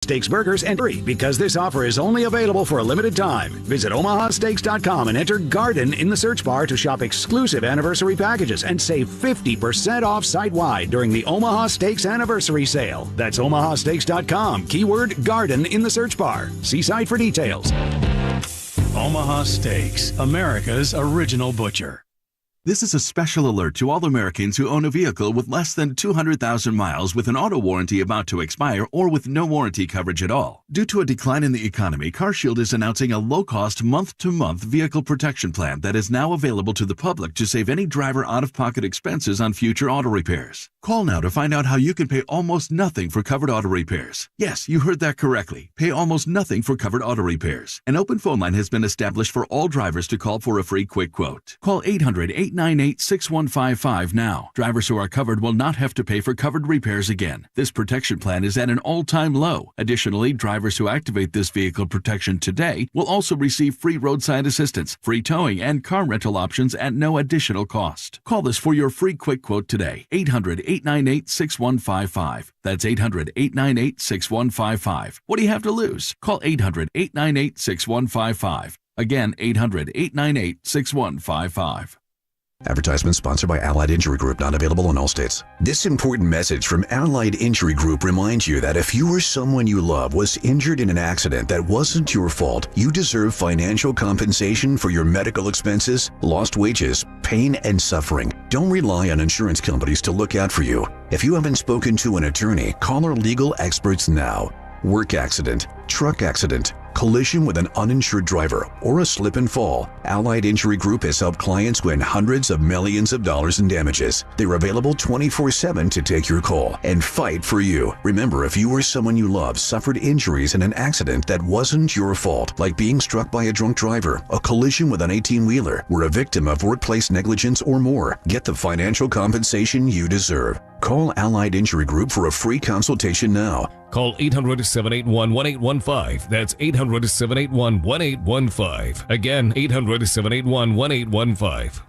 Steaks, burgers, and free because this offer is only available for a limited time. Visit omahasteaks.com and enter Garden in the search bar to shop exclusive anniversary packages and save 50% off site-wide during the Omaha Steaks Anniversary Sale. That's omahasteaks.com, keyword Garden in the search bar. See site for details. Omaha Steaks, America's original butcher. This is a special alert to all Americans who own a vehicle with less than 200,000 miles with an auto warranty about to expire or with no warranty coverage at all. Due to a decline in the economy, CarShield is announcing a low-cost month-to-month vehicle protection plan that is now available to the public to save any driver out-of-pocket expenses on future auto repairs. Call now to find out how you can pay almost nothing for covered auto repairs. Yes, you heard that correctly. Pay almost nothing for covered auto repairs. An open phone line has been established for all drivers to call for a free quick quote. Call 800-898-6155 now. Drivers who are covered will not have to pay for covered repairs again. This protection plan is at an all-time low. Additionally, drivers who activate this vehicle protection today will also receive free roadside assistance, free towing, and car rental options at no additional cost. Call this for your free quick quote today. 800-898-6155. That's 800-898-6155. What do you have to lose? Call 800-898-6155. Again, 800-898-6155. Advertisement sponsored by Allied Injury Group, not available in all states. This important message from Allied Injury Group reminds you that if you or someone you love was injured in an accident that wasn't your fault, you deserve financial compensation for your medical expenses, lost wages, pain, and suffering. Don't rely on insurance companies to look out for you. If you haven't spoken to an attorney, call our legal experts now. Work accident, truck accident, collision with an uninsured driver, or a slip and fall. Allied Injury Group has helped clients win hundreds of millions of dollars in damages. They're available 24/7 to take your call and fight for you. Remember, if you or someone you love suffered injuries in an accident that wasn't your fault, like being struck by a drunk driver, a collision with an 18-wheeler, were a victim of workplace negligence or more, get the financial compensation you deserve. Call Allied Injury Group for a free consultation now. Call 800-781-1815. That's 800-781-1815. Again, 800-781-1815.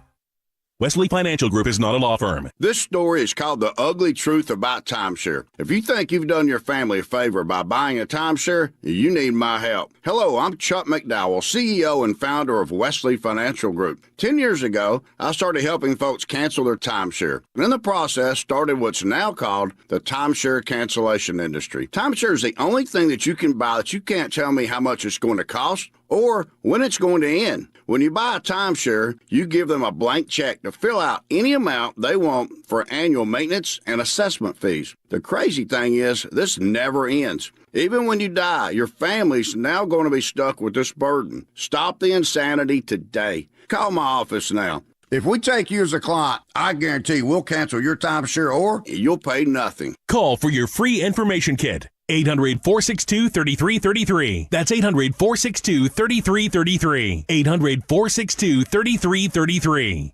Wesley Financial Group is not a law firm. This story is called The Ugly Truth About Timeshare. If you think you've done your family a favor by buying a timeshare, you need my help. Hello, I'm Chuck McDowell, CEO and founder of Wesley Financial Group. 10 years ago, I started helping folks cancel their timeshare. And in the process, started what's now called the timeshare cancellation industry. Timeshare is the only thing that you can buy that you can't tell me how much it's going to cost or when it's going to end. When you buy a timeshare, you give them a blank check to fill out any amount they want for annual maintenance and assessment fees. The crazy thing is, this never ends. Even when you die, your family's now going to be stuck with this burden. Stop the insanity today. Call my office now. If we take you as a client, I guarantee we'll cancel your timeshare or you'll pay nothing. Call for your free information kit. 800-462-3333. That's 800-462-3333. 800-462-3333.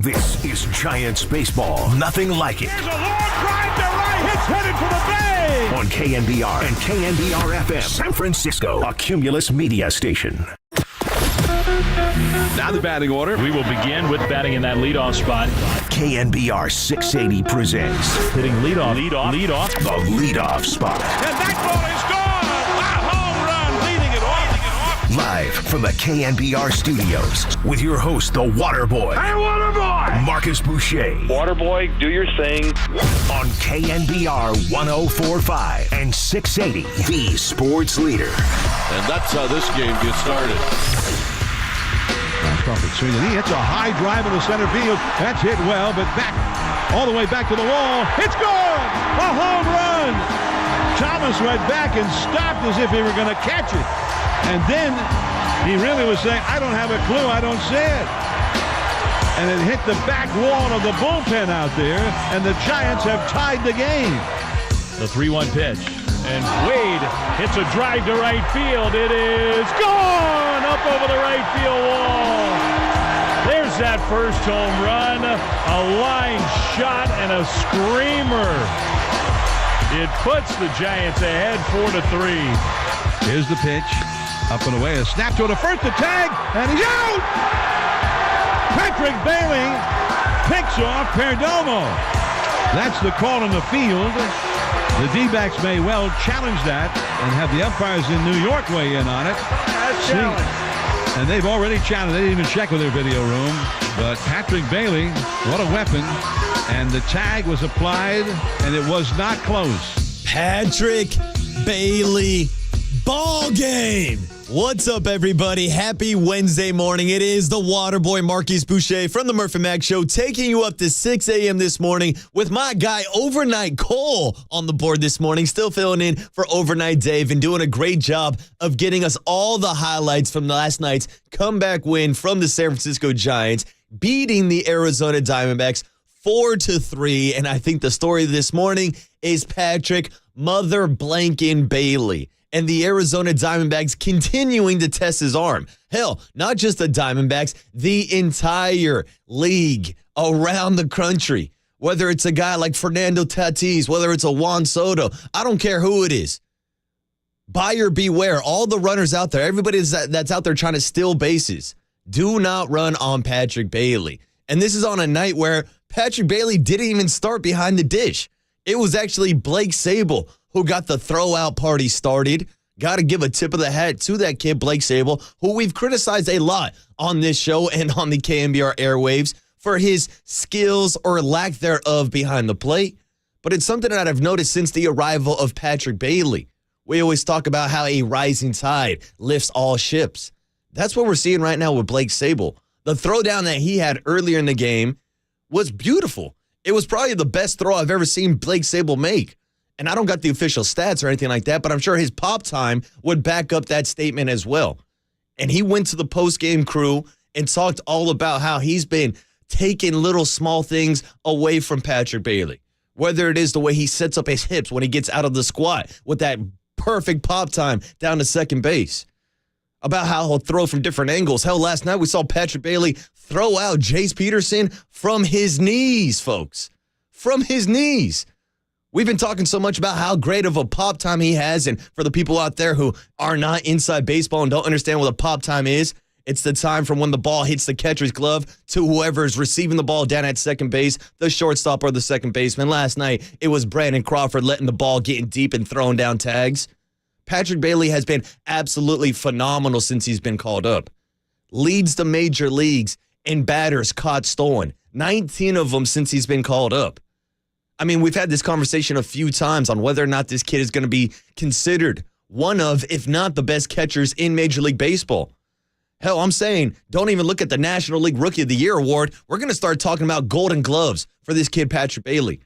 This is Giants baseball. Nothing like it. There's a long drive to right. It's headed for the bay. On KNBR and KNBR FM, San Francisco, a Cumulus media station. Now the batting order. We will begin with batting in that leadoff spot. KNBR 680 presents hitting leadoff. The leadoff spot. And that ball is gone. A home run, leading it off. Live from the KNBR studios with your host, the Waterboy. Hey, Waterboy! Marcus Boucher. Waterboy, do your thing. On KNBR 104.5 and 680, the sports leader. And that's how this game gets started. Crawford swinging. He hits a high drive into center field. That's hit well, but back, all the way back to the wall. It's gone! A home run! Thomas went back and stopped as if he were going to catch it. And then he really was saying, I don't have a clue, I don't see it. And it hit the back wall of the bullpen out there, and the Giants have tied the game. The 3-1 pitch. And Wade hits a drive to right field. It is gone up over the right field wall. There's that first home run. A line shot and a screamer. It puts the Giants ahead 4-3. Here's the pitch. Up and away. A snap to the first, the tag, and he's out! Patrick Bailey picks off Perdomo. That's the call on the field. The D-backs may well challenge that and have the umpires in New York weigh in on it. That's challenge. And they've already challenged. They didn't even check with their video room. But Patrick Bailey, what a weapon. And the tag was applied, and it was not close. Patrick Bailey, ball game. What's up, everybody? Happy Wednesday morning. It is the Waterboy Marquise Boucher from the Murph and Mac Show, taking you up to 6 a.m. this morning with my guy Overnight Cole on the board this morning, still filling in for Overnight Dave and doing a great job of getting us all the highlights from last night's comeback win from the San Francisco Giants, beating the Arizona Diamondbacks 4-3. And I think the story this morning is Patrick Mother Blankin Bailey and the Arizona Diamondbacks continuing to test his arm. Hell, not just the Diamondbacks, the entire league around the country. Whether it's a guy like Fernando Tatis, whether it's a Juan Soto, I don't care who it is. Buyer beware. All the runners out there, everybody that's out there trying to steal bases, do not run on Patrick Bailey. And this is on a night where Patrick Bailey didn't even start behind the dish. It was actually Blake Sable who got the throw-out party started. Got to give a tip of the hat to that kid, Blake Sable, who we've criticized a lot on this show and on the KNBR airwaves for his skills or lack thereof behind the plate. But it's something that I've noticed since the arrival of Patrick Bailey. We always talk about how a rising tide lifts all ships. That's what we're seeing right now with Blake Sable. The throwdown that he had earlier in the game was beautiful. It was probably the best throw I've ever seen Blake Sable make. And I don't got the official stats or anything like that, but I'm sure his pop time would back up that statement as well. And he went to the post-game crew and talked all about how he's been taking little small things away from Patrick Bailey. Whether it is the way he sets up his hips when he gets out of the squat with that perfect pop time down to second base. About how he'll throw from different angles. Hell, last night we saw Patrick Bailey throw out Jace Peterson from his knees, folks. From his knees. We've been talking so much about how great of a pop time he has, and for the people out there who are not inside baseball and don't understand what a pop time is, it's the time from when the ball hits the catcher's glove to whoever is receiving the ball down at second base, the shortstop or the second baseman. Last night, it was Brandon Crawford letting the ball get deep and throwing down tags. Patrick Bailey has been absolutely phenomenal since he's been called up. Leads the major leagues in batters caught stolen. 19 of them since he's been called up. I mean, we've had this conversation a few times on whether or not this kid is going to be considered one of, if not the best catchers in Major League Baseball. Hell, I'm saying don't even look at the National League Rookie of the Year award. We're going to start talking about golden gloves for this kid, Patrick Bailey.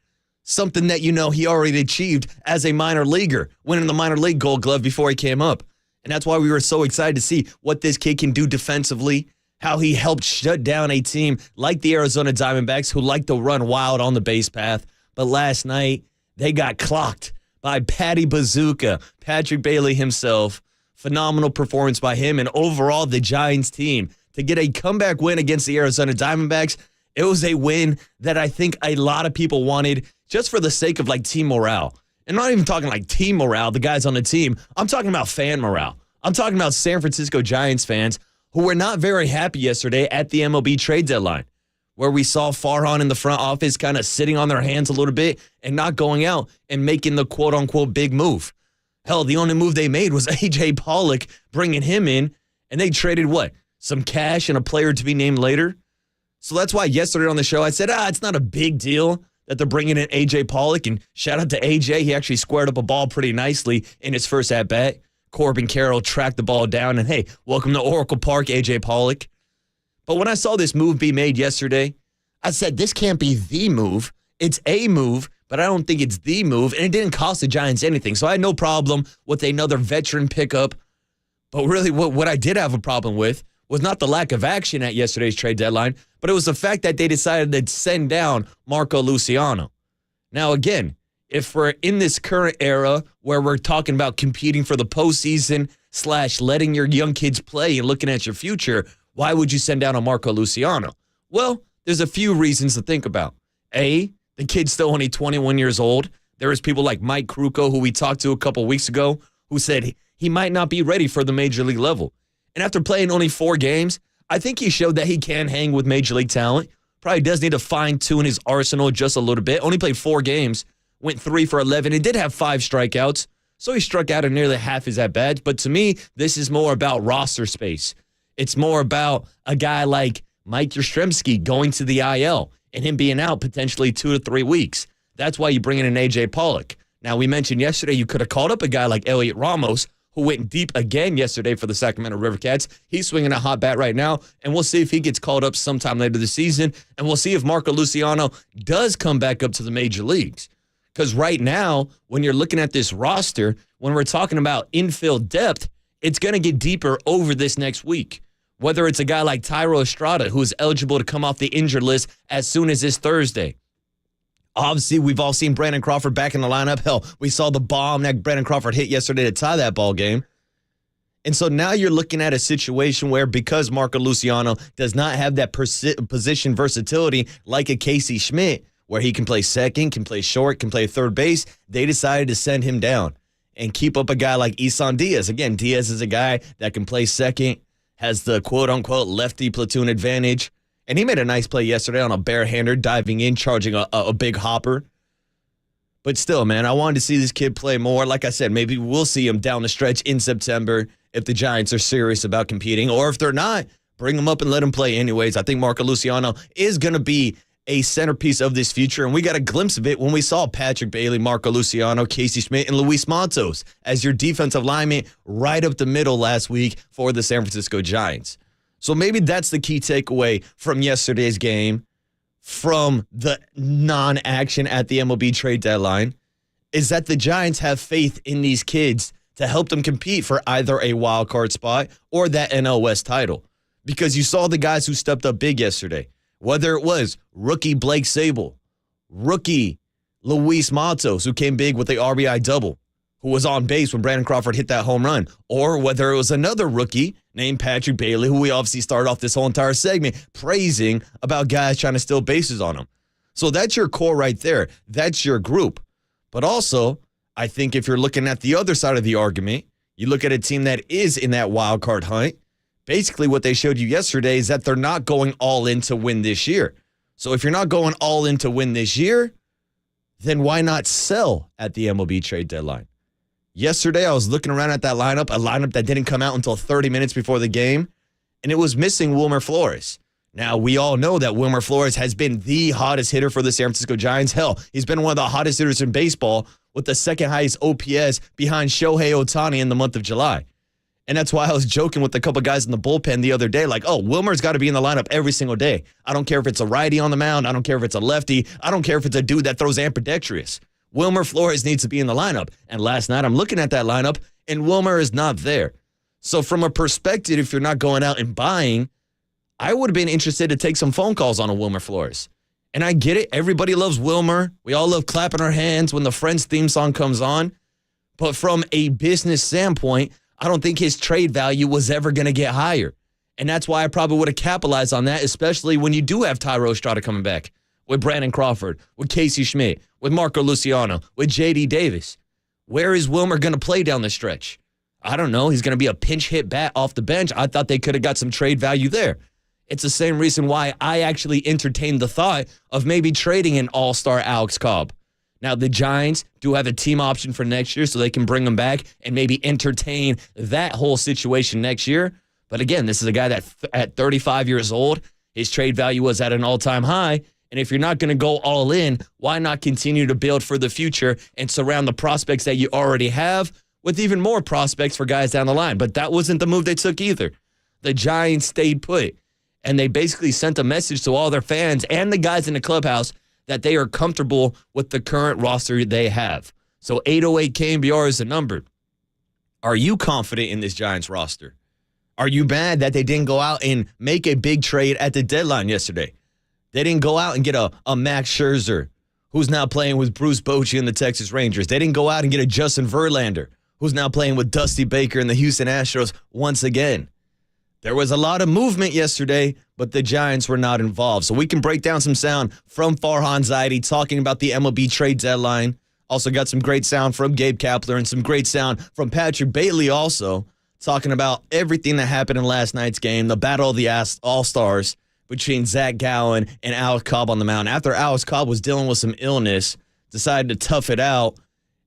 Something that, you know, he already achieved as a minor leaguer, winning the minor league gold glove before he came up. And that's why we were so excited to see what this kid can do defensively, how he helped shut down a team like the Arizona Diamondbacks who like to run wild on the base path. But last night, they got clocked by Patty Bazooka, Patrick Bailey himself. Phenomenal performance by him and overall the Giants team to get a comeback win against the Arizona Diamondbacks. It was a win that I think a lot of people wanted just for the sake of like team morale. And I'm not even talking like team morale, the guys on the team. I'm talking about fan morale. I'm talking about San Francisco Giants fans who were not very happy yesterday at the MLB trade deadline, where we saw Farhan in the front office kind of sitting on their hands a little bit and not going out and making the quote-unquote big move. Hell, the only move they made was A.J. Pollock, bringing him in, and they traded what? Some cash and a player to be named later? So that's why yesterday on the show I said, it's not a big deal that they're bringing in A.J. Pollock, and shout out to A.J. He actually squared up a ball pretty nicely in his first at-bat. Corbin Carroll tracked the ball down, and hey, welcome to Oracle Park, A.J. Pollock. But when I saw this move be made yesterday, I said, this can't be the move. It's a move, but I don't think it's the move, and it didn't cost the Giants anything. So I had no problem with another veteran pickup. But really, what I did have a problem with was not the lack of action at yesterday's trade deadline, but it was the fact that they decided to send down Marco Luciano. Now, again, if we're in this current era where we're talking about competing for the postseason / letting your young kids play and looking at your future, why would you send down a Marco Luciano? Well, there's a few reasons to think about. A, the kid's still only 21 years old. There is people like Mike Krukow, who we talked to a couple weeks ago, who said he might not be ready for the major league level. And after playing only 4 games, I think he showed that he can hang with major league talent. Probably does need to fine-tune his arsenal just a little bit. Only played 4 games, went 3 for 11. He did have 5 strikeouts, so he struck out at nearly half his at-bats. But to me, this is more about roster space. It's more about a guy like Mike Yastrzemski going to the IL and him being out potentially 2 to 3 weeks. That's why you bring in an A.J. Pollock. Now, we mentioned yesterday you could have called up a guy like Elliot Ramos, who went deep again yesterday for the Sacramento River Cats. He's swinging a hot bat right now, and we'll see if he gets called up sometime later this season, and we'll see if Marco Luciano does come back up to the major leagues. Because right now, when you're looking at this roster, when we're talking about infield depth, it's going to get deeper over this next week. Whether it's a guy like Thairo Estrada, who is eligible to come off the injured list as soon as this Thursday. Obviously, we've all seen Brandon Crawford back in the lineup. Hell, we saw the bomb that Brandon Crawford hit yesterday to tie that ball game. And so now you're looking at a situation where because Marco Luciano does not have that position versatility like a Casey Schmidt, where he can play second, can play short, can play third base, they decided to send him down and keep up a guy like Isan Diaz. Again, Diaz is a guy that can play second, has the quote-unquote lefty platoon advantage. And he made a nice play yesterday on a barehander, diving in, charging a big hopper. But still, man, I wanted to see this kid play more. Like I said, maybe we'll see him down the stretch in September if the Giants are serious about competing. Or if they're not, bring him up and let him play anyways. I think Marco Luciano is going to be a centerpiece of this future, and we got a glimpse of it when we saw Patrick Bailey, Marco Luciano, Casey Schmidt, and Luis Matos as your defensive lineman right up the middle last week for the San Francisco Giants. So maybe that's the key takeaway from yesterday's game, from the non-action at the MLB trade deadline, is that the Giants have faith in these kids to help them compete for either a wild card spot or that NL West title. Because you saw the guys who stepped up big yesterday. Whether it was rookie Blake Sable, rookie Luis Matos, who came big with the RBI double, who was on base when Brandon Crawford hit that home run, or whether it was another rookie named Patrick Bailey, who we obviously started off this whole entire segment praising about guys trying to steal bases on him. So that's your core right there. That's your group. But also, I think if you're looking at the other side of the argument, you look at a team that is in that wild card hunt. Basically, what they showed you yesterday is that they're not going all in to win this year. So if you're not going all in to win this year, then why not sell at the MLB trade deadline? Yesterday, I was looking around at that lineup, a lineup that didn't come out until 30 minutes before the game, and it was missing Wilmer Flores. Now, we all know that Wilmer Flores has been the hottest hitter for the San Francisco Giants. Hell, he's been one of the hottest hitters in baseball with the second highest OPS behind Shohei Ohtani in the month of July. And that's why I was joking with a couple guys in the bullpen the other day, like, oh, Wilmer's got to be in the lineup every single day. I don't care if it's a righty on the mound. I don't care if it's a lefty. I don't care if it's a dude that throws ambidextrous. Wilmer Flores needs to be in the lineup. And last night I'm looking at that lineup, and Wilmer is not there. So from a perspective, if you're not going out and buying, I would have been interested to take some phone calls on a Wilmer Flores. And I get it. Everybody loves Wilmer. We all love clapping our hands when the Friends theme song comes on. But from a business standpoint, I don't think his trade value was ever going to get higher. And that's why I probably would have capitalized on that, especially when you do have Thairo Estrada coming back, with Brandon Crawford, with Casey Schmidt, with Marco Luciano, with J.D. Davis. Where is Wilmer going to play down the stretch? I don't know. He's going to be a pinch hit bat off the bench. I thought they could have got some trade value there. It's the same reason why I actually entertained the thought of maybe trading an all-star Alex Cobb. Now, the Giants do have a team option for next year, so they can bring him back and maybe entertain that whole situation next year. But again, this is a guy that at 35 years old, his trade value was at an all-time high. And if you're not going to go all in, why not continue to build for the future and surround the prospects that you already have with even more prospects for guys down the line? But that wasn't the move they took either. The Giants stayed put, and they basically sent a message to all their fans and the guys in the clubhouse that they are comfortable with the current roster they have. So 808 KNBR is the number. Are you confident in this Giants roster? Are you mad that they didn't go out and make a big trade at the deadline yesterday? They didn't go out and get a Max Scherzer, who's now playing with Bruce Bochy and the Texas Rangers. They didn't go out and get a Justin Verlander, who's now playing with Dusty Baker and the Houston Astros once again. There was a lot of movement yesterday, but the Giants were not involved. So we can break down some sound from Farhan Zaidi talking about the MLB trade deadline. Also got some great sound from Gabe Kapler and some great sound from Patrick Bailey also talking about everything that happened in last night's game, the battle of the All-Stars between Zach Gallen and Alex Cobb on the mound. After Alex Cobb was dealing with some illness, decided to tough it out.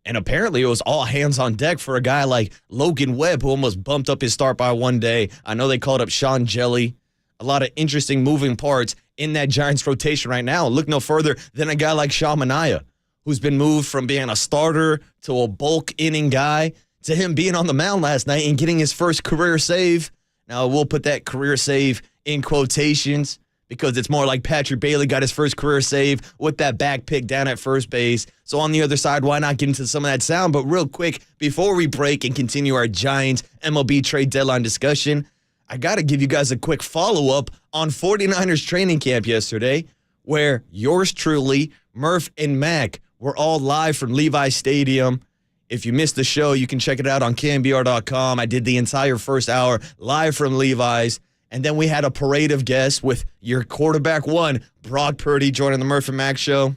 And apparently it was all hands on deck for a guy like Logan Webb, who almost bumped up his start by one day. I know they called up Sean Jelly. A lot of interesting moving parts in that Giants rotation right now. Look no further than a guy like Sean Manaea, who's been moved from being a starter to a bulk inning guy to him being on the mound last night and getting his first career save. Now, we'll put that career save in quotations because it's more like Patrick Bailey got his first career save with that back pick down at first base. So on the other side, why not get into some of that sound? But real quick, before we break and continue our Giants MLB trade deadline discussion, I got to give you guys a quick follow-up on 49ers training camp yesterday, where yours truly, Murph and Mac, were all live from Levi's Stadium. If you missed the show, you can check it out on KNBR.com. I did the entire first hour live from Levi's. And then we had a parade of guests with your quarterback one, Brock Purdy, joining the Murph and Mac show.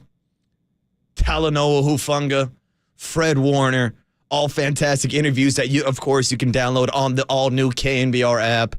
Talanoa Hufanga, Fred Warner, all fantastic interviews that you can download on the all-new KNBR app.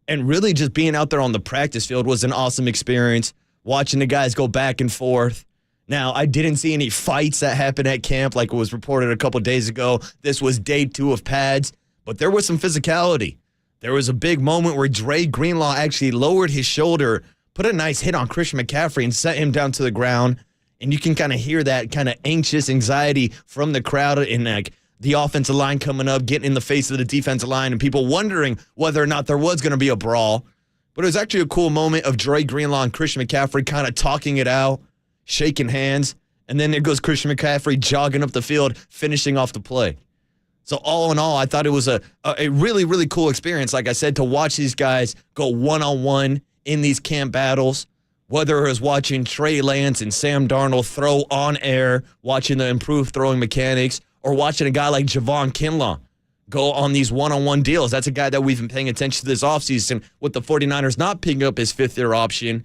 And really just being out there on the practice field was an awesome experience, watching the guys go back and forth. Now, I didn't see any fights that happened at camp like it was reported a couple days ago. This was day 2 of pads, but there was some physicality. There was a big moment where Dre Greenlaw actually lowered his shoulder, put a nice hit on Christian McCaffrey, and set him down to the ground. And you can kind of hear that kind of anxious anxiety from the crowd and like the offensive line coming up, getting in the face of the defensive line, and people wondering whether or not there was going to be a brawl. But it was actually a cool moment of Dre Greenlaw and Christian McCaffrey kind of talking it out, shaking hands, and then there goes Christian McCaffrey jogging up the field, finishing off the play. So all in all, I thought it was a really, really cool experience, like I said, to watch these guys go one-on-one in these camp battles, whether it was watching Trey Lance and Sam Darnold throw on air, watching the improved throwing mechanics, or watching a guy like Javon Kinlaw go on these one-on-one deals. That's a guy that we've been paying attention to this offseason with the 49ers not picking up his fifth-year option.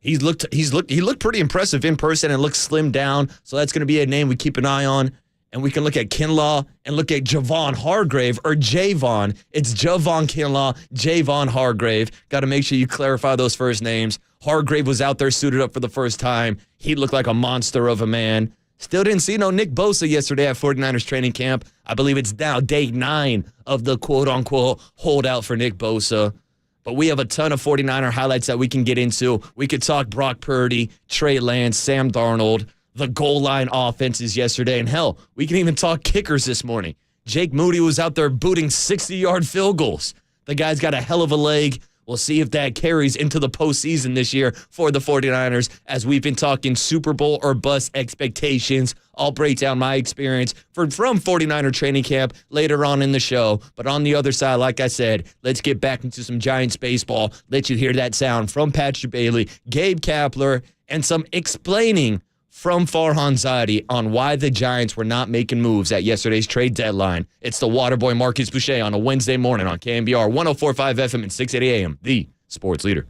He looked pretty impressive in person and looked slimmed down, so that's going to be a name we keep an eye on. And we can look at Kinlaw and look at Javon Hargrave, or Javon. It's Javon Kinlaw, Javon Hargrave. Got to make sure you clarify those first names. Hargrave was out there suited up for the first time. He looked like a monster of a man. Still didn't see no Nick Bosa yesterday at 49ers training camp. I believe it's now day 9 of the quote-unquote holdout for Nick Bosa. But we have a ton of 49er highlights that we can get into. We could talk Brock Purdy, Trey Lance, Sam Darnold, the goal line offenses yesterday, and hell, we can even talk kickers this morning. Jake Moody was out there booting 60-yard field goals. The guy's got a hell of a leg. We'll see if that carries into the postseason this year for the 49ers, as we've been talking Super Bowl or bust expectations. I'll break down my experience from 49er training camp later on in the show. But on the other side, like I said, let's get back into some Giants baseball. Let you hear that sound from Patrick Bailey, Gabe Kapler, and some explaining from Farhan Zaidi on why the Giants were not making moves at yesterday's trade deadline. It's the Waterboy Marcus Boucher on a Wednesday morning on KNBR 104.5 FM and 680 AM, the sports leader.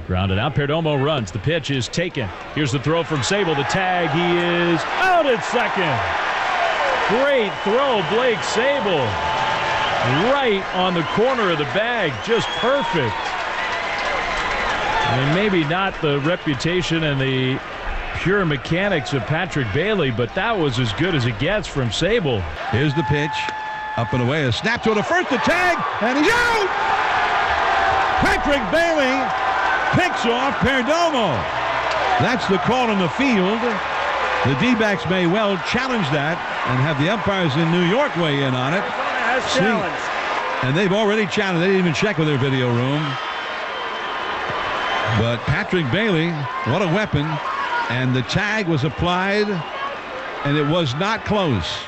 Grounded out. Perdomo runs. The pitch is taken. Here's the throw from Sable. The tag. He is out at second. Great throw, Blake Sable. Right on the corner of the bag. Just perfect. I mean, maybe not the reputation and the pure mechanics of Patrick Bailey, but that was as good as it gets from Sable. Here's the pitch. Up and away. A snap to the first. The tag. And he's out! Patrick Bailey picks off Perdomo. That's the call on the field. The D-backs may well challenge that and have the umpires in New York weigh in on it. And they've already challenged. They didn't even check with their video room. But Patrick Bailey, what a weapon. And the tag was applied, and it was not close.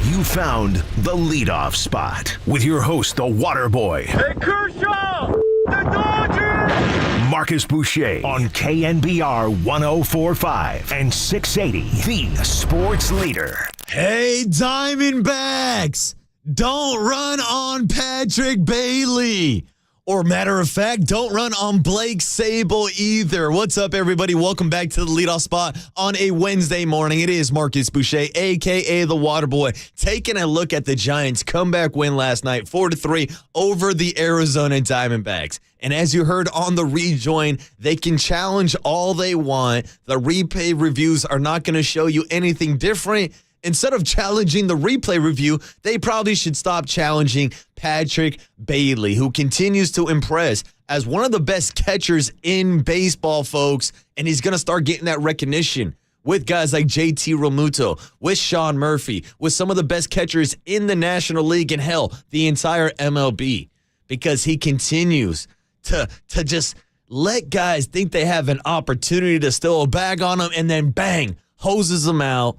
You found the leadoff spot with your host, the Water Boy. Hey, Kershaw! The Dodgers! Marcus Boucher on KNBR 104.5 and 680, the sports leader. Hey, Diamondbacks! Don't run on Patrick Bailey. Or matter of fact, don't run on Blake Sable either. What's up, everybody? Welcome back to the leadoff spot on a Wednesday morning. It is Marcus Boucher, a.k.a. the Waterboy, taking a look at the Giants' comeback win last night, 4-3 over the Arizona Diamondbacks. And as you heard on the rejoin, they can challenge all they want. The replay reviews are not going to show you anything different. Instead of challenging the replay review, they probably should stop challenging Patrick Bailey, who continues to impress as one of the best catchers in baseball, folks. And he's going to start getting that recognition with guys like JT Realmuto, with Sean Murphy, with some of the best catchers in the National League and, hell, the entire MLB, because he continues to just let guys think they have an opportunity to steal a bag on them and then, bang, hoses them out.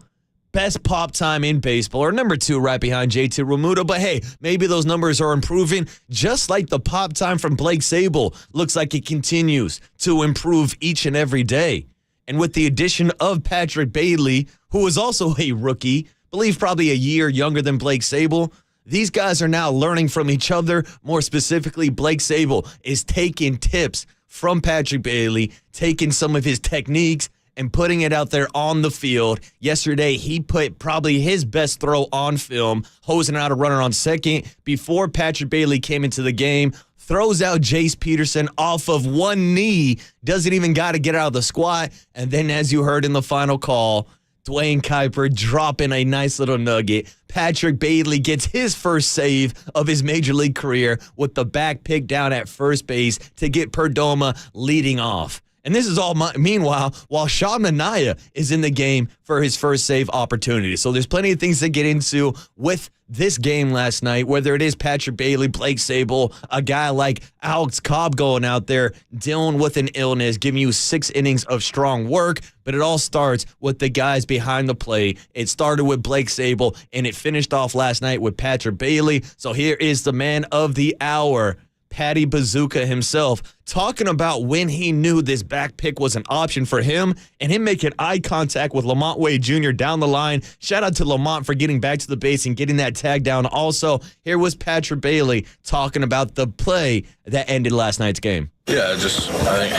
Best pop time in baseball, or number 2 right behind JT Realmuto. But hey, maybe those numbers are improving, just like the pop time from Blake Sable looks like it continues to improve each and every day. And with the addition of Patrick Bailey, who is also a rookie, I believe probably a year younger than Blake Sable, these guys are now learning from each other. More specifically, Blake Sable is taking tips from Patrick Bailey, taking some of his techniques, and putting it out there on the field. Yesterday, he put probably his best throw on film, hosing out a runner on second before Patrick Bailey came into the game, throws out Jace Peterson off of one knee, doesn't even got to get out of the squat, and then as you heard in the final call, Dwayne Kuiper dropping a nice little nugget. Patrick Bailey gets his first save of his major league career with the back pick down at first base to get Perdomo leading off. And this is all meanwhile while Sean Manaea is in the game for his first save opportunity. So there's plenty of things to get into with this game last night, whether it is Patrick Bailey, Blake Sable, a guy like Alex Cobb going out there dealing with an illness, giving you 6 innings of strong work. But it all starts with the guys behind the plate. It started with Blake Sable, and it finished off last night with Patrick Bailey. So here is the man of the hour, Patty Bazooka himself, talking about when he knew this back pick was an option for him and him making eye contact with Lamont Wade Jr. down the line. Shout out to Lamont for getting back to the base and getting that tag down. Also, here was Patrick Bailey talking about the play that ended last night's game. Yeah, I think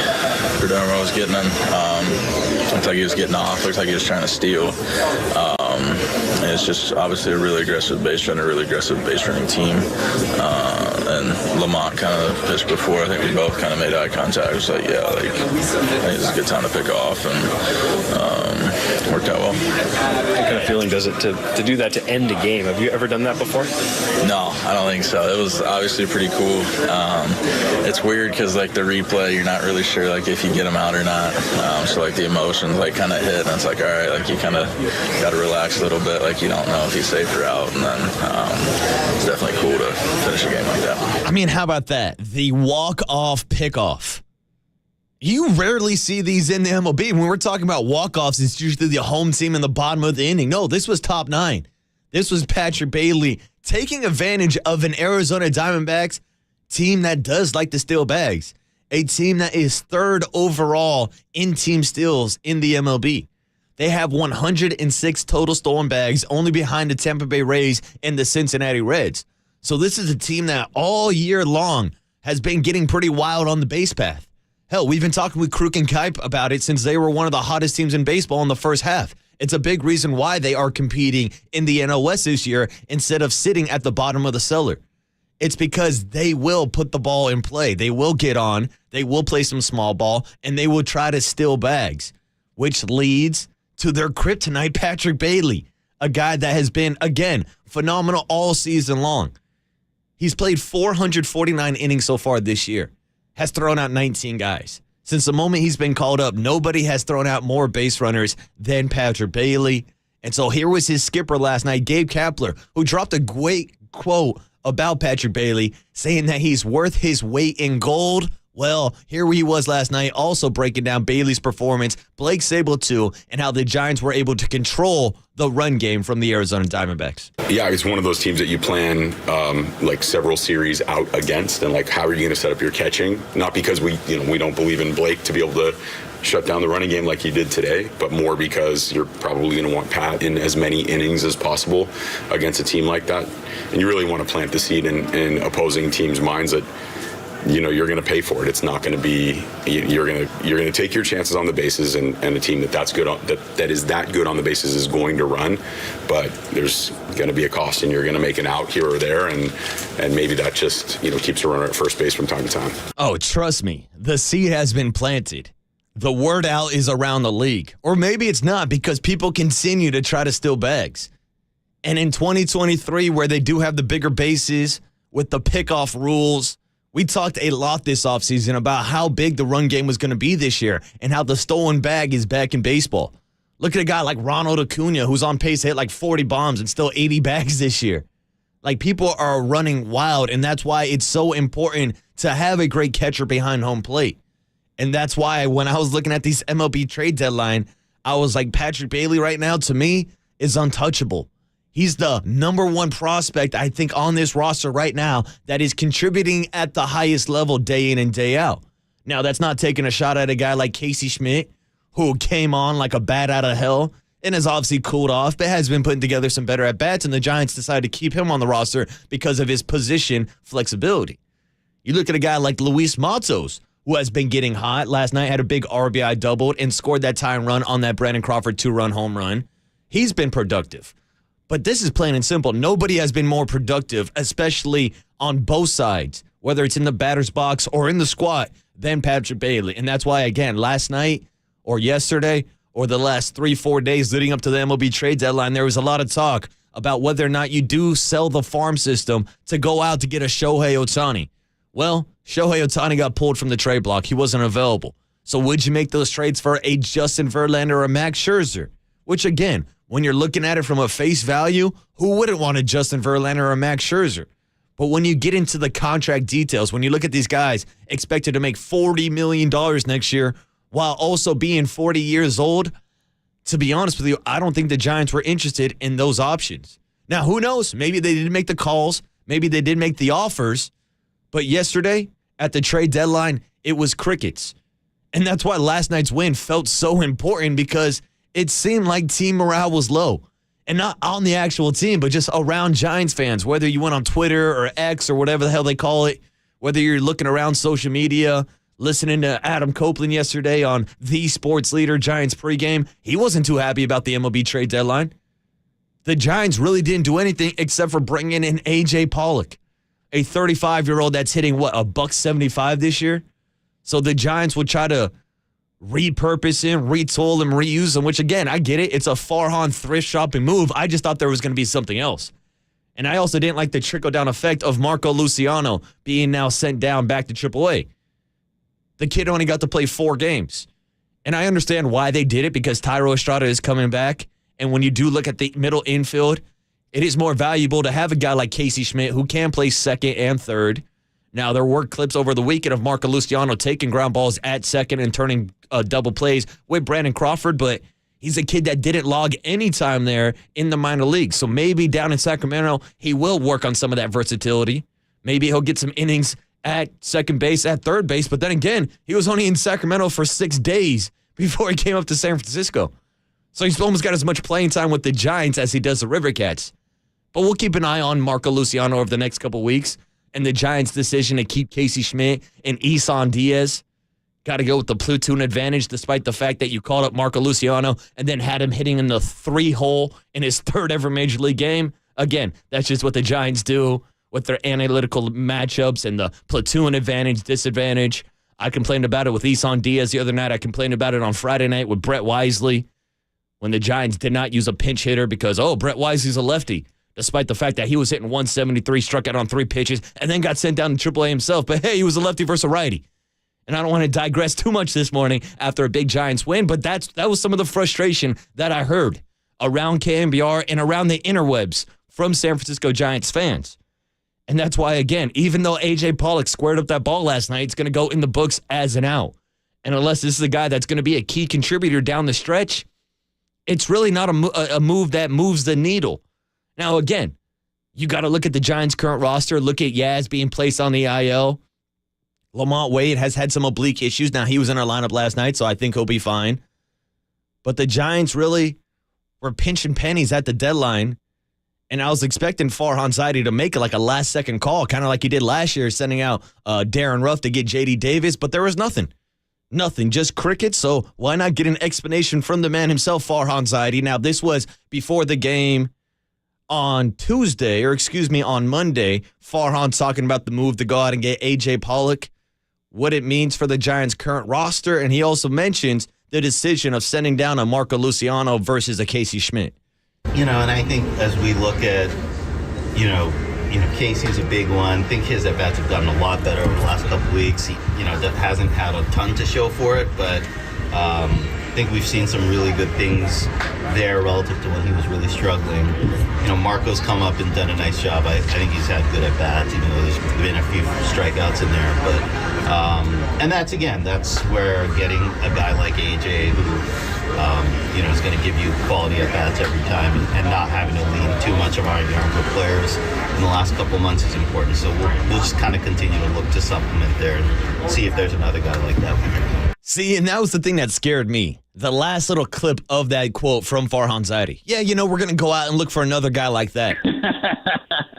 Perdomo was getting him. Looked like he was getting off. Looked like he was trying to steal. And it's just obviously a really aggressive base running team. And Lamont kind of pitched before. I think we both kind of made eye contact. It was like, yeah, I think it's a good time to pick off, and worked out well. What kind of feeling does it to do that to end a game? Have you ever done that before? No, I don't think so. It was obviously pretty cool. It's weird because like the replay, you're not really sure like if you get him out or not. So like the emotions like kind of hit, and it's like, all right, like you kind of got to relax a little bit. Like you don't know if he's safe or out, and then it's definitely cool to finish a game like that. I mean, how about that? The walk-off pickoff. You rarely see these in the MLB. When we're talking about walk-offs, it's usually the home team in the bottom of the inning. No, this was top 9. This was Patrick Bailey taking advantage of an Arizona Diamondbacks team that does like to steal bags. A team that is 3rd overall in team steals in the MLB. They have 106 total stolen bags, only behind the Tampa Bay Rays and the Cincinnati Reds. So this is a team that all year long has been getting pretty wild on the base path. Hell, we've been talking with Kruk and Kipe about it since they were one of the hottest teams in baseball in the first half. It's a big reason why they are competing in the NL West this year instead of sitting at the bottom of the cellar. It's because they will put the ball in play. They will get on, they will play some small ball, and they will try to steal bags, which leads to their kryptonite, Patrick Bailey, a guy that has been, again, phenomenal all season long. He's played 449 innings so far this year, has thrown out 19 guys. Since the moment he's been called up, nobody has thrown out more base runners than Patrick Bailey. And so here was his skipper last night, Gabe Kapler, who dropped a great quote about Patrick Bailey, saying that he's worth his weight in gold. Well, here he was last night also breaking down Bailey's performance, Blake Sable too, and how the Giants were able to control the run game from the Arizona Diamondbacks. Yeah, it's one of those teams that you plan like several series out against, and like how are you going to set up your catching? Not because we don't believe in Blake to be able to shut down the running game like he did today, but more because you're probably going to want Pat in as many innings as possible against a team like that. And you really want to plant the seed in opposing teams' minds that you're going to pay for it. It's not going to be you're going to take your chances on the bases, and a team that's good on that is that good on the bases is going to run, but there's going to be a cost, and you're going to make an out here or there, and maybe that just keeps a runner at first base from time to time. Oh, trust me, the seed has been planted. The word out is around the league, or maybe it's not, because people continue to try to steal bags. And in 2023, where they do have the bigger bases with the pickoff rules, we talked a lot this offseason about how big the run game was going to be this year and how the stolen bag is back in baseball. Look at a guy like Ronald Acuna, who's on pace to hit like 40 bombs and still 80 bags this year. Like, people are running wild, and that's why it's so important to have a great catcher behind home plate. And that's why when I was looking at these MLB trade deadline, I was like, Patrick Bailey right now, to me, is untouchable. He's the number one prospect, I think, on this roster right now that is contributing at the highest level day in and day out. Now, that's not taking a shot at a guy like Casey Schmidt, who came on like a bat out of hell and has obviously cooled off, but has been putting together some better at-bats, and the Giants decided to keep him on the roster because of his position flexibility. You look at a guy like Luis Matos, who has been getting hot. Last night had a big RBI doubled and scored that tying run on that Brandon Crawford 2-run home run. He's been productive. But this is plain and simple. Nobody has been more productive, especially on both sides, whether it's in the batter's box or in the squat, than Patrick Bailey. And that's why, again, last night or yesterday or the last 3-4 days leading up to the MLB trade deadline, there was a lot of talk about whether or not you do sell the farm system to go out to get a Shohei Ohtani. Well, Shohei Ohtani got pulled from the trade block. He wasn't available. So would you make those trades for a Justin Verlander or a Max Scherzer? Which, again, when you're looking at it from a face value, who wouldn't want a Justin Verlander or a Max Scherzer? But when you get into the contract details, when you look at these guys expected to make $40 million next year while also being 40 years old, to be honest with you, I don't think the Giants were interested in those options. Now, who knows? Maybe they didn't make the calls. Maybe they did make the offers. But yesterday, at the trade deadline, it was crickets. And that's why last night's win felt so important, because it seemed like team morale was low. And not on the actual team, but just around Giants fans, whether you went on Twitter or X or whatever the hell they call it, whether you're looking around social media, listening to Adam Copeland yesterday on the sports leader Giants pregame, he wasn't too happy about the MLB trade deadline. The Giants really didn't do anything except for bringing in A.J. Pollock, a 35-year-old that's hitting, $175 this year? So the Giants would try to repurpose him, retool him, reuse him, which, again, I get it. It's a Farhan thrift shopping move. I just thought there was going to be something else. And I also didn't like the trickle-down effect of Marco Luciano being now sent down back to AAA. The kid only got to play 4 games. And I understand why they did it, because Thairo Estrada is coming back. And when you do look at the middle infield, it is more valuable to have a guy like Casey Schmidt who can play second and third. Now, there were clips over the weekend of Marco Luciano taking ground balls at second and turning double plays with Brandon Crawford, but he's a kid that didn't log any time there in the minor leagues. So maybe down in Sacramento, he will work on some of that versatility. Maybe he'll get some innings at second base, at third base. But then again, he was only in Sacramento for 6 days before he came up to San Francisco. So he's almost got as much playing time with the Giants as he does the River Cats. But we'll keep an eye on Marco Luciano over the next couple weeks and the Giants' decision to keep Casey Schmidt and Isan Diaz. Got to go with the platoon advantage, despite the fact that you called up Marco Luciano and then had him hitting in the 3-hole in his third ever Major League game. Again, that's just what the Giants do with their analytical matchups and the platoon advantage, disadvantage. I complained about it with Isan Diaz the other night. I complained about it on Friday night with Brett Wisely when the Giants did not use a pinch hitter because, Brett Wisely's a lefty, despite the fact that he was hitting 173, struck out on 3 pitches, and then got sent down to AAA himself. But, hey, he was a lefty versus a righty. And I don't want to digress too much this morning after a big Giants win, but that was some of the frustration that I heard around KNBR and around the interwebs from San Francisco Giants fans. And that's why, again, even though A.J. Pollock squared up that ball last night, it's going to go in the books as an out. And unless this is a guy that's going to be a key contributor down the stretch, it's really not a move that moves the needle. Now, again, you got to look at the Giants' current roster, look at Yaz being placed on the IL. Lamont Wade has had some oblique issues. Now, he was in our lineup last night, so I think he'll be fine. But the Giants really were pinching pennies at the deadline, and I was expecting Farhan Zaidi to make like a last-second call, kind of like he did last year, sending out Darren Ruff to get J.D. Davis, but there was nothing. Nothing, just crickets, so why not get an explanation from the man himself, Farhan Zaidi? Now, this was before the game on Monday. Farhan talking about the move to go out and get A.J. Pollock, what it means for the Giants' current roster, and he also mentions the decision of sending down a Marco Luciano versus a Casey Schmidt. And I think as we look at, Casey's a big one. I think his at-bats have gotten a lot better over the last couple of weeks. He, hasn't had a ton to show for it, but I think we've seen some really good things there relative to when he was really struggling. Marco's come up and done a nice job. I think he's had good at-bats, even though there's been a few strikeouts in there. But and that's where getting a guy like AJ who, is going to give you quality at-bats every time and not having to lean too much of our younger players in the last couple of months is important. So we'll just kind of continue to look to supplement there and see if there's another guy like that. See, and that was the thing that scared me. The last little clip of that quote from Farhan Zaidi. Yeah, we're going to go out and look for another guy like that.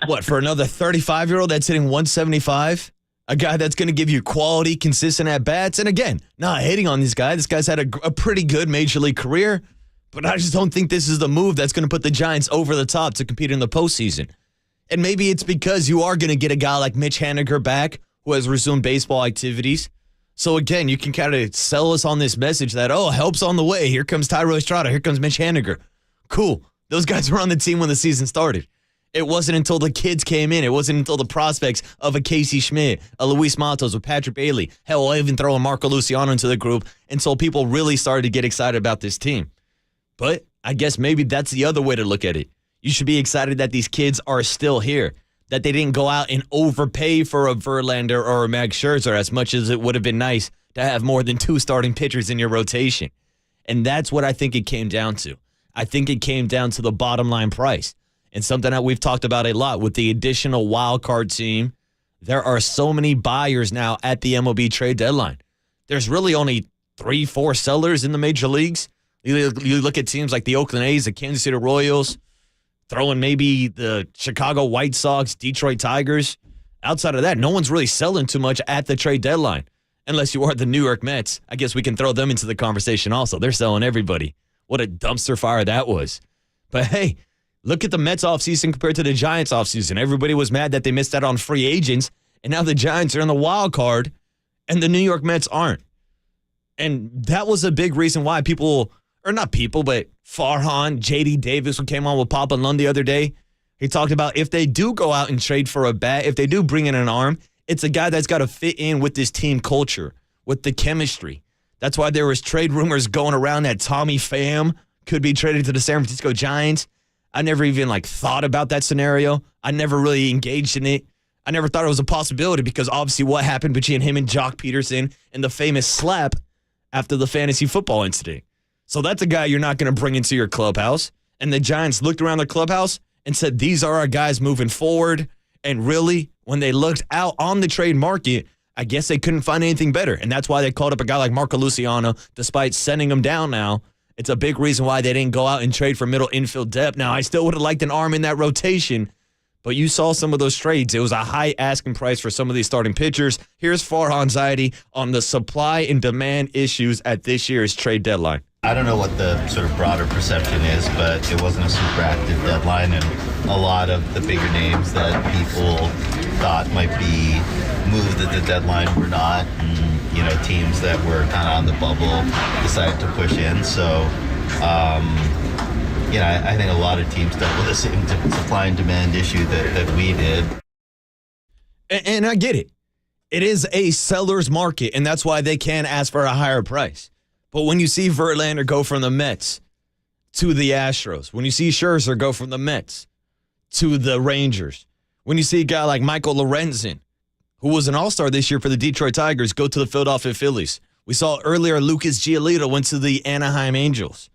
What, for another 35-year-old that's hitting 175? A guy that's going to give you quality, consistent at-bats? And again, not hating on this guy. This guy's had a pretty good Major League career, but I just don't think this is the move that's going to put the Giants over the top to compete in the postseason. And maybe it's because you are going to get a guy like Mitch Haniger back who has resumed baseball activities. So again, you can kind of sell us on this message that, help's on the way. Here comes Thairo Estrada. Here comes Mitch Haniger. Cool. Those guys were on the team when the season started. It wasn't until the kids came in. It wasn't until the prospects of a Casey Schmidt, a Luis Matos, a Patrick Bailey. Hell, I even throw a Marco Luciano into the group until people really started to get excited about this team. But I guess maybe that's the other way to look at it. You should be excited that these kids are still here, that they didn't go out and overpay for a Verlander or a Max Scherzer as much as it would have been nice to have more than 2 starting pitchers in your rotation. And that's what I think it came down to. I think it came down to the bottom line price. And something that we've talked about a lot with the additional wild card team, there are so many buyers now at the MLB trade deadline. There's really only 3-4 sellers in the major leagues. You look at teams like the Oakland A's, the Kansas City Royals, throw in maybe the Chicago White Sox, Detroit Tigers. Outside of that, no one's really selling too much at the trade deadline, unless you are the New York Mets. I guess we can throw them into the conversation also. They're selling everybody. What a dumpster fire that was. But hey, look at the Mets offseason compared to the Giants offseason. Everybody was mad that they missed out on free agents, and now the Giants are in the wild card, and the New York Mets aren't. And that was a big reason why people, or not people, but Farhan, J.D. Davis, who came on with Papa Lund the other day, he talked about if they do go out and trade for a bat, if they do bring in an arm, it's a guy that's got to fit in with this team culture, with the chemistry. That's why there was trade rumors going around that Tommy Pham could be traded to the San Francisco Giants. I never even thought about that scenario. I never really engaged in it. I never thought it was a possibility because obviously what happened between him and Jock Peterson and the famous slap after the fantasy football incident. So that's a guy you're not going to bring into your clubhouse. And the Giants looked around the clubhouse and said, these are our guys moving forward. And really, when they looked out on the trade market, I guess they couldn't find anything better. And that's why they called up a guy like Marco Luciano, despite sending him down now. It's a big reason why they didn't go out and trade for middle infield depth. Now, I still would have liked an arm in that rotation, But you saw some of those trades. It was a high asking price for some of these starting pitchers. Here's Farhan Zaidi on the supply and demand issues at this year's trade deadline. I don't know what the sort of broader perception is, but it wasn't a super active deadline, and a lot of the bigger names that people thought might be moved at the deadline were not. And, you know, teams that were kind of on the bubble decided to push in. So, I think a lot of teams dealt with the same supply and demand issue that we did. And I get it. It is a seller's market, and that's why they can ask for a higher price. But when you see Verlander go from the Mets to the Astros, when you see Scherzer go from the Mets to the Rangers, when you see a guy like Michael Lorenzen, who was an all-star this year for the Detroit Tigers, go to the Philadelphia Phillies. We saw earlier Lucas Giolito went to the Anaheim Angels.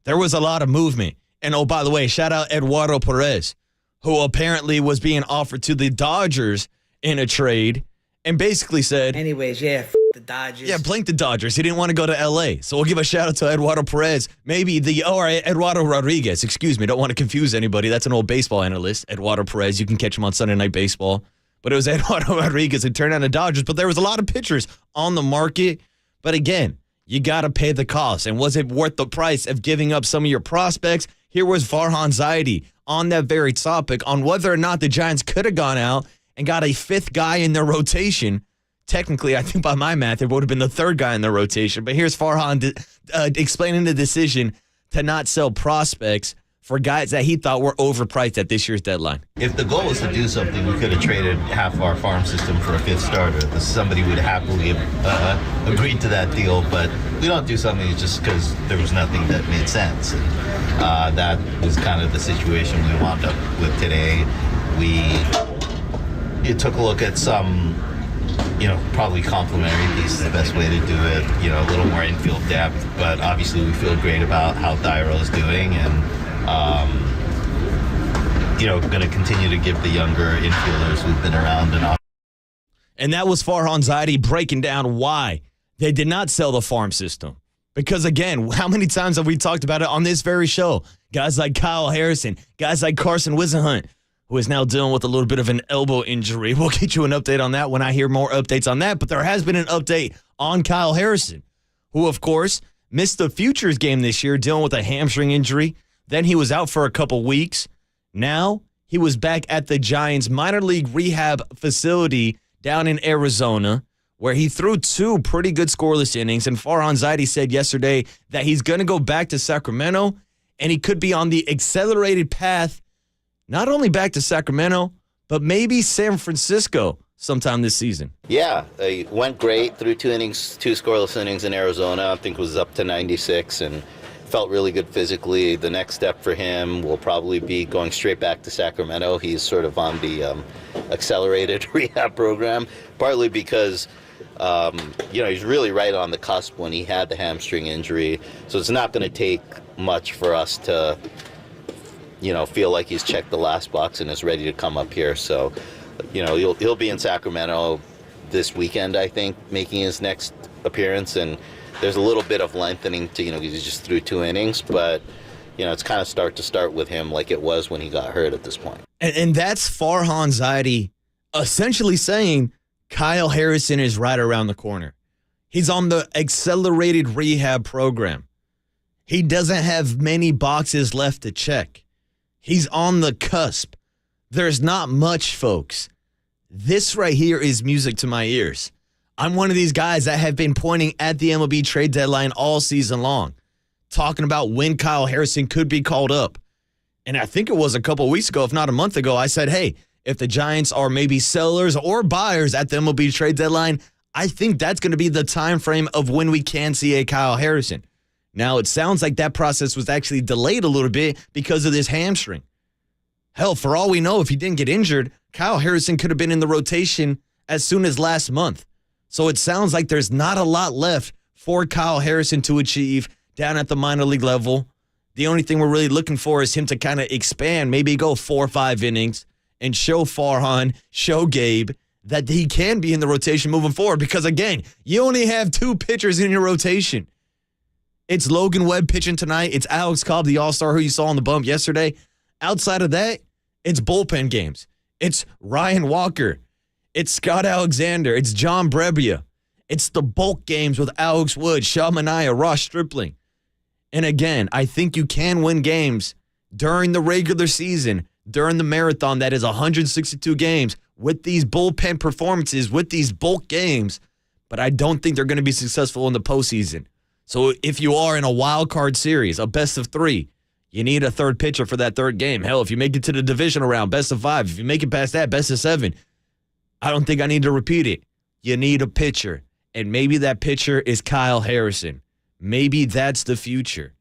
There was a lot of movement. And, oh, by the way, shout out Eduardo Perez, who apparently was being offered to the Dodgers in a trade and basically said, anyways, the Dodgers. Yeah, blink the Dodgers. He didn't want to go to L.A. So we'll give a shout out to Eduardo Perez. Eduardo Rodriguez. Excuse me. Don't want to confuse anybody. That's an old baseball analyst, Eduardo Perez. You can catch him on Sunday Night Baseball. But it was Eduardo Rodriguez who turned on the Dodgers. But there was a lot of pitchers on the market. But again, you got to pay the cost. And was it worth the price of giving up some of your prospects? Here was Farhan Zaidi on that very topic on whether or not the Giants could have gone out and got a fifth guy in their rotation. Technically, I think by my math, it would have been the third guy in their rotation. But here's Farhan explaining the decision to not sell prospects for guys that he thought were overpriced at this year's deadline. If the goal was to do something, we could have traded half our farm system for a fifth starter. Somebody would happily have agreed to that deal, but we don't do something just because there was nothing that made sense. And, that was kind of the situation we wound up with today. We took a look at some, probably complementary pieces, the best way to do it, a little more infield depth, but obviously we feel great about how Thairo is doing, and going to continue to give the younger infielders who've been around an opportunity. And that was Farhan Zaidi breaking down why they did not sell the farm system. Because, again, how many times have we talked about it on this very show? Guys like Kyle Harrison, guys like Carson Wisenhunt, who is now dealing with a little bit of an elbow injury. We'll get you an update on that when I hear more updates on that. But there has been an update on Kyle Harrison, who, of course, missed the Futures game this year dealing with a hamstring injury. Then he was out for a couple weeks. Now he was back at the Giants minor league rehab facility down in Arizona, where he threw two pretty good scoreless innings. And Farhan Zaidi said yesterday that he's going to go back to Sacramento, and he could be on the accelerated path, not only back to Sacramento, but maybe San Francisco sometime this season. Yeah, it went great. Threw two scoreless innings in Arizona. I think it was up to 96 and felt really good physically. The next step for him will probably be going straight back to Sacramento. He's sort of on the accelerated rehab program, partly because he's really right on the cusp when he had the hamstring injury. So it's not going to take much for us to, feel like he's checked the last box and is ready to come up here. So, he'll be in Sacramento this weekend, I think, making his next appearance. And there's a little bit of lengthening to, he just threw two innings, but, it's kind of start with him like it was when he got hurt at this point. And that's Farhan Zaidi essentially saying Kyle Harrison is right around the corner. He's on the accelerated rehab program. He doesn't have many boxes left to check. He's on the cusp. There's not much, folks. This right here is music to my ears. I'm one of these guys that have been pointing at the MLB trade deadline all season long, talking about when Kyle Harrison could be called up. And I think it was a couple weeks ago, if not a month ago, I said, hey, if the Giants are maybe sellers or buyers at the MLB trade deadline, I think that's going to be the time frame of when we can see a Kyle Harrison. Now, it sounds like that process was actually delayed a little bit because of this hamstring. Hell, for all we know, if he didn't get injured, Kyle Harrison could have been in the rotation as soon as last month. So it sounds like there's not a lot left for Kyle Harrison to achieve down at the minor league level. The only thing we're really looking for is him to kind of expand, maybe go 4 or 5 innings and show Farhan, show Gabe that he can be in the rotation moving forward. Because, again, you only have 2 pitchers in your rotation. It's Logan Webb pitching tonight. It's Alex Cobb, the all-star who you saw on the bump yesterday. Outside of that, it's bullpen games. It's Ryan Walker. It's Scott Alexander. It's John Brebbia. It's the bulk games with Alex Wood, Sean Manaea, Ross Stripling. And again, I think you can win games during the regular season, during the marathon that is 162 games, with these bullpen performances, with these bulk games. But I don't think they're going to be successful in the postseason. So if you are in a wild card series, a best of 3, you need a third pitcher for that third game. Hell, if you make it to the divisional round, best of 5. If you make it past that, best of 7. I don't think I need to repeat it. You need a pitcher. And maybe that pitcher is Kyle Harrison. Maybe that's the future.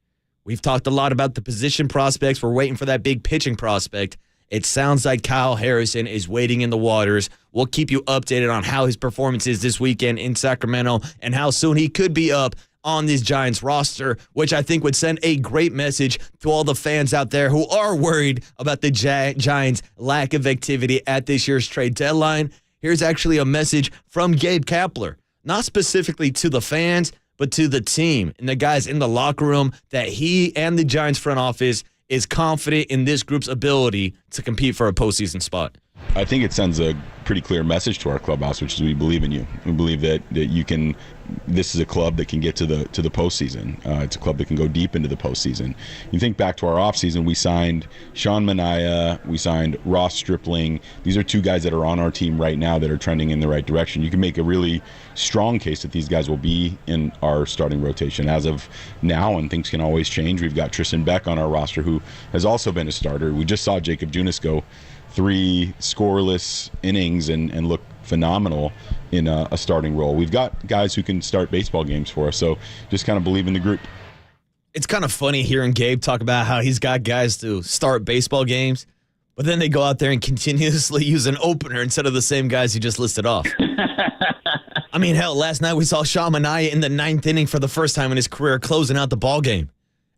We've talked a lot about the position prospects. We're waiting for that big pitching prospect. It sounds like Kyle Harrison is waiting in the waters. We'll keep you updated on how his performance is this weekend in Sacramento and how soon he could be up on this Giants roster, which I think would send a great message to all the fans out there who are worried about the Giants' lack of activity at this year's trade deadline. Here's actually a message from Gabe Kapler, not specifically to the fans, but to the team and the guys in the locker room, that he and the Giants front office is confident in this group's ability to compete for a postseason spot. I think it sends a pretty clear message to our clubhouse, which is we believe in you. We believe that you can. This is a club that can get to the postseason. It's a club that can go deep into the postseason. You think back to our offseason, we signed Sean Manaea, we signed Ross Stripling. These are 2 guys that are on our team right now that are trending in the right direction. You can make a really strong case that these guys will be in our starting rotation as of now, and things can always change. We've got Tristan Beck on our roster, who has also been a starter. We just saw Jacob Junis go 3 scoreless innings and look phenomenal in a starting role. We've got guys who can start baseball games for us, so just kind of believe in the group. It's kind of funny hearing Gabe talk about how he's got guys to start baseball games, but then they go out there and continuously use an opener instead of the same guys he just listed off. I mean, hell, last night we saw Sean Manaea in the 9th inning for the first time in his career closing out the ball game,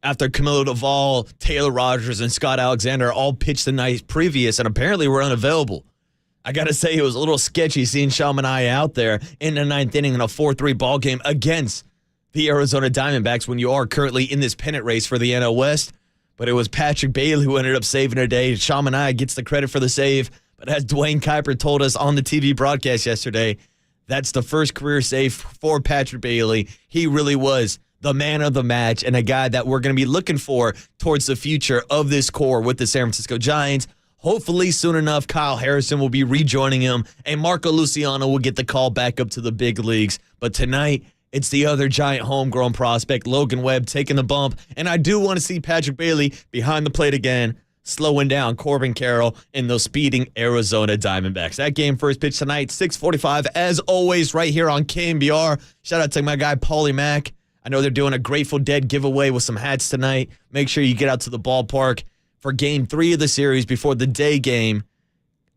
after Camilo Duvall, Taylor Rogers, and Scott Alexander all pitched the night previous and apparently were unavailable. I got to say, it was a little sketchy seeing Sean Manaea out there in the 9th inning in a 4-3 ball game against the Arizona Diamondbacks when you are currently in this pennant race for the NL West. But it was Patrick Bailey who ended up saving the day. Sean Manaea gets the credit for the save. But as Dwayne Kuiper told us on the TV broadcast yesterday, that's the first career save for Patrick Bailey. He really was the man of the match and a guy that we're going to be looking for towards the future of this core with the San Francisco Giants. Hopefully soon enough, Kyle Harrison will be rejoining him and Marco Luciano will get the call back up to the big leagues. But tonight, it's the other Giant homegrown prospect, Logan Webb, taking the bump. And I do want to see Patrick Bailey behind the plate again, slowing down Corbin Carroll and those speeding Arizona Diamondbacks. That game first pitch tonight, 6:45, as always, right here on KNBR. Shout out to my guy, Paulie Mack. I know they're doing a Grateful Dead giveaway with some hats tonight. Make sure you get out to the ballpark for Game 3 of the series before the day game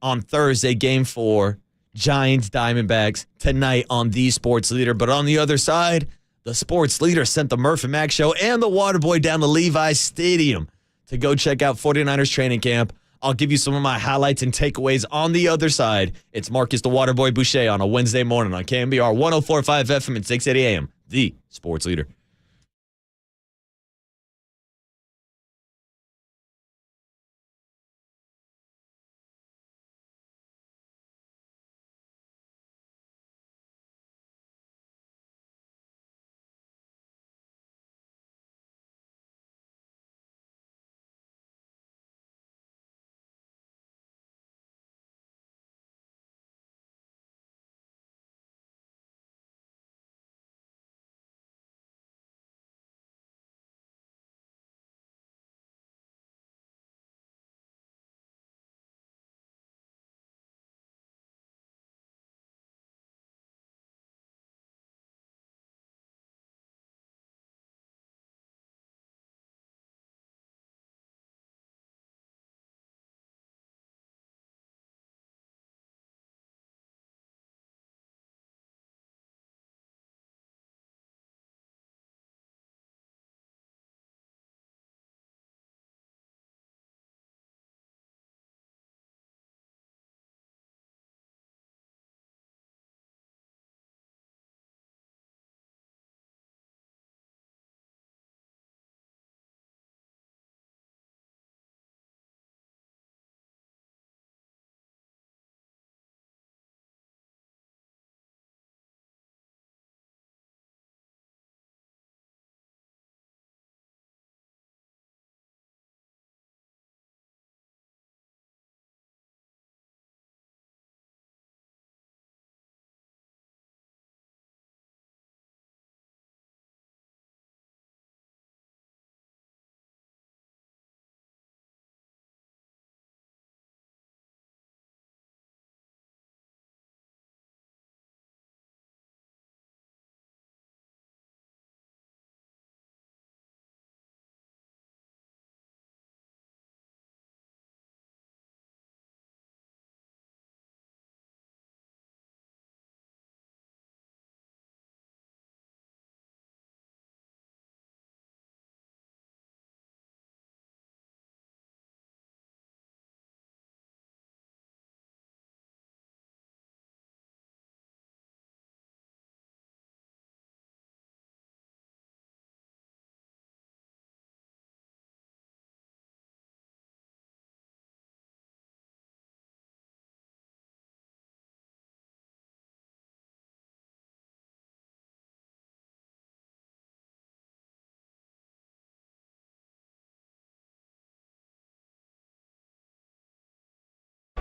on Thursday, Game 4. Giants-Diamondbacks tonight on the Sports Leader. But on the other side, the Sports Leader sent the Murph and Mac Show and the Waterboy down to Levi's Stadium to go check out 49ers training camp. I'll give you some of my highlights and takeaways on the other side. It's Marcus the Waterboy Boucher on a Wednesday morning on KNBR 104.5 FM and 680 AM, the Sports Leader.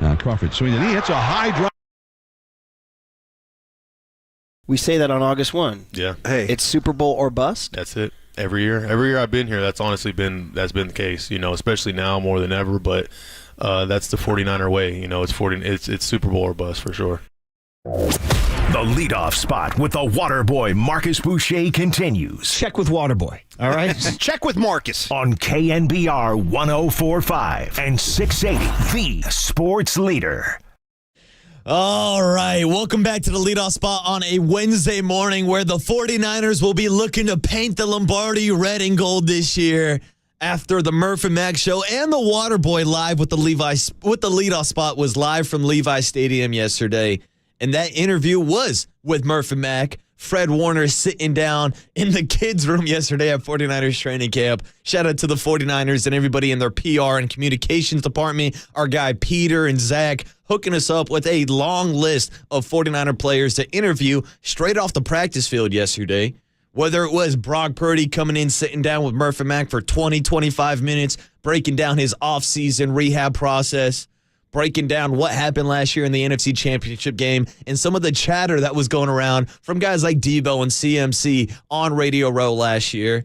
Now Crawford swings and he hits a high drive. We say that on August 1. Yeah. Hey. It's Super Bowl or bust. That's it. Every year I've been here, that's honestly been the case, especially now more than ever, but that's the 49er way, it's Super Bowl or bust for sure. The leadoff spot with the Waterboy Marcus Boucher continues. Check with Waterboy, all right? Check with Marcus. On KNBR 104.5 and 680, the sports leader. All right, welcome back to the leadoff spot on a Wednesday morning where the 49ers will be looking to paint the Lombardi red and gold this year after the Murph and Mac show and the Waterboy live with the leadoff spot was live from Levi Stadium yesterday. And that interview was with Murph and Mac. Fred Warner sitting down in the kids' room yesterday at 49ers training camp. Shout out to the 49ers and everybody in their PR and communications department. Our guy Peter and Zach hooking us up with a long list of 49er players to interview straight off the practice field yesterday. Whether it was Brock Purdy coming in, sitting down with Murph and Mac for 20, 25 minutes, breaking down his offseason rehab process, breaking down what happened last year in the NFC Championship game and some of the chatter that was going around from guys like Debo and CMC on Radio Row last year,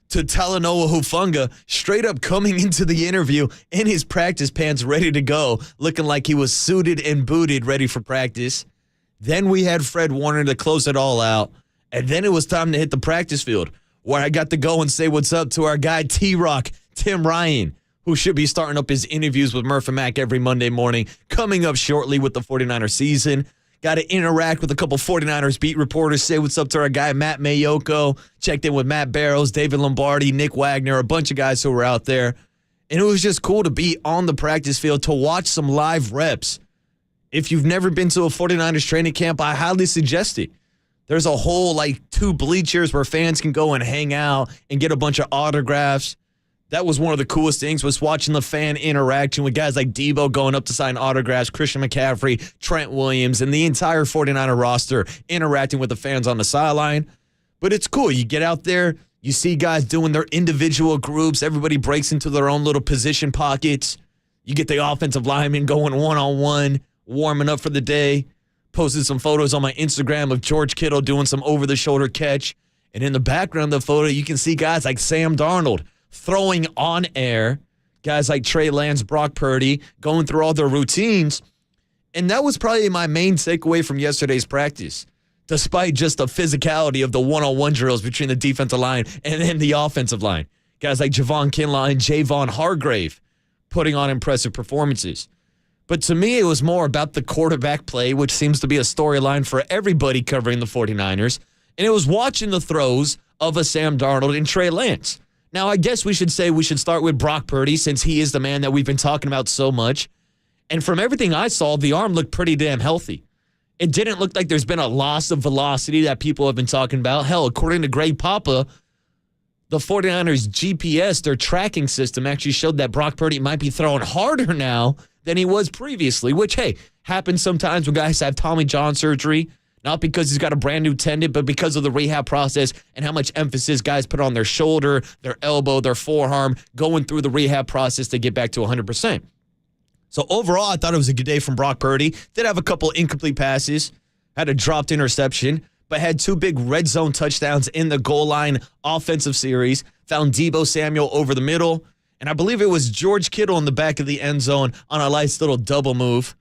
to Talanoa Hufanga straight up coming into the interview in his practice pants ready to go, looking like he was suited and booted ready for practice. Then we had Fred Warner to close it all out, and then it was time to hit the practice field where I got to go and say what's up to our guy T-Rock, Tim Ryan, who should be starting up his interviews with Murph and Mac every Monday morning, coming up shortly with the 49er season. Got to interact with a couple 49ers beat reporters, say what's up to our guy Matt Mayoko, checked in with Matt Barrows, David Lombardi, Nick Wagner, a bunch of guys who were out there. And it was just cool to be on the practice field to watch some live reps. If you've never been to a 49ers training camp, I highly suggest it. There's a whole 2 bleachers where fans can go and hang out and get a bunch of autographs. That was one of the coolest things, was watching the fan interaction with guys like Debo going up to sign autographs, Christian McCaffrey, Trent Williams, and the entire 49er roster interacting with the fans on the sideline. But it's cool. You get out there, you see guys doing their individual groups. Everybody breaks into their own little position pockets. You get the offensive linemen going one-on-one, warming up for the day. Posted some photos on my Instagram of George Kittle doing some over-the-shoulder catch. And in the background of the photo, you can see guys like Sam Darnold throwing on air, guys like Trey Lance, Brock Purdy, going through all their routines. And that was probably my main takeaway from yesterday's practice, despite just the physicality of the one-on-one drills between the defensive line and then the offensive line. Guys like Javon Kinlaw and Javon Hargrave putting on impressive performances. But to me, it was more about the quarterback play, which seems to be a storyline for everybody covering the 49ers. And it was watching the throws of a Sam Darnold and Trey Lance. Now, I guess we should start with Brock Purdy, since he is the man that we've been talking about so much. And from everything I saw, the arm looked pretty damn healthy. It didn't look like there's been a loss of velocity that people have been talking about. Hell, according to Greg Papa, the 49ers GPS, their tracking system, actually showed that Brock Purdy might be throwing harder now than he was previously, which, hey, happens sometimes when guys have Tommy John surgery. Not because he's got a brand new tendon, but because of the rehab process and how much emphasis guys put on their shoulder, their elbow, their forearm, going through the rehab process to get back to 100%. So overall, I thought it was a good day from Brock Purdy. Did have a couple incomplete passes, had a dropped interception, but had 2 big red zone touchdowns in the goal line offensive series. Found Debo Samuel over the middle, and I believe it was George Kittle in the back of the end zone on a nice little double move.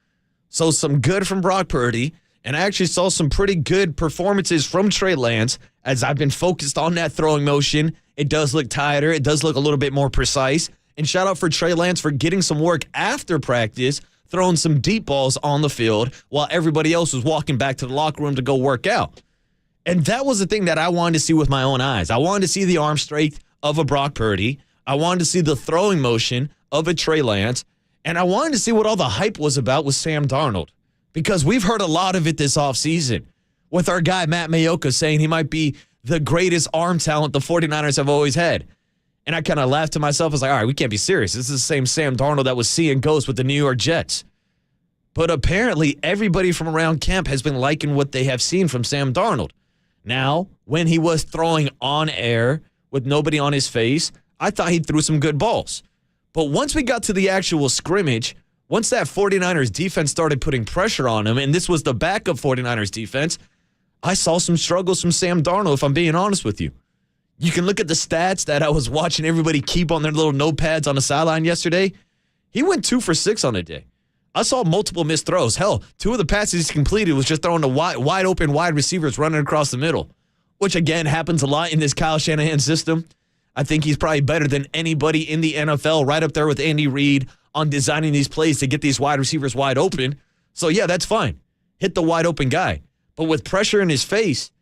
So some good from Brock Purdy. And I actually saw some pretty good performances from Trey Lance as I've been focused on that throwing motion. It does look tighter. It does look a little bit more precise. And shout out for Trey Lance for getting some work after practice, throwing some deep balls on the field while everybody else was walking back to the locker room to go work out. And that was the thing that I wanted to see with my own eyes. I wanted to see the arm strength of a Brock Purdy. I wanted to see the throwing motion of a Trey Lance. And I wanted to see what all the hype was about with Sam Darnold. Because we've heard a lot of it this offseason with our guy Matt Mayoko saying he might be the greatest arm talent the 49ers have always had. And I kind of laughed to myself. I was like, all right, we can't be serious. This is the same Sam Darnold that was seeing ghosts with the New York Jets. But apparently everybody from around camp has been liking what they have seen from Sam Darnold. Now, when he was throwing on air with nobody on his face, I thought he threw some good balls. But once we got to the actual scrimmage, once that 49ers defense started putting pressure on him, and this was the backup 49ers defense, I saw some struggles from Sam Darnold, if I'm being honest with you. You can look at the stats that I was watching everybody keep on their little notepads on the sideline yesterday. He went 2 for 6 on the day. I saw multiple missed throws. Hell, 2 of the passes he completed was just throwing to wide open wide receivers running across the middle, which, again, happens a lot in this Kyle Shanahan system. I think he's probably better than anybody in the NFL, right up there with Andy Reid on designing these plays to get these wide receivers wide open. So, yeah, that's fine. Hit the wide open guy. But with pressure in his face,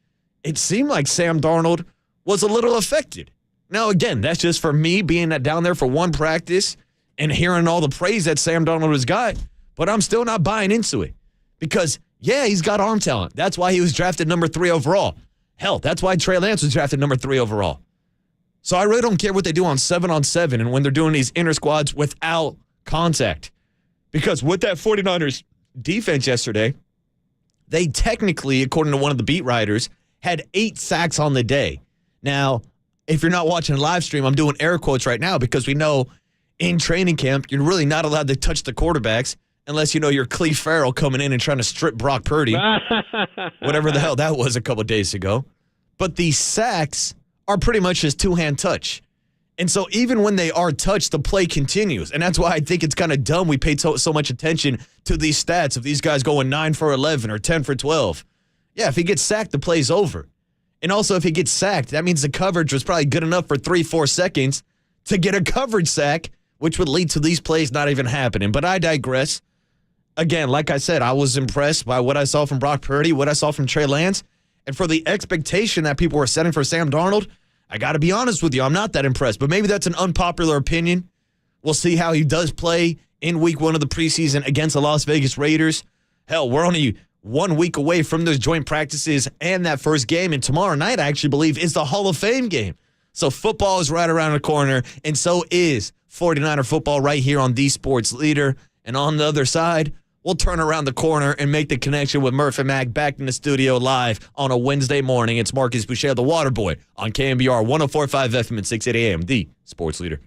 it seemed like Sam Darnold was a little affected. Now, again, that's just for me being down there for one practice and hearing all the praise that Sam Darnold has got. But I'm still not buying into it because, yeah, he's got arm talent. That's why he was drafted number 3 overall. Hell, that's why Trey Lance was drafted number 3 overall. So I really don't care what they do on 7-on-7 and when they're doing these inner squads without contact. Because with that 49ers defense yesterday, they technically, according to one of the beat writers, had 8 sacks on the day. Now, if you're not watching a live stream, I'm doing air quotes right now because we know in training camp, you're really not allowed to touch the quarterbacks unless you know you're Cleve Farrell coming in and trying to strip Brock Purdy, whatever the hell that was a couple of days ago. But these sacks are pretty much just two-hand touch. And so even when they are touched, the play continues. And that's why I think it's kind of dumb we paid so much attention to these stats of these guys going 9 for 11 or 10 for 12. Yeah, if he gets sacked, the play's over. And also if he gets sacked, that means the coverage was probably good enough for 3-4 seconds to get a coverage sack, which would lead to these plays not even happening. But I digress. Again, like I said, I was impressed by what I saw from Brock Purdy, what I saw from Trey Lance. And for the expectation that people were setting for Sam Darnold, I got to be honest with you, I'm not that impressed. But maybe that's an unpopular opinion. We'll see how he does play in week 1 of the preseason against the Las Vegas Raiders. Hell, we're only 1 week away from those joint practices and that first game. And tomorrow night, I actually believe, is the Hall of Fame game. So football is right around the corner, and so is 49er football right here on the Sports Leader. And on the other side, we'll turn around the corner and make the connection with Murph and Mac back in the studio live on a Wednesday morning. It's Marcus Boucher, the Waterboy, on KNBR 104.5 FM and 680 AM, the Sports Leader.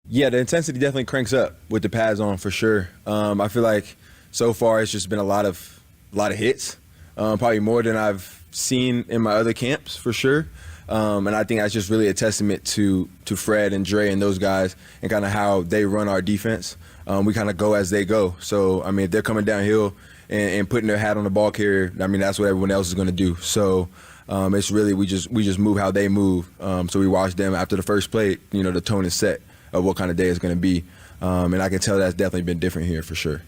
Yeah, the intensity definitely cranks up with the pads on for sure. I feel like so far it's just been a lot of hits, probably more than I've seen in my other camps for sure. And I think that's just really a testament to Fred and Dre and those guys and kind of how they run our defense. We kind of go as they go. So, I mean, if they're coming downhill and putting their hat on the ball carrier, I mean, that's what everyone else is going to do. So it's really we just move how they move. So we watch them after the first play, the tone is set of what kind of day it's going to be. And I can tell that's definitely been different here for sure.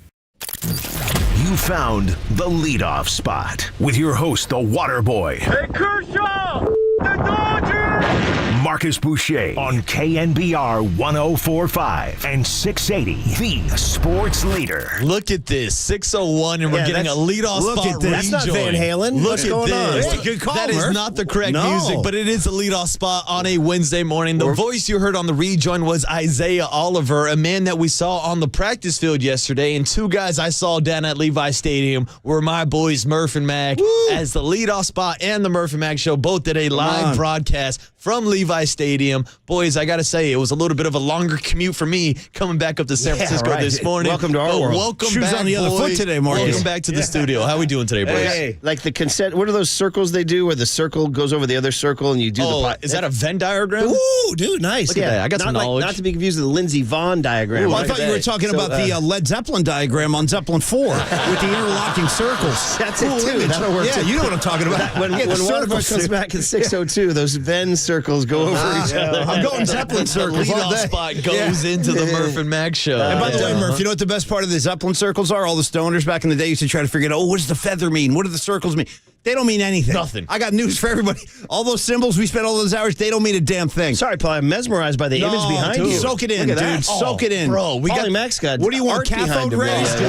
You found the leadoff spot with your host, the Water Boy. Hey, Kershaw! The Dodgers! Marcus Boucher on KNBR 104.5 and 680, the sports leader. Look at this, 6:01, and we're getting a leadoff spot rejoin. That's not Van Halen. What's going on? Hey, good call, that is not the correct music, but it is a leadoff spot on a Wednesday morning. The voice you heard on the rejoin was Isaiah Oliver, a man that we saw on the practice field yesterday, and two guys I saw down at Levi Stadium were my boys Murph and Mac. As the leadoff spot and the Murph and Mac show both did a live broadcast from Levi Stadium. Boys, I got to say, it was a little bit of a longer commute for me coming back up to San Francisco this morning. Welcome to our world. Welcome Shoes back, on the other boys. foot today, Marcus. Welcome back to the studio. How we doing today, boys? Hey, like the consent, what are those circles they do where the circle goes over the other circle and you do is that a Venn diagram? Ooh, dude, nice. Look at that. I got some knowledge. Not to be confused with the Lindsey Vonn diagram. Ooh, I thought you were talking about the Led Zeppelin diagram on Zeppelin 4 with the interlocking circles. That's it, too. That'll work, too. You know what I'm talking about. When Waterboy comes back at 6:02, those Venn circles go over each other. I'm going Zeppelin circles all leadoff day. spot goes into the Murph and Mac show. And by the way, Murph, you know what the best part of the Zeppelin circles are? All the stoners back in the day used to try to figure out, what does the feather mean? What do the circles mean? They don't mean anything. Nothing. I got news for everybody. All those symbols we spent all those hours, they don't mean a damn thing. Sorry, Paul, I'm mesmerized by the image behind you. Soak it in, Look at dude. that. Soak it in. Bro, we got Max got what do you want, art cathode behind him. rays? If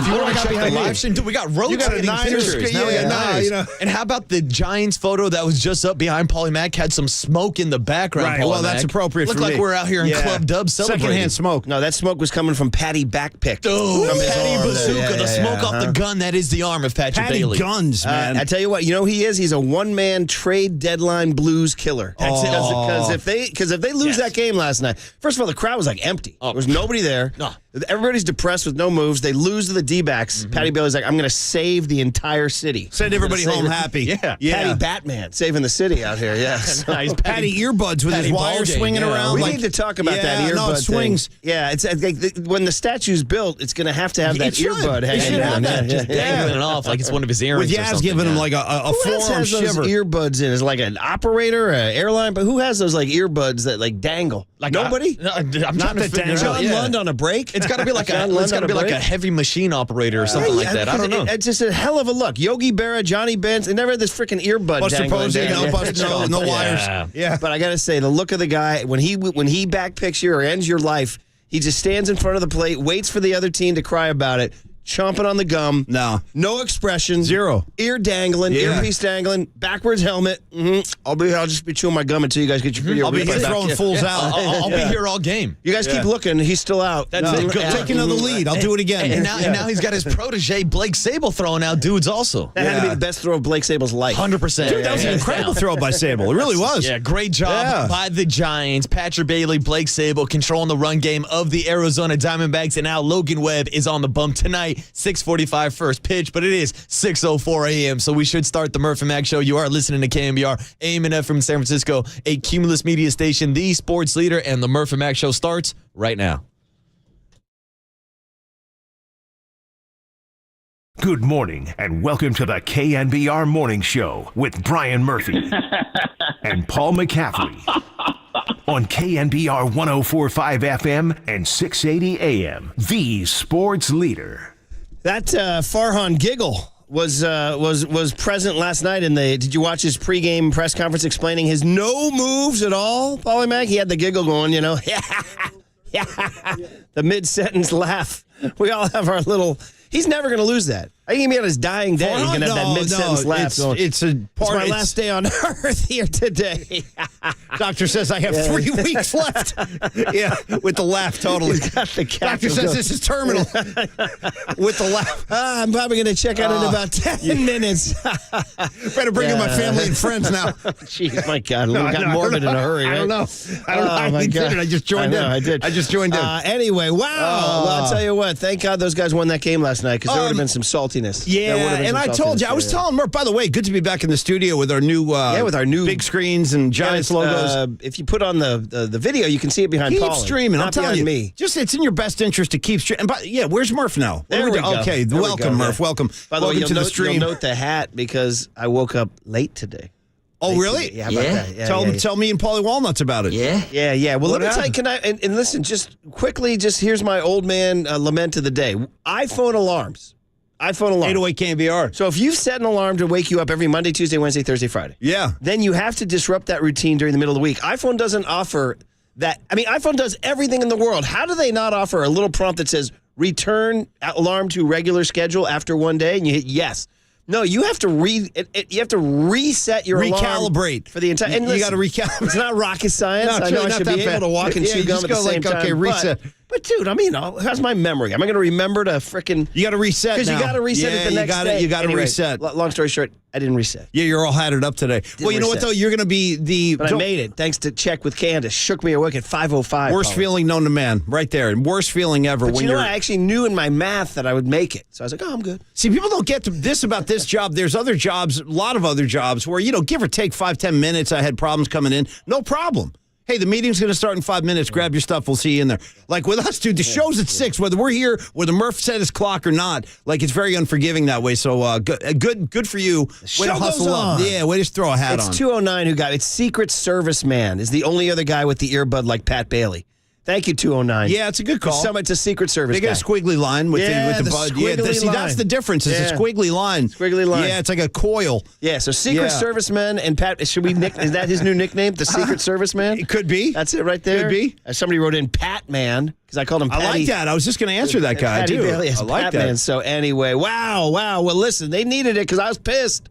you want to check the live stream, dude, we got rotating pictures. Now we got nines. And how about the Giants photo that was just up behind Paulie Mack? Had some smoke in the background. Right, well, that's appropriate for me. Looked like we're out here in Club Dub celebrating. Secondhand smoke. No, that smoke was coming from Patty Backpick. Oh, Patty Bazooka, the smoke off the gun. That is the arm of Patrick Bailey. Patty Guns, man. I tell you what, you know who he is? He's a one-man trade deadline blues killer. Because if they lose that game last night, first of all, the crowd was like empty. There was nobody there. No. Everybody's depressed with no moves. They lose to the D-backs. Patty Bailey's like, I'm going to save the entire city. Send everybody home happy. Yeah. Patty Batman saving the city out here, yes. Nice. Patty earbuds with his wire swinging around. We need to talk about that earbud swings. thing. Yeah, it's like when the statue's built, it's going to have that earbud hanging down. Just dangling it off like it's one of his earrings. With Yaz giving him like a forearm shiver. Who has those earbuds in? Is like an operator, an airline, but who has those like earbuds that like dangle? Like nobody? I'm trying to figure out. John Lund on a break? It's got to be like a heavy machine operator or something like that. I don't know. It's just a hell of a look. Yogi Berra, Johnny Benz, they never had this freaking earbud Buster Posey, no wires. Yeah. But I got to say, the look of the guy, when he backpicks you or ends your life, he just stands in front of the plate, waits for the other team to cry about it, chomping on the gum. No expression. Zero. Ear dangling, earpiece dangling, backwards helmet. I'll just be chewing my gum until you guys get your video. I'll be here throwing fools out. I'll be here all game. You guys keep looking. He's still out. That's it. Take another lead. I'll do it again. And now he's got his protege, Blake Sable, throwing out dudes also. That had to be the best throw of Blake Sable's life. 100%. Dude, that was an incredible throw by Sable. It really was. Yeah, great job by the Giants. Patrick Bailey, Blake Sable controlling the run game of the Arizona Diamondbacks. And now Logan Webb is on the bump tonight. 6:45 first pitch, but it is 6:04 a.m., so we should start the Murph and Mac show. You are listening to KNBR, AM and FM San Francisco, a Cumulus media station, the sports leader, and the Murph and Mac show starts right now. Good morning, and welcome to the KNBR Morning Show with Brian Murphy and Paul McCaffrey on KNBR 104.5 FM and 680 AM, the sports leader. That Farhan giggle was present last night in the. Did you watch his pregame press conference explaining his no moves at all, Paulie Mack? He had the giggle going, you know. The mid-sentence laugh. We all have our little. He's never going to lose that. I think he on his dying day. He's going to have that mid-sentence laugh. It's my last day on earth here today. Doctor says I have 3 weeks left. Yeah, with the laugh, totally. He's got the Doctor says this is terminal. With the laugh. I'm probably going to check out in about 10 minutes. Better bring in my family and friends now. Jeez, my God. I got morbid in a hurry, right? I don't know. I did it. I just joined in. I did. I just joined in. Anyway, wow. Well, I'll tell you what. Thank God those guys won that game last night because there would have been some saltiness. Yeah, and I told you, I was telling Murph, by the way, good to be back in the studio with our new big screens and Giants logos. If you put on the video, you can see it behind Paul. Keep streaming. I'm telling you. Me. Just it's in your best interest to keep streaming. But where's Murph now? There we go. Okay, welcome, Murph. Welcome. By the way, welcome to the stream. You'll note the hat because I woke up late today. Oh, really? Yeah. About that. Yeah, tell me and Paulie Walnuts about it. Yeah. Well, let me tell you, can I, and listen, just quickly, here's my old man lament of the day. iPhone alarms. 808 KNBR. So if you've set an alarm to wake you up every Monday, Tuesday, Wednesday, Thursday, Friday. Yeah. Then you have to disrupt that routine during the middle of the week. iPhone doesn't offer that. I mean, iPhone does everything in the world. How do they not offer a little prompt that says, return alarm to regular schedule after one day? And you hit yes. No, you have to you have to reset your recalibrate alarm for the entire. And you got to recalibrate. It's not rocket science. No, I know I should be able to walk and chew gum at the same time. Okay, reset. But dude, I mean, how's my memory? Am I going to remember to frickin'? You got to reset because you got to reset it the next day. You got to reset. Long story short, I didn't reset. Yeah, you're all hatted up today. Well, you know what though? You're going to be But I made it thanks to Check with Candace. Shook me awake at 5:05. Worst feeling known to man, right there. Worst feeling ever. But when I actually knew in my math that I would make it, so I was like, oh, I'm good. See, people don't get to this about this job. There's other jobs, a lot of other jobs where give or take 5-10 minutes. I had problems coming in, no problem. Hey, the meeting's going to start in 5 minutes. Grab your stuff. We'll see you in there. Like with us, dude, the show's at 6. Whether we're here, whether Murph set his clock or not, it's very unforgiving that way. So good for you. Way to hustle up. Yeah, way to throw a hat on. It's 209 who got it. Secret Service Man is the only other guy with the earbud like Pat Bailey. Thank you, 209. Yeah, it's a good call. It's a Secret Service They get a squiggly line with the bud. Yeah, see, that's the difference. It's a squiggly line. Squiggly line. Yeah, it's like a coil. Yeah, so Secret Serviceman and Pat, is that his new nickname, the Secret Serviceman? It could be. That's it right there? Could be. Somebody wrote in Pat Man, because I called him Patty. I like that. I was just going to answer that guy, Patty too. Bailey as I like Pat that. Man. So anyway, wow. Well, listen, they needed it because I was pissed.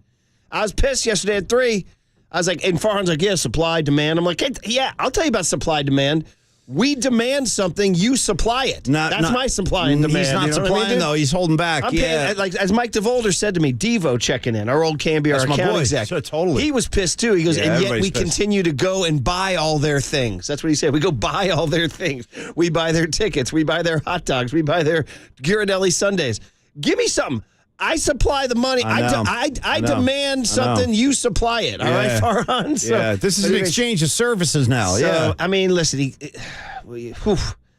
I was pissed yesterday at 3. I was like, and Farhan's like, yeah, supply, demand. I'm like, hey, yeah, I'll tell you about supply, demand. We demand something, you supply it. That's my supply and demand. He's not supplying, though. He's holding back. I'm paying, as Mike DeVolder said to me, Devo checking in, our old KNBR account exec. So, totally. He was pissed, too. He goes, and yet we continue to go and buy all their things. That's what he said. We go buy all their things. We buy their tickets. We buy their hot dogs. We buy their Ghirardelli sundaes. Give me something. I supply the money. I demand something. You supply it. All right, Farhan? So, this is an exchange of services now. So, I mean, listen.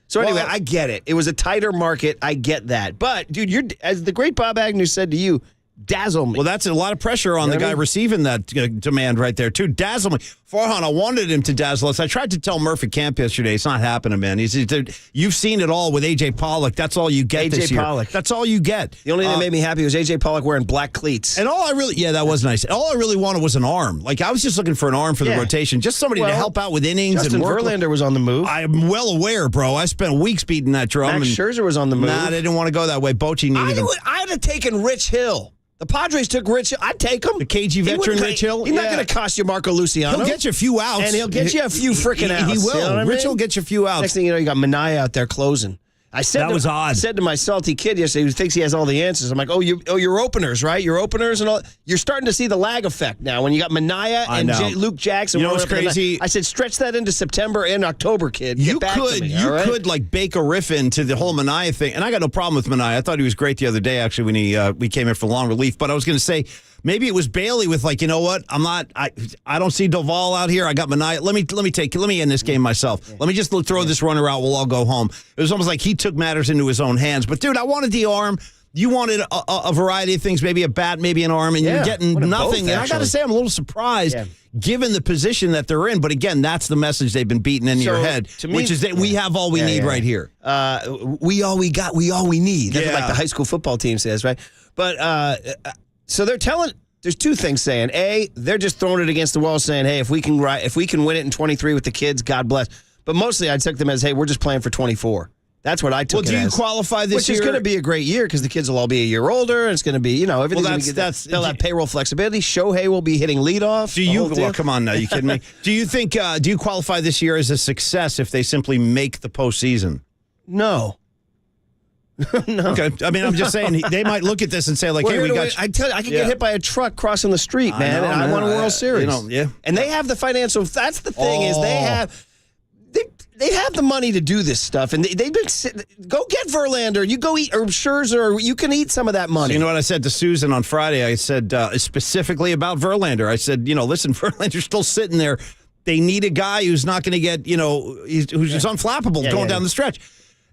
So anyway, I get it. It was a tighter market. I get that. But, dude, as the great Bob Agnew said to you, dazzle me. Well, that's a lot of pressure on the guy receiving that demand right there, too. Dazzle me. Farhan, I wanted him to dazzle us. I tried to tell Murph at camp yesterday. It's not happening, man. You've seen it all with A.J. Pollock. That's all you get this year. Pollock. That's all you get. The only thing that made me happy was A.J. Pollock wearing black cleats. And that was nice. All I really wanted was an arm. I was just looking for an arm for the rotation. Just somebody to help out with innings. Justin Verlander was on the move. I'm well aware, bro. I spent weeks beating that drum. Max Scherzer was on the move. Nah, they didn't want to go that way. Bochy needed him. I'd have taken Rich Hill. The Padres took Rich Hill. I'd take him. The KG veteran Rich Hill? He's not going to cost you Marco Luciano. He'll get you a few outs. And he'll get you a few freaking outs. He will. You know what Rich will get you a few outs. Next thing you know, you got Minaya out there closing. That was odd. I said to my salty kid yesterday who thinks he has all the answers, I'm like, your openers, right? Your openers and all. You're starting to see the lag effect now when you got Minaya and Luke Jackson. You know what's crazy? I said, stretch that into September and October, kid. You could bake a riff into the whole Minaya thing. And I got no problem with Minaya. I thought he was great the other day, actually, when we came in for long relief. But I was going to say, maybe it was Bailey with you know what? I don't see Doval out here. I got Minaya. Let me end this game myself. Let me just throw this runner out. We'll all go home. It was almost like he took matters into his own hands. But dude, I wanted the arm. You wanted a variety of things, maybe a bat, maybe an arm, and you're getting nothing. Both, and I got to say, I'm a little surprised given the position that they're in. But again, that's the message they've been beating into your head, which is that we have all we need right here. We all we got, we all we need. That's like the high school football team says, right? But so they're telling. There's two things saying. A, they're just throwing it against the wall, saying, "Hey, if we can win it in 23 with the kids, God bless." But mostly, I took them as, "Hey, we're just playing for 24." That's what I took. Well, do you qualify this year? Which is going to be a great year because the kids will all be a year older, and it's going to be, everything's they'll have payroll flexibility. Shohei will be hitting leadoff. Well, come on now, you kidding me? Do you think? Do you qualify this year as a success if they simply make the postseason? No. No. Okay. I mean, I'm just saying they might look at this and say, like, hey, we got. I tell you, I could get hit by a truck crossing the street, man, and I won a World Series. And they have the financial. That's the thing is they have. They have the money to do this stuff, and they've been go get Verlander. You go eat or Scherzer, or you can eat some of that money. So you know what I said to Susan on Friday? I said specifically about Verlander. I said, listen, Verlander's still sitting there. They need a guy who's not going to get, who's unflappable going down the stretch.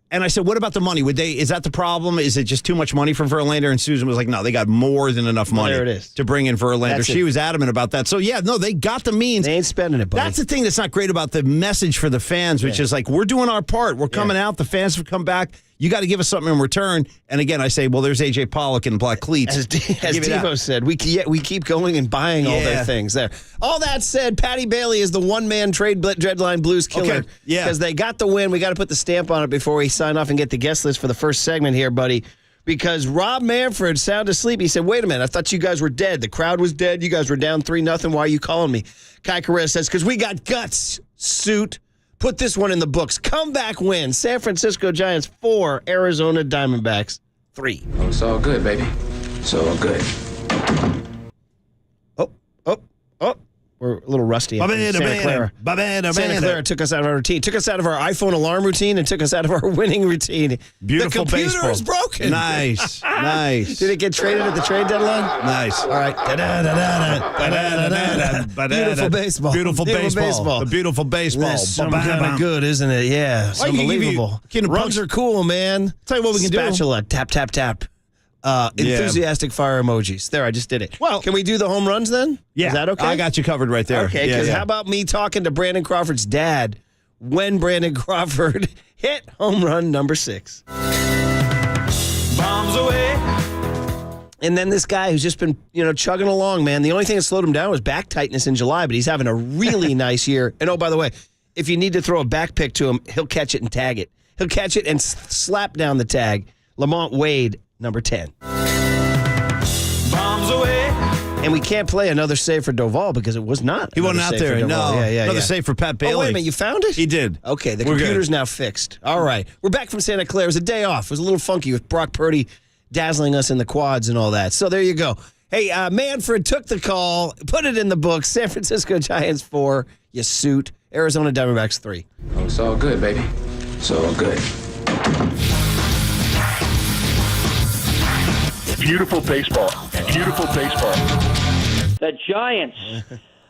And I said, what about the money? Is that the problem? Is it just too much money for Verlander? And Susan was like, no, they got more than enough money to bring in Verlander. She was adamant about that. So, they got the means. They ain't spending it, buddy. That's the thing that's not great about the message for the fans, which is like, we're doing our part. We're coming out. The fans have come back. You got to give us something in return. And again, I say, well, there's A.J. Pollock and black cleats. As Devo said, we keep going and buying all their things there. All that said, Patty Bailey is the one-man trade deadline blues killer. Okay. Yeah. Because they got the win. We got to put the stamp on it before we sign off and get the guest list for the first segment here, buddy. Because Rob Manfred sound asleep. He said, wait a minute, I thought you guys were dead. The crowd was dead. You guys were down 3-0. Why are you calling me? Kai Carrera says, because we got guts, suit. Put this one in the books. Comeback win. San Francisco Giants 4, Arizona Diamondbacks 3. Oh, it's all good, baby. It's all good. Oh. We're a little rusty. Santa Clara took us out of our routine. Took us out of our iPhone alarm routine and took us out of our winning routine. Beautiful the computer baseball. is broken. Nice. Nice. Did it get traded at the trade deadline? Nice. All right. Beautiful baseball. Beautiful baseball. The beautiful baseball. That's some kind of good, isn't it? Yeah. It's unbelievable. Runs are cool, man. Tell you what we can do. Spatula. Tap, tap, tap. Enthusiastic fire emojis. There, I just did it. Well, can we do the home runs then? Yeah. Is that okay? I got you covered right there. Okay, because how about me talking to Brandon Crawford's dad when Brandon Crawford hit home run number 6? Bombs away. And then this guy who's just been, chugging along, man. The only thing that slowed him down was back tightness in July, but he's having a really nice year. And oh, by the way, if you need to throw a back pick to him, he'll catch it and tag it. He'll catch it and slap down the tag. Lamont Wade, number 10. Bombs away. And we can't play another save for Doval because it was not. He wasn't out there. No. Another save for Pat Bailey. Oh, wait a minute. You found it? He did. Okay. The computer's now fixed. All right. We're back from Santa Clara. It was a day off. It was a little funky with Brock Purdy dazzling us in the quads and all that. So there you go. Hey, Manfred took the call, put it in the book. San Francisco Giants 4, you suit. Arizona Diamondbacks 3. Oh, it's all good, baby. It's all good. Beautiful baseball. Beautiful baseball. The Giants.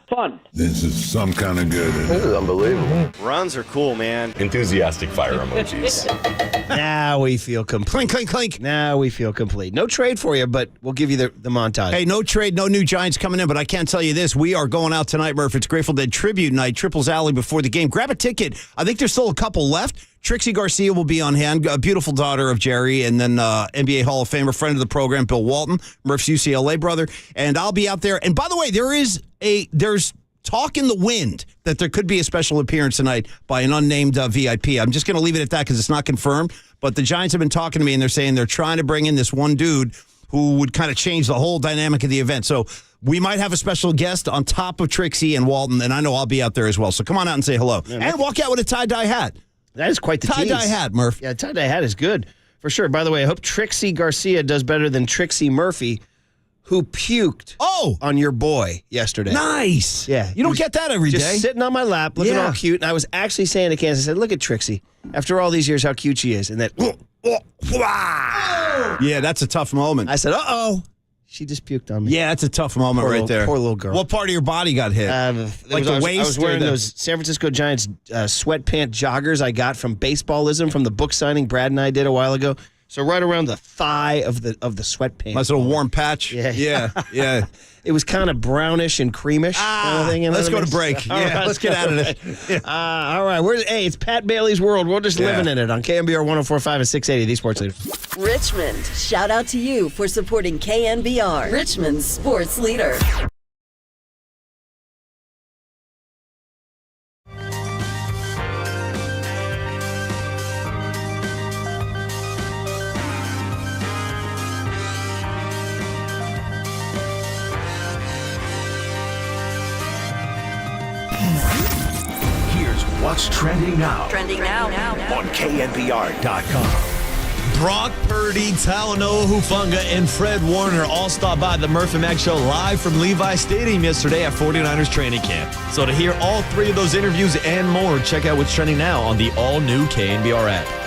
Fun. This is some kind of good. This is unbelievable. Runs are cool, man. Enthusiastic fire emojis. Now we feel complete. Clink, clink, clink. Now we feel complete. No trade for you, but we'll give you the montage. Hey, no trade, no new Giants coming in, but I can't tell you this. We are going out tonight, Murph. It's Grateful Dead Tribute Night, Triples Alley before the game. Grab a ticket. I think there's still a couple left. Trixie Garcia will be on hand, a beautiful daughter of Jerry, and then NBA Hall of Famer, friend of the program, Bill Walton, Murph's UCLA brother. And I'll be out there. And by the way, there's talk in the wind that there could be a special appearance tonight by an unnamed VIP. I'm just going to leave it at that because it's not confirmed. But the Giants have been talking to me, and they're saying they're trying to bring in this one dude who would kind of change the whole dynamic of the event. So we might have a special guest on top of Trixie and Walton, and I know I'll be out there as well. So come on out and say hello. And walk out with a tie-dye hat. That is quite the tie-dye hat, Murph. Yeah, tie-dye hat is good, for sure. By the way, I hope Trixie Garcia does better than Trixie Murphy, who puked on your boy yesterday. Nice. Yeah. You don't get that every day. Just sitting on my lap, looking all cute. And I was actually saying to Kansas, I said, look at Trixie. After all these years, how cute she is. And that, yeah, that's a tough moment. I said, uh-oh. She just puked on me. Yeah, that's a tough moment there. Poor little girl. What part of your body got hit? Like the waist? I was wearing those San Francisco Giants sweatpant joggers I got from Baseballism from the book signing Brad and I did a while ago. So right around the thigh of the sweatpants. Nice little warm patch. Yeah. It was kind of brownish and creamish. Kind of thing, let's go to break. Let's get out of this. All right. It's Pat Bailey's world. We're just living in it on KNBR 104.5 and 680, the Sports Leader. Richmond, shout out to you for supporting KNBR, Richmond's sports leader. what's trending now. Trending now. On KNBR.com. Brock Purdy, Talanoa Hufanga, and Fred Warner all stopped by the Murph and Mac Show live from Levi Stadium yesterday at 49ers training camp. So to hear all three of those interviews and more, check out what's trending now on the all-new KNBR app.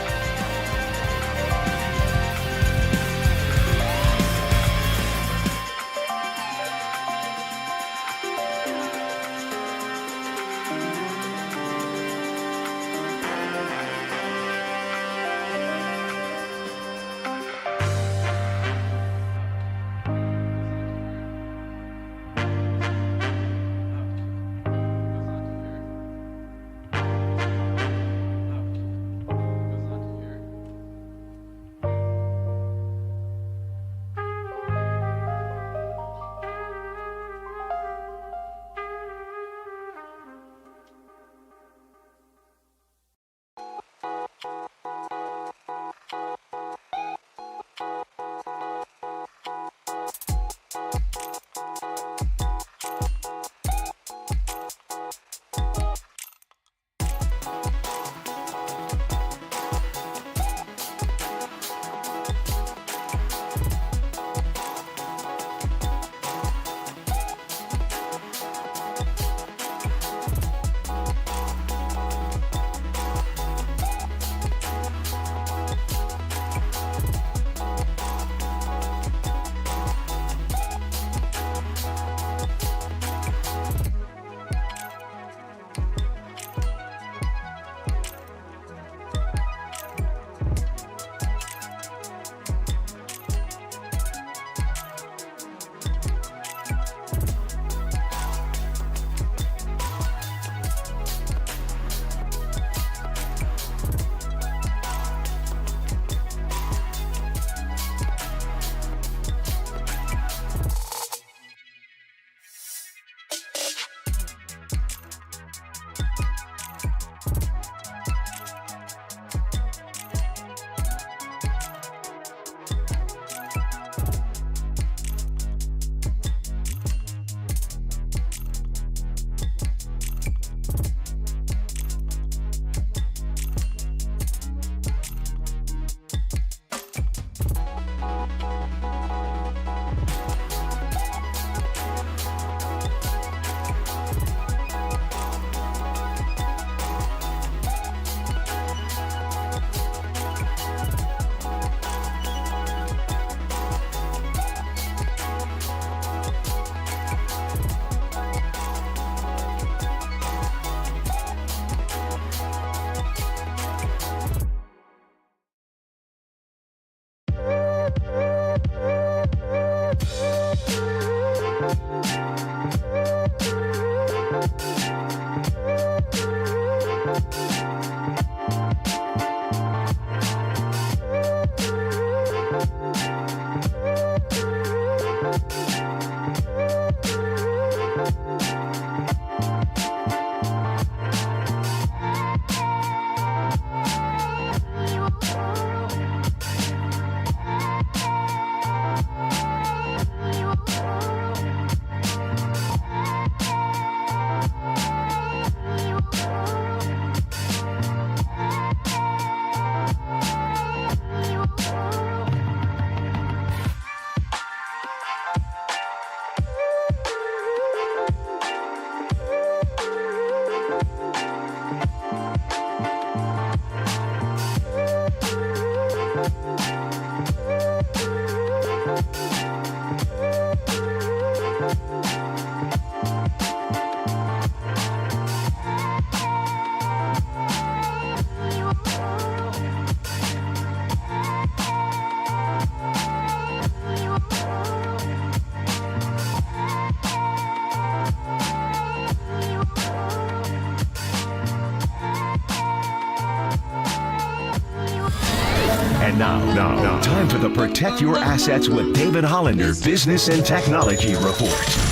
And now, time for the Protect Your Assets with David Hollander Business and Technology Report.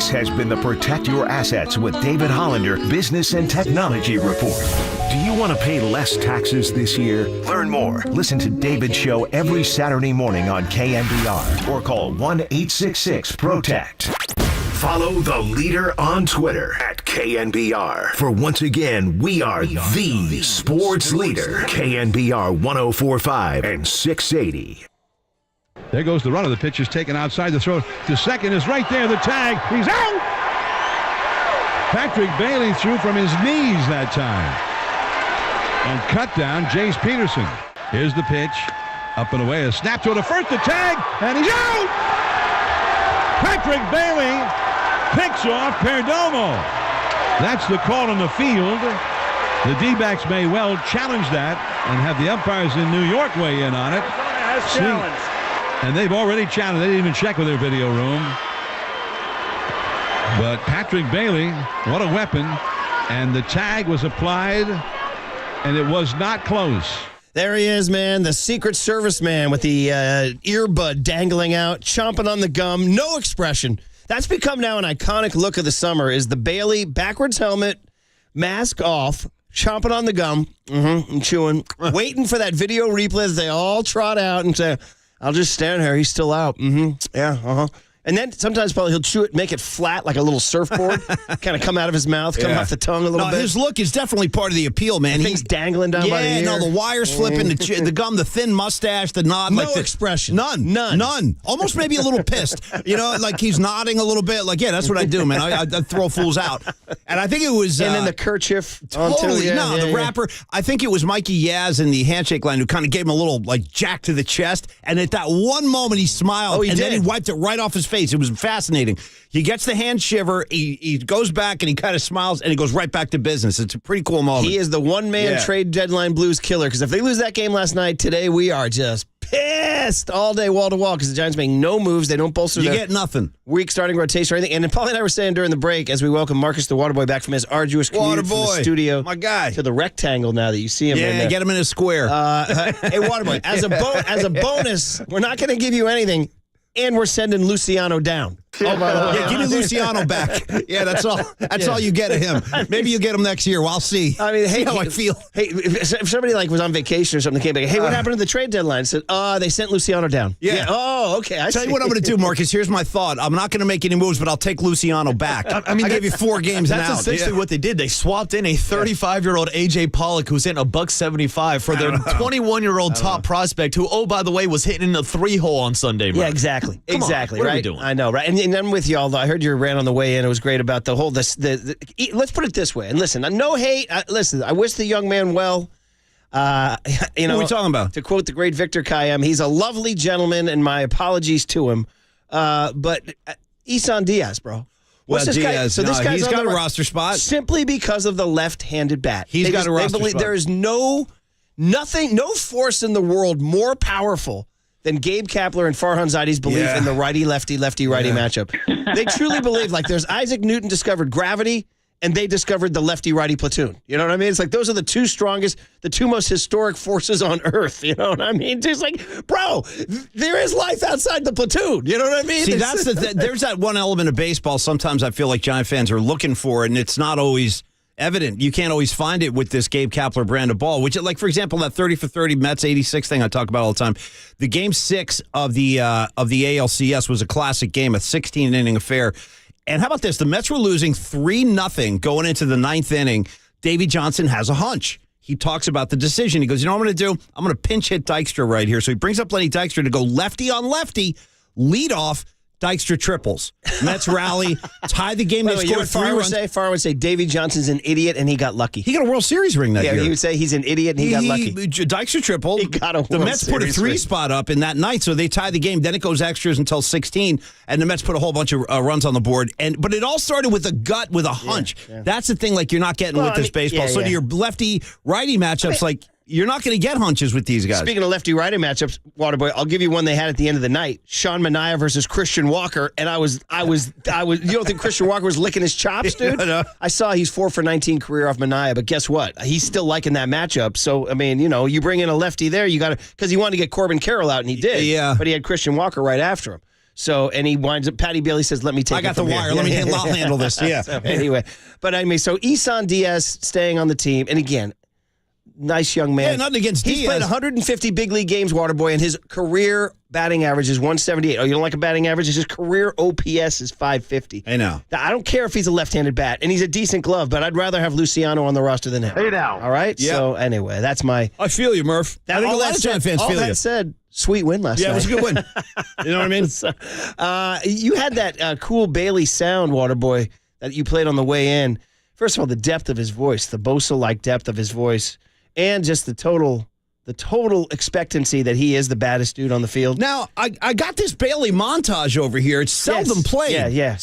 This has been the Protect Your Assets with David Hollander Business and Technology Report. Do you want to pay less taxes this year? Learn more. Listen to David's show every Saturday morning on KNBR or call 1-866-PROTECT. Follow the leader on Twitter at KNBR. For once again, we are the sports leader. KNBR 104.5 and 680. There goes the runner. The pitch is taken outside the throw to second. Is right there. The tag. He's out. Patrick Bailey threw from his knees that time. And cut down Jace Peterson. Here's the pitch. Up and away. A snap to the first. The tag. And he's out. Patrick Bailey picks off Perdomo. That's the call on the field. The D-backs may well challenge that and have the umpires in New York weigh in on it. And they've already challenged. They didn't even check with their video room. But Patrick Bailey, what a weapon. And the tag was applied, and it was not close. There he is, man, the Secret Service man with the earbud dangling out, chomping on the gum, no expression. That's become now an iconic look of the summer, is the Bailey backwards helmet, mask off, chomping on the gum, and chewing, waiting for that video replay as they all trot out and say, I'll just stand here. He's still out. And then sometimes probably he'll chew it, make it flat like a little surfboard, kind of come out of his mouth, come off the tongue a little bit. His look is definitely part of the appeal, man. Things dangling down by the ear. Yeah, the wires flipping, the gum, the thin mustache, the nod. No expression. None. Almost maybe a little pissed. Like he's nodding a little bit. Like, yeah, that's what I do, man. I throw fools out. And I think it was... and then the kerchief. Totally. The rapper. I think it was Mikey Yaz in the handshake line who kind of gave him a little, jack to the chest. And at that one moment, he smiled. Then he wiped it right off his face. It was fascinating. He gets the hand shiver, he goes back and he kind of smiles and he goes right back to business. It's a pretty cool moment. He is the one-man trade deadline blues killer, because if they lose that game last night, today we are just pissed all day wall to wall because the Giants make no moves. They don't bolster You get nothing. Weak starting rotation or anything. And Paulie and I were saying during the break as we welcome Marcus the Waterboy back from his arduous commute from the studio my guy. to the rectangle now that you see him in there. Get him in a square. Hey, Waterboy, as a bonus, we're not going to give you anything, and we're sending Luciano down. Oh, by the way. Yeah, give me Luciano back. Yeah, that's all. That's all you get of him. Maybe you'll get him next year. Well, I'll see. I mean, see how I feel. Hey, if somebody was on vacation or something, came back. Hey, what happened to the trade deadline? I said, they sent Luciano down. Yeah. Oh, okay. I tell you what I'm going to do, Marcus. Here's my thought. I'm not going to make any moves, but I'll take Luciano back. I gave you 4 games and out. That's essentially what they did. They swapped in a 35-year-old A.J. Pollock who's in $175 for their 21-year-old top prospect who, oh, by the way, was hitting in the 3-hole on Sunday. Yeah, exactly. Come on. Exactly. What right. are we doing? I know, right? And I'm with you all. I heard your rant on the way in. It was great about the whole let's put it this way. And listen, no hate. Listen, I wish the young man well. What are we talking about? To quote the great Victor Kayem, he's a lovely gentleman, and my apologies to him. But Isan Diaz, bro. What's this guy? So this guy's got a roster spot simply because of the left-handed bat. He's got a roster spot. There is no force in the world more powerful than Gabe Kapler and Farhan Zaidi's belief in the righty-lefty, lefty-righty matchup. They truly believe, there's Isaac Newton discovered gravity, and they discovered the lefty-righty platoon. You know what I mean? It's like those are the two strongest, the two most historic forces on earth. You know what I mean? Just bro, there is life outside the platoon. You know what I mean? See, there's that one element of baseball sometimes I feel like Giant fans are looking for, and it's not always evident. You can't always find it with this Gabe Kapler brand of ball, which, for example, that 30 for 30 Mets 86 thing I talk about all the time. The game 6 of the ALCS was a classic game, a 16-inning affair. And how about this? The Mets were losing 3-0 going into the 9th inning. Davey Johnson has a hunch. He talks about the decision. He goes, you know what I'm going to do? I'm going to pinch hit Dykstra right here. So he brings up Lenny Dykstra to go lefty on lefty, lead off. Dykstra triples. Mets rally, tie the game. They scored 3 runs. Farhan would say Davey Johnson's an idiot and he got lucky. He got a World Series ring that year. Yeah, he would say he's an idiot and he got lucky. Dykstra tripled. He got a World Series. The Mets put a 3 spot up in that night, so they tie the game. Then it goes extras until 16, and the Mets put a whole bunch of runs on the board. But it all started with a gut, with a hunch. Yeah. That's the thing you're not getting with this baseball. So to your lefty-righty matchups, you're not going to get hunches with these guys. Speaking of lefty-righty matchups, Waterboy, I'll give you one they had at the end of the night. Sean Manaea versus Christian Walker, and I was. You don't think Christian Walker was licking his chops, dude? No. I saw he's 4 for 19 career off Manaea, but guess what? He's still liking that matchup. So I mean, you bring in a lefty there, you got to, because he wanted to get Corbin Carroll out, and he did. Yeah. But he had Christian Walker right after him. So, and he winds up, Patty Bailey says, let me take it. I got the wire. Let me I'll handle this. Yeah. So anyway, so Isan Diaz staying on the team. And again, nice young man. Yeah, nothing against He's Diaz. played 150 big league games, Waterboy, and his career batting average is 178. Oh, you don't like a batting average? His career OPS is 550. I know. Now, I don't care if he's a left-handed bat, and he's a decent glove, but I'd rather have Luciano on the roster than him. Hey now. All right? Yep. So anyway, that's my... I feel you, Murph. I think a lot of Giant fans feel you. All that said, sweet win last night. Yeah, it was a good win. You know what I mean? So, you had that cool Bailey sound, Waterboy, that you played on the way in. First of all, the depth of his voice, the Bosa-like depth of his voice, and just the total expectancy that he is the baddest dude on the field. Now, I got this Bailey montage over here. It's seldom played. Yeah.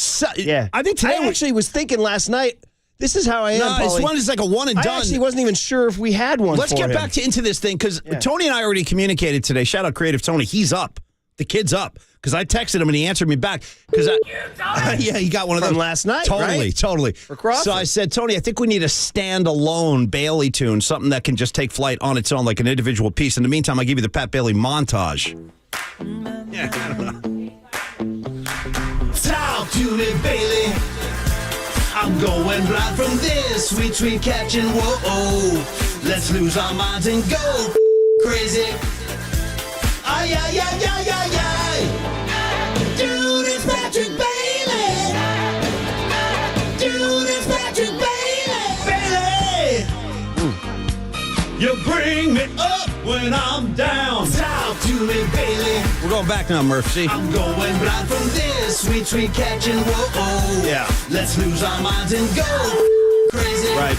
I think today I actually was thinking last night, this is how I am, this one is like a one and done. I actually wasn't even sure if we had one. Let's get back into this thing, because Tony and I already communicated today. Shout out Creative Tony. He's up. The kid's up. Because I texted him and he answered me back. Yeah, he got one of them last night. Totally. For Crawford. So I said, Tony, I think we need a standalone Bailey tune, something that can just take flight on its own, like an individual piece. In the meantime, I'll give you the Pat Bailey montage. Yeah. Talk to me, Bailey. I'm going blind from this sweet catching. Whoa, let's lose our minds and go crazy. Ay, ay, ay, ay, ay, ay. Dude, it's Patrick Bailey. Dude, it's Patrick Bailey. Bailey. You bring me up when I'm down. Talk to me, Bailey. We're going back now, Murph. See? I'm going blind from this sweet catching. Whoa, yeah. Let's lose our minds and go crazy. Right.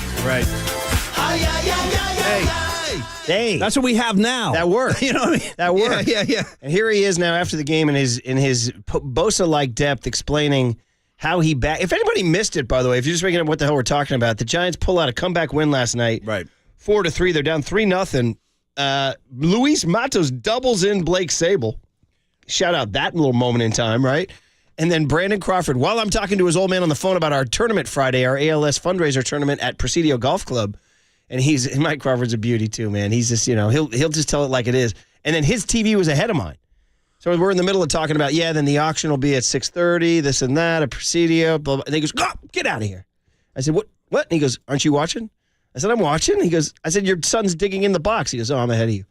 Ay, ay, ay, ay, ay, ay. Hey, that's what we have now. That worked. You know what I mean? That worked. Yeah. And here he is now after the game in his Bosa-like depth, explaining how he back. If anybody missed it, by the way, if you're just waking up what the hell we're talking about, the Giants pull out a comeback win last night. Right. 4-3. They're down 3-0. Luis Matos doubles in Blake Sable. Shout out that little moment in time, right? And then Brandon Crawford, while I'm talking to his old man on the phone about our tournament Friday, our ALS fundraiser tournament at Presidio Golf Club. And Mike Crawford's a beauty too, man. He's just, he'll just tell it like it is. And then his TV was ahead of mine. So we're in the middle of talking about, then the auction will be at 6:30, this and that, at Presidio, blah, blah. And he goes, get out of here. I said, what? And he goes, aren't you watching? I said, I'm watching. He goes, I said, your son's digging in the box. He goes, oh, I'm ahead of you.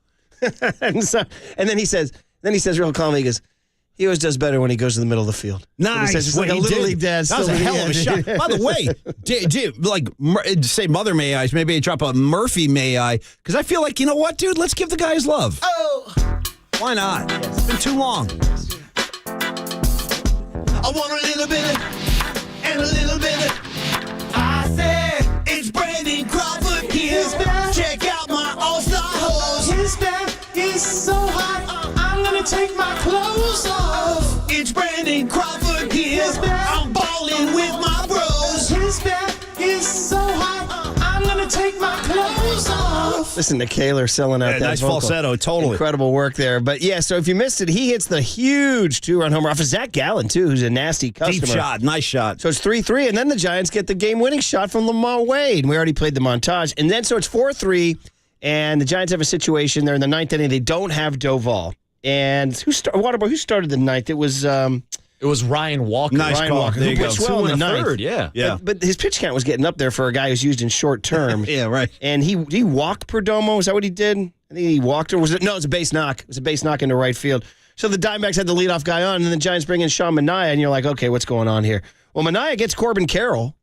and then he says real calmly, he goes, he always does better when he goes to the middle of the field. Nice. He says, it's like a little league dad. That was a hell of a shot. By the way, say Mother May I, maybe I drop a Murphy May I, because I feel like, you know what, dude? Let's give the guy his love. Oh. Why not? It's been too long. I want a little bit and a little bit. I said it's Brandon Crawford here. Check out my all-star hose. His back is so hot. I'm gonna take my clothes off. It's Brandon Crawford here. I'm balling with my bros. His back is so hot. I'm gonna take my clothes off. Listen to Kaler selling out that nice vocal. falsetto, totally. Incredible work there. But yeah, so if you missed it, he hits the huge 2-run homer off of Zach Gallen, too, who's a nasty customer. Deep shot, nice shot. So it's 3-3, and then the Giants get the game-winning shot from Lamar Wade. We already played the montage. And then so it's 4-3, and the Giants have a situation. They're in the ninth inning. They don't have Doval. And who started the ninth? It was Ryan Walker. Nice Ryan call. Walker, There you who go. pitched well in the ninth. third. Yeah. But his pitch count was getting up there for a guy who's used in short term. Yeah, right. And he walked Perdomo. Is that what he did? I think he walked, or was it? No, it was a base knock. It was a base knock into right field. So the Diamondbacks had the leadoff guy on, and then the Giants bring in Sean Manaea, and you're like, okay, what's going on here? Well, Manaea gets Corbin Carroll.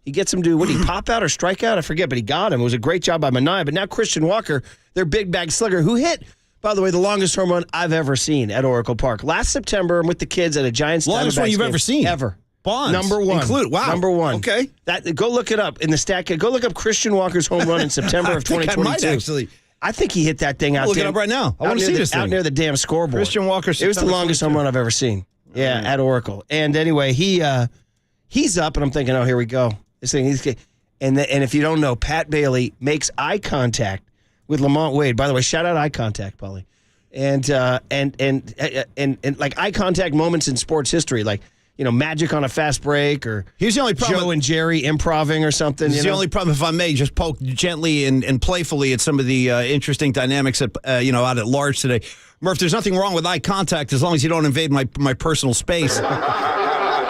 He gets him to, what did he pop out or strike out? I forget, but he got him. It was a great job by Manaea. But now Christian Walker, their big bag slugger, who hit, by the way, the longest home run I've ever seen at Oracle Park. Last September, I'm with the kids at a Giants-Diamondbacks longest one you've game. ever seen? Ever. Bonds. Number one. Wow. Number one. Okay. Go look it up in the stat. Go look up Christian Walker's home run in September of 2022. I might actually. I think he hit that thing out. Look it up right now. I want to see this thing. Out near the damn scoreboard. Christian Walker. It was the longest home run I've ever seen. Yeah, at Oracle. And anyway, he's up, and I'm thinking, oh, here we go. This thing. And if you don't know, Pat Bailey makes eye contact with Lamont Wade. By the way, shout out eye contact, Paulie. And like eye contact moments in sports history, like Magic on a fast break, or here's the only problem. Joe and Jerry improving or something. Here's the only problem, if I may, just poke gently and playfully at some of the interesting dynamics out at large today. Murph, there's nothing wrong with eye contact as long as you don't invade my personal space.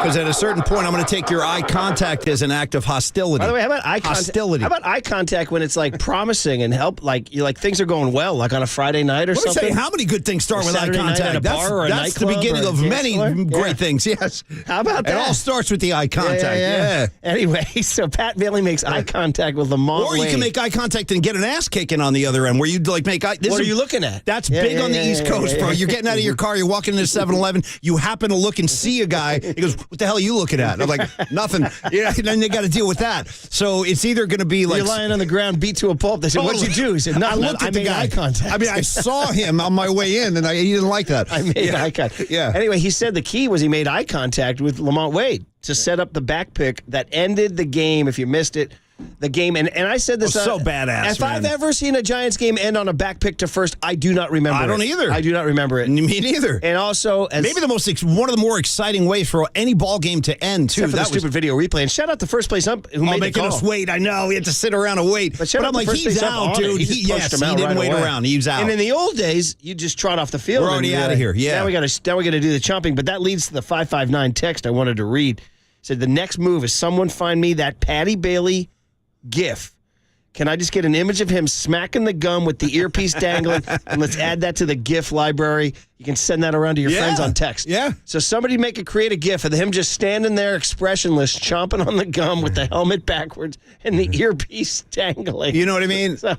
Because at a certain point, I'm going to take your eye contact as an act of hostility. By the way, how about eye contact? Hostility. How about eye contact when it's like promising and help, like things are going well, like on a Friday night or something? Let me say, how many good things start with eye contact? At a bar or a that's the nightclub beginning of many great things. Yes. How about that? It all starts with the eye contact. Yeah. Anyway, so Pat Bailey makes eye contact with Lamont Or you Wade. can make eye contact and get an ass kicking on the other end, where you make eye. What are you looking at? That's big on the East Coast, bro. You're getting out of your car, you're walking into 7-Eleven, you happen to look and see a guy. He goes, "What the hell are you looking at?" And I'm like, "Nothing." Yeah, and then they got to deal with that. So it's either going to be like you're lying on the ground, beat to a pulp. They said, "What'd you do?" He said, "Nothing." I looked at the made guy. eye contact. I mean, I saw him on my way in, and he didn't like that. I made eye contact. Yeah. Anyway, he said the key was he made eye contact with Lamont Wade to set up the back pick that ended the game. If you missed it, the game. And I said this. So badass. If I've ever seen a Giants game end on a back pick to first, I do not remember. I don't either. I do not remember it. Me neither. And also, maybe one of the more exciting ways for any ball game to end too. Except for the stupid video replay. And shout out to first place ump who made the call. Us wait. I know we had to sit around and wait. But I'm like, he's out, dude. He didn't wait around. He was out. And in the old days, you just trot off the field. We're already out of here. Yeah. Now we got to do the chomping. But that leads to the 559 text I wanted to read. It said the next move is someone find me that Patty Bailey GIF. Can I just get an image of him smacking the gum with the earpiece dangling? And let's add that to the GIF library. You can send that around to your friends on text. Yeah. So somebody create a GIF of him just standing there expressionless, chomping on the gum with the helmet backwards and the earpiece dangling. You know what I mean? So,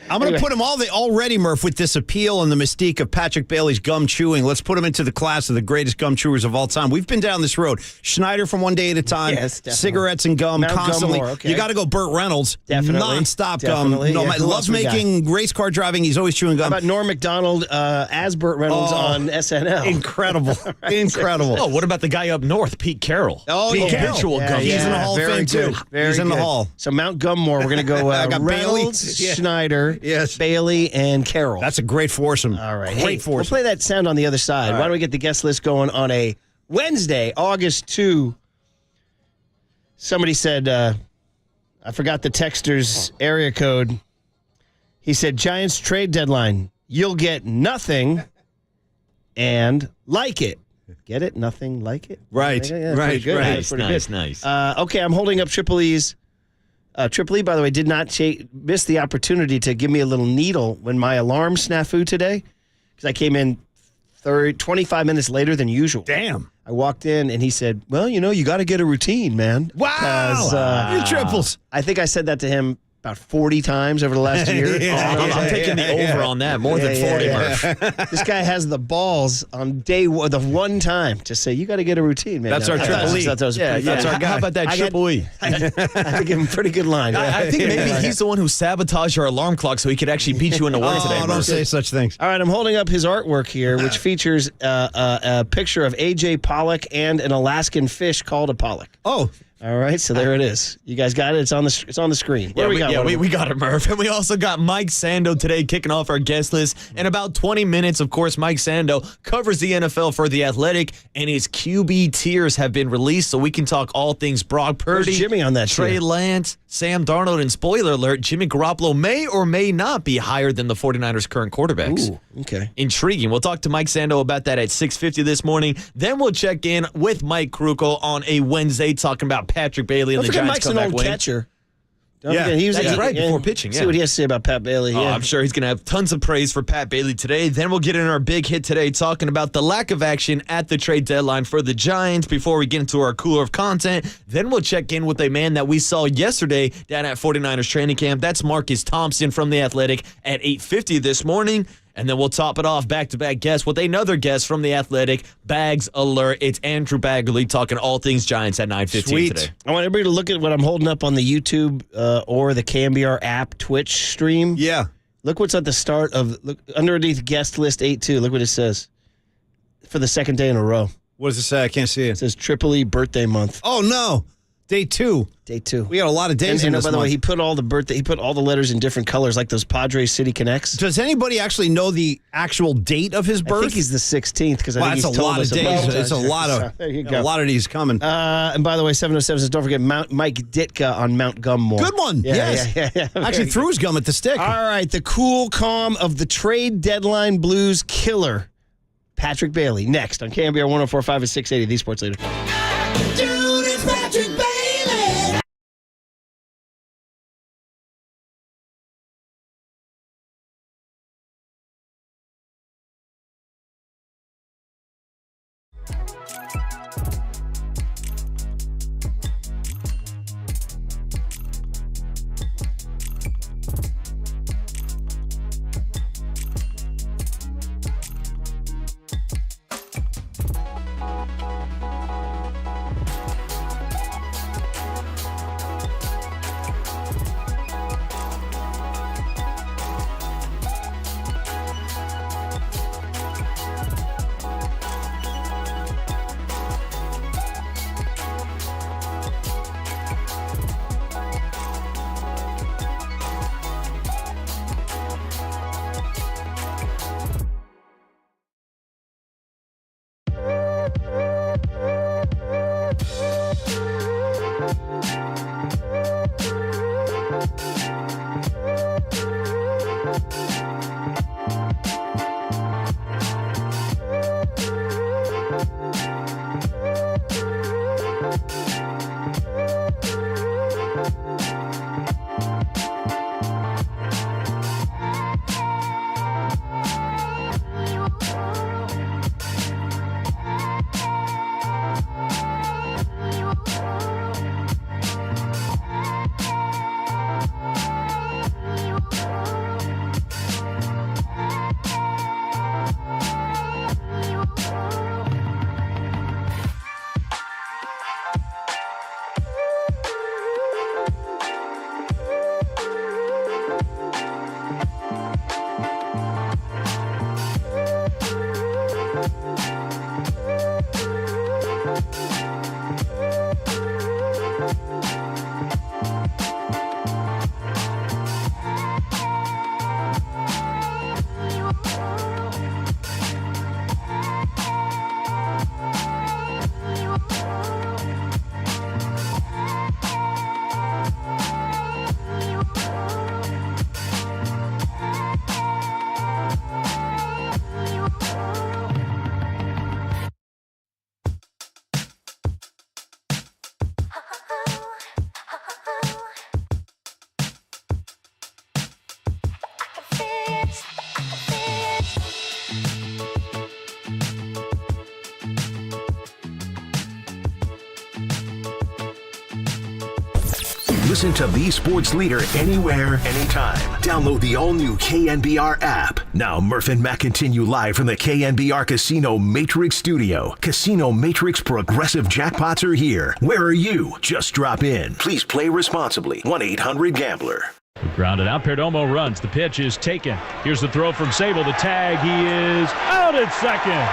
I'm going to put him already, Murph, with this appeal and the mystique of Patrick Bailey's gum chewing. Let's put him into the class of the greatest gum chewers of all time. We've been down this road. Schneider from One Day at a Time. Yes, definitely. Cigarettes and gum Mount constantly. Gummore, okay. You got to go Burt Reynolds. Definitely. Non-stop Definitely. gum. No, Yeah, who else love we got? making race car driving. He's always chewing gum. How about Norm Macdonald as Burt Reynolds on SNL? Incredible. Incredible. Oh, what about the guy up north, Pete Carroll? Oh, Pete yeah. Perpetual gum. He's in the Hall of Fame, too. He's in the Hall. So Mount Gummore, we're going to go I got Reynolds, Bailey. Schneider, Yes. Bailey, and Carroll. That's a great foursome. All right. Great foursome. We'll play that sound on the other side. All Why don't right. we get the guest list going on a Wednesday, August 2. Somebody said, I forgot the texter's area code. He said, Giants trade deadline. You'll get nothing and like it. Get it? Nothing like it? Right. Yeah, Right. pretty good. Right. That's pretty good. Nice. Okay, I'm holding up Triple E's. Triple E, by the way, did not miss the opportunity to give me a little needle when my alarm snafu today, because I came in 25 minutes later than usual. Damn. I walked in and he said, well, you got to get a routine, man. Wow. You triples. I think I said that to him about 40 times over the last year. I'm taking the over on that, more than 40, Murph. This guy has the balls on day one, the one time to say, you got to get a routine, man. That's our Triple E. That's our guy. How about that Triple E? I think give him a pretty good line. I think maybe he's the one who sabotaged our alarm clock so he could actually beat you into work today, don't Murph. say such things. All right, I'm holding up his artwork here, which features a picture of A.J. Pollock and an Alaskan fish called a pollock. Oh. All right, so there it is. You guys got it? It's on the screen. What do we got? We got it, Murph. And we also got Mike Sando today kicking off our guest list. In about 20 minutes, of course, Mike Sando covers the NFL for The Athletic, and his QB tiers have been released, so we can talk all things Brock Purdy, Where's Jimmy on that Trey tier? Lance, Sam Darnold, and spoiler alert, Jimmy Garoppolo may or may not be higher than the 49ers' current quarterbacks. Ooh, okay. Intriguing. We'll talk to Mike Sando about that at 6:50 this morning. Then we'll check in with Mike Krukow on a Wednesday talking about Patrick Bailey and the Giants Mike's an comeback old win. catcher. Don't Yeah, forget, he was that's right, before pitching, See yeah. what he has to say about Pat Bailey. Oh, Yeah. I'm sure he's going to have tons of praise for Pat Bailey today. Then we'll get in our big hit today talking about the lack of action at the trade deadline for the Giants before we get into our cooler of content. Then we'll check in with a man that we saw yesterday down at 49ers training camp. That's Marcus Thompson from The Athletic at 8:50 this morning. And then we'll top it off back-to-back guests with another guest from The Athletic. Bags alert. It's Andrew Baggerly talking all things Giants at 9:15 today. I want everybody to look at what I'm holding up on the YouTube or the KNBR app Twitch stream. Yeah. Look what's at the start of, look underneath guest list 8-2. Look what it says for the second day in a row. What does it say? I can't see It it. says Triple E birthday month. Oh, no. Day 2. Day 2. We got a lot of days in this by the month. way, he put all the letters in different colors, like those Padres City Connects. Does anybody actually know the actual date of his birth? I think he's the 16th because I think he's that's a told lot us of days. about It's a lot of there you go. a lot of these coming. And by the way, 707 says don't forget Mike Ditka on Mount Gummore. Good one. Yes. Yeah. Actually threw his gum at the stick. All right, the cool calm of the trade deadline blues killer, Patrick Bailey. Next on KNBR 104.5 and 680, the Sports Leader. Dude, it's Patrick Bailey. Listen to the Sports Leader anywhere, anytime. Download the all-new KNBR app. Now, Murph and Matt continue live from the KNBR Casino Matrix Studio. Casino Matrix Progressive Jackpots are here. Where are you? Just drop in. Please play responsibly. 1-800-GAMBLER. Grounded out. Perdomo runs. The pitch is taken. Here's the throw from Sable. The tag. He is out at second.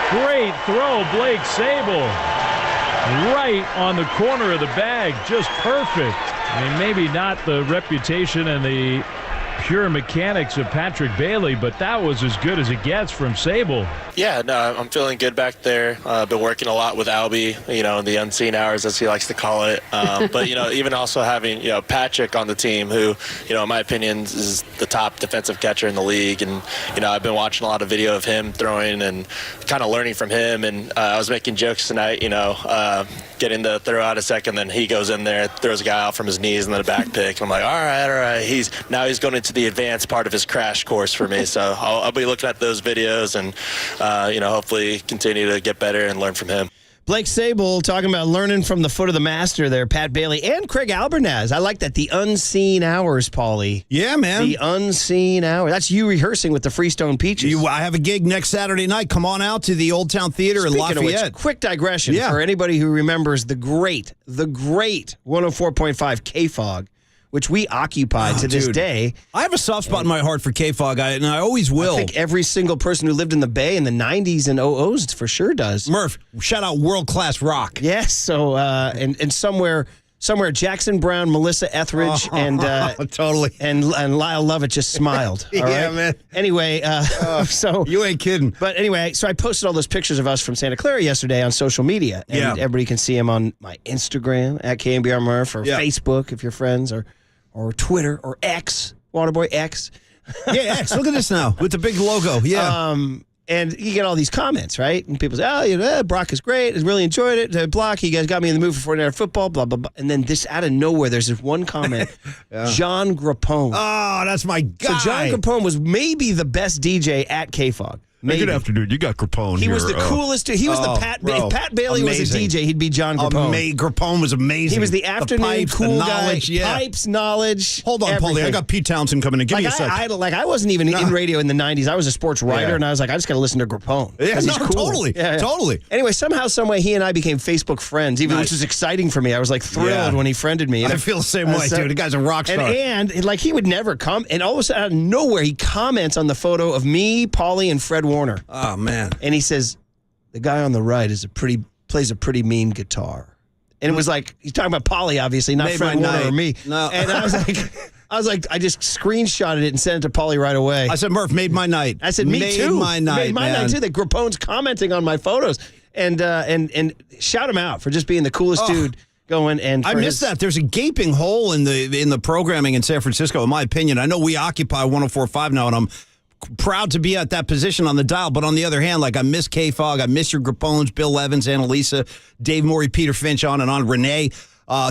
Great throw, Blake Sable. Right on the corner of the bag. Just perfect. I mean, maybe not the reputation and the pure mechanics of Patrick Bailey, but that was as good as it gets from Sable. Yeah, no, I'm feeling good back there. Been working a lot with Albie, in the unseen hours, as he likes to call it. But, even also having, Patrick on the team who, in my opinion, is the top defensive catcher in the league. And, I've been watching a lot of video of him throwing and kind of learning from him. And I was making jokes tonight, getting the throw out a second, then he goes in there, throws a guy out from his knees, and then a back pick. And I'm like, all right. He's going into the advanced part of his crash course for me. So I'll be looking at those videos and, hopefully continue to get better and learn from him. Blake Sable talking about learning from the foot of the master there, Pat Bailey and Craig Albernaz. I like that. The unseen hours, Paulie. Yeah, man. The unseen hours. That's you rehearsing with the Freestone Peaches. I have a gig next Saturday night. Come on out to the Old Town Theater in Lafayette. Of which, quick digression for anybody who remembers the great 104.5 K-Fog which we occupy to this day. I have a soft spot in my heart for K-Fog, and I always will. I think every single person who lived in the Bay in the 90s and 00s for sure does. Murph, shout out world-class rock. Yes, so, and somewhere Jackson Brown, Melissa Etheridge, and totally, and Lyle Lovett just smiled. All yeah, right? man. Anyway, so you ain't kidding. But anyway, so I posted all those pictures of us from Santa Clara yesterday on social media, and everybody can see them on my Instagram at KNBR Murph or Facebook if you're friends, or Twitter or X, Waterboy X. Yeah, X. Look at this now with the big logo. Yeah. And you get all these comments, right? And people say, Brock is great. I really enjoyed it. Block, you guys got me in the mood for 49er football, blah, blah, blah. And then this out of nowhere, there's this one comment, John Grappone. Oh, that's my guy. So John Grappone was maybe the best DJ at K-Fog. Good afternoon. You got Grappone He here. was the coolest. He was the Pat. If Pat Bailey was a DJ, he'd be John Grappone. Grappone was amazing. He was the afternoon pipes, cool the knowledge, guy. Pipes, knowledge. Hold on, Paulie. I got Pete Townsend coming in. Give me a second. I wasn't even in radio in the 90s. I was a sports writer, and I was like, I just got to listen to Grappone. Yeah, he's cool. Totally. Yeah. Totally. Anyway, somehow, some way, he and I became Facebook friends, which was exciting for me. I was like thrilled when he friended me. I feel the same way, dude. The guy's a rock star. And like he would never come, and all of a sudden, out of nowhere, he comments on the photo of me, Paulie, and Fred Warner. Oh man. And he says, the guy on the right plays a pretty mean guitar. And it was like, he's talking about Paulie, obviously, not Fred Warner or me. No. And I was like, I just screenshotted it and sent it to Paulie right away. I said, Murph, made my night. I said, me too. Made my night, night too. That Grappone's commenting on my photos. And shout him out for just being the coolest dude going. And I missed that. There's a gaping hole in the programming in San Francisco, in my opinion. I know we occupy 104.5 now, and I'm proud to be at that position on the dial, but on the other hand, like I miss K-Fog, I miss your Grappones, Bill Evans, Annalisa, Dave Morey, Peter Finch, on and on, Renee.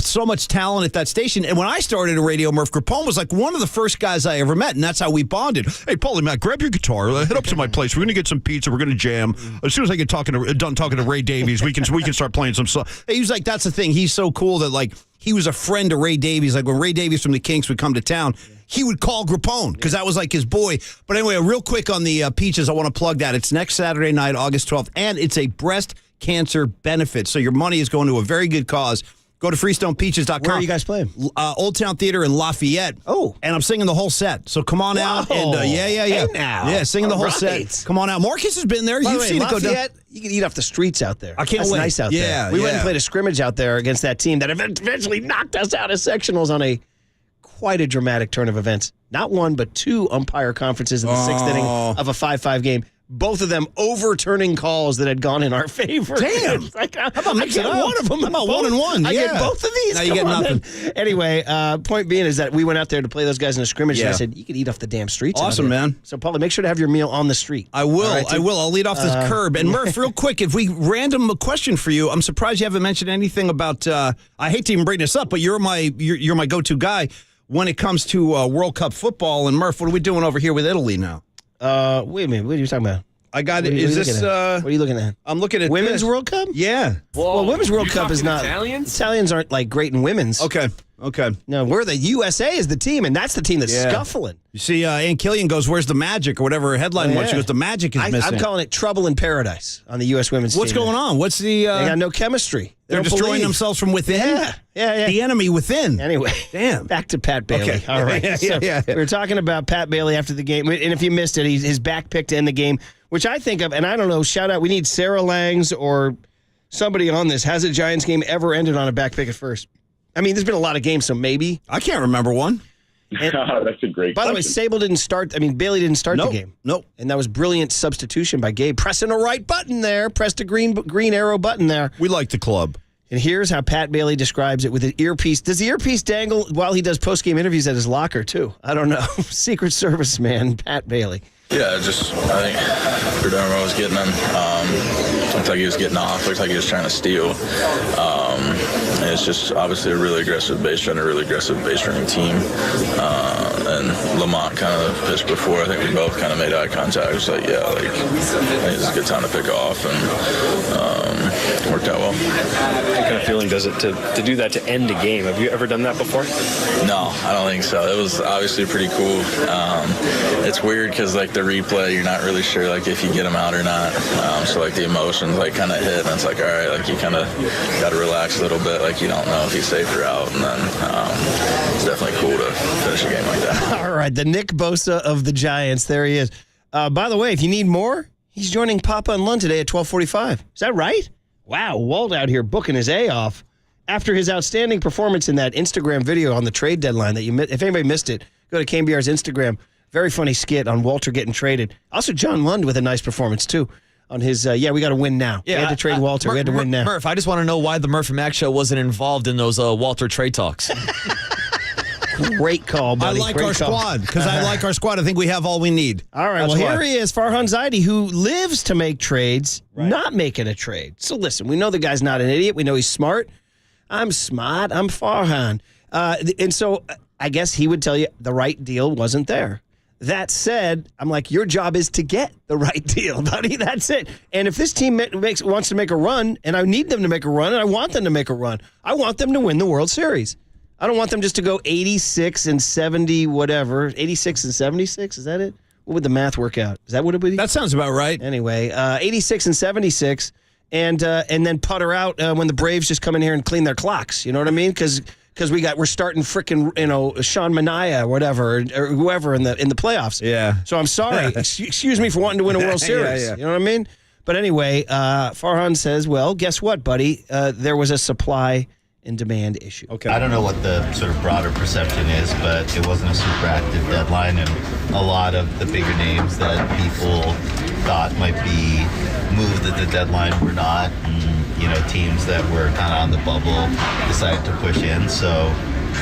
So much talent at that station. And when I started in radio, Murph Grappone was like one of the first guys I ever met, and that's how we bonded. Hey, Paulie, Matt, grab your guitar, head up to my place. We're going to get some pizza. We're going to jam. As soon as I get done talking to Ray Davies, we can start playing some stuff. He was like, that's the thing. He's so cool that like he was a friend to Ray Davies. Like when Ray Davies from the Kinks would come to town, he would call Grappone because that was like his boy. But anyway, real quick on the Peaches, I want to plug that. It's next Saturday night, August 12th, and it's a breast cancer benefit. So your money is going to a very good cause. Go to freestonepeaches.com. Where are you guys playing? Old Town Theater in Lafayette. Oh. And I'm singing the whole set. So come on out. And Hey now. Yeah, singing the whole right. set. Come on out. Marcus has been there. You've seen it go down. You can eat off the streets out there. I can't That's wait. nice out there. We went and played a scrimmage out there against that team that eventually knocked us out of sectionals on quite a dramatic turn of events. Not one, but two umpire conferences in the sixth inning of a 5-5 game. Both of them overturning calls that had gone in our favor. Damn. Like, how about mixing up? one of them? How about 1-1? I get both of these. Now you get nothing. Anyway, point being is that we went out there to play those guys in a scrimmage, and I said, you can eat off the damn streets. Awesome, man. So, Paulie, make sure to have your meal on the street. I will. Right, I will. I'll lead off this curb. And Murph, real quick, if we random a question for you, I'm surprised you haven't mentioned anything about. I hate to even bring this up, but you're my go-to guy when it comes to World Cup football. And Murph, what are we doing over here with Italy now? Wait a minute. What are you talking about? I got it. Is this? What are you looking at? I'm looking at Women's World Cup. Yeah. Well, Women's World Cup is not. Italians aren't like great in women's. Okay. No, we're the USA is the team, and that's the team that's scuffling. You see, Ann Killian goes, "Where's the magic?" or whatever her headline was. She goes, "The magic is missing." I'm calling it trouble in paradise on the U.S. women's team. What's going on? What's the? They got no chemistry. They're destroying themselves from within. Yeah. The enemy within. Anyway, damn. Back to Pat Bailey. Okay. All right. Yeah. We were talking about Pat Bailey after the game, and if you missed it, his back pick to end the game, which I think of, and I don't know. Shout out. We need Sarah Langs or somebody on this. Has a Giants game ever ended on a back pick at first? I mean, there's been a lot of games, so maybe. I can't remember one. That's a great By the way, Sable didn't start. I mean, Bailey didn't start the game. Nope. And that was brilliant substitution by Gabe. Pressing a right button there. Pressed a green arrow button there. We like the club. And here's how Pat Bailey describes it with an earpiece. Does the earpiece dangle while he does post-game interviews at his locker, too? I don't know. Secret Service man, Pat Bailey. Yeah, I think Purdy was getting in. Looked like he was getting off. Looked like he was trying to steal. And it's just obviously a really aggressive base running team. And Lamont kind of pitched before. I think we both kind of made eye contact. It was like, I think it's a good time to pick off, and worked out well. What kind of feeling does it to do that to end a game? Have you ever done that before? No, I don't think so. It was obviously pretty cool. It's weird because like the replay, you're not really sure like if you get them out or not. So like the emotions like kind of hit, and it's like, all right, like you kind of got to relax a little bit. like you don't know if he's safe or out, and then it's definitely cool to finish a game like that. All right, the Nick Bosa of the Giants. There he is. By the way, if you need more, he's joining Papa and Lund today at 12:45. Is that right? Wow, Walt out here booking his A off after his outstanding performance in that Instagram video on the trade deadline. If anybody missed it, go to KNBR's Instagram. Very funny skit on Walter getting traded. Also, John Lund with a nice performance too on his. We got to win now. Yeah, we had to trade Walter. We had to win now. Murph, I just want to know why the Murph and Mac show wasn't involved in those Walter trade talks. Great call, buddy. I like Great our call. squad because I like our squad. I think we have all we need. All right, That's well, why. here he is, Farhan Zaidi, who lives to make trades, not making a trade. So listen, we know the guy's not an idiot. We know he's smart. I'm smart. I'm Farhan. And so I guess he would tell you the right deal wasn't there. That said, I'm like, your job is to get the right deal, buddy. That's it. And if this team wants to make a run, and I need them to make a run, and I want them to make a run, I want them to win the World Series. I don't want them just to go 86 and 70, whatever. 86 and 76, is that it? What would the math work out? Is that what it would be? That sounds about right. Anyway, 86 and 76, and then putter out when the Braves just come in here and clean their clocks. You know what I mean? Because we're starting freaking Sean Manaea or whatever or whoever in the playoffs. Yeah. So I'm sorry. Excuse me for wanting to win a World Series. Yeah. You know what I mean? But anyway, Farhan says, well, guess what, buddy? There was a supply and demand issue. Okay. I don't know what the sort of broader perception is, but it wasn't a super active deadline, and a lot of the bigger names that people thought might be moved at the deadline were not. And, teams that were kind of on the bubble decided to push in. So,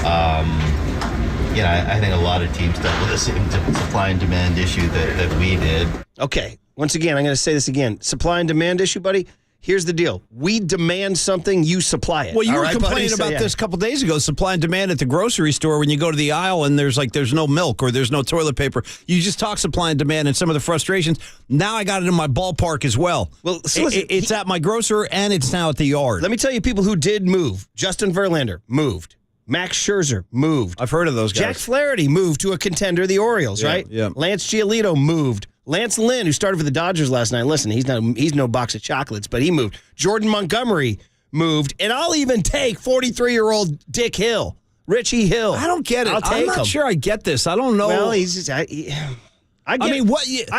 I think a lot of teams dealt with the same supply and demand issue that we did. Okay. Once again, I'm going to say this again. Supply and demand issue, buddy. Here's the deal. We demand something, you supply it. Well, you were complaining about this a couple days ago, supply and demand at the grocery store when you go to the aisle and there's no milk or there's no toilet paper. You just talk supply and demand and some of the frustrations. Now I got it in my ballpark as well. Well, so listen, it's at my grocer and it's now at the yard. Let me tell you people who did move. Justin Verlander moved. Max Scherzer moved. I've heard of those guys. Jack Flaherty moved to a contender, the Orioles, right? Yeah. Lance Giolito moved. Lance Lynn, who started for the Dodgers last night, listen, he's no box of chocolates, but he moved. Jordan Montgomery moved, and I'll even take 43-year-old Dick Hill, Richie Hill. I don't get it. I'm not sure I get this. I don't know. Well, I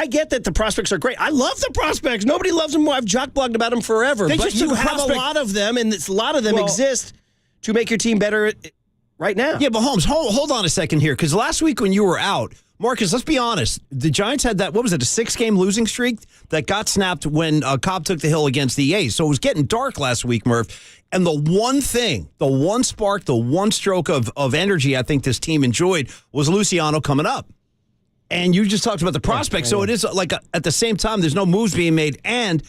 get that the prospects are great. I love the prospects. Nobody loves them more. I've jock-blogged about them forever. But you have a lot of them, and a lot of them exist to make your team better right now. Yeah, but Holmes, hold on a second here, because last week when you were out, Marcus, let's be honest. The Giants had that, a 6-game losing streak that got snapped when Cobb took the hill against the A's. So it was getting dark last week, Murph. And the one thing, the one spark, the one stroke of energy I think this team enjoyed was Luciano coming up. And you just talked about the prospect. So it is like at the same time, there's no moves being made. And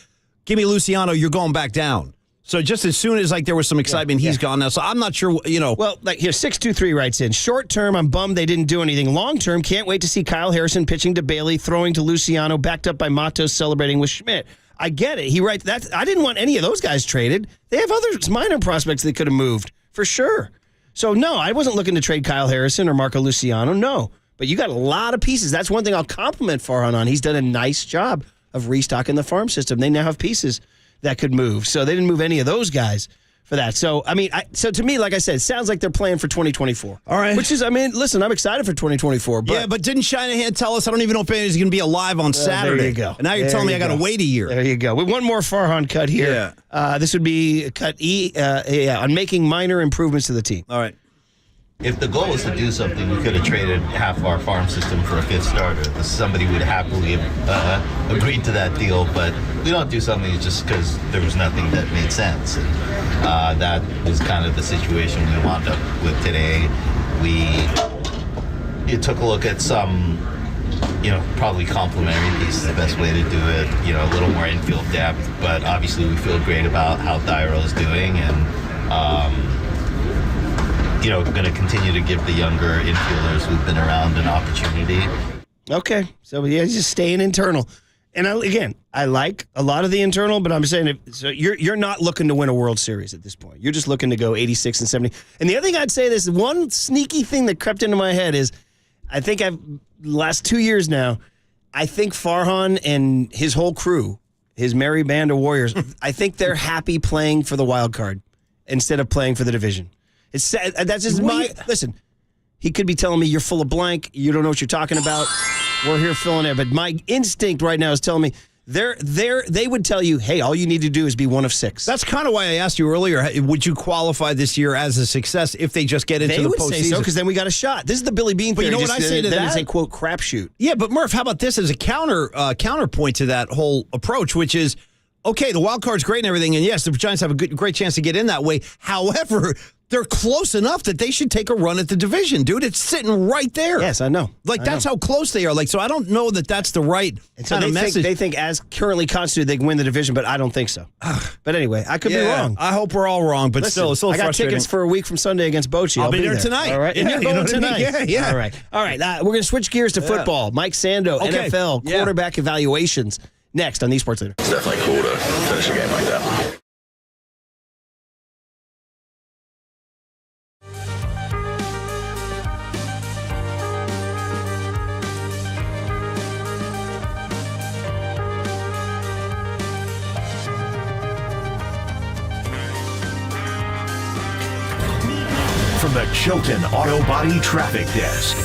give me Luciano, you're going back down. So just as soon as there was some excitement, he's gone now. So I'm not sure, Well, here, 623 writes in. Short term, I'm bummed they didn't do anything. Long term, can't wait to see Kyle Harrison pitching to Bailey, throwing to Luciano, backed up by Matos, celebrating with Schmidt. I get it. He writes that. I didn't want any of those guys traded. They have other minor prospects they could have moved, for sure. So, no, I wasn't looking to trade Kyle Harrison or Marco Luciano, no. But you got a lot of pieces. That's one thing I'll compliment Farhan on. He's done a nice job of restocking the farm system. They now have pieces that could move. So they didn't move any of those guys for that. So, so to me, like I said, it sounds like they're playing for 2024. All right. Which is, listen, I'm excited for 2024. But but didn't Shanahan tell us, I don't even know if anybody's going to be alive on Saturday. There you go. And now you're telling me I got to wait a year. There you go. With one more Farhan cut here. Yeah. This would be cut E, on making minor improvements to the team. All right. If the goal was to do something, we could have traded half our farm system for a fifth starter. Somebody would happily have agreed to that deal, but we don't do something just because there was nothing that made sense. And that was kind of the situation we wound up with today. You took a look at some, probably complementary pieces, the best way to do it, a little more infield depth, but obviously we feel great about how Thyro is doing, and going to continue to give the younger infielders who've been around an opportunity. Okay. So, he's just staying internal. And I like a lot of the internal, but I'm saying you're not looking to win a World Series at this point. You're just looking to go 86 and 70. And the other thing I'd say, this one sneaky thing that crept into my head is, I think last 2 years now, I think Farhan and his whole crew, his merry band of warriors, I think they're happy playing for the wild card. instead of playing for the division. It's sad. That's just listen. He could be telling me you're full of blank. You don't know what you're talking about. We're here filling it. But my instinct right now is telling me they would tell you, hey, all you need to do is be one of 6. That's kind of why I asked you earlier, would you qualify this year as a success if they just get into the postseason? They would say so because then we got a shot. This is the Billy Bean theory. But you know what I say to that? It's a, quote, crapshoot. Yeah, but Murph, how about this as a counterpoint to that whole approach, which is, okay, the wild card's great and everything, and yes, the Giants have a great chance to get in that way. However, they're close enough that they should take a run at the division, dude. It's sitting right there. Yes, I know. That's how close they are. So I don't know that that's the right kind of message. They think as currently constituted, they can win the division, but I don't think so. But anyway, I could be wrong. I hope we're all wrong, but still, it's a little frustrating. I got tickets for a week from Sunday against Bochy. I'll be there tonight. All right. Yeah, and you're going tonight. Yeah. All right. We're going to switch gears to football. Mike Sando, NFL, quarterback evaluations. Next on the Sports Leader. It's definitely cool to finish a game like that. From the Chilton Auto Body Traffic Desk.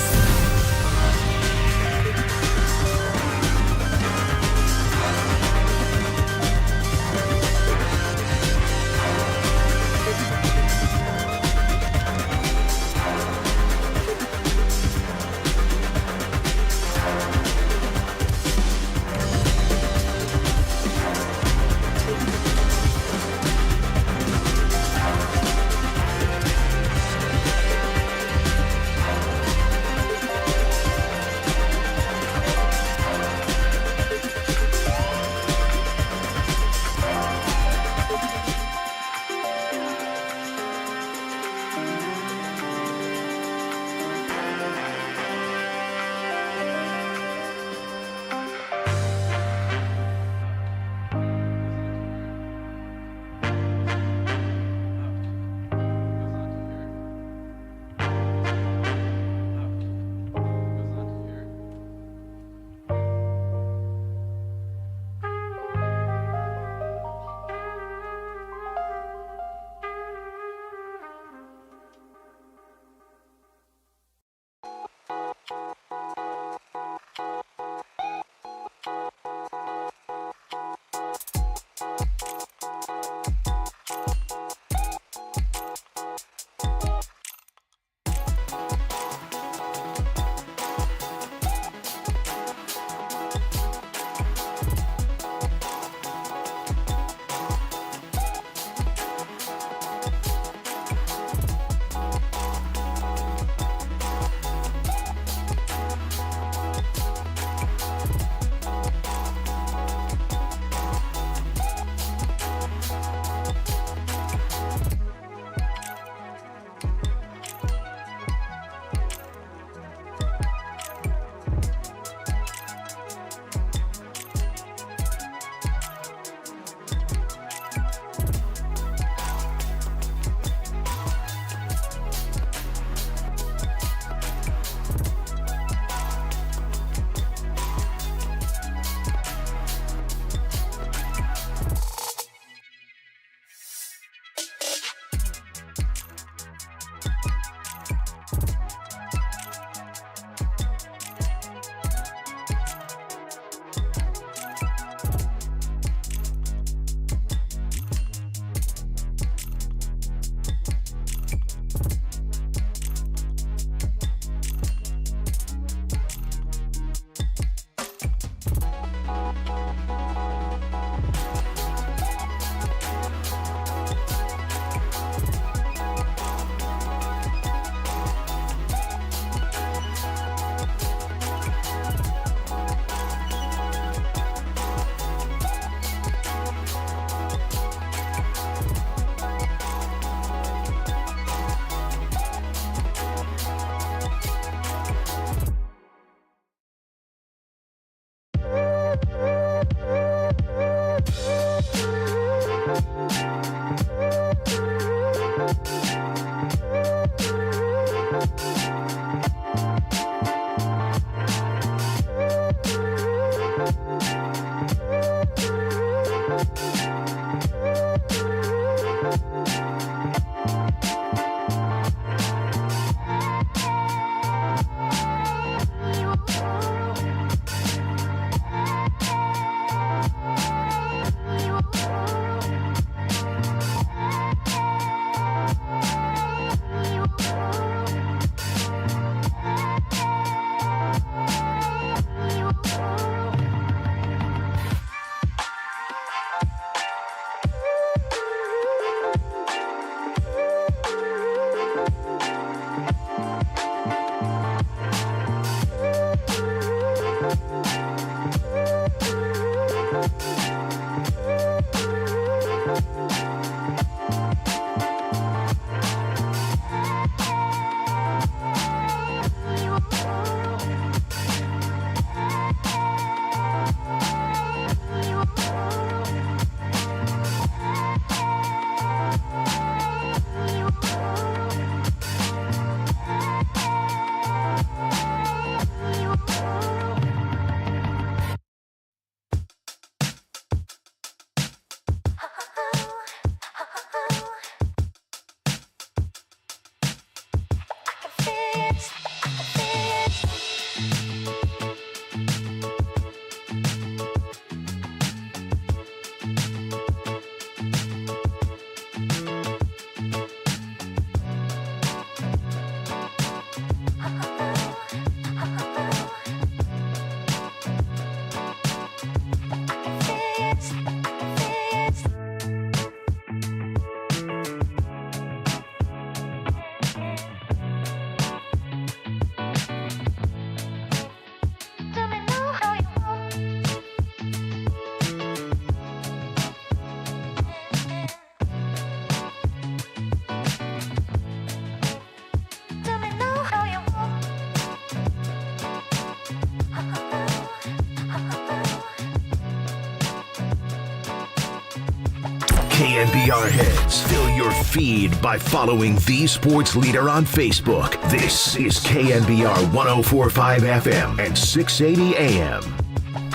KNBR heads, fill your feed by following the sports leader on Facebook. This is KNBR 104.5 FM and 680 AM.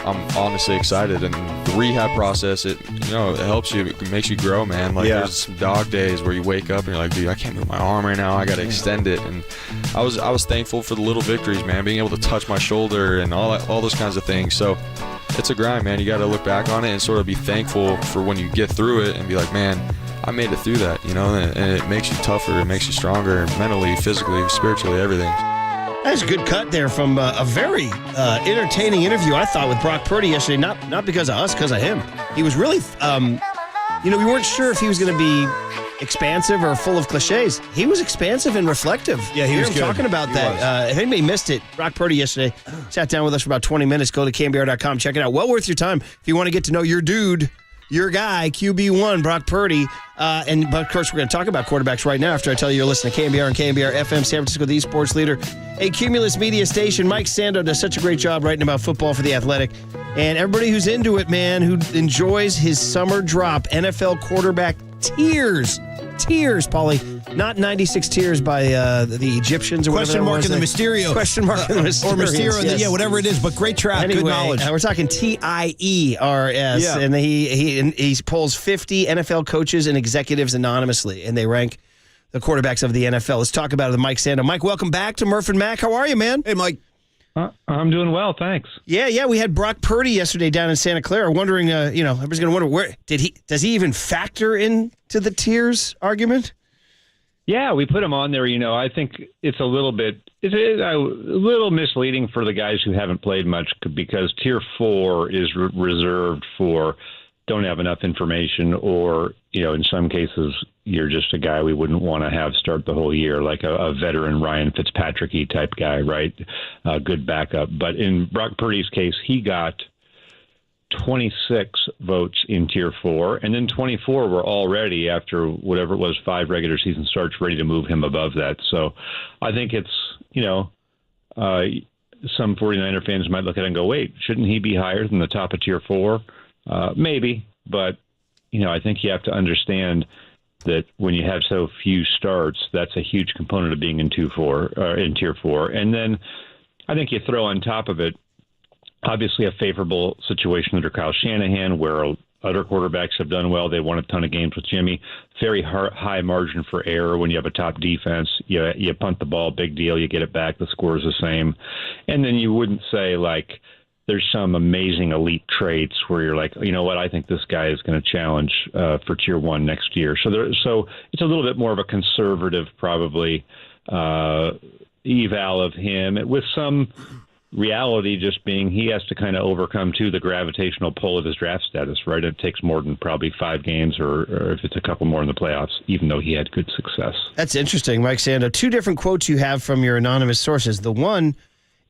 I'm honestly excited, and the rehab process, it helps you, it makes you grow, man. Like there's some dog days where you wake up and you're like, dude, I can't move my arm right now, I gotta extend it. And I was thankful for the little victories, man, being able to touch my shoulder and all those kinds of things. So it's a grind, man. You gotta look back on it and sort of be thankful for when you get through it and be like, man, I made it through that, and it makes you tougher, it makes you stronger mentally, physically, spiritually, everything. That's a good cut there from a very entertaining interview, I thought, with Brock Purdy yesterday. Not because of us, because of him. He was really, we weren't sure if he was going to be expansive or full of cliches. He was expansive and reflective. Yeah, he was good. Talking about that. If anybody missed it, Brock Purdy yesterday sat down with us for about 20 minutes. Go to KNBR.com, check it out. Well worth your time if you want to get to know your dude, your guy, QB1, Brock Purdy. But of course, we're going to talk about quarterbacks right now after I tell you you're listening to KNBR and KNBR FM, San Francisco, the sports leader, a Cumulus media station. Mike Sando does such a great job writing about football for The Athletic. And everybody who's into it, man, who enjoys his summer drop, NFL quarterback tears, Paulie. Not 96 tears by the Egyptians or Question whatever. Question mark in the Mysterio. Question mark in the Mysterio. Or Mysterio, yes. yeah, whatever it is. But great track, anyway, good knowledge. We're talking TIERS, and he polls 50 NFL coaches and executives anonymously, and they rank the quarterbacks of the NFL. Let's talk about it with Mike Sando. Mike, welcome back to Murph and Mac. How are you, man? Hey, Mike. I'm doing well, thanks. Yeah. We had Brock Purdy yesterday down in Santa Clara. Wondering, everybody's going to wonder where does he even factor into the tears argument? Yeah, we put him on there. I think it's a little misleading for the guys who haven't played much because Tier 4 is reserved for don't have enough information, or in some cases you're just a guy we wouldn't want to have start the whole year, like a veteran Ryan Fitzpatrick-y type guy, right? Good backup. But in Brock Purdy's case, he got 26 votes in Tier 4, and then 24 were already, after whatever it was, 5 regular season starts, ready to move him above that. So I think it's, some 49er fans might look at it and go, wait, shouldn't he be higher than the top of Tier 4? Maybe, but, I think you have to understand that when you have so few starts, that's a huge component of being in Tier 4. And then I think you throw on top of it, obviously a favorable situation under Kyle Shanahan where other quarterbacks have done well. They won a ton of games with Jimmy. Very high margin for error when you have a top defense. You punt the ball, big deal. You get it back. The score is the same. And then you wouldn't say, like, there's some amazing elite traits where you're like, you know what, I think this guy is going to challenge for Tier 1 next year. So it's a little bit more of a conservative, probably, eval of him with some reality just being he has to kind of overcome, too, the gravitational pull of his draft status, right? It takes more than probably 5 games or if it's a couple more in the playoffs, even though he had good success. That's interesting, Mike Sando. 2 different quotes you have from your anonymous sources. The one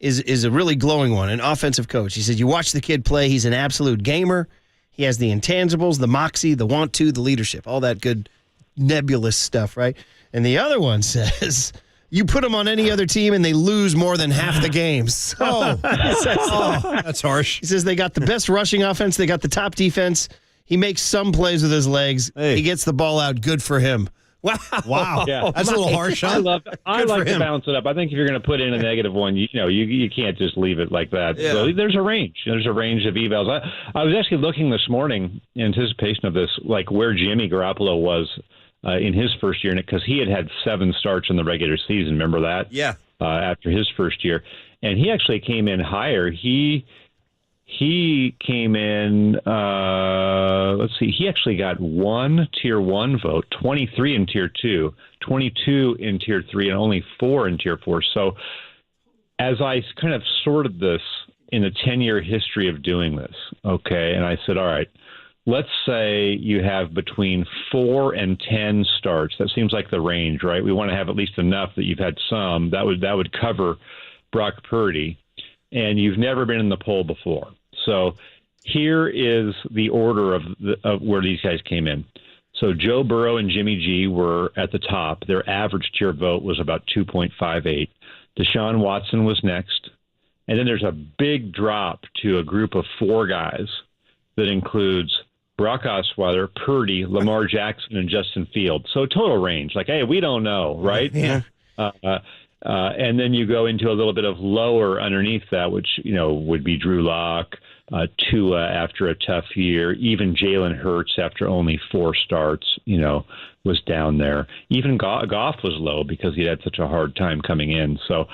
is a really glowing one, an offensive coach. He said, you watch the kid play, he's an absolute gamer. He has the intangibles, the moxie, the want to, the leadership, all that good nebulous stuff, right? And the other one says, you put them on any other team and they lose more than half the games. That's harsh. He says they got the best rushing offense. They got the top defense. He makes some plays with his legs. Hey. He gets the ball out. Good for him. Wow. Yeah. That's a little harsh. I like to balance it up. I think if you're going to put in a negative one, you can't just leave it like that. Yeah. So there's a range. There's a range of evals. I was actually looking this morning in anticipation of this, like where Jimmy Garoppolo was in his first year in it, because he had 7 starts in the regular season. Remember that? Yeah. After his first year. And he actually came in higher. He came in, he actually got 1 Tier 1 vote, 23 in Tier 2, 22 in Tier 3, and only 4 in Tier 4. So as I kind of sorted this in the 10-year history of doing this, okay, and I said, all right, let's say you have between 4 and 10 starts. That seems like the range, right? We want to have at least enough that you've had some. That would cover Brock Purdy, and you've never been in the poll before. So here is the order of where these guys came in. So Joe Burrow and Jimmy G were at the top. Their average tier vote was about 2.58. Deshaun Watson was next. And then there's a big drop to a group of 4 guys that includes Brock Osweiler, Purdy, Lamar Jackson, and Justin Fields. So total range. Like, hey, we don't know, right? Yeah. And then you go into a little bit of lower underneath that, which, would be Drew Lock, Tua after a tough year, even Jalen Hurts after only 4 starts, was down there. Even Goff was low because he had such a hard time coming in. So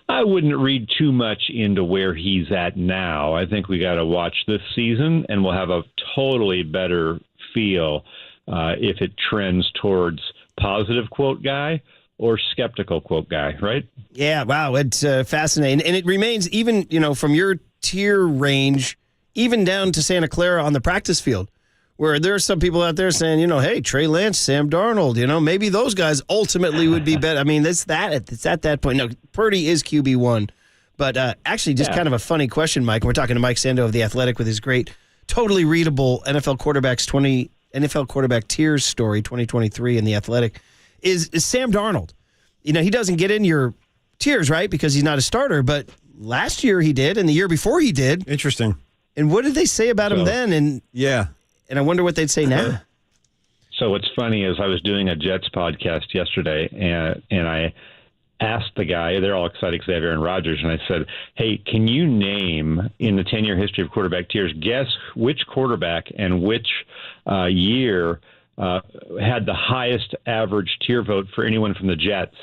I wouldn't read too much into where he's at now. I think we got to watch this season, and we'll have a totally better feel if it trends towards positive quote guy or skeptical quote guy, right? Yeah, wow, it's fascinating. And it remains even, from your tier range, even down to Santa Clara on the practice field, where there are some people out there saying, hey, Trey Lance, Sam Darnold, maybe those guys ultimately would be better. I mean, it's at that point. No, Purdy is QB1. But actually, just kind of a funny question, Mike. We're talking to Mike Sando of The Athletic with his great, totally readable NFL quarterback tiers story, 2023 in The Athletic. Is Sam Darnold. He doesn't get in your tiers, right, because he's not a starter, but last year he did, and the year before he did. Interesting. And what did they say about him then? And yeah. And I wonder what they'd say now. So what's funny is I was doing a Jets podcast yesterday, and I asked the guy, they're all excited because they have Aaron Rodgers, and I said, hey, can you name, in the 10-year history of quarterback tiers, guess which quarterback and which year had the highest average tier vote for anyone from the Jets?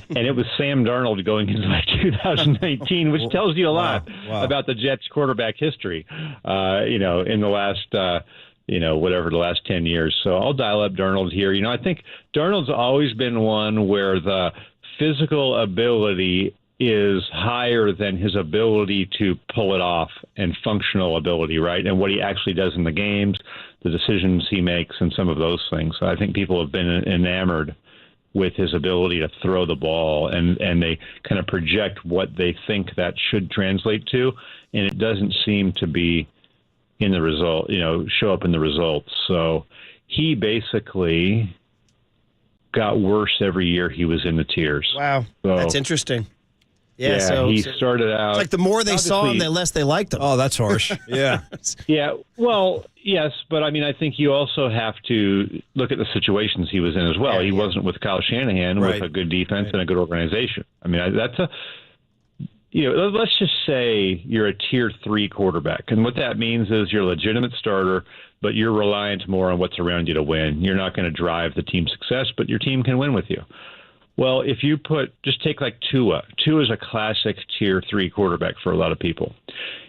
And it was Sam Darnold going into 2019, which tells you a lot about the Jets' quarterback history, in the last the last 10 years. So I'll dial up Darnold here. I think Darnold's always been one where the physical ability is higher than his ability to pull it off and functional ability, right? And what he actually does in the games, the decisions he makes, and some of those things. So I think people have been enamored with his ability to throw the ball, and they kind of project what they think that should translate to, and it doesn't seem to be in the result, show up in the results. So he basically got worse every year he was in the tiers. Wow, so, that's interesting. Yeah, so he started out. It's like the more they saw him, the less they liked him. Oh, that's harsh. Yeah. Yeah. Well, yes, but I mean, I think you also have to look at the situations he was in as well. He wasn't with Kyle Shanahan with a good defense and a good organization. I mean, that's let's just say you're a tier 3 quarterback. And what that means is you're a legitimate starter, but you're reliant more on what's around you to win. You're not going to drive the team's success, but your team can win with you. Well, if you just take like Tua. Tua is a classic tier 3 quarterback for a lot of people.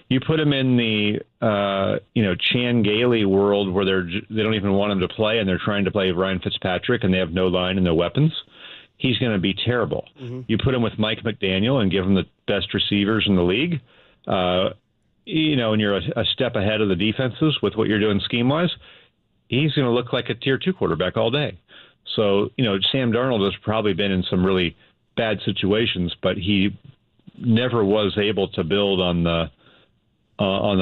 You put him in the, Chan Gailey world where they don't even want him to play, and they're trying to play Ryan Fitzpatrick, and they have no line and no weapons. He's going to be terrible. Mm-hmm. You put him with Mike McDaniel and give him the best receivers in the league, and you're a step ahead of the defenses with what you're doing scheme-wise, he's going to look like a tier 2 quarterback all day. So, Sam Darnold has probably been in some really bad situations, but he never was able to build on the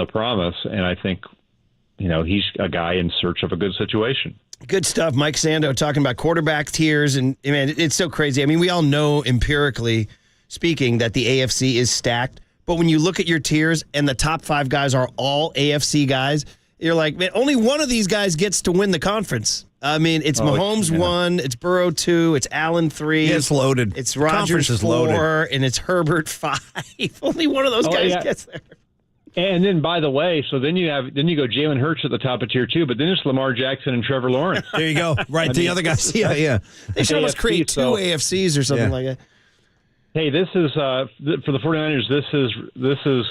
promise. And I think, he's a guy in search of a good situation. Good stuff. Mike Sando talking about quarterback tiers. And, man, it's so crazy. I mean, we all know empirically speaking that the AFC is stacked. But when you look at your tiers and the top 5 guys are all AFC guys, you're like, man, only one of these guys gets to win the conference. I mean, it's Mahomes 1, it's Burrow 2, it's Allen 3. Yeah, it's loaded. It's Rodgers 4, and it's Herbert 5. Only one of those guys gets there. And then, by the way, so then you go Jalen Hurts at the top of tier 2, but then it's Lamar Jackson and Trevor Lawrence. There you go. Right, the other guys. Yeah. They should almost create 2 AFCs or something like that. Hey, this is for the 49ers. This is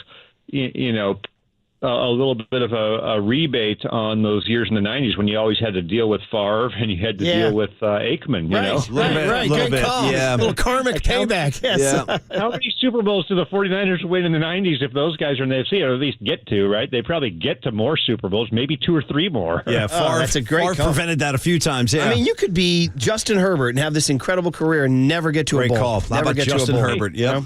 a little bit of a rebate on those years in the 90s when you always had to deal with Favre and you had to deal with Aikman, Right. Good call. Yeah. A little karmic payback. Yes. Yeah. How many Super Bowls do the 49ers win in the 90s if those guys are in the AFC, or at least get to, right? They probably get to more Super Bowls, maybe 2 or 3 more. Yeah, that's a great call. Prevented that a few times, yeah. I mean, you could be Justin Herbert and have this incredible career and never get to a bowl. Great call. How about Justin Herbert? Yeah.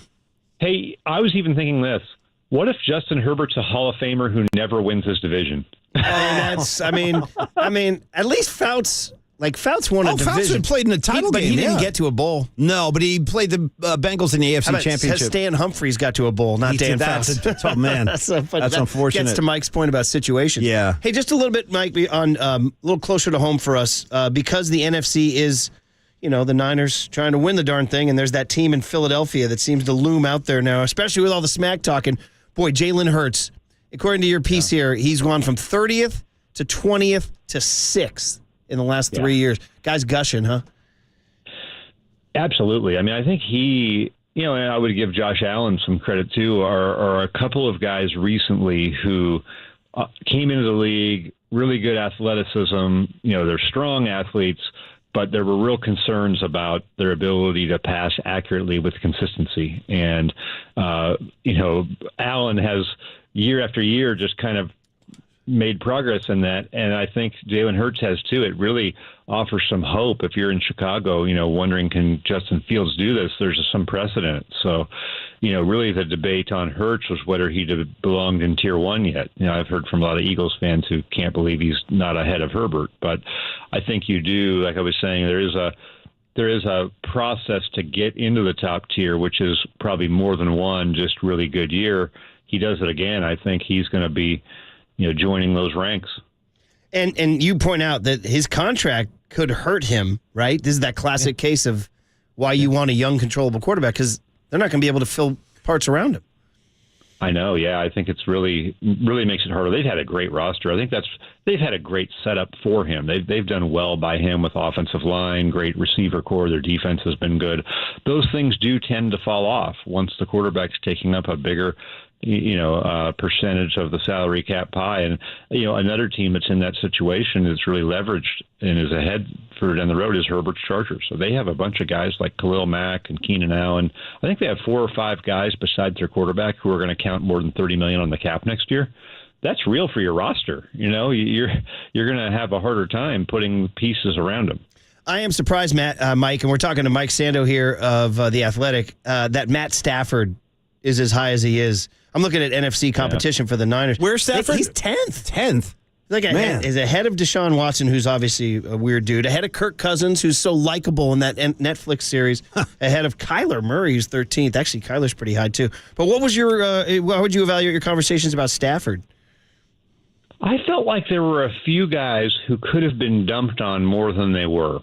Hey, I was even thinking this. What if Justin Herbert's a Hall of Famer who never wins his division? I mean, at least Fouts Like, Fouts won a division. Fouts played in a title game, but he didn't get to a bowl. No, but he played the Bengals in the AFC Championship. Stan Humphries got to a bowl, not Dan Fouts. Oh, man. That's unfortunate. Gets to Mike's point about situations. Yeah. Hey, just a little bit, Mike, on a little closer to home for us, because the NFC is, the Niners trying to win the darn thing, and there's that team in Philadelphia that seems to loom out there now, especially with all the smack talking. Boy, Jalen Hurts, according to your piece here, he's gone from 30th to 20th to 6th in the last 3 years. Guy's gushing, huh? Absolutely. I mean, I think he, and I would give Josh Allen some credit too, are a couple of guys recently who came into the league, really good athleticism. They're strong athletes, but there were real concerns about their ability to pass accurately with consistency. And, Allen has year after year just kind of made progress in that, and I think Jalen Hurts has too. It really offers some hope. If you're in Chicago, wondering, can Justin Fields do this? There's some precedent. So, really the debate on Hurts was whether he belonged in Tier 1 yet. I've heard from a lot of Eagles fans who can't believe he's not ahead of Herbert, but I think you do. Like I was saying, there is a process to get into the top tier, which is probably more than one just really good year. He does it again. I think he's going to be joining those ranks. And you point out that his contract could hurt him, right? This is that classic case of why you want a young, controllable quarterback, because they're not going to be able to fill parts around him. I know, yeah. I think it's really makes it harder. They've had a great roster. I think they've had a great setup for him. They've done well by him with offensive line, great receiver core. Their defense has been good. Those things do tend to fall off once the quarterback's taking up a bigger percentage of the salary cap pie. And, another team that's in that situation that's really leveraged and is ahead further down the road is Herbert's Chargers. So they have a bunch of guys like Khalil Mack and Keenan Allen. I think they have 4 or 5 guys besides their quarterback who are going to count more than $30 million on the cap next year. That's real for your roster. You're going to have a harder time putting pieces around them. I am surprised, Mike, and we're talking to Mike Sando here of The Athletic, that Matt Stafford is as high as he is. I'm looking at NFC competition for the Niners. Where's Stafford? He's 10th. 10th. Is ahead of Deshaun Watson, who's obviously a weird dude. Ahead of Kirk Cousins, who's so likable in that Netflix series. Ahead of Kyler Murray, who's 13th. Actually, Kyler's pretty high, too. But what was how would you evaluate your conversations about Stafford? I felt like there were a few guys who could have been dumped on more than they were.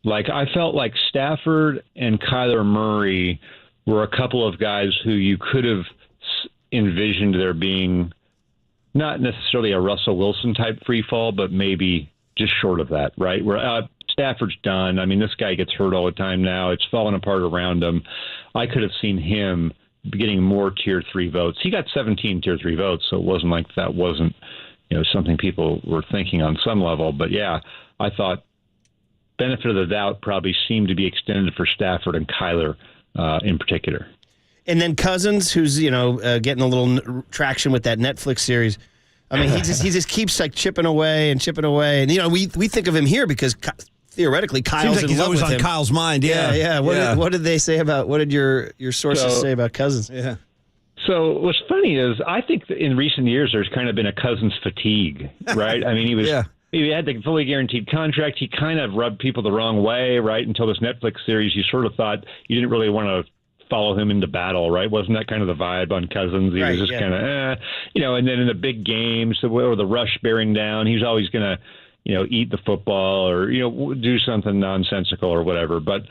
Like, I felt like Stafford and Kyler Murray were a couple of guys who you could have envisioned there being not necessarily a Russell Wilson type free fall, but maybe just short of that, right? Where Stafford's done. I mean, this guy gets hurt all the time now. It's falling apart around him. I could have seen him getting more Tier 3 votes. He got 17 Tier 3 votes, so it wasn't like that wasn't something people were thinking on some level. But, yeah, I thought benefit of the doubt probably seemed to be extended for Stafford and Kyler in particular. And then Cousins, who's getting a little traction with that Netflix series. I mean, he just keeps chipping away, and we think of him here because theoretically Kyle's in love with him. He's always on Kyle's mind. Yeah. What did they say about? What did your sources say about Cousins? Yeah. So what's funny is I think that in recent years there's kind of been a Cousins fatigue, right? I mean, he was. Yeah. He had the fully guaranteed contract. He kind of rubbed people the wrong way, right? Until this Netflix series, you sort of thought you didn't really want to follow him into battle, right? Wasn't that kind of the vibe on Cousins? He was just kind of, and then in the big games, or the rush bearing down, he was always going to, eat the football or, do something nonsensical or whatever. But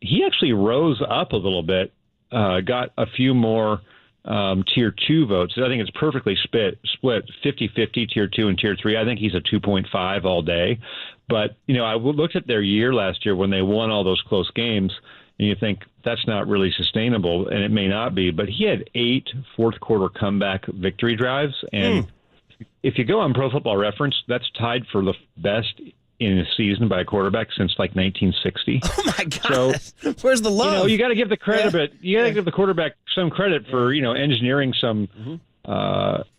he actually rose up a little bit, got a few more Tier 2 votes. I think it's perfectly split 50-50 Tier 2 and Tier 3. I think he's a 2.5 all day. But, I looked at their year last year when they won all those close games, and you think that's not really sustainable, and it may not be. But he had 8 fourth-quarter comeback victory drives, and if you go on Pro Football Reference, that's tied for the best in a season by a quarterback since 1960. Oh my God! So, where's the love? You got to give the credit, but you got to give the quarterback some credit for engineering some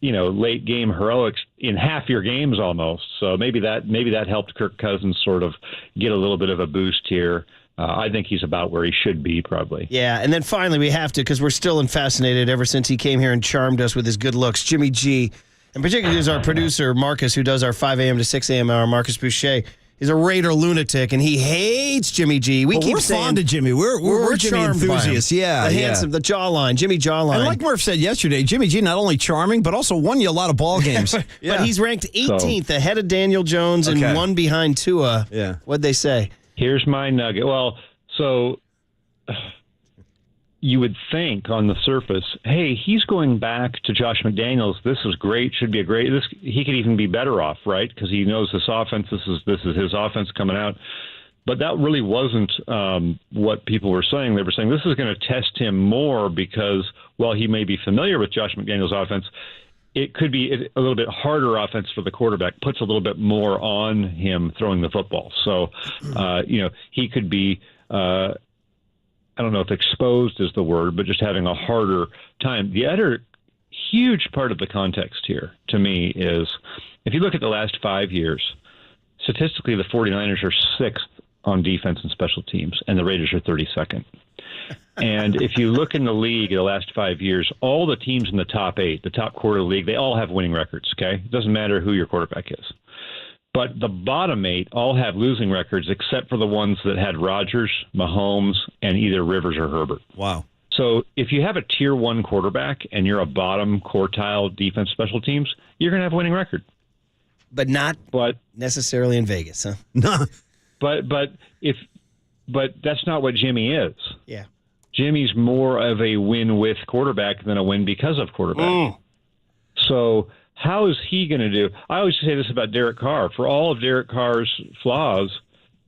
late game heroics in half your games almost. So maybe that helped Kirk Cousins sort of get a little bit of a boost here. I think he's about where he should be, probably. Yeah, and then finally we have to, because we're still fascinated ever since he came here and charmed us with his good looks, Jimmy G. And particularly is our producer, Marcus, who does our 5 a.m. to 6 a.m. hour, Marcus Boucher. He's a Raider lunatic, and he hates Jimmy G. We're fond of Jimmy. We're Jimmy enthusiasts. Yeah, the handsome, the jawline, Jimmy jawline. And like Murph said yesterday, Jimmy G not only charming, but also won you a lot of ball games. But he's ranked 18th ahead of Daniel Jones and one behind Tua. Yeah. What'd they say? Here's my nugget. Well, so you would think on the surface, hey, he's going back to Josh McDaniels. This is great. Should be he could even be better off, right? Because he knows this offense. This is his offense coming out. But that really wasn't what people were saying. They were saying this is going to test him more because while he may be familiar with Josh McDaniels' offense, it could be a little bit harder offense for the quarterback, puts a little bit more on him throwing the football. So, he could be, I don't know if exposed is the word, but just having a harder time. The other huge part of the context here, to me, is if you look at the last 5 years, statistically, the 49ers are 6th on defense and special teams, and the Raiders are 32nd. And if you look in the league the last 5 years, all the teams in the top 8, the top quarter of the league, they all have winning records, okay? It doesn't matter who your quarterback is. But the bottom 8 all have losing records except for the ones that had Rodgers, Mahomes, and either Rivers or Herbert. Wow. So if you have a tier 1 quarterback and you're a bottom quartile defense special teams, you're going to have a winning record. But not necessarily in Vegas, huh? No. But that's not what Jimmy is. Yeah. Jimmy's more of a win with quarterback than a win because of quarterback. So how is he going to do? I always say this about Derek Carr. For all of Derek Carr's flaws,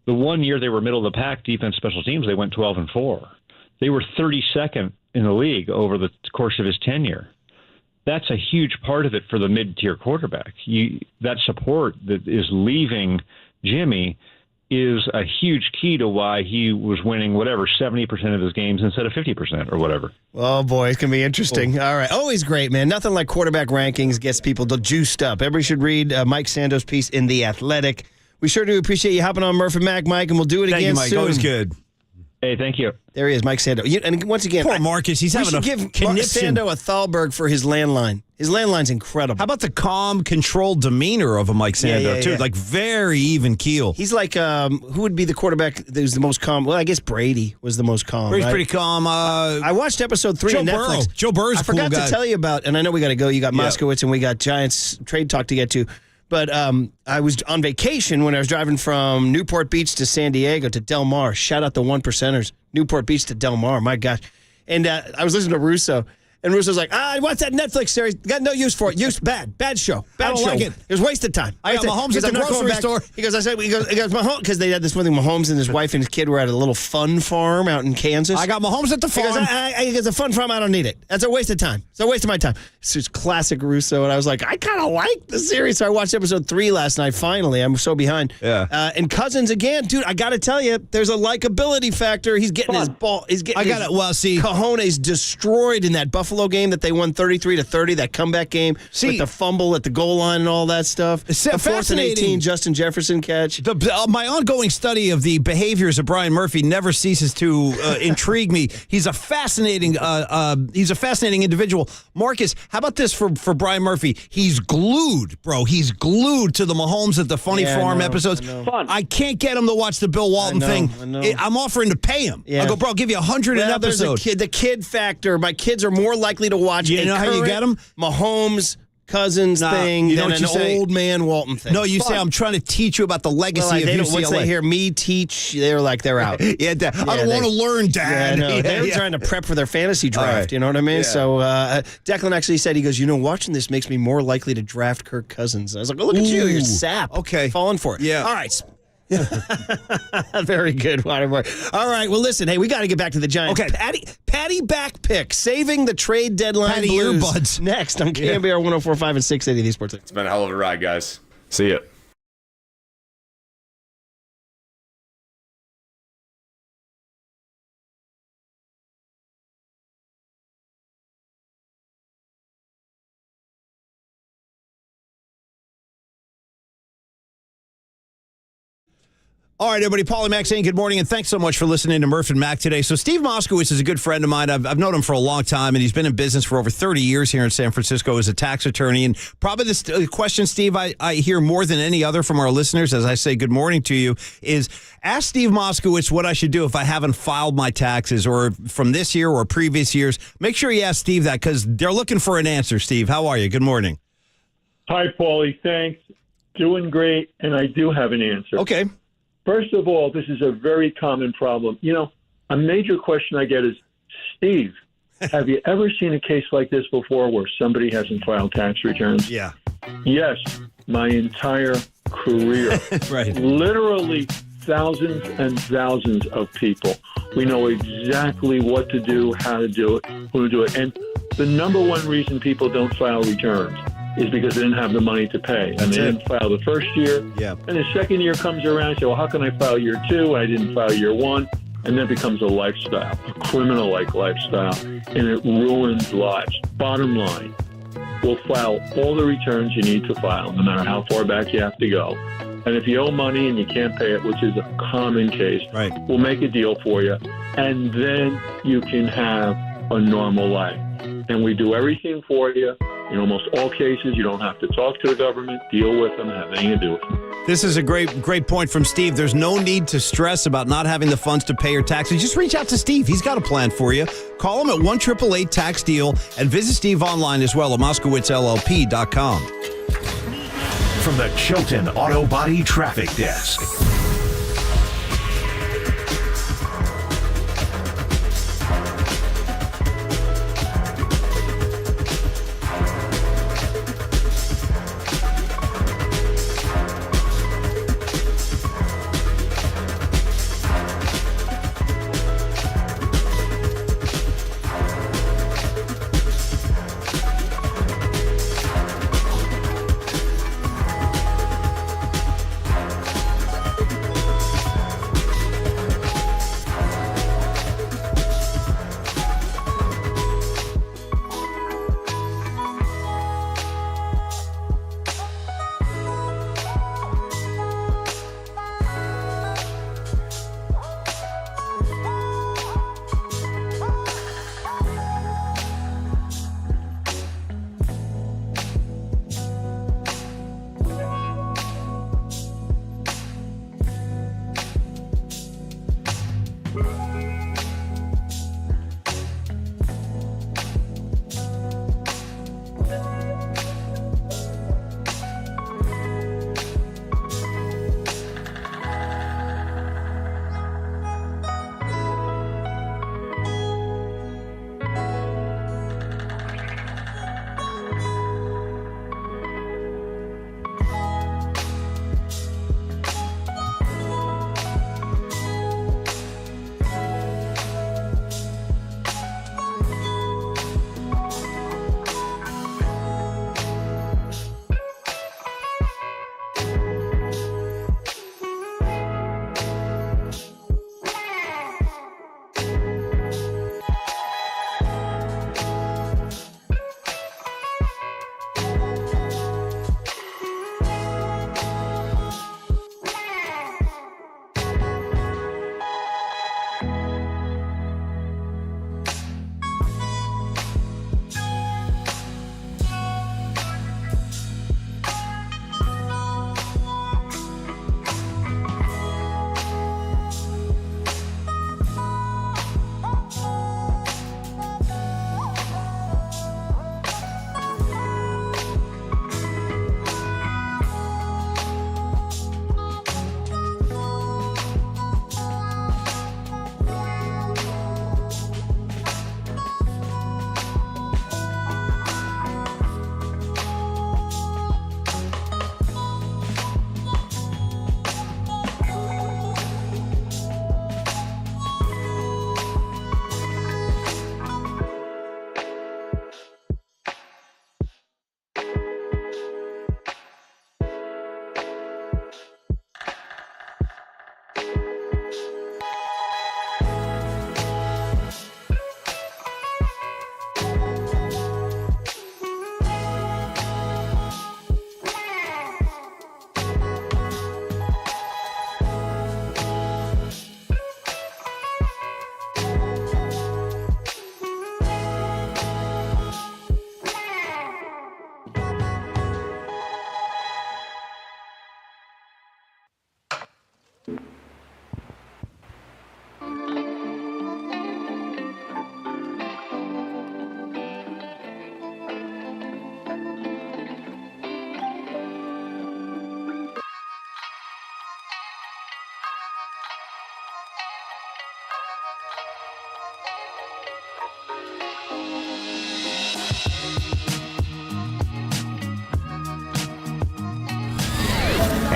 the one year they were middle of the pack defense special teams, they went 12-4. They were 32nd in the league over the course of his tenure. That's a huge part of it for the mid-tier quarterback. That support that is leaving Jimmy is a huge key to why he was winning 70% of his games instead of 50% or whatever. Oh, boy, it's going to be interesting. All right. Always great, man. Nothing like quarterback rankings gets people juiced up. Everybody should read Mike Sando's piece in The Athletic. We sure do appreciate you hopping on Murph and Mac, Mike, and we'll do it again Mike. soon. Always good. Hey, thank you. There he is, Mike Sando. And once again, poor Marcus, he's having a give conniption. Sando a Thalberg for his landline. His landline's incredible. How about the calm, controlled demeanor of a Mike Sando, too? Like, very even keel. He's like, who would be the quarterback who's the most calm? Well, I guess Brady was the most calm. Brady's right? pretty calm. I watched episode 3 Joe of Netflix. Burrow. Joe Burrow's I a cool forgot guy. to tell you about, and I know we got to go. You got Moskowitz and we got Giants trade talk to get to. But I was on vacation when I was driving from Newport Beach to San Diego to Del Mar. Shout out the one percenters. Newport Beach to Del Mar. My gosh. And I was listening to Russo. And Russo's like, what's that Netflix series? Got no use for it. Bad show. Bad show. like it. It was wasted time. I got Mahomes at the grocery store. He goes, Mahomes, because they had this one thing. Mahomes and his wife and his kid were at a little fun farm out in Kansas. I got Mahomes at the farm. He goes, a fun farm, I don't need it. That's a waste of time. It's a waste of my time. It's just classic Russo. And I was like, I kind of like the series. So I watched episode 3 last night, finally. I'm so behind. Yeah. And Cousins, again, dude, I got to tell you, there's a likability factor. He's getting his ball. He's getting cojones destroyed in that Buffalo game that they won 33-30, that comeback game with the fumble at the goal line and all that stuff. The 4th and 18 Justin Jefferson catch. My ongoing study of the behaviors of Brian Murphy never ceases to intrigue me. He's a fascinating individual. Marcus, how about this for Brian Murphy? He's glued, bro. He's glued to the Mahomes at the Funny Farm episodes. I can't get him to watch the Bill Walton thing. I'm offering to pay him. I go, bro, I'll give you 100 an episode. The kid factor. My kids are more likely to watch. You know how you get them? Mahomes Cousins thing than an old man Walton thing. No, you say I'm trying to teach you about the legacy of UCLA. Once they hear me teach, they're like they're out. I don't want to learn, Dad. They're trying to prep for their fantasy draft. Right. You know what I mean? Yeah. So Declan actually said, he goes, watching this makes me more likely to draft Kirk Cousins. I was like, look at you, you're sap. Okay, falling for it. Yeah. All right. Very good, Waterboy. All right, well, listen, hey, we got to get back to the Giants. Okay. Patty back pick, saving the trade deadline Patty blues. earbuds. Next on KNBR 104.5 and 680 The Sports. It's been a hell of a ride, guys. See ya. All right, everybody. Paulie Mac saying good morning, and thanks so much for listening to Murph and Mac today. So Steve Moskowitz is a good friend of mine. I've known him for a long time, and he's been in business for over 30 years here in San Francisco as a tax attorney. And probably the question, Steve, I hear more than any other from our listeners as I say good morning to you is, ask Steve Moskowitz what I should do if I haven't filed my taxes or from this year or previous years. Make sure you ask Steve that because they're looking for an answer. Steve, how are you? Good morning. Hi, Paulie. Thanks. Doing great, and I do have an answer. Okay. First of all, this is a very common problem. You know, a major question I get is, Steve, have you ever seen a case like this before where somebody hasn't filed tax returns? Yeah. Yes, my entire career. Right. Literally thousands and thousands of people. We know exactly what to do, how to do it, who to do it. And the number one reason people don't file returns is because they didn't have the money to pay. And they didn't file the first year. Yeah. And the second year comes around and say, well, how can I file year 2? I didn't file year 1. And then it becomes a lifestyle, a criminal-like lifestyle, and it ruins lives. Bottom line, we'll file all the returns you need to file, no matter how far back you have to go. And if you owe money and you can't pay it, which is a common case, right, we'll make a deal for you. And then you can have a normal life. And we do everything for you. In almost all cases, you don't have to talk to the government, deal with them, have anything to do with them. This is a great point from Steve. There's no need to stress about not having the funds to pay your taxes. Just reach out to Steve. He's got a plan for you. Call him at 1-888-TAX-DEAL and visit Steve online as well at MoskowitzLLP.com. From the Chilton Auto Body Traffic Desk.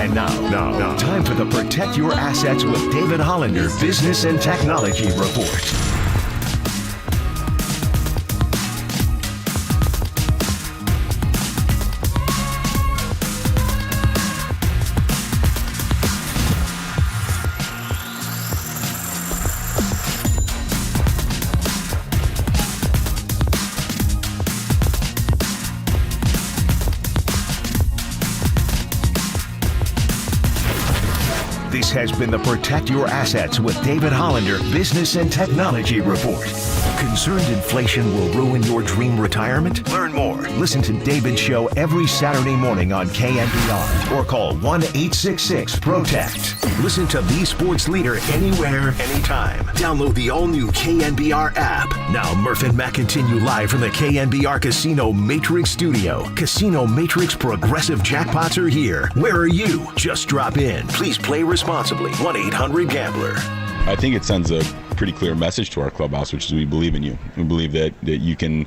And now, time for the Protect Your Assets with David Hollander Business and Technology Report. This has been the Protect Your Assets with David Hollander Business and Technology Report. Concerned inflation will ruin your dream retirement? Learn more. Listen to David's show every Saturday morning on KNBR or call 1-866-PROTECT. Listen to the sports leader anywhere, anytime. Download the all-new KNBR app. Now, Murph and Matt continue live from the KNBR Casino Matrix Studio. Casino Matrix Progressive Jackpots are here. Where are you? Just drop in. Please play responsibly. 1-800-GAMBLER. I think it sends a pretty clear message to our clubhouse, which is we believe in you. We believe that you can.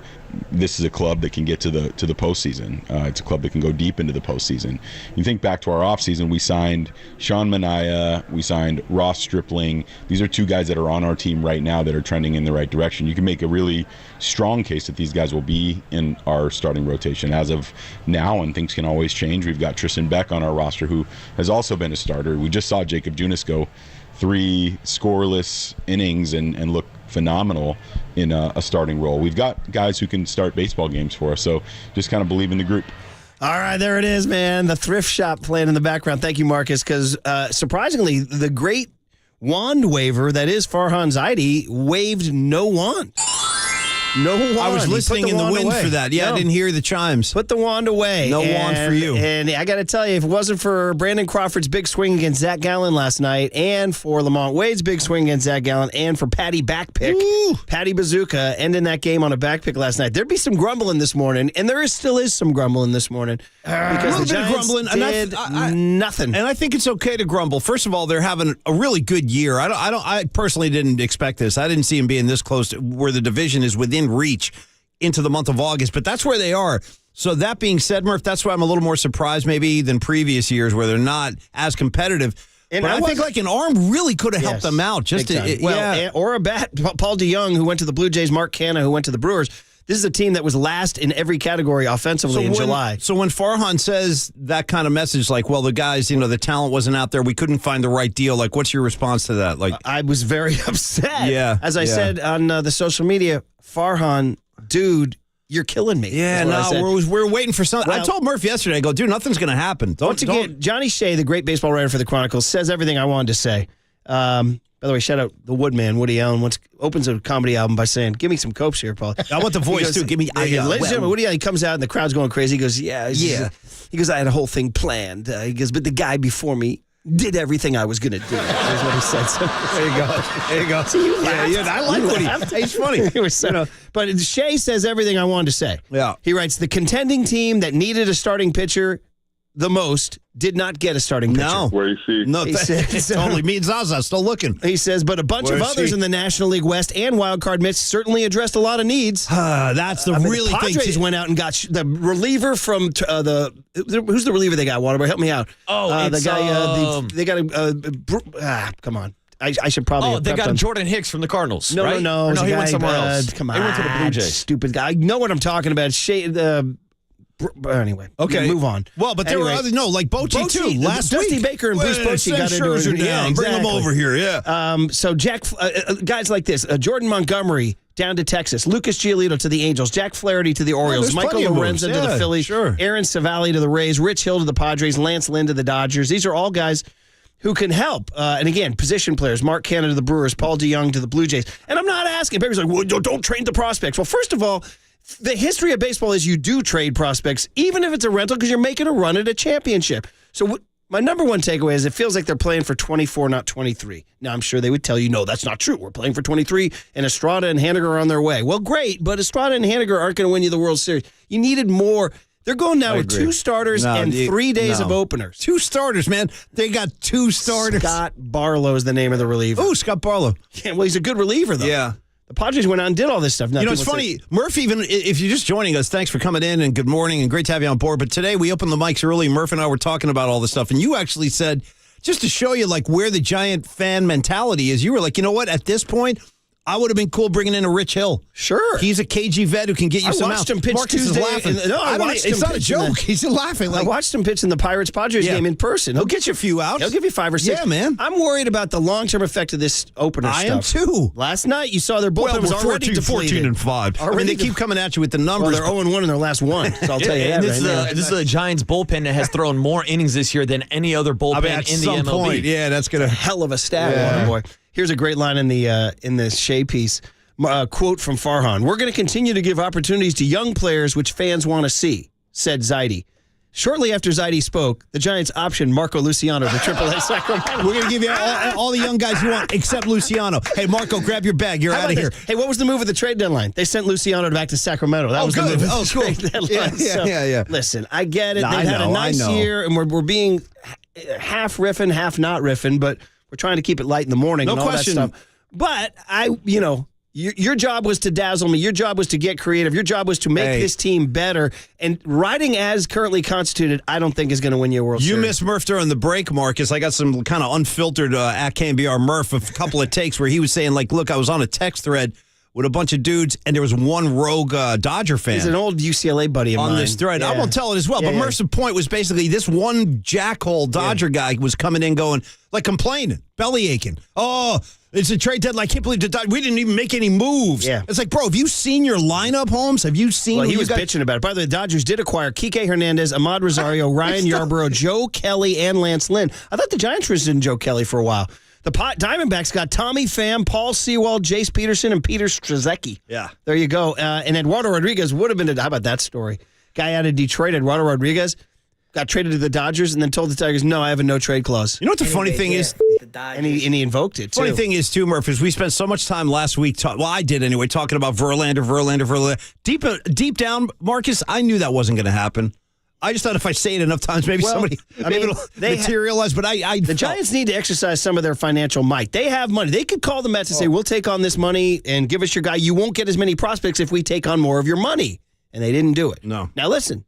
This is a club that can get to the postseason. It's a club that can go deep into the postseason. You think back to our offseason, we signed Sean Manaea, we signed Ross Stripling. These are two guys that are on our team right now that are trending in the right direction. You can make a really strong case that these guys will be in our starting rotation as of now, and things can always change. We've got Tristan Beck on our roster, who has also been a starter. We just saw Jacob Junis go 3 scoreless innings and look phenomenal in a starting role. We've got guys who can start baseball games for us, so just kind of believe in the group. All right, there it is, man. The thrift shop playing in the background. Thank you, Marcus, because surprisingly, the great wand waiver that is Farhan Zaidi waived no wand. No wand. I was listening in the wind for that. Yeah, no. I didn't hear the chimes. Put the wand away. No wand for you. And I got to tell you, if it wasn't for Brandon Crawford's big swing against Zach Gallen last night, and for Lamont Wade's big swing against Zach Gallen, and for Patty back pick, Patty Bazooka ending that game on a back pick last night, there'd be some grumbling this morning, and there still is some grumbling this morning because the Giants did nothing. And I think it's okay to grumble. First of all, they're having a really good year. I personally didn't expect this. I didn't see them being this close to where the division is within reach into the month of August, but that's where they are. So that being said, Murph, that's why I'm a little more surprised maybe than previous years where they're not as competitive. And but I think like an arm really could have helped them out. Just or a bat. Paul DeYoung, who went to the Blue Jays, Mark Canha, who went to the Brewers. This is a team that was last in every category offensively in July. So when Farhan says that kind of message, like, well, the guys, the talent wasn't out there, we couldn't find the right deal, like, what's your response to that? Like, I was very upset. Yeah. As I said on the social media, Farhan, dude, you're killing me. Yeah, no, we're waiting for something. Well, I told Murph yesterday, I go, dude, nothing's going to happen. Once again, Johnny Shea, the great baseball writer for the Chronicles, says everything I wanted to say. By the way, shout out the Woodman, Woody Allen, opens a comedy album by saying, give me some copes here, Paul. I want the voice, too. Give me... ladies and gentlemen, Woody Allen, he comes out and the crowd's going crazy. He goes, He goes, I had a whole thing planned. He goes, but the guy before me did everything I was going to do. That's what he said. So, there you go. There you go. See, you laughed. Yeah, I like Woody. He's funny. It was but Shea says everything I wanted to say. Yeah. He writes, the contending team that needed a starting pitcher the most did not get a starting pitcher. No. Where is he? No, totally. Me and Zaza still looking. He says, but a bunch of others in the National League West and wildcard midst certainly addressed a lot of needs. That's the really thing. The Padres went out and got the reliever from who's the reliever they got, Waterboy? Help me out. The guy, they got come on. I should probably. Oh, they got Jordan Hicks from the Cardinals. No, right? no, he went somewhere else. Come on, he went to the Blue Jays. Stupid guy. I know what I'm talking about. Anyway, okay, move on. Well, but there were other like Bochy too. Last Dusty week, Baker and Bruce Bochy got into it. Yeah, exactly. Bring them over here. Yeah. So guys like this: Jordan Montgomery down to Texas, Lucas Giolito to the Angels, Jack Flaherty to the Orioles, Michael Lorenzen to the Phillies, Aaron Savali to the Rays, Rich Hill to the Padres, Lance Lynn to the Dodgers. These are all guys who can help. And again, position players, Mark Canha to the Brewers, Paul DeYoung to the Blue Jays. And I'm not asking, everybody's like, well, don't trade the prospects. Well, first of all, the history of baseball is you do trade prospects, even if it's a rental, because you're making a run at a championship. So my number one takeaway is it feels like they're playing for 24, not 23. Now, I'm sure they would tell you, no, that's not true. We're playing for 23, and Estrada and Haniger are on their way. Well, great, but Estrada and Haniger aren't going to win you the World Series. You needed more. They're going now with 2 starters and 3 days of openers. 2 starters, man. They got 2 starters. Scott Barlow is the name of the reliever. Oh, Scott Barlow. Yeah, well, he's a good reliever, though. Yeah. The Padres went out and did all this stuff. Now, it's funny. Murph, even if you're just joining us, thanks for coming in and good morning and great to have you on board. But today we opened the mics early. Murph and I were talking about all this stuff. And you actually said, just to show you like where the Giant fan mentality is, you were like, you know what? At this point, I would have been cool bringing in a Rich Hill. Sure. He's a KG vet who can get you some outs. I watched him pitch Marcus Tuesday. is laughing. It's not a joke. He's laughing. I watched him pitch in the Pirates-Padres game in person. He'll get you a few outs. He'll give you 5 or 6. Yeah, man. I'm worried about the long-term effect of this opener stuff. I am too. Last night, you saw their bullpen was already depleted. 14-5. I mean, they keep coming at you with the numbers. Well, they're 0-1 in their last one, so I'll tell you that. This is a Giants bullpen that has thrown more innings this year than any other bullpen in the MLB. Point, yeah, that's going to... Hell of a stat, boy. Here's a great line in the Shea piece. Quote from Farhan. "We're going to continue to give opportunities to young players which fans want to see," said Zaidi. Shortly after Zaidi spoke, the Giants optioned Marco Luciano to AAA Sacramento. We're going to give you all the young guys you want except Luciano. Hey, Marco, grab your bag. You're out of here. Hey, what was the move at the trade deadline? They sent Luciano back to Sacramento. That was the move. Oh, cool. Yeah. Listen, I get it. They've had a nice year, and we're being half riffing, half not riffing, but we're trying to keep it light in the morning and all that stuff. But your job was to dazzle me. Your job was to get creative. Your job was to make this team better. And riding as currently constituted, I don't think is going to win you a World Series. You missed Murph during the break, Marcus. I got some kind of unfiltered at KNBR Murph, a couple of takes where he was saying, like, look, I was on a text thread with a bunch of dudes, and there was one rogue Dodger fan. He's an old UCLA buddy of mine. On this thread. I won't tell it as well, but Murph's point was basically this one jackhole Dodger guy was coming in going, like, complaining, belly aching. Oh, it's a trade deadline. I can't believe we didn't even make any moves. Yeah. It's like, bro, have you seen your lineup, Holmes? Have you seen? Well, he was bitching about it. By the way, the Dodgers did acquire Kike Hernandez, Ahmad Rosario, Ryan Yarbrough, Joe Kelly, and Lance Lynn. I thought the Giants were interested in Joe Kelly for a while. The Diamondbacks got Tommy Pham, Paul Sewald, Jace Peterson, and Peter Strzelecki. Yeah. There you go. And Eduardo Rodriguez would have been how about that story? Guy out of Detroit, Eduardo Rodriguez, got traded to the Dodgers and then told the Tigers, no, I have a no-trade clause. You know what the funny thing is? And he invoked it, too. Funny thing is, too, Murph, is we spent so much time last week, I did anyway, talking about Verlander. Deep down, Marcus, I knew that wasn't going to happen. I just thought if I say it enough times, maybe it'll materialize. But the Giants need to exercise some of their financial might. They have money. They could call the Mets and say, we'll take on this money and give us your guy. You won't get as many prospects if we take on more of your money. And they didn't do it. No. Now, listen.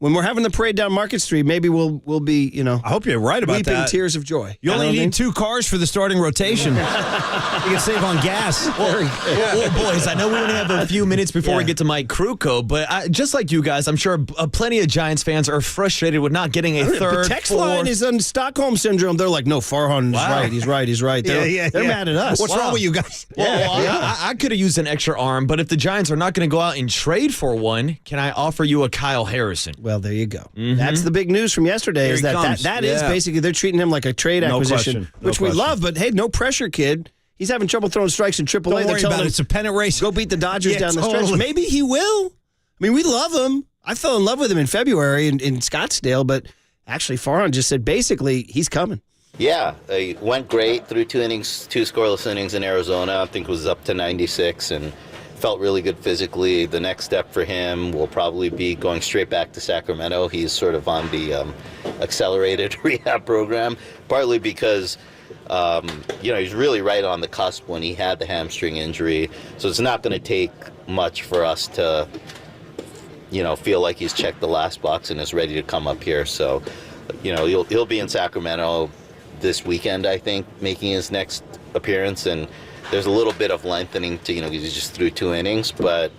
When we're having the parade down Market Street, maybe we'll be, I hope you're right about weeping tears of joy. You only need 2 cars for the starting rotation. You can save on gas. Well, boys, I know we only have a few minutes before we get to Mike Krukow, but just like you guys, I'm sure plenty of Giants fans are frustrated with not getting a third. The text line is on Stockholm Syndrome. They're like, no, Farhan is right. He's right. They're mad at us. What's wrong with you guys? I could have used an extra arm, but if the Giants are not going to go out and trade for one, can I offer you a Kyle Harrison? Well, there you go. Mm-hmm. That's the big news from yesterday. Is that is basically they're treating him like a trade acquisition, which we love. But hey, no pressure, kid. He's having trouble throwing strikes in AAA. Don't worry about it. It's a pennant race. Go beat the Dodgers down the stretch. Maybe he will. I mean, we love him. I fell in love with him in February in Scottsdale, but actually, Farhan just said basically he's coming. Yeah, he went great through 2 innings, 2 scoreless innings in Arizona. I think it was up to 96 and felt really good physically. The next step for him will probably be going straight back to Sacramento. He's sort of on the accelerated rehab program, partly because he's really right on the cusp when he had the hamstring injury. So it's not going to take much for us to, feel like he's checked the last box and is ready to come up here. So, he'll be in Sacramento this weekend, I think, making his next appearance. And there's a little bit of lengthening to, because he's just through 2 innings, but,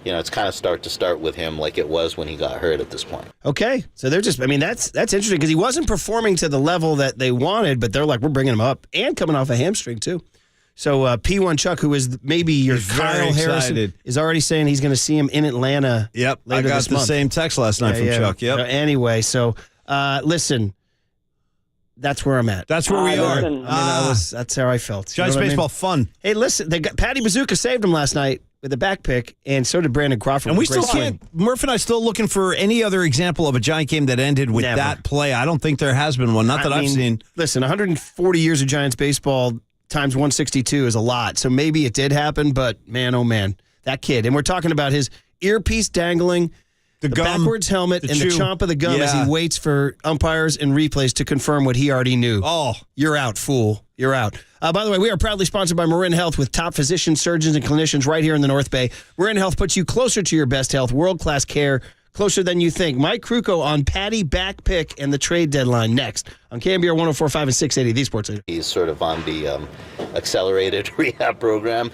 it's kind of start with him like it was when he got hurt at this point. Okay. So they're just, that's interesting because he wasn't performing to the level that they wanted, but they're like, we're bringing him up and coming off a hamstring too. So P1 Chuck, who is maybe your Kyle Harrison, is already saying he's going to see him in Atlanta. Yep. Later I got this the month. same text last night from Chuck. Yep. Anyway, so listen. That's where I'm at. That's where we are. That's how I felt. Giants baseball fun. Hey, listen, they got Patty Bazooka saved him last night with a back pick, and so did Brandon Crawford. And we still can't. Murph and I still looking for any other example of a Giant game that ended with that play. I don't think there has been one. Not that I've seen. Listen, 140 years of Giants baseball times 162 is a lot. So maybe it did happen, but man, oh man, that kid. And we're talking about his earpiece dangling. The backwards helmet and the chomp of the gum as he waits for umpires and replays to confirm what he already knew. Oh. You're out, fool. you're out. By the way, we are proudly sponsored by Marin Health with top physicians, surgeons, and clinicians right here in the North Bay. Marin Health puts you closer to your best health, world-class care, closer than you think. Mike Krukow on Patty back pick and the trade deadline next on KNBR 104.5 and 680, the Sports Leader. He's sort of on the accelerated rehab program.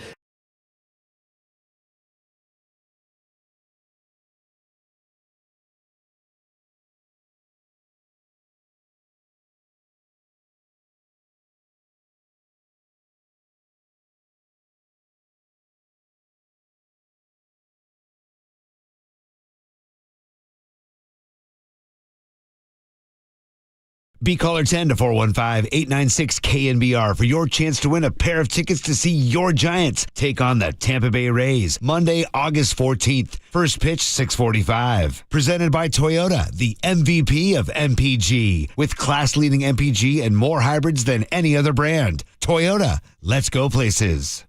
Be caller 10 to 415-896-KNBR for your chance to win a pair of tickets to see your Giants take on the Tampa Bay Rays Monday, August 14th. First pitch, 6:45. Presented by Toyota, the MVP of MPG. With class-leading MPG and more hybrids than any other brand. Toyota, let's go places.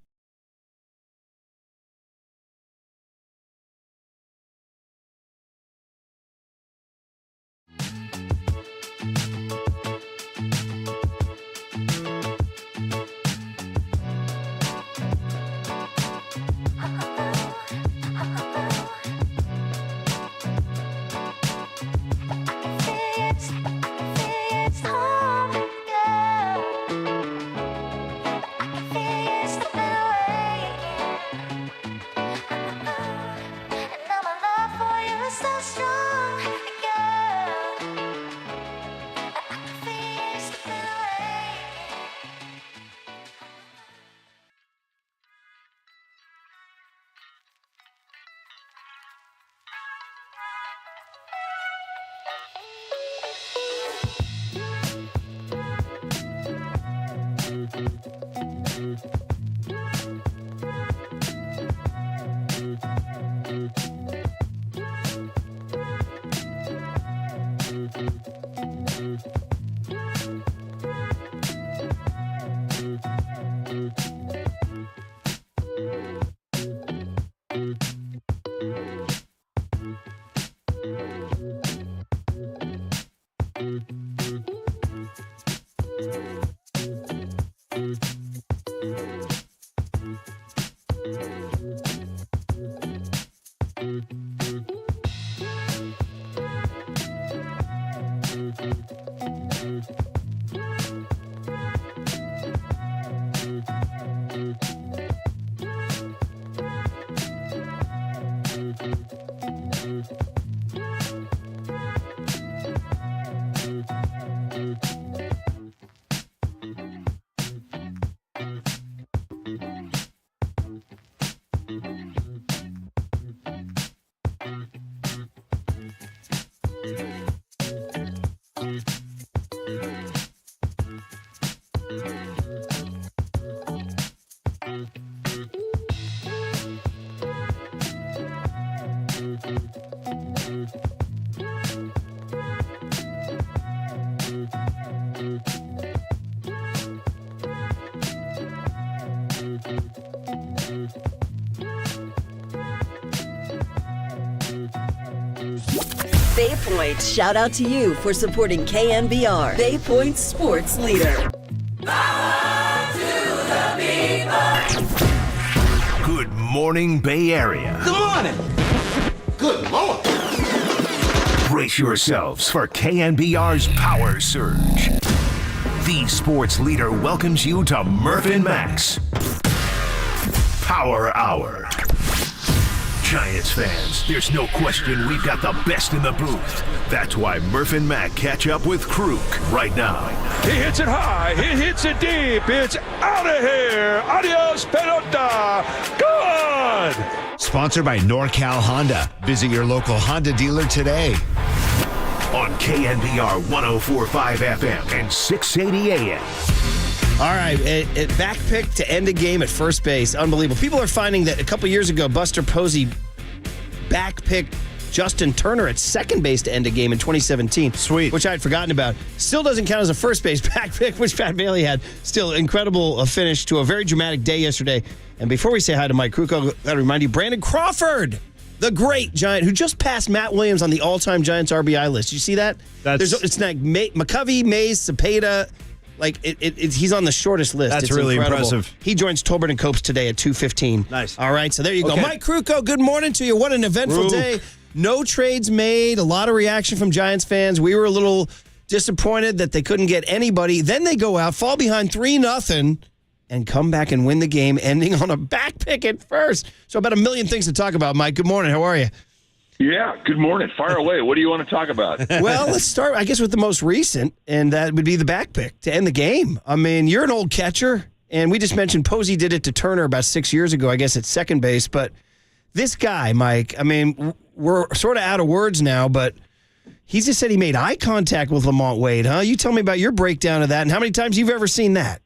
Bay Point, shout out to you for supporting KNBR, Bay Point's sports leader. Good morning, Bay Area. Good morning. Good Lord. Brace yourselves for KNBR's Power Surge. The sports leader welcomes you to Murph and Max Power Hour. Giants fans, there's no question we've got the best in the booth. That's why Murph and Mac catch up with Kruk right now. He hits it high. He hits it deep. It's out of here. Adios, pelota. Good. Sponsored by NorCal Honda. Visit your local Honda dealer today. On KNBR 104.5 FM and 680 AM. All right, back pick to end a game at first base. Unbelievable. People are finding that a couple years ago, Buster Posey back picked Justin Turner at second base to end a game in 2017. Sweet. Which I had forgotten about. Still doesn't count as a first base back pick, which Pat Bailey had. Still incredible finish to a very dramatic day yesterday. And before we say hi to Mike Krukow, got to remind you, Brandon Crawford, the great Giant, who just passed Matt Williams on the all-time Giants RBI list. You see that? It's like McCovey, Mays, Cepeda, Like, he's on the shortest list. That's it's really incredible. impressive. He joins Tolbert and Copes today at 2:15. Nice. All right, so there you go. Okay. Mike Krukow, good morning to you. What an eventful day. No trades made. A lot of reaction from Giants fans. We were a little disappointed that they couldn't get anybody. Then they go out, fall behind 3-0, and come back and win the game, ending on a back pick at first. So about a million things to talk about, Mike. Good morning. How are you? Yeah, good morning. Fire away. What do you want to talk about? Well, let's start, I guess, with the most recent, and that would be the back pick to end the game. I mean, you're an old catcher, and we just mentioned Posey did it to Turner about 6 years ago, I guess, at second base. But this guy, Mike, I mean, we're sort of out of words now, but he just said he made eye contact with Lamont Wade, huh? You tell me about your breakdown of that and how many times you've ever seen that.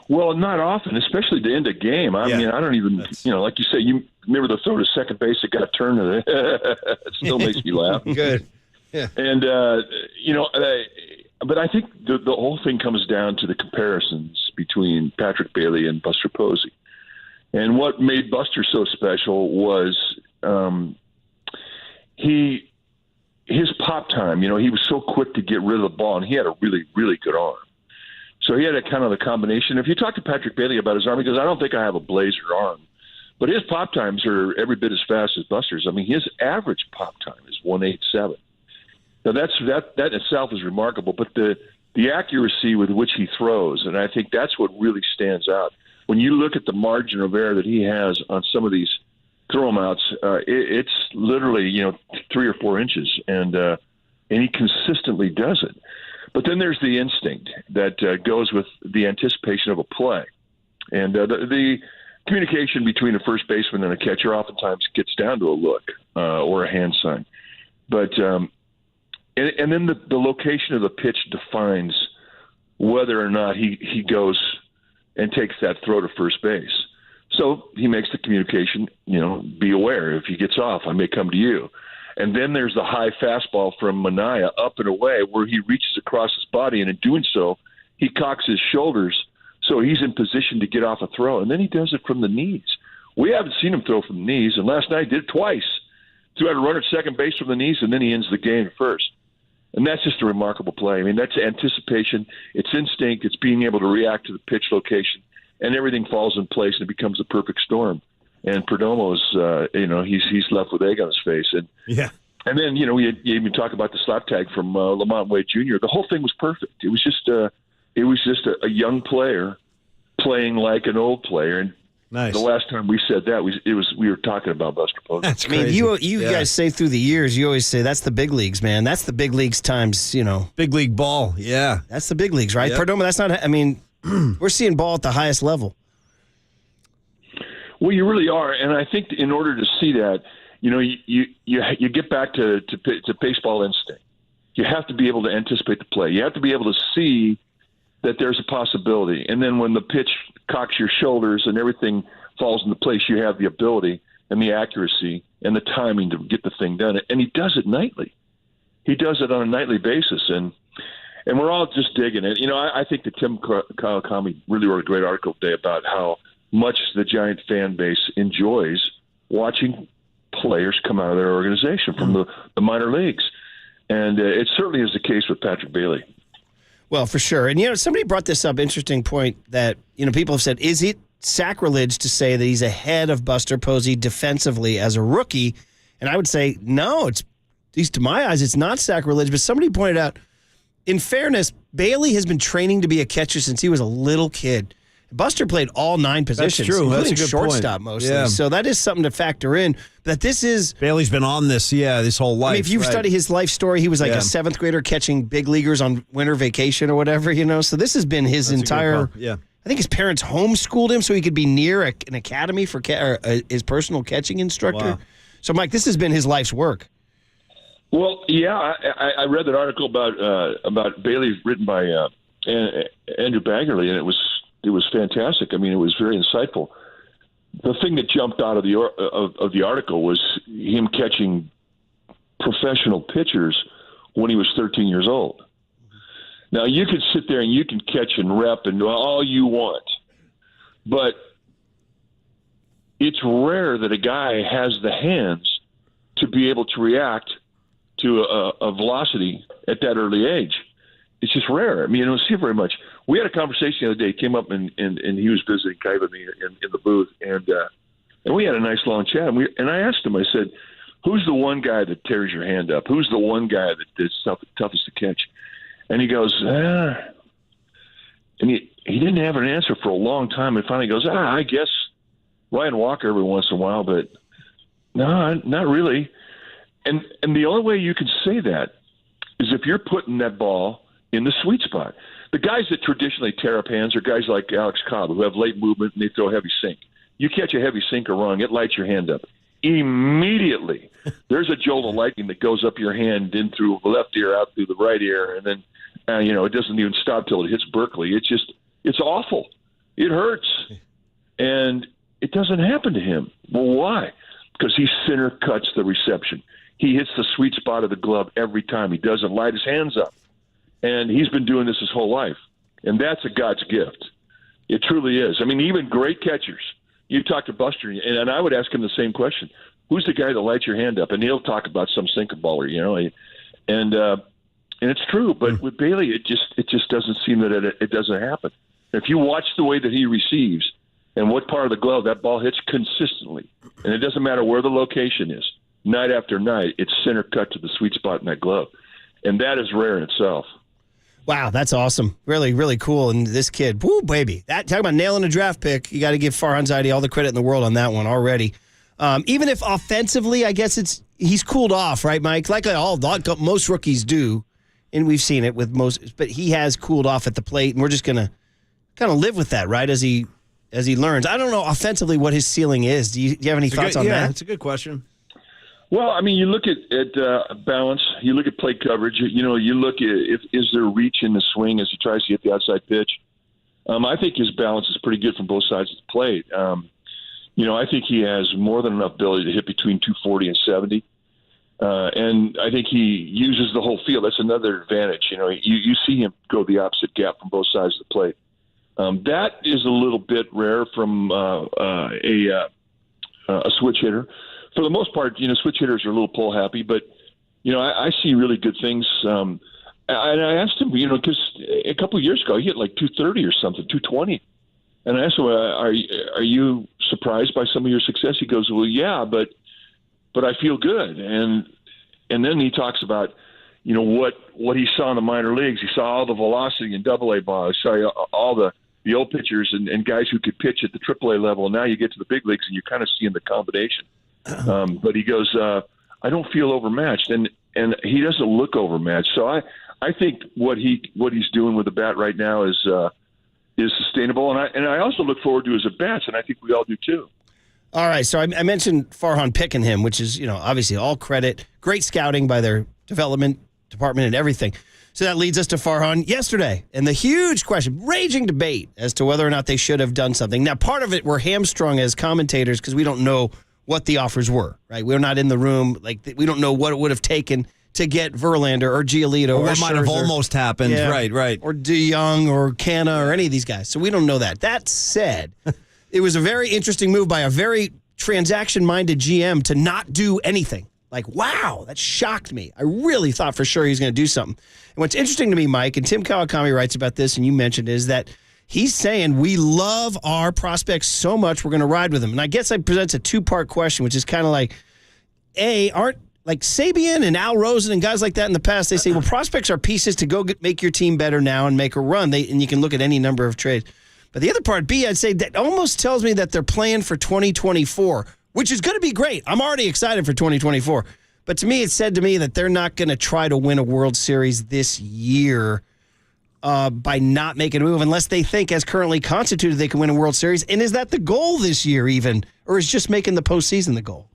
Well, not often, especially to end a game. I mean, I don't even, like you say, you remember the throw to second base that got turned to it still makes me laugh. Good. Yeah. And, but I think the whole thing comes down to the comparisons between Patrick Bailey and Buster Posey. And what made Buster so special was his pop time. He was so quick to get rid of the ball, and he had a really, really good arm. So he had a kind of the combination. If you talk to Patrick Bailey about his arm, he goes, I don't think I have a blazer arm. But his pop times are every bit as fast as Buster's. I mean, his average pop time is 1.87. Now, that itself is remarkable, but the accuracy with which he throws, and I think that's what really stands out. When you look at the margin of error that he has on some of these throw-em-outs, it's literally, 3 or 4 inches, and he consistently does it. But then there's the instinct that goes with the anticipation of a play. And the communication between a first baseman and a catcher oftentimes gets down to a look or a hand sign. But and then the location of the pitch defines whether or not he goes and takes that throw to first base. So he makes the communication, be aware. If he gets off, I may come to you. And then there's the high fastball from Minaya up and away where he reaches across his body, and in doing so, he cocks his shoulders so he's in position to get off a throw. And then he does it from the knees. We haven't seen him throw from the knees, and last night he did it twice. Threw out a runner at second base from the knees, and then he ends the game at first. And that's just a remarkable play. I mean, that's anticipation. It's instinct. It's being able to react to the pitch location, and everything falls in place, and it becomes a perfect storm. And Perdomo's, he's left with egg on his face. And then, you even talk about the slap tag from Lamont Wade Jr. The whole thing was perfect. It was just a young player playing like an old player. And nice. The last time we said that, we were talking about Buster Posey. That's crazy. I mean, you guys say through the years, you always say that's the big leagues, man. That's the big leagues times, big league ball. Yeah, that's the big leagues, right? Yep. Perdomo, that's not. I mean, we're seeing ball at the highest level. Well, you really are, and I think in order to see that, you get back to baseball instinct. You have to be able to anticipate the play. You have to be able to see that there's a possibility, and then when the pitch cocks your shoulders and everything falls into place, you have the ability and the accuracy and the timing to get the thing done. And he does it nightly. He does it on a nightly basis, and we're all just digging it. I think that Tim Kawakami really wrote a great article today about how much the Giant fan base enjoys watching players come out of their organization from the minor leagues. And it certainly is the case with Patrick Bailey. Well, for sure. And, somebody brought this up, interesting point that, people have said, is it sacrilege to say that he's ahead of Buster Posey defensively as a rookie? And I would say, no, at least to my eyes, it's not sacrilege. But somebody pointed out, in fairness, Bailey has been training to be a catcher since he was a little kid. Buster played all 9 positions, That's true. including That's a good shortstop point. mostly. Yeah. So that is something to factor in. That this is Bailey's been on this, this whole life. I mean, if you study his life story, he was like a 7th grader catching big leaguers on winter vacation or whatever, So this has been his entire. I think his parents homeschooled him so he could be near an academy for his personal catching instructor. Wow. So, Mike, this has been his life's work. Well, yeah, I read that article about Bailey written by Andrew Baggerly, and it was fantastic. I mean, it was very insightful. The thing that jumped out of the article was him catching professional pitchers when he was 13 years old. Now, you could sit there and you can catch and rep and do all you want, but it's rare that a guy has the hands to be able to react to a velocity at that early age. it's just rare. I mean, you don't see it very much. We had a conversation the other day. He came up and he was visiting Kai with me in the booth, and we had a nice long chat. And I asked him, I said, who's the one guy that tears your hand up? Who's the one guy that is toughest to catch? And he goes, and he didn't have an answer for a long time. And finally goes, I guess Ryan Walker every once in a while, but no, not really. And the only way you can say that is if you're putting that ball in the sweet spot. The guys that traditionally tear up hands are guys like Alex Cobb, who have late movement and they throw a heavy sink. You catch a heavy sinker wrong, it lights your hand up immediately. There's a jolt of lightning that goes up your hand in through the left ear, out through the right ear, and then it doesn't even stop till it hits Berkeley. It's awful. It hurts, and it doesn't happen to him. Well, why? Because he center cuts the reception. He hits the sweet spot of the glove every time. He doesn't light his hands up, and he's been doing this his whole life, and that's a God's gift. It truly is. I mean, even great catchers. You talk to Buster, and I would ask him the same question. Who's the guy that lights your hand up? And he'll talk about some sinker baller, and it's true. But with Bailey, it just doesn't seem that it doesn't happen. If you watch the way that he receives and what part of the glove that ball hits consistently, and it doesn't matter where the location is, night after night, it's center cut to the sweet spot in that glove. And that is rare in itself. Wow, that's awesome. Really, really cool. And this kid, woo, baby. Talking about nailing a draft pick, you got to give Farhan Zaidi all the credit in the world on that one already. Even if offensively, I guess he's cooled off, right, Mike? Like most rookies do, and we've seen it with most, but he has cooled off at the plate, and we're just going to kind of live with that, right, as he learns. I don't know offensively what his ceiling is. Do you have any thoughts on that? Yeah, that's a good question. Well, I mean, you look at balance. You look at plate coverage. You look at is there reach in the swing as he tries to get the outside pitch. I think his balance is pretty good from both sides of the plate. I think he has more than enough ability to hit between 240 and 70. And I think he uses the whole field. That's another advantage. You see him go the opposite gap from both sides of the plate. That is a little bit rare from a switch hitter. For the most part, switch hitters are a little pull happy, but I see really good things. And I asked him, because a couple of years ago he hit like 230 or something, 220, and I asked him, "Are you surprised by some of your success?" He goes, "Well, yeah, but I feel good." And then he talks about what he saw in the minor leagues. He saw all the velocity in AA ball. He saw all the old pitchers and guys who could pitch at the AAA level. And now you get to the big leagues and you're kind of seeing the combination. But he goes, I don't feel overmatched, and he doesn't look overmatched. So I think what he's doing with the bat right now is sustainable, and I also look forward to his at bats, and I think we all do too. All right, so I mentioned Farhan picking him, which is obviously all credit, great scouting by their development department and everything. So that leads us to Farhan yesterday, and the huge question, raging debate as to whether or not they should have done something. Now, part of it we're hamstrung as commentators because we don't know what the offers were, right? We're not in the room. We don't know what it would have taken to get Verlander or Giolito or what might have almost happened. Yeah, right. Or DeYoung or Canna or any of these guys. So we don't know that. That said, it was a very interesting move by a very transaction-minded GM to not do anything. Wow, that shocked me. I really thought for sure he was going to do something. And what's interesting to me, Mike, and Tim Kawakami writes about this, and you mentioned, is that he's saying we love our prospects so much we're going to ride with them. And I guess that presents a two-part question, which is kind of like, aren't like Sabian and Al Rosen and guys like that in the past, they say, well, prospects are pieces to go make your team better now and make a run. And you can look at any number of trades. But the other part, B, I'd say that almost tells me that they're playing for 2024, which is going to be great. I'm already excited for 2024. But to me, it said to me that they're not going to try to win a World Series this year by not making a move unless they think as currently constituted they can win a World Series. And is that the goal this year even? Or is just making the postseason the goal?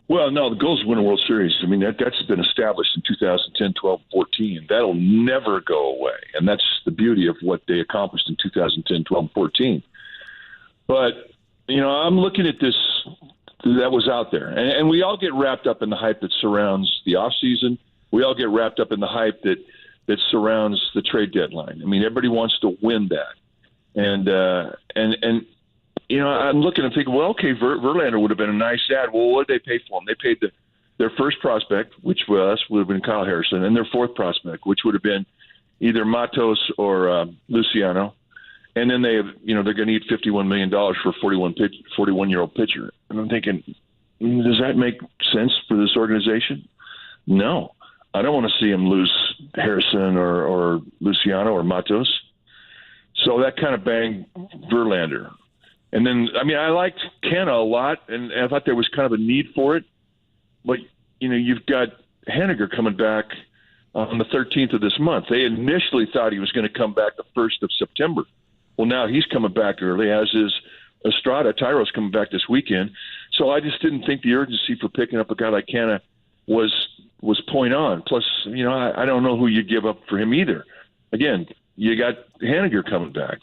Well, no, the goal is to win a World Series. I mean, that's been established in 2010, 12, 14. That'll never go away. And that's the beauty of what they accomplished in 2010, 12, 14. But, I'm looking at this that was out there. And we all get wrapped up in the hype that surrounds the offseason. We all get wrapped up in the hype that surrounds the trade deadline. I mean, everybody wants to win that. And I'm looking and thinking, well, okay, Verlander would have been a nice ad. Well, what did they pay for him? They paid their first prospect, which for us would have been Kyle Harrison, and their fourth prospect, which would have been either Matos or Luciano. And then they're going to need $51 million for a 41-year-old pitcher. And I'm thinking, does that make sense for this organization? No. I don't want to see them lose Harrison or Luciano or Matos. So that kind of banged Verlander. And then, I liked Kenna a lot, and I thought there was kind of a need for it. But, you've got Henniger coming back on the 13th of this month. They initially thought he was going to come back the 1st of September. Well, now he's coming back early, as is Estrada. Tyro's coming back this weekend. So I just didn't think the urgency for picking up a guy like Kenna was point on. Plus, I don't know who you give up for him either. Again, you got Henniger coming back.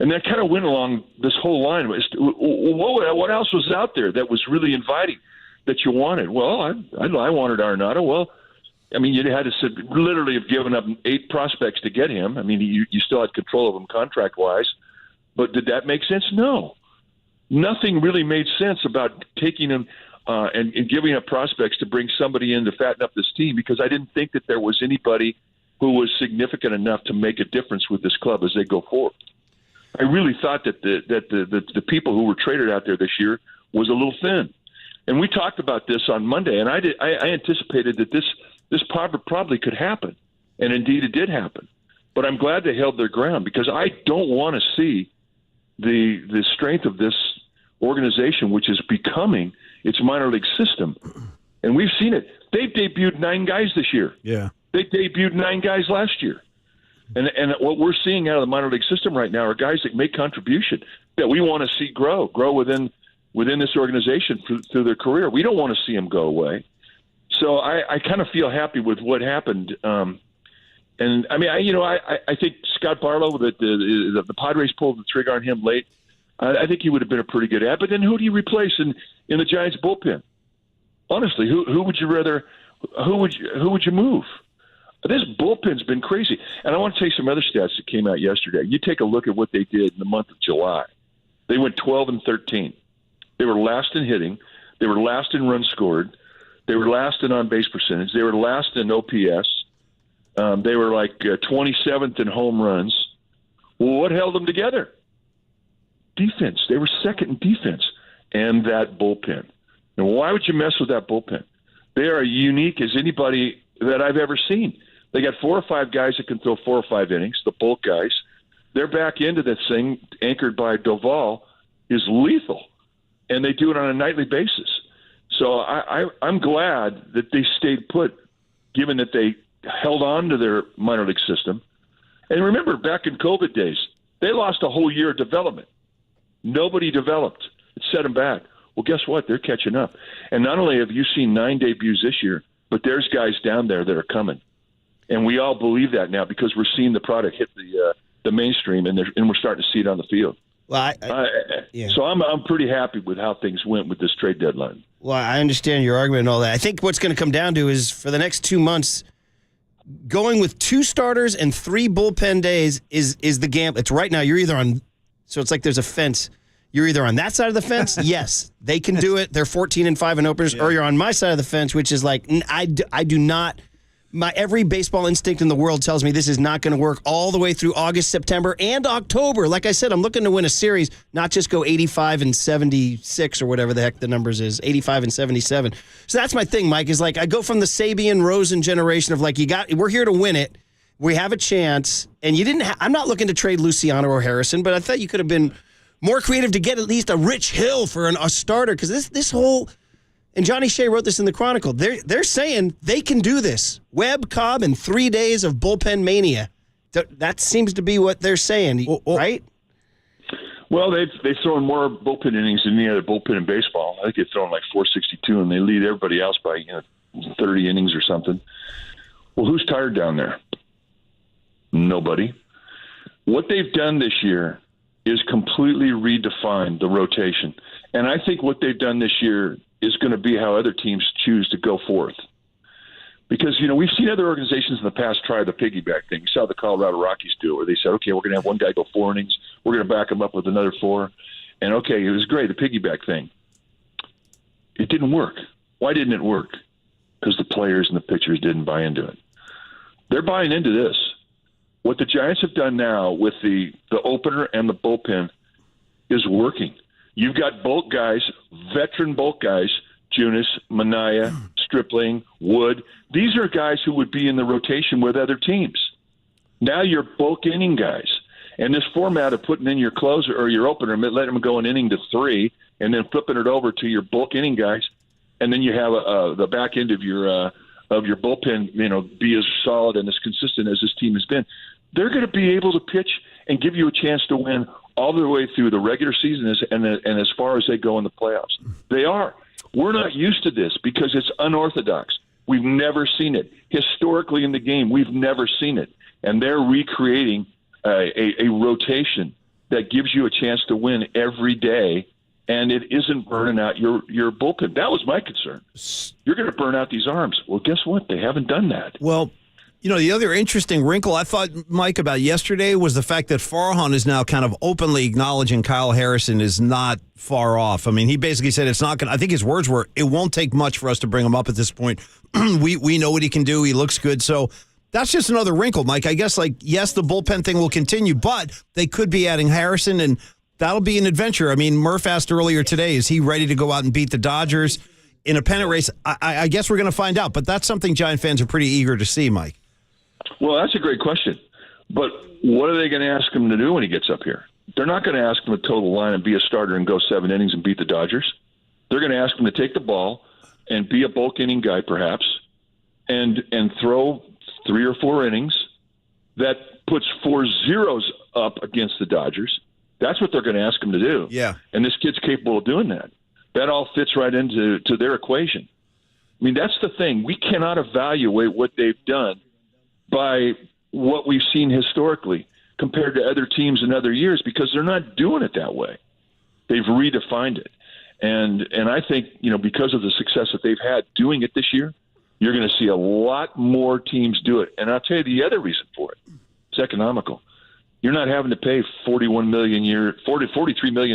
And that kind of went along this whole line. What else was out there that was really inviting that you wanted? Well, I wanted Arenado. Well, you had to literally have given up 8 prospects to get him. You still had control of him contract-wise. But did that make sense? No. Nothing really made sense about taking him and giving up prospects to bring somebody in to fatten up this team, because I didn't think that there was anybody who was significant enough to make a difference with this club as they go forward. I really thought that the people who were traded out there this year was a little thin. And we talked about this on Monday, and I anticipated that this probably could happen, and indeed it did happen. But I'm glad they held their ground, because I don't want to see the strength of this organization, which is becoming its minor league system. And we've seen it. They've debuted 9 guys this year. Yeah. They debuted 9 guys last year. And what we're seeing out of the minor league system right now are guys that make contribution that we want to see grow within this organization through their career. We don't want to see them go away. So I kind of feel happy with what happened. And I think Scott Barlow, that the Padres pulled the trigger on him late. I think he would have been a pretty good ad. But then who do you replace in the Giants bullpen? Honestly, who would you rather? Who would you move? This bullpen's been crazy. And I want to tell you some other stats that came out yesterday. You take a look at what they did in the month of July. They went 12-13. They were last in hitting. They were last in runs scored. They were last in on-base percentage. They were last in OPS. They were like 27th in home runs. Well, what held them together? Defense. They were second in defense. And that bullpen. Now, why would you mess with that bullpen? They are unique as anybody that I've ever seen. They got 4 or 5 guys that can throw 4 or 5 innings, the bulk guys. Their back end of this thing, anchored by Doval, is lethal. And they do it on a nightly basis. So I'm glad that they stayed put, given that they held on to their minor league system. And remember, back in COVID days, they lost a whole year of development. Nobody developed. It set them back. Well, guess what? They're catching up. And not only have you seen 9 debuts this year, but there's guys down there that are coming. And we all believe that now because we're seeing the product hit the mainstream, and we're starting to see it on the field. Well, So I'm pretty happy with how things went with this trade deadline. Well, I understand your argument and all that. I think what's going to come down to is for the next 2 months, going with 2 starters and 3 bullpen days is the gamble. It's right now. You're either on, so it's like there's a fence. You're either on that side of the fence. Yes, they can do it. They're 14-5 in openers, or you're on my side of the fence, which is like I do not. My every baseball instinct in the world tells me this is not going to work all the way through August, September, and October. Like I said, I'm looking to win a series, not just go 85-76 or whatever the heck the numbers is, 85-77. So that's my thing, Mike, is like I go from the Sabian Rosen generation of like we're here to win it. We have a chance, and you didn't. I'm not looking to trade Luciano or Harrison, but I thought you could have been more creative to get at least a Rich Hill for a starter, because this whole. And Johnny Shea wrote this in the Chronicle. They're saying they can do this. Webb, Cobb, and 3 days of bullpen mania. That seems to be what they're saying, right? Well, they've thrown more bullpen innings than any other bullpen in baseball. I think they've thrown like 462, and they lead everybody else by 30 innings or something. Well, who's tired down there? Nobody. What they've done this year is completely redefined the rotation. And I think what they've done this year is going to be how other teams choose to go forth. Because, we've seen other organizations in the past try the piggyback thing. You saw the Colorado Rockies do it, where they said, okay, we're going to have one guy go 4 innings. We're going to back him up with another 4. And, okay, it was great, the piggyback thing. It didn't work. Why didn't it work? players and the pitchers didn't buy into it. They're buying into this. What the Giants have done now with the opener and the bullpen is working. You've got bulk guys, veteran bulk guys, Junis, Minaya, Stripling, Wood. These are guys who would be in the rotation with other teams. Now you're bulk inning guys. And this format of putting in your closer or your opener, letting them go an inning to 3, and then flipping it over to your bulk inning guys, and then you have the back end of your bullpen, be as solid and as consistent as this team has been. They're going to be able to pitch and give you a chance to win all the way through the regular season and as far as they go in the playoffs. They are. We're not used to this because it's unorthodox. We've never seen it. Historically in the game, we've never seen it. And they're recreating a rotation that gives you a chance to win every day, and it isn't burning out your bullpen. That was my concern. You're going to burn out these arms. Well, guess what? They haven't done that. Well, the other interesting wrinkle I thought, Mike, about yesterday was the fact that Farhan is now kind of openly acknowledging Kyle Harrison is not far off. I mean, he basically said it's not going to – I think his words were, it won't take much for us to bring him up at this point. We know what he can do. He looks good. So that's just another wrinkle, Mike. I guess, yes, the bullpen thing will continue, but they could be adding Harrison, and that'll be an adventure. I mean, Murph asked earlier today, is he ready to go out and beat the Dodgers in a pennant race? I guess we're going to find out, but that's something Giant fans are pretty eager to see, Mike. Well, that's a great question. But what are they going to ask him to do when he gets up here? They're not going to ask him to toe the line and be a starter and go 7 innings and beat the Dodgers. They're going to ask him to take the ball and be a bulk inning guy perhaps and throw 3 or 4 innings that puts 4 zeros up against the Dodgers. That's what they're going to ask him to do. Yeah. And this kid's capable of doing that. That all fits right into their equation. I mean, that's the thing. We cannot evaluate what they've done by what we've seen historically compared to other teams in other years because they're not doing it that way. They've redefined it. And I think, because of the success that they've had doing it this year, you're going to see a lot more teams do it. And I'll tell you the other reason for it. It's economical. You're not having to pay $43 million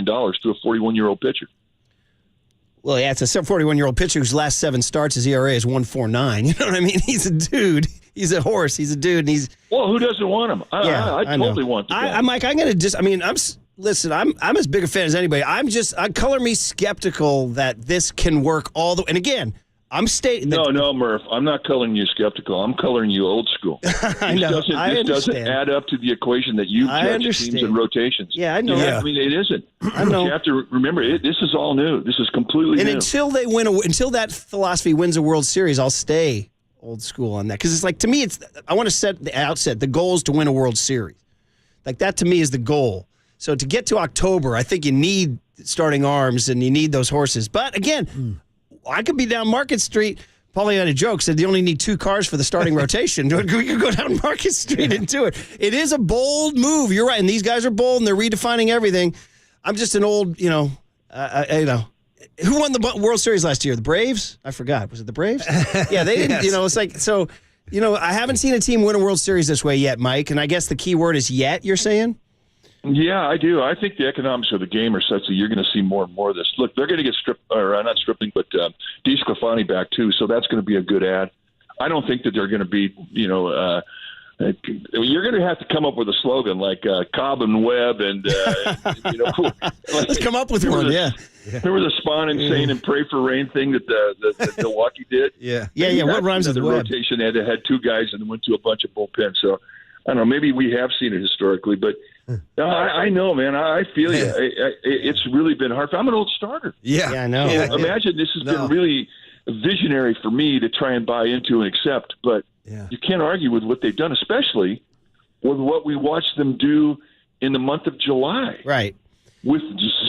to a 41-year-old pitcher. Well, yeah, it's a 41-year-old pitcher whose last 7 starts, his ERA is 1.49. You know what I mean? He's a dude. He's a horse. He's a dude. And he's well. Who doesn't want him? I totally want the guy. I'm Mike. I'm gonna just. I mean, listen. I'm as big a fan as anybody. Color me skeptical that this can work all the. And again, I'm stating. No, Murph. I'm not coloring you skeptical. I'm coloring you old school. I know. This doesn't add up to the equation that you judge teams and rotations. Yeah, I know. Yeah. I mean, it isn't. I know. You have to remember, this is all new. This is completely new. And until that philosophy wins a World Series, I'll stay old school on that because it's like to me, I want to set the outset. The goal is to win a World Series. Like that to me is the goal. So to get to October, I think you need starting arms and you need those horses. But again, I could be down Market Street. Paulie had a joke, said you only need 2 cars for the starting rotation. We could go down Market Street and do it. It is a bold move. You're right. And these guys are bold and they're redefining everything. I'm just an old, who won the World Series last year? The Braves? I forgot. Was it the Braves? Yeah, they didn't, Yes. It's like, so, I haven't seen a team win a World Series this way yet, Mike. And I guess the key word is yet, you're saying? Yeah, I do. I think the economics of the game are such that you're going to see more and more of this. Look, they're going to get DeSclafani back too, so that's going to be a good ad. I don't think that they're going to be, you're going to have to come up with a slogan like Cobb and Webb and, Let's come up with one, yeah. Remember the Spawn Insane and Pray for Rain thing that the Milwaukee did? Yeah. Yeah. What rhymes with the Webb? rotation had 2 guys and went to a bunch of bullpen. So, I don't know, maybe we have seen it historically, but no, I know, man. I feel you. It's really been hard. I'm an old starter. Yeah, I know. Imagine this has been really visionary for me to try and buy into and accept, but you can't argue with what they've done, especially with what we watched them do in the month of July. Right. With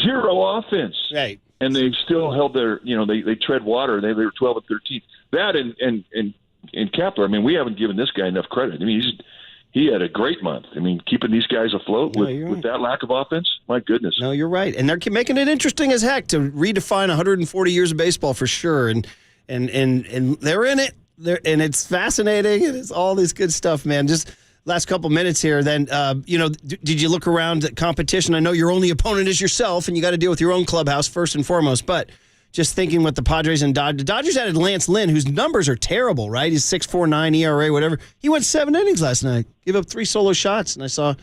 0 offense. Right. And they've still held their, they tread water. They were 12 and 13. That and Kapler, I mean, we haven't given this guy enough credit. I mean, he had a great month. I mean, keeping these guys afloat with that lack of offense, my goodness. No, you're right. And they're making it interesting as heck to redefine 140 years of baseball for sure. And they're in it. And it's fascinating. And it's all this good stuff, man. Just last couple minutes here. Then, did you look around at competition? I know your only opponent is yourself, and you got to deal with your own clubhouse first and foremost. But just thinking what the Padres and Dodgers. The Dodgers added Lance Lynn, whose numbers are terrible, right? He's 6.49 ERA, whatever. He went 7 innings last night. Gave up 3 solo shots, and I saw.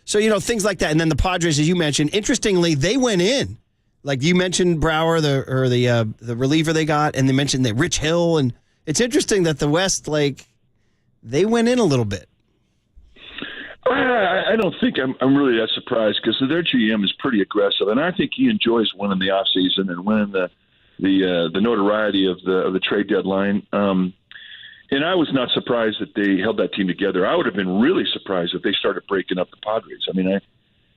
So, things like that. And then the Padres, as you mentioned, interestingly, they went in. Like you mentioned Brower, the reliever they got, and they mentioned that Rich Hill. And it's interesting that the West, they went in a little bit. I don't think I'm really that surprised because their GM is pretty aggressive, and I think he enjoys winning the offseason and winning the notoriety of the trade deadline. And I was not surprised that they held that team together. I would have been really surprised if they started breaking up the Padres. I mean,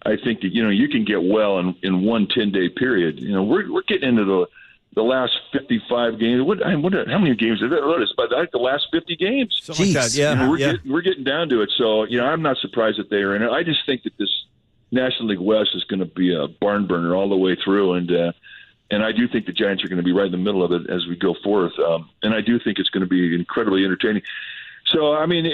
I think that you can get well in one 10-day period. We're getting into the last 55 games. How many games is it? It's about the last 50 games. Something like that, yeah. We're getting down to it. So I'm not surprised that they are in it. I just think that this National League West is going to be a barn burner all the way through, and I do think the Giants are going to be right in the middle of it as we go forth. And I do think it's going to be incredibly entertaining. So, I mean,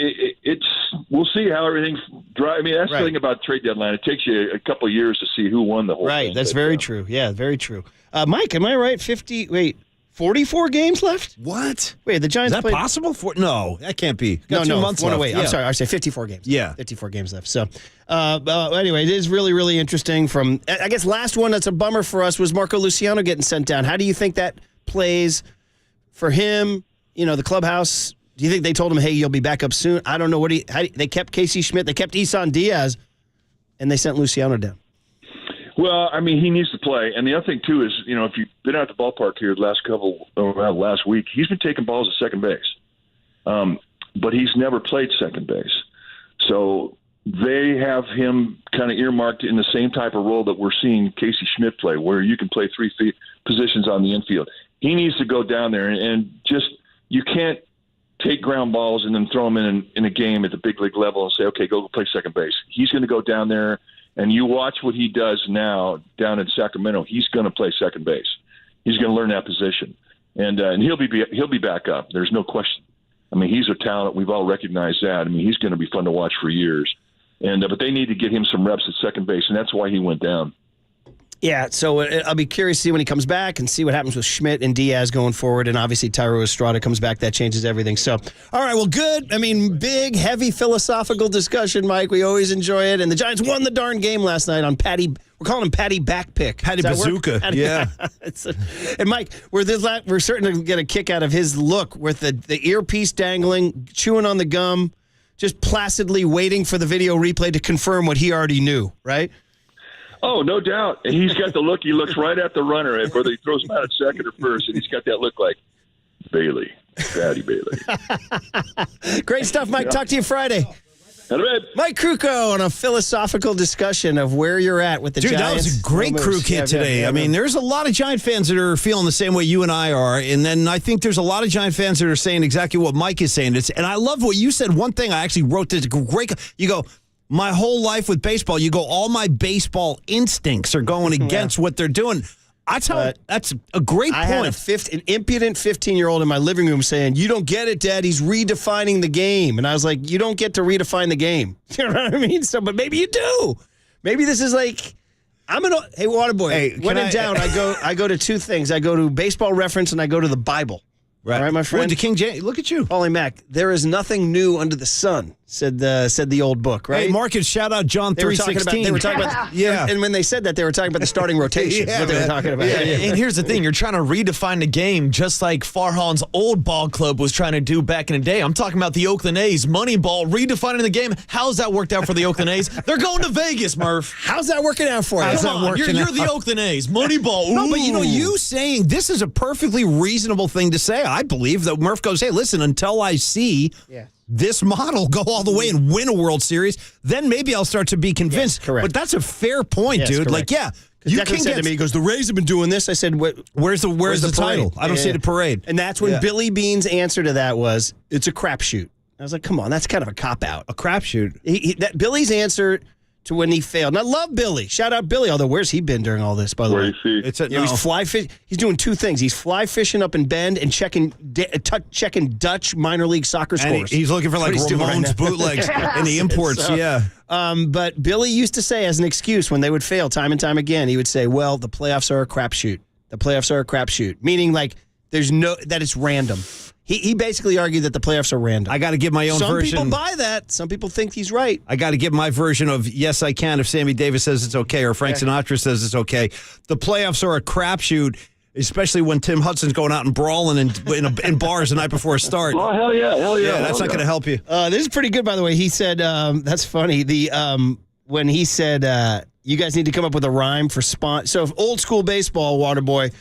we'll see how everything drives. I mean, that's the thing about trade deadline. It takes you a couple of years to see who won the whole thing. Right, that's very true. Yeah, very true. Mike, am I right? 44 games left? What? Wait, the Giants Is that possible? No, that can't be. Got 2 months left. Wait, I'm sorry. I say 54 games. Yeah. 54 games left. So, anyway, it is really, really interesting. I guess last one that's a bummer for us was Marco Luciano getting sent down. How do you think that plays for him? The clubhouse. Do you think they told him, hey, you'll be back up soon? I don't know. They kept Casey Schmidt. They kept Isan Diaz, and they sent Luciano down. Well, I mean, he needs to play. And the other thing, too, is, if you've been out at the ballpark here last week, he's been taking balls at second base. But he's never played second base. So they have him kind of earmarked in the same type of role that we're seeing Casey Schmidt play, where you can play 3 positions on the infield. He needs to go down there and just – you can't take ground balls and then throw them in a game at the big league level and say, okay, go play second base. He's going to go down there. And you watch what he does now down in Sacramento. He's going to play second base. He's going to learn that position, and he'll be back up. There's no question. I mean, he's a talent. We've all recognized that. I mean, he's going to be fun to watch for years. And but they need to get him some reps at second base, and that's why he went down. Yeah, so I'll be curious to see when he comes back and see what happens with Schmidt and Diaz going forward. And obviously Thairo Estrada comes back. That changes everything. So, all right, well, good. I mean, big, heavy philosophical discussion, Mike. We always enjoy it. And the Giants won the darn game last night on Patty. We're calling him Patty Backpick. Patty Bazooka. Yeah. And, Mike, we're certain to get a kick out of his look with the earpiece dangling, chewing on the gum, just placidly waiting for the video replay to confirm what he already knew, right? Oh, no doubt. And he's got the look. He looks right at the runner, whether he throws him out at second or first, and he's got that look like Bailey, Patty Bailey. Great stuff, Mike. Talk to you Friday. Mike Krukow on a philosophical discussion of where you're at with the Giants. That was a great crew kit today. I mean, there's a lot of Giant fans that are feeling the same way you and I are, and then I think there's a lot of Giant fans that are saying exactly what Mike is saying. And I love what you said. One thing I actually wrote this great. You go, my whole life with baseball, you go, all my baseball instincts are going against what they're doing. That's a great point. I had an impudent 15-year-old in my living room saying, you don't get it, Dad. He's redefining the game. And I was like, you don't get to redefine the game. You know what I mean? So, but maybe you do. Maybe this is like, hey, Waterboy, hey, when in doubt, I go to 2 things. I go to Baseball Reference and I go to the Bible. Right. All right, my friend. To King James. Look at you. Paulie Mack. There is nothing new under the sun, said the old book, right? Hey, Marcus, shout out John 3:16. They were talking about yeah. And when they said that, they were talking about the starting rotation. Yeah, what they were talking about. Yeah. And here's the thing. You're trying to redefine the game just like Farhan's old ball club was trying to do back in the day. I'm talking about the Oakland A's. Moneyball, redefining the game. How's that worked out for the Oakland A's? They're going to Vegas, Murph. How's that working out for you? You're the Oakland A's. Moneyball. Ooh. No, but you saying this is a perfectly reasonable thing to say. I believe that Murph goes, hey, listen, until I see this model go all the way and win a World Series, then maybe I'll start to be convinced. Yes, correct. But that's a fair point, dude. Correct. Like, yeah. You Declan said to me, he goes, the Rays have been doing this. I said, where's the title? I don't see the parade. And that's when Billy Bean's answer to that was, it's a crapshoot. I was like, come on, that's kind of a cop-out. A crapshoot. That Billy's answer to when he failed. And I love Billy. Shout out Billy. Although, where's he been during all this, by the way? He's fly fish. He's doing 2 things. He's fly fishing up in Bend and checking Dutch minor league soccer scores. He's looking for like Ramon's bootlegs and the imports. But Billy used to say as an excuse when they would fail time and time again, he would say, well, the playoffs are a crapshoot. The playoffs are a crapshoot, meaning like that it's random. He basically argued that the playoffs are random. I got to give my own version. Some people buy that. Some people think he's right. I got to give my version of yes, I can if Sammy Davis says it's okay or Frank Sinatra says it's okay. The playoffs are a crapshoot, especially when Tim Hudson's going out and brawling in bars the night before a start. Oh, hell yeah. Yeah, that's not going to help you. This is pretty good, by the way. He said, that's funny. When he said, you guys need to come up with a rhyme for Spahn. So if old school baseball, Waterboy,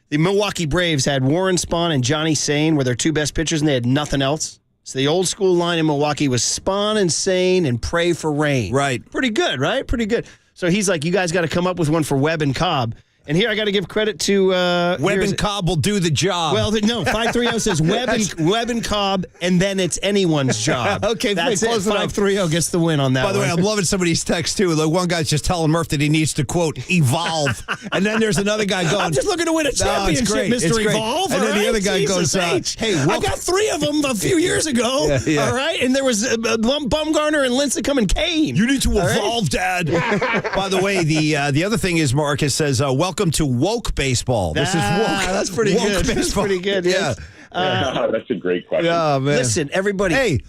the Milwaukee Braves had Warren Spahn and Johnny Sane were their two best pitchers, and they had nothing else. So the old school line in Milwaukee was Spahn and Sane and pray for rain. Right. Pretty good, right? Pretty good. So he's like, you guys got to come up with one for Webb and Cobb. And here I got to give credit to Webb and Cobb will do the job. Well, no, 530 says Webb and Cobb, and then it's anyone's job. Okay, that's it. 530 gets the win on that. By the way, I'm loving somebody's text too. Like one guy's just telling Murph that he needs to quote evolve, and then there's another guy going, "I'm just looking to win a championship, Mr. Evolve." And then the other guy goes, "Hey, I got 3 of them a few years ago." Yeah. All right, and there was Bumgarner and Lincecum and Kane. You need to evolve, Dad. By the way, the other thing is Marcus says, "Welcome to woke baseball." This is woke. That's pretty woke good. Baseball. That's pretty good. Yes. That's a great question. Yeah, man. Listen, everybody. Hey,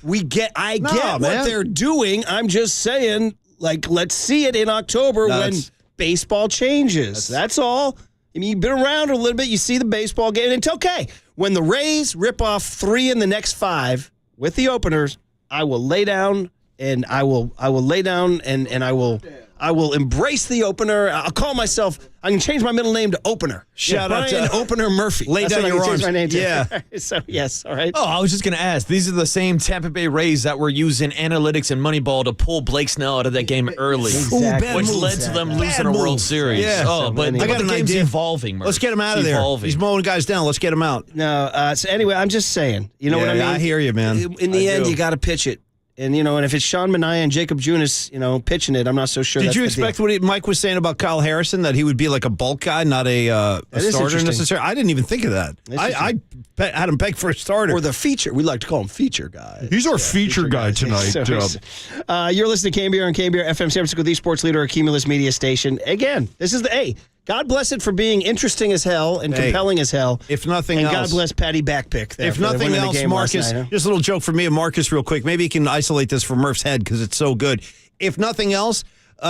I get what they're doing. I'm just saying, like, let's see it in October when baseball changes. That's all. I mean, you've been around a little bit. You see the baseball game, and it's okay. When the Rays rip off 3 in the next 5 with the openers, I will lay down and I will lay down and I will embrace the opener. I'll call myself. I can change my middle name to Opener. Shout out to Opener Murphy. Lay down your arms. My name to. Yeah. So yes, all right. Oh, I was just gonna ask. These are the same Tampa Bay Rays that were using analytics and Moneyball to pull Blake Snell out of that game early, which led to them losing a World Series. Yeah. Oh, but I got the an game's idea. evolving. Murph. Let's get him out of there. Evolving. He's mowing guys down. Let's get him out. No. So anyway, I'm just saying. You know what I mean? I hear you, man. In the end, you got to pitch it. And, and if it's Sean Manaea and Jacob Junis, pitching it, I'm not so sure. Did you expect what Mike was saying about Kyle Harrison, that he would be like a bulk guy, not a starter necessarily? I didn't even think of that. I had him pegged for a starter. Or the feature. We like to call him feature guy. He's our feature guy tonight. You're listening to KNBR and KNBR FM San Francisco, the sports leader, a Cumulus media station. Again, this is the God bless it for being interesting as hell and compelling as hell. If nothing else. And God bless Patty Backpick. If nothing else, Marcus, just a little joke for me and Marcus real quick. Maybe you can isolate this for Murph's head because it's so good. If nothing else,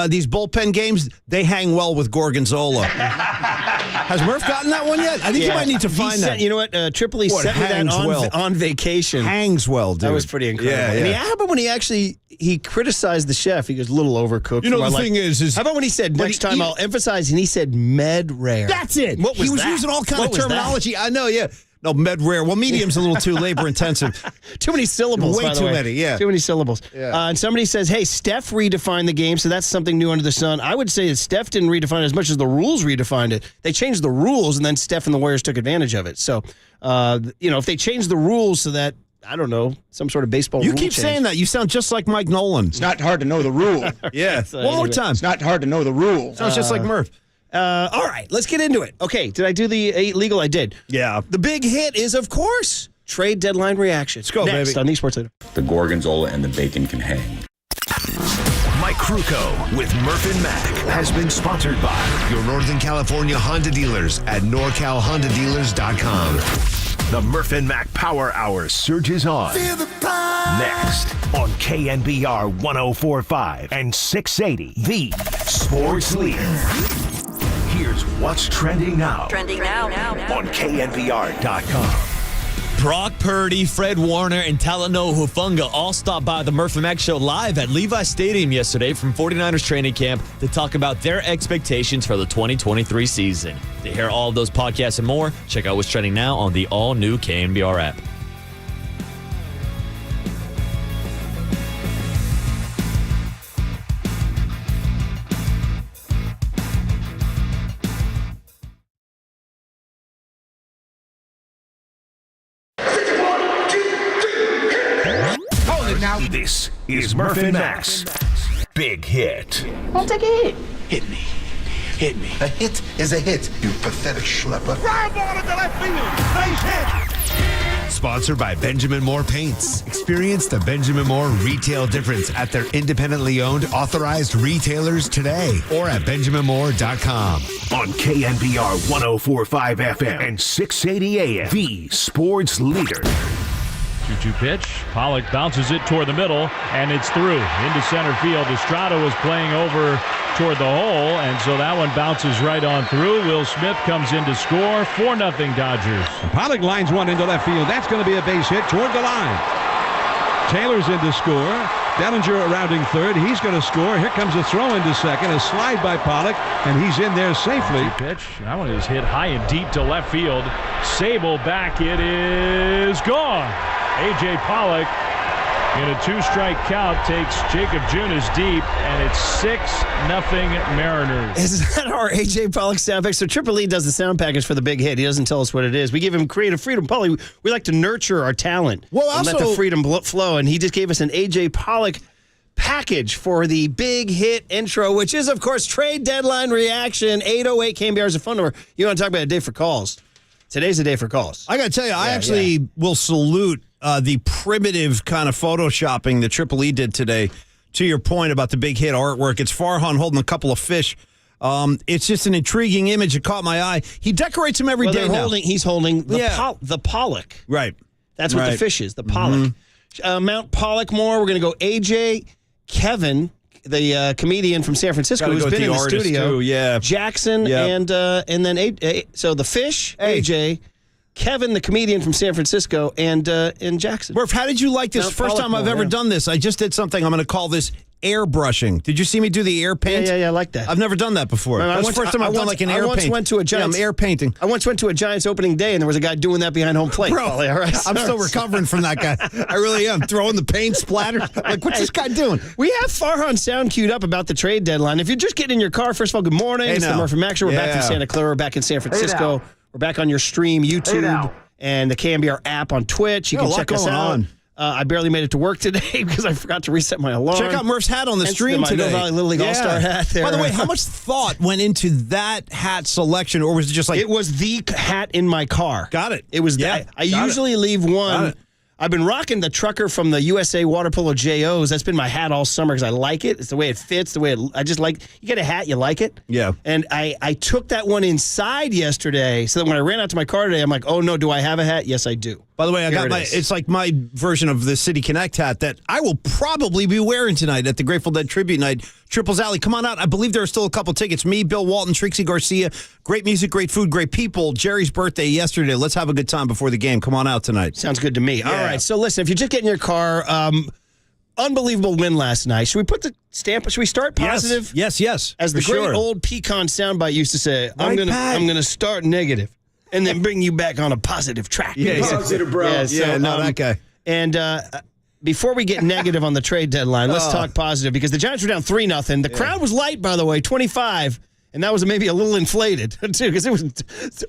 these bullpen games, they hang well with Gorgonzola. Has Murph gotten that one yet? I think you might need to find that. You know what? Tripoli sent me that on vacation. Hangs well, dude. That was pretty incredible. Yeah. And how about when he criticized the chef? He goes, a little overcooked. You know, the thing is how about when he said, next time I'll emphasize, and he said med rare. That's it. What was he was that? using all kind What of was terminology. that? I know, yeah. No, med rare. Well, medium's a little too labor intensive. Too many syllables. Way too many, yeah. Too many syllables. Yeah. And somebody says, hey, Steph redefined the game, so that's something new under the sun. I would say that Steph didn't redefine it as much as the rules redefined it. They changed the rules, and then Steph and the Warriors took advantage of it. So, if they changed the rules so that, I don't know, some sort of baseball rule You keep saying that. You sound just like Mike Nolan. It's not hard to know the rule. Yeah. One more time. It's not hard to know the rule. Sounds just like Murph. All right, let's get into it. Okay, did I do the legal? I did. Yeah. The big hit is, of course, trade deadline reaction. Let's go, next baby. on the Sports Leader. The Gorgonzola and the bacon can hang. Mike Krukow with Murph and Mac has been sponsored by Your Northern California Honda dealers at NorCalHondaDealers.com. the Murph and Mac Power Hour surges on. Next on KNBR 104.5 and 680, the sports leader. Here's what's trending now. On KNBR.com. Brock Purdy, Fred Warner, and Talanoa Hufanga all stopped by the Murph and Mac Show live at Levi Stadium yesterday from 49ers training camp to talk about their expectations for the 2023 season. To hear all of those podcasts and more, check out what's trending now on the all-new KNBR app. This is Murph and Mac's Big Hit. I'll take a hit. Hit me. Hit me. A hit is a hit, you pathetic schlepper. Drive ball into left field. Nice hit. Sponsored by Benjamin Moore Paints. Experience the Benjamin Moore retail difference at their independently owned, authorized retailers today or at benjaminmoore.com. On KNBR 104.5 FM and 680 AM, the sports leader. 2-2 pitch. Pollock bounces it toward the middle, and it's through into center field. Estrada was playing over toward the hole, and so that one bounces right on through. Will Smith comes in to score. 4-0 Dodgers. Pollock lines one into left field. That's going to be a base hit toward the line. Taylor's in to score. Dellinger rounding third. He's going to score. Here comes a throw into second. A slide by Pollock, and he's in there safely. Pitch. That one is hit high and deep to left field. Sable back. It is gone. A.J. Pollock in a 2-strike count takes Jacob Junis deep, and it's 6-0 Mariners. Is that our A.J. Pollock sound package? So Triple E does the sound package for the big hit. He doesn't tell us what it is. We give him creative freedom. Paulie, we like to nurture our talent and let the freedom flow, and he just gave us an A.J. Pollock package for the big hit intro, which is, of course, trade deadline reaction. 808 KNBR is a phone number. You want to talk about a day for calls? Today's a day for calls. I got to tell you, I actually will salute the primitive kind of photoshopping that Triple E did today. To your point about the big hit artwork, it's Farhan holding a couple of fish. It's just an intriguing image. It caught my eye. He decorates them every day now. He's holding the Pollock. Right. That's what the fish is, the Pollock. Mount Pollock more. We're going to go AJ, Kevin, the comedian from San Francisco, who's been in the studio. Too, yeah. Jackson, and then so the fish, AJ, Kevin, the comedian from San Francisco, and Jackson. Murph, how did you like this? First time I've ever done this. I just did something. I'm going to call this airbrushing. Did you see me do the air paint? Yeah, I like that. I've never done that before. That's the first time I've done like an air paint. I once went to a Giants. I'm air painting. I once went to a Giants opening day, and there was a guy doing that behind home plate. Bro, all right, I'm still recovering from that guy. I really am. Throwing the paint splatter. Like, what's this guy doing? We have Farhan sound queued up about the trade deadline. If you're just getting in your car, first of all, good morning. It's the Murphy Mac Show. We're back from Santa Clara. We're back in San Francisco. We're back on your stream, YouTube, and the KNBR app on Twitch. You can check us out. I barely made it to work today because I forgot to reset my alarm. Check out Murph's hat on the stream today. My Valley Little League All-Star hat there. By the way, how much thought went into that hat selection, or was it just like... It was the hat in my car. Got it. It was I usually leave one... I've been rocking the trucker from the USA Water Polo JOs. That's been my hat all summer because I like it. It's the way it fits, I just like... You get a hat, you like it. Yeah. And I took that one inside yesterday, so that when I ran out to my car today, I'm like, oh no, do I have a hat? Yes, I do. By the way, it's like my version of the City Connect hat that I will probably be wearing tonight at the Grateful Dead Tribute Night. Triples Alley, come on out. I believe there are still a couple tickets. Me, Bill Walton, Trixie Garcia. Great music, great food, great people. Jerry's birthday yesterday. Let's have a good time before the game. Come on out tonight. Sounds good to me. Yeah. All right, so listen, if you just get in your car, unbelievable win last night. Should we put the stamp? Should we start positive? Yes. As the great old pecan soundbite used to say, I'm gonna start negative and then bring you back on a positive track. Yeah, positive, bro. Yeah, that guy. And before we get negative on the trade deadline, let's talk positive because the Giants were down 3-0. The crowd was light, by the way, 25. And that was maybe a little inflated, too, because it was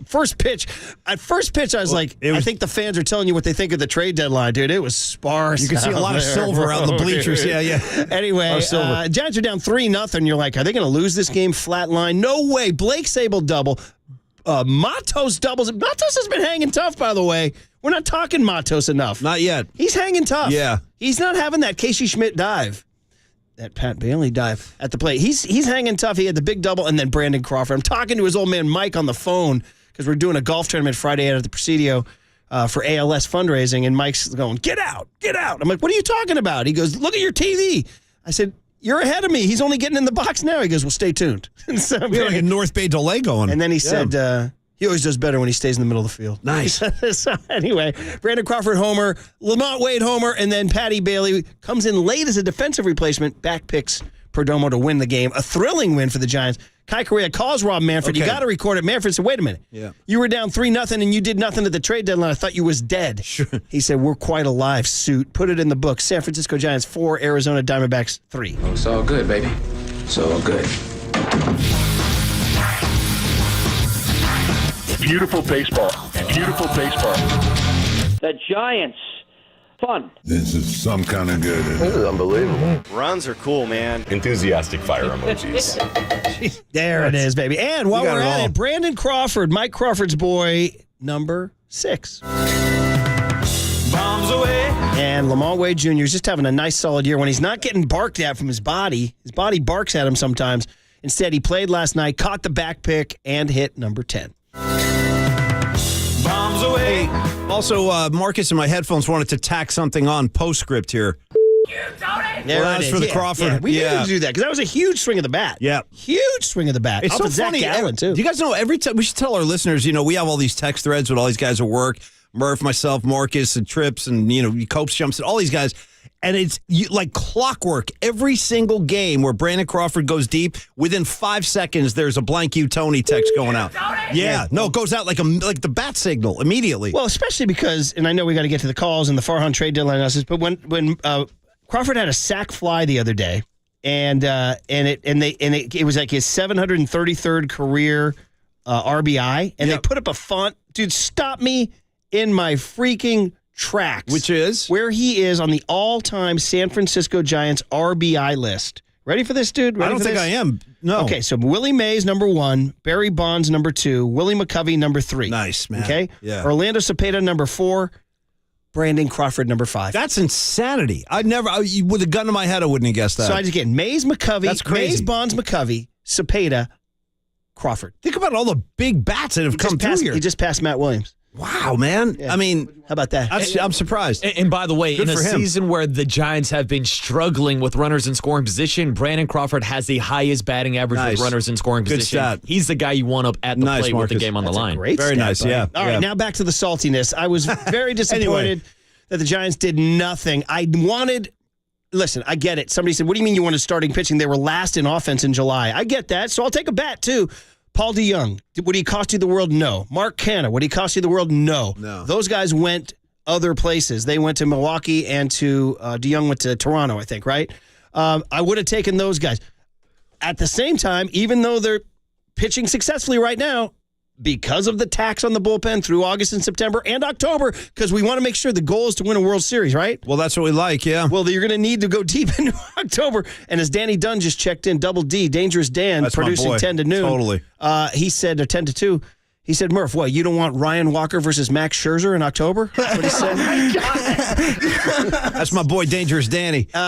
first pitch. At first pitch, I was I think the fans are telling you what they think of the trade deadline, dude. It was sparse. You can see a lot of silver out in the bleachers. Dude. Yeah. Anyway, Giants are down 3-0. You're like, are they going to lose this game flat line? No way. Blake Sable double. Matos doubles. Matos has been hanging tough, by the way. We're not talking Matos enough. Not yet. He's hanging tough. Yeah. He's not having that Casey Schmidt dive. That Pat Bailey dive at the plate. He's hanging tough. He had the big double, and then Brandon Crawford. I'm talking to his old man Mike on the phone because we're doing a golf tournament Friday out at the Presidio for ALS fundraising, and Mike's going, get out. I'm like, what are you talking about? He goes, look at your TV. I said, you're ahead of me. He's only getting in the box now. He goes, well, stay tuned. So we have like a North Bay delay going. And then he said, he always does better when he stays in the middle of the field. Nice. So anyway, Brandon Crawford homer, Lamont Wade homer, and then Patty Bailey comes in late as a defensive replacement, back picks Perdomo to win the game. A thrilling win for the Giants. Kai Correa calls Rob Manfred. You got to record it. Manfred said, wait a minute. Yeah. You were down 3-0 and you did nothing at the trade deadline. I thought you was dead. Sure. He said, we're quite alive, suit. Put it in the book. San Francisco Giants 4, Arizona Diamondbacks 3. Oh, it's all good, baby. It's all good. Beautiful baseball. The Giants. Fun. This is some kind of good. This is unbelievable. Runs are cool, man. Enthusiastic fire emojis. There it is, baby. And while we're at it, Brandon Crawford, Mike Crawford's boy, number 6. And Lamont Wade Jr. is just having a nice, solid year. When he's not getting barked at from his body barks at him sometimes. Instead, he played last night, caught the back pick, and hit number 10. Bombs away. Also, Marcus and my headphones wanted to tack something on postscript here. There that was for the Crawford. Yeah. We needed to do that because that was a huge swing of the bat. Yeah. Huge swing of the bat. It's Off so of Zach funny. Gallen, too. Do you guys know every time we should tell our listeners, we have all these text threads with all these guys at work, Murph, myself, Marcus, and Trips, and, Copes jumps, and all these guys. And it's like clockwork. Every single game where Brandon Crawford goes deep, within 5 seconds, there's a blank you, Tony text going out. Yeah. No, it goes out like the bat signal immediately. Well, especially because, and I know we got to get to the calls and the Farhan trade deadline analysis, but when Crawford had a sac fly the other day, and it was like his 733rd career RBI, and they put up a font. Dude, stop me in my freaking tracks. Which is? Where he is on the all-time San Francisco Giants RBI list. Ready for this, dude? I don't think I am. No. Okay, so Willie Mays, number 1. Barry Bonds, number 2. Willie McCovey, number 3. Nice, man. Okay? Yeah. Orlando Cepeda, number 4. Brandon Crawford, number 5. That's insanity. With a gun to my head, I wouldn't have guessed that. So I just get Mays, McCovey. That's crazy. Mays, Bonds, McCovey, Cepeda, Crawford. Think about all the big bats that have come through here. He just passed Matt Williams. Wow, man. Yeah. I mean, how about that? I'm surprised. And by the way, Good in a for him. season where the Giants have been struggling with runners in scoring position, Brandon Crawford has the highest batting average Nice. with runners in scoring Good position. stat. He's the guy you want up at the Nice, plate with the Marcus. game on That's the a line. great Very stat, nice, buddy. yeah. All right, Yeah. now back to the saltiness. I was very disappointed that the Giants did nothing. I get it. Somebody said, what do you mean you wanted starting pitching? They were last in offense in July. I get that, so I'll take a bat, too. Paul DeYoung, would he cost you the world? No. Mark Canha, would he cost you the world? No. Those guys went other places. They went to Milwaukee, and DeYoung went to Toronto, I think, right? I would have taken those guys. At the same time, even though they're pitching successfully right now, because of the tax on the bullpen through August and September and October, because we want to make sure the goal is to win a World Series, right? Well, that's what we like, yeah. Well, you're going to need to go deep into October. And as Danny Dunn just checked in, Double D, Dangerous Dan, That's my producing boy. 10 to noon. Totally. He said, or 10 to 2, he said, Murph, what, you don't want Ryan Walker versus Max Scherzer in October? That's what he said. That's my boy, Dangerous Danny. So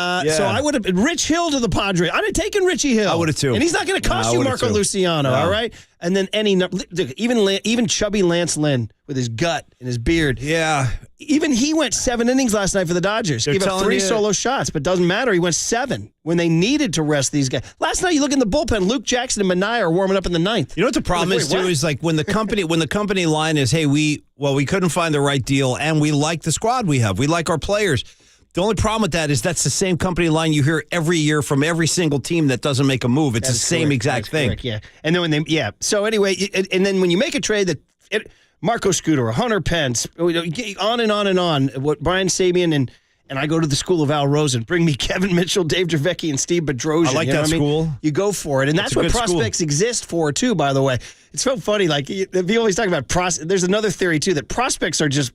I would have Rich Hill to the Padres. I'd have taken Richie Hill. I would have too. And he's not going to cost I you would've Marco too. Luciano, No. all right? And then even chubby Lance Lynn with his gut and his beard. Yeah. Even he went 7 innings last night for the Dodgers. They're Gave up telling 3 you- solo shots, but doesn't matter. He went 7 when they needed to rest these guys. Last night, you look in the bullpen, Luke Jackson and Minaya are warming up in the 9th. You know what the problem Wait, is, too, what? is like when the company line is, hey, we couldn't find the right deal, and we like the squad we have. We like our players. The only problem with that is that's the same company line you hear every year from every single team that doesn't make a move. It's the same exact thing. Correct, yeah. And then So anyway, and then when you make a trade Marco Scudero, Hunter Pence, on and on and on. What Brian Sabian and I go to the school of Al Rosen. Bring me Kevin Mitchell, Dave Dravecki, and Steve Bedrosian. I like that school. You go for it, and that's a what good school. prospects exist for too. By the way, it's so funny. Like people always talk about There's another theory too that prospects are just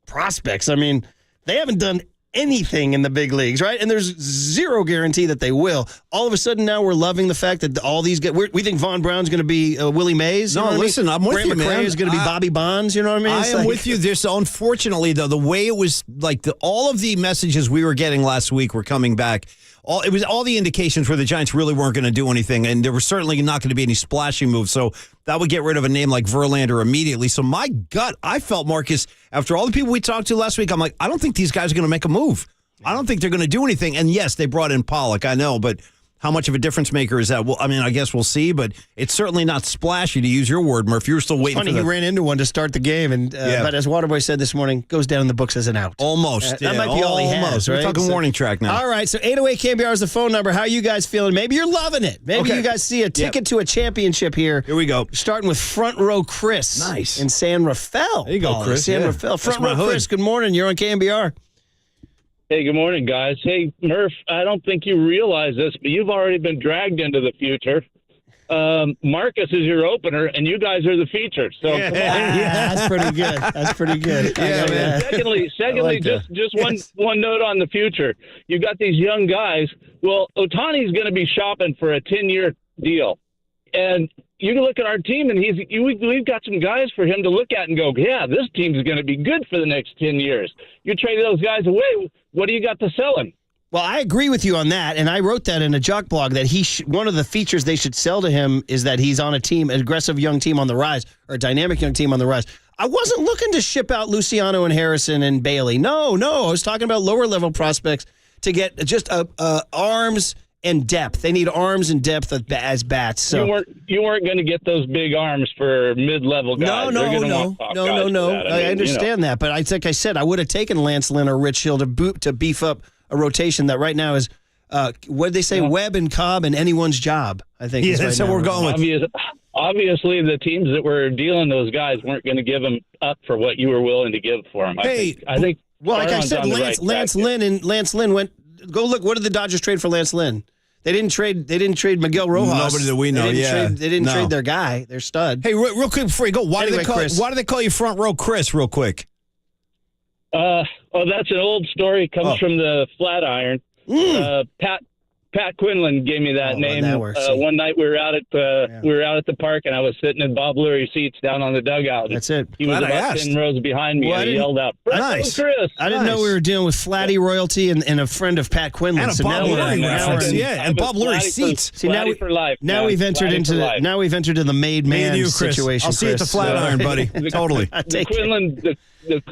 prospects. I mean, they haven't done anything in the big leagues, right? And there's zero guarantee that they will. All of a sudden now we're loving the fact that all these guys, we think Von Brown's going to be Willie Mays. You know what I listen, mean? I'm with Grant you, McRae man. is going to be Bobby Bonds. You know what I mean? I It's am like- with you. This, unfortunately, though, the way it was, like all of the messages we were getting last week were coming back. All the indications were the Giants really weren't going to do anything, and there were certainly not going to be any splashy moves. So that would get rid of a name like Verlander immediately. So my gut, I felt, Marcus, after all the people we talked to last week, I'm like, I don't think these guys are going to make a move. I don't think they're going to do anything. And yes, they brought in Pollock, I know, but how much of a difference maker is that? Well, I mean, I guess we'll see, but it's certainly not splashy, to use your word, Murph. You're still waiting Funny, for he that. ran into one to start the game, and but as Waterboy said this morning, goes down in the books as an out. Almost. That might be all he has, right? We're talking warning track now. All right, so 808 KNBR is the phone number. How are you guys feeling? Maybe you're loving it. Maybe you guys see a ticket to a championship here. Here we go. Starting with Front Row Chris. Nice. In San Rafael. There you go, Chris. San Yeah. Rafael. That's Front my Row hood. Chris, good morning. You're on KNBR. Hey, good morning, guys. Hey, Murph, I don't think you realize this, but you've already been dragged into the future. Marcus is your opener, and you guys are the feature. So come on. Yeah, that's pretty good. That's pretty good. man. Secondly, like that. just one note on the future. You got these young guys. Well, Ohtani's going to be shopping for a 10-year deal. And you can look at our team, and we've got some guys for him to look at and go, yeah, this team's going to be good for the next 10 years. You trade those guys away, what do you got to sell him? Well, I agree with you on that, and I wrote that in a Jock blog that one of the features they should sell to him is that he's on a team, an aggressive young team on the rise, or a dynamic young team on the rise. I wasn't looking to ship out Luciano and Harrison and Bailey. No, I was talking about lower-level prospects to get just arms and depth. They need arms and depth as bats. So you weren't going to get those big arms for mid-level guys. No. I understand that, but like I said, I would have taken Lance Lynn or Rich Hill to beef up a rotation that right now is, what did they say, Webb and Cobb and anyone's job, I think. Yeah, that's what we're going with. Obviously, the teams that were dealing those guys weren't going to give them up for what you were willing to give for them. I think. Well, like I said, Lance Lynn went. Go look. What did the Dodgers trade for Lance Lynn? They didn't trade Miguel Rojas. Nobody that we know. They didn't trade their guy, their stud. Hey, real quick before you go, why do they call you Front Row Chris? Real quick. That's an old story. Comes from the Flatiron. Pat Quinlan gave me that name. One night we were out at the park, and I was sitting in Bob Lurie seats down on the dugout. That's it. He was about 10 rows behind me, and he yelled out, "Nice, Chris!" I didn't know we were dealing with Flatty royalty and a friend of Pat Quinlan. And a Bob Lurie reference, and Bob Lurie seats. See, for life. Now we've entered into the made man situation. I'll see you at the Flatiron, buddy. Totally.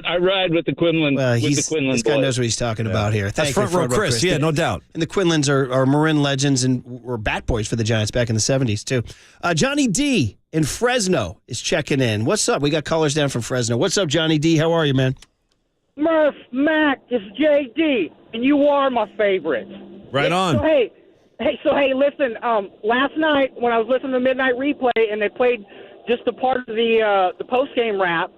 I ride with the Quinlan. This guy knows what he's talking about here. That's Front Row Chris. Yeah, no doubt. And the Quinlans are Marin legends and were bat boys for the Giants back in the 70s, too. Johnny D in Fresno is checking in. What's up? We got callers down from Fresno. What's up, Johnny D? How are you, man? Murph, Mac, it's JD, and you are my favorite. Right on. So, listen, last night when I was listening to Midnight Replay and they played just a part of the post-game rap,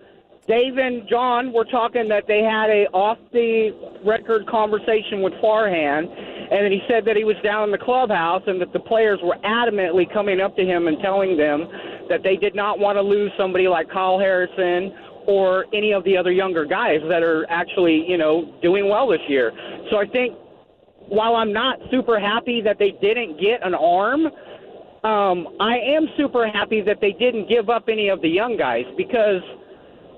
Dave and John were talking that they had a off-the-record conversation with Farhan, and then he said that he was down in the clubhouse and that the players were adamantly coming up to him and telling them that they did not want to lose somebody like Kyle Harrison or any of the other younger guys that are actually, doing well this year. So I think while I'm not super happy that they didn't get an arm, I am super happy that they didn't give up any of the young guys because –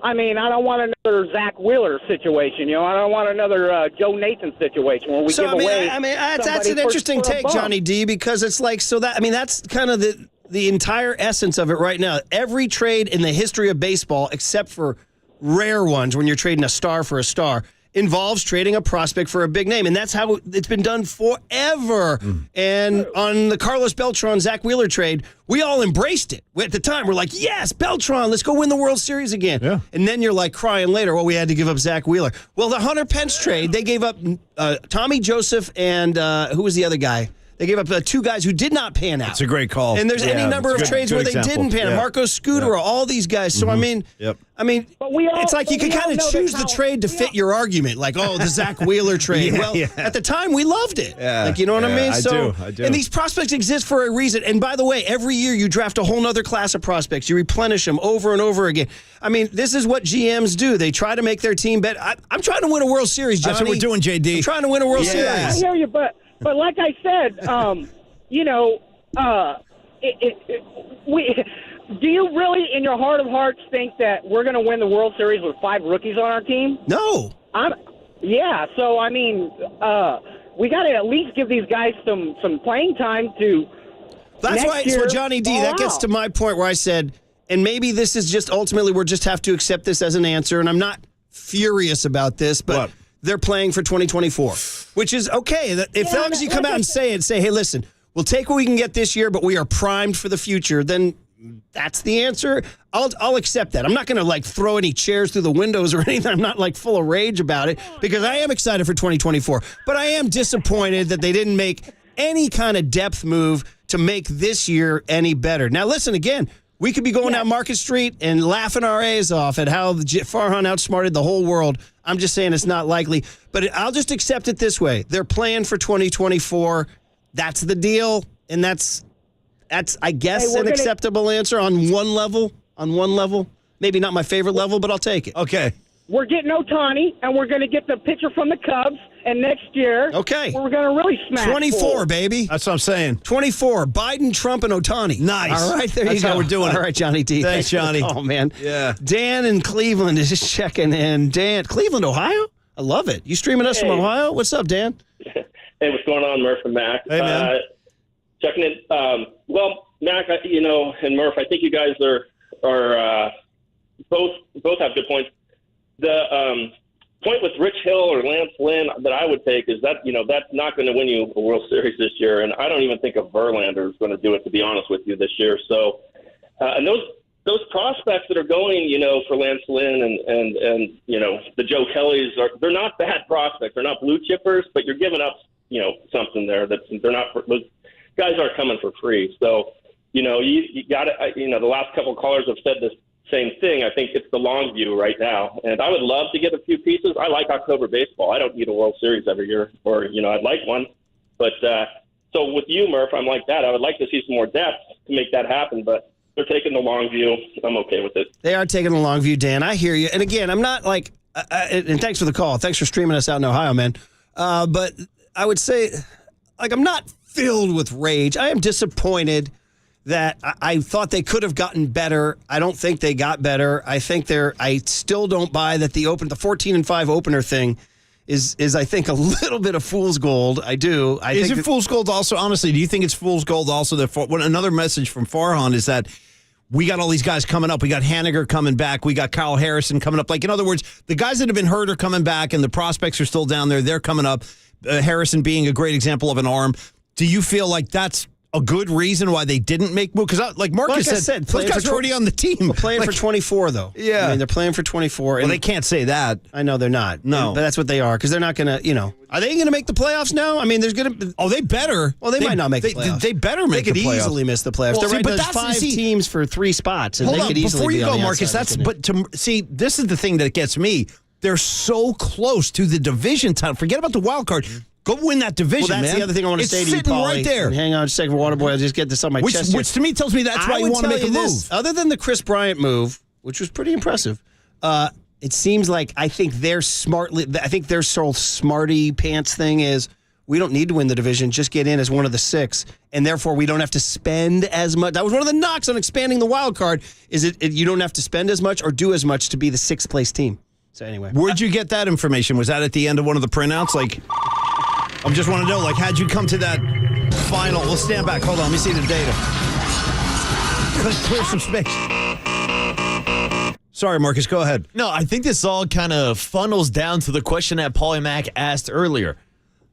I don't want another Zach Wheeler situation. I don't want another Joe Nathan situation where we give away. That's an interesting take, Johnny D, because it's like that's kind of the entire essence of it right now. Every trade in the history of baseball, except for rare ones when you're trading a star for a star, involves trading a prospect for a big name, and that's how it's been done forever. And on the Carlos Beltran, Zach Wheeler trade, we all embraced it. At the time, we're like, yes, Beltran, let's go win the World Series again. Yeah. And then you're like crying later, well, we had to give up Zach Wheeler. Well, the Hunter Pence trade, they gave up Tommy Joseph and who was the other guy? They gave up two guys who did not pan out. That's a great call. And there's any number of trades where they didn't pan out. Marco Scudero, all these guys. So, it's like you can kind of choose the trade to fit your argument. Like, the Zach Wheeler trade. At the time, we loved it. Yeah. Like, you know what I mean? I do. And these prospects exist for a reason. And by the way, every year you draft a whole other class of prospects. You replenish them over and over again. This is what GMs do. They try to make their team better. I'm trying to win a World Series, Johnny. That's what we're doing, JD. I'm trying to win a World Series. I hear you, But like I said, do you really, in your heart of hearts, think that we're going to win the World Series with 5 rookies on our team? No. We got to at least give these guys some playing time to. That's why. So Johnny D, that gets to my point where I said, and maybe this is just ultimately we'll just have to accept this as an answer, and I'm not furious about this, but. What? They're playing for 2024, which is okay. As long as you come out and say, hey, listen, we'll take what we can get this year, but we are primed for the future, then that's the answer. I'll accept that. I'm not going to throw any chairs through the windows or anything. I'm not full of rage about it because I am excited for 2024. But I am disappointed that they didn't make any kind of depth move to make this year any better. Now, listen, again, we could be going down Market Street and laughing our A's off at how Farhan outsmarted the whole world. I'm just saying it's not likely. But I'll just accept it this way. They're playing for 2024. That's the deal. And that's I guess, an acceptable answer on one level. Maybe not my favorite level, but I'll take it. Okay. we're getting Ohtani, and we're going to get the pitcher from the Cubs, and next year, okay, we're going to really smash 24, baby. That's what I'm saying. 24. Biden, Trump, and Ohtani. Nice. All right, there That's you go. how we're doing it. All right, Johnny D. Thanks, Johnny. Oh, man. Yeah. Dan in Cleveland is just checking in. Dan, Cleveland, Ohio? I love it. You streaming us from Ohio? What's up, Dan? Hey, what's going on, Murph and Mac? Hey, man. Checking in. Well, Mac, and Murph, I think you guys are both have good points. The point with Rich Hill or Lance Lynn that I would take is that, that's not going to win you a World Series this year. And I don't even think a Verlander is going to do it, to be honest with you, this year. So, and those prospects that are going, for Lance Lynn and the Joe Kellys, they're not bad prospects. They're not blue chippers, but you're giving up, something there that they're not, those guys aren't coming for free. So, you got to, the last couple of callers have said this same thing. I think it's the long view right now. And I would love to get a few pieces. I like October baseball. I don't need a World Series every year, or, I'd like one. But so with you, Murph, I'm like that. I would like to see some more depth to make that happen, but they're taking the long view. I'm okay with it. They are taking the long view, Dan. I hear you. And again, I'm not like, and thanks for the call. Thanks for streaming us out in Ohio, man. But I would say, I'm not filled with rage. I am disappointed that I thought they could have gotten better. I don't think they got better. I still don't buy that the 14-5 opener thing is I think a little bit of fool's gold. I do. Is it fool's gold also? Honestly, do you think it's fool's gold also that another message from Farhan is that we got all these guys coming up. We got Haniger coming back. We got Kyle Harrison coming up. Like, in other words, the guys that have been hurt are coming back, and the prospects are still down there. They're coming up. Harrison being a great example of an arm. Do you feel like that's a good reason why they didn't make moves? Because, like Marcus said, those guys are already on the team. We're playing for 24, though. Yeah. I mean, they're playing for 24. Well, they can't say that. I know they're not. No. But that's what they are, because they're not going to, Are they going to make the playoffs now? I mean, there's going to... Oh, they better. Well, they might not make the playoffs. They better make the playoffs. They could easily miss the playoffs. Well, There's 5 teams for 3 spots, and they could easily be on the Marcus, outside. this is the thing that gets me. They're so close to the division title. Forget about the wild card. Go win that division, man. Well, that's the other thing I want to say to you, Paulie. It's sitting right there. And hang on just a second, Waterboy. I'll just get this on my chest. Which to me tells me that's why you want to make a move. Other than the Chris Bryant move, which was pretty impressive, it seems like I think their sort of smarty pants thing is we don't need to win the division, just get in as one of the 6, and therefore we don't have to spend as much. That was one of the knocks on expanding the wild card, is you don't have to spend as much or do as much to be the 6th place team. So anyway. Where'd you get that information? Was that at the end of one of the printouts? I just want to know, how'd you come to that final? We'll stand back. Hold on. Let me see the data. Clear some space. Sorry, Marcus. Go ahead. No, I think this all kind of funnels down to the question that Paulie Mack asked earlier.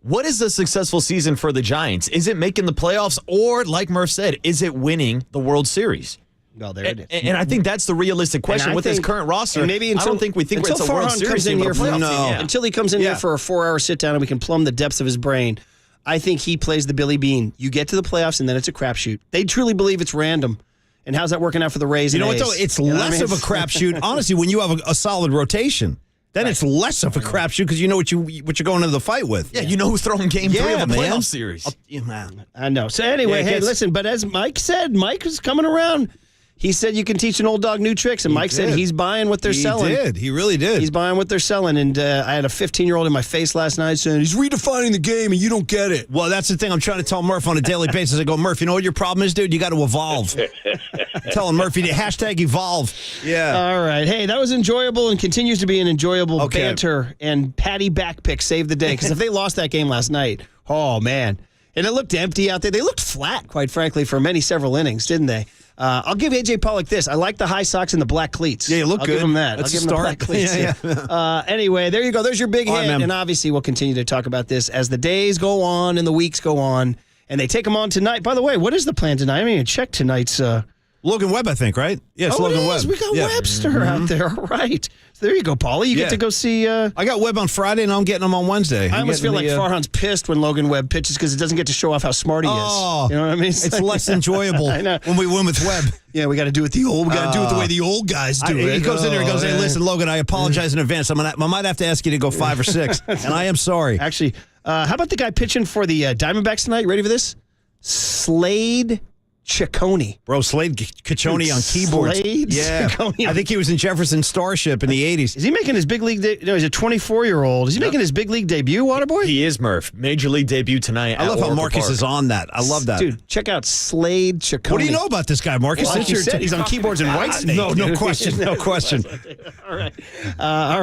What is a successful season for the Giants? Is it making the playoffs, or, like Murph said, is it winning the World Series? Well, there it is. And I think that's the realistic question with this current roster. Maybe I don't think we think it's a World Series team, but a playoff team. Yeah. Until he comes in here for a 4-hour sit-down and we can plumb the depths of his brain, I think he plays the Billy Bean. You get to the playoffs, and then it's a crapshoot. They truly believe it's random. And how's that working out for the Rays? You know what, though? It's less of a crapshoot. Honestly, when you have a solid rotation, then it's less of a crapshoot because you know what you're going into the fight with. Yeah, you know who's throwing game 3 of a playoff series. I know. So anyway, listen, but as Mike said, Mike is coming around. He said you can teach an old dog new tricks, and Mike said he's buying what they're selling. He did. He really did. He's buying what they're selling, and I had a 15-year-old in my face last night saying, he's redefining the game, and you don't get it. Well, that's the thing I'm trying to tell Murph on a daily basis. I go, Murph, you know what your problem is, dude? You got to evolve. Tell him, Murphy, #evolve. Yeah. All right. Hey, that was enjoyable and continues to be an enjoyable banter, and Patty Backpick saved the day, because if they lost that game last night, oh, man. And it looked empty out there. They looked flat, quite frankly, for several innings, didn't they? I'll give A.J. Pollock this. I like the high socks and the black cleats. Yeah, you look good. I'll give him that. That's I'll give him the black cleats. Yeah. Anyway, there you go. There's your big hit. Right, and obviously, we'll continue to talk about this as the days go on and the weeks go on. And they take them on tonight. By the way, what is the plan tonight? I haven't even checked tonight's... Logan Webb, I think, right? Yes, Logan Webb. We got Webster out there. All right. So there you go, Paulie. You get to go see... I got Webb on Friday, and I'm getting him on Wednesday. I almost feel like Farhan's pissed when Logan Webb pitches because it doesn't get to show off how smart he is. You know what I mean? It's less enjoyable when we win with Webb. Yeah, we got to do it the way the old guys do it. He goes in there and goes, hey, listen, Logan, I apologize in advance. I might have to ask you to go 5 or 6, and I am sorry. Actually, how about the guy pitching for the Diamondbacks tonight? You ready for this? Slade Ciccone. Bro, Slade Ciccone on keyboards. Slade Ciccone. I think he was in Jefferson Starship in the 80s. Is he making his big league No, he's a 24-year-old. Is he making his big league debut, Waterboy? He is, Murph. Major league debut tonight. I love how Marcus Park. is on that. I love that. Dude, check out Slade Ciccone. What do you know about this guy, Marcus? Well, like you said, he's on keyboards in Whitesnake. No question. No question. All right.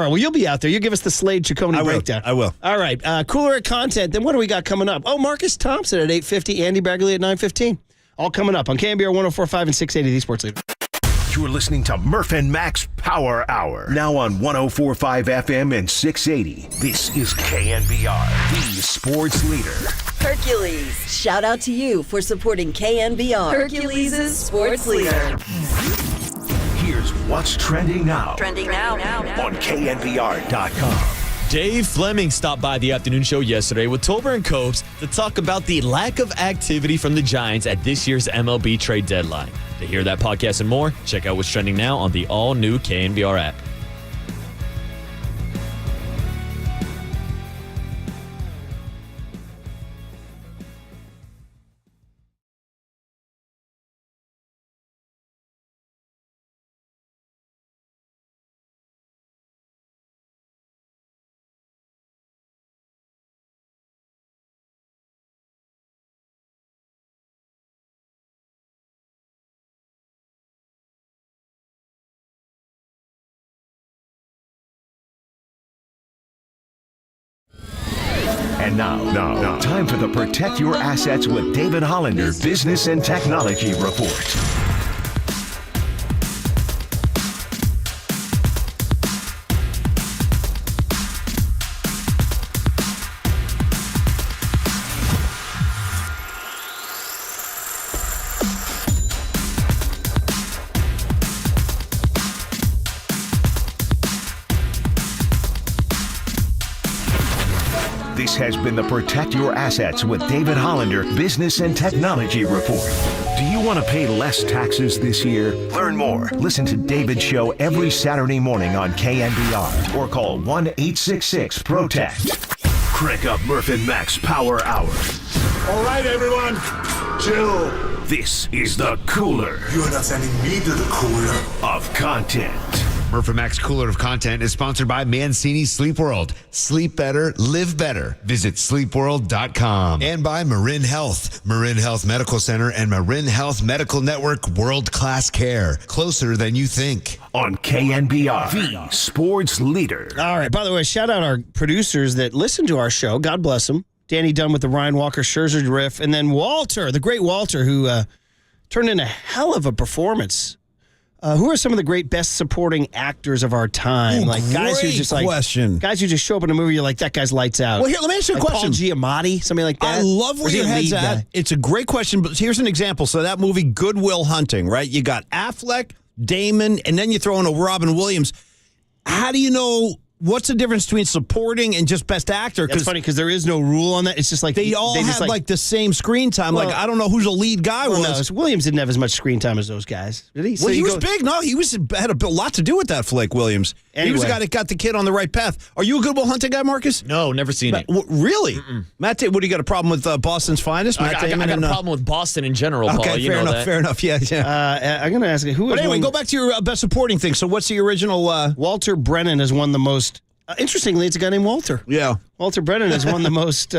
Well, you'll be out there. You'll give us the Slade Ciccone breakdown. I will. All right. Cooler content. Then what do we got coming up? Oh, Marcus Thompson at 8:50. Andy Bagley at 9:15. All coming up on KNBR 104.5 and 680, the Sports Leader. You're listening to Murph and Max Power Hour. Now on 104.5 FM and 680. This is KNBR, the Sports Leader. Hercules. Shout out to you for supporting KNBR. Hercules' Sports Leader. Here's what's trending now. Trending now. On KNBR.com. Dave Fleming stopped by the afternoon show yesterday with Tolber and Copes to talk about the lack of activity from the Giants at this year's MLB trade deadline. To hear that podcast and more, check out what's trending now on the all-new KNBR app. And now, time for the Protect Your Assets with David Hollander Business and Technology Report. This has been the Protect Your Assets with David Hollander Business and Technology Report. Do you want to pay less taxes this year? Learn more. Listen to David's show every Saturday morning on KNBR or call 1-866-PROTECT. Crank up Murph and Max Power Hour. All right, everyone, chill. This is the Cooler. You're not sending me to the cooler of content. Murph and Max Cooler of Content is sponsored by Mancini Sleep World. Sleep better, live better. Visit sleepworld.com. And by Marin Health. Marin Health Medical Center and Marin Health Medical Network world-class care. Closer than you think. On KNBR, the Sports Leader. All right. By the way, shout out our producers that listen to our show. God bless them. Danny Dunn with the Ryan Walker Scherzer riff. And then Walter, the great Walter, who turned in a hell of a performance. Who are some of the great best supporting actors of our time? Ooh, like guys who just guys who just show up in a movie, you're like, that guy's lights out. Well, here, let me ask you a question. Paul Giamatti, somebody like that. I love where your head's at. It's a great question, but here's an example. So that movie, Good Will Hunting, right? You got Affleck, Damon, and then you throw in a Robin Williams. How do you know what's the difference between supporting and just best actor? It's funny because there is no rule on that. It's just like they all had like the same screen time. Well, like I don't know who's the lead guy was. No, Williams didn't have as much screen time as those guys, did he? Well, he was big. No, he had a lot to do with that flick. Williams. Anyway. He was the guy that got the kid on the right path. Are you a Good Will Hunting guy, Marcus? No, never seen it. Really? Matt, what do you got a problem with Boston's Finest? I got a problem with Boston in general. Okay, Paul. fair enough. Yeah. I'm going to ask you who. But anyway, go back to your best supporting thing. So, what's the original? Walter Brennan has won the most. Interestingly, it's a guy named Walter. Yeah. Walter Brennan has won the most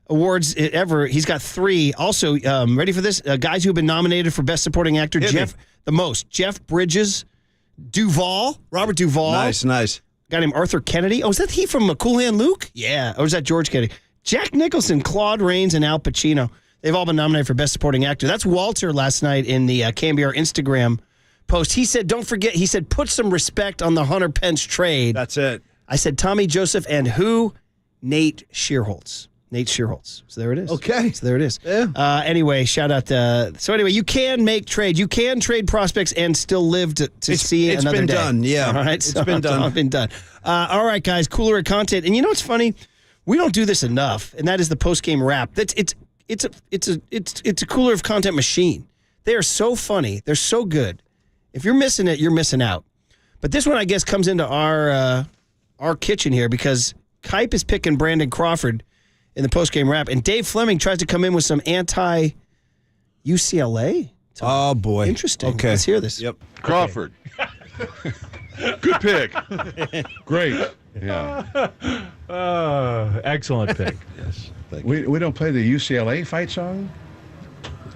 awards ever. He's got 3. Also, ready for this? Guys who have been nominated for Best Supporting Actor. Jeff Bridges, Robert Duvall. Nice. A guy named Arthur Kennedy. Oh, is that he from Cool Hand Luke? Yeah. Or is that George Kennedy? Jack Nicholson, Claude Rains, and Al Pacino. They've all been nominated for Best Supporting Actor. That's Walter last night in the KNBR Instagram post. He said, don't forget, put some respect on the Hunter Pence trade. That's it. I said, Tommy Joseph and who? Nate Shearholtz. So there it is. Okay. So there it is. Yeah. Anyway, shout out to... So anyway, you can make trade. You can trade prospects and still live to see another day. It's been done, yeah. All right? It's been done. All right, guys, cooler content. And you know what's funny? We don't do this enough, and that is the post-game wrap. It's a cooler of content machine. They are so funny. They're so good. If you're missing it, you're missing out. But this one, I guess, comes into our kitchen here because Kipe is picking Brandon Crawford in the postgame wrap, and Dave Fleming tries to come in with some anti-Yankees UCLA? Oh, boy. Interesting. Okay. Let's hear this. Yep. Crawford. Good pick. Great. Yeah. Excellent pick. Yes. We don't play the UCLA fight song?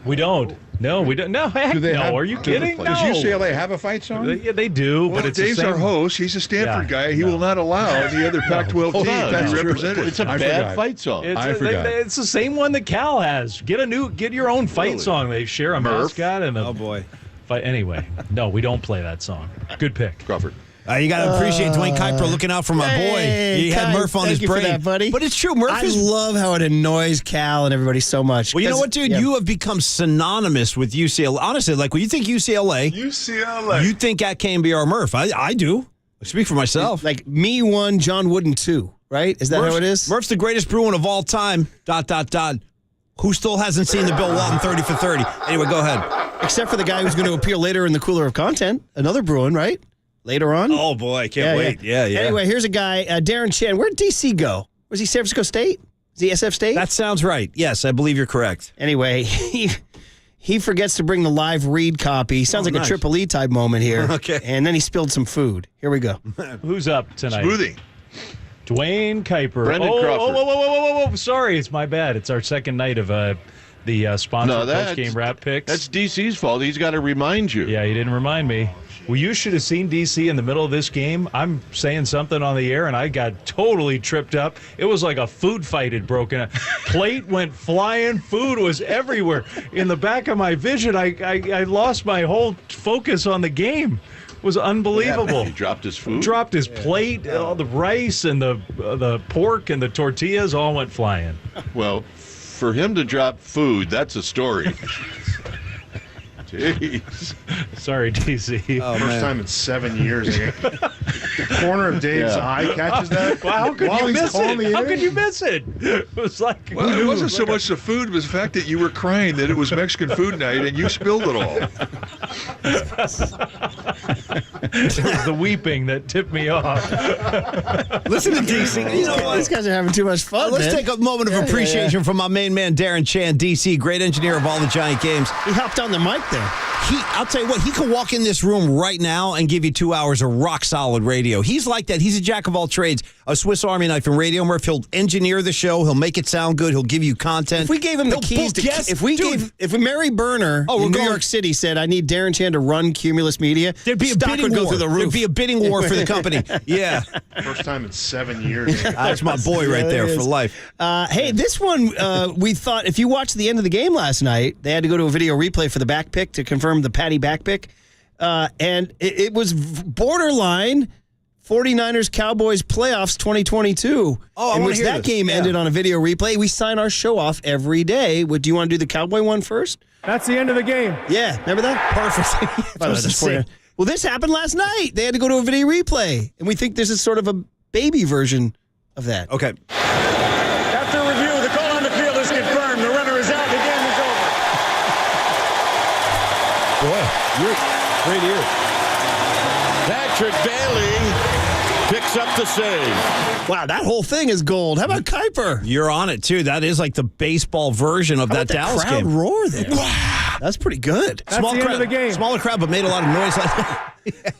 We don't. No, we don't. No, heck no. Are you kidding? No. Does UCLA have a fight song? Yeah, they do, but it's Dave's the same. our host. He's a Stanford guy. He will not allow the other Pac-12 team to be represented. It's a bad fight song. I forgot. It's the same one that Cal has. Get your own fight song. They share a mascot and a Oh, boy. fight. Anyway, no, we don't play that song. Good pick. Crawford. You got to appreciate Dwayne Kuiper looking out for my boy. He had Murph on his brain. For that, buddy. But it's true. Murph I love how it annoys Cal and everybody so much. Well, you know what, dude? You have become synonymous with UCLA. Honestly, like when you think UCLA, you think at KNBR Murph. I do. I speak for myself. Like me 1, John Wooden 2, right? Is that how it is? Murph's the greatest Bruin of all time, ... Who still hasn't seen the Bill Walton 30 for 30? Anyway, go ahead. Except for the guy who's going to appear later in the Cooler of Content. Another Bruin, right? Later on. Oh, boy. I can't wait. Yeah. Anyway, here's a guy, Darren Chan. Where'd DC go? Was he San Francisco State? Is he SF State? That sounds right. Yes, I believe you're correct. Anyway, he forgets to bring the live read copy. Sounds like nice. a Triple E type moment here. Okay. And then he spilled some food. Here we go. Who's up tonight? Smoothie. Dwayne Kuiper. Brendan Crawford. Whoa. Sorry, it's my bad. It's our second night of the sponsored post-game wrap picks. That's DC's fault. He's got to remind you. Yeah, he didn't remind me. Well, you should have seen DC in the middle of this game. I'm saying something on the air, and I got totally tripped up. It was like a food fight had broken out. Plate went flying. Food was everywhere. In the back of my vision, I lost my whole focus on the game. It was unbelievable. He dropped his food? Dropped his plate. All the rice and the pork and the tortillas all went flying. Well, for him to drop food, that's a story. Jeez. Sorry, DC. Oh, First time in 7 years. The corner of Dave's eye catches that. Well, how could you miss it? How could you miss it? It was like... Well, it wasn't so much the food, it was the fact that you were crying that it was Mexican food night and you spilled it all. It was the weeping that tipped me off. Listen to DC. You know what? These guys are having too much fun, Let's man. take a moment of appreciation from my main man, Darren Chan, DC, great engineer of all the Giant games. He hopped on the mic there. I'll tell you what, he could walk in this room right now and give you 2 hours of rock-solid radio. He's like that. He's a jack of all trades, a Swiss Army knife in radio, Murph. He'll engineer the show. He'll make it sound good. He'll give you content. If we gave him the keys to... If Mary Burner in New York City said, I need Darren Chan to run Cumulus Media, there'd be a bidding war. There'd be a bidding war for the company. Yeah. First time in 7 years. That's my boy right there for life. Hey, this one, we thought, if you watched the end of the game last night, they had to go to a video replay for the back pick to confirm the Patty back pick. And it was borderline 49ers Cowboys playoffs 2022. In which that game ended on a video replay. We sign our show off every day. Do you want to do the Cowboy one first? That's the end of the game. Yeah, remember that? Perfect. Well, this happened last night. They had to go to a video replay. And we think this is sort of a baby version of that. Okay. After review, the call on the field is confirmed. The runner is out. The game is over. Boy, great ear. Patrick Bailey picks up the save. Wow, that whole thing is gold. How about Kuiper? You're on it, too. That is like the baseball version of that Dallas crowd game. roar there. Wow. That's pretty good. That's the end of the game. Smaller crowd, but made a lot of noise.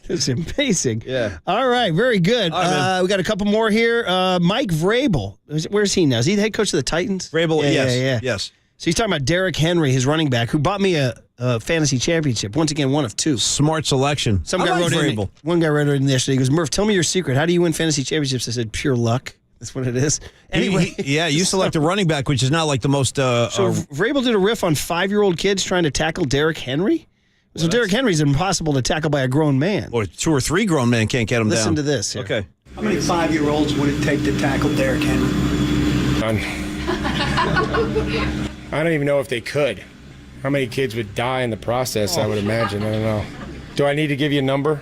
It's amazing. Yeah. All right, very good. All right, we got a couple more here. Mike Vrabel. Where's he now? Is he the head coach of the Titans? Vrabel, Yeah. yes. So he's talking about Derrick Henry, his running back, who bought me a fantasy championship. Once again, one of two. Smart selection. One guy wrote in yesterday. He goes, Murph, tell me your secret. How do you win fantasy championships? I said, pure luck. That's what it is. Anyway. You select a running back, which is not like the most... So Vrabel did a riff on 5-year-old kids trying to tackle Derrick Henry? So Derrick Henry's impossible to tackle by a grown man. Or 2 or 3 grown men can't get him down. Listen to this. Here. Okay. How many 5-year-olds would it take to tackle Derrick Henry? I don't even know if they could. How many kids would die in the process, I would imagine. I don't know. Do I need to give you a number?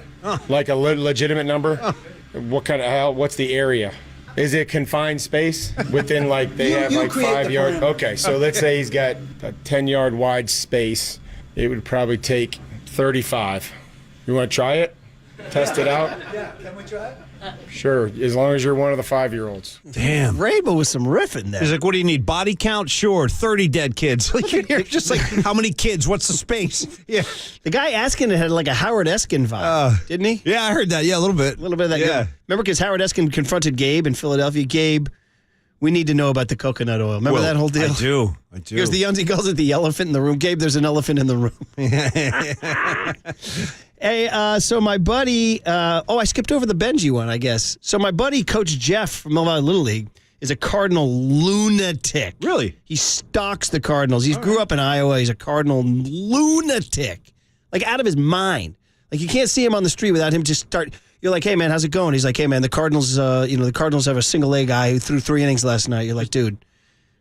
Like a legitimate number? What's the area? Is it confined space within they have 5 yards? Okay, so let's say he's got a 10-yard wide space. It would probably take 35. You want to try it? Test it out? Yeah, can we try it? Sure, as long as you're one of the 5-year-olds. Damn. Rainbow with some riffing there. He's like, what do you need? Body count? Sure. 30 dead kids. You're just like, how many kids? What's the space? Yeah. The guy asking it had like a Howard Eskin vibe, didn't he? Yeah, I heard that. Yeah, a little bit. A little bit of that. Yeah. Remember because Howard Eskin confronted Gabe in Philadelphia. Gabe, we need to know about the coconut oil. Remember that whole deal? I do. He calls it the elephant in the room. Gabe, there's an elephant in the room. Hey, so my buddy, I skipped over the Benji one, I guess. So my buddy, Coach Jeff from Mill Valley Little League, is a Cardinal lunatic. Really? He stalks the Cardinals. He grew up in Iowa. He's a Cardinal lunatic. Like, out of his mind. Like, you can't see him on the street without him just start. You're like, hey, man, how's it going? He's like, hey, man, the Cardinals, the Cardinals have a single-A guy who threw 3 innings last night. You're like, dude,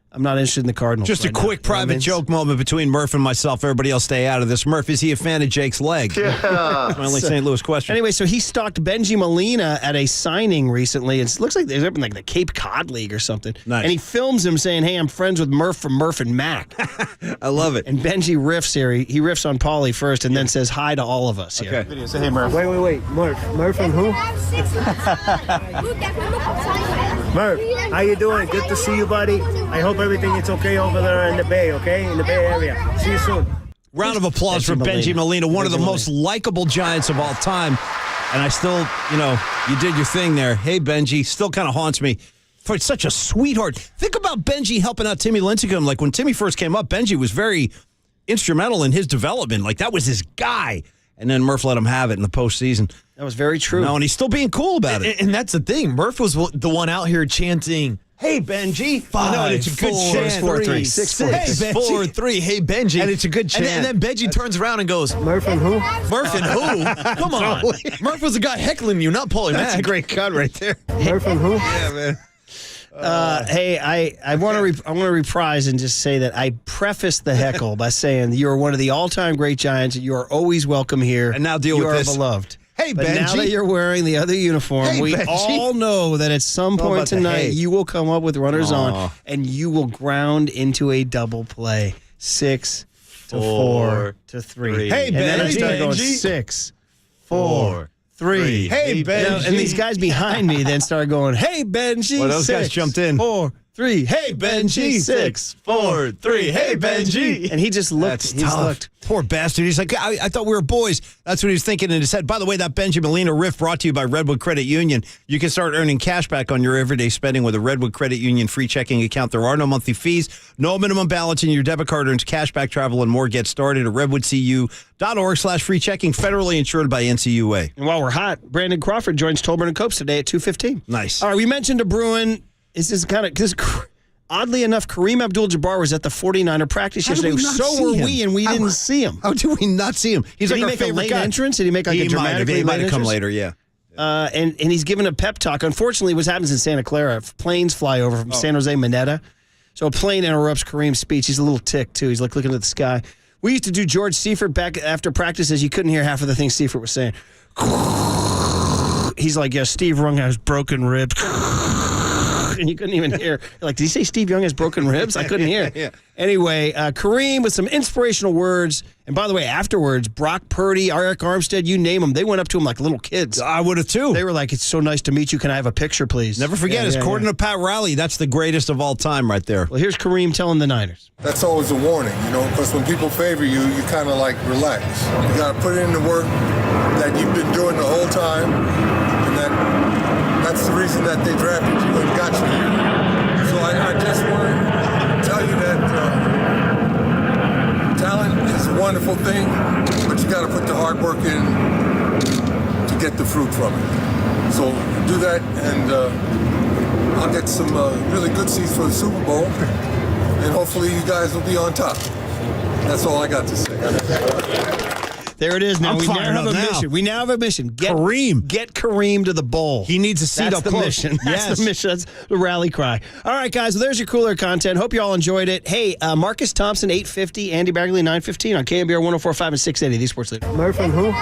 I'm not interested in the Cardinals. Just a quick private joke moment between Murph and myself. Everybody else stay out of this. Murph, is he a fan of Jake's leg? Yeah. That's my only St. Louis question. Anyway, so he stalked Benji Molina at a signing recently. It looks like they're up in like the Cape Cod League or something. Nice. And he films him saying, hey, I'm friends with Murph from Murph and Mac. I love it. And Benji riffs here. He riffs on Paulie first and then says hi to all of us here. Okay. Say, hey, Murph. Wait. Murph and who? Murph, how you doing? Good to see you, buddy. I hope everything is okay over there in the Bay, okay? In the Bay Area. See you soon. Round of applause for Benji Molina, one of the most likable Giants of all time. And I still, you did your thing there. Hey, Benji, still kind of haunts me. For such a sweetheart. Think about Benji helping out Timmy Lincecum. Like, when Timmy first came up, Benji was very instrumental in his development. Like, that was his guy. And then Murph let him have it in the postseason. That was very true. No, and he's still being cool about it. And that's the thing. Murph was the one out here chanting, hey, Benji. 5, it's a good 4, chant. 4, 3, 6, 4, 3. 6, 4, 3. Hey, Benji. And it's a good chant. And then Benji turns around and goes, Murph and who? Murph and who? Come on. Murph was the guy heckling you, not Paulie Mack. That's a great cut right there. Murph and who? Yeah, man. Hey, I want to reprise and just say that I prefaced the heckle by saying you're one of the all-time great Giants. You are always welcome here. And now deal with this. You are beloved. Hey, but Benji. now that you're wearing the other uniform, we Benji. all know that at some point tonight you will come up with runners on, and you will ground into a double play. 6 to 4 to 3. Hey, and then I Benji. start going 6, 4, 3. Hey, Benji. And these guys behind me then start going, hey, Benji. Well, those 6, guys jumped in. 4, 3. Hey, Benji. 6, 4, 3. Hey, Benji. And he just looked. That's tough. Poor bastard. He's like, I thought we were boys. That's what he was thinking in his head. By the way, that Benji Molina riff brought to you by Redwood Credit Union. You can start earning cash back on your everyday spending with a Redwood Credit Union free checking account. There are no monthly fees, no minimum balance, and your debit card earns cash back, travel, and more. Get started at redwoodcu.org/free checking, federally insured by NCUA. And while we're hot, Brandon Crawford joins Tolbert and Copes today at 2:15. Nice. All right, we mentioned a Bruin. Oddly enough, Kareem Abdul-Jabbar was at the 49er practice yesterday. So were we, and we didn't see him. How do we not see him? He's Did like he make a late entrance? Did he make like a dramatic He might have come entrance? later, yeah. And he's given a pep talk. Unfortunately, what happens in Santa Clara, planes fly over from San Jose Mineta. So a plane interrupts Kareem's speech. He's a little ticked, too. He's like looking at the sky. We used to do George Seifert back after practices. You couldn't hear half of the things Seifert was saying. He's like, yeah, Steve Young has broken ribs. And you couldn't even hear. Like, did he say Steve Young has broken ribs? I couldn't hear. Yeah. Anyway, Kareem with some inspirational words. And by the way, afterwards, Brock Purdy, Eric Armstead, you name them, they went up to him like little kids. I would have too. They were like, it's so nice to meet you. Can I have a picture, please? Never forget, according to Pat Riley, that's the greatest of all time right there. Well, here's Kareem telling the Niners. That's always a warning, because when people favor you, you kind of like relax. You got to put in the work that you've been doing the whole time, and that's the reason that they drafted you and got you here. So I just want to tell you that talent is a wonderful thing, but you got to put the hard work in to get the fruit from it. So do that, and I'll get some really good seats for the Super Bowl, and hopefully you guys will be on top. That's all I got to say. There it is. Now we now have a mission. We now have a mission. Get Kareem to the bowl. He needs a seat up close. Mission. That's the mission. That's the rally cry. All right, guys. Well, there's your cooler content. Hope you all enjoyed it. Hey, Marcus Thompson, 8:50. Andy Bagley, 9:15 on KNBR 104.5 and 680. The Sports Leader. Murph and who?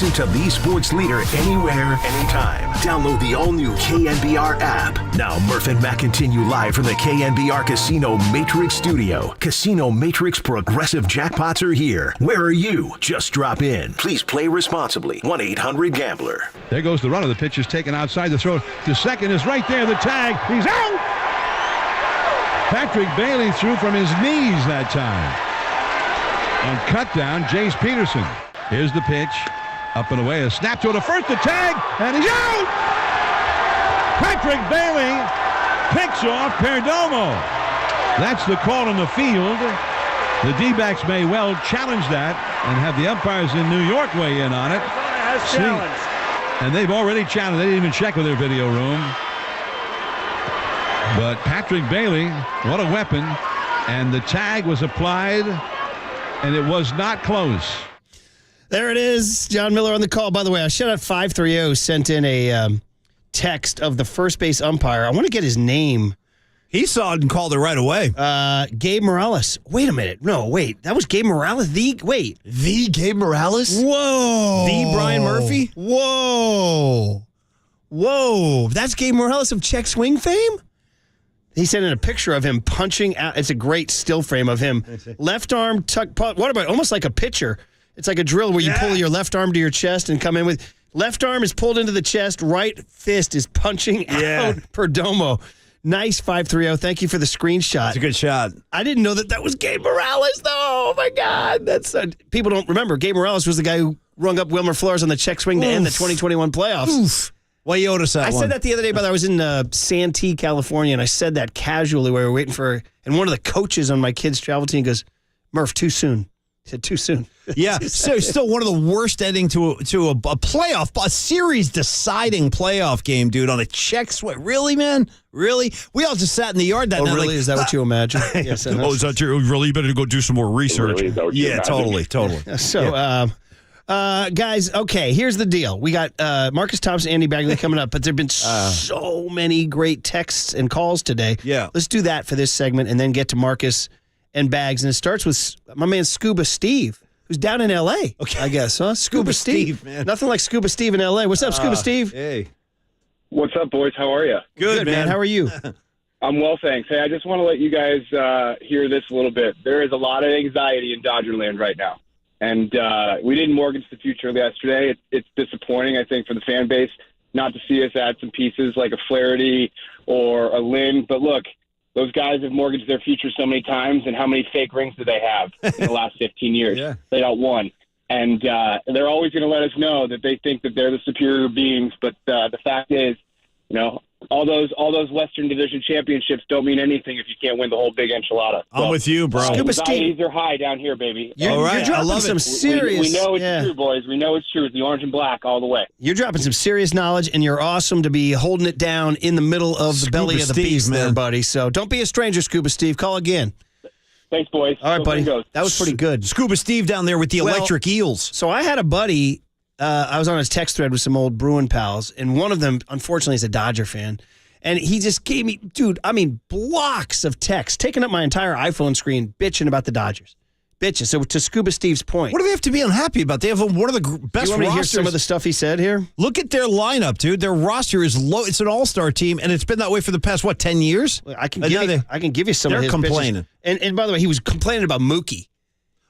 Listen to the sports leader anywhere, anytime. Download the all-new KNBR app. Now, Murph and Matt continue live from the KNBR Casino Matrix Studio. Casino Matrix Progressive Jackpots are here. Where are you? Just drop in. Please play responsibly. 1-800-GAMBLER. There goes the runner. The pitch is taken outside the throw. To second is right there. The tag. He's out. Patrick Bailey threw from his knees that time. On cut down, Jace Peterson. Here's the pitch. Up and away. A snap to the first. The tag. And he's out. Patrick Bailey picks off Perdomo. That's the call on the field. The D-backs may well challenge that and have the umpires in New York weigh in on it. And they've already challenged. They didn't even check with their video room. But Patrick Bailey, what a weapon. And the tag was applied, and it was not close. There it is. John Miller on the call. By the way, I shout out 530 sent in a text of the first base umpire. I want to get his name. He saw it and called it right away. Gabe Morales. Wait a minute. No, wait. That was Gabe Morales? The Gabe Morales? Whoa. The Brian Murphy? Whoa. That's Gabe Morales of Check Swing fame? He sent in a picture of him punching out. It's a great still frame of him. Left arm tuck. What about almost like a pitcher? It's like a drill where you pull your left arm to your chest and come in with. Left arm is pulled into the chest. Right fist is punching out Perdomo. Nice 530. Thank you for the screenshot. It's a good shot. I didn't know that was Gabe Morales, though. Oh, my God. That's people don't remember. Gabe Morales was the guy who rung up Wilmer Flores on the check swing to end the 2021 playoffs. Oof. Well, you owed us that I said that the other day, but I was in Santee, California, and I said that casually while we were waiting for, and one of the coaches on my kids' travel team goes, Murph, too soon. He said, too soon. Yeah, so still one of the worst ending to a playoff, a series-deciding playoff game, dude, on a check swing. Really, man? Really? We all just sat in the yard that night. Oh, really? Like, is that what you imagine? Yes. Is that true? Really? You better go do some more research. Really? Yeah, totally. So, guys, okay, here's the deal. We got Marcus Thompson, Andy Bagley coming up, but there have been so many great texts and calls today. Yeah. Let's do that for this segment and then get to Marcus and Bags. And it starts with my man Scuba Steve, who's down in L.A., okay. I guess, huh? Scuba Steve, man. Nothing like Scuba Steve in L.A. What's up, Scuba Steve? Hey. What's up, boys? How are you? Good, man. How are you? I'm well, thanks. Hey, I just want to let you guys hear this a little bit. There is a lot of anxiety in Dodgerland right now. And we didn't mortgage the future yesterday. It's disappointing, I think, for the fan base not to see us add some pieces like a Flaherty or a Lynn. But look, those guys have mortgaged their future so many times, and how many fake rings do they have in the last 15 years? Yeah. They got one. And they're always going to let us know that they think that they're the superior beings. But the fact is, you know, all those Western Division championships don't mean anything if you can't win the whole big enchilada. I'm with you, bro. Anxieties are high down here, baby. All right, you're dropping I love some it. serious. We know it's true, boys. We know it's true. It's the orange and black all the way. You're dropping some serious knowledge, and you're awesome to be holding it down in the middle of the belly of the beast, man. There, buddy. So don't be a stranger, Scuba Steve. Call again. Thanks, boys. All right, buddy. That was pretty good. Scuba Steve down there with the electric eels. So I had a buddy. I was on his text thread with some old Bruin pals, and one of them, unfortunately, is a Dodger fan. And he just gave me, blocks of text, taking up my entire iPhone screen, bitching about the Dodgers. Bitching. So to Scuba Steve's point. What do they have to be unhappy about? They have one of the best rosters. You want me to hear some of the stuff he said here? Look at their lineup, dude. Their roster is low. It's an all-star team, and it's been that way for the past, 10 years? I can give you some of his complaining. And by the way, he was complaining about Mookie.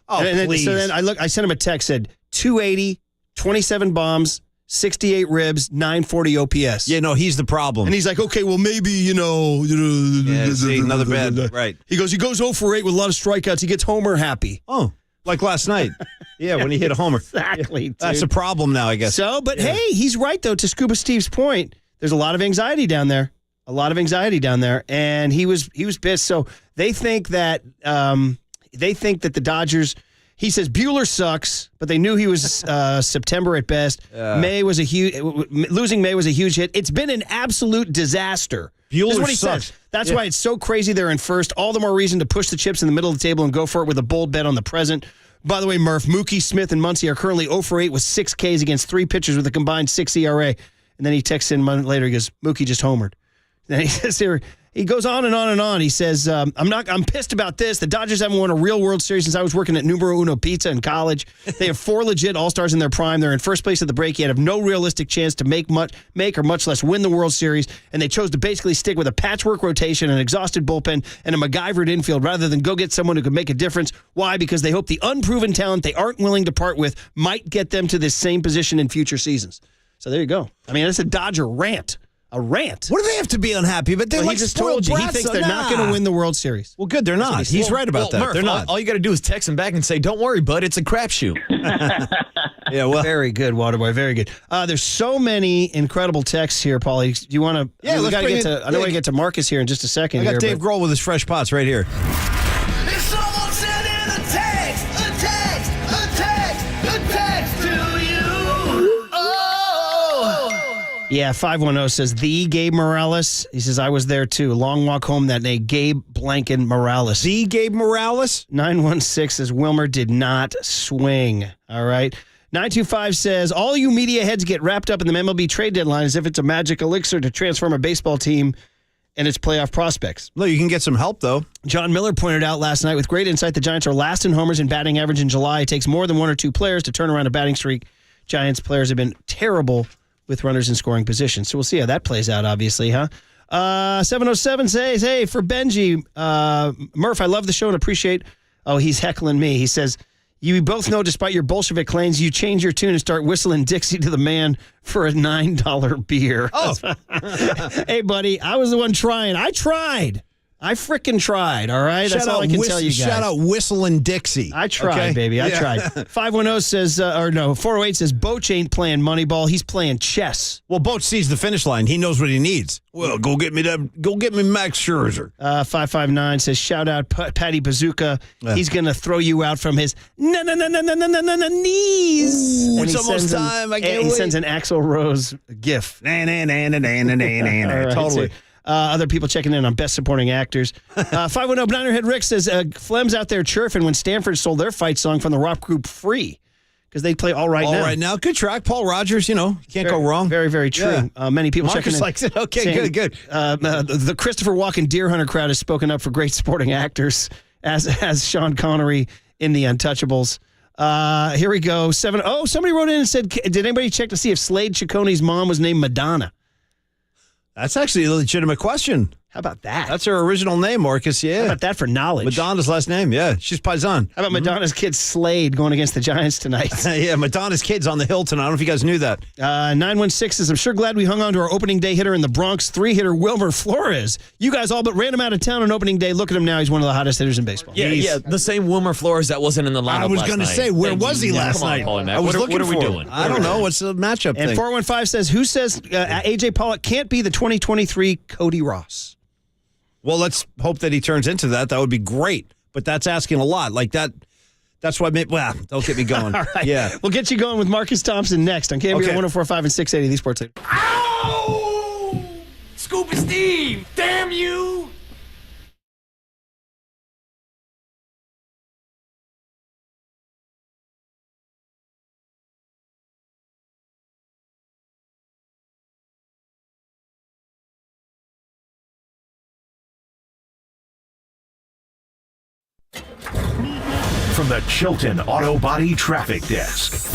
Oh, please. So then I sent him a text, said 280, 27 bombs, 68 ribs, 940 OPS. Yeah, no, he's the problem. And he's like, okay, well, maybe, another bad, right. He goes 0 for 8 with a lot of strikeouts. He gets homer happy. Oh, like last night. Yeah, when he hit a homer. Exactly. Yeah. That's a problem now, I guess. So, but hey, he's right, though, to Scuba Steve's point. There's a lot of anxiety down there. And he was pissed. So they think that the Dodgers. He says Buehler sucks, but they knew he was September at best. Losing May was a huge hit. It's been an absolute disaster. Buehler what he sucks. says. That's why it's so crazy they're in first. All the more reason to push the chips in the middle of the table and go for it with a bold bet on the present. By the way, Murph, Mookie, Smith, and Muncy are currently 0 for 8 with 6 Ks against 3 pitchers with a combined 6 ERA. And then he texts in a month later, he goes, Mookie just homered. Then he says here, He goes on and on and on. He says, I'm pissed about this. The Dodgers haven't won a real World Series since I was working at Numero Uno Pizza in college. They have 4 legit All-Stars in their prime. They're in first place at the break yet, have no realistic chance to make or much less win the World Series, and they chose to basically stick with a patchwork rotation, an exhausted bullpen, and a MacGyvered infield rather than go get someone who could make a difference. Why? Because they hope the unproven talent they aren't willing to part with might get them to this same position in future seasons. So there you go. I mean, that's a Dodger rant. A rant. What do they have to be unhappy? But he just told you he thinks they're not going to win the World Series. Well, good, they're not. He's right about that. Murph, they're not. All you got to do is text him back and say, "Don't worry, bud. It's a crapshoot." Yeah, well, very good, Waterboy. Very good. There's so many incredible texts here, Paulie. Do you want to? Yeah, we got to get to. I know we get to Marcus here in just a second. I got Dave Grohl with his fresh pots right here. Someone send in a text to you. Oh. Yeah, 510 says, the Gabe Morales. He says, I was there too. Long walk home that day. Gabe Blanken Morales. The Gabe Morales? 916 says, Wilmer did not swing. All right. 925 says, all you media heads get wrapped up in the MLB trade deadline as if it's a magic elixir to transform a baseball team and its playoff prospects. No, you can get some help, though. John Miller pointed out last night with great insight, the Giants are last in homers and batting average in July. It takes more than 1 or 2 players to turn around a batting streak. Giants players have been terrible with runners in scoring position. So we'll see how that plays out, obviously, huh? 707 says, hey, for Benji, Murph, I love the show and appreciate. Oh, he's heckling me. He says, you both know, despite your Bolshevik claims, you change your tune and start whistling Dixie to the man for a $9 beer. Oh. Hey, buddy, I was the one trying. I tried. I frickin' tried, all right? That's all I can tell you guys. Shout out Whistling Dixie. I tried, baby. I tried. 510 says, 408 says, Boach ain't playing Moneyball. He's playing chess. Well, Boach sees the finish line. He knows what he needs. Well, go get me Max Scherzer. 559 says, shout out Patty Bazooka. He's going to throw you out from his knees. Ooh, it's almost time. I can't wait. He sends an Axl Rose gif. Totally. Other people checking in on Best Supporting Actors. 510 Bannerhead Rick says, Flem's out there chirping when Stanford stole their fight song from the rock group Free because they play All Right Now. All Right Now. Good track. Paul Rogers, can't go wrong. Very, very true. Yeah. Many people Marcus checking in. likes it. Okay, saying, good. The Christopher Walken Deer Hunter crowd has spoken up for great supporting actors, as Sean Connery in The Untouchables. Here we go. Somebody wrote in and said, did anybody check to see if Slade Chaconi's mom was named Madonna? That's actually a legitimate question. How about that? That's her original name, Marcus, yeah. How about that for knowledge? Madonna's last name, yeah. She's Paisan. How about Madonna's kid Slade going against the Giants tonight? Yeah, Madonna's kid's on the hill tonight. I don't know if you guys knew that. 916 says, I'm sure glad we hung on to our opening day hitter in the Bronx, 3-hitter Wilmer Flores. You guys all but ran him out of town on opening day. Look at him now. He's one of the hottest hitters in baseball. Yeah, the same Wilmer Flores that wasn't in the lineup. I was going to say, where was he last night? I was looking for. What are we doing? I don't know. What's the matchup thing? And 415 says, who says A.J. Pollock can't be the 2023 Cody Ross? Well, let's hope that he turns into that. That would be great. But that's asking a lot. Like that. That's what made. Well, don't get me going. All right. Yeah. We'll get you going with Marcus Thompson next on KNBR 1045 and 680, the Sports Leader. Ow! Scoop and Steve, damn you! From the Chilton Auto Body Traffic Desk.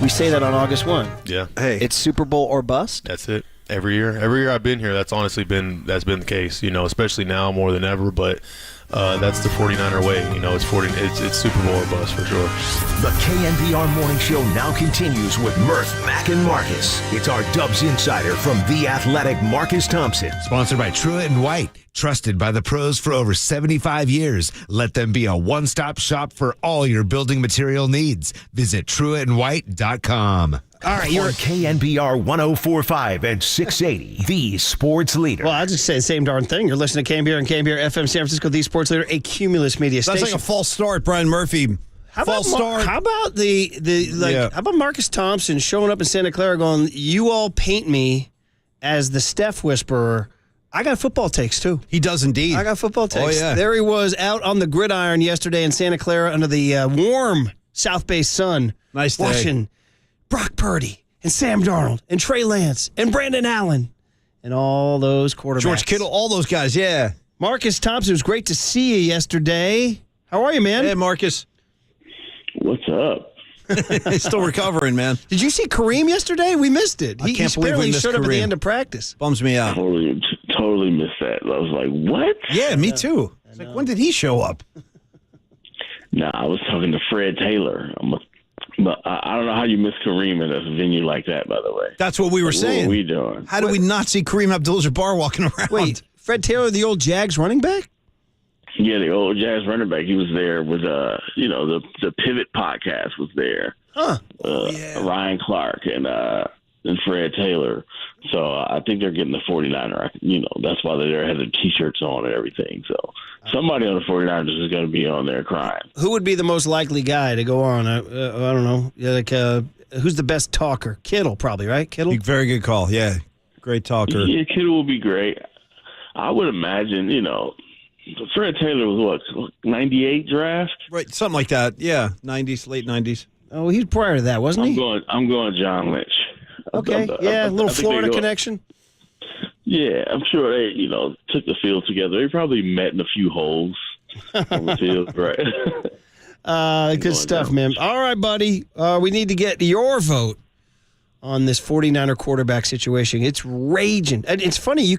We say that on August 1. Yeah. Hey, it's Super Bowl or bust. That's it. Every year I've been here, that's honestly been the case. Especially now more than ever. But that's the 49er way. It's Super Bowl or bust for sure. The KNBR Morning Show now continues with Murph, Mac, and Marcus. It's our Dubs insider from The Athletic, Marcus Thompson. Sponsored by Truett & White. Trusted by the pros for over 75 years. Let them be a one-stop shop for all your building material needs. Visit TruettandWhite.com. All right, you're at KNBR 104.5 and 680, the sports leader. Well, I just say the same darn thing. You're listening to KNBR and KNBR FM San Francisco, the sports leader, a Cumulus media station. That's like a false start, Brian Murphy. How about Marcus Thompson showing up in Santa Clara going, you all paint me as the Steph whisperer. I got football takes, too. He does indeed. I got football takes. Oh, yeah. There he was out on the gridiron yesterday in Santa Clara under the warm South Bay sun. Nice day. Watching Brock Purdy and Sam Darnold and Trey Lance and Brandon Allen and all those quarterbacks. George Kittle, all those guys, yeah. Marcus Thompson, it was great to see you yesterday. How are you, man? Hey, Marcus. What's up? He's still recovering, man. Did you see Kareem yesterday? We missed it. I can't believe we missed showed up at the Kareem. end of practice. Bums me out. Totally missed that. I was like, what? Yeah, me too. It's like, when did he show up? Nah, I was talking to Fred Taylor. But I don't know how you miss Kareem in a venue like that, by the way. That's what we were saying. What are we doing? How did we not see Kareem Abdul-Jabbar walking around? Wait, Fred Taylor, the old Jags running back? Yeah, the old Jazz running back. He was there with, the Pivot podcast was there. Huh. Ryan Clark and Fred Taylor. So I think they're getting the 49er. That's why they're having T-shirts on and everything. So somebody on the 49ers is going to be on there crying. Who would be the most likely guy to go on? I don't know. Who's the best talker? Kittle, probably, right? Kittle? Very good call. Yeah. Great talker. Yeah, Kittle will be great. I would imagine, Fred Taylor was what, 98 draft? Right, something like that. Yeah, 90s, late 90s. Oh, he's prior to that, wasn't he? I'm going John Lynch. Okay, a little Florida connection. Yeah, I'm sure they, took the field together. They probably met in a few holes on the field, right? Good stuff, man. All right, buddy. We need to get your vote on this 49er quarterback situation. It's raging. And it's funny.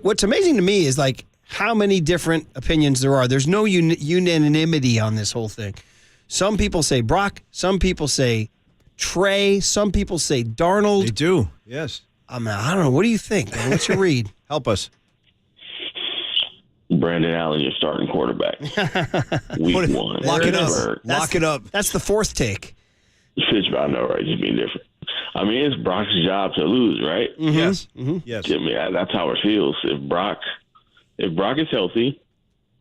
What's amazing to me is like how many different opinions there are. There's no unanimity on this whole thing. Some people say Brock. Some people say Trey. Some people say Darnold. They do, yes. I don't know. What do you think, man? What's your read? Help us. Brandon Allen, your starting quarterback. Week 1. Lock it up. Lock it up. That's the fourth take. I know, right? Just being different. I mean, it's Brock's job to lose, right? Mm-hmm. Yes. Mm-hmm. Yes. I mean, that's how it feels. If Brock is healthy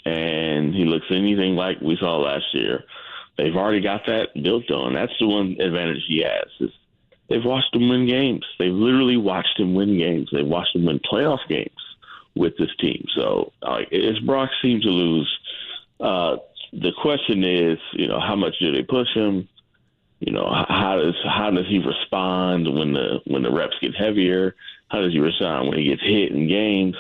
and he looks anything like we saw last year, they've already got that built on. That's the one advantage he has. Is they've watched him win games. They've literally watched him win games. They've watched him win playoff games with this team. So it's Brock's team to lose. The question is, how much do they push him? How does he respond when the reps get heavier? How does he respond when he gets hit in games?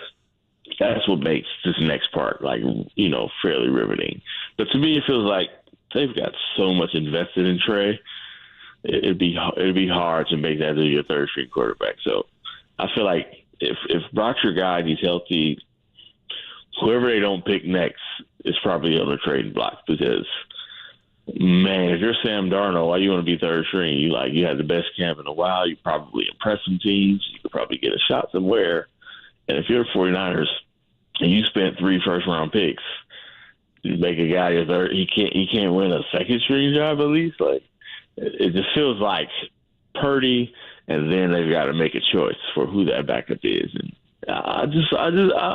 That's what makes this next part fairly riveting. But to me, it feels like they've got so much invested in Trey. It'd be hard to make that your third string quarterback. So I feel like if Brock's your guy and he's healthy, whoever they don't pick next is probably on the trading block because, man, if you're Sam Darnold, why you want to be third string? You had the best camp in a while. You probably impress some teams. You could probably get a shot somewhere. And if you're the 49ers and you spent 3 first-round picks, you make a guy your third, he can't win a second string job at least. Like it just feels like Purdy, and then they've got to make a choice for who that backup is. And I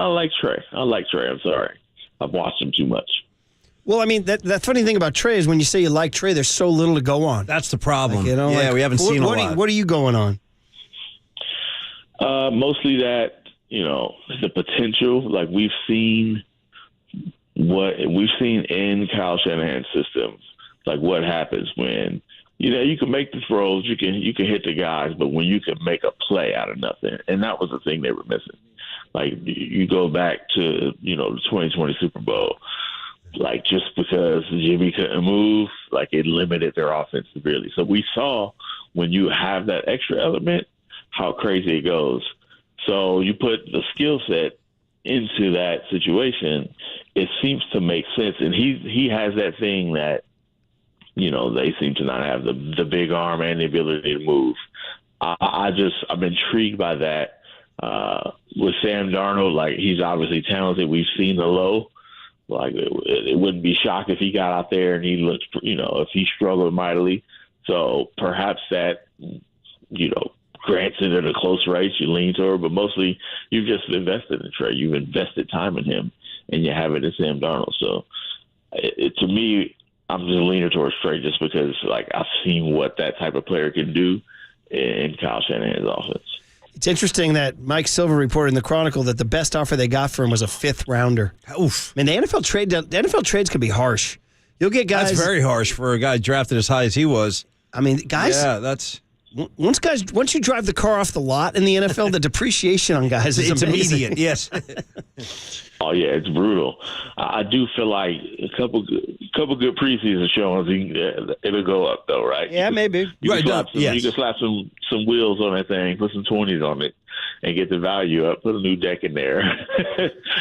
like Trey. I'm sorry, I've watched him too much. Well, I mean, that funny thing about Trey is when you say you like Trey, there's so little to go on. That's the problem. Like, we haven't seen a lot. What are you going on? Mostly that, the potential. Like we've seen in Kyle Shanahan's system, like what happens when, you can make the throws, you can hit the guys, but when you can make a play out of nothing. And that was the thing they were missing. Like you go back to, the 2020 Super Bowl, like just because Jimmy couldn't move, like it limited their offense severely. So we saw when you have that extra element, how crazy it goes. So you put the skill set into that situation, it seems to make sense. And he has that thing that, they seem to not have the big arm and the ability to move. I'm intrigued by that. With Sam Darnold, like, he's obviously talented. We've seen the low. Like, it wouldn't be shocked if he got out there and he looked, if he struggled mightily. So perhaps that, grants it in a close race, you lean toward, but mostly you've just invested in Trey. You've invested time in him, and you have it in Sam Darnold. So to me, I'm just leaning towards Trey just because, like, I've seen what that type of player can do in Kyle Shanahan's offense. It's interesting that Mike Silver reported in the Chronicle that the best offer they got for him was a 5th rounder. Oof. I mean, the NFL trades can be harsh. You'll get guys. That's very harsh for a guy drafted as high as he was. I mean, guys. Yeah, that's. Once you drive the car off the lot in the NFL, the depreciation on guys is amazing. Immediate. Yes. Oh yeah, it's brutal. I do feel like a couple good preseason showings, it'll go up though, right? Yeah, maybe. You can slap some wheels on that thing, put some 20s on it, and get the value up. Put a new deck in there.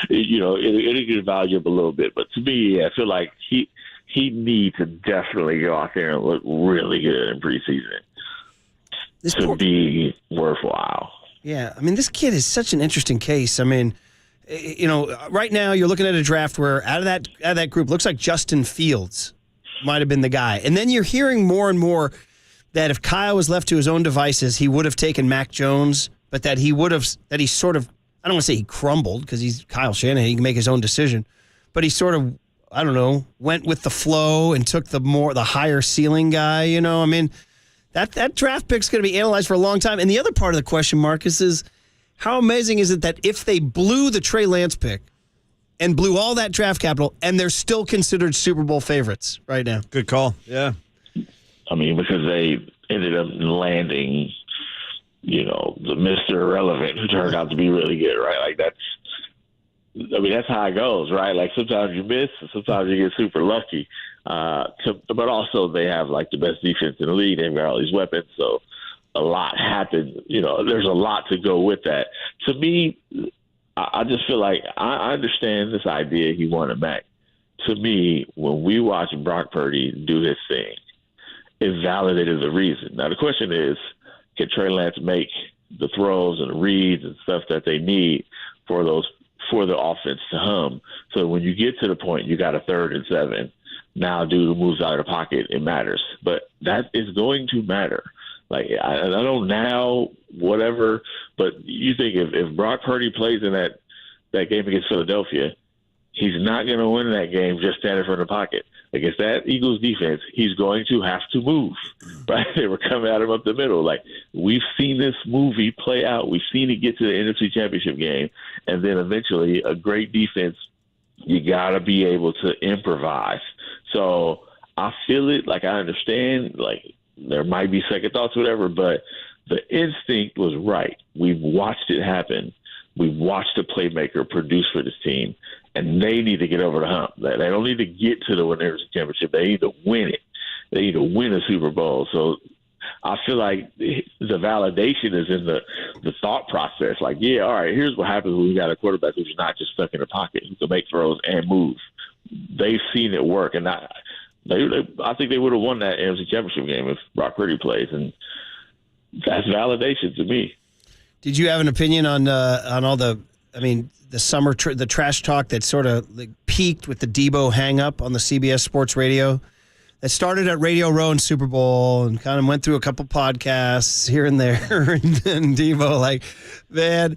It'll get value up a little bit. But to me, I feel like he needs to definitely go out there and look really good in preseason to be worthwhile. Yeah, I mean, this kid is such an interesting case. I mean, right now you're looking at a draft where out of that group, looks like Justin Fields might have been the guy. And then you're hearing more and more that if Kyle was left to his own devices, he would have taken Mac Jones, but that he sort of, I don't want to say he crumbled because he's Kyle Shanahan, he can make his own decision, but he sort of, I don't know, went with the flow and took the higher ceiling guy, I mean, that draft pick's going to be analyzed for a long time. And the other part of the question, Marcus, is how amazing is it that if they blew the Trey Lance pick and blew all that draft capital, and they're still considered Super Bowl favorites right now? Good call. Yeah. I mean, because they ended up landing, the Mr. Irrelevant who turned out to be really good, right? Like that's how it goes, right? Like sometimes you miss, sometimes you get super lucky. But also they have like the best defense in the league. They've got all these weapons, so a lot happened. There's a lot to go with that. To me, I just feel like I understand this idea he wanted Mac. To me, when we watch Brock Purdy do his thing, it validated the reason. Now the question is, can Trey Lance make the throws and the reads and stuff that they need for the offense to hum? So when you get to the point you got a 3rd and 7, now dude moves out of the pocket, it matters. But that is going to matter. Like, I don't know now, whatever, but you think if Brock Purdy plays in that game against Philadelphia, he's not going to win that game just standing from the pocket. Against that Eagles defense, he's going to have to move, right? They were coming at him up the middle. Like, we've seen this movie play out. We've seen it get to the NFC Championship game, and then eventually a great defense, you got to be able to improvise. So I feel it. Like, I understand, like, there might be second thoughts, whatever, but the instinct was right. We've watched it happen. We've watched a playmaker produce for this team, and they need to get over the hump. They don't need to get to the winners championship. They need to win it. They need to win a Super Bowl. So I feel like the validation is in the thought process. Like, yeah, all right, here's what happens when we got a quarterback who's not just stuck in the pocket, who can make throws and move. They've seen it work, and I think they would have won that NFC Championship game if Brock Purdy plays, and that's validation to me. Did you have an opinion on all the summer the trash talk that sort of peaked with the Debo hang-up on the CBS Sports Radio? That started at Radio Row and Super Bowl and kind of went through a couple podcasts here and there, and Debo, like, man,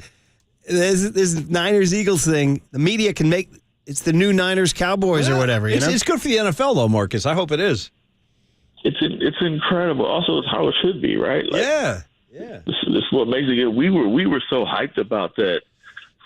this Niners-Eagles thing, the media can make – it's the new Niners-Cowboys or whatever. It's good for the NFL, though, Marcus. I hope it is. It's incredible. Also, it's how it should be, right? Like, yeah. This is what makes it good. We were so hyped about that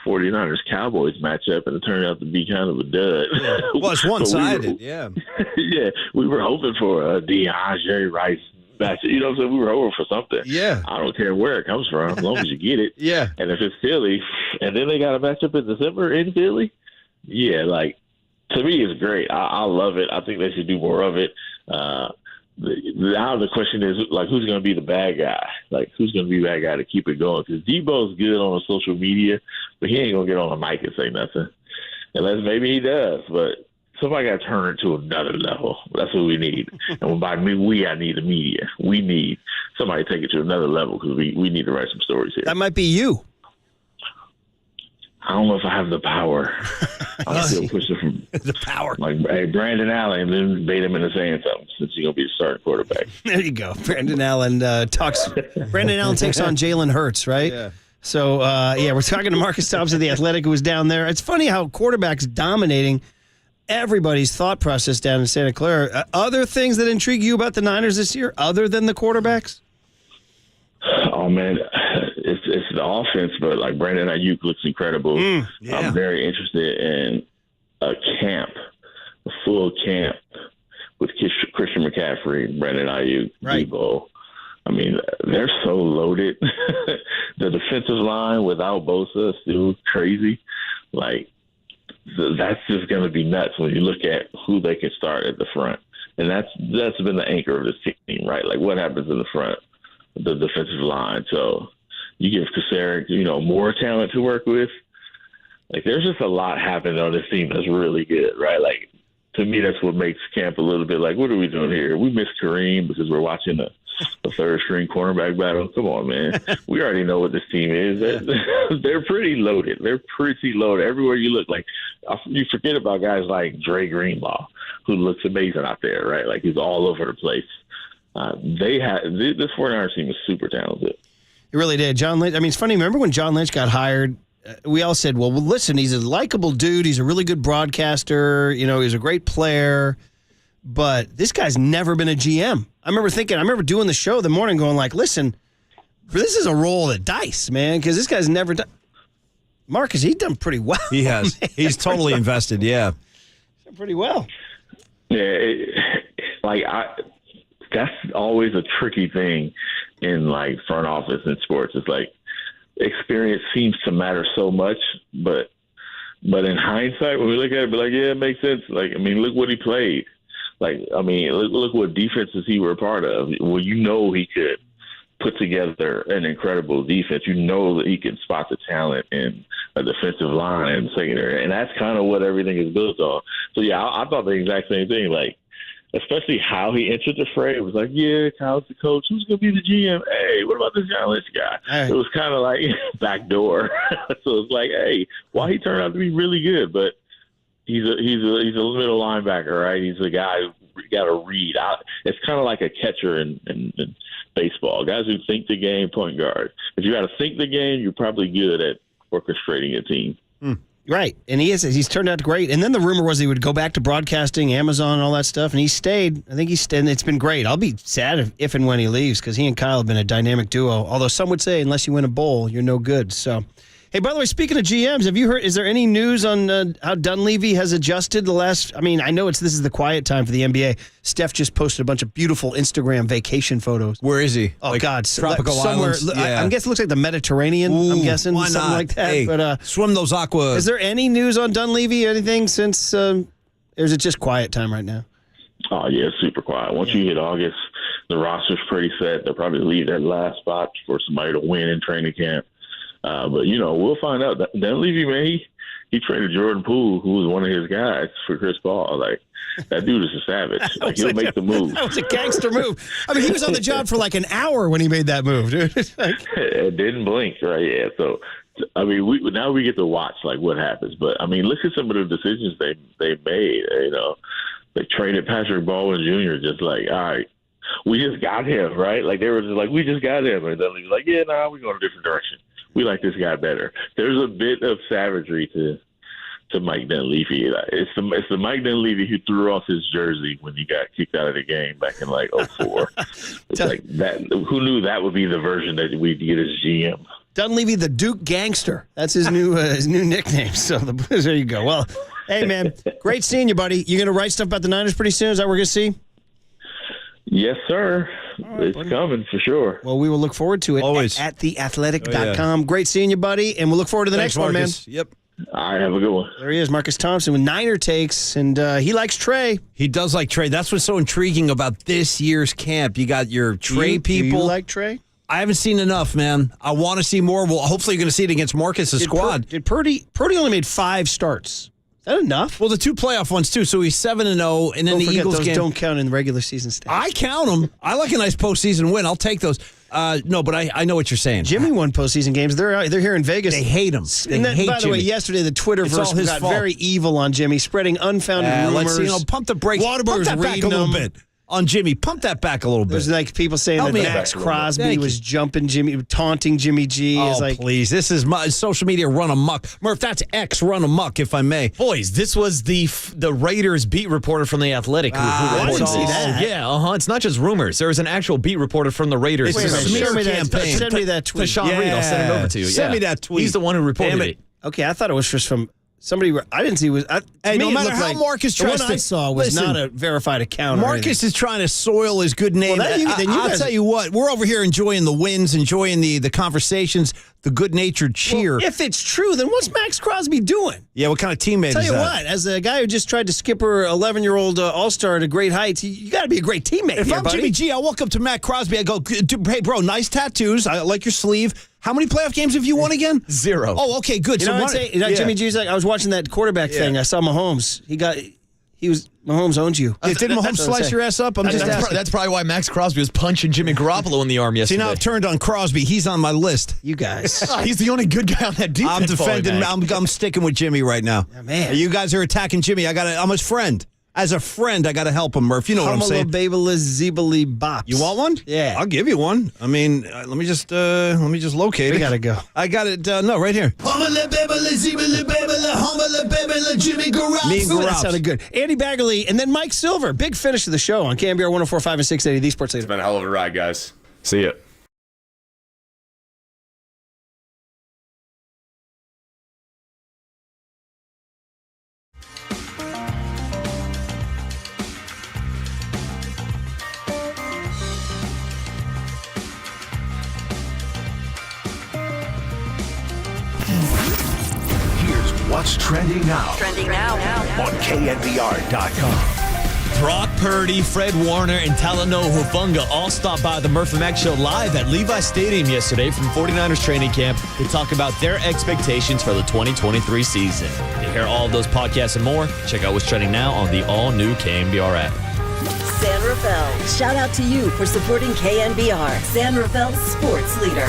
49ers-Cowboys matchup, and it turned out to be kind of a dud. Yeah. Well, it's one-sided, yeah. Yeah, we were hoping for a DeAndre Rice matchup. You know what I'm saying? We were hoping for something. Yeah. I don't care where it comes from, as long as you get it. Yeah. And if it's Philly, and then they got a matchup in December in Philly, yeah, like, to me, it's great. I love it. I think they should do more of it. now the question is, like, who's going to be the bad guy? Like, who's going to be the bad guy to keep it going? Because Debo's good on the social media, but he ain't going to get on the mic and say nothing. Unless maybe he does, but somebody got to turn it to another level. That's what we need. And by me, I need the media. We need somebody to take it to another level because we need to write some stories here. That might be you. I don't know if I have the power. I'm still pushing from the power. Like, hey, Brandon Allen, then bait him into saying something since he's going to be the starting quarterback. There you go. Brandon Allen Brandon Allen takes on Jalen Hurts, right? Yeah. So, we're talking to Marcus Thompson, the Athletic, who was down there. It's funny how quarterbacks dominating everybody's thought process down in Santa Clara. Other things that intrigue you about the Niners this year, other than the quarterbacks? Oh, man, it's the offense, but, like, Brandon Ayuk looks incredible. Yeah. I'm very interested in a full camp with Christian McCaffrey, Brandon Ayuk, Debo. I mean, they're so loaded. The defensive line without Bosa is still crazy. Like, that's just going to be nuts when you look at who they can start at the front. And that's been the anchor of this team, right? Like, what happens in the front, the defensive line. So you give Kasseric, more talent to work with. Like, there's just a lot happening on this team that's really good, right? Like, to me, that's what makes camp a little bit like, what are we doing here? We miss Kareem because we're watching a third-string cornerback battle. Come on, man. We already know what this team is. They're pretty loaded. They're pretty loaded. Everywhere you look, like, you forget about guys like Dre Greenlaw, who looks amazing out there, right? Like, he's all over the place. This 49ers team is super talented. It really did. John Lynch, I mean, it's funny. Remember when John Lynch got hired, we all said, well, listen, he's a likable dude. He's a really good broadcaster. He's a great player. But this guy's never been a GM. I remember doing the show the morning going like, listen, this is a roll of the dice, man, because this guy's never done. Marcus, he's done pretty well. He has. Man. He's totally invested, yeah. He's done pretty well. Yeah, that's always a tricky thing in, like, front office in sports. It's like experience seems to matter so much, but in hindsight, when we look at it, be like, yeah, it makes sense. Like, I mean, look what he played. Like, I mean, look what defenses he were a part of. Well, he could put together an incredible defense. That he can spot the talent in a defensive line and secondary. And that's kind of what everything is built on. So, yeah, I thought the exact same thing. Like, especially how he entered the fray. It was like, yeah, Kyle's the coach. Who's going to be the GM? Hey, what about this John Lynch guy? Hey. It was kind of like backdoor. So it's like, hey, why he turned out to be really good? But he's a middle linebacker, right? He's a guy who you got to read out. It's kind of like a catcher in baseball. Guys who think the game, point guard. If you got to think the game, you're probably good at orchestrating a team. Right, and he's turned out great. And then the rumor was he would go back to broadcasting, Amazon, and all that stuff, and he stayed. I think he stayed, and it's been great. I'll be sad if and when he leaves because he and Kyle have been a dynamic duo. Although some would say unless you win a bowl, you're no good. So, hey, by the way, speaking of GMs, have you heard? Is there any news on how Dunleavy has adjusted the last? I mean, I know this is the quiet time for the NBA. Steph just posted a bunch of beautiful Instagram vacation photos. Where is he? Oh, like God, tropical somewhere. Islands. Yeah. I guess it looks like the Mediterranean. Ooh, I'm guessing why something not? like that. Hey, but swim those aqua. Is there any news on Dunleavy? Anything since? Or is it just quiet time right now? Oh yeah, super quiet. Once you hit August, the roster's pretty set. They'll probably leave that last spot for somebody to win in training camp. But, we'll find out. Dunleavy, man, he traded Jordan Poole, who was one of his guys, for Chris Paul. Like, that dude is a savage. Like, he'll make the move. That was a gangster move. I mean, he was on the job for like an hour when he made that move, dude. It didn't blink, right? Yeah. So, I mean, now we get to watch, like, what happens. But, I mean, look at some of the decisions they made. They traded Patrick Baldwin Jr. just like, all right, we just got him, right? Like, they were just like, we just got him. And then he was like, yeah, we're going a different direction. We like this guy better. There's a bit of savagery to Mike Dunleavy. It's the Mike Dunleavy who threw off his jersey when he got kicked out of the game back in like 2004. It's like that. Who knew that would be the version that we'd get as GM? Dunleavy, the Duke Gangster. That's his new nickname. So there you go. Well, hey man, great seeing you, buddy. You gonna write stuff about the Niners pretty soon? Is that what we're gonna see? Yes, sir. Right, it's coming for sure. Well, we will look forward to it. Always. At theathletic.com. Great seeing you, buddy, and we'll look forward to the next one, man. Yep. All right, have a good one. There he is, Marcus Thompson with Niner takes, and he likes Trey. He does like Trey. That's what's so intriguing about this year's camp. You got your Trey people. Do you like Trey? I haven't seen enough, man. I want to see more. Well, hopefully you're going to see it against Marcus' squad. Did Purdy only made 5 starts. Is that enough? Well, the 2 playoff ones, too. So he's 7-0, and then the Eagles those game. Don't count in the regular season stats. I count them. I like a nice postseason win. I'll take those. No, but I know what you're saying. Jimmy won postseason games. They're here in Vegas. They hate him. By the way, yesterday the Twitterverse got very evil on Jimmy, spreading unfounded rumors. Let's see. Pump the brakes. Pump that back a little bit. On Jimmy, pump that back a little bit. There's like people saying that Max Crosby was jumping Jimmy, taunting Jimmy G. Please. This is my social media run amok. Murph, that's X run amok, if I may. Boys, this was the Raiders beat reporter from The Athletic who I didn't see that. Yeah, It's not just rumors. There was an actual beat reporter from the Raiders. Send me that tweet. To Sean Reed, I'll send it over to you. Send me that tweet. He's the one who reported it. Okay, I thought it was just from somebody. I didn't see it was. Hey, no matter how Marcus tries the one I saw was not a verified account. Marcus is trying to soil his good name. I'll tell you what, we're over here enjoying the wins, enjoying the conversations, the good-natured cheer. Well, if it's true, then what's Max Crosby doing? Yeah, what kind of teammate is that? Tell you what, as a guy who just tried to skipper 11-year-old All-Star to great heights, you got to be a great teammate. If I'm Jimmy G, I walk up to Matt Crosby, I go, hey, bro, nice tattoos. I like your sleeve. How many playoff games have you won again? 0. Oh, okay, good. You know what I'm saying? Jimmy G's like, I was watching that quarterback thing. I saw Mahomes. Mahomes owns you. Didn't Mahomes slice your ass up? That's probably why Max Crosby was punching Jimmy Garoppolo in the arm yesterday. See, now I've turned on Crosby. He's on my list. You guys. He's the only good guy on that defense. I'm defending. I'm sticking with Jimmy right now. Yeah, man. You guys are attacking Jimmy. I'm his friend. As a friend, I got to help him, Murph. You know what I'm saying? Zebely bops. You want one? Yeah. I'll give you one. I mean, let me just locate it. We got to go. I got it. No, right here. Jimmy Garoppolo. That sounded good. Andy Baggerly and then Mike Silver. Big finish of the show on KNBR 104.5 and 680, the Sports Leader. It's been a hell of a ride, guys. See ya. What's trending now? Trending now. On KNBR.com. Brock Purdy, Fred Warner, and Talanoa Hufanga all stopped by the Murph and Mac Show live at Levi Stadium yesterday from 49ers training camp to talk about their expectations for the 2023 season. To hear all of those podcasts and more, check out what's trending now on the all-new KNBR app. San Rafael, shout out to you for supporting KNBR, San Rafael's sports leader.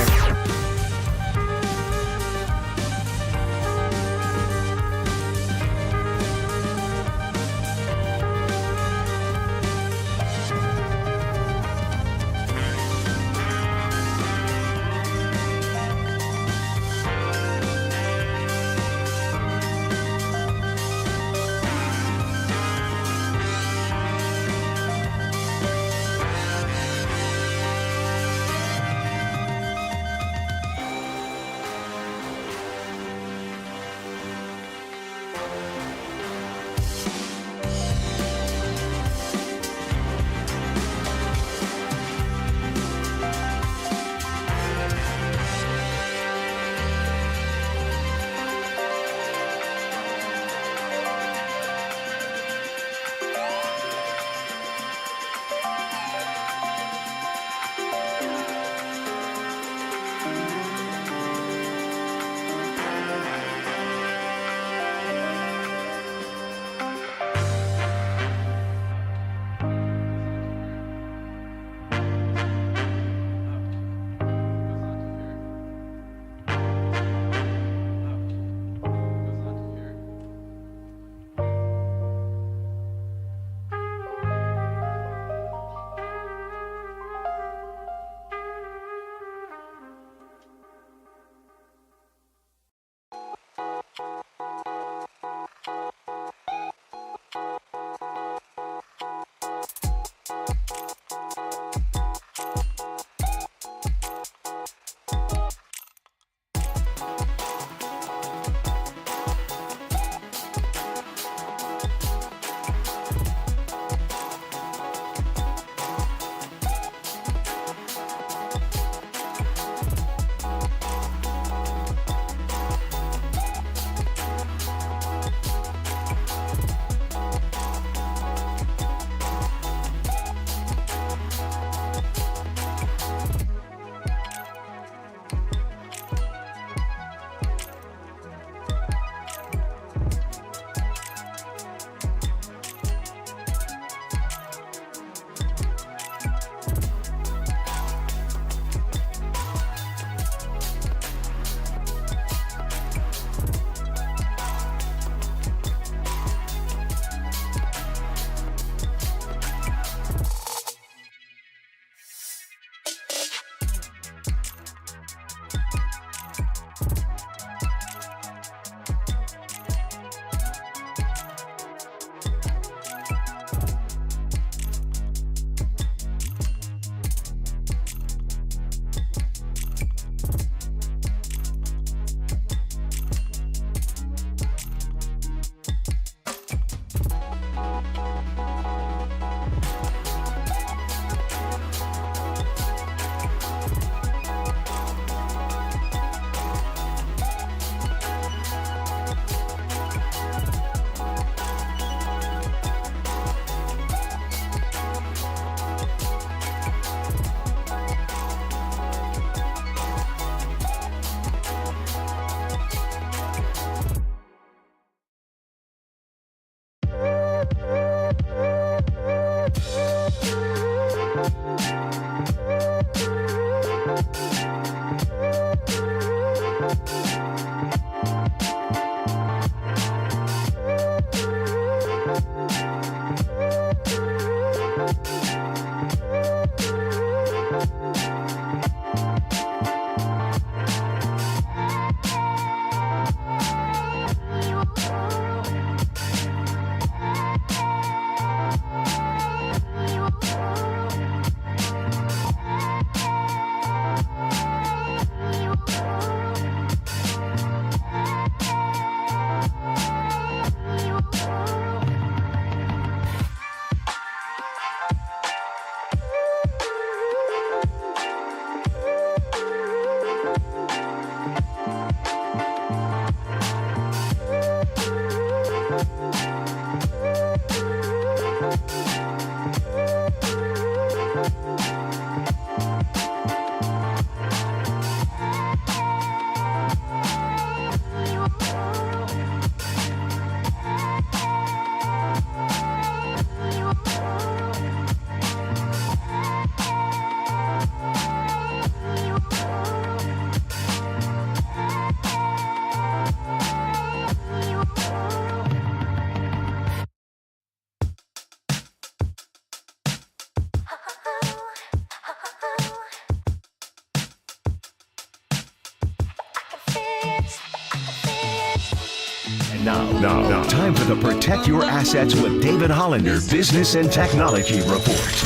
Now, time for the Protect Your Assets with David Hollander Business and Technology Report.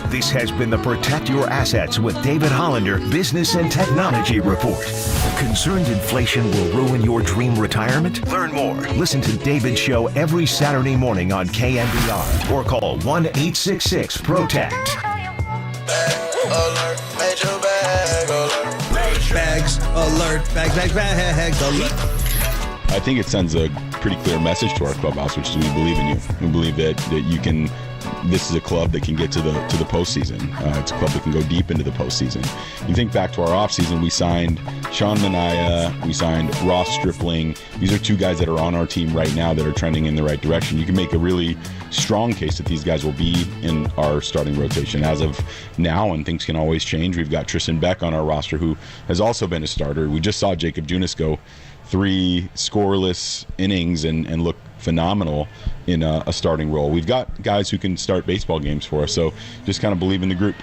This has been the Protect Your Assets with David Hollander Business and Technology Report. Concerned inflation will ruin your dream retirement? Learn more. Listen to David's show every Saturday morning on KNBR or call 1-866-PROTECT. Bags alert. Bags alert. I think it sends a pretty clear message to our clubhouse, which is we believe in you. We believe that you can. This is a club that can get to the postseason. It's a club that can go deep into the postseason. You think back to our offseason, we signed Sean Manaea, we signed Ross Stripling. These are two guys that are on our team right now that are trending in the right direction. You can make a really strong case that these guys will be in our starting rotation as of now, and things can always change. We've got Tristan Beck on our roster, who has also been a starter. We just saw Jacob Junis go 3 scoreless innings and look phenomenal in a starting role. We've got guys who can start baseball games for us, so just kind of believe in the group.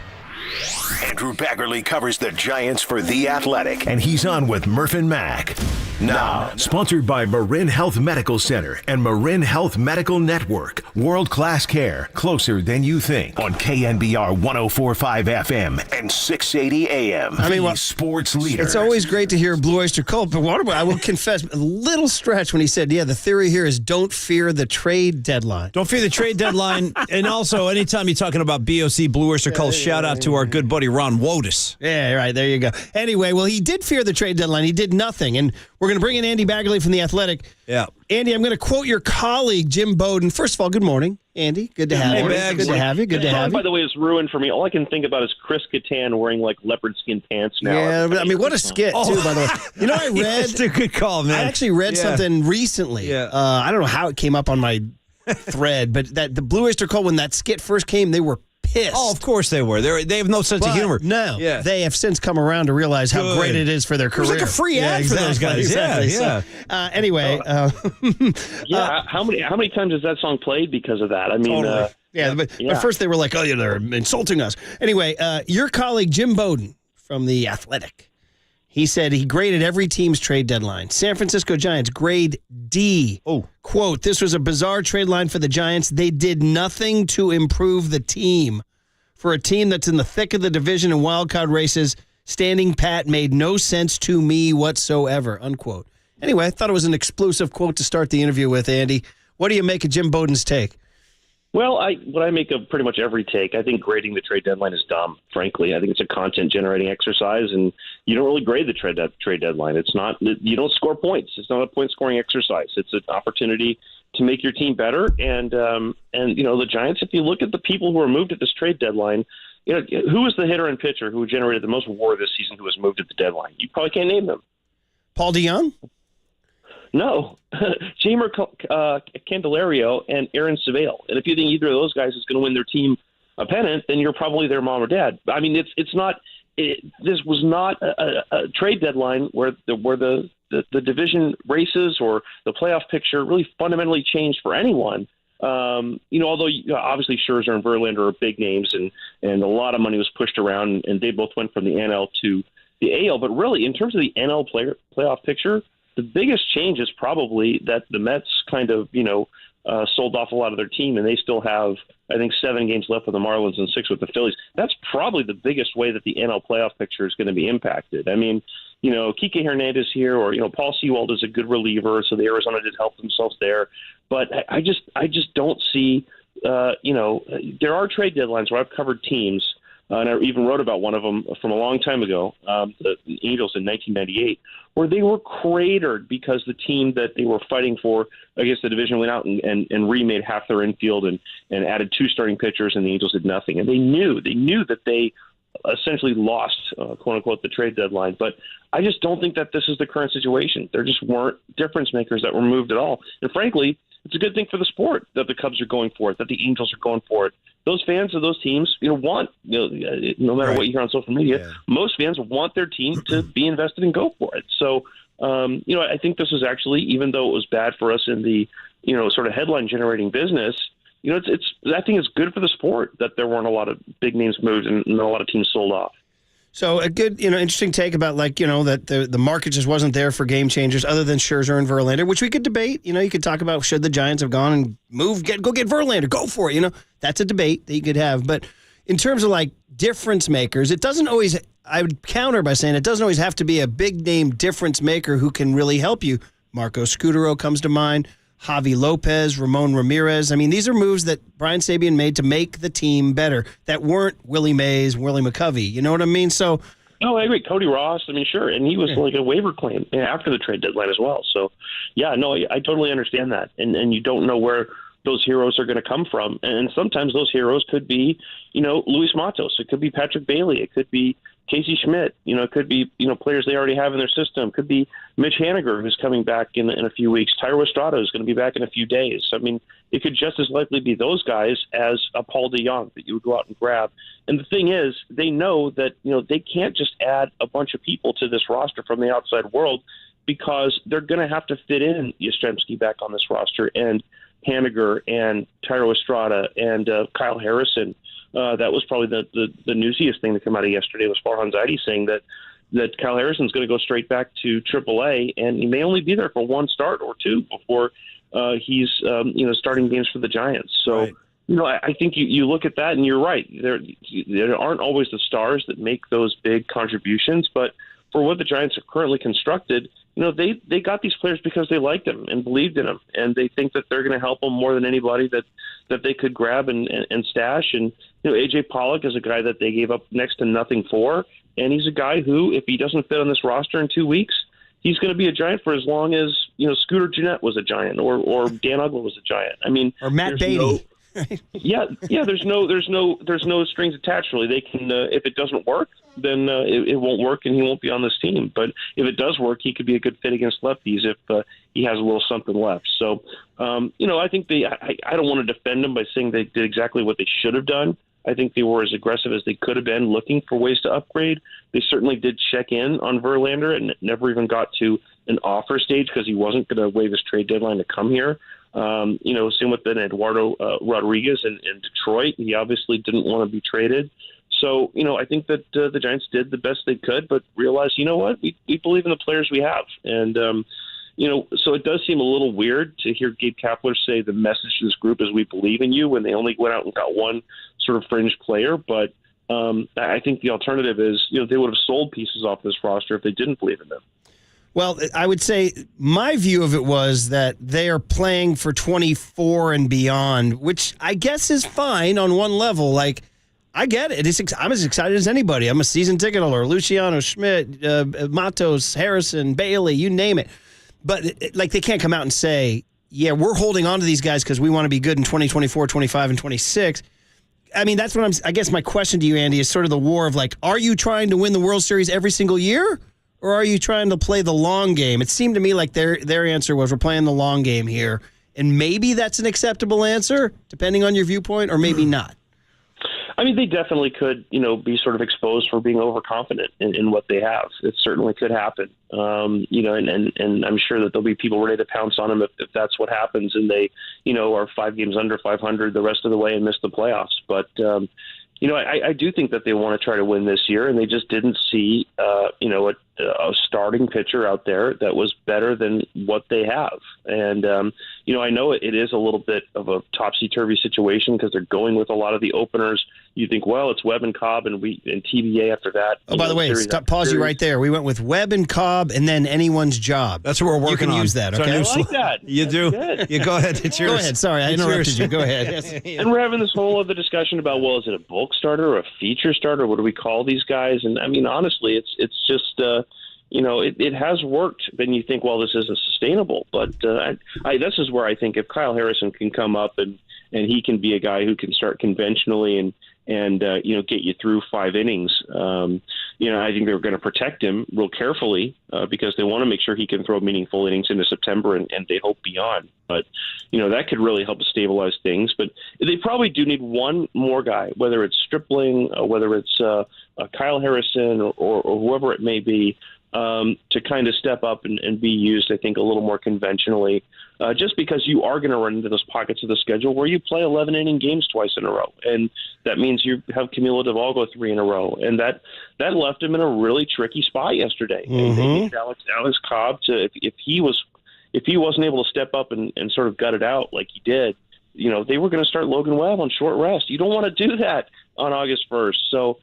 Andrew Baggerly covers the Giants for The Athletic, and he's on with Murph and Mac. Now, sponsored by Marin Health Medical Center and Marin Health Medical Network. World-class care, closer than you think. On KNBR 104.5 FM and 680 AM. I mean, sports leader. It's always great to hear Blue Oyster Cult, but Waterboy, I will confess, a little stretch when he said, yeah, the theory here is don't fear the trade deadline. Don't fear the trade deadline. And also, anytime you're talking about BOC, Blue Oyster Cult, shout out to our good buddy Ron Wotus. Yeah, right, there you go. Anyway, well, he did fear the trade deadline. He did nothing, and we're going to bring in Andy Baggerly from The Athletic. Yeah. Andy, I'm going to quote your colleague, Jim Bowden. First of all, good morning, Andy. Good to have you. Good to have you. Good to have you. By the way, is ruined for me. All I can think about is Chris Kattan wearing like leopard skin pants now. Yeah, I mean, what a skit, too, by the way. You know, I read... That's a good call, man. I actually read something recently. Yeah. I don't know how it came up on my thread, but that the Blue Oyster Cult, when that skit first came, they were pissed. Oh, of course they were. They have no sense of humor. No, they have since come around to realize how great it is for their career. It was like a free ad for those guys. Exactly. Yeah. So, anyway, how many times has that song played because of that? I mean, totally. But first they were like, oh, yeah, they're insulting us. Anyway, your colleague Jim Bowden from The Athletic, he said he graded every team's trade deadline. San Francisco Giants, grade D. Oh. Quote, this was a bizarre trade line for the Giants. They did nothing to improve the team. For a team that's in the thick of the division and wildcard races, standing pat made no sense to me whatsoever, unquote. Anyway, I thought it was an explosive quote to start the interview with, Andy. What do you make of Jim Bowden's take? Well, what I make of pretty much every take, I think grading the trade deadline is dumb, frankly. I think it's a content-generating exercise, and you don't really grade the trade deadline. It's not, you don't score points. It's not a point-scoring exercise. It's an opportunity to make your team better. And you know, the Giants, if you look at the people who were moved at this trade deadline, you know, who was the hitter and pitcher who generated the most WAR this season who was moved at the deadline? You probably can't name them. Paul DeYoung? No, Jamer Candelario and Aaron Sable. And if you think either of those guys is going to win their team a pennant, then you're probably their mom or dad. I mean, it's not. This was not a trade deadline where the division races or the playoff picture really fundamentally changed for anyone. You know, although obviously Scherzer and Verlander are big names, and a lot of money was pushed around, and they both went from the NL to the AL. But really, in terms of the NL playoff picture, the biggest change is probably that the Mets kind of, you know, sold off a lot of their team, and they still have, I think, 7 games left with the Marlins and 6 with the Phillies. That's probably the biggest way that the NL playoff picture is going to be impacted. I mean, you know, Kike Hernandez here, or, you know, Paul Sewald is a good reliever, so the Arizona did help themselves there. But I just don't see, you know, there are trade deadlines where I've covered teams, and I even wrote about one of them from a long time ago, the Angels in 1998, where they were cratered because the team that they were fighting for against the division went out and remade half their infield and added 2 starting pitchers, and the Angels did nothing. And they knew that they essentially lost, quote unquote, the trade deadline. But I just don't think that this is the current situation. There just weren't difference makers that were moved at all. And frankly, it's a good thing for the sport that the Cubs are going for it, that the Angels are going for it. Those fans of those teams, want, no matter what you hear on social media, most fans want their team to be invested and go for it. So, I think this is actually, even though it was bad for us in the, sort of headline generating business, I think it's good for the sport that there weren't a lot of big names moved and a lot of teams sold off. So a good, interesting take about that the market just wasn't there for game changers other than Scherzer and Verlander, which we could debate. You could talk about should the Giants have gone and go get Verlander, go for it. That's a debate that you could have. But in terms of difference makers, it doesn't always. I would counter by saying it doesn't always have to be a big name difference maker who can really help you. Marco Scutaro comes to mind. Javi Lopez, Ramon Ramirez. I mean, these are moves that Brian Sabian made to make the team better that weren't Willie Mays, Willie McCovey. You know what I mean? So, no, I agree. Cody Ross, sure. And he was like a waiver claim after the trade deadline as well. So, yeah, no, I totally understand that. And you don't know where those heroes are going to come from. And sometimes those heroes could be, Luis Matos. It could be Patrick Bailey. It could be Casey Schmidt. It could be, players they already have in their system. It could be Mitch Haniger, who's coming back in a few weeks. Tyro Estrada is going to be back in a few days. It could just as likely be those guys as a Paul DeJong that you would go out and grab. And the thing is, they know that, they can't just add a bunch of people to this roster from the outside world because they're going to have to fit in Yastrzemski back on this roster and Haniger and Tyro Estrada and Kyle Harrison. That was probably the newsiest thing that came out of yesterday was Farhan Zaidi saying that Kyle Harrison's going to go straight back to AAA, and he may only be there for one start or two before he's starting games for the Giants. So, right. I think you look at that, and you're right. There aren't always the stars that make those big contributions, but for what the Giants are currently constructed, they got these players because they liked them and believed in them, and they think that they're going to help them more than anybody that they could grab and stash. And AJ Pollock is a guy that they gave up next to nothing for, and he's a guy who, if he doesn't fit on this roster in 2 weeks, he's going to be a Giant for as long as Scooter Gennett was a Giant or Dan Uggla was a Giant. Or Matt Beatty. Yeah. There's no strings attached. Really, they can. If it doesn't work, then it won't work, and he won't be on this team. But if it does work, he could be a good fit against lefties if he has a little something left. So, I think I don't want to defend them by saying they did exactly what they should have done. I think they were as aggressive as they could have been, looking for ways to upgrade. They certainly did check in on Verlander and never even got to an offer stage because he wasn't going to waive his trade deadline to come here. Same with then Eduardo Rodriguez in Detroit. He obviously didn't want to be traded. So, I think that the Giants did the best they could, but realized, what, we believe in the players we have. And, so it does seem a little weird to hear Gabe Kapler say the message to this group is we believe in you when they only went out and got one sort of fringe player. But I think the alternative is, they would have sold pieces off this roster if they didn't believe in them. Well, I would say my view of it was that they are playing for 24 and beyond, which I guess is fine on one level. I get it. I'm as excited as anybody. I'm a season ticket holder. Luciano, Schmidt, Matos, Harrison, Bailey, you name it. But they can't come out and say, yeah, we're holding on to these guys because we want to be good in 2024, 25, and 26. I mean, that's what I guess my question to you, Andy, is sort of the war of are you trying to win the World Series every single year? Or are you trying to play the long game? It seemed to me like their answer was we're playing the long game here. And maybe that's an acceptable answer, depending on your viewpoint, or maybe not. I mean, they definitely could, be sort of exposed for being overconfident in what they have. It certainly could happen. And I'm sure that there'll be people ready to pounce on them if that's what happens and they, are 5 games under 500 the rest of the way and miss the playoffs. But, I do think that they want to try to win this year, and they just didn't see, a starting pitcher out there that was better than what they have. And, I know it is a little bit of a topsy-turvy situation because they're going with a lot of the openers. You think, well, it's Webb and Cobb and TBA after that. Oh, by the way, pause you right there. We went with Webb and Cobb and then anyone's job. That's what we're working on. You can use that, okay? I like that. You do. You go ahead. It's yours. Go ahead. Sorry, I interrupted you. Go ahead. And we're having this whole other discussion about, well, is it a bulk starter or a feature starter? What do we call these guys? And, I mean, honestly, it's just it has worked. Then you think, well, this isn't sustainable. But this is where I think if Kyle Harrison can come up and he can be a guy who can start conventionally and and get you through 5 innings. I think they're going to protect him real carefully because they want to make sure he can throw meaningful innings into September and they hope beyond. But that could really help to stabilize things. But they probably do need one more guy, whether it's Stripling, whether it's Kyle Harrison or whoever it may be, to kind of step up and be used, I think, a little more conventionally, just because you are going to run into those pockets of the schedule where you play 11-inning games twice in a row. And that means you have cumulative all go 3 in a row. And that left him in a really tricky spot yesterday. Mm-hmm. And they need Alex Cobb to, if he wasn't able to step up and sort of gut it out like he did, they were going to start Logan Webb on short rest. You don't want to do that on August 1st. So,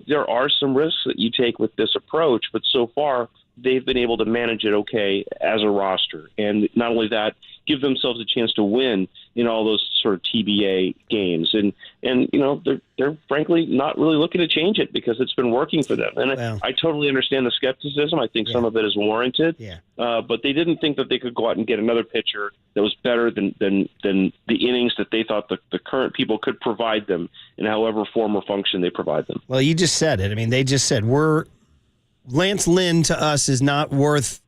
there are some risks that you take with this approach, but so far they've been able to manage it okay as a roster. And not only that, give themselves a chance to win in all those sort of TBA games. And they're frankly not really looking to change it because it's been working for them. And I totally understand the skepticism. I think some of it is warranted. Yeah. But they didn't think that they could go out and get another pitcher that was better than the innings that they thought the current people could provide them in however form or function they provide them. Well, you just said it. I mean, they just said Lance Lynn to us is not worth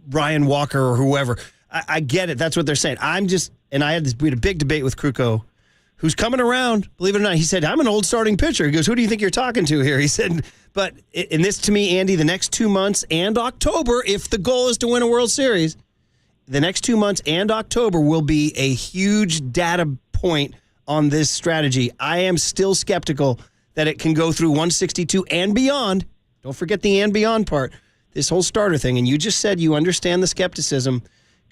Ryan Walker or whoever. I get it. That's what they're saying. We had a big debate with Krukow, who's coming around, believe it or not. He said, I'm an old starting pitcher. He goes, who do you think you're talking to here? He said, but in this, to me, Andy, the next 2 months and October, if the goal is to win a World Series, the next 2 months and October will be a huge data point on this strategy. I am still skeptical that it can go through 162 and beyond. Don't forget the and beyond part, this whole starter thing. And you just said you understand the skepticism.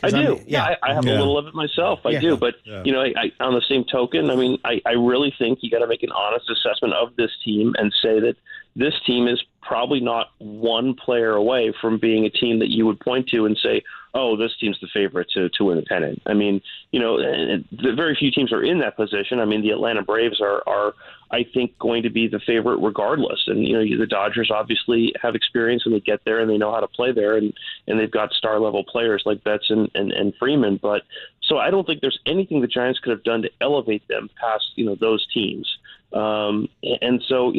I do. I have a little of it myself. I do. But, on the same token, I really think you got to make an honest assessment of this team and say that this team is probably not one player away from being a team that you would point to and say, oh, this team's the favorite to win the pennant. The very few teams are in that position. The Atlanta Braves are I think, going to be the favorite regardless. And, the Dodgers obviously have experience and they get there and they know how to play there. And they've got star-level players like Betts and Freeman. But so I don't think there's anything the Giants could have done to elevate them past, those teams. And so,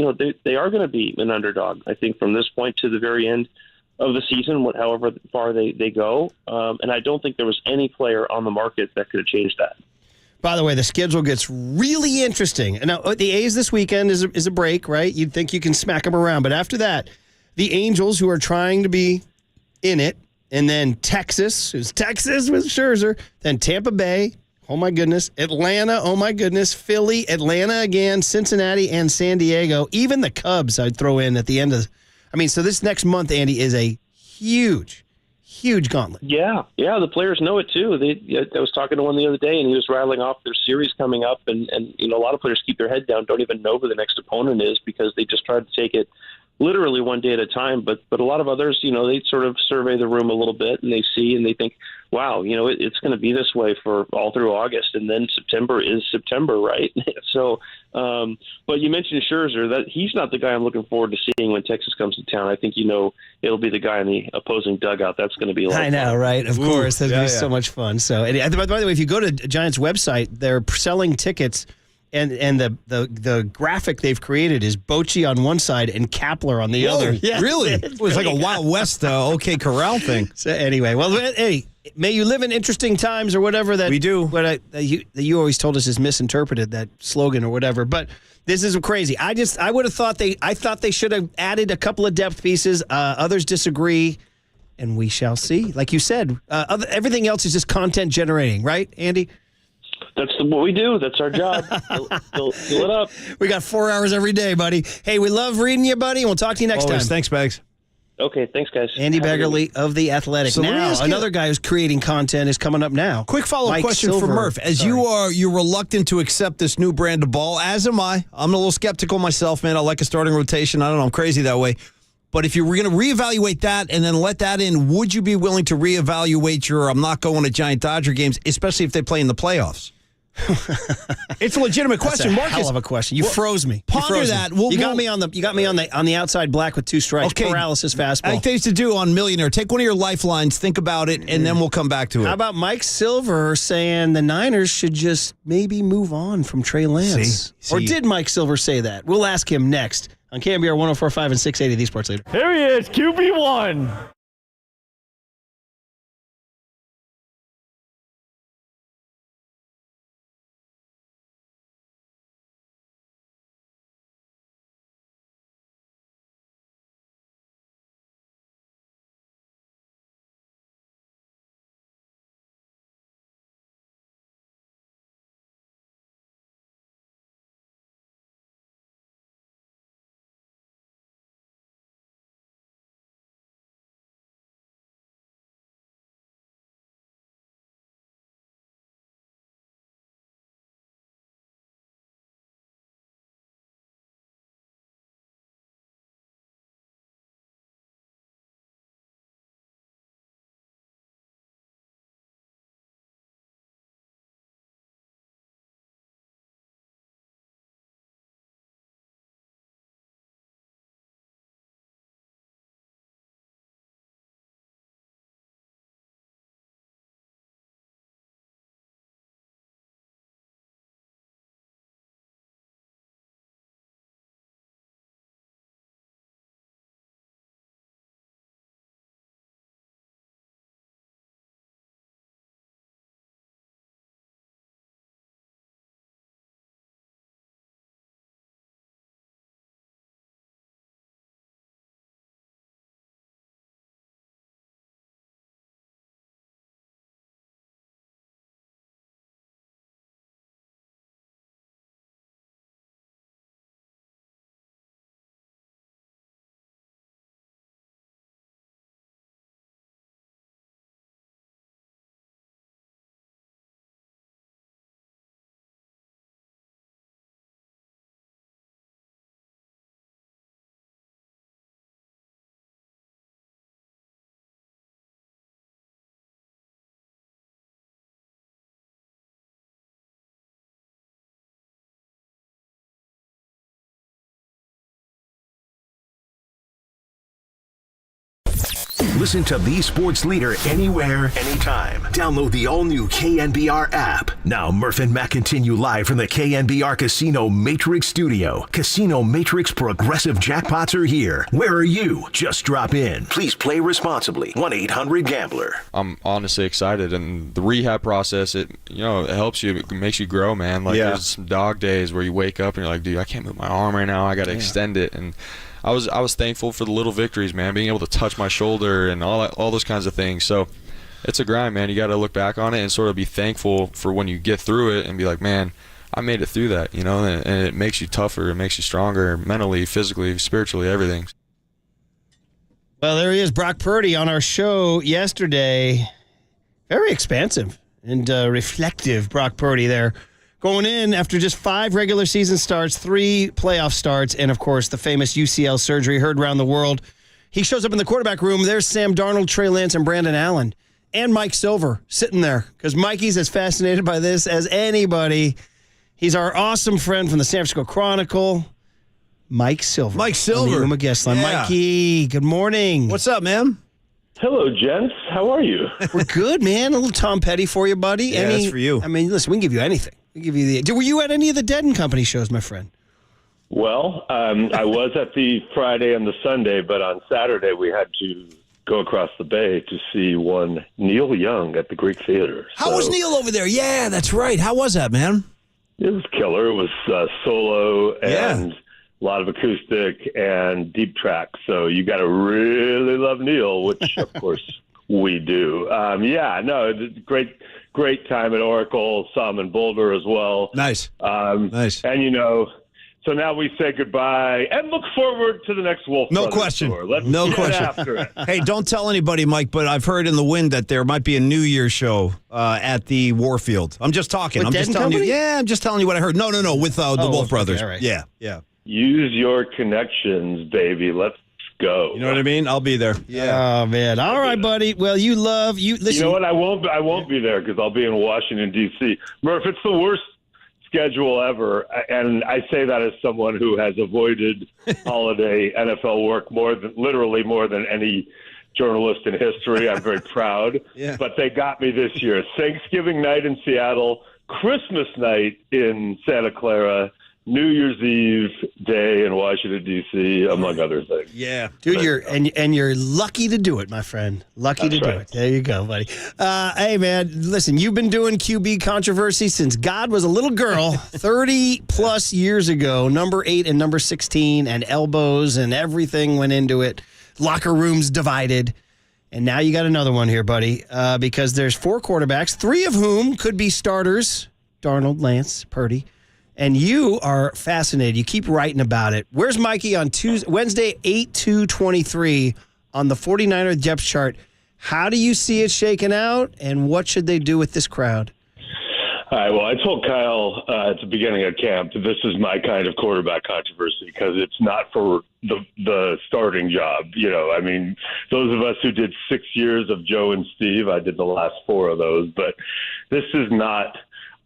they are going to be an underdog, I think, from this point to the very end of the season, however far they go. And I don't think there was any player on the market that could have changed that. By the way, the schedule gets really interesting. Now, the A's this weekend is a break, right? You'd think you can smack them around. But after that, the Angels, who are trying to be in it, and then Texas, who's Texas with Scherzer, then Tampa Bay, oh my goodness, Atlanta, oh my goodness, Philly, Atlanta again, Cincinnati, and San Diego. Even the Cubs I'd throw in at the end of so this next month, Andy, is a huge gauntlet. Yeah, the players know it too. I was talking to one the other day, and he was rattling off their series coming up, and a lot of players keep their head down, don't even know who the next opponent is because they just try to take it literally one day at a time. But a lot of others, they sort of survey the room a little bit, and they see and they think, wow, it's going to be this way for all through August, and then September is September, right? So, but you mentioned Scherzer. That he's not the guy I'm looking forward to seeing when Texas comes to town. I think it'll be the guy in the opposing dugout. That's going to be a lot of fun. Right? Of course, that'd be so much fun. So, and by the way, if you go to Giants' website, they're selling tickets. And the graphic they've created is Bochy on one side and Kapler on the other. Yeah, really? It was like a Wild West OK Corral thing. So anyway, well, hey, may you live in interesting times or whatever that we do. What you always told us is misinterpreted, that slogan or whatever. But this is crazy. I would have thought they should have added a couple of depth pieces. Others disagree, and we shall see. Like you said, everything else is just content generating, right, Andy? That's what we do. That's our job. Fill it up. We got 4 hours every day, buddy. Hey, we love reading you, buddy, and we'll talk to you next time. Thanks, Bags. Okay, thanks, guys. Andy Beggarly of The Athletic. So now, another guy who's creating content is coming up now. Quick follow-up question for Murph. As you're reluctant to accept this new brand of ball, as am I. I'm a little skeptical myself, man. I like a starting rotation. I don't know. I'm crazy that way. But if you were going to reevaluate that and then let that in, would you be willing to reevaluate your I'm not going to Giant Dodger games, especially if they play in the playoffs? It's a legitimate question, Marcus. Hell of a question. You froze me. Ponder that. You got me on the outside black with 2 strikes. Okay. Paralysis fastball. Like they used to do on Millionaire. Take one of your lifelines, think about it, and then we'll come back to it. How about Mike Silver saying the Niners should just maybe move on from Trey Lance? See. Or did Mike Silver say that? We'll ask him next on KNBR 104.5 and 680, the Sports Leader. Here he is, QB1. Listen to the Sports Leader anywhere, anytime. Download the all-new KNBR app. Now, Murph and Matt continue live from the KNBR Casino Matrix Studio. Casino Matrix Progressive Jackpots are here. Where are you? Just drop in. Please play responsibly. 1-800-GAMBLER. I'm honestly excited, and the rehab process, it helps you. It makes you grow, man. There's some dog days where you wake up and you're like, dude, I can't move my arm right now. I got to extend it. And I was thankful for the little victories, man, being able to touch my shoulder and all those kinds of things. So it's a grind, man. You got to look back on it and sort of be thankful for when you get through it and be like, man, I made it through that, and it makes you tougher. It makes you stronger mentally, physically, spiritually, everything. Well, there he is, Brock Purdy, on our show yesterday. Very expansive and reflective Brock Purdy there. Going in after just 5 regular season starts, 3 playoff starts, and, of course, the famous UCL surgery heard around the world. He shows up in the quarterback room. There's Sam Darnold, Trey Lance, and Brandon Allen, and Mike Silver sitting there because Mikey's as fascinated by this as anybody. He's our awesome friend from the San Francisco Chronicle, Mike Silver. Mike Silver. On the guest line. Yeah. Mikey, good morning. What's up, man? Hello, gents. How are you? We're good, man. A little Tom Petty for you, buddy. Yeah, that's for you. I mean, listen, we can give you anything. Were you at any of the Dead and Company shows, my friend? Well, I was at the Friday and the Sunday, but on Saturday we had to go across the bay to see one Neil Young at the Greek Theater. How was Neil over there? Yeah, that's right. How was that, man? It was killer. It was solo and a lot of acoustic and deep tracks. So you got to really love Neil, which, of course, we do. Great time at Oracle. Saw him in Boulder as well. Nice. Nice. And, so now we say goodbye and look forward to the next Wolf No Brothers question. tour. Let's no get question. after it. Hey, don't tell anybody, Mike, but I've heard in the wind that there might be a New Year's show at the Warfield. I'm just talking. With I'm Dead just and telling Company? you. Yeah, I'm just telling you what I heard. No, with the Wolf Brothers. Okay, all right. Yeah. Use your connections, baby. Let's go. You know what I mean? I'll be there. Yeah. Oh man. All right, buddy. Well, listen. You know what? I won't be there because I'll be in Washington D.C. Murph, it's the worst schedule ever, and I say that as someone who has avoided holiday NFL work literally more than any journalist in history. I'm very proud. Yeah. But they got me this year. Thanksgiving night in Seattle, Christmas night in Santa Clara, New Year's Eve day in Washington, D.C., among other things. Yeah. Dude, you're lucky to do it, my friend. Lucky to do it. There you go, buddy. Hey, man, listen, you've been doing QB controversy since God was a little girl 30-plus years ago, number 8 and number 16, and elbows and everything went into it. Locker rooms divided. And now you got another one here, buddy, because there's 4 quarterbacks, 3 of whom could be starters, Darnold, Lance, Purdy. And you are fascinated. You keep writing about it. Where's Mikey on Wednesday, 8/2/23 on the 49er depth chart? How do you see it shaking out, and what should they do with this crowd? All right, well, I told Kyle at the beginning of camp that this is my kind of quarterback controversy because it's not for the starting job. You know, I mean, those of us who did 6 years of Joe and Steve, I did the last 4 of those, but this is not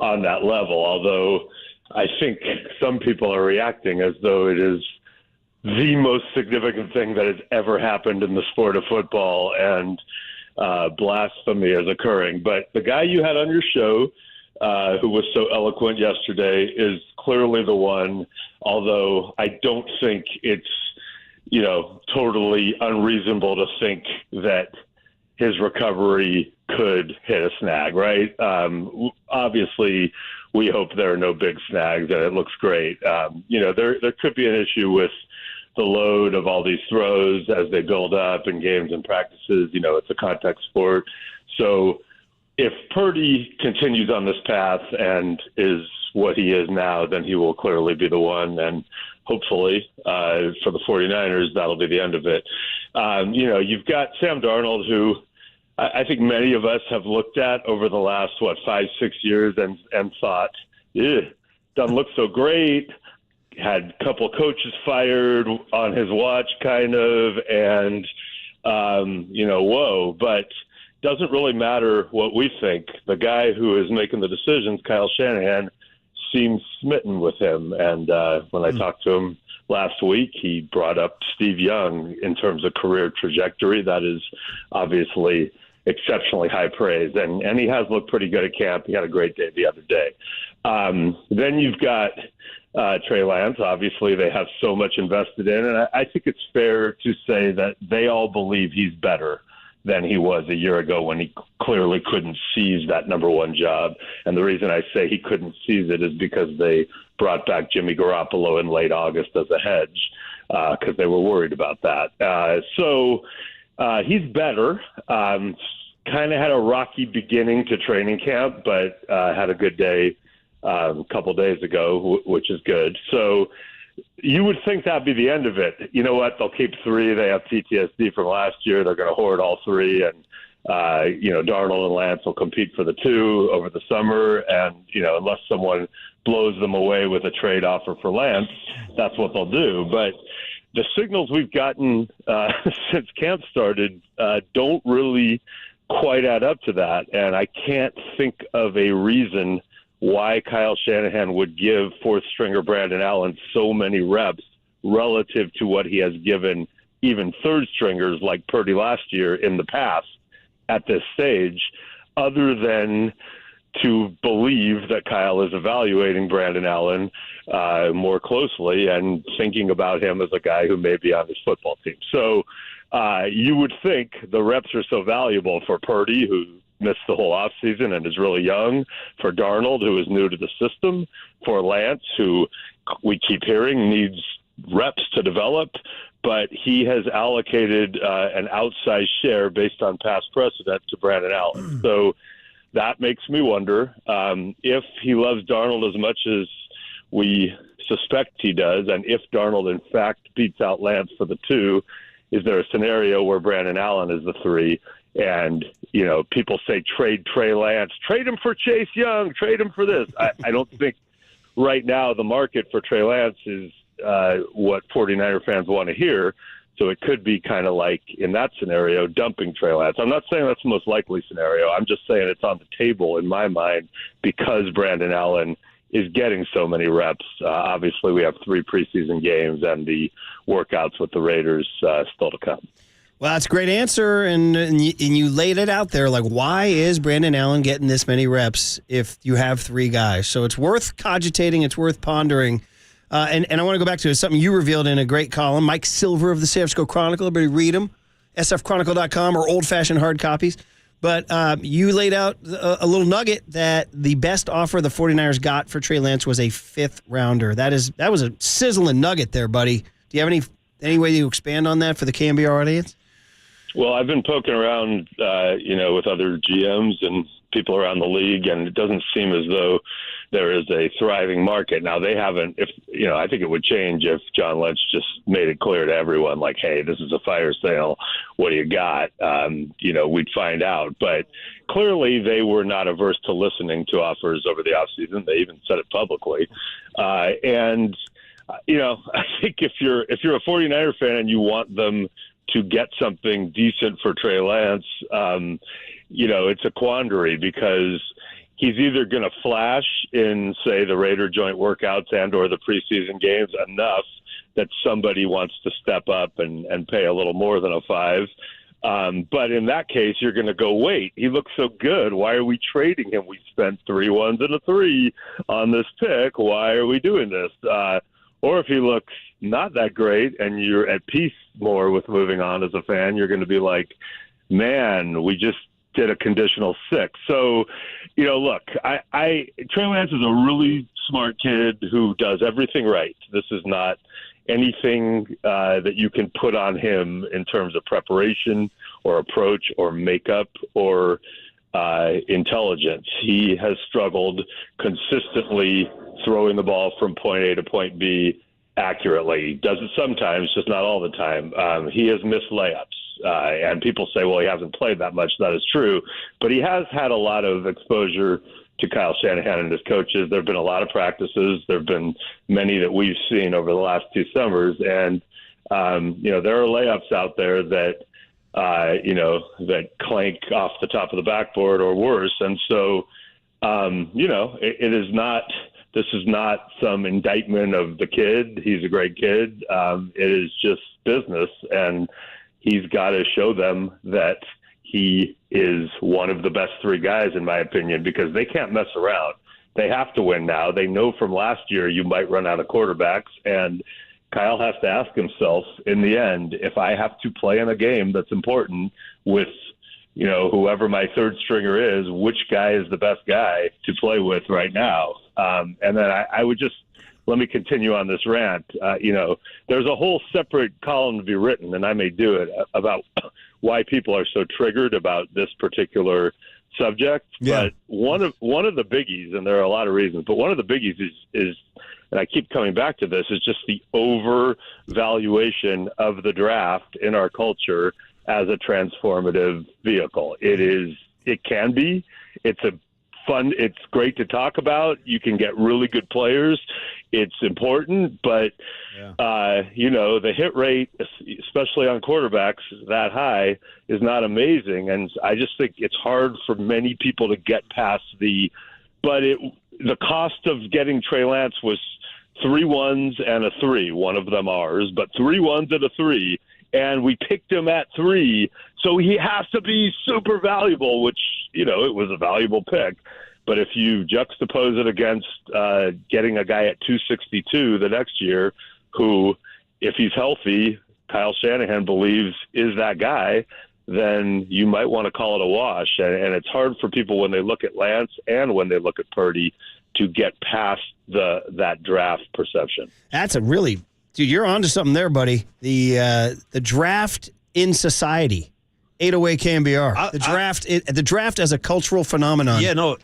on that level, although I think some people are reacting as though it is the most significant thing that has ever happened in the sport of football, and blasphemy is occurring. But the guy you had on your show, who was so eloquent yesterday, is clearly the one, although I don't think it's, totally unreasonable to think that his recovery could hit a snag, right? Obviously, we hope there are no big snags, and it looks great. There could be an issue with the load of all these throws as they build up in games and practices. It's a contact sport. So if Purdy continues on this path and is what he is now, then he will clearly be the one. And hopefully for the 49ers, that'll be the end of it. You've got Sam Darnold, who I think many of us have looked at over the last, 5-6 years and thought, doesn't look so great. Had a couple coaches fired on his watch, kind of, and, whoa. But doesn't really matter what we think. The guy who is making the decisions, Kyle Shanahan, seems smitten with him. And when I talked to him last week, he brought up Steve Young in terms of career trajectory. That is obviously exceptionally high praise. And he has looked pretty good at camp. He had a great day the other day. Then you've got Trey Lance. Obviously, they have so much invested in. And I think it's fair to say that they all believe he's better than he was a year ago when he clearly couldn't seize that number 1 job. And the reason I say he couldn't seize it is because they brought back Jimmy Garoppolo in late August as a hedge because they were worried about that. So he's better. Kind of had a rocky beginning to training camp, but had a good day a couple days ago, which is good. So you would think that'd be the end of it. You know what? They'll keep 3. They have PTSD from last year. They're going to hoard all 3. And, Darnold and Lance will compete for the 2 over the summer. And, unless someone blows them away with a trade offer for Lance, that's what they'll do. But the signals we've gotten since camp started don't really quite add up to that. And I can't think of a reason why Kyle Shanahan would give 4th-stringer Brandon Allen so many reps relative to what he has given even 3rd-stringers like Purdy last year in the past at this stage, other than to believe that Kyle is evaluating Brandon Allen more closely and thinking about him as a guy who may be on his football team. So you would think the reps are so valuable for Purdy, who missed the whole offseason and is really young, for Darnold, who is new to the system, for Lance, who we keep hearing needs reps to develop, but he has allocated an outsized share based on past precedent to Brandon Allen. So that makes me wonder if he loves Darnold as much as we suspect he does, and if Darnold, in fact, beats out Lance for the 2, is there a scenario where Brandon Allen is the 3? And, people say trade Trey Lance, trade him for Chase Young, trade him for this. I don't think right now the market for Trey Lance is what 49er fans want to hear. So it could be kind of like, in that scenario, dumping Trey Lance. I'm not saying that's the most likely scenario. I'm just saying it's on the table in my mind because Brandon Allen is getting so many reps. Obviously, we have 3 preseason games and the workouts with the Raiders still to come. Well, that's a great answer, and you laid it out there. Like, why is Brandon Allen getting this many reps if you have 3 guys? So it's worth cogitating. It's worth pondering. And I want to go back to something you revealed in a great column. Mike Silver of the San Francisco Chronicle. Everybody read them, sfchronicle.com or old-fashioned hard copies. But you laid out a little nugget that the best offer the 49ers got for Trey Lance was a 5th-rounder. That was a sizzling nugget there, buddy. Do you have any way to expand on that for the KNBR audience? Well, I've been poking around, with other GMs and people around the league, and it doesn't seem as though there is a thriving market. Now, they haven't, I think it would change if John Lynch just made it clear to everyone, like, hey, this is a fire sale. What do you got? We'd find out. But clearly they were not averse to listening to offers over the offseason. They even said it publicly. I think if you're a 49er fan and you want them to get something decent for Trey Lance, it's a quandary because he's either going to flash in, say, the Raider joint workouts and or the preseason games enough that somebody wants to step up and pay a little more than a 5. But in that case, you're going to go, wait, he looks so good. Why are we trading him? We spent 3 1s and a 3 on this pick. Why are we doing this? Or if he looks not that great and you're at peace more with moving on as a fan, you're going to be like, man, we just did a conditional 6. So, look, Trey Lance is a really smart kid who does everything right. This is not anything that you can put on him in terms of preparation or approach or makeup or intelligence. He has struggled consistently throwing the ball from point A to point B accurately. Does it sometimes, just not all the time. He has missed layups. And people say, well, he hasn't played that much. That is true. But he has had a lot of exposure to Kyle Shanahan and his coaches. There have been a lot of practices. There have been many that we've seen over the last 2 summers. And, there are layups out there that, that clank off the top of the backboard or worse. And so, it is not – this is not some indictment of the kid. He's a great kid. It is just business, and he's got to show them that he is one of the best 3 guys, in my opinion, because they can't mess around. They have to win now. They know from last year you might run out of quarterbacks, and Kyle has to ask himself in the end, if I have to play in a game that's important with whoever my 3rd stringer is, which guy is the best guy to play with right now? And then I would just let me continue on this rant. There's a whole separate column to be written, and I may do it, about why people are so triggered about this particular subject. Yeah. But one of the biggies, and there are a lot of reasons, but one of the biggies is and I keep coming back to this, is just the overvaluation of the draft in our culture as a transformative vehicle. It can be. It's great to talk about. You can get really good players. It's important, but the hit rate, especially on quarterbacks that high, is not amazing. And I just think it's hard for many people to get past the cost of getting Trey Lance was 3 1s and a 3, one of them ours, but 3 1s and a 3. And we picked him at 3, so he has to be super valuable, which, it was a valuable pick. But if you juxtapose it against getting a guy at 262 the next year, who, if he's healthy, Kyle Shanahan believes is that guy, then you might want to call it a wash. And it's hard for people when they look at Lance and when they look at Purdy to get past that draft perception. That's a really... Dude, you're onto something there, buddy. The draft in society, 808 KNBR. The draft as a cultural phenomenon. Yeah, no,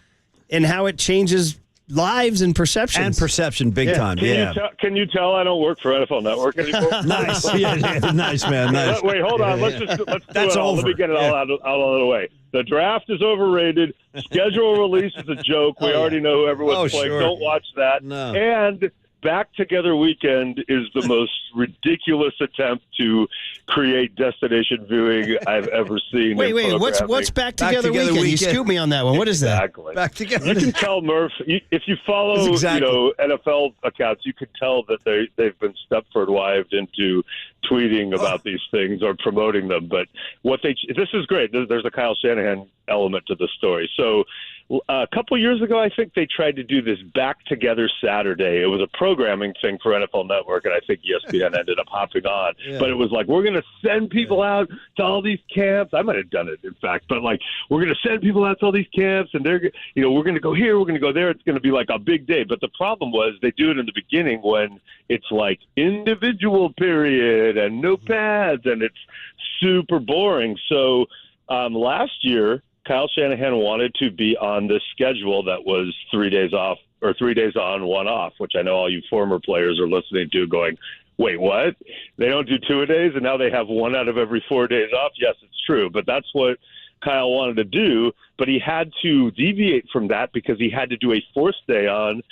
and how it changes lives and perceptions. And perception, big time. Can you tell I don't work for NFL Network anymore? Nice, nice, man. Nice. Wait, hold on. Let's do it all. Let me get it all out of the way. The draft is overrated. Schedule release is a joke. We already know who everyone's playing. Sure. Don't watch that. No. And Back Together Weekend is the most ridiculous attempt to create destination viewing I've ever seen. Wait, what's Back Together Weekend? You scoop me on that one. What is that? Exactly. Back Together. You can tell, Murph, if you follow NFL accounts, you can tell that they've been Stepford-wived into tweeting about these things or promoting them. But this is great. There's a Kyle Shanahan element to the story. So a couple years ago, I think they tried to do this Back Together Saturday. It was a programming thing for NFL Network, and I think ESPN ended up hopping on. Yeah. But it was like, we're going to send people out to all these camps. I might have done it, in fact. But, like, we're going to send people out to all these camps, and we're going to go here, we're going to go there. It's going to be like a big day. But the problem was they do it in the beginning when it's like individual period and no pads, and it's super boring. So last year, Kyle Shanahan wanted to be on this schedule that was 3 days off or 3 days on, 1 off, which I know all you former players are listening to going, wait, what? They don't do 2-a-days and now they have 1 out of every 4 days off? Yes, it's true. But that's what Kyle wanted to do. But he had to deviate from that because he had to do a 4th day on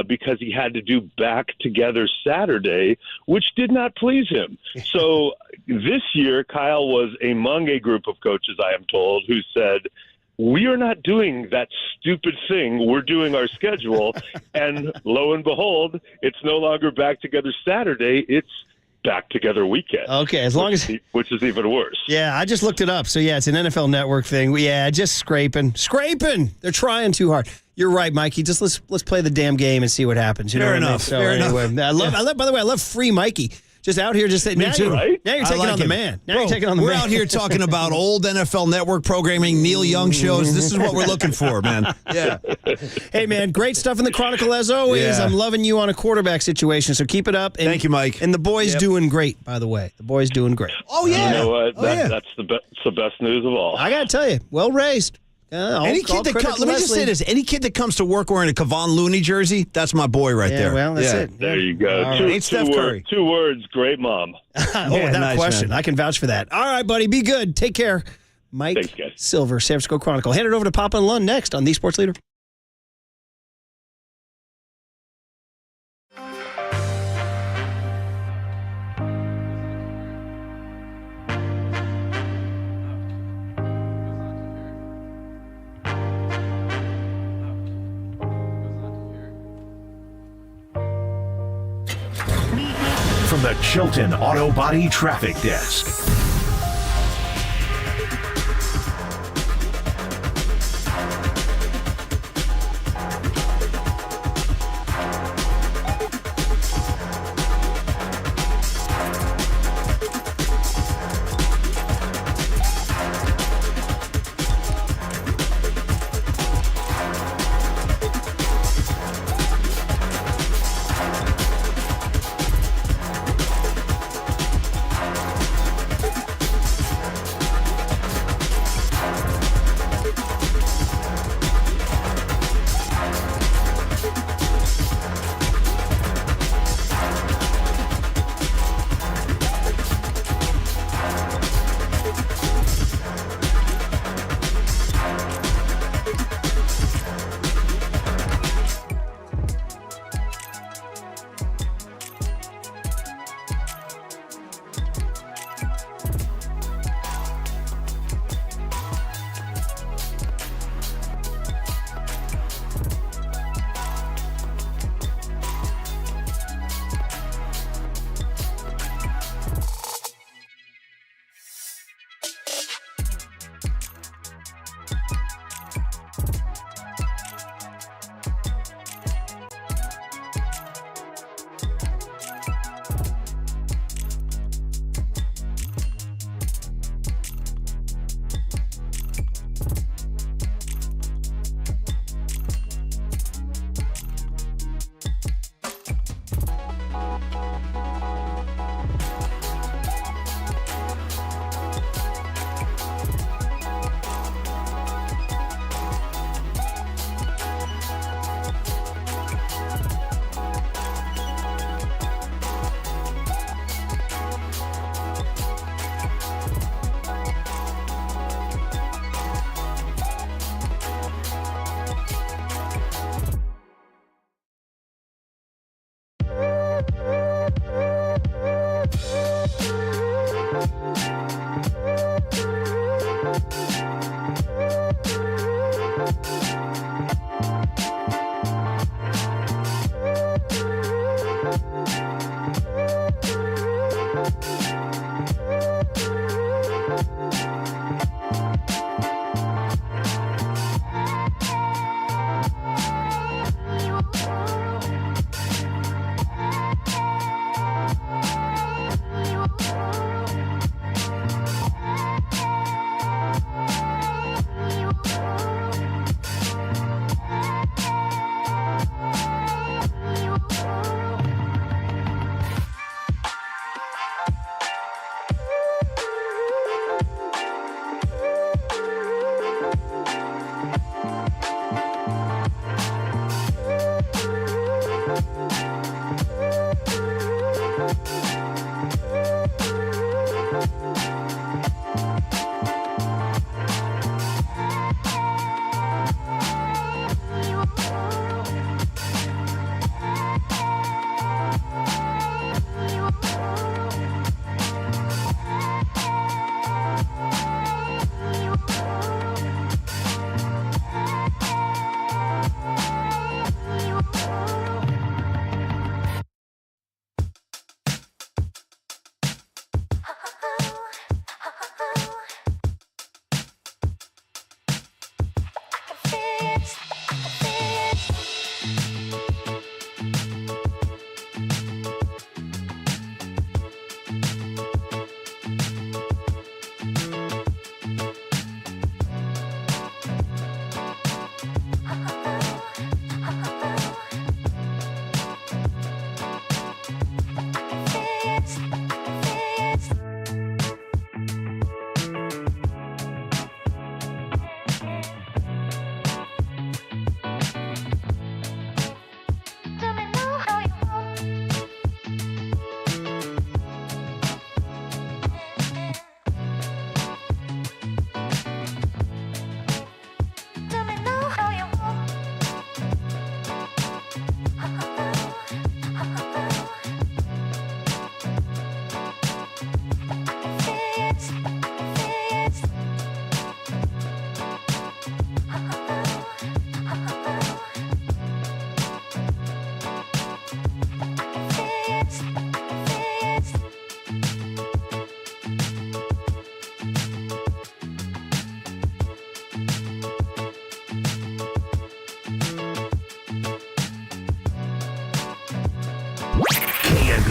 because he had to do Back Together Saturday, which did not please him. So this year, Kyle was among a group of coaches, I am told, who said, we are not doing that stupid thing. We're doing our schedule. And lo and behold, it's no longer Back Together Saturday. It's Back Together Weekend. Okay, as long as... Which is even worse. Yeah, I just looked it up. So, yeah, it's an NFL Network thing. Yeah, just scraping. They're trying too hard. You're right, Mikey. Just let's play the damn game and see what happens. Fair enough. So anyway, enough. By the way, I love free Mikey. Just out here, just saying. Me too. Now you're taking on the man. Now you're taking on the man. We're out here talking about old NFL Network programming, Neil Young shows. This is what we're looking for, man. Yeah. Hey, man, great stuff in the Chronicle as always. Yeah. I'm loving you on a quarterback situation, so keep it up. And, thank you, Mike. And the boy's doing great, by the way. The boy's doing great. Oh yeah. You know what? That's the best news of all. I got to tell you, well raised. Let me just say this: any kid that comes to work wearing a Kevon Looney jersey, that's my boy right there. Well, that's it. There you go. Ain't Steph Curry. 2 words, great mom. Without question. Man. I can vouch for that. All right, buddy, be good. Take care. Mike Silver, San Francisco Chronicle. Hand it over to Papa and Lund next on The Sports Leader. From the Chilton Auto Body Traffic Desk.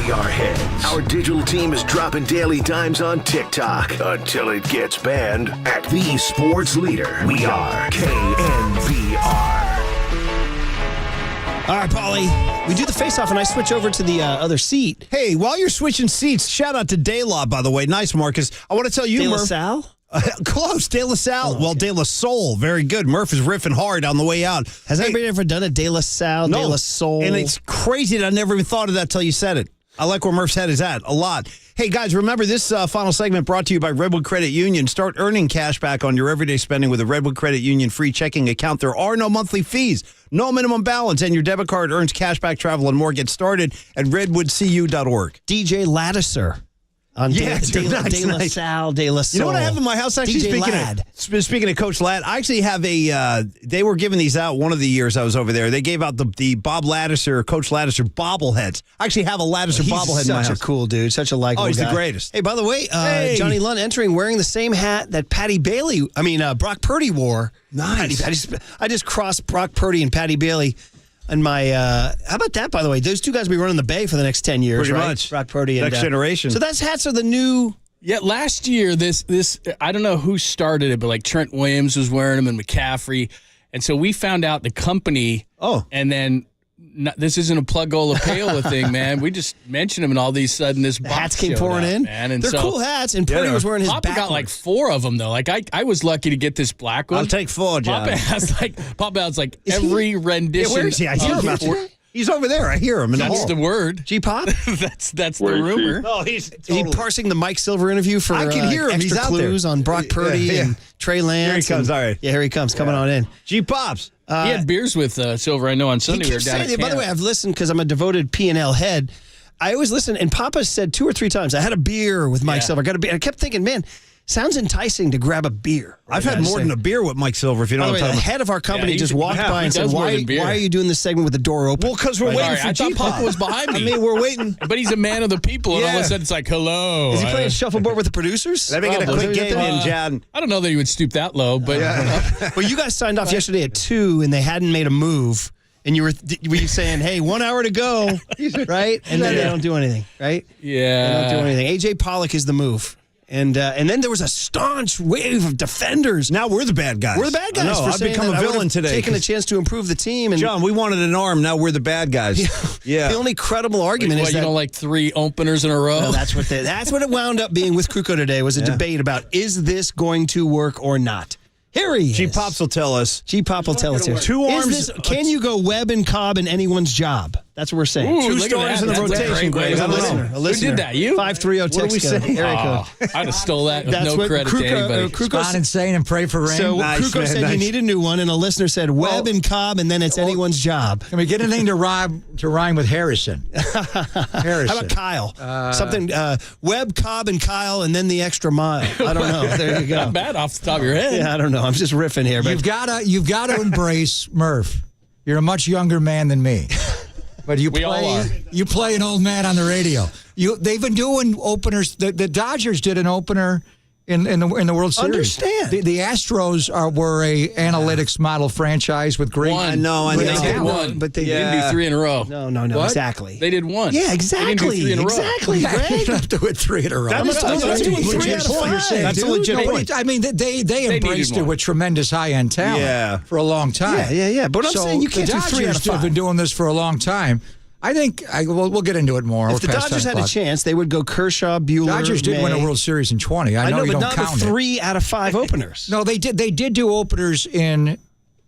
KNBR heads. Our digital team is dropping daily dimes on TikTok until it gets banned. At the sports leader, we are KNBR. All right, Paulie, we do the face-off, and I switch over to the other seat. Hey, while you're switching seats, shout out to De La, by the way. Nice, Marcus. I want to tell you, De La Murph. Salle? Close, De La Salle. Oh, well, De La Soul. Very good. Murph is riffing hard on the way out. Has anybody ever done a De La Salle, De La Soul? And it's crazy that I never even thought of that till you said it. I like where Murph's head is at a lot. Hey, guys, remember this final segment brought to you by Redwood Credit Union. Start earning cash back on your everyday spending with a Redwood Credit Union free checking account. There are no monthly fees, no minimum balance, and your debit card earns cash back, travel, and more. Get started at redwoodcu.org. DJ Lattiser. On De La Salle, De La Soul. You know what I have in my house? Actually, speaking of Coach Ladd, I actually have they were giving these out one of the years I was over there. They gave out the Bob Lattiser, Coach Lattiser bobbleheads. I actually have a Lattiser bobblehead in my house. Such a cool dude, such a likable guy. Oh, he's the greatest. Hey, by the way, Johnny Lund entering wearing the same hat that Brock Purdy wore. Nice. I just crossed Brock Purdy and Patty Bailey. And how about that, by the way? Those two guys will be running the Bay for the next 10 years, Pretty right? much. Brock Purdy and next generation. So those hats are the new. Yeah, last year, this I don't know who started it, but like Trent Williams was wearing them and McCaffrey. And so we found out the company. Oh. And then this isn't a plug-ola payola thing, man. We just mentioned them, and all of a sudden this box hats came pouring in. Man. And they're cool hats, and Purdy was wearing his Papa got like 4 of them, though. Like, I was lucky to get this black one. I'll take 4, John. Papa has every rendition. Yeah, where is he? I hear him out there. He's over there. I hear him in the hall. That's the word. G-Pop? that's the rumor. No, he's Is he parsing the Mike Silver interview for I can hear him. extra He's out clues there. on Brock Purdy and Trey Lance? Here he comes. All right. Yeah, here he comes. Coming on in. G-Pops. He had beers with Silver, I know, on Sunday. He keeps saying it. By the way, I've listened because I'm a devoted P&L head. I always listen, and Papa said 2 or 3 times, I had a beer with Mike Silver. I got a beer. I kept thinking, man, sounds enticing to grab a beer. Right? I've had more than a beer with Mike Silver, if you know what I'm talking about. about. The head of our company just walked by and said, why are you doing this segment with the door open? Well, because we're waiting for I thought G-Pop. Papa was behind me. I mean, we're waiting. But he's a man of the people, and all of a sudden it's like, hello. Is he playing shuffleboard with the producers? Let me get a quick game in, John. I don't know that he would stoop that low, but... Well, you guys signed off yesterday at 2, and they hadn't made a move. And were you saying, hey, 1 hour to go, right? And then they don't do anything, right? Yeah. They don't do anything. A.J. Pollock is the move. And then there was a staunch wave of defenders. Now we're the bad guys. We're the bad guys. No, I've become a villain today. Taking a chance to improve the team. And John, we wanted an arm. Now we're the bad guys. Yeah. The only credible argument is you don't like 3 openers in a row? No, that's what it wound up being with Krukow today, was a debate about, is this going to work or not? Here he is. G-Pops will tell us. G-Pop will tell us here. 2 arms. Can you go Webb and Cobb in anyone's job? That's what we're saying. Ooh, 2 starters in the rotation, Greg. A listener. Who did that? You? 530 text. What do we say? Area code. I'd have stole that with no credit to anybody. Respond insane and pray for rain. So Krukow said you need a new one, and a listener said Webb and Cobb, and then it's anyone's job. Can we get anything to rhyme with Harrison? Harrison. How about Kyle? Something Webb, Cobb, and Kyle, and then the extra mile. I don't know. There you go. Not bad off the top of your head. Yeah, I don't know. I'm just riffing here. But You've got to embrace Murph. You're a much younger man than me. But you play an old man on the radio. They've been doing openers. The Dodgers did an opener in the World Series. Understand. The Astros were a analytics model franchise with great. I know. They did 1, but they didn't do 3 in a row. No, what? exactly. They did 1. Yeah, exactly. They didn't do 3 in a row. Exactly, Greg. You don't have to do it 3 in a row. That's a legit point. That's a legit point. I mean, they embraced it with tremendous high-end talent for a long time. Yeah. But I'm saying you can't do 3 out of 5. Have been doing this for a long time. I think we'll get into it more. If the Dodgers had a chance, they would go Kershaw, Buehler. Dodgers did win a World Series in 20. I know you but don't not count with 3 out of 5 openers. No, they did. They did do openers in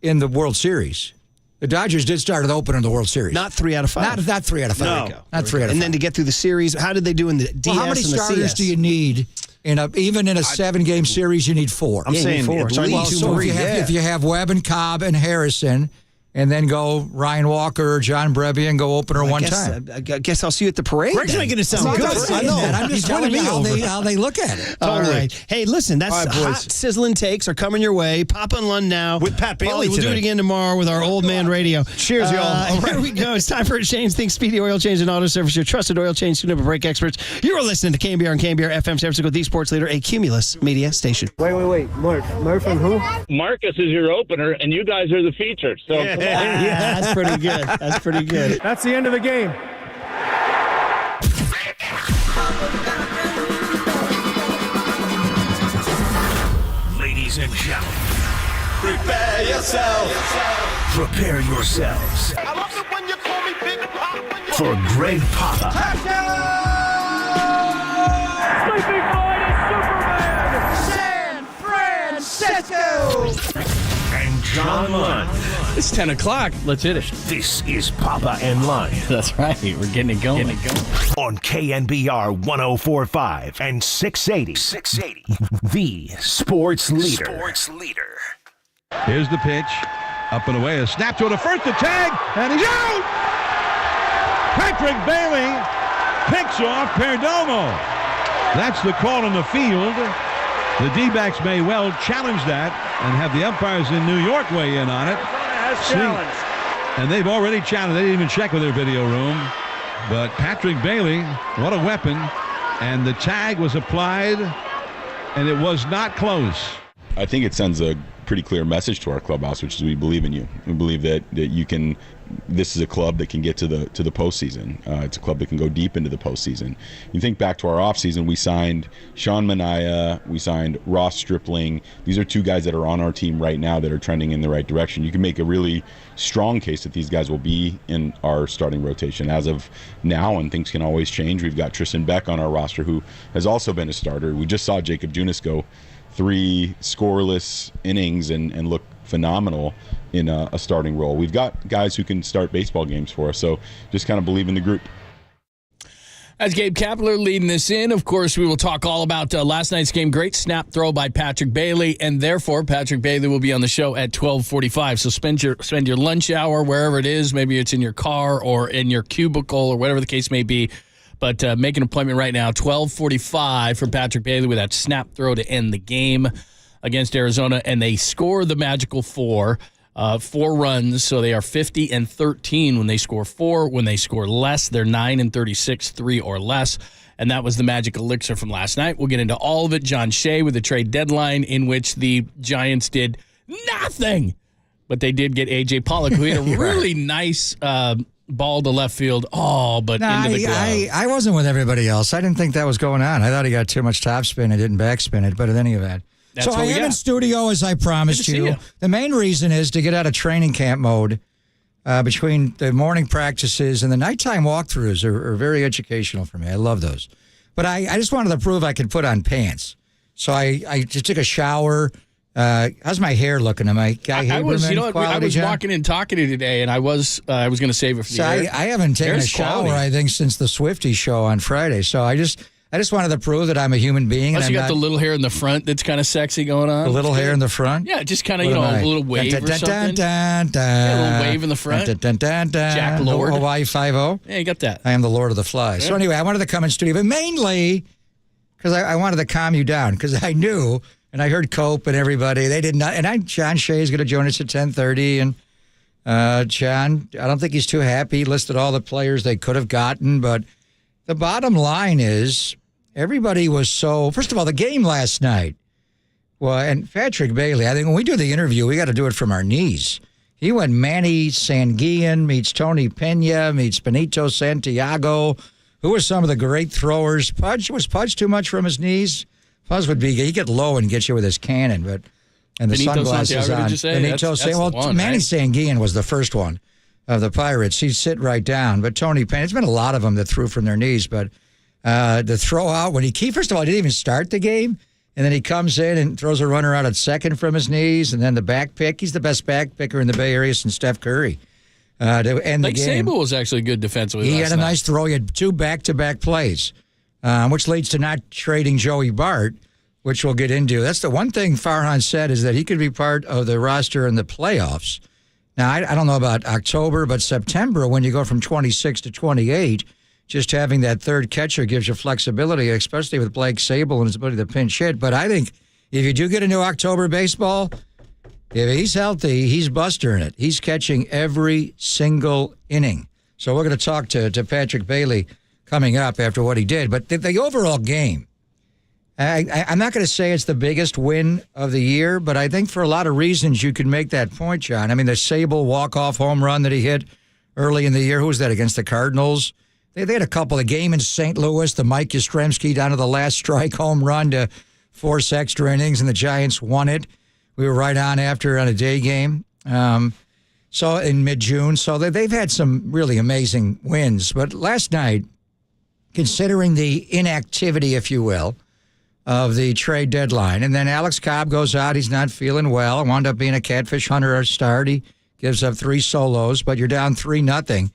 the World Series. The Dodgers did start an opener in the World Series. Not 3 out of 5. Not 3 out of 5. No. Not 3 out of 5. And then to get through the series, how did they do in the DS how many and the starters CS? do you need? Even in a 7-game series, you need 4. I'm saying 4. So I need 2 more. If you have Webb and Cobb and Harrison, and then go Ryan Walker or John Brebbia and go opener one time. I guess I'll see you at the parade. Greg's making it sound good. I know. I'm just telling you how they look at it. All right. Hey, listen, that's hot sizzling takes are coming your way. Papa and Lund now. With Pat Bailey We'll do it again tomorrow with our old man radio. Cheers, y'all. All right. Here we go. It's time for a change. Think Speedy Oil Change and Auto Service. Your trusted oil change, tune-up, brake experts. You're listening to KNBR and KNBR FM San Francisco, the sports leader, a Cumulus media station. Wait. Murph and who? Marcus is your opener, and you guys are the feature. So come on. That's pretty good. That's pretty good. That's the end of the game. Ladies and gentlemen, Prepare yourself. prepare yourselves I love it when you call me Big Pop. for Greg Papa Sleeping Flight is Superman. San Francisco. and John Lund. It's 10 o'clock. Let's hit it. This is Papa and Lund That's right. We're getting it going. on KNBR 104.5 and 680. The Sports Leader. Here's the pitch. Up and away. A snap to the first, a tag, and he's out! Patrick Bailey picks off Perdomo. That's the call in the field. The D-backs may well challenge that and have the umpires in New York weigh in on it. And they've already challenged. They didn't even check with their video room. But Patrick Bailey, what a weapon. And the tag was applied, and it was not close. I think it sends a pretty clear message to our clubhouse, which is we believe in you. We believe that you can. This is a club that can get to the postseason. It's a club that can go deep into the postseason. You think back to our offseason, we signed Sean Manaea, we signed Ross Stripling. These are two guys that are on our team right now that are trending in the right direction. You can make a really strong case that these guys will be in our starting rotation as of now, and things can always change. We've got Tristan Beck on our roster, who has also been a starter. We just saw Jacob Junis go 3 scoreless innings and look phenomenal in a starting role. We've got guys who can start baseball games for us, so just kind of believe in the group. That's Gabe Kapler leading this in. Of course, we will talk all about last night's game. Great snap throw by Patrick Bailey, and therefore Patrick Bailey will be on the show at 12:45. So spend your lunch hour wherever it is. Maybe it's in your car or in your cubicle or whatever the case may be. But make an appointment right now, 12:45 for Patrick Bailey with that snap throw to end the game against Arizona, and they score the magical 4 runs, so they are 50-13 when they score 4. When they score less, they're 9-36, 3 or less, and that was the magic elixir from last night. We'll get into all of it. John Shea with the trade deadline in which the Giants did nothing, but they did get A.J. Pollock, who had a really nice ball to left field, into the glove. I wasn't with everybody else. I didn't think that was going on. I thought he got too much topspin and didn't backspin it, but in any event. So I am in studio as I promised you. The main reason is to get out of training camp mode between the morning practices and the nighttime walkthroughs are very educational for me. I love those. But I just wanted to prove I could put on pants. So I just took a shower. How's my hair looking? Am I Guy Haberman? I was walking and talking to you today, and I was going to save it for the air. I haven't taken a shower, I think, since the Swifties show on Friday. So I just wanted to prove that I'm a human being. Plus, you got the little hair in the front that's kind of sexy going on. The little hair in the front? Yeah, just kind of, a little wave or something. Yeah, a little wave in the front. Jack Lord. Hawaii 5-0. Yeah, you got that. I am the Lord of the Flies. Yeah. So anyway, I wanted to come in studio, but mainly because I wanted to calm you down, because I knew, and I heard Cope and everybody, they did not, and John Shea is going to join us at 10:30, and John, I don't think he's too happy. He listed all the players they could have gotten, but the bottom line is, everybody was first of all, the game last night, and Patrick Bailey, I think when we do the interview, we got to do it from our knees. He went Manny Sanguillen, meets Tony Pena, meets Benito Santiago. Who were some of the great throwers? Was Pudge too much from his knees? Pudge would be, he'd get low and get you with his cannon, and the Benito sunglasses Santiago, on. did you say? Benito Santiago. Manny Sanguillen was the first one of the Pirates. He'd sit right down. But Tony Pena, it's been a lot of them that threw from their knees, but the throw out, first of all, he didn't even start the game, and then he comes in and throws a runner out at second from his knees, and then the back pick. He's the best back picker in the Bay Area since Steph Curry. To end the game. Sable was actually good defensively. He had a nice throw. He had 2 back-to-back plays, which leads to not trading Joey Bart, which we'll get into. That's the one thing Farhan said, is that he could be part of the roster in the playoffs. Now, I don't know about October, but September, when you go from 26 to 28, just having that third catcher gives you flexibility, especially with Blake Sable and his ability to pinch hit. But I think if you do get into October baseball, if he's healthy, he's bustering it. He's catching every single inning. So we're going to talk to Patrick Bailey coming up after what he did. But the overall game, I'm not going to say it's the biggest win of the year, but I think for a lot of reasons you could make that point, John. I mean, the Sable walk-off home run that he hit early in the year, who was that, against the Cardinals? They had a couple. The game in St. Louis, the Mike Yastrzemski down to the last strike home run to force extra innings, and the Giants won it. We were right on after on a day game. So in mid-June. So they've had some really amazing wins. But last night, considering the inactivity, if you will, of the trade deadline, and then Alex Cobb goes out. He's not feeling well. Wound up being a catfish hunter start. He gives up 3 solos, but you're down 3-0.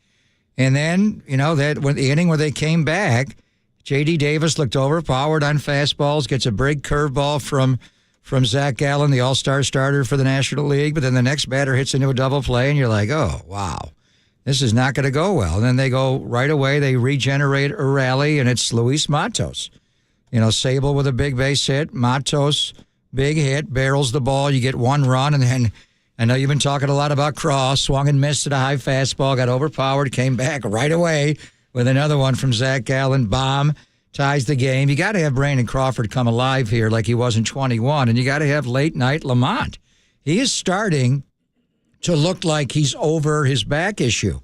And then, that when the inning where they came back, J.D. Davis looked overpowered on fastballs, gets a big curveball from Zach Gallen, the all-star starter for the National League, but then the next batter hits into a double play, and you're like, oh, wow, this is not going to go well. And then they go right away, they regenerate a rally, and it's Luis Matos. Sable with a big base hit, Matos, big hit, barrels the ball, you get 1 run, and then I know you've been talking a lot about Cross, swung and missed at a high fastball, got overpowered, came back right away with another one from Zach Gallen, bomb, ties the game. You got to have Brandon Crawford come alive here like he was in 21, and you got to have late-night Lamont. He is starting to look like he's over his back issue.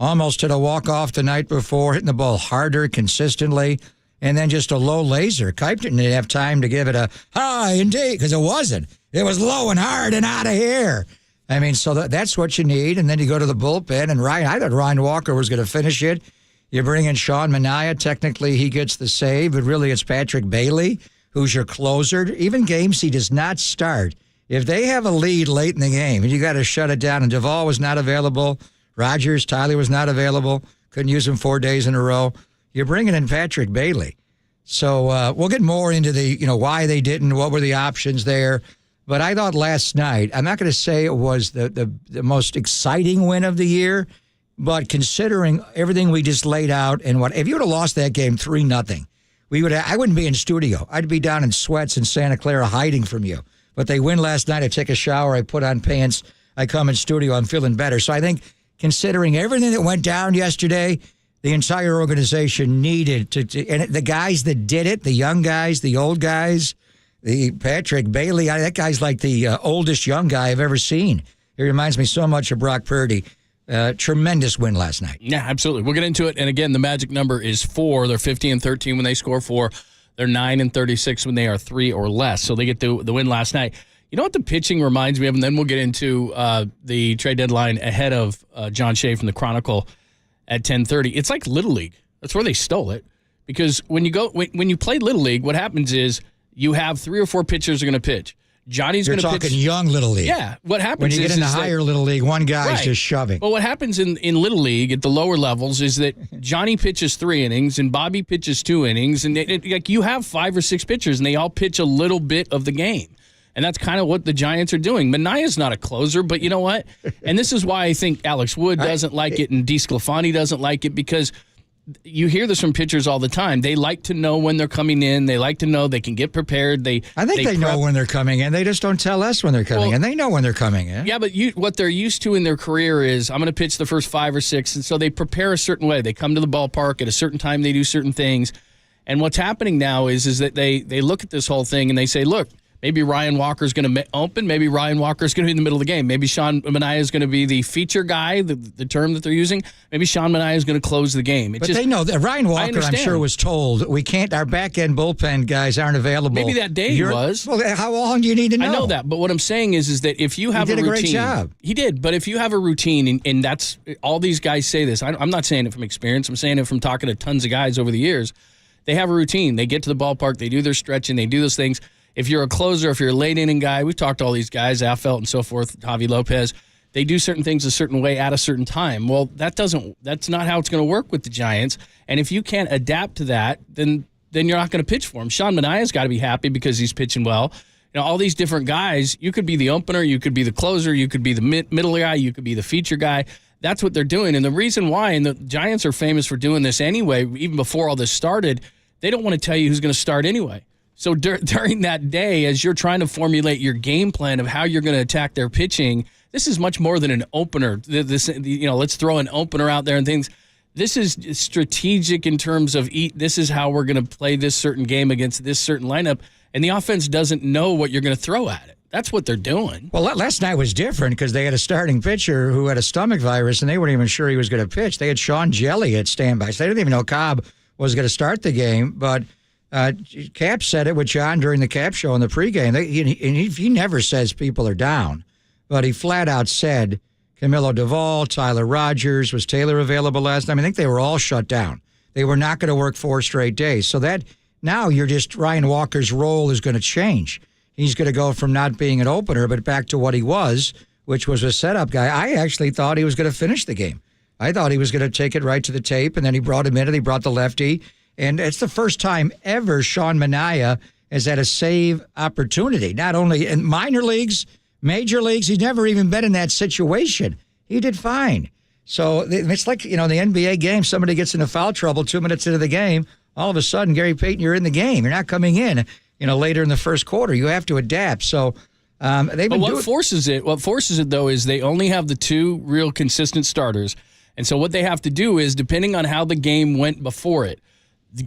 Almost hit a walk-off the night before, hitting the ball harder, consistently, and then just a low laser. Kipe didn't have time to give it a high and deep because it wasn't. It was low and hard and out of here. I mean, so that's what you need, and then you go to the bullpen, and I thought Ryan Walker was going to finish it. You bring in Sean Manaea. Technically, he gets the save, but really it's Patrick Bailey, who's your closer. Even games he does not start, if they have a lead late in the game, and you got to shut it down, and Duvall was not available, Tyler was not available, couldn't use him 4 days in a row, you're bringing in Patrick Bailey. So we'll get more into the, why they didn't, what were the options there. But I thought last night, I'm not going to say it was the most exciting win of the year, but considering everything we just laid out and if you would have lost that game 3-0, I wouldn't be in studio. I'd be down in sweats in Santa Clara hiding from you. But they win last night. I take a shower. I put on pants. I come in studio. I'm feeling better. So I think considering everything that went down yesterday, the entire organization needed to and the guys that did it, the young guys, the old guys, the Patrick Bailey, that guy's like the oldest young guy I've ever seen. He reminds me so much of Brock Purdy. Tremendous win last night. Yeah, absolutely. We'll get into it. And again, the magic number is 4. They're 50-13 when they score 4. They're 9-36 when they are 3 or less. So they get the win last night. You know what the pitching reminds me of? And then we'll get into the trade deadline ahead of John Shea from the Chronicle at 10:30. It's like Little League. That's where they stole it. Because when you play Little League, what happens is you have 3 or 4 pitchers are going to pitch. Johnny's going to pitch. You're talking young Little League. Yeah. What happens when you get into higher Little League, one guy's just shoving. Well, what happens in Little League at the lower levels is that Johnny pitches 3 innings and Bobby pitches 2 innings, and like you have 5 or 6 pitchers, and they all pitch a little bit of the game. And that's kind of what the Giants are doing. Manaea's not a closer, but you know what? And this is why I think Alex Wood doesn't like it and DeSclafani doesn't like it, because you hear this from pitchers all the time. They like to know when they're coming in. They like to know they can get prepared. I think they know when they're coming in. They just don't tell us when they're coming in. They know when they're coming in. Yeah, but what they're used to in their career is I'm going to pitch the first 5 or 6, and so they prepare a certain way. They come to the ballpark at a certain time. They do certain things. And what's happening now is that they look at this whole thing and they say, look, maybe Ryan Walker's going to open. Maybe Ryan Walker's going to be in the middle of the game. Maybe Sean Manaea is going to be the feature guy, the term that they're using. Maybe Sean Manaea is going to close the game. But they know that Ryan Walker, I'm sure, was told, we can't, our back-end bullpen guys aren't available. Maybe that day he was. Well, how long do you need to know? I know that, but what I'm saying is that if you have a routine. He did a great job. He did, but if you have a routine, and that's, all these guys say this. I'm not saying it from experience. I'm saying it from talking to tons of guys over the years. They have a routine. They get to the ballpark. They do their stretching. They do those things. If you're a closer, if you're a late inning guy, we've talked to all these guys, Affelt and so forth, Javi Lopez, they do certain things a certain way at a certain time. Well, that's not how it's going to work with the Giants. And if you can't adapt to that, then you're not going to pitch for him. Sean Manaea's got to be happy because he's pitching well. You know, all these different guys, you could be the opener, you could be the closer, you could be the middle guy, you could be the feature guy. That's what they're doing. And the reason why, and the Giants are famous for doing this anyway, even before all this started, they don't want to tell you who's going to start anyway. So during that day, as you're trying to formulate your game plan of how you're going to attack their pitching, this is much more than an opener. Let's throw an opener out there and things. This is strategic in terms of this is how we're going to play this certain game against this certain lineup, and the offense doesn't know what you're going to throw at it. That's what they're doing. Well, last night was different because they had a starting pitcher who had a stomach virus, and they weren't even sure he was going to pitch. They had Sean Jelly at standby, so they didn't even know Cobb was going to start the game, but Cap said it with John during the Cap show in the pregame. He never says people are down, but he flat out said Camilo Duvall, Tyler Rogers, was Taylor available last time? I think they were all shut down. They were not going to work 4 straight days. So that now Ryan Walker's role is going to change. He's going to go from not being an opener, but back to what he was, which was a setup guy. I actually thought he was going to finish the game. I thought he was going to take it right to the tape, and then he brought him in, and he brought the lefty. And it's the first time ever Sean Manaea has had a save opportunity, not only in minor leagues, major leagues. He's never even been in that situation. He did fine. So it's like, the NBA game, somebody gets into foul trouble 2 minutes into the game. All of a sudden, Gary Payton, you're in the game. You're not coming in, later in the first quarter. You have to adapt. So what forces it, though, is they only have the 2 real consistent starters. And so what they have to do is, depending on how the game went before it,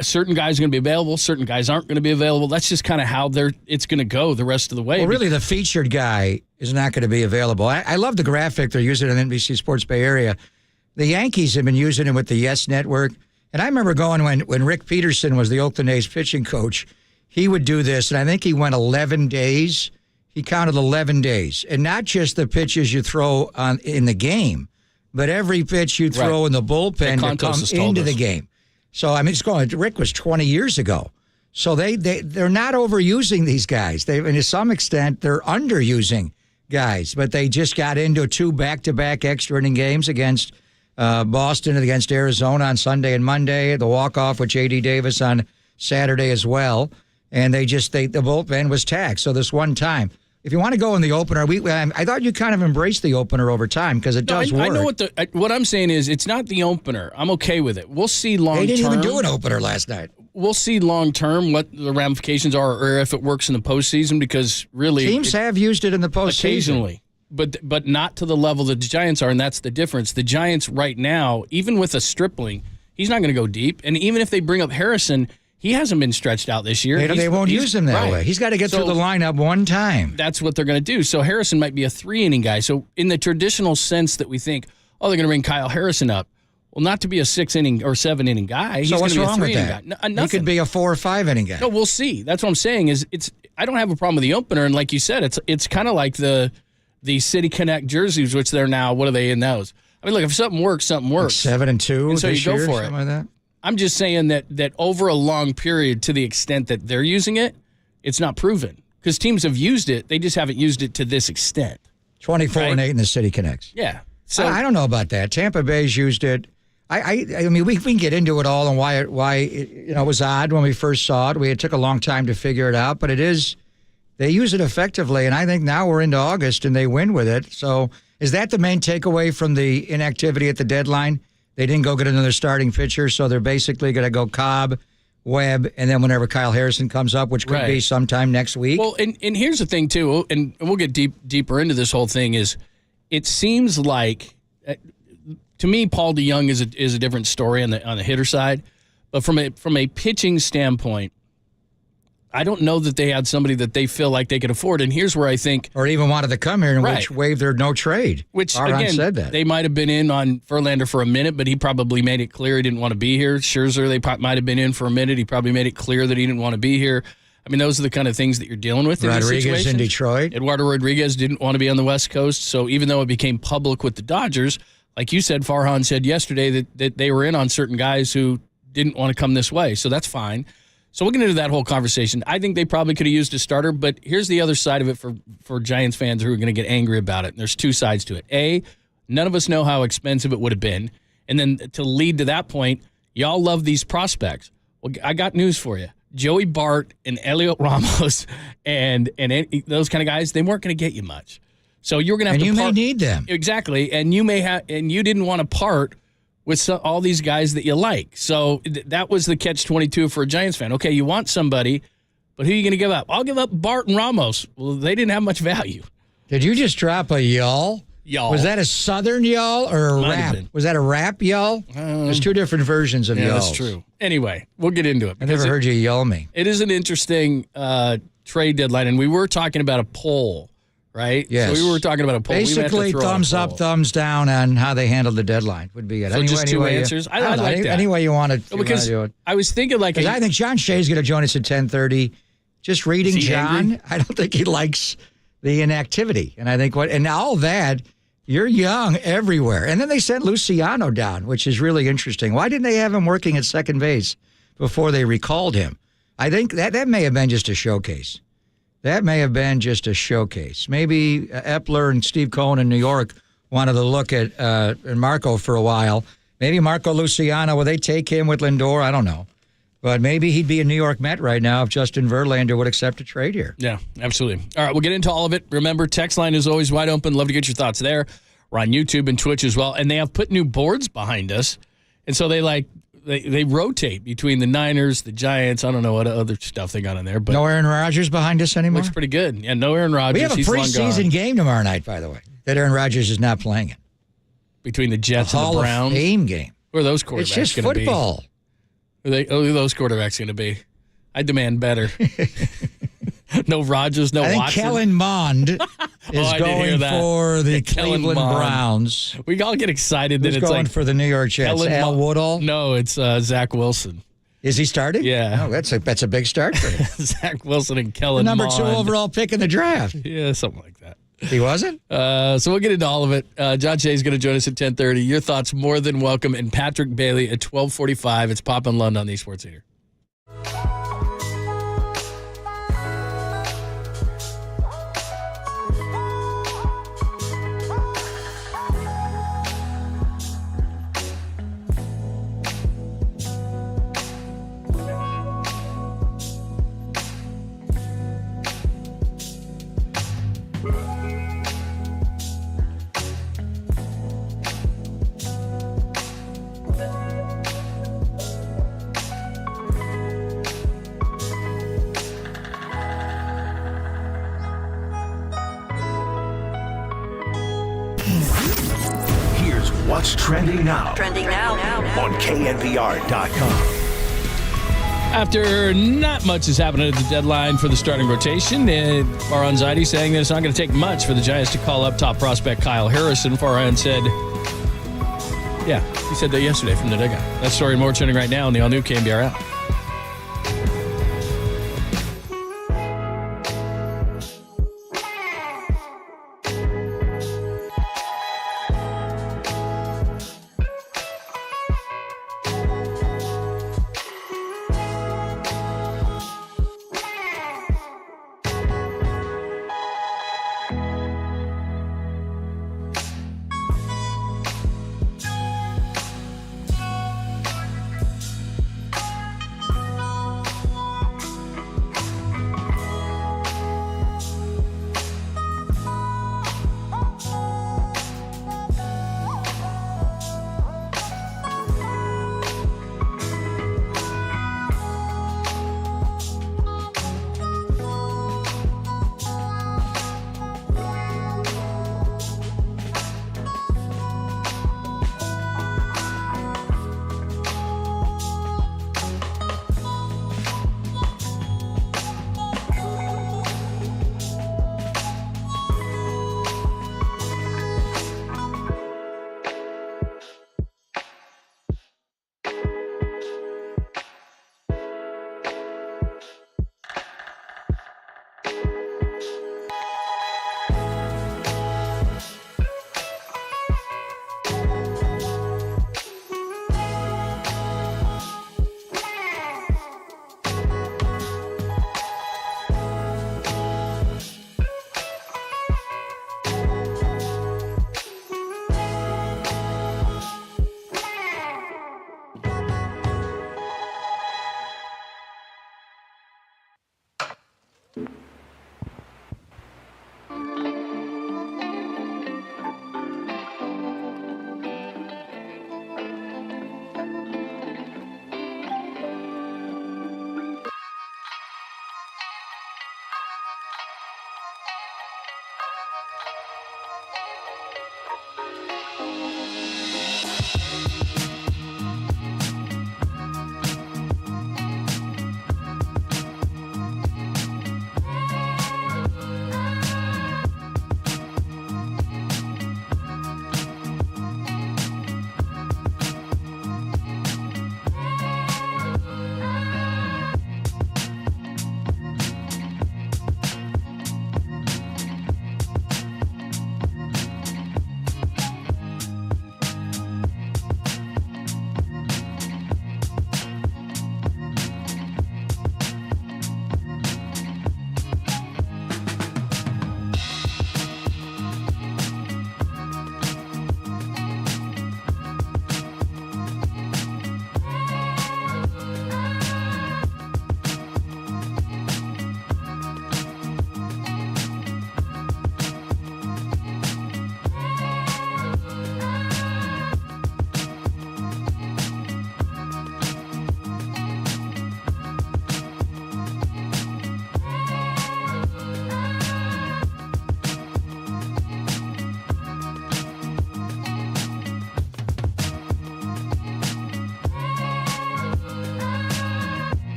certain guys are going to be available, certain guys aren't going to be available. That's just kind of how it's going to go the rest of the way. Well, really, the featured guy is not going to be available. I love the graphic they're using on NBC Sports Bay Area. The Yankees have been using it with the Yes Network. And I remember going when Rick Peterson was the Oakland A's pitching coach, he would do this, and I think he went 11 days. He counted 11 days. And not just the pitches you throw in the game, but every pitch you throw in the bullpen to come into the game. So, Rick was 20 years ago. So they're not overusing these guys. And to some extent, they're underusing guys. But they just got into 2 back-to-back extra inning games against Boston and against Arizona on Sunday and Monday. The walk-off with J.D. Davis on Saturday as well. And the bullpen was taxed. So this one time, if you want to go in the opener, I thought you kind of embraced the opener over time because it does work. I know what I'm saying is it's not the opener. I'm okay with it. We'll see long-term. They didn't even do an opener last night. We'll see long-term what the ramifications are or if it works in the postseason because really teams have used it in the postseason. Occasionally. But not to the level that the Giants are, and that's the difference. The Giants right now, even with a stripling, he's not going to go deep. And even if they bring up Harrison, he hasn't been stretched out this year. They won't use him that way. He's got to get through the lineup one time. That's what they're going to do. So Harrison might be a 3-inning guy. So in the traditional sense that we think, they're going to bring Kyle Harrison up. Well, not to be a 6-inning or 7-inning guy. He's what's going to be wrong a 3-inning guy. He could be a 4 or 5-inning guy. No, we'll see. That's what I'm saying. I don't have a problem with the opener, and like you said, it's kind of like the City Connect jerseys, which they're now. What are they in those? I mean, look, if something works, something works. Like 7-2. And so you go for it. Something like that. I'm just saying that over a long period, to the extent that they're using it, it's not proven because teams have used it. They just haven't used it to this extent. 24-8 in the City Connects. Yeah. So I don't know about that. Tampa Bay's used it. I mean, we can get into it all and why it was odd when we first saw it. It took a long time to figure it out, but they use it effectively, and I think now we're into August and they win with it. So is that the main takeaway from the inactivity at the deadline? They didn't go get another starting pitcher, so they're basically going to go Cobb, Webb, and then whenever Kyle Harrison comes up, which could be sometime next week. Well, and here's the thing, too, and we'll get deeper into this whole thing, is it seems like, to me, Paul DeJong is a different story on the hitter side, but from a pitching standpoint, I don't know that they had somebody that they feel like they could afford, and here's where I think... Or even wanted to come here, which waived their no trade. Which, Farhan again, said that. They might have been in on Verlander for a minute, but he probably made it clear he didn't want to be here. Scherzer, they might have been in for a minute. He probably made it clear that he didn't want to be here. I mean, those are the kind of things that you're dealing with in these situations. Rodriguez in Detroit. Eduardo Rodriguez didn't want to be on the West Coast, so even though it became public with the Dodgers, like you said, Farhan said yesterday that they were in on certain guys who didn't want to come this way, so that's fine. So we'll get into that whole conversation. I think they probably could have used a starter, but here's the other side of it for Giants fans who are going to get angry about it. And there's 2 sides to it. A, none of us know how expensive it would have been. And then to lead to that point, y'all love these prospects. Well, I got news for you. Joey Bart and Elliot Ramos and those kind of guys, they weren't going to get you much. So you're going to have to may need them. Exactly. And you didn't want to part with all these guys that you like. So that was the catch-22 for a Giants fan. Okay, you want somebody, but who are you going to give up? I'll give up Bart and Ramos. Well, they didn't have much value. Did you just drop a y'all? Y'all. Was that a Southern y'all or a rap? Was that a rap y'all? There's 2 different versions of y'all. That's true. Anyway, we'll get into it. I never heard you yell me. It is an interesting trade deadline, and we were talking about a poll, right? Yes. So we were talking about a poll. Basically, thumbs up, thumbs down on how they handled the deadline would be it. So just two answers? I like that. Any way you want to do it. I was thinking like... I think John Shea's going to join us at 10:30. Just reading John, angry? I don't think he likes the inactivity. And I think and all that, you're young everywhere. And then they sent Luciano down, which is really interesting. Why didn't they have him working at second base before they recalled him? I think that may have been just a showcase. Maybe Epler and Steve Cohen in New York wanted to look at Marco for a while. Maybe Marco Luciano, will they take him with Lindor? I don't know. But maybe he'd be a New York Met right now if Justin Verlander would accept a trade here. Yeah, absolutely. All right, we'll get into all of it. Remember, text line is always wide open. Love to get your thoughts there. We're on YouTube and Twitch as well. And they have put new boards behind us. And so they rotate between the Niners, the Giants. I don't know what other stuff they got in there. But no Aaron Rodgers behind us anymore? Looks pretty good. Yeah, no Aaron Rodgers. We have a preseason game tomorrow night, by the way, that Aaron Rodgers is not playing in. Between the Jets and the Browns? Hall of Fame game. Who are those quarterbacks? It's just football. Who are those quarterbacks going to be? I demand better. No Rodgers, no Watson. I think Kellen Mond is going for the Cleveland Browns. We all get excited that it's going for the New York Jets. Al Woodall? No, it's Zach Wilson. Is he starting? Yeah. Oh, that's a big start for him. Zach Wilson and Kellen Mond. The number 2 overall pick in the draft. Yeah, something like that. He wasn't? So we'll get into all of it. John Shea is going to join us at 10:30. Your thoughts more than welcome. And Patrick Bailey at 12:45. It's Pop and Lund on the Sports Eater. What's trending now? On KNBR.com. After not much has happened at the deadline for the starting rotation, Farhan Zaidi saying that it's not going to take much for the Giants to call up top prospect Kyle Harrison. Farhan said, he said that yesterday from the dugout. That story and more trending right now on the all-new KNBR app.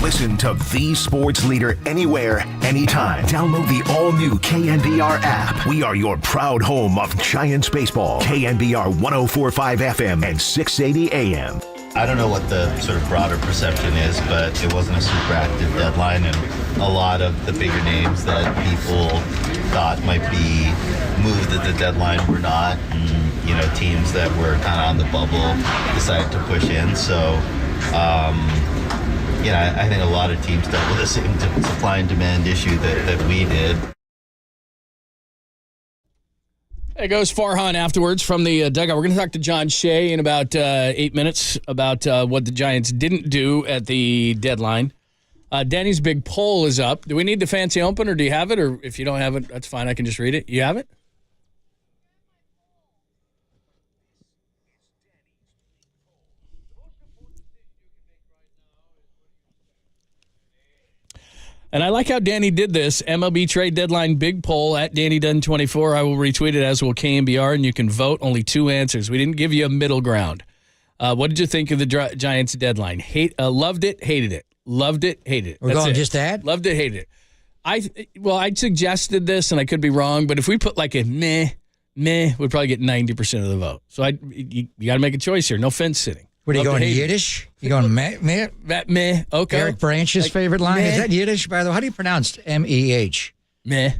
Listen to the sports leader anywhere, anytime. Download the all-new KNBR app. We are your proud home of Giants baseball. KNBR 104.5 FM and 680 AM. I don't know what the sort of broader perception is, but it wasn't a super active deadline, and a lot of the bigger names that people thought might be moved at the deadline were not. And, teams that were kind of on the bubble decided to push in. So, I think a lot of teams dealt with the same supply and demand issue that we did. There goes Farhan afterwards from the dugout. We're going to talk to John Shea in about 8 minutes about what the Giants didn't do at the deadline. Danny's big poll is up. Do we need the fancy open, or do you have it? Or if you don't have it, that's fine. I can just read it. You have it? And I like how Danny did this. MLB trade deadline big poll at DannyDunn24. I will retweet it, as will KNBR, and you can vote. Only 2 answers. We didn't give you a middle ground. What did you think of the Giants deadline? Loved it, hated it. Loved it, hated it. We're going just that? Loved it, hated it. I suggested this, and I could be wrong, but if we put like a meh, we'd probably get 90% of the vote. So you got to make a choice here. No fence sitting. What are you going, Yiddish? You going meh? Meh, okay. Eric Branch's favorite line? Meh. Is that Yiddish, by the way? How do you pronounce M-E-H? Meh.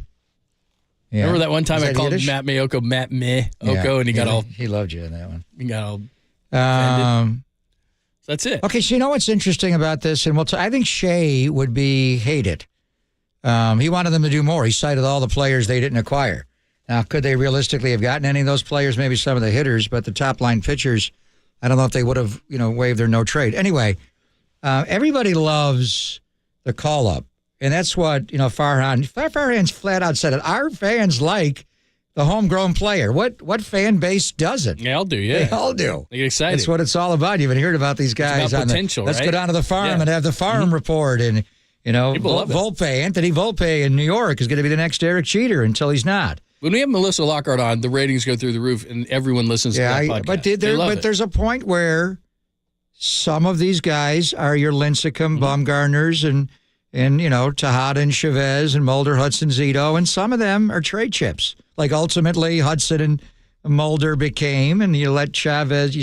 Yeah. Remember that one time I called Yiddish? Matt Mayoko Matt Meh Oko, and he got all... He loved you in that one. He got all offended. So that's it. Okay, so you know what's interesting about this? And I think Shea would be hated. He wanted them to do more. He cited all the players they didn't acquire. Now, could they realistically have gotten any of those players? Maybe some of the hitters, but the top-line pitchers... I don't know if they would have, waived their no trade. Anyway, everybody loves the call-up, and that's what, Farhan's flat out said it. Our fans like the homegrown player. What fan base doesn't? They all do, yeah. They all do. They get excited. That's what it's all about. You've been hearing about these guys. It's about potential, let's go down to the farm and have the farm report. And, Volpe, Anthony Volpe in New York is going to be the next Derek Jeter until he's not. When we have Melissa Lockhart on, the ratings go through the roof, and everyone listens to that podcast. But there's a point where some of these guys are your Lincecum, Bumgarners, and Tejada and Chavez and Mulder, Hudson, Zito, and some of them are trade chips. Like ultimately Hudson and Mulder became, and you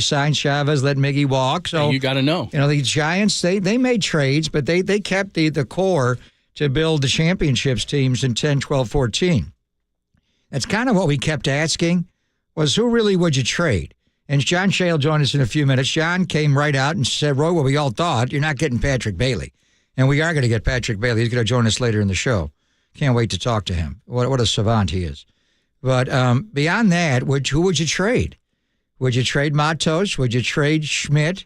sign Chavez, let Miggy walk. So and you got to know. The Giants, they made trades, but they kept the core to build the championships teams in 10, 12, 14. That's kind of what we kept asking, was who really would you trade? And John Shea will join us in a few minutes. John came right out and said, Roy, what we all thought, you're not getting Patrick Bailey. And we are going to get Patrick Bailey. He's going to join us later in the show. Can't wait to talk to him. What a savant he is. But beyond that, who would you trade? Would you trade Matos? Would you trade Schmidt?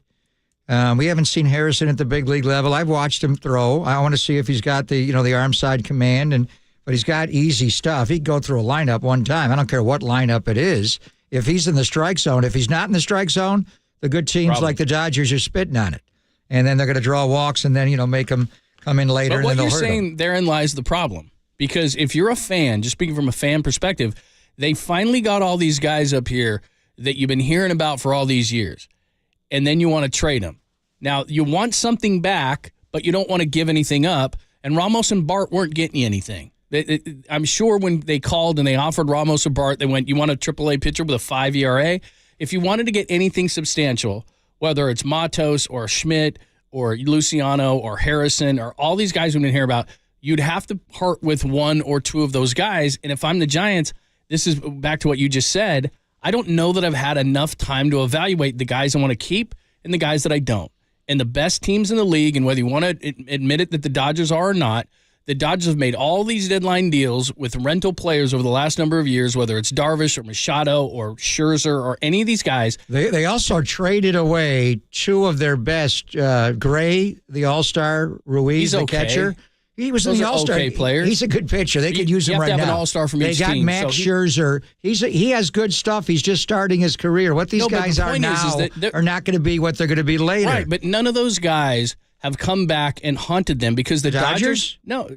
We haven't seen Harrison at the big league level. I've watched him throw. I want to see if he's got the arm side command, but he's got easy stuff. He can go through a lineup one time. I don't care what lineup it is. If he's in the strike zone, if he's not in the strike zone, the good teams like the Dodgers are spitting on it. And then they're going to draw walks and then, make them come in later and then they'll hurt them. But what you're saying, therein lies the problem. Because if you're a fan, just speaking from a fan perspective, they finally got all these guys up here that you've been hearing about for all these years. And then you want to trade them. Now, you want something back, but you don't want to give anything up. And Ramos and Bart weren't getting you anything. I'm sure when they called and they offered Ramos and Bart, they went, you want a AAA pitcher with a 5 ERA? If you wanted to get anything substantial, whether it's Matos or Schmidt or Luciano or Harrison or all these guys we've been hearing about, you'd have to part with one or two of those guys. And if I'm the Giants, this is back to what you just said, I don't know that I've had enough time to evaluate the guys I want to keep and the guys that I don't. And the best teams in the league, and whether you want to admit it that the Dodgers are or not, the Dodgers have made all these deadline deals with rental players over the last number of years, whether it's Darvish or Machado or Scherzer or any of these guys. They also traded away two of their best, Gray, the All-Star, Ruiz, the catcher. He was in the All-Star. Okay players. He's a good pitcher. They could use him right now. You have to have an All-Star from each team. They got Max Scherzer. He has good stuff. He's just starting his career. What these guys are now are not going to be what they're going to be later. Right, but none of those guys have come back and haunted them because the Dodgers? No,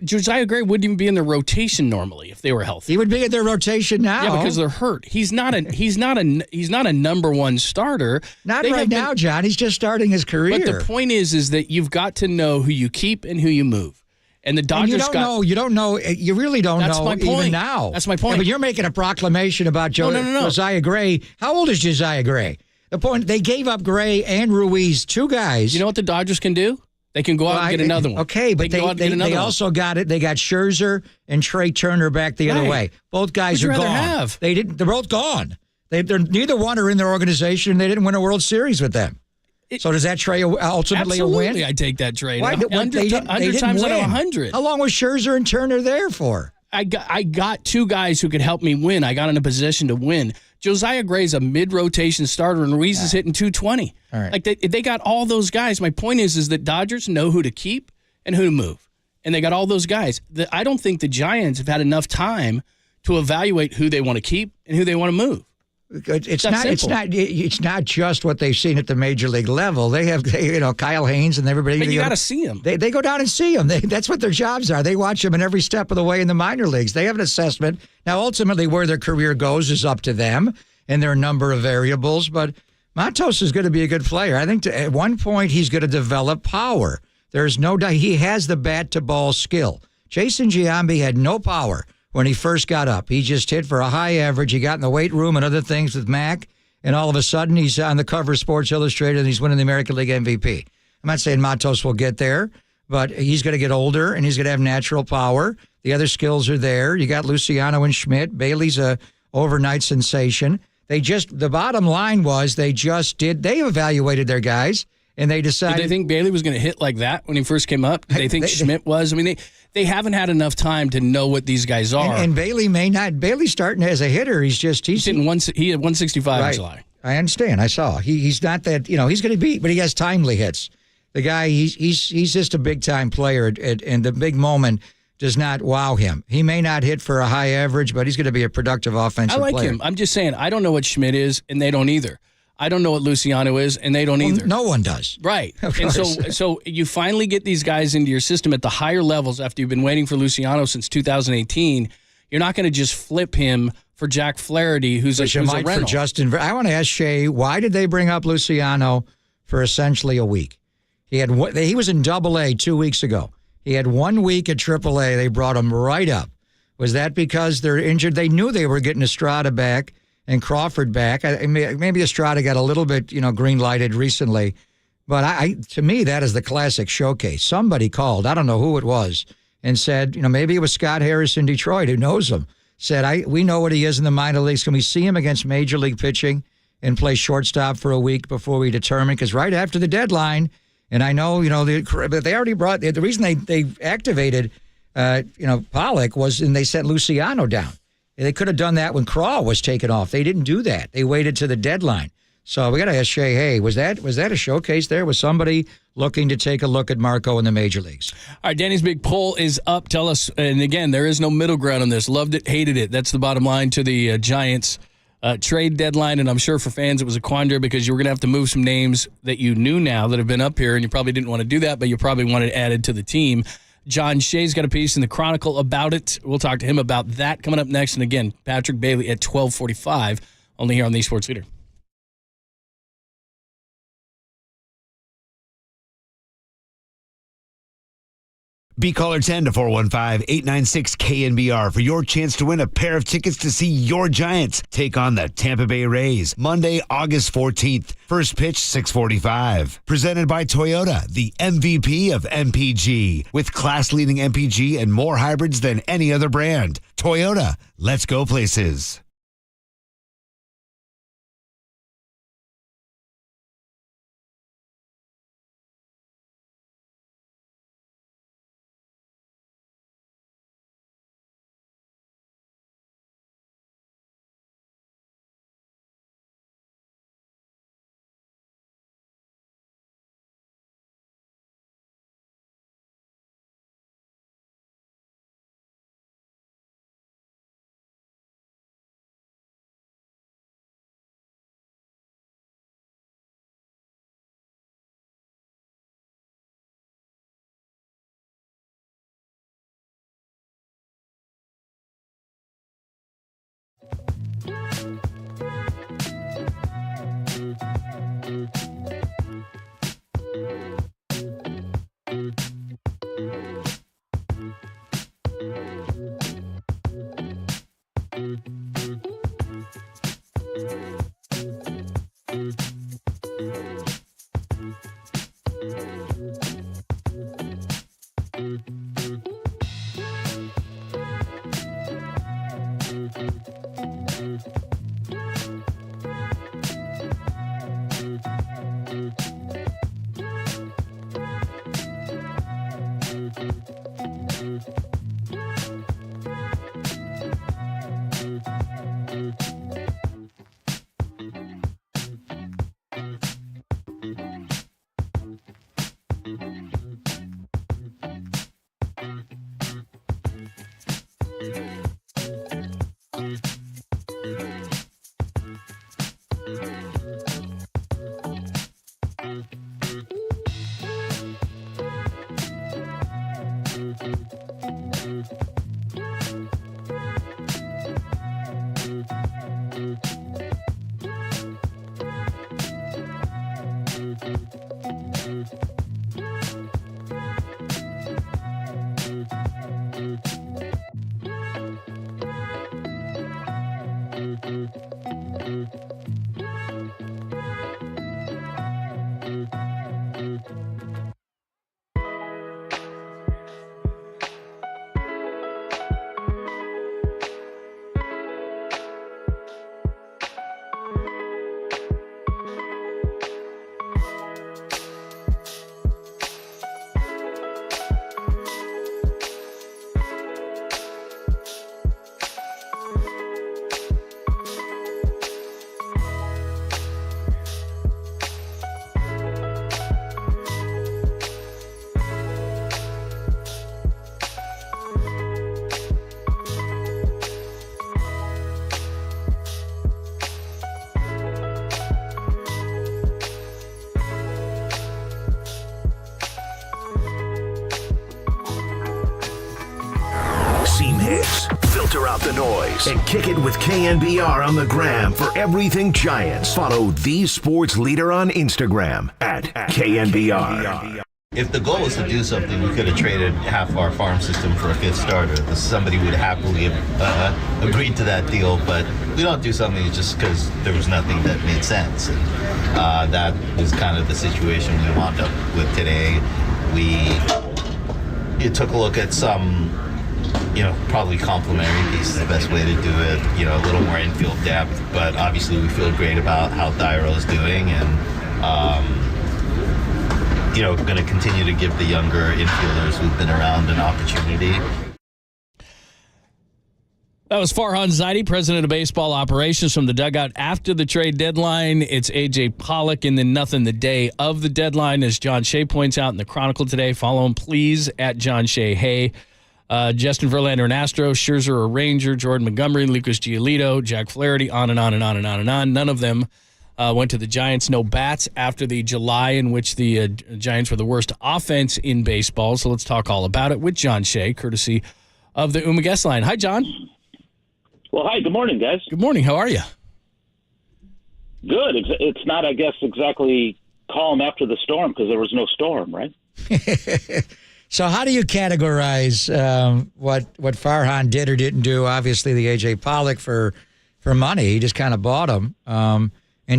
Josiah Gray wouldn't even be in their rotation normally if they were healthy. He would be in their rotation now. Yeah, because they're hurt. He's not a number one starter. Not right now, John. He's just starting his career. But the point is that you've got to know who you keep and who you move. And the Dodgers you don't know. You really don't That's know my point. even now. That's my point. Yeah, but you're making a proclamation about Josiah Gray. How old is Josiah Gray? The point, they gave up Gray and Ruiz, two guys. You know what the Dodgers can do? They can go out and get another one. Okay, but they also got it. They got Scherzer and Trey Turner back the other way. Both guys are gone. Have? They're both gone. They're neither one are in their organization. They didn't win a World Series with them. So does that trade ultimately a win? Absolutely, I take that trade. Why? 100 times out of 100. How long was Scherzer and Turner there for? I got two guys who could help me win. I got in a position to win. Josiah Gray's a mid-rotation starter, and Ruiz is hitting 220. All right. Like they got all those guys. My point is that Dodgers know who to keep and who to move, and they got all those guys. I don't think the Giants have had enough time to evaluate who they want to keep and who they want to move. It's not just what they've seen at the major league level. They have Kyle Haynes and everybody. But you got to see them. They go down and see them. That's what their jobs are. They watch them in every step of the way in the minor leagues. They have an assessment. Now, ultimately, where their career goes is up to them, and there are a number of variables. But Matos is going to be a good player. I think at one point he's going to develop power. There's no doubt he has the bat to ball skill. Jason Giambi had no power when he first got up. He just hit for a high average. He got in the weight room and other things with Mac, and all of a sudden he's on the cover of Sports Illustrated and he's winning the American League MVP. I'm not saying Matos will get there, but he's going to get older and he's going to have natural power. The other skills are there. You got Luciano and Schmidt. Bailey's a overnight sensation. The bottom line was they evaluated their guys and they decided. Did they think Bailey was going to hit like that when he first came up? Did they think Schmidt was? I mean, they haven't had enough time to know what these guys are. And Bailey may not. Bailey's starting as a hitter. He had 165 in July. I understand. I saw. He's not that. He's going to beat, but he has timely hits. The guy, he's just a big time player, and the big moment does not wow him. He may not hit for a high average, but he's going to be a productive offensive player. I like him. I'm just saying, I don't know what Schmidt is, and they don't either. I don't know what Luciano is, and they don't either. No one does. Right. And so you finally get these guys into your system at the higher levels after you've been waiting for Luciano since 2018. You're not going to just flip him for Jack Flaherty, who's a rental. For Justin. I want to ask Shay, why did they bring up Luciano for essentially a week? He was in Double-A 2 weeks ago. He had 1 week at Triple-A. They brought him right up. Was that because they're injured? They knew they were getting Estrada back and Crawford back. Maybe Estrada got a little bit, green-lighted recently. But to me, that is the classic showcase. Somebody called, I don't know who it was, and said, maybe it was Scott Harris in Detroit who knows him, said, we know what he is in the minor leagues. Can we see him against major league pitching and play shortstop for a week before we determine? Because right after the deadline, and I know, but they already brought, the reason they activated, Pollock was, and they sent Luciano down. They could have done that when Craw was taken off. They didn't do that. They waited to the deadline. So we got to ask Shay, hey, was that a showcase there? Was somebody looking to take a look at Marco in the major leagues? All right, Danny's big poll is up. Tell us, and again, there is no middle ground on this. Loved it, hated it. That's the bottom line to the Giants trade deadline, and I'm sure for fans it was a quandary because you were going to have to move some names that you knew now that have been up here, and you probably didn't want to do that, but you probably wanted added to the team. John Shea's got a piece in the Chronicle about it. We'll talk to him about that coming up next. And again, Patrick Bailey at 12:45, only here on the Sports Leader. Be caller 10 to 415-896-KNBR for your chance to win a pair of tickets to see your Giants take on the Tampa Bay Rays Monday, August 14th. First pitch, 6:45. Presented by Toyota, the MVP of MPG. With class-leading MPG and more hybrids than any other brand. Toyota, let's go places. Seam hits, filter out the noise, and kick it with KNBR on the gram for everything Giants. Follow the sports leader on Instagram at KNBR. If the goal was to do something, we could have traded half our farm system for a fifth starter. Somebody would happily have agreed to that deal, but we don't do something just because there was nothing that made sense. And that was kind of the situation we wound up with today. You took a look at some, probably complementary pieces, the best way to do it, a little more infield depth, but obviously we feel great about how Thairo's doing, and going to continue to give the younger infielders who've been around an opportunity. That was Farhan Zaidi, president of baseball operations, from the dugout after the trade deadline. It's A.J. Pollock and then nothing the day of the deadline, as John Shea points out in the Chronicle today. Follow him, please, at John Shea Hay. Justin Verlander, an Astro, Scherzer, a Ranger, Jordan Montgomery, Lucas Giolito, Jack Flaherty, on and on and on and on and on. None of them went to the Giants. No bats after the July in which the Giants were the worst offense in baseball. So let's talk all about it with John Shea, courtesy of the Uma Guest Line. Hi, John. Well, hi. Good morning, guys. Good morning. How are you? Good. It's not, I guess, exactly calm after the storm because there was no storm, right? So how do you categorize what Farhan did or didn't do? Obviously, the A.J. Pollock for money. He just kind of bought him and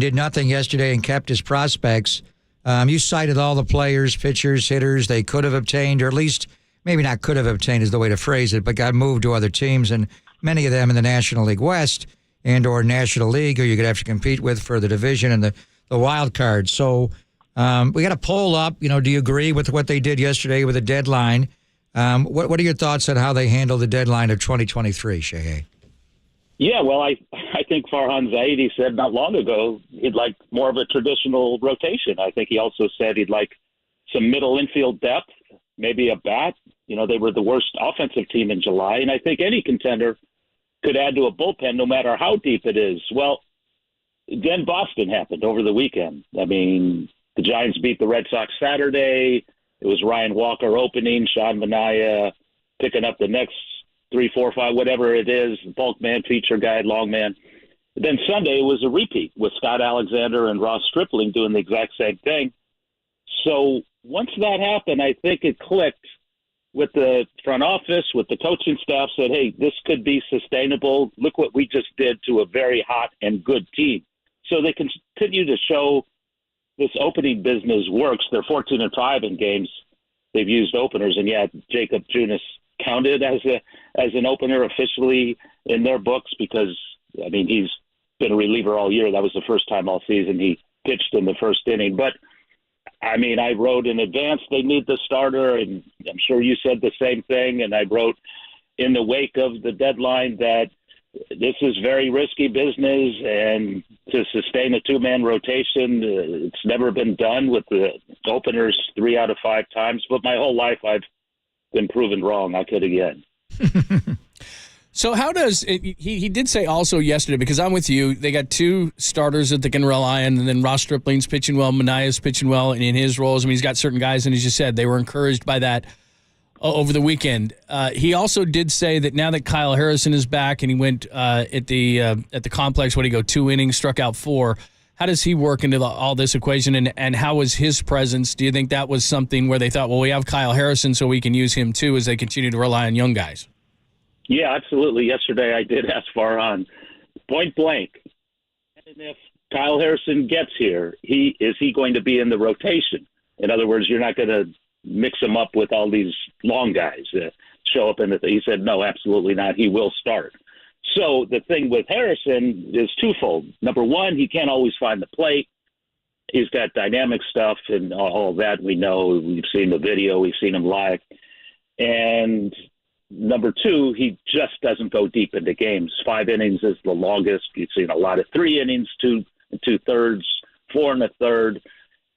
did nothing yesterday and kept his prospects. You cited all the players, pitchers, hitters they could have obtained, or at least maybe not could have obtained is the way to phrase it, but got moved to other teams, and many of them in the National League West and or National League, who you're going to have to compete with for the division and the wild card. So we got a poll up. Do you agree with what they did yesterday with the deadline? What are your thoughts on how they handled the deadline of 2023, Shea? Yeah, well, I think Farhan Zaidi said not long ago he'd like more of a traditional rotation. I think he also said he'd like some middle infield depth, maybe a bat. They were the worst offensive team in July, and I think any contender could add to a bullpen no matter how deep it is. Well, then Boston happened over the weekend. I mean, the Giants beat the Red Sox Saturday. It was Ryan Walker opening, Sean Manaea picking up the next 3, 4, 5, whatever it is, bulk man, feature guy, long man. Then Sunday was a repeat with Scott Alexander and Ross Stripling doing the exact same thing. So once that happened, I think it clicked with the front office, with the coaching staff, said, hey, this could be sustainable. Look what we just did to a very hot and good team. So they continue to show this opening business works. They're 14-5 in games they've used openers, and yeah, Jacob Junis counted as an opener officially in their books because, I mean, he's been a reliever all year. That was the first time all season he pitched in the first inning. But, I mean, I wrote in advance they need the starter, and I'm sure you said the same thing, and I wrote in the wake of the deadline that this is very risky business, and to sustain a two-man rotation, it's never been done with the openers 3 out of 5 times. But my whole life I've been proven wrong. I could again. So how does he did say also yesterday, because I'm with you, they got 2 starters that they can rely on, and then Ross Stripling's pitching well, Manaea's pitching well, and in his roles, I mean, he's got certain guys, and as you said, they were encouraged by that over the weekend. He also did say that now that Kyle Harrison is back and he went at the complex, what did he go 2 innings, struck out 4. How does he work into all this equation, and how was his presence? Do you think that was something where they thought, well, we have Kyle Harrison, so we can use him too as they continue to rely on young guys? Yeah, absolutely. Yesterday I did ask Farhan, point blank, and if Kyle Harrison gets here, is he going to be in the rotation? In other words, you're not going to mix him up with all these long guys show up in the. He said, no, absolutely not. He will start. So the thing with Harrison is twofold. Number one, he can't always find the plate. He's got dynamic stuff and all of that. We know. We've seen the video. We've seen him live. And number two, he just doesn't go deep into games. 5 innings is the longest. You've seen a lot of 3 innings, 2 2/3, 4 1/3,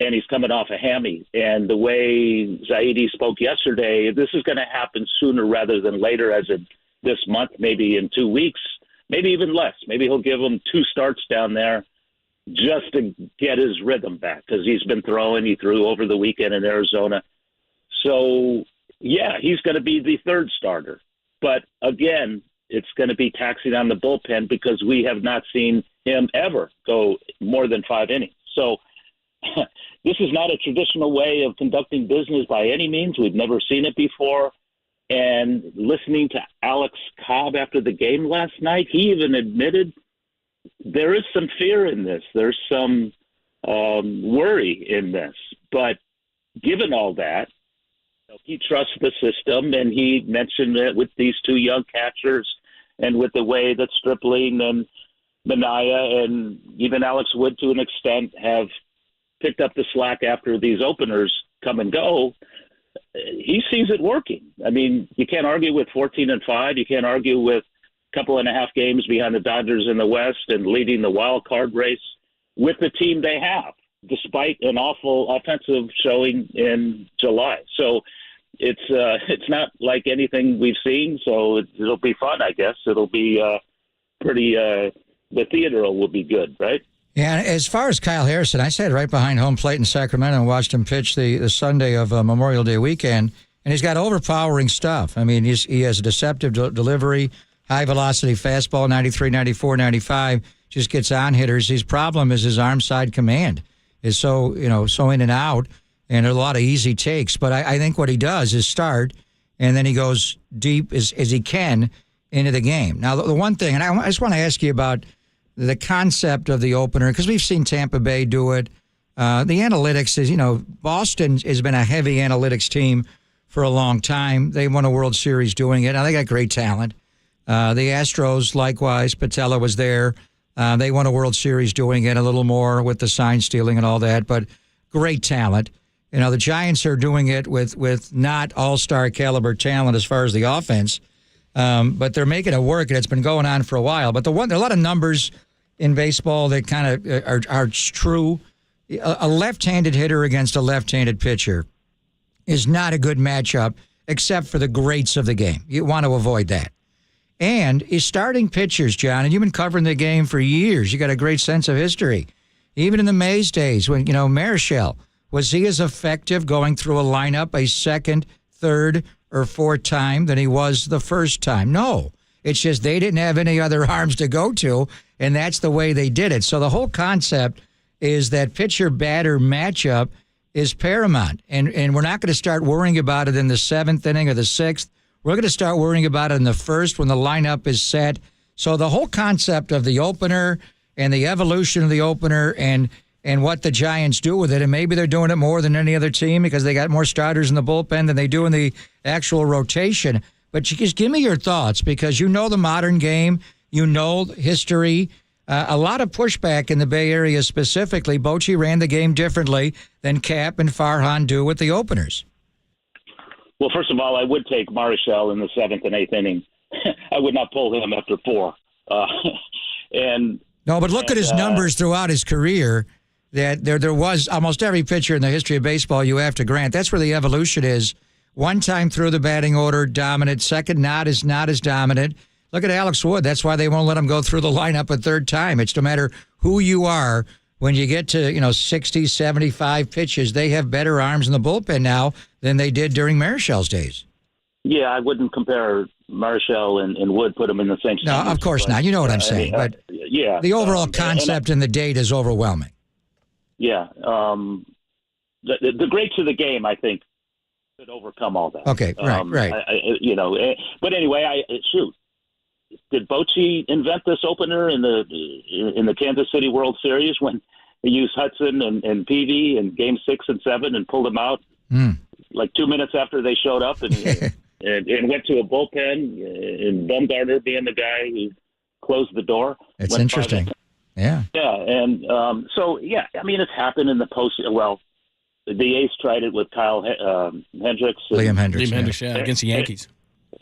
and he's coming off a hammy. And the way Zaidi spoke yesterday, this is going to happen sooner rather than later, as in this month, maybe in 2 weeks, maybe even less. Maybe he'll give him 2 starts down there just to get his rhythm back, because he's been throwing. He threw over the weekend in Arizona. So, yeah, he's going to be the third starter. But, again, it's going to be taxing on the bullpen because we have not seen him ever go more than 5 innings. So this is not a traditional way of conducting business by any means. We've never seen it before. And listening to Alex Cobb after the game last night, he even admitted there is some fear in this. There's some worry in this. But given all that, he trusts the system, and he mentioned that with these 2 young catchers and with the way that Stripling and Minaya and even Alex Wood to an extent have picked up the slack after these openers come and go, he sees it working. I mean, you can't argue with 14-5. You can't argue with a couple and a half games behind the Dodgers in the West and leading the wild card race with the team they have, despite an awful offensive showing in July. So it's not like anything we've seen. So it'll be fun, I guess. It'll be pretty. The theater will be good, right? Yeah, and as far as Kyle Harrison, I sat right behind home plate in Sacramento and watched him pitch the Sunday of Memorial Day weekend, and he's got overpowering stuff. I mean, he has a deceptive delivery, high-velocity fastball, 93, 94, 95, just gets on hitters. His problem is his arm side command is so in and out, and a lot of easy takes. But I think what he does is start, and then he goes deep as he can into the game. Now, the one thing, and I just want to ask you about the concept of the opener, because we've seen Tampa Bay do it. The analytics is, Boston has been a heavy analytics team for a long time. They won a World Series doing it. Now, they got great talent. The Astros, likewise, Patella was there. They won a World Series doing it, a little more with the sign stealing and all that, but great talent. The Giants are doing it with not all-star caliber talent as far as the offense, but they're making it work, and it's been going on for a while. But there are a lot of numbers in baseball that kind of are true. A left-handed hitter against a left-handed pitcher is not a good matchup, except for the greats of the game. You want to avoid that. And his starting pitchers, John, and you've been covering the game for years. You got a great sense of history. Even in the Mays days, when, Marichal, was he as effective going through a lineup a second, third, or fourth time than he was the first time? No. It's just they didn't have any other arms to go to, and that's the way they did it. So the whole concept is that pitcher-batter matchup is paramount, and we're not going to start worrying about it in the 7th inning or the 6th. We're going to start worrying about it in the 1st when the lineup is set. So the whole concept of the opener and the evolution of the opener and what the Giants do with it, and maybe they're doing it more than any other team because they got more starters in the bullpen than they do in the actual rotation. But just give me your thoughts, because you know the modern game, you know history. A lot of pushback in the Bay Area specifically. Bochy ran the game differently than Cap and Farhan do with the openers. Well, first of all, I would take Marichal in the 7th and 8th inning. I would not pull him after 4. But look at his numbers throughout his career. That there was almost every pitcher in the history of baseball, you have to grant. That's where the evolution is. One time through the batting order, dominant. Second, not as dominant. Look at Alex Wood. That's why they won't let him go through the lineup a third time. It's no matter who you are. When you get to 60, 75 pitches, they have better arms in the bullpen now than they did during Marichal's days. Yeah, I wouldn't compare Marshall and Wood, put them in the same No, sentence, of course not. You know what I'm saying. But yeah, the overall concept and the date is overwhelming. Yeah. The greats of the game, I think, could overcome all that. Okay, right. But anyway, shoot. Did Bochy invent this opener in the Kansas City World Series when he used Hudson and Peavy in Game 6 and 7 and pulled them out like 2 minutes after they showed up and went to a bullpen, and Bumgarner being the guy who closed the door? It's interesting. Yeah. Yeah, and I mean, it's happened in the post. Well, the A's tried it with Kyle Hendricks. Liam Hendricks, against the Yankees.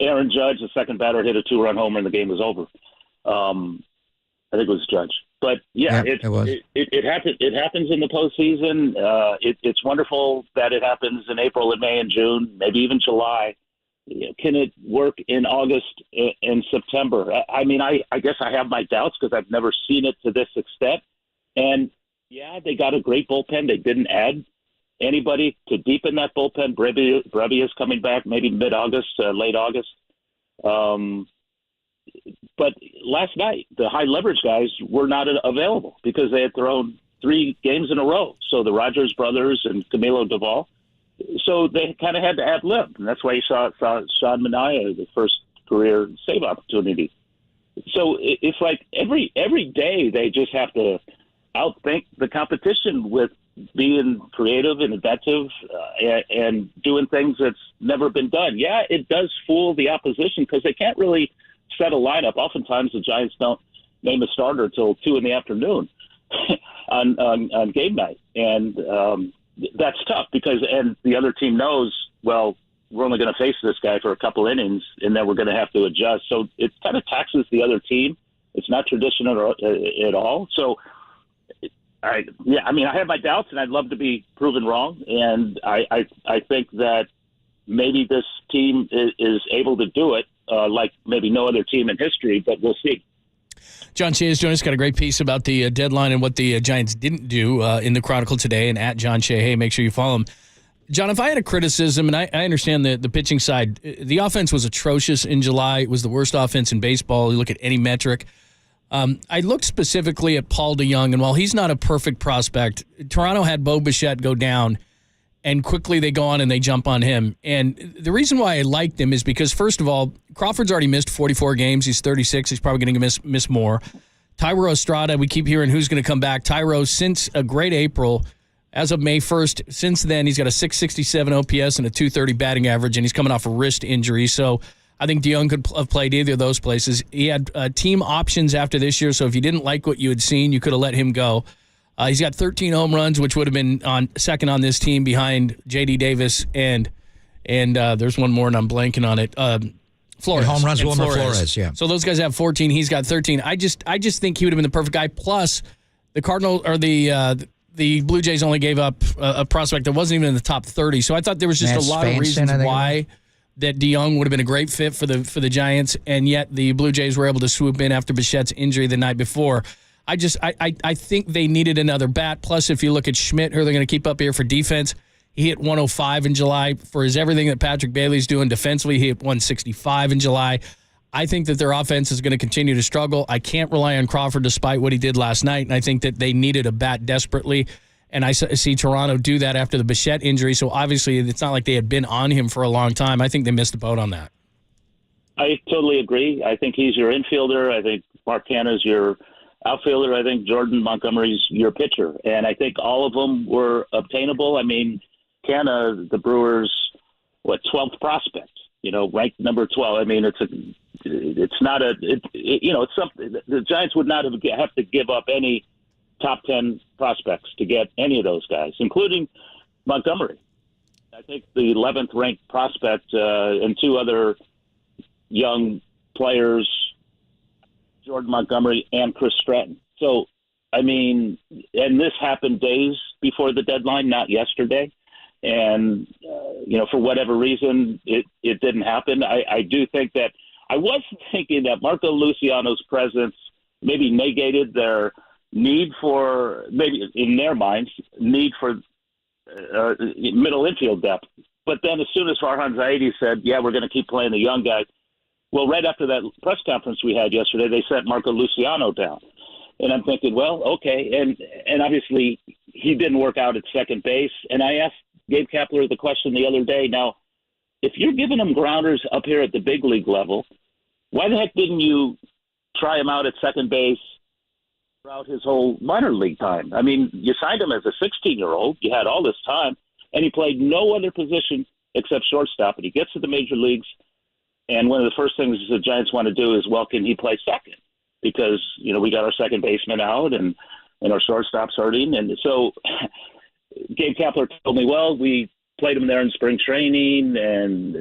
Aaron Judge, the second batter, hit a 2-run homer and the game was over. I think it was Judge. But, it was. It happens in the postseason. It's wonderful that it happens in April and May and June, maybe even July. Can it work in August and September? I mean, I guess I have my doubts because I've never seen it to this extent. And, they got a great bullpen. They didn't add anybody to deepen that bullpen. Brebbia is coming back maybe mid-August, late August. But last night, the high-leverage guys were not available because they had thrown 3 games in a row. So the Rogers brothers and Camilo Duvall. So they kind of had to ad-lib, and that's why you saw Sean Manaea, the first career save opportunity. So it's like every day they just have to outthink the competition with being creative and inventive and doing things that's never been done. Yeah, it does fool the opposition because they can't really set a lineup. Oftentimes the Giants don't name a starter until 2 p.m. on game night. And that's tough because the other team knows, well, we're only going to face this guy for a couple innings and then we're going to have to adjust. So it kind of taxes the other team. It's not traditional at all. So, I have my doubts, and I'd love to be proven wrong. And I think that maybe this team is able to do it like maybe no other team in history, but we'll see. John Shea has joined us, got a great piece about the deadline and what the Giants didn't do in the Chronicle today, and at John Shea. Hey, make sure you follow him. John, if I had a criticism, and I understand the pitching side, the offense was atrocious in July. It was the worst offense in baseball. You look at any metric. I looked specifically at Paul DeJong, and while he's not a perfect prospect, Toronto had Bo Bichette go down, and quickly they go on and they jump on him. And the reason why I liked him is because, first of all, Crawford's already missed 44 games. He's 36. He's probably going to miss more. Tyro Estrada, we keep hearing who's going to come back. Tyro, since a great April, as of May 1st, since then, he's got a 667 OPS and a 230 batting average, and he's coming off a wrist injury. So I think DeJong could have played either of those places. He had team options after this year, so if you didn't like what you had seen, you could have let him go. He's got 13 home runs, which would have been second on this team behind J.D. Davis and there's one more, and I'm blanking on it. Flores. Home runs, Wilmer Flores, yeah. So those guys have 14. He's got 13. I just think he would have been the perfect guy. Plus, the the Blue Jays only gave up a prospect that wasn't even in the top 30. So I thought there was just a lot of reasons why that DeJong would have been a great fit for the Giants, and yet the Blue Jays were able to swoop in after Bichette's injury the night before. I think they needed another bat. Plus, if you look at Schmidt, who they're going to keep up here for defense, he hit 105 in July. For everything that Patrick Bailey's doing defensively, he hit 165 in July. I think that their offense is going to continue to struggle. I can't rely on Crawford despite what he did last night, and I think that they needed a bat desperately. And I see Toronto do that after the Bichette injury, so obviously it's not like they had been on him for a long time. I think they missed the boat on that. I totally agree. I think he's your infielder. I think Mark Canha's your outfielder. I think Jordan Montgomery's your pitcher. And I think all of them were obtainable. I mean, Canha, the Brewers, 12th prospect, ranked number 12. I mean, it's something. The Giants would not have to give up any top 10 prospects to get any of those guys, including Montgomery. I think the 11th ranked prospect and two other young players, Jordan Montgomery and Chris Stratton. So, I mean, and this happened days before the deadline, not yesterday. And, for whatever reason, it didn't happen. I do think that I was thinking that Marco Luciano's presence maybe negated their need for, maybe in their minds, need for middle infield depth. But then as soon as Farhan Zaidi said, yeah, we're going to keep playing the young guys, well, right after that press conference we had yesterday, they sent Marco Luciano down. And I'm thinking, well, okay. And obviously he didn't work out at second base. And I asked Gabe Kapler the question the other day. Now, if you're giving him grounders up here at the big league level, why the heck didn't you try him out at second base throughout his whole minor league time? I mean, you signed him as a 16-year-old. You had all this time, and he played no other position except shortstop. And he gets to the major leagues, and one of the first things the Giants want to do is, well, can he play second? Because, you know, we got our second baseman out and our shortstop's hurting. And so Gabe Kapler told me, well, we played him there in spring training and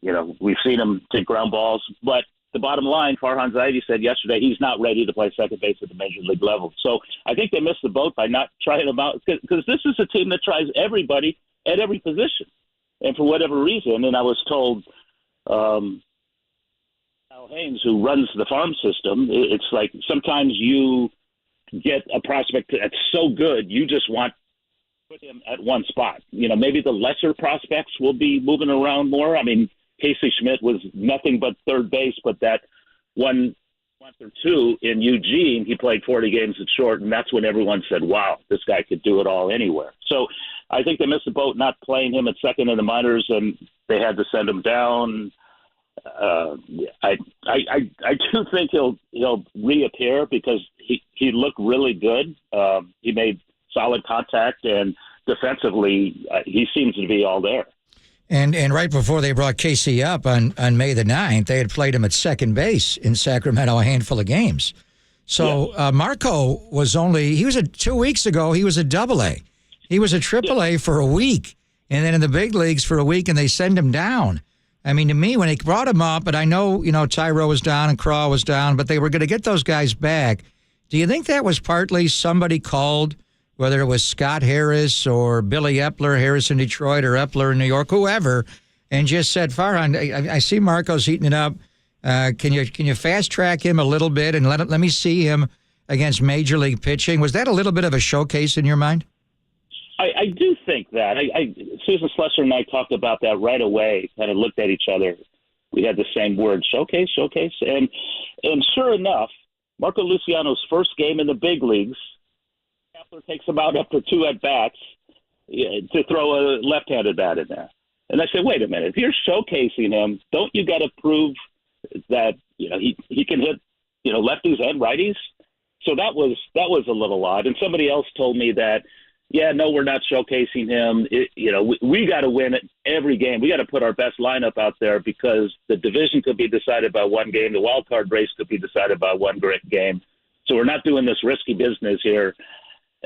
you know, we've seen him take ground balls. But the bottom line, Farhan Zaidi said yesterday, he's not ready to play second base at the major league level. So I think they missed the boat by not trying him out, because this is a team that tries everybody at every position. And for whatever reason, and I was told Al Haynes, who runs the farm system, it's like sometimes you get a prospect that's so good, you just want to put him at one spot. You know, maybe the lesser prospects will be moving around more. I mean, Casey Schmidt was nothing but third base, but that one month or two in Eugene, he played 40 games at short, and that's when everyone said, wow, this guy could do it all anywhere. So I think they missed the boat not playing him at second in the minors, and they had to send him down. I do think he'll reappear because he looked really good. He made solid contact, and defensively, he seems to be all there. And right before they brought Casey up on May the 9th, they had played him at second base in Sacramento a handful of games. So Marco was 2 weeks ago, he was a AA. He was a AAA for a week, and then in the big leagues for a week, and they send him down. I mean, to me, when they brought him up, and I know, you know, Tyro was down and Krukow was down, but they were going to get those guys back. Do you think that was partly somebody called, whether it was Scott Harris or Billy Epler, Harris in Detroit, or Epler in New York, whoever, and just said, Farhan, I see Marco's heating it up. Can you fast track him a little bit and let me see him against major league pitching? Was that a little bit of a showcase in your mind? I do think that. Susan Slusser and I talked about that right away, kind of looked at each other. We had the same word, showcase. And sure enough, Marco Luciano's first game in the big leagues, Kapler takes him out after 2 at-bats to throw a left-handed bat in there. And I said, wait a minute, if you're showcasing him, don't you got to prove that, you know, he can hit, you know, lefties and righties? So that was a little odd. And somebody else told me that, yeah, no, we're not showcasing him. We got to win every game. We got to put our best lineup out there because the division could be decided by one game. The wild card race could be decided by one great game. So we're not doing this risky business here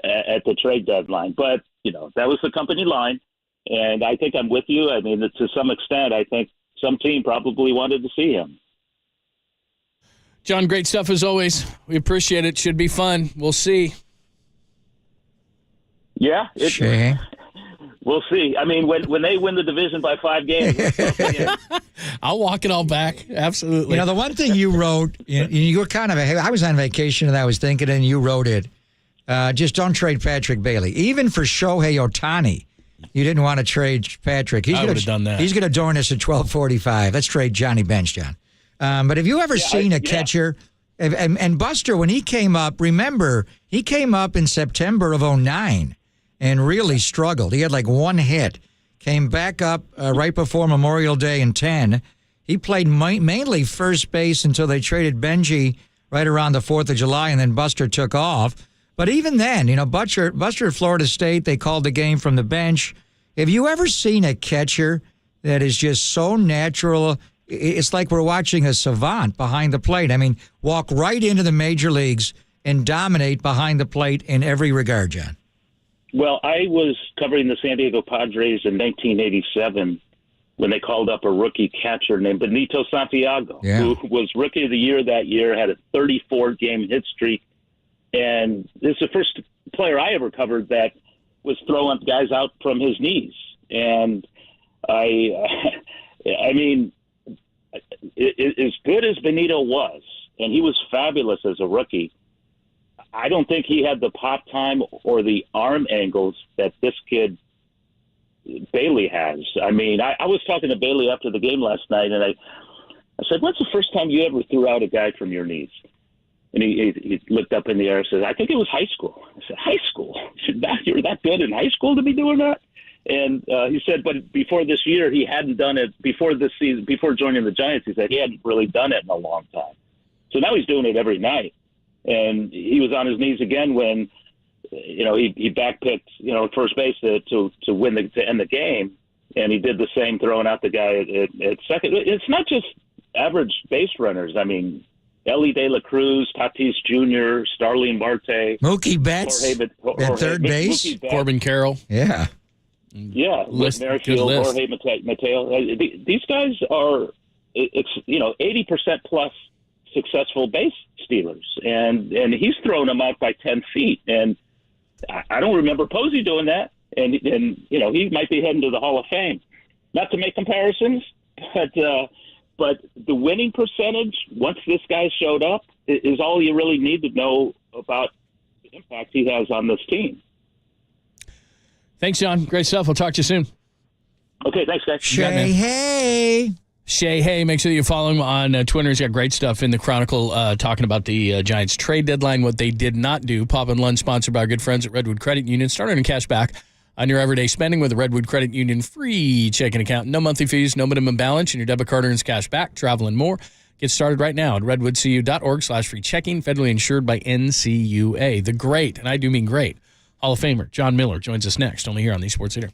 at the trade deadline. But, you know, that was the company line. And I think I'm with you. I mean, to some extent, I think some team probably wanted to see him. John, great stuff as always. We appreciate it. Should be fun. We'll see. Yeah, we'll see. I mean, when they win the division by 5 games, I'll walk it all back. Absolutely. You know, the one thing you wrote, you were kind of I was on vacation and I was thinking, and you wrote it, just don't trade Patrick Bailey. Even for Shohei Ohtani, you didn't want to trade Patrick. I would have done that. He's going to join us at 12:45. Let's trade Johnny Bench, John. But have you ever seen a catcher? And Buster, when he came up, remember, he came up in September of 2009. And really struggled. He had like one hit. Came back up right before Memorial Day in 10. He played mainly first base until they traded Benji right around the 4th of July, and then Buster took off. But even then, you know, Buster at Florida State, they called the game from the bench. Have you ever seen a catcher that is just so natural? It's like we're watching a savant behind the plate. I mean, walk right into the major leagues and dominate behind the plate in every regard, John. Well, I was covering the San Diego Padres in 1987 when they called up a rookie catcher named Benito Santiago, who was Rookie of the Year that year, had a 34-game hit streak. And this is the first player I ever covered that was throwing guys out from his knees. And I mean, as good as Benito was, and he was fabulous as a rookie, I don't think he had the pop time or the arm angles that this kid Bailey has. I mean, I was talking to Bailey after the game last night, and I said, when's the first time you ever threw out a guy from your knees? And he looked up in the air and said, I think it was high school. I said, high school? You were that good in high school to be doing that? And he said, but before this year, he hadn't done it. Before this season, before joining the Giants, he said he hadn't really done it in a long time. So now he's doing it every night. And he was on his knees again when, he backpicked, first base to end the game. And he did the same, throwing out the guy at second. It's not just average base runners. I mean, Ellie De La Cruz, Tatis Jr., Starling Marte, Mookie Betts at third base, Corbin Carroll. Yeah. Yeah, Merrifield, Jorge Mateo. These guys are, 80% plus successful base stealers, and he's thrown them out by 10 feet. And I don't remember Posey doing that. And he might be heading to the Hall of Fame. Not to make comparisons, but the winning percentage, once this guy showed up, is all you really need to know about the impact he has on this team. Thanks, John. Great stuff. We'll talk to you soon. Okay, thanks, guys. Shay Hey. Make sure that you follow him on Twitter. He's got great stuff in the Chronicle talking about the Giants trade deadline, what they did not do. Pop and Lunch, sponsored by our good friends at Redwood Credit Union. Start earning cash back on your everyday spending with a Redwood Credit Union free checking account. No monthly fees, no minimum balance, and your debit card earns cash back. Travel and more. Get started right now at redwoodcu.org/free checking. Federally insured by NCUA. The great, and I do mean great, Hall of Famer John Miller joins us next, only here on the Sports Leader.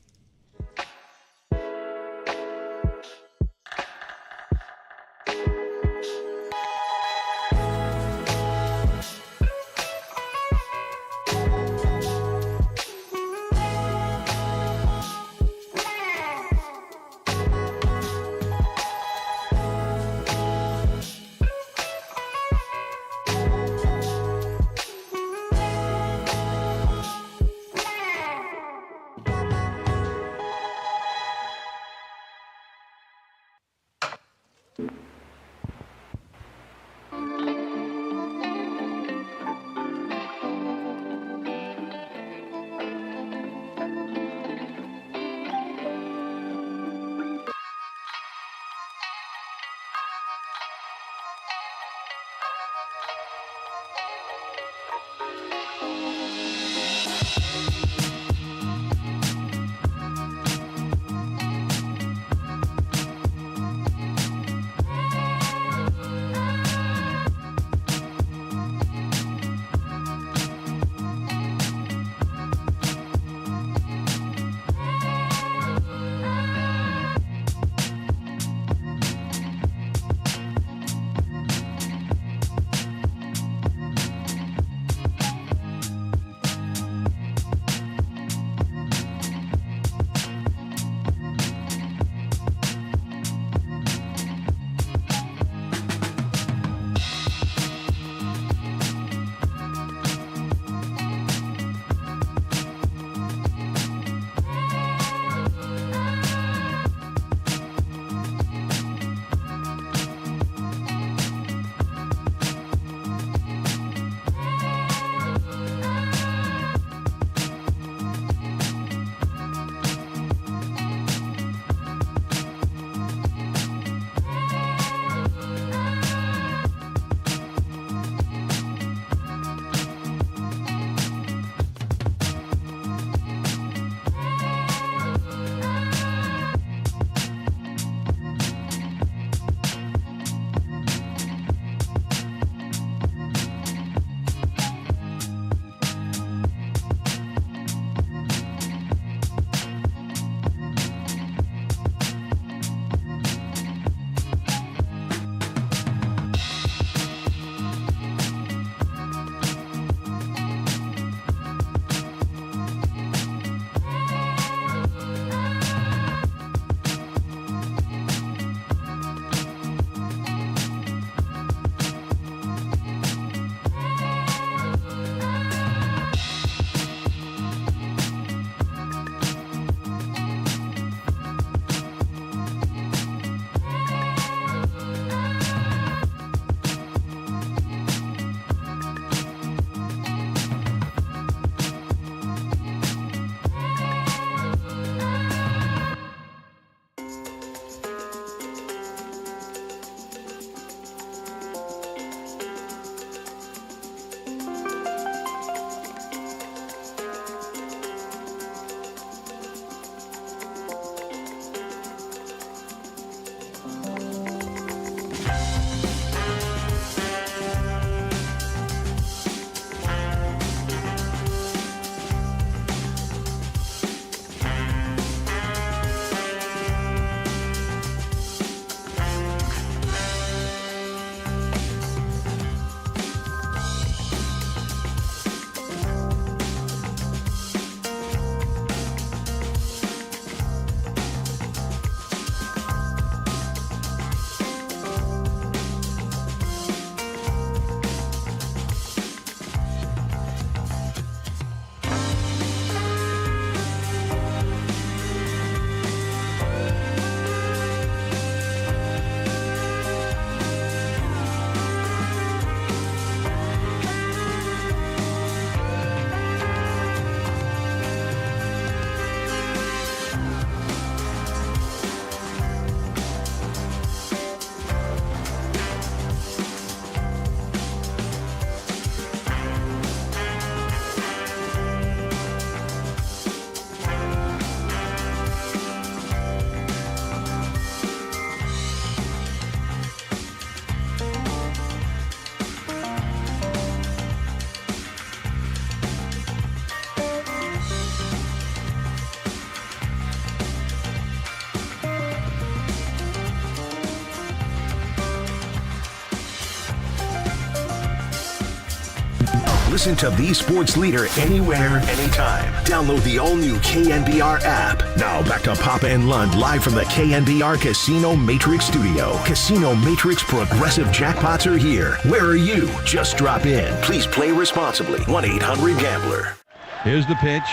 Listen to the sports leader anywhere, anytime. Download the all-new KNBR app. Now back to Papa and Lund live from the KNBR Casino Matrix Studio. Casino Matrix Progressive Jackpots are here. Where are you? Just drop in. Please play responsibly. 1-800-GAMBLER. Here's the pitch.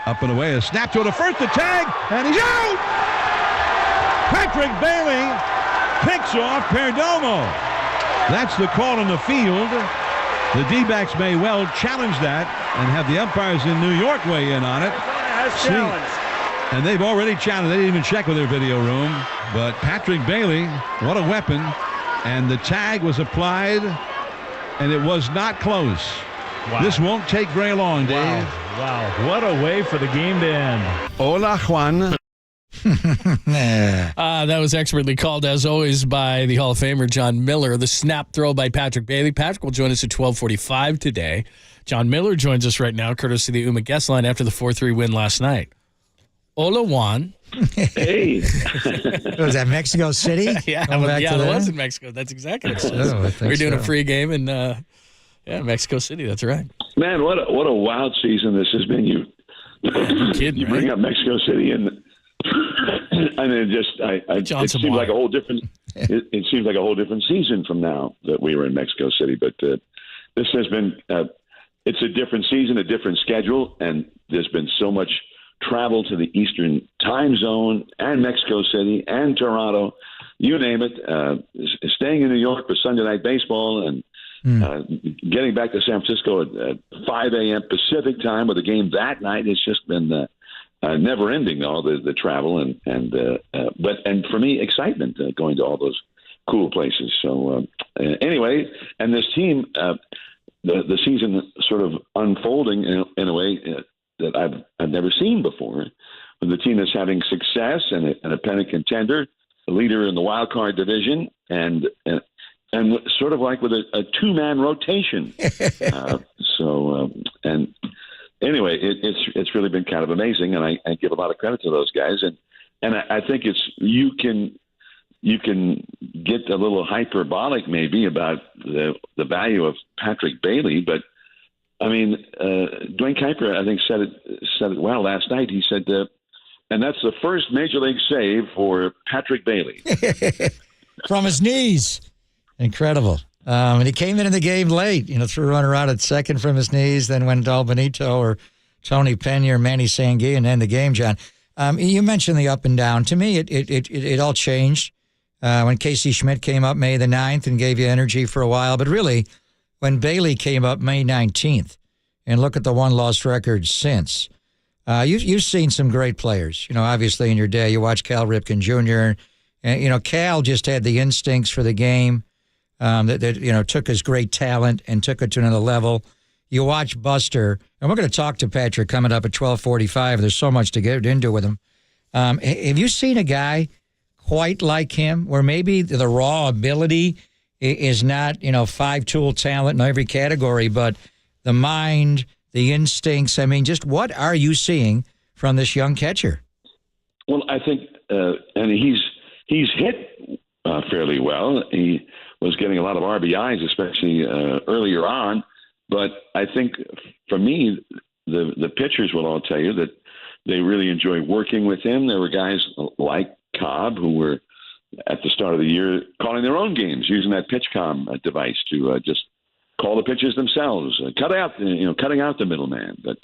Up and away. A snap to the first, the tag, and he's out! Patrick Bailey picks off Perdomo. That's the call on the field. The D-backs may well challenge that and have the umpires in New York weigh in on it. And they've already challenged. They didn't even check with their video room. But Patrick Bailey, what a weapon. And the tag was applied, and it was not close. Wow. This won't take very long, Dave. Wow. What a way for the game to end. Hola, Juan. That was expertly called, as always, by the Hall of Famer John Miller. The snap throw by Patrick Bailey. Patrick will join us at 12:45 today. John Miller joins us right now, courtesy of the UMA guest line after the 4-3 win last night. Hola, Juan. Hey. Was that Mexico City? Yeah, it was in Mexico. That's exactly what it was. We're doing a pregame in Mexico City. That's right. Man, what a wild season this has been. You bring up Mexico City and it seems like a whole different. It seems like a whole different season from now that we were in Mexico City. But this has been. It's a different season, a different schedule, and there's been so much travel to the Eastern time zone and Mexico City and Toronto, you name it. Staying in New York for Sunday night baseball and getting back to San Francisco at 5 a.m. Pacific time with a game that night. It's just been. Never ending, all the travel and for me, excitement going to all those cool places. So anyway, and this team, the season sort of unfolding in a way that I've never seen before. When the team is having success and a pennant contender, a leader in the wild card division, and sort of like with a two-man rotation. Anyway, it's really been kind of amazing, and I give a lot of credit to those guys, and I think you can get a little hyperbolic maybe about the value of Patrick Bailey, but I mean Dwayne Kuiper I think said it well last night. He said, and that's the first major league save for Patrick Bailey from his knees. Incredible. And he came into the game late, threw a runner out at second from his knees, then went Dal Benito or Tony Pena or Manny Sangui and end the game, John. You mentioned the up and down. To me, it all changed when Casey Schmidt came up May the 9th and gave you energy for a while. But really, when Bailey came up May 19th, and look at the one-loss record since, you've seen some great players. Obviously in your day, you watched Cal Ripken Jr., and, Cal just had the instincts for the game. That took his great talent and took it to another level. You watch Buster, and we're going to talk to Patrick coming up at 12:45. There's so much to get into with him. Have you seen a guy quite like him, where maybe the raw ability is not, 5-tool talent in every category, but the mind, the instincts. I mean, just what are you seeing from this young catcher? Well, I think, and he's hit fairly well. He was getting a lot of RBIs, especially earlier on. But I think, for me, the pitchers will all tell you that they really enjoy working with him. There were guys like Cobb who were at the start of the year calling their own games, using that PitchCom device to just call the pitches themselves, cutting out the middleman. But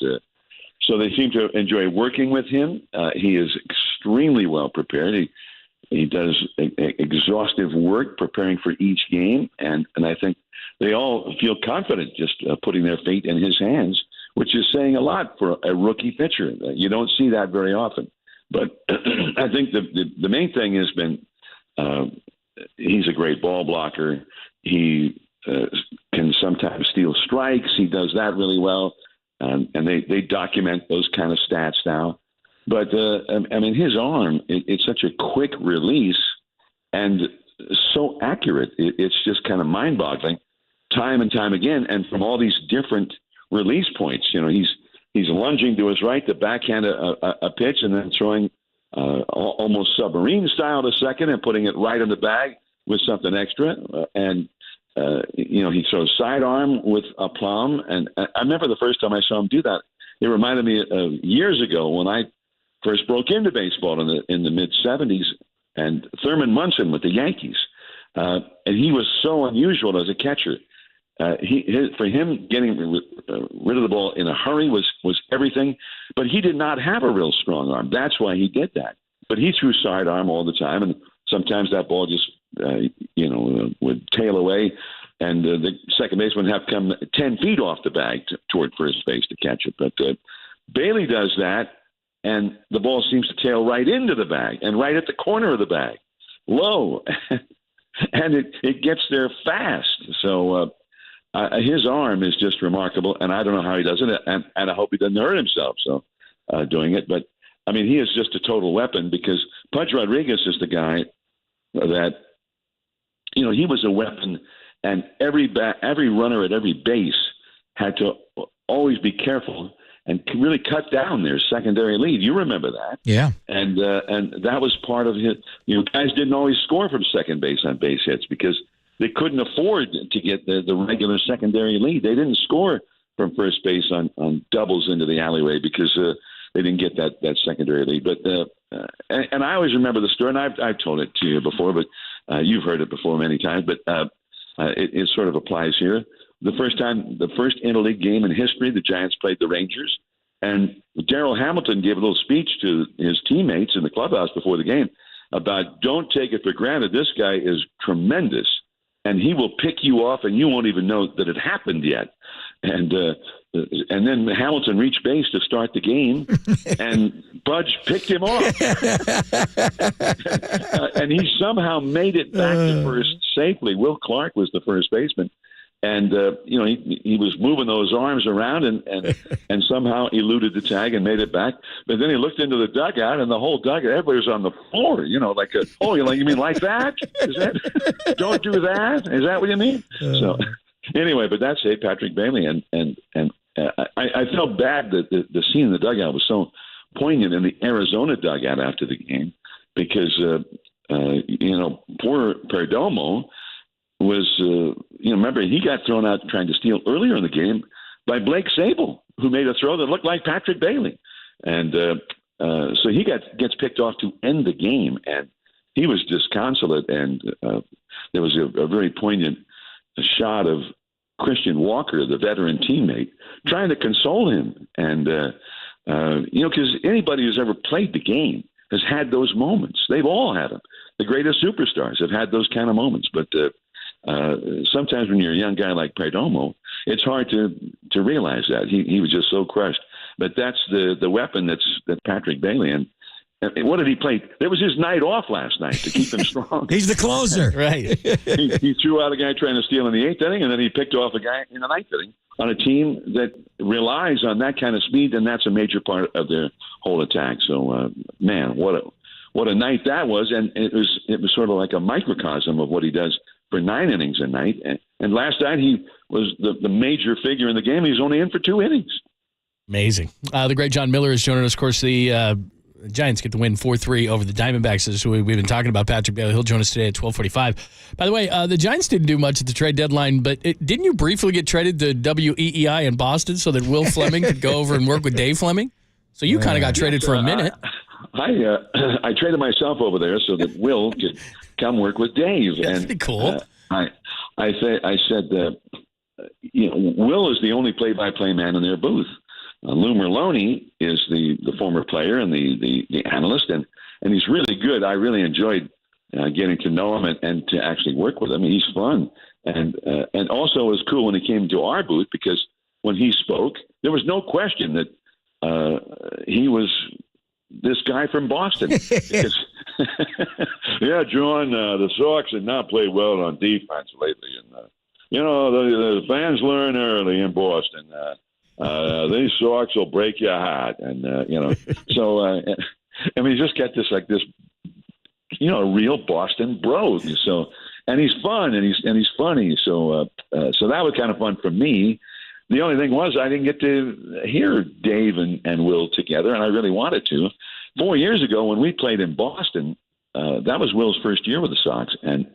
so they seem to enjoy working with him. He is extremely well prepared. He does exhaustive work preparing for each game, and I think they all feel confident just putting their fate in his hands, which is saying a lot for a rookie pitcher. You don't see that very often. But I think the main thing has been he's a great ball blocker. He can sometimes steal strikes. He does that really well, and they document those kind of stats now. But, his arm, it's such a quick release and so accurate. It's just kind of mind-boggling time and time again. And from all these different release points, he's lunging to his right to backhand a pitch and then throwing almost submarine style to second and putting it right in the bag with something extra. He throws sidearm with aplomb. And I remember the first time I saw him do that, it reminded me of years ago when I first broke into baseball in the mid-'70s, and Thurman Munson with the Yankees. And he was so unusual as a catcher. For him, getting rid of the ball in a hurry was everything, but he did not have a real strong arm. That's why he did that. But he threw sidearm all the time, and sometimes that ball just, would tail away, and the second baseman would have to come 10 feet off the bag toward first base to catch it. But Bailey does that, and the ball seems to tail right into the bag and right at the corner of the bag, low, and it gets there fast. So his arm is just remarkable, and I don't know how he does it, and I hope he doesn't hurt himself doing it. But, he is just a total weapon, because Pudge Rodriguez is the guy that, he was a weapon, and every runner at every base had to always be careful and really cut down their secondary lead. You remember that. Yeah. And that was part of his, guys didn't always score from second base on base hits because they couldn't afford to get the regular secondary lead. They didn't score from first base on doubles into the alleyway because they didn't get that secondary lead. But and I always remember the story, and I've told it to you before, but you've heard it before many times, but it sort of applies here. The first interleague game in history, the Giants played the Rangers, and Darrell Hamilton gave a little speech to his teammates in the clubhouse before the game about, don't take it for granted. This guy is tremendous, and he will pick you off, and you won't even know that it happened yet. And then Hamilton reached base to start the game, and Budge picked him off. And he somehow made it back to first safely. Will Clark was the first baseman. And, he was moving those arms around and somehow eluded the tag and made it back. But then he looked into the dugout, and the whole dugout, everybody was on the floor, you mean like that? Is that? Don't do that? Is that what you mean? So anyway, but that's Patrick Bailey. And I felt bad that the scene in the dugout was so poignant in the Arizona dugout after the game because, poor Perdomo was, remember, he got thrown out trying to steal earlier in the game by Blake Sable, who made a throw that looked like Patrick Bailey. And so he gets picked off to end the game, and he was disconsolate. And there was a very poignant shot of Christian Walker, the veteran teammate, trying to console him. And, because anybody who's ever played the game has had those moments. They've all had them. The greatest superstars have had those kind of moments. But sometimes when you're a young guy like Perdomo, it's hard to realize that. He was just so crushed. But that's the weapon that's Patrick Bailey. And what did he play? That was his night off last night to keep him strong. He's the closer. Right. He threw out a guy trying to steal in the eighth inning, and then he picked off a guy in the ninth inning on a team that relies on that kind of speed, and that's a major part of their whole attack. So, man, what what a night that was, and it was sort of like a microcosm of what he does for 9 innings a night. And last night he was the major figure in the game. He was only in for 2 innings. Amazing. The great John Miller is joining us. Of course, the Giants get the win 4-3 over the Diamondbacks, as we've been talking about. Patrick Bailey, he'll join us today at 12:45. By the way, the Giants didn't do much at the trade deadline, but didn't you briefly get traded to WEEI in Boston so that Will Fleming could go over and work with Dave Fleming? So you kind of got traded for a minute. I traded myself over there so that Will could come work with Dave. That's pretty cool. I said, Will is the only play-by-play man in their booth. Lou Merlone is the former player and the analyst, and he's really good. I really enjoyed getting to know him and to actually work with him. He's fun, and also it was cool when he came to our booth, because when he spoke, there was no question that he was this guy from Boston. Because, yeah, John, the Sox have not played well on defense lately, and the fans learn early in Boston. These Sox will break your heart, and so I mean, just get this real Boston bro. So, and he's fun and he's funny. So that was kind of fun for me. The only thing was I didn't get to hear Dave and Will together, and I really wanted to. 4 years ago when we played in Boston, that was Will's first year with the Sox, and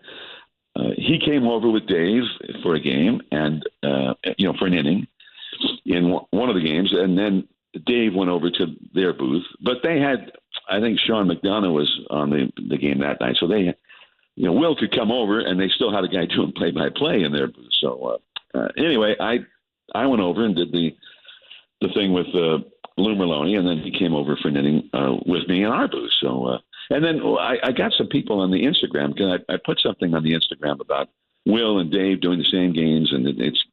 he came over with Dave for a game and for an inning in one of the games, and then Dave went over to their booth. But they had, I think Sean McDonough was on the game that night, so they, Will could come over, and they still had a guy doing play-by-play in their booth. So anyway, I went over and did the thing with Lou Merlone, and then he came over for an inning with me in our booth. So and then I got some people on the Instagram, because I put something on the Instagram about Will and Dave doing the same games, and it's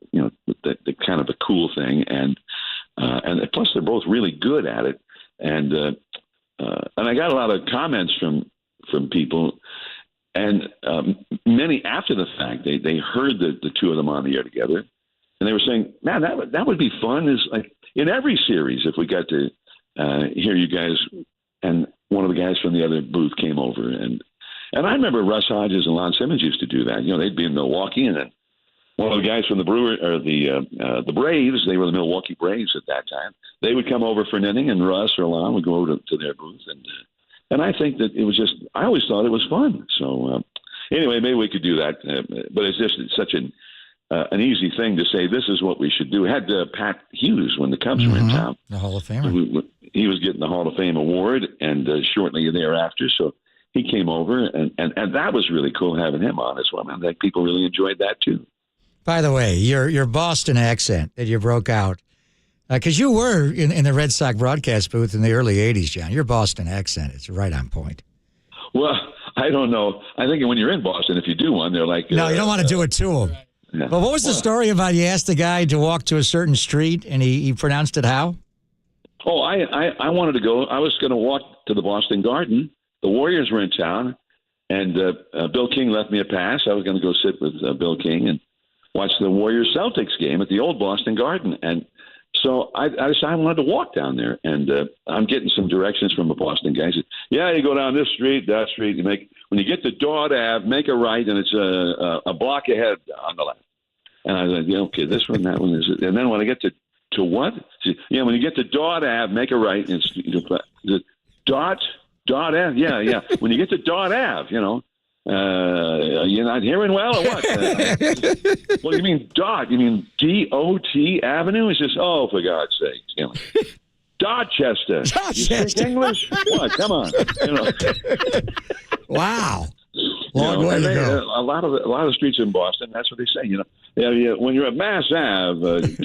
the kind of a cool thing, and plus they're both really good at it, and I got a lot of comments from people, and many after the fact they heard the two of them on the air together, and they were saying, man, that would be fun. Is like in every series if we got to hear you guys, and one of the guys from the other booth came over, and I remember Russ Hodges and Lon Simmons used to do that. They'd be in Milwaukee, and then one of the guys from the the Braves, they were the Milwaukee Braves at that time, they would come over for an inning, and Russ or Lon would go over to their booth, and I think that it was just, I always thought it was fun. So anyway, maybe we could do that, but it's just such an easy thing to say, this is what we should do. We had Pat Hughes when the Cubs were in town. The Hall of Famer. He was getting the Hall of Fame award, and shortly thereafter, so he came over, and that was really cool having him on as well. I think people really enjoyed that too. By the way, your Boston accent that you broke out, because you were in the Red Sox broadcast booth in the early 80s, John. Your Boston accent is right on point. Well, I don't know. I think when you're in Boston, if you do one, they're like... No, you don't want to do it to them. Yeah. But what was the story about you asked the guy to walk to a certain street, and he pronounced it how? Oh, I wanted to go. I was going to walk to the Boston Garden. The Warriors were in town, and Bill King left me a pass. I was going to go sit with Bill King and watch the Warriors-Celtics game at the old Boston Garden. And so I decided I wanted to walk down there, and I'm getting some directions from a Boston guy. He said, yeah, you go down this street, that street. When you get to Dord Ave, make a right, and it's a block ahead on the left. And I said, yeah, okay, this one, that one is it. And then when I get to what? Yeah, when you get to Dord Ave, make a right. And it's Dord Ave? Yeah. When you get to Dord Ave, you're not hearing well or what? Well, you mean Dot? You mean D-O-T Avenue? It's just, oh, for God's sake. Dorchester. You speak English? What? Come on. Wow. Long way to go. A lot of streets in Boston, that's what they say. When you're at Mass Ave,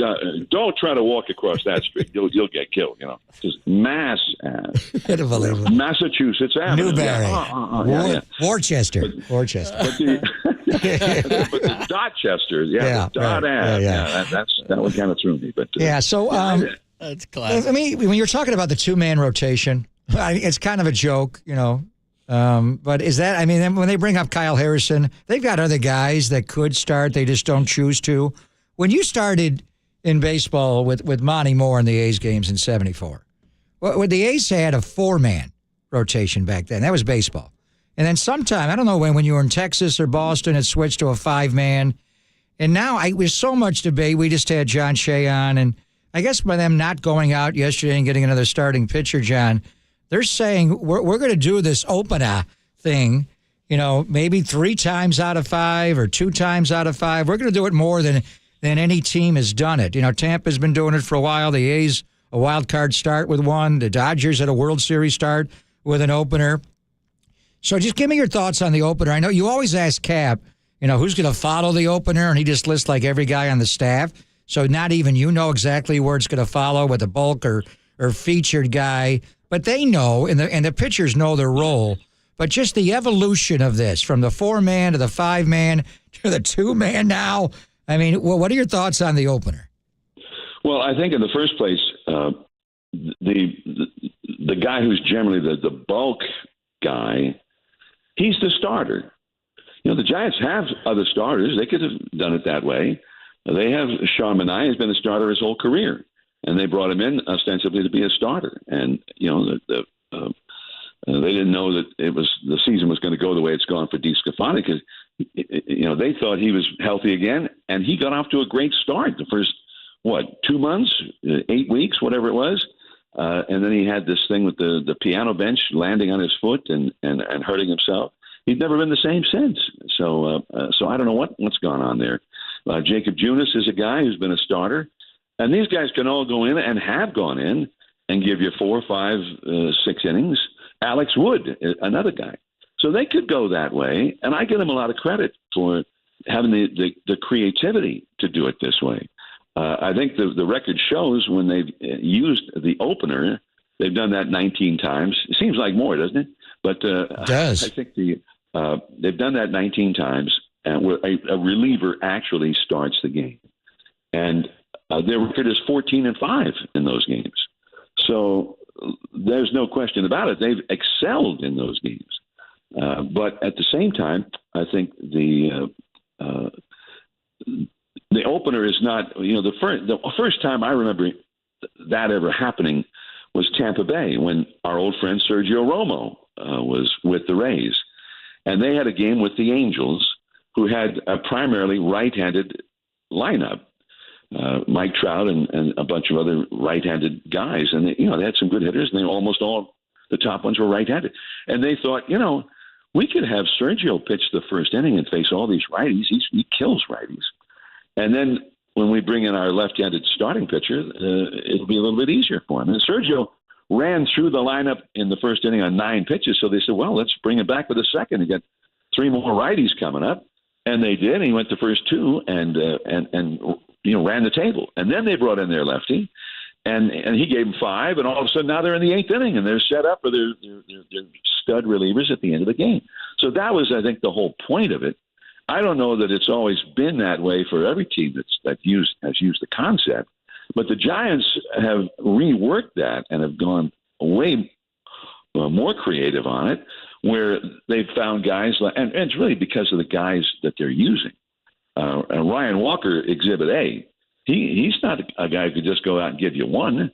don't try to walk across that street. You'll get killed. Just Mass Ave, Massachusetts Avenue, Newbury, Worcester. But the Dorchester, Dot Ave, that one kind of threw me. But so that's classic. I mean, when you're talking about the two-man rotation, it's kind of a joke, but is that, I mean, when they bring up Kyle Harrison, they've got other guys that could start. They just don't choose to. When you started in baseball with Monty Moore in the A's games in '74, well, the A's had a four-man rotation back then. That was baseball. And then sometime, I don't know when you were in Texas or Boston, it switched to a 5-man. And now there's so much debate. We just had John Shea on, and I guess by them not going out yesterday and getting another starting pitcher, John, they're saying we're going to do this opener thing, maybe 3 times out of 5 or 2 times out of 5. We're going to do it more than any team has done it. Tampa's been doing it for a while. The A's, a wild card start with one. The Dodgers had a World Series start with an opener. So just give me your thoughts on the opener. I know you always ask Cap, who's going to follow the opener, and he just lists like every guy on the staff. So not even you know exactly where it's going to follow with a bulk or featured guy. But they know, and the pitchers know their role. But just the evolution of this, from the 4-man to the 5-man to the 2-man now. I mean, what are your thoughts on the opener? Well, I think in the first place, the guy who's generally the bulk guy, he's the starter. The Giants have other starters. They could have done it that way. They have Sean Manaea, has been a starter his whole career, and they brought him in ostensibly to be a starter. And they didn't know that the season was going to go the way it's gone for DeSclafani, because they thought he was healthy again, and he got off to a great start the first 2 months, 8 weeks, whatever it was. And then he had this thing with the piano bench landing on his foot and hurting himself. He's never been the same since. So I don't know what's gone on there. Jacob Junis is a guy who's been a starter. And these guys can all go in and have gone in and give you 4, 5, 6 innings. Alex Wood, another guy. So they could go that way. And I give them a lot of credit for having the creativity to do it this way. I think the record shows when they've used the opener, they've done that 19 times. It seems like more, doesn't it? But it does. I think they've done that 19 times, where a reliever actually starts the game. And their record is 14-5 in those games. So there's no question about it. They've excelled in those games. But at the same time, I think the opener is not, the first time I remember that ever happening was Tampa Bay, when our old friend Sergio Romo was with the Rays. And they had a game with the Angels, who had a primarily right-handed lineup. Mike Trout and a bunch of other right-handed guys. And, they had some good hitters, and almost all the top ones were right-handed. And they thought, we could have Sergio pitch the first inning and face all these righties. He kills righties. And then when we bring in our left-handed starting pitcher, it'll be a little bit easier for him. And Sergio ran through the lineup in the first inning on 9 pitches, so they said, well, let's bring him back for the second. He got 3 more righties coming up, and they did. He went the first 2 and ran the table. And then they brought in their lefty, and he gave him 5, and all of a sudden now they're in the 8th inning, and they're set up for their stud relievers at the end of the game. So that was, I think, the whole point of it. I don't know that it's always been that way for every team has used the concept, but the Giants have reworked that and have gone way more creative on it, where they've found guys and it's really because of the guys that they're using. And Ryan Walker, Exhibit A, he's not a guy who could just go out and give you 1.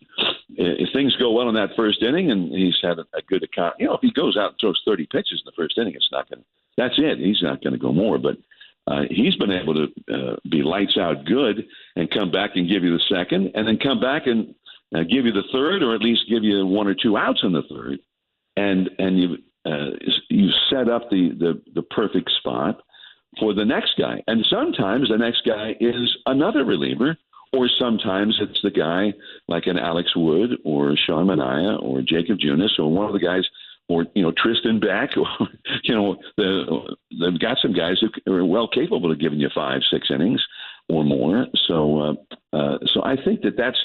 If things go well in that first inning and he's had a good account, if he goes out and throws 30 pitches in the first inning, that's it. He's not going to go more. But he's been able to be lights out good and come back and give you the second, and then come back and give you the third, or at least give you 1 or 2 outs in the third, and you set up the perfect spot for the next guy. And sometimes the next guy is another reliever, or sometimes it's the guy like an Alex Wood or Sean Manaea or Jacob Junis or one of the guys, or Tristan Beck, or they've got some guys who are well capable of giving you 5, 6 innings or more. So I think that's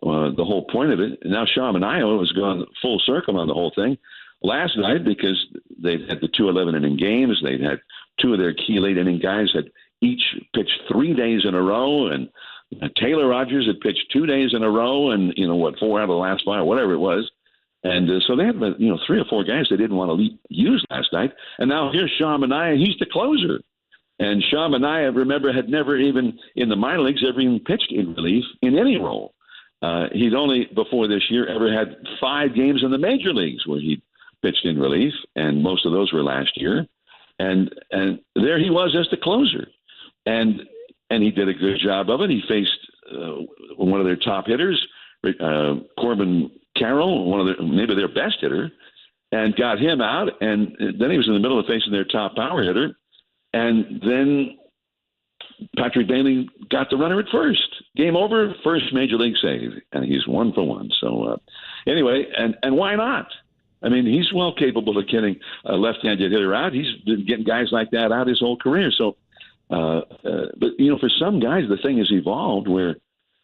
the whole point of it. Now Sean Manaea has gone full circle on the whole thing last night, because they've had the 2 11-inning games. They've had 2 of their key late-inning guys had each pitched 3 days in a row, and Taylor Rogers had pitched 2 days in a row, and 4 out of the last 5, whatever it was. And so they have 3 or 4 guys they didn't want to use last night. And now here's Sean Manaea. He's the closer. And Sean Manaea, remember, had never even in the minor leagues ever even pitched in relief in any role. He'd only before this year ever had 5 games in the major leagues where he'd pitched in relief, and most of those were last year. And there he was as the closer, and he did a good job of it. He faced one of their top hitters, Corbin Carroll, maybe their best hitter, and got him out. And then he was in the middle of facing their top power hitter, and then Patrick Bailey got the runner at first. Game over, first major league save, and he's 1 for 1. So anyway, and why not? I mean, he's well capable of getting a left-handed hitter out. He's been getting guys like that out his whole career. So, but for some guys, the thing has evolved where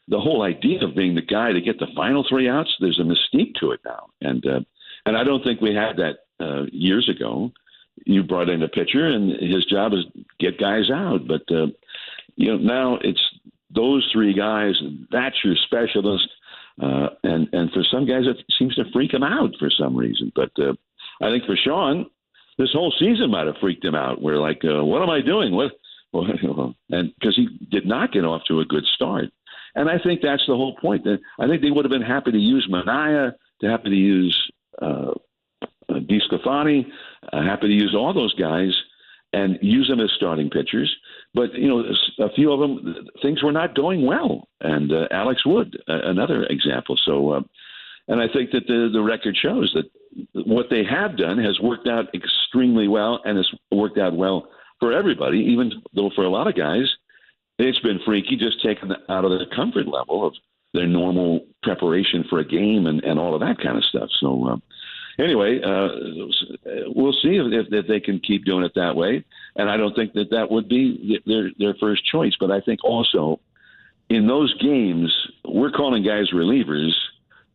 the whole idea of being the guy to get the final 3 outs, there's a mystique to it now, and I don't think we had that years ago. You brought in a pitcher, and his job is get guys out, but now it's those 3 guys. That's your specialist. And for some guys, it seems to freak them out for some reason. But I think for Sean, this whole season might have freaked him out. We're like, what am I doing? And because he did not get off to a good start. And I think that's the whole point. I think they would have been happy to use Manaea, happy to use DeSclafani, happy to use all those guys and use them as starting pitchers. But, a few of them, things were not going well. And Alex Wood, another example. So, and I think that the record shows that what they have done has worked out extremely well, and has worked out well for everybody, even though for a lot of guys, it's been freaky, just taken out of their comfort level of their normal preparation for a game and all of that kind of stuff. So, anyway, we'll see if they can keep doing it that way. And I don't think that would be their first choice. But I think also in those games, we're calling guys relievers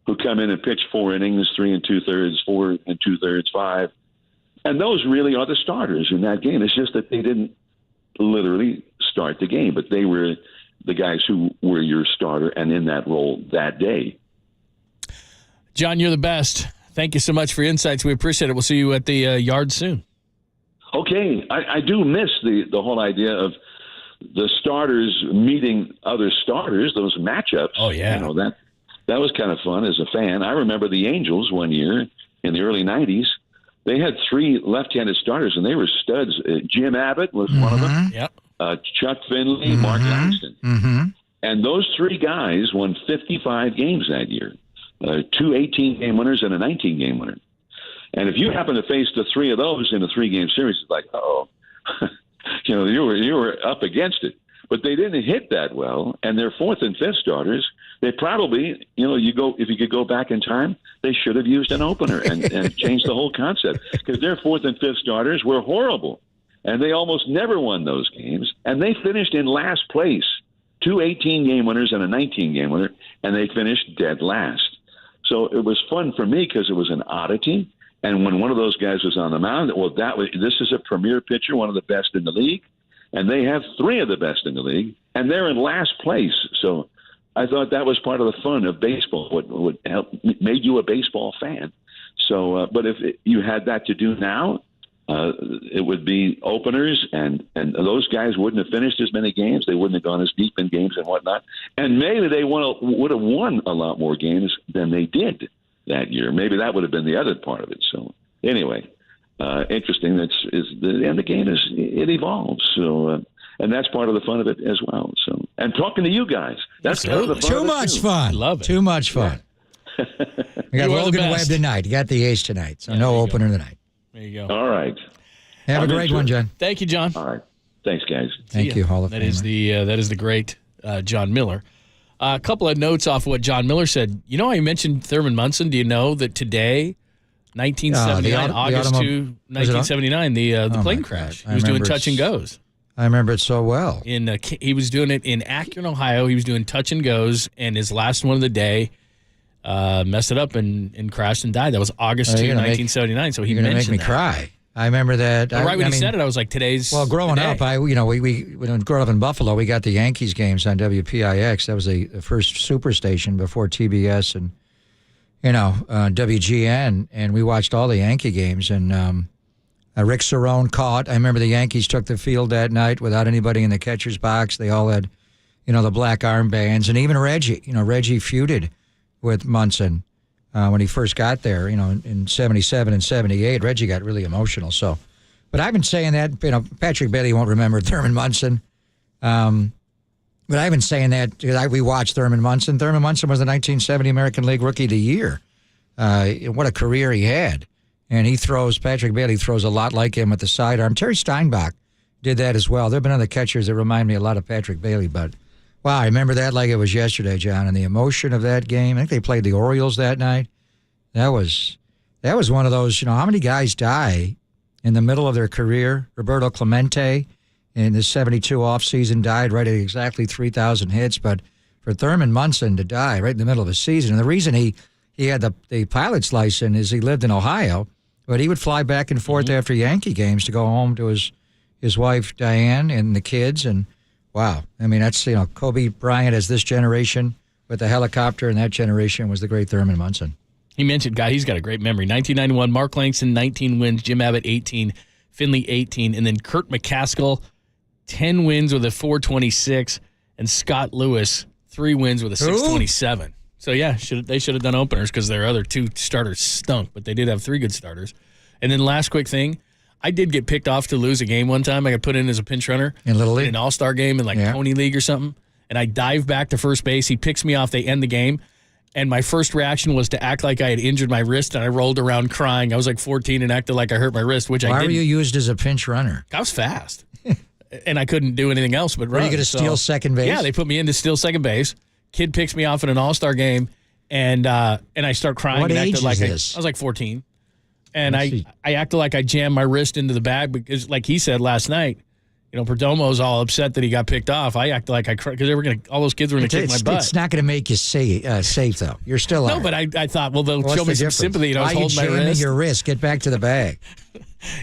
who come in and pitch 4 innings, 3 2/3, 4 2/3, 5. And those really are the starters in that game. It's just that they didn't literally start the game, but they were the guys who were your starter and in that role that day. John, you're the best. Thank you so much for your insights. We appreciate it. We'll see you at the yard soon. Okay. I do miss the whole idea of the starters meeting other starters, those matchups. Oh, yeah. That was kind of fun as a fan. I remember the Angels one year in the early 90s. They had 3 left-handed starters, and they were studs. Jim Abbott was one of them. Yep. Chuck Finley, Mark Langston. And those 3 guys won 55 games that year. 2 18-game winners and a 19-game winner. And if you happen to face the 3 of those in a 3-game series, it's like, you were up against it. But they didn't hit that well, and their 4th and 5th starters, they probably, if you could go back in time, they should have used an opener and changed the whole concept, because their 4th and 5th starters were horrible, and they almost never won those games, and they finished in last place, 2 18-game winners and a 19-game winner, and they finished dead last. So it was fun for me because it was an oddity. And when one of those guys was on the mound, this is a premier pitcher, one of the best in the league, and they have 3 of the best in the league, and they're in last place. So I thought that was part of the fun of baseball, what made you a baseball fan. So, but if you had that to do now, it would be openers, and those guys wouldn't have finished as many games. They wouldn't have gone as deep in games and whatnot. And maybe they would have won a lot more games than they did that year. Maybe that would have been the other part of it. So anyway, interesting. And the game it evolves. So, and that's part of the fun of it as well. So, and talking to you guys, that's part of the fun. Too much fun. Love it. Too much fun. We got Logan Webb tonight. You got the Ace tonight. So no opener tonight. There you go. All right. Have a great one, John. Thank you, John. All right. Thanks, guys. Thank you, Hall of That Famer. is the great John Miller. A couple of notes off what John Miller said. I mentioned Thurman Munson. Do you know that today, 1979, August 2, 1979, the plane crash. He was doing touch and goes. I remember it so well. He was doing it in Akron, Ohio. He was doing touch and goes, and his last one of the day messed it up and crashed and died. That was August 2, 1979. So he mentioned make me that. Cry. I remember that. Right when he said it, I was like, "Today's." Well, growing up, we growing up in Buffalo, we got the Yankees games on WPIX. That was the first superstation before TBS and WGN, and we watched all the Yankee games. And Rick Cerrone caught. I remember the Yankees took the field that night without anybody in the catcher's box. They all had, the black armbands, and even Reggie. Reggie feuded with Munson when he first got there, in 77 and 78. Reggie got really emotional. So, but I've been saying that, Patrick Bailey won't remember Thurman Munson. But I've been saying that because we watched Thurman Munson. Thurman Munson was the 1970 American League Rookie of the Year. What a career he had. And Patrick Bailey throws a lot like him with the sidearm. Terry Steinbach did that as well. There have been other catchers that remind me a lot of Patrick Bailey, but wow, I remember that like it was yesterday, John, and the emotion of that game. I think they played the Orioles that night. That was one of those, how many guys die in the middle of their career? Roberto Clemente in the 72 offseason died right at exactly 3,000 hits, but for Thurman Munson to die right in the middle of a season, and the reason he had the pilot's license is he lived in Ohio, but he would fly back and forth after Yankee games to go home to his wife Diane and the kids, and wow. I mean, that's, Kobe Bryant as this generation with the helicopter, and that generation was the great Thurman Munson. He mentioned, he's got a great memory. 1991, Mark Langston, 19 wins, Jim Abbott, 18, Finley, 18, and then Kurt McCaskill, 10 wins with a 426, and Scott Lewis, 3 wins with a 627. So, yeah, they should have done openers because their other 2 starters stunk, but they did have 3 good starters. And then last quick thing, I did get picked off to lose a game one time. I got put in as a pinch runner in Little League, in an all-star game in Pony League or something. And I dive back to first base. He picks me off. They end the game. And my first reaction was to act like I had injured my wrist, and I rolled around crying. I was like 14 and acted like I hurt my wrist, which I didn't. Why were you used as a pinch runner? I was fast. And I couldn't do anything else but run. Were you going to steal second base? Yeah, they put me in to steal second base. Kid picks me off in an all-star game, and I start crying. What and age acted like is this? I was like 14. And I acted like I jammed my wrist into the bag because, like he said last night, Perdomo's all upset that he got picked off. I acted like I cried because all those kids were going to kick my butt. It's not going to make you safe, though. You're still No, but I thought, well, they'll show me some sympathy. I was holding my wrist. Your wrist. Get back to the bag.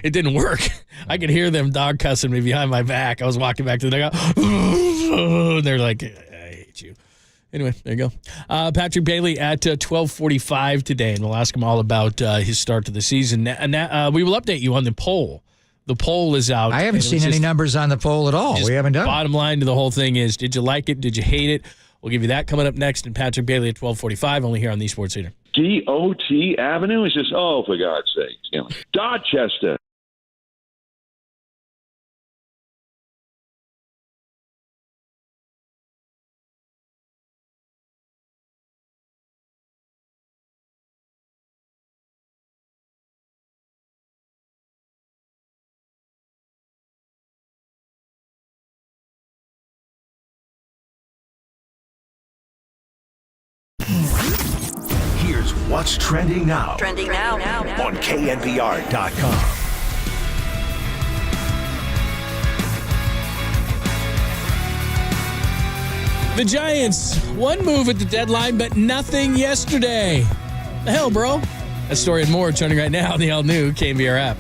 It didn't work. I could hear them dog cussing me behind my back. I was walking back to the dugout. And they're like, I hate you. Anyway, there you go. Patrick Bailey at 12:45 today, and we'll ask him all about his start to the season. And we will update you on the poll. The poll is out. I haven't seen any numbers on the poll at all. We haven't done it. Bottom line to the whole thing is, did you like it? Did you hate it? We'll give you that coming up next. And Patrick Bailey at 12:45, only here on the Sports Leader. DOT Avenue is just, for God's sake. Dorchester. Here's what's trending now. Trending now. On KNBR.com. The Giants, one move at the deadline, but nothing yesterday. The hell, bro? That story and more trending right now on the all-new KNBR app.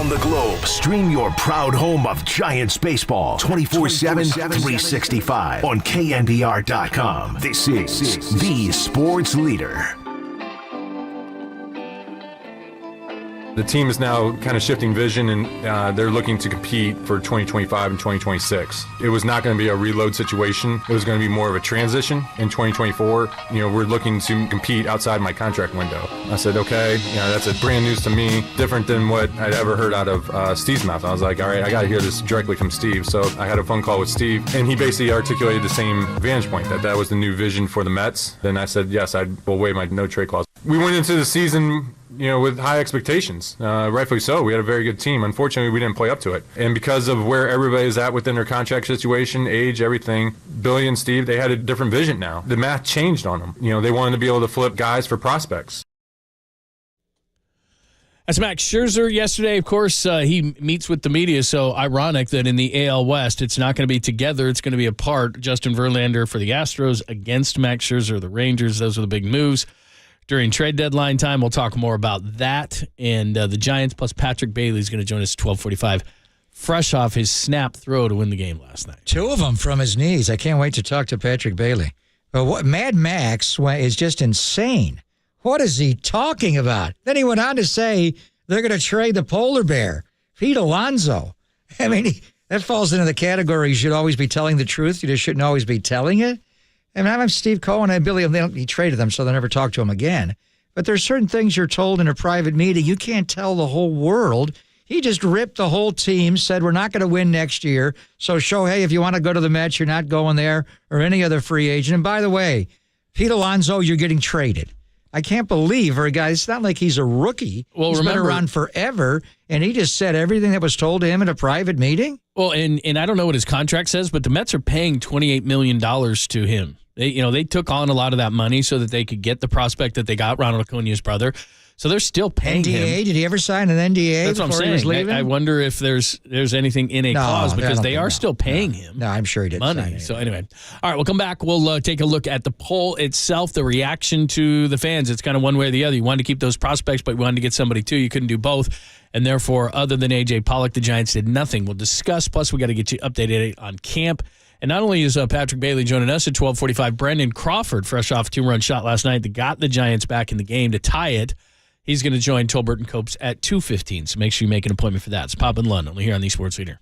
around the globe. Stream your proud home of Giants baseball 24/7, 365 on KNBR.com. This is the sports leader. The team is now kind of shifting vision, and they're looking to compete for 2025 and 2026. It was not going to be a reload situation. It was going to be more of a transition in 2024. We're looking to compete outside my contract window. I said, okay, that's a brand news to me, different than what I'd ever heard out of Steve's mouth. I was like, all right, I got to hear this directly from Steve. So I had a phone call with Steve, and he basically articulated the same vantage point, that was the new vision for the Mets. Then I said, yes, I will waive my no trade clause. We went into the season with high expectations. Rightfully so. We had a very good team. Unfortunately, we didn't play up to it. And because of where everybody is at within their contract situation, age, everything, Billy and Steve, they had a different vision now. The math changed on them. They wanted to be able to flip guys for prospects. That's Max Scherzer yesterday. Of course, he meets with the media, so ironic that in the AL West, it's not going to be together. It's going to be apart. Justin Verlander for the Astros against Max Scherzer, the Rangers. Those are the big moves. During trade deadline time, we'll talk more about that. And the Giants plus Patrick Bailey is going to join us at 12:45, fresh off his snap throw to win the game last night. 2 of them from his knees. I can't wait to talk to Patrick Bailey. But what Mad Max is just insane. What is he talking about? Then he went on to say they're going to trade the polar bear, Pete Alonso. I mean, that falls into the category you should always be telling the truth. You just shouldn't always be telling it. I mean, I'm Steve Cohen and Billy. He traded them, so they'll never talk to him again. But there's certain things you're told in a private meeting. You can't tell the whole world. He just ripped the whole team, said we're not going to win next year. So Shohei, if you want to go to the Mets, you're not going there, or any other free agent. And by the way, Pete Alonso, you're getting traded. I can't believe for a guy. It's not like he's a rookie. Well, he's been around forever, and he just said everything that was told to him in a private meeting. Well, and I don't know what his contract says, but the Mets are paying $28 million to him. They took on a lot of that money so that they could get the prospect that they got, Ronald Acuña's brother. So they're still paying him. NDA? Did he ever sign an NDA? That's what I'm saying. He was leaving? I wonder if there's anything in a clause because they are still paying him. No, I'm sure he didn't money. sign it. So anyway, all right, we'll come back. We'll take a look at the poll itself, the reaction to the fans. It's kind of one way or the other. You wanted to keep those prospects, but you wanted to get somebody too. You couldn't do both. And therefore, other than A.J. Pollock, the Giants did nothing. We'll discuss. Plus, we got to get you updated on camp. And not only is Patrick Bailey joining us at 12:45, Brendan Crawford, fresh off a 2-run shot last night that got the Giants back in the game to tie it. He's going to join Tolbert and Copes at 2:15, so make sure you make an appointment for that. It's Pop and Lund, only here on the Sports Leader.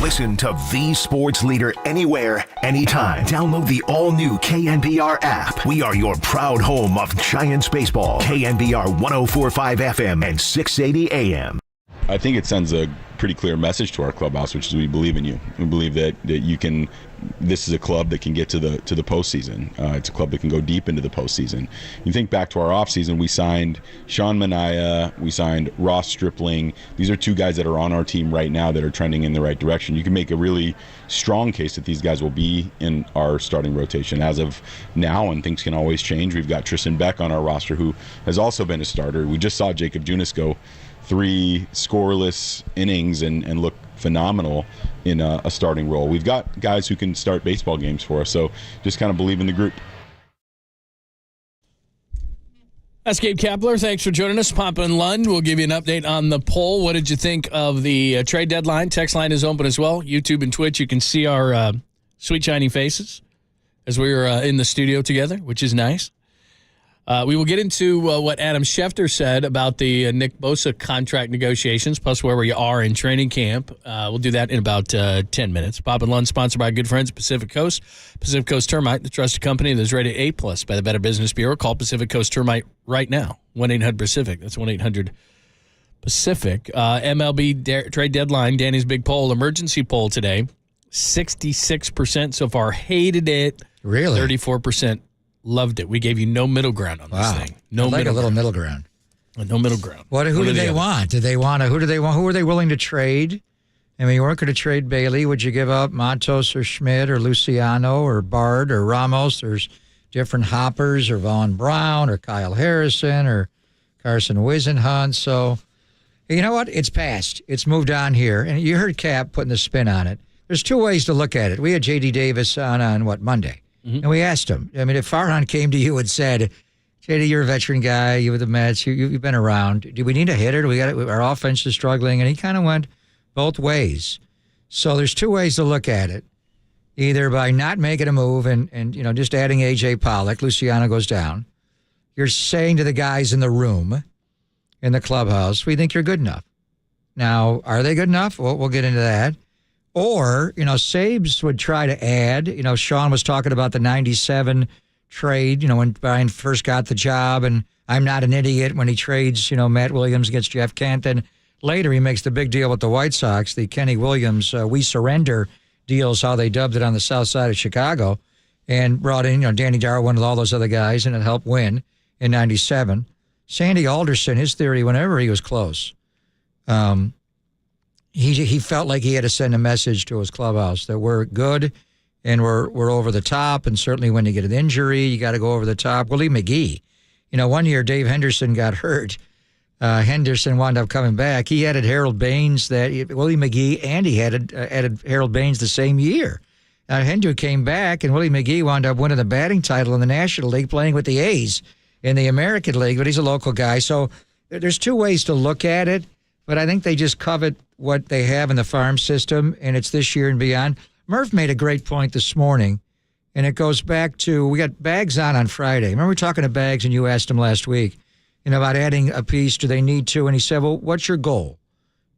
Listen to the sports leader anywhere, anytime. Download the all-new KNBR app. We are your proud home of Giants baseball. KNBR 104.5 FM and 680 AM. I think it sends a pretty clear message to our clubhouse, which is we believe in you. We believe that you can. This is a club that can get to the postseason. It's a club that can go deep into the postseason. You think back to our offseason, we signed Sean Manaea, we signed Ross Stripling. These are two guys that are on our team right now that are trending in the right direction. You can make a really strong case that these guys will be in our starting rotation as of now, and things can always change. We've got Tristan Beck on our roster, who has also been a starter. We just saw Jacob Junis go 3 scoreless innings and look phenomenal in a starting role. We've got guys who can start baseball games for us, so just kind of believe in the group. That's Gabe Kapler. Thanks for joining us. Papa and Lund will give you an update on the poll. What did you think of the trade deadline? Text line is open as well. YouTube and Twitch, you can see our sweet, shiny faces as we were in the studio together, which is nice. We will get into what Adam Schefter said about the Nick Bosa contract negotiations, plus where we are in training camp. We'll do that in about 10 minutes. Bob and Lund, sponsored by good friends Pacific Coast. Pacific Coast Termite, the trusted company that's rated A+ by the Better Business Bureau. Call Pacific Coast Termite right now, 1-800-PACIFIC. That's 1-800-PACIFIC. MLB trade deadline, Danny's big poll, emergency poll today. 66% so far hated it. Really? 34% loved it. We gave you no middle ground on this thing. No, like a little middle ground. No middle ground. Who do they want? Who do they want? Who are they willing to trade? I mean, you weren't going to trade Bailey. Would you give up Matos or Schmidt or Luciano or Bard or Ramos? There's different hoppers, or Vaughn Brown or Kyle Harrison or Carson Wisenhunt. So, you know what? It's passed. It's moved on here. And you heard Cap putting the spin on it. There's two ways to look at it. We had J.D. Davis on Monday? Mm-hmm. And we asked him. I mean, if Farhan came to you and said, J.D., you're a veteran guy. You were the Mets. You've been around. Do we need a hitter? Do we got it? Our offense is struggling. And he kind of went both ways. So there's two ways to look at it. Either by not making a move and just adding A.J. Pollock, Luciano goes down. You're saying to the guys in the room, in the clubhouse, we think you're good enough. Now, are they good enough? Well, we'll get into that. Or, Sabes would try to add. Sean was talking about the 97 trade, when Brian first got the job, and I'm not an idiot when he trades, Matt Williams against Jeff Kent. And later he makes the big deal with the White Sox, the Kenny Williams We Surrender deal is how they dubbed it on the south side of Chicago, and brought in, Danny Darwin with all those other guys, and it helped win in 97. Sandy Alderson, his theory, whenever he was close, he felt like he had to send a message to his clubhouse that we're good and we're over the top, and certainly when you get an injury, you got to go over the top. Willie McGee, one year Dave Henderson got hurt. Henderson wound up coming back. He added Harold Baines, Willie McGee, and he added Harold Baines the same year. Hendry came back, and Willie McGee wound up winning the batting title in the National League, playing with the A's in the American League, but he's a local guy. So there's two ways to look at it, but I think they just covet what they have in the farm system, and it's this year and beyond. Murph made a great point this morning, and it goes back to, we got Bags on Friday. Remember we were talking to Bags, and you asked him last week, about adding a piece, do they need to? And he said, well, what's your goal?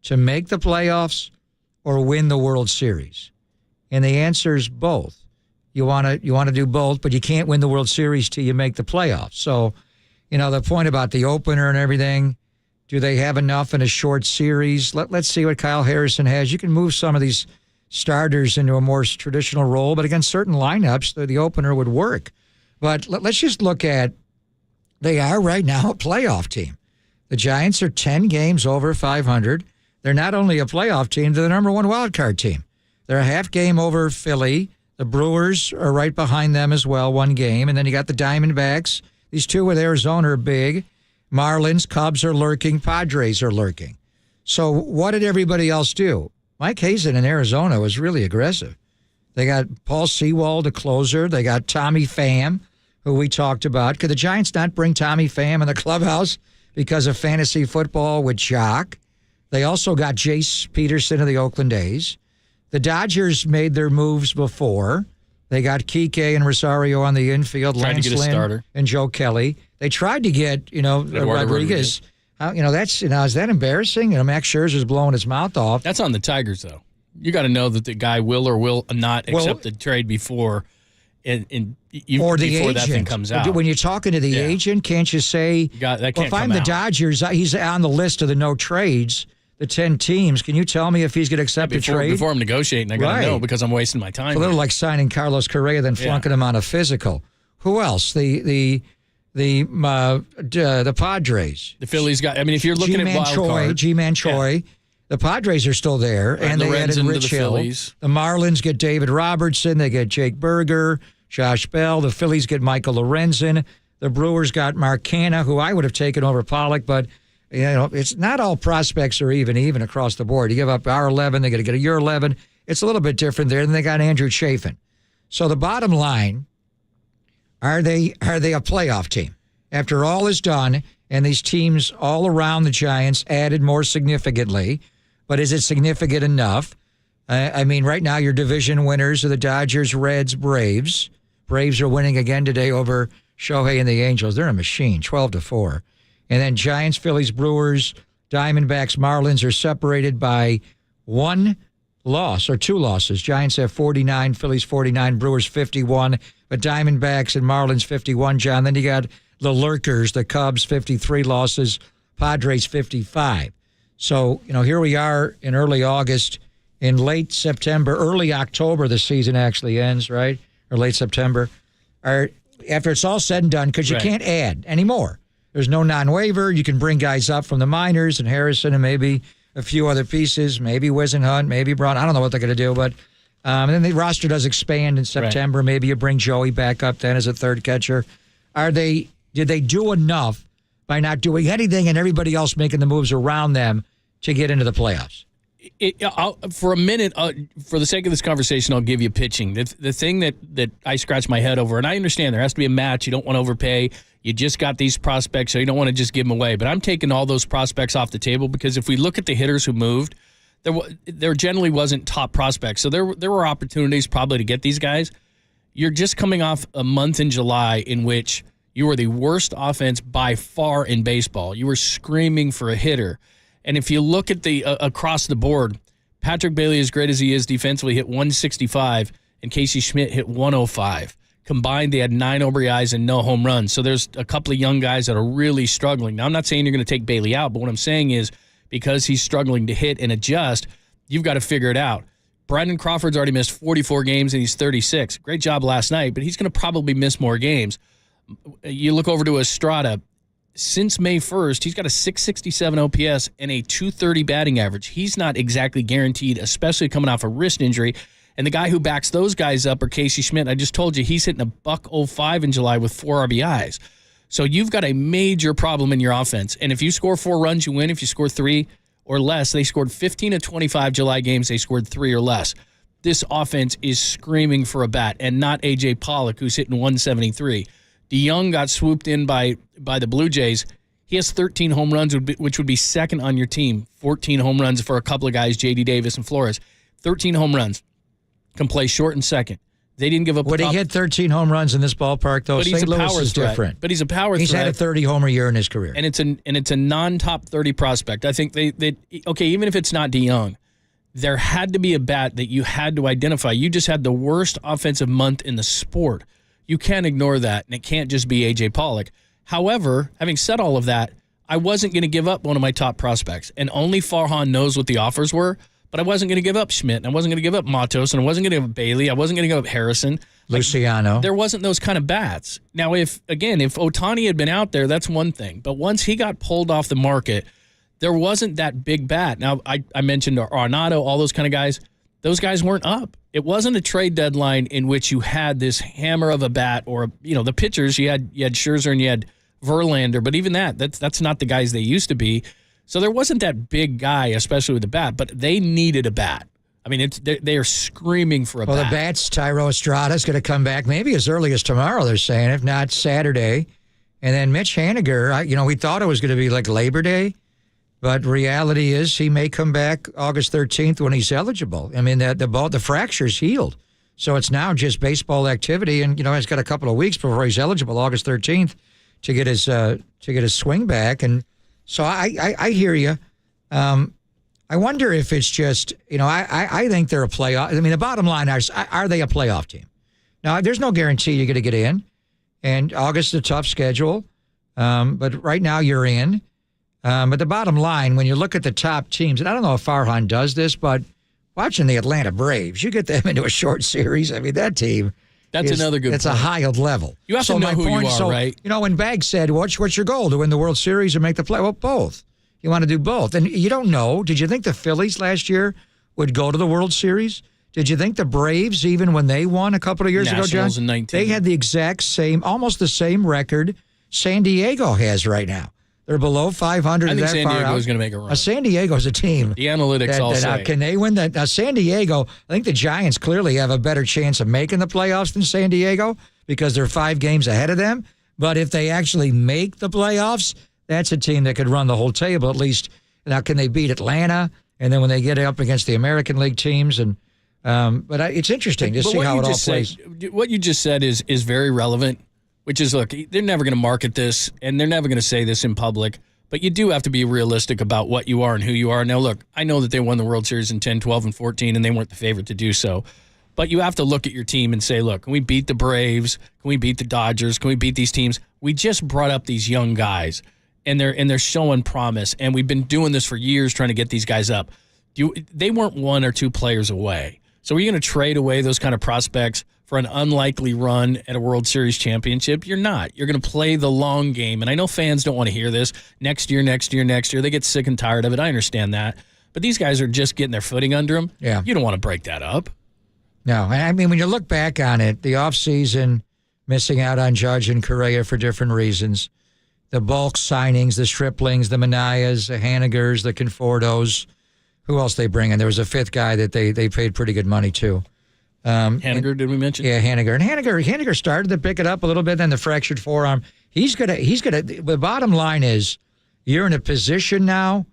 To make the playoffs or win the World Series? And the answer is both. You want to do both, but you can't win the World Series till you make the playoffs. So, the point about the opener and everything, do they have enough in a short series? Let's see what Kyle Harrison has. You can move some of these starters into a more traditional role, but against certain lineups, the opener would work. But let's just look at, they are right now a playoff team. The Giants are 10 games over 500. They're not only a playoff team, they're the number one wild card team. They're a half game over Philly. The Brewers are right behind them as well, 1 game. And then you got the Diamondbacks. These two with Arizona are big. Marlins, Cubs are lurking. Padres are lurking. So what did everybody else do? Mike Hazen in Arizona was really aggressive. They got Paul Sewald, a closer. They got Tommy Pham, who we talked about. Could the Giants not bring Tommy Pham in the clubhouse because of fantasy football with Jock? They also got Jace Peterson of the Oakland A's. The Dodgers made their moves before. They got Kike and Rosario on the infield, Lance Lynn and Joe Kelly. They tried to get, Rodriguez. Is that embarrassing? Max Scherzer's blowing his mouth off. That's on the Tigers, though. you got to know that the guy will or will not accept the trade before before agent. That thing comes out. When you're talking to the agent, can't you say, if I'm the Dodgers, he's on the list of the no trades, the 10 teams, can you tell me if he's going to accept a trade? Before I'm negotiating, I got to know because I'm wasting my time. It's a little like signing Carlos Correa, then flunking him on a physical. Who else? The Padres. The Phillies got, I mean, if you're looking at wild card. G-Man Choi. The Padres are still there, and they added Rich Hill. Phillies. The Marlins get David Robertson. They get Jake Berger, Josh Bell. The Phillies get Michael Lorenzen. The Brewers got Mark Canha, who I would have taken over Pollock, but it's not all prospects are even across the board. You give up our 11, they got to get your 11. It's a little bit different there. Then they got Andrew Chafin. So the bottom line, are they a playoff team? After all is done, and these teams all around the Giants added more significantly, but is it significant enough? I mean, right now your division winners are the Dodgers, Reds, Braves. Braves are winning again today over Shohei and the Angels. They're a machine, 12-4. And then Giants, Phillies, Brewers, Diamondbacks, Marlins are separated by one loss or two losses. Giants have 49, Phillies 49, Brewers 51, but Diamondbacks and Marlins 51, John. Then you got the lurkers, the Cubs 53 losses, Padres 55. So, here we are in early August. In late September, early October, the season actually ends, right? Or late September. After it's all said and done, because you can't add anymore. There's no non-waiver. You can bring guys up from the minors and Harrison and maybe a few other pieces, maybe Wisenhunt, maybe Braun. I don't know what they're going to do, but and then the roster does expand in September. Right. Maybe you bring Joey back up then as a third catcher. Did they do enough by not doing anything and everybody else making the moves around them to get into the playoffs? For a minute, for the sake of this conversation, I'll give you pitching. The thing that I scratch my head over, and I understand there has to be a match. You don't want to overpay. You just got these prospects, so you don't want to just give them away. But I'm taking all those prospects off the table because if we look at the hitters who moved, there generally wasn't top prospects. So there were opportunities probably to get these guys. You're just coming off a month in July in which you were the worst offense by far in baseball. You were screaming for a hitter. And if you look at the across the board, Patrick Bailey, as great as he is defensively, hit 165, and Casey Schmidt hit 105. Combined, they had 9 RBIs and no home runs. So there's a couple of young guys that are really struggling. Now, I'm not saying you're going to take Bailey out, but what I'm saying is because he's struggling to hit and adjust, you've got to figure it out. Brandon Crawford's already missed 44 games, and he's 36. Great job last night, but he's going to probably miss more games. You look over to Estrada. Since May 1st, he's got a 667 OPS and a 230 batting average. He's not exactly guaranteed, especially coming off a wrist injury. And the guy who backs those guys up are Casey Schmidt. I just told you he's hitting a .05 in July with 4 RBIs. So you've got a major problem in your offense. And if you score 4 runs, you win. If you score 3 or less, they scored 15 of 25 July games. They scored 3 or less. This offense is screaming for a bat, and not A.J. Pollock, who's hitting 173. DeYoung got swooped in by the Blue Jays. He has 13 home runs, which would be second on your team. 14 home runs for a couple of guys, J.D. Davis and Flores. 13 home runs. Can play short and second. They didn't give up. Would he hit 13 home runs in this ballpark, though? But he's St. a Louis power is threat. different. But he's a power he's threat. He's had a 30-homer year in his career. And it's a non-top 30 prospect. I think they even if it's not DeYoung, there had to be a bat that you had to identify. You just had the worst offensive month in the sport. You can't ignore that, and it can't just be A.J. Pollock. However, having said all of that, I wasn't going to give up one of my top prospects, and only Farhan knows what the offers were, but I wasn't going to give up Schmidt, and I wasn't going to give up Matos, and I wasn't going to give up Bailey. I wasn't going to give up Harrison. Luciano. There wasn't those kind of bats. Now, if Ohtani had been out there, that's one thing, but once he got pulled off the market, there wasn't that big bat. Now, I mentioned Arenado, all those kind of guys. Those guys weren't up. It wasn't a trade deadline in which you had this hammer of a bat or, the pitchers. You had Scherzer and you had Verlander, but even that's not the guys they used to be. So there wasn't that big guy, especially with the bat, but they needed a bat. I mean, they are screaming for a bat. Well, the bats, Tyro Estrada is going to come back maybe as early as tomorrow, they're saying, if not Saturday. And then Mitch Haniger, we thought it was going to be like Labor Day. But reality is he may come back August 13th when he's eligible. I mean, the fracture's healed. So it's now just baseball activity. And, he's got a couple of weeks before he's eligible, August 13th, to get his swing back. And so I hear you. I I wonder if it's just, I think they're a playoff. I mean, the bottom line is, are they a playoff team? Now, there's no guarantee you're going to get in, and August is a tough schedule, but right now you're in. But the bottom line, when you look at the top teams, and I don't know if Farhan does this, but watching the Atlanta Braves, you get them into a short series. I mean, that team. That's another good It's point. a high level. You have to know who you are, right? When Baggs said, what's your goal, to win the World Series or make the play? Well, both. You want to do both. And you don't know. Did you think the Phillies last year would go to the World Series? Did you think the Braves, even when they won a couple of years ago, John? In 19. They had the exact same, almost the same record San Diego has right now. They're below 500. I think San Diego is going to make a run. San Diego's a team. The analytics all say. Can they win that? Now, San Diego, I think the Giants clearly have a better chance of making the playoffs than San Diego because they're 5 games ahead of them. But if they actually make the playoffs, that's a team that could run the whole table at least. Now, can they beat Atlanta? And then when they get up against the American League teams, but it's interesting to see how it all plays. What you just said is very relevant, which is, look, they're never going to market this, and they're never going to say this in public, but you do have to be realistic about what you are and who you are. Now, look, I know that they won the World Series in 10, 12, and 14, and they weren't the favorite to do so. But you have to look at your team and say, look, can we beat the Braves? Can we beat the Dodgers? Can we beat these teams? We just brought up these young guys, and they're showing promise, and we've been doing this for years trying to get these guys up. They weren't 1 or 2 players away. So are you going to trade away those kind of prospects for an unlikely run at a World Series championship? You're not. You're going to play the long game. And I know fans don't want to hear this. Next year. They get sick and tired of it. I understand that. But these guys are just getting their footing under them. Yeah. You don't want to break that up. No. I mean, when you look back on it, the offseason, missing out on Judge and Correa for different reasons, the bulk signings, the Striplings, the Manayas, the Hanigers, the Confortos, who else they bring in? There was a 5th guy that they paid pretty good money to. Haniger, did we mention? Yeah, Haniger. And Haniger started to pick it up a little bit, then the fractured forearm. The bottom line is, you're in a position now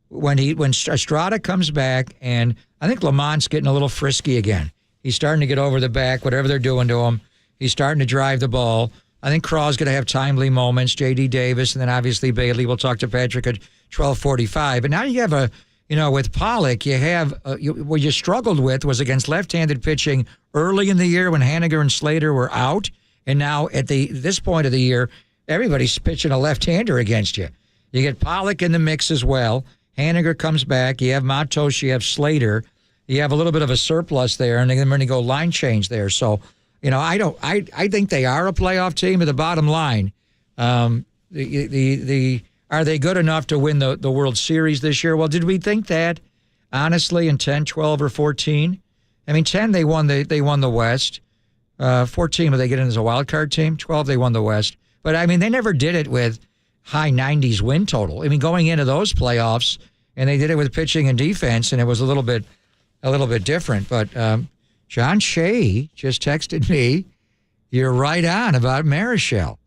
when Estrada comes back, and I think Lamont's getting a little frisky again. He's starting to get over the back, whatever they're doing to him. He's starting to drive the ball. I think Craw's going to have timely moments, J.D. Davis, and then obviously Bailey. We'll talk to Patrick at 12:45. But now you have with Pollock, you have what you struggled with was against left-handed pitching early in the year when Haniger and Slater were out, and now at this point of the year, everybody's pitching a left-hander against you. You get Pollock in the mix as well. Haniger comes back. You have Matos. You have Slater. You have a little bit of a surplus there, and they're going to go line change there. So, I think they are a playoff team. At the bottom line, are they good enough to win the World Series this year? Well, did we think that, honestly, in 10, 12, or 14? I mean, 10, they won the West. 14, will they get in as a wild card team? 12, they won the West. But, I mean, they never did it with high 90s win total. I mean, going into those playoffs, and they did it with pitching and defense, and it was a little bit different. But John Shea just texted me, you're right on about Marichal.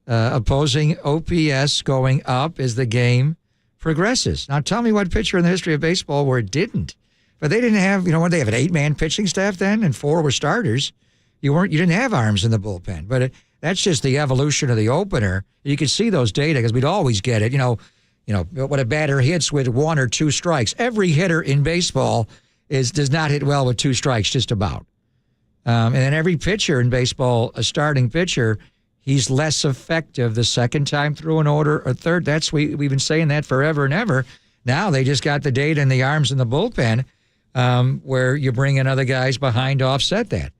Opposing OPS going up as the game progresses. Now, tell me what pitcher in the history of baseball where it didn't. But they didn't have, when they have an 8-man pitching staff then, and 4 were starters. You didn't have arms in the bullpen. But that's just the evolution of the opener. You can see those data because we'd always get it. What a batter hits with 1 or 2 strikes. Every hitter in baseball does not hit well with 2 strikes, just about. And then every pitcher in baseball, a starting pitcher, he's less effective the second time through an order or third. We've been saying that forever and ever. Now they just got the data and the arms in the bullpen where you bring in other guys behind to offset that.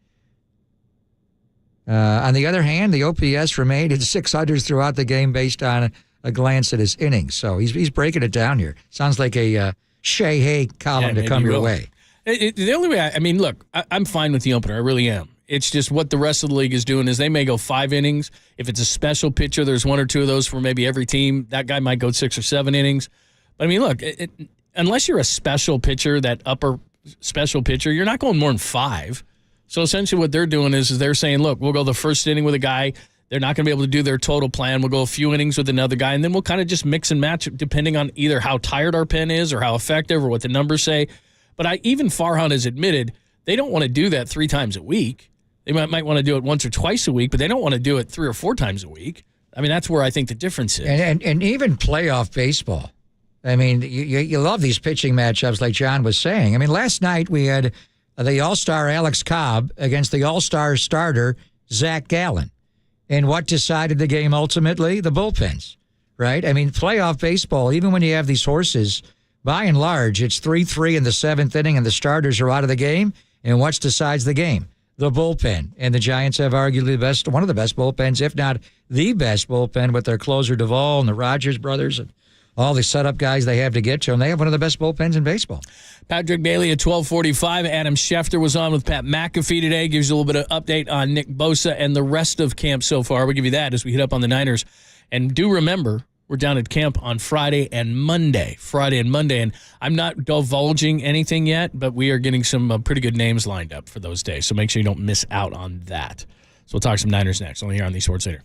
On the other hand, the OPS remained in 600s throughout the game based on a glance at his innings. So he's breaking it down here. Sounds like a Shea Hay column to come your way. The only way, look, I'm fine with the opener. I really am. It's just what the rest of the league is doing is they may go 5 innings. If it's a special pitcher, there's 1 or 2 of those for maybe every team. That guy might go 6 or 7 innings. But, look, unless you're a special pitcher, that upper special pitcher, you're not going more than 5. So essentially what they're doing is they're saying, look, we'll go the first inning with a guy. They're not going to be able to do their total plan. We'll go a few innings with another guy, and then we'll kind of just mix and match depending on either how tired our pen is or how effective or what the numbers say. But even Farhan has admitted they don't want to do that 3 times a week. They might want to do it once or twice a week, but they don't want to do it 3 or 4 times a week. That's where I think the difference is. And even playoff baseball, I mean, you love these pitching matchups like John was saying. I mean, last night we had the All-Star Alex Cobb against the All-Star starter Zach Gallen. And what decided the game ultimately? The bullpens, right? I mean, playoff baseball, even when you have these horses, by and large, it's 3-3 in the seventh inning and the starters are out of the game. And what decides the game? The bullpen. And the Giants have arguably one of the best bullpens, if not the best bullpen, with their closer Duvall and the Rogers brothers and all the setup guys they have to get to, and they have one of the best bullpens in baseball. Patrick Bailey at 12:45. Adam Schefter was on with Pat McAfee today. Gives you a little bit of update on Nick Bosa and the rest of camp so far. We'll give you that as we hit up on the Niners. And do remember, we're down at camp on Friday and Monday. And I'm not divulging anything yet, but we are getting some pretty good names lined up for those days. So make sure you don't miss out on that. So we'll talk some Niners next. Only here on the Sports Leader.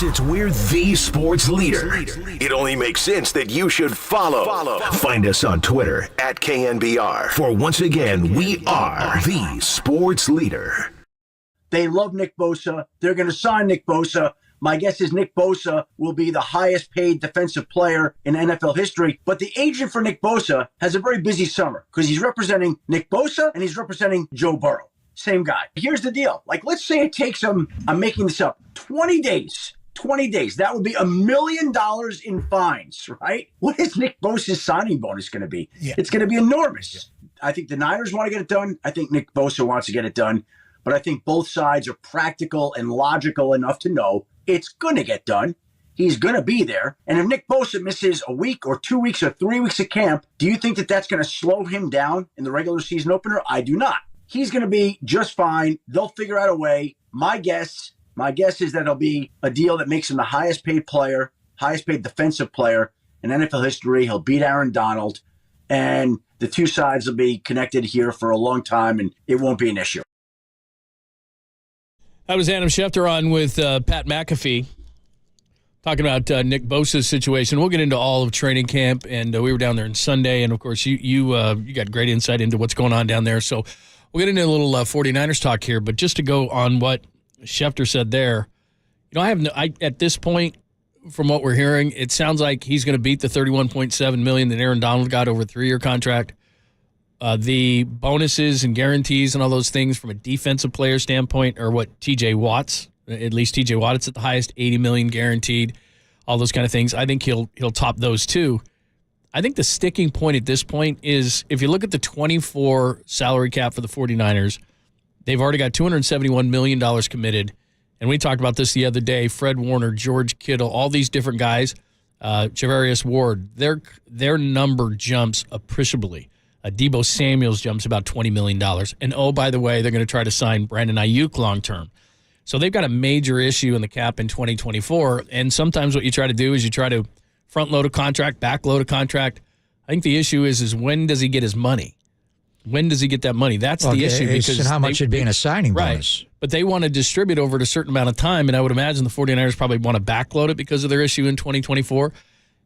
since we're the sports leader, it only makes sense that you should follow. Find us on Twitter at KNBR. For once again, we are the sports leader. They love Nick Bosa. They're going to sign Nick Bosa. My guess is Nick Bosa will be the highest paid defensive player in NFL history. But the agent for Nick Bosa has a very busy summer because he's representing Nick Bosa and he's representing Joe Burrow. Same guy. Here's the deal. Like, let's say it takes him, I'm making this up, 20 days. 20 days. That would be $1 million in fines, right? What is Nick Bosa's signing bonus going to be? Yeah. It's going to be enormous. Yeah. I think the Niners want to get it done. I think Nick Bosa wants to get it done. But I think both sides are practical and logical enough to know it's going to get done. He's going to be there. And if Nick Bosa misses a week or 2 weeks or 3 weeks of camp, do you think that that's going to slow him down in the regular season opener? I do not. He's going to be just fine. They'll figure out a way. My guess is that it'll be a deal that makes him the highest paid player, highest paid defensive player in NFL history. He'll beat Aaron Donald. And the two sides will be connected here for a long time, and it won't be an issue. That was Adam Schefter on with Pat McAfee talking about Nick Bosa's situation. We'll get into all of training camp, and we were down there on Sunday, and, of course, you got great insight into what's going on down there. So we'll get into a little 49ers talk here, but just to go on what Schefter said there, at this point, from what we're hearing, it sounds like he's going to beat the $31.7 million that Aaron Donald got over a 3-year contract. The bonuses and guarantees and all those things from a defensive player standpoint are what TJ Watt's, at least TJ Watt, it's at the highest, $80 million guaranteed, all those kind of things. I think he'll top those too. I think the sticking point at this point is if you look at the 24 salary cap for the 49ers, they've already got $271 million committed. And we talked about this the other day, Fred Warner, George Kittle, all these different guys, Javarius Ward, their number jumps appreciably. Deebo Samuels jumps about $20 million. And, oh, by the way, they're going to try to sign Brandon Ayuk long-term. So they've got a major issue in the cap in 2024. And sometimes what you try to do is you try to front-load a contract, back-load a contract. I think the issue is when does he get his money? When does he get that money? That's the issue. Because and how much should be in a signing bonus. Right. But they want to distribute over at a certain amount of time, and I would imagine the 49ers probably want to backload it because of their issue in 2024.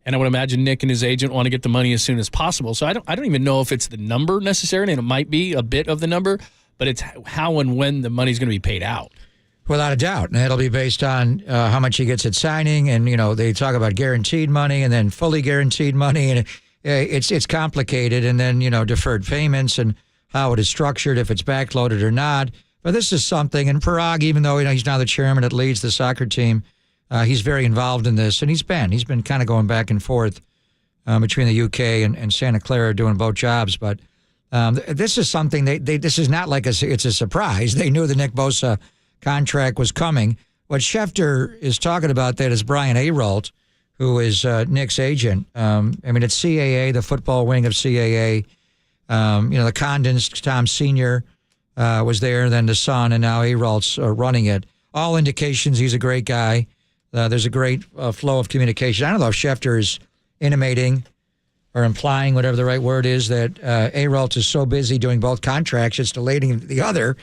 And I would imagine Nick and his agent want to get the money as soon as possible. So I don't even know if it's the number necessarily, and it might be a bit of the number, but it's how and when the money's going to be paid out. Without a doubt. And it'll be based on how much he gets at signing. And, they talk about guaranteed money and then fully guaranteed money. And it's complicated. And then, deferred payments and how it is structured, if it's backloaded or not. But this is something. And Parag, even though he's now the chairman that leads the soccer team, he's very involved in this. And he's been kind of going back and forth between the UK and Santa Clara doing both jobs. But this is something this is not like it's a surprise. They knew the Nick Bosa contract was coming. What Schefter is talking about that is Brian Aralt, who is Nick's agent. It's CAA, the football wing of CAA. The Condons, Tom Sr. Was there, then the son, and now Aralt's running it. All indications he's a great guy. There's a great flow of communication. I don't know if Schefter is intimating or implying, whatever the right word is, that Aralt is so busy doing both contracts, it's delaying the other.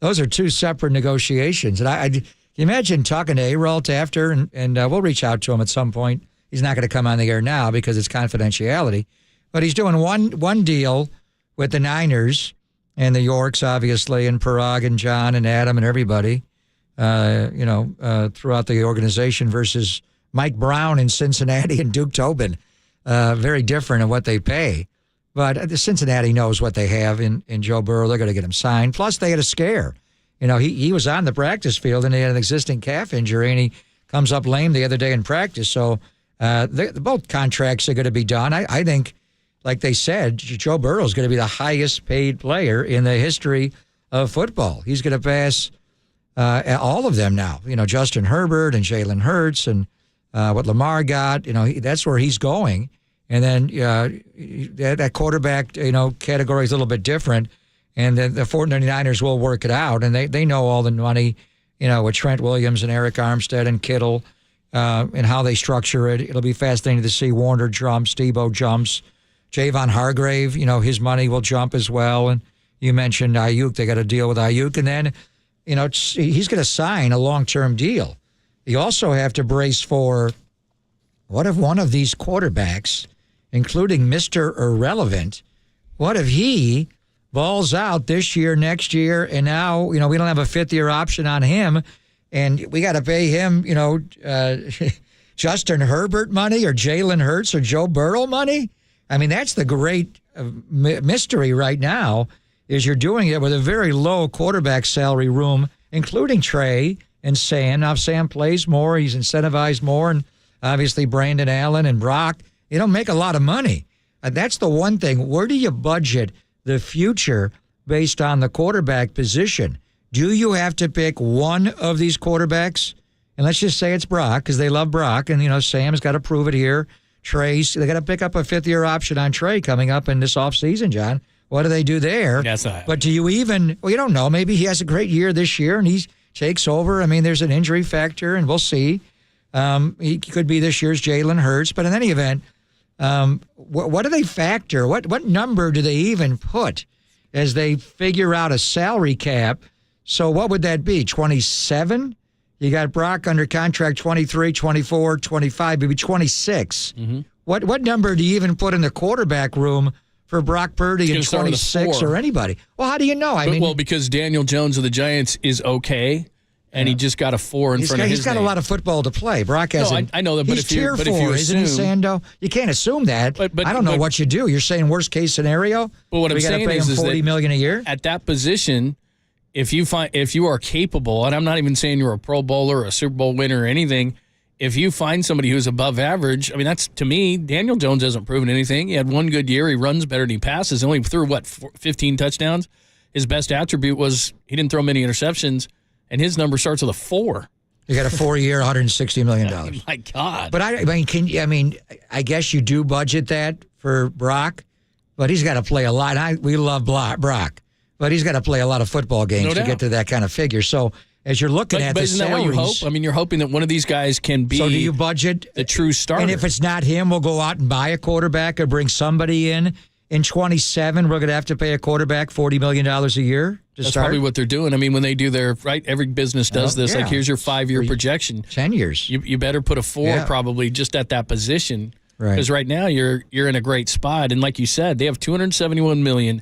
Those are two separate negotiations. And can you imagine talking to Aralt after, and we'll reach out to him at some point. He's not going to come on the air now because it's confidentiality. But he's doing one deal with the Niners and the Yorks, obviously, and Parag and John and Adam and everybody, throughout the organization versus Mike Brown in Cincinnati and Duke Tobin. Very different in what they pay. But Cincinnati knows what they have in Joe Burrow. They're going to get him signed. Plus, they had a scare. He was on the practice field, and he had an existing calf injury, and he comes up lame the other day in practice. So both contracts are going to be done. I think, like they said, Joe Burrow is going to be the highest paid player in the history of football. He's going to pass all of them now. Justin Herbert and Jalen Hurts and what Lamar got. That's where he's going. And then that quarterback, category is a little bit different. And then the 49ers will work it out. And they know all the money, with Trent Williams and Eric Armstead and Kittle and how they structure it. It'll be fascinating to see Warner jumps, Deebo jumps. Javon Hargrave, his money will jump as well. And you mentioned Ayuk. They got to deal with Ayuk. And then, he's going to sign a long-term deal. you also have to brace for what if one of these quarterbacks, including Mr. Irrelevant, what if he balls out this year, next year, and now, we don't have a fifth-year option on him, and we got to pay him, Justin Herbert money or Jalen Hurts or Joe Burrow money? I mean, that's the great mystery right now, is you're doing it with a very low quarterback salary room, including Trey and Sam. Now, if Sam plays more, he's incentivized more, and obviously Brandon Allen and Brock, you don't make a lot of money. That's the one thing. Where do you budget the future based on the quarterback position? Do you have to pick one of these quarterbacks? And let's just say it's Brock, because they love Brock, and, Sam's got to prove it here. Trey's, they got to pick up a fifth-year option on Trey coming up in this offseason, John. What do they do there? That's not but do you even, you don't know. Maybe he has a great year this year, and he takes over. I mean, there's an injury factor, and we'll see. He could be this year's Jalen Hurts. But in any event, what do they factor? What number do they even put as they figure out a salary cap? So what would that be, 27? You got Brock under contract 23, 24, 25, maybe 26. Mm-hmm. What number do you even put in the quarterback room for Brock Purdy in 26 or anybody? Well, how do you know? Well, because Daniel Jones of the Giants is okay, and he just got a 4 in front of his He's got name. a lot of football to play. Brock hasn't. I know that, but he's tier 4, isn't he, Sando? You can't assume that. But I don't know what you do. You're saying worst case scenario? But what I'm saying is $40 million a year? At that position, if you are capable, and I'm not even saying you're a Pro Bowler or a Super Bowl winner or anything, if you find somebody who's above average, I mean, that's, to me, Daniel Jones hasn't proven anything. He had one good year. He runs better than he passes. He only threw, 15 touchdowns? His best attribute was he didn't throw many interceptions, and his number starts with a 4. You got a 4-year, $160 million. Oh, my God. But I guess you do budget that for Brock, but he's got to play a lot. We love Brock, but he's got to play a lot of football games to get to that kind of figure. So as you're looking at the salaries, isn't that what you hope? I mean, you're hoping that one of these guys can be. So do you budget the true starter? And if it's not him, we'll go out and buy a quarterback or bring somebody in. In 27, we're going to have to pay a quarterback $40 million a year to That's start. probably what they're doing. I mean, when they do their, right, every business does this. Yeah. Like, here's your 5-year projection. 10 years. You better put a 4 probably just at that position. Right. Because right now you're in a great spot. And like you said, they have $271 million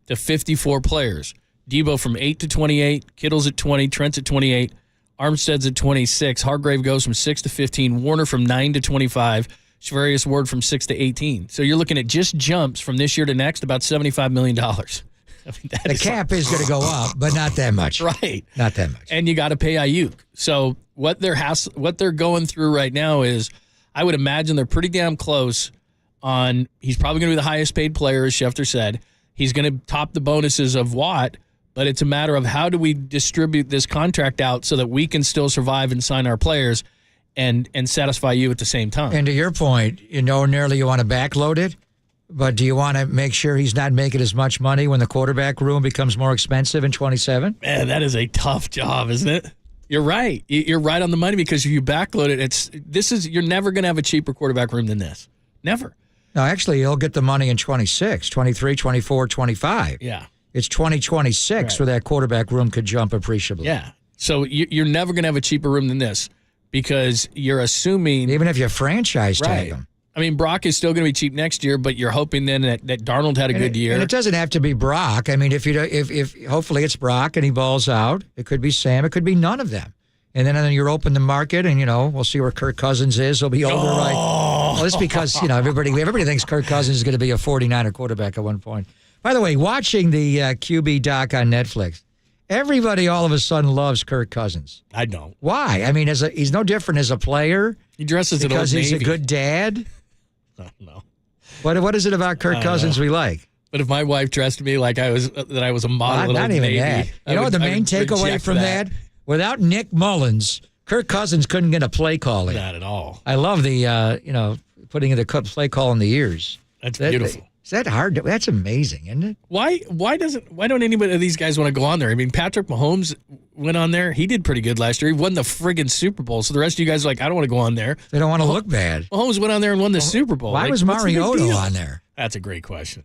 to 54 players. Debo from 8 to 28, Kittle's at 20, Trent's at 28, Armstead's at 26, Hargrave goes from 6 to 15, Warner from 9 to 25, Shavarius Ward from 6 to 18. So you're looking at just jumps from this year to next, about $75 million. I mean, the cap is going to go up, but not that much. Right. Not that much. And you got to pay Ayuk. So what they're going through right now is, I would imagine they're pretty damn close on, he's probably going to be the highest paid player, as Schefter said. He's going to top the bonuses of Watt. But it's a matter of how do we distribute this contract out so that we can still survive and sign our players and satisfy you at the same time. And to your point, ordinarily you want to backload it, but do you want to make sure he's not making as much money when the quarterback room becomes more expensive in 27? Man, that is a tough job, isn't it? You're right. You're right on the money, because if you backload it, you're never going to have a cheaper quarterback room than this. Never. No, actually, he'll get the money in 26, 23, 24, 25. Yeah. It's 2026 where that quarterback room could jump appreciably. Yeah. So you're never going to have a cheaper room than this, because you're assuming. Even if you franchise tag him. I mean, Brock is still going to be cheap next year, but you're hoping then that Darnold had a good year. And it doesn't have to be Brock. I mean, if hopefully it's Brock and he balls out, it could be Sam, it could be none of them. And then you're open the market, and we'll see where Kirk Cousins is. He'll be over well, it's because everybody thinks Kirk Cousins is going to be a 49er quarterback at one point. By the way, watching the QB doc on Netflix, everybody all of a sudden loves Kirk Cousins. I don't. Why? I mean, he's no different as a player. He dresses at Old because he's Navy. a good dad. I don't know. What is it about Kirk Cousins we like? But if my wife dressed me like I was a model at Old Navy, that. The main takeaway from that? Without Nick Mullins, Kirk Cousins couldn't get a play calling. Not at all. I love the putting the play call in the ears. That's beautiful. Is that hard? That's amazing, isn't it? Why don't anybody of these guys want to go on there? I mean, Patrick Mahomes went on there. He did pretty good last year. He won the friggin' Super Bowl. So the rest of you guys are like, I don't want to go on there. They don't want to look bad. Mahomes went on there and won the Super Bowl. Why was Mariota on there? That's a great question.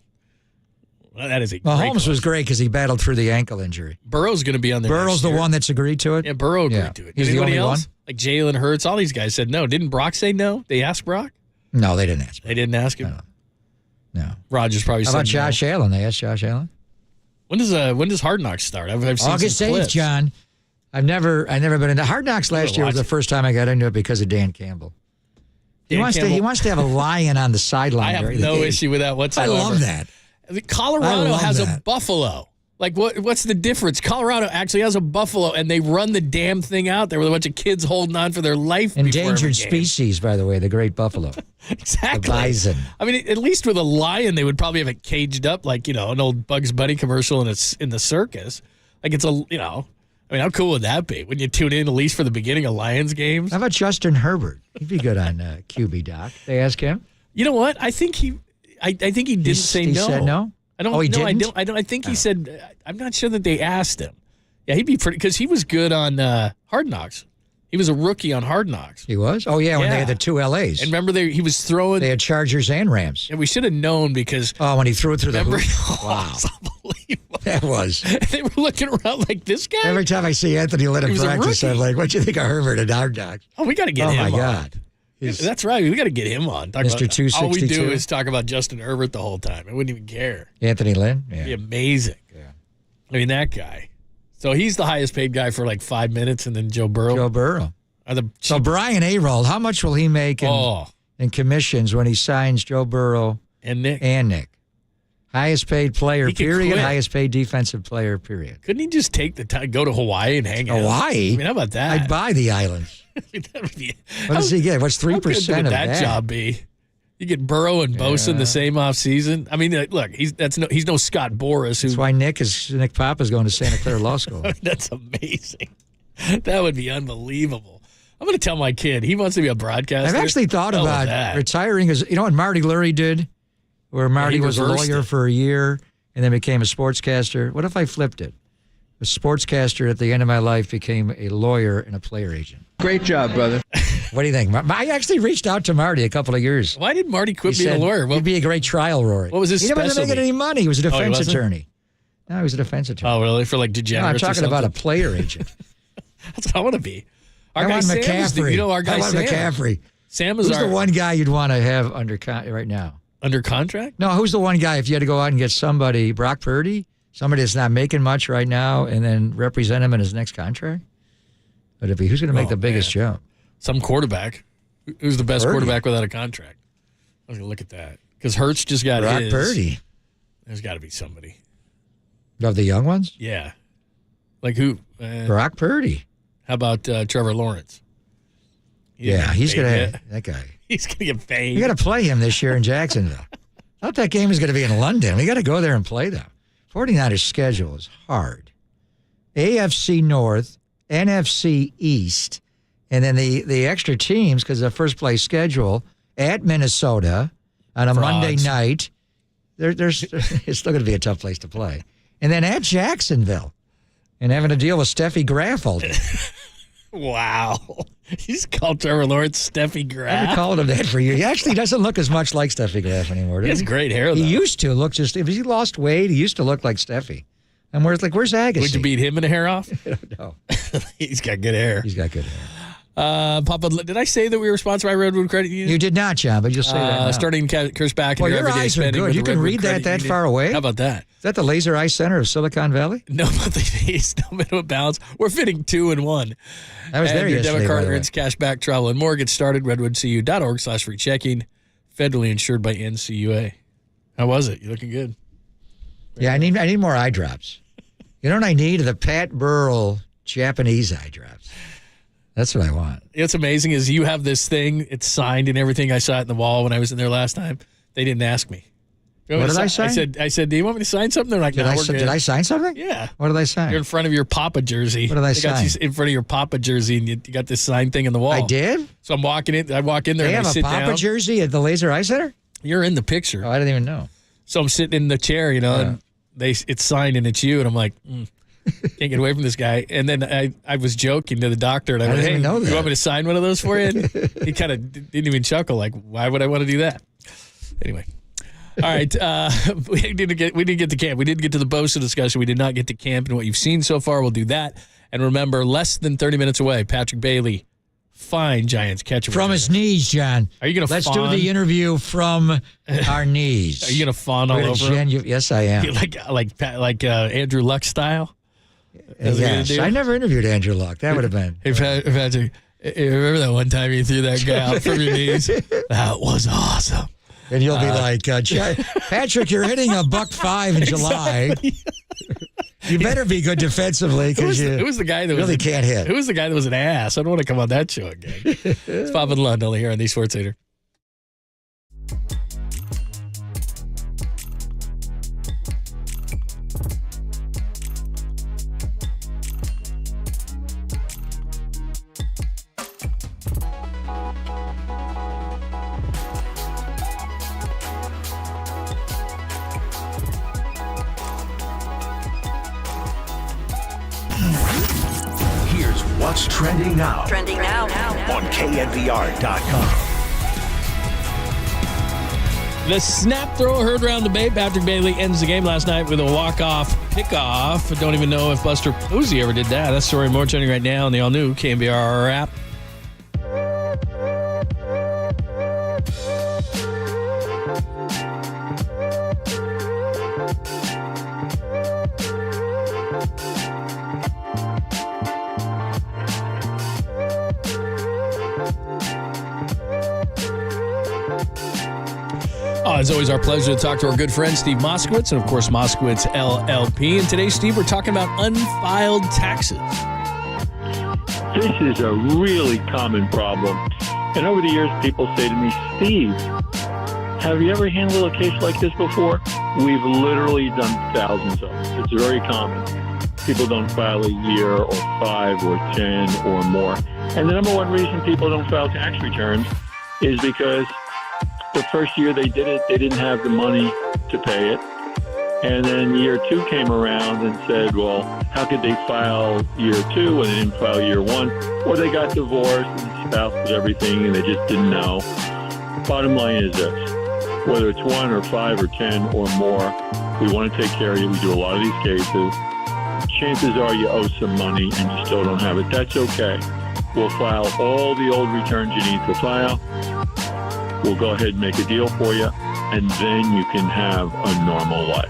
Well, that is a Mahomes was great because he battled through the ankle injury. Burrow's going to be on there. Burrow's the one that's agreed to it? Yeah, Burrow agreed to it. He's Anybody the only else? one? Like Jalen Hurts, all these guys said no. Didn't Brock say no? They asked Brock? No, they didn't ask. They didn't ask him? No. Rogers probably How said about Josh Allen? They asked Josh Allen? When does Hard Knocks start? I've seen August some 8th, clips. John. I've never been into Hard Knocks last year was the first time I got into it because of Dan Campbell. He wants to have a lion on the sideline. I have no issue with that whatsoever. I love that. Colorado has a buffalo. Like, what's the difference? Colorado actually has a buffalo, and they run the damn thing out there with a bunch of kids holding on for their life. Endangered species, by the way, the great buffalo. Exactly. The bison. I mean, at least with a lion, they would probably have it caged up like, an old Bugs Bunny commercial in the circus. Like, it's how cool would that be? When you tune in, at least for the beginning of Lions games? How about Justin Herbert? He'd be good on QB Doc. They ask him. You know what? I think he didn't say no. He said no? I don't know. I think he said, I'm not sure that they asked him. Yeah, he'd be pretty, because he was good on Hard Knocks. He was a rookie on Hard Knocks. He was? Oh, yeah, when they had the two LAs. And remember, he was throwing. They had Chargers and Rams. And we should have known because. Oh, when he threw it through the hoop. Wow. It's unbelievable. That was. They were looking around like, this guy? Every time I see Anthony Lynn in practice, I'm like, what do you think of Herbert at Hard Knocks? Oh, we got to get him on. Oh, my God. That's right. We got to get him on. Mr. 262. All we do is talk about Justin Herbert the whole time. I wouldn't even care. Anthony Lynn? Yeah. It'd be amazing. Yeah. I mean, that guy. So he's the highest paid guy for like 5 minutes, and then Joe Burrow. Joe Burrow. So Brian Arold, how much will he make in commissions when he signs Joe Burrow and Nick? Highest paid player, period. Highest paid defensive player, period. Couldn't he just take the time, go to Hawaii and hang out? Hawaii? I mean, how about that? I'd buy the islands. That would be, what does he get? What's 3% would of that job be? You get Burrow and Bosa in the same offseason. I mean, look, he's no Scott Boras. That's why Nick Papa's going to Santa Clara Law School. That's amazing. That would be unbelievable. I'm going to tell my kid he wants to be a broadcaster. I've actually thought about retiring as what Marty Lurie did, where Marty was a lawyer for a year and then became a sportscaster. What if I flipped it? A sportscaster at the end of my life became a lawyer and a player agent. Great job, brother. What do you think? I actually reached out to Marty a couple of years. Why did Marty quit being a lawyer? He'd be a great trial lawyer. What was his specialty? He wasn't making any money. He was a defense attorney. No, he was a defense attorney. Oh, really? For like degenerates? No, I'm talking about a player agent. That's what I want to be. Our guy Sam McCaffrey. Our guy Sam. McCaffrey. Sam is Who's the one guy you'd want to have under right now? Under contract? No, who's the one guy if you had to go out and get somebody, Brock Purdy, somebody that's not making much right now, and then represent him in his next contract? But who's going to make the biggest jump? Some quarterback. Who's the best quarterback without a contract? I was going to look at that. Because Hurts just got Brock his. Purdy. There's got to be somebody. Of the young ones? Yeah. Like who? Brock Purdy. How about Trevor Lawrence? He's going to that guy. He's going to get paid. You got to play him this year in Jacksonville. I thought that game was going to be in London. We got to go there and play them. 49ers schedule is hard. AFC North, NFC East, and then the extra teams because the first place schedule at Minnesota on a Monday night. It's still going to be a tough place to play. And then at Jacksonville and having to deal with Steffi Graf all day. Wow. He's called Trevor Lawrence Steffi Graf. I've called him that for years. He actually doesn't look as much like Steffi Graf anymore. He has great hair, though. He used to look if he lost weight, he used to look like Steffi. And where's Agassi? Would you beat him in a hair off? No. He's got good hair. He's got good hair. Papa, did I say that we were sponsored by Redwood Credit Union? You did not, John, but you'll say that now. Starting curse back in your everyday eyes spending. Are good. You can read that far away? How about that? Is that the Laser Eye Center of Silicon Valley? No monthly fees, no minimum balance. We're fitting 2 in 1. I was there your yesterday, debit card by the way. earns cash back, travel, and more. Get started, redwoodcu.org/free checking. Federally insured by NCUA. How was it? You looking good? Yeah, I need more eye drops. You know what I need? The Pat Burrell Japanese eye drops. That's what I want. What's amazing is you have this thing. It's signed and everything. I saw it in the wall when I was in there last time. They didn't ask me. What did I sign? I said, do you want me to sign something? They're like, no, we're good. Did I sign something? Yeah. What did I sign? You're in front of your Papa jersey. What did I sign? Got you in front of your Papa jersey, and you got this signed thing in the wall. I did? So I'm walking in. I walk in there they and I sit down. They have a Papa jersey at the Laser Eye Center? You're in the picture. Oh, I didn't even know. So I'm sitting in the chair, and it's signed and it's you, and I'm like, can't get away from this guy. And then I was joking to the doctor, and I went, hey, you want me to sign one of those for you? And he kind of didn't even chuckle, like, why would I want to do that? Anyway. right, we didn't get to camp. We didn't get to the Bosa discussion. We did not get to camp and what you've seen so far. We'll do that. And remember, less than 30 minutes away, Patrick Bailey, fine Giants catcher. From his knees, John. Are you going to Let's do the interview from our knees. Are you going to fawn all over him? Yes, I am. Like Andrew Luck style? Yes. I never interviewed Andrew Luck. That would have been. Hey, Patrick, remember that one time you threw that guy out from your knees? That was awesome. And you'll be like, Patrick, you're hitting $105 in July. You better be good defensively because who was the guy that really can't hit. Who was the guy that was an ass? I don't want to come on that show again. It's Bob and Lund only here on the Sports Leader. Here's what's trending now. Trending now. On KNBR.com. The snap throw heard around the Bay. Patrick Bailey ends the game last night with a walk-off pickoff. I don't even know if Buster Posey ever did that. That story more trending right now on the all-new KNBR app. It's always our pleasure to talk to our good friend Steve Moskowitz and, of course, Moskowitz LLP. And today, Steve, we're talking about unfiled taxes. This is a really common problem. And over the years, people say to me, Steve, have you ever handled a case like this before? We've literally done thousands of them. It's very common. People don't file a year or 5 or 10 or more. And the number one reason people don't file tax returns is because the first year they did it, they didn't have the money to pay it. And then year 2 came around and said, well, how could they file year 2 when they didn't file year 1? Or they got divorced and the spouse did everything and they just didn't know. Bottom line is this, whether it's 1 or 5 or 10 or more, we want to take care of you. We do a lot of these cases. Chances are you owe some money and you still don't have it. That's okay. We'll file all the old returns you need to file. We'll go ahead and make a deal for you, and then you can have a normal life.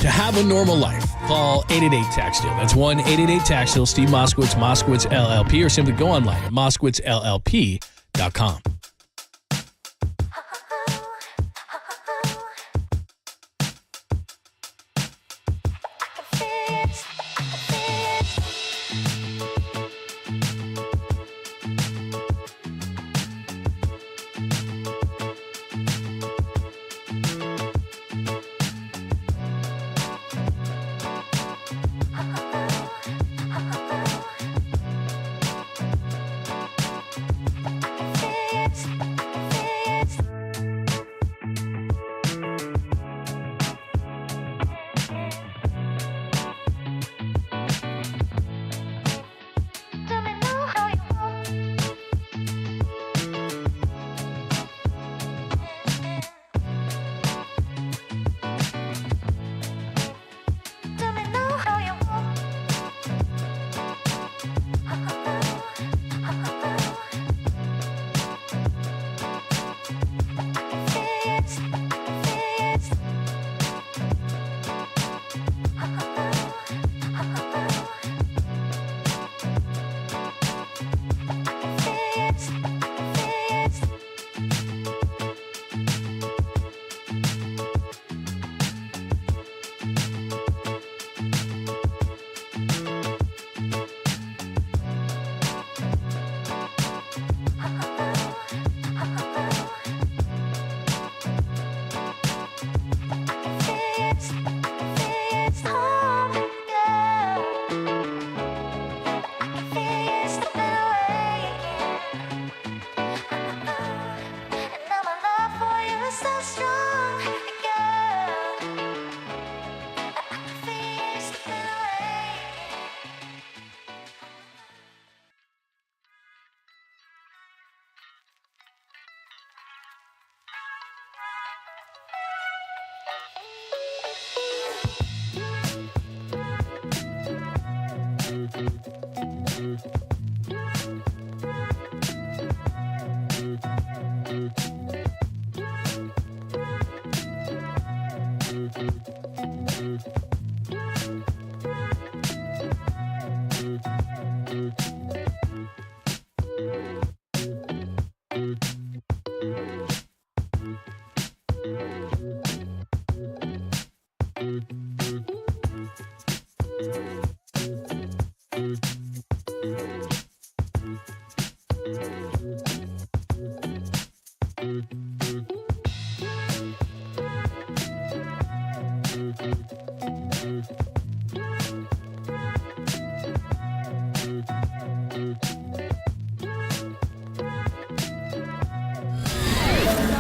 To have a normal life, call 888-TAX-DEAL. That's 1-888-TAX-DEAL. Steve Moskowitz, Moskowitz LLP, or simply go online at moskowitzllp.com.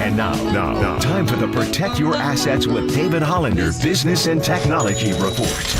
And now, time for the Protect Your Assets with David Hollander Business and Technology Report.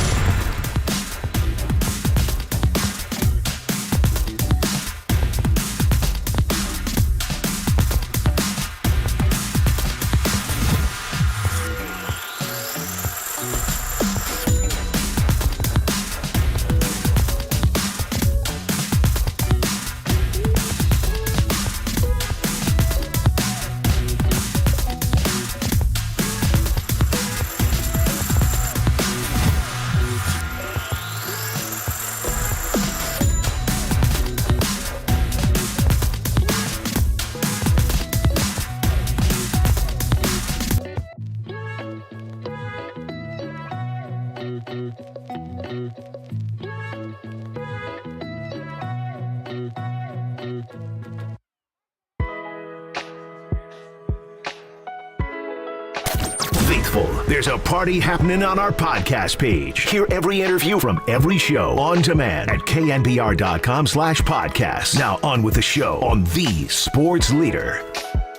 There's a party happening on our podcast page. Hear every interview from every show on demand at knbr.com/podcast. Now on with the show on the sports leader.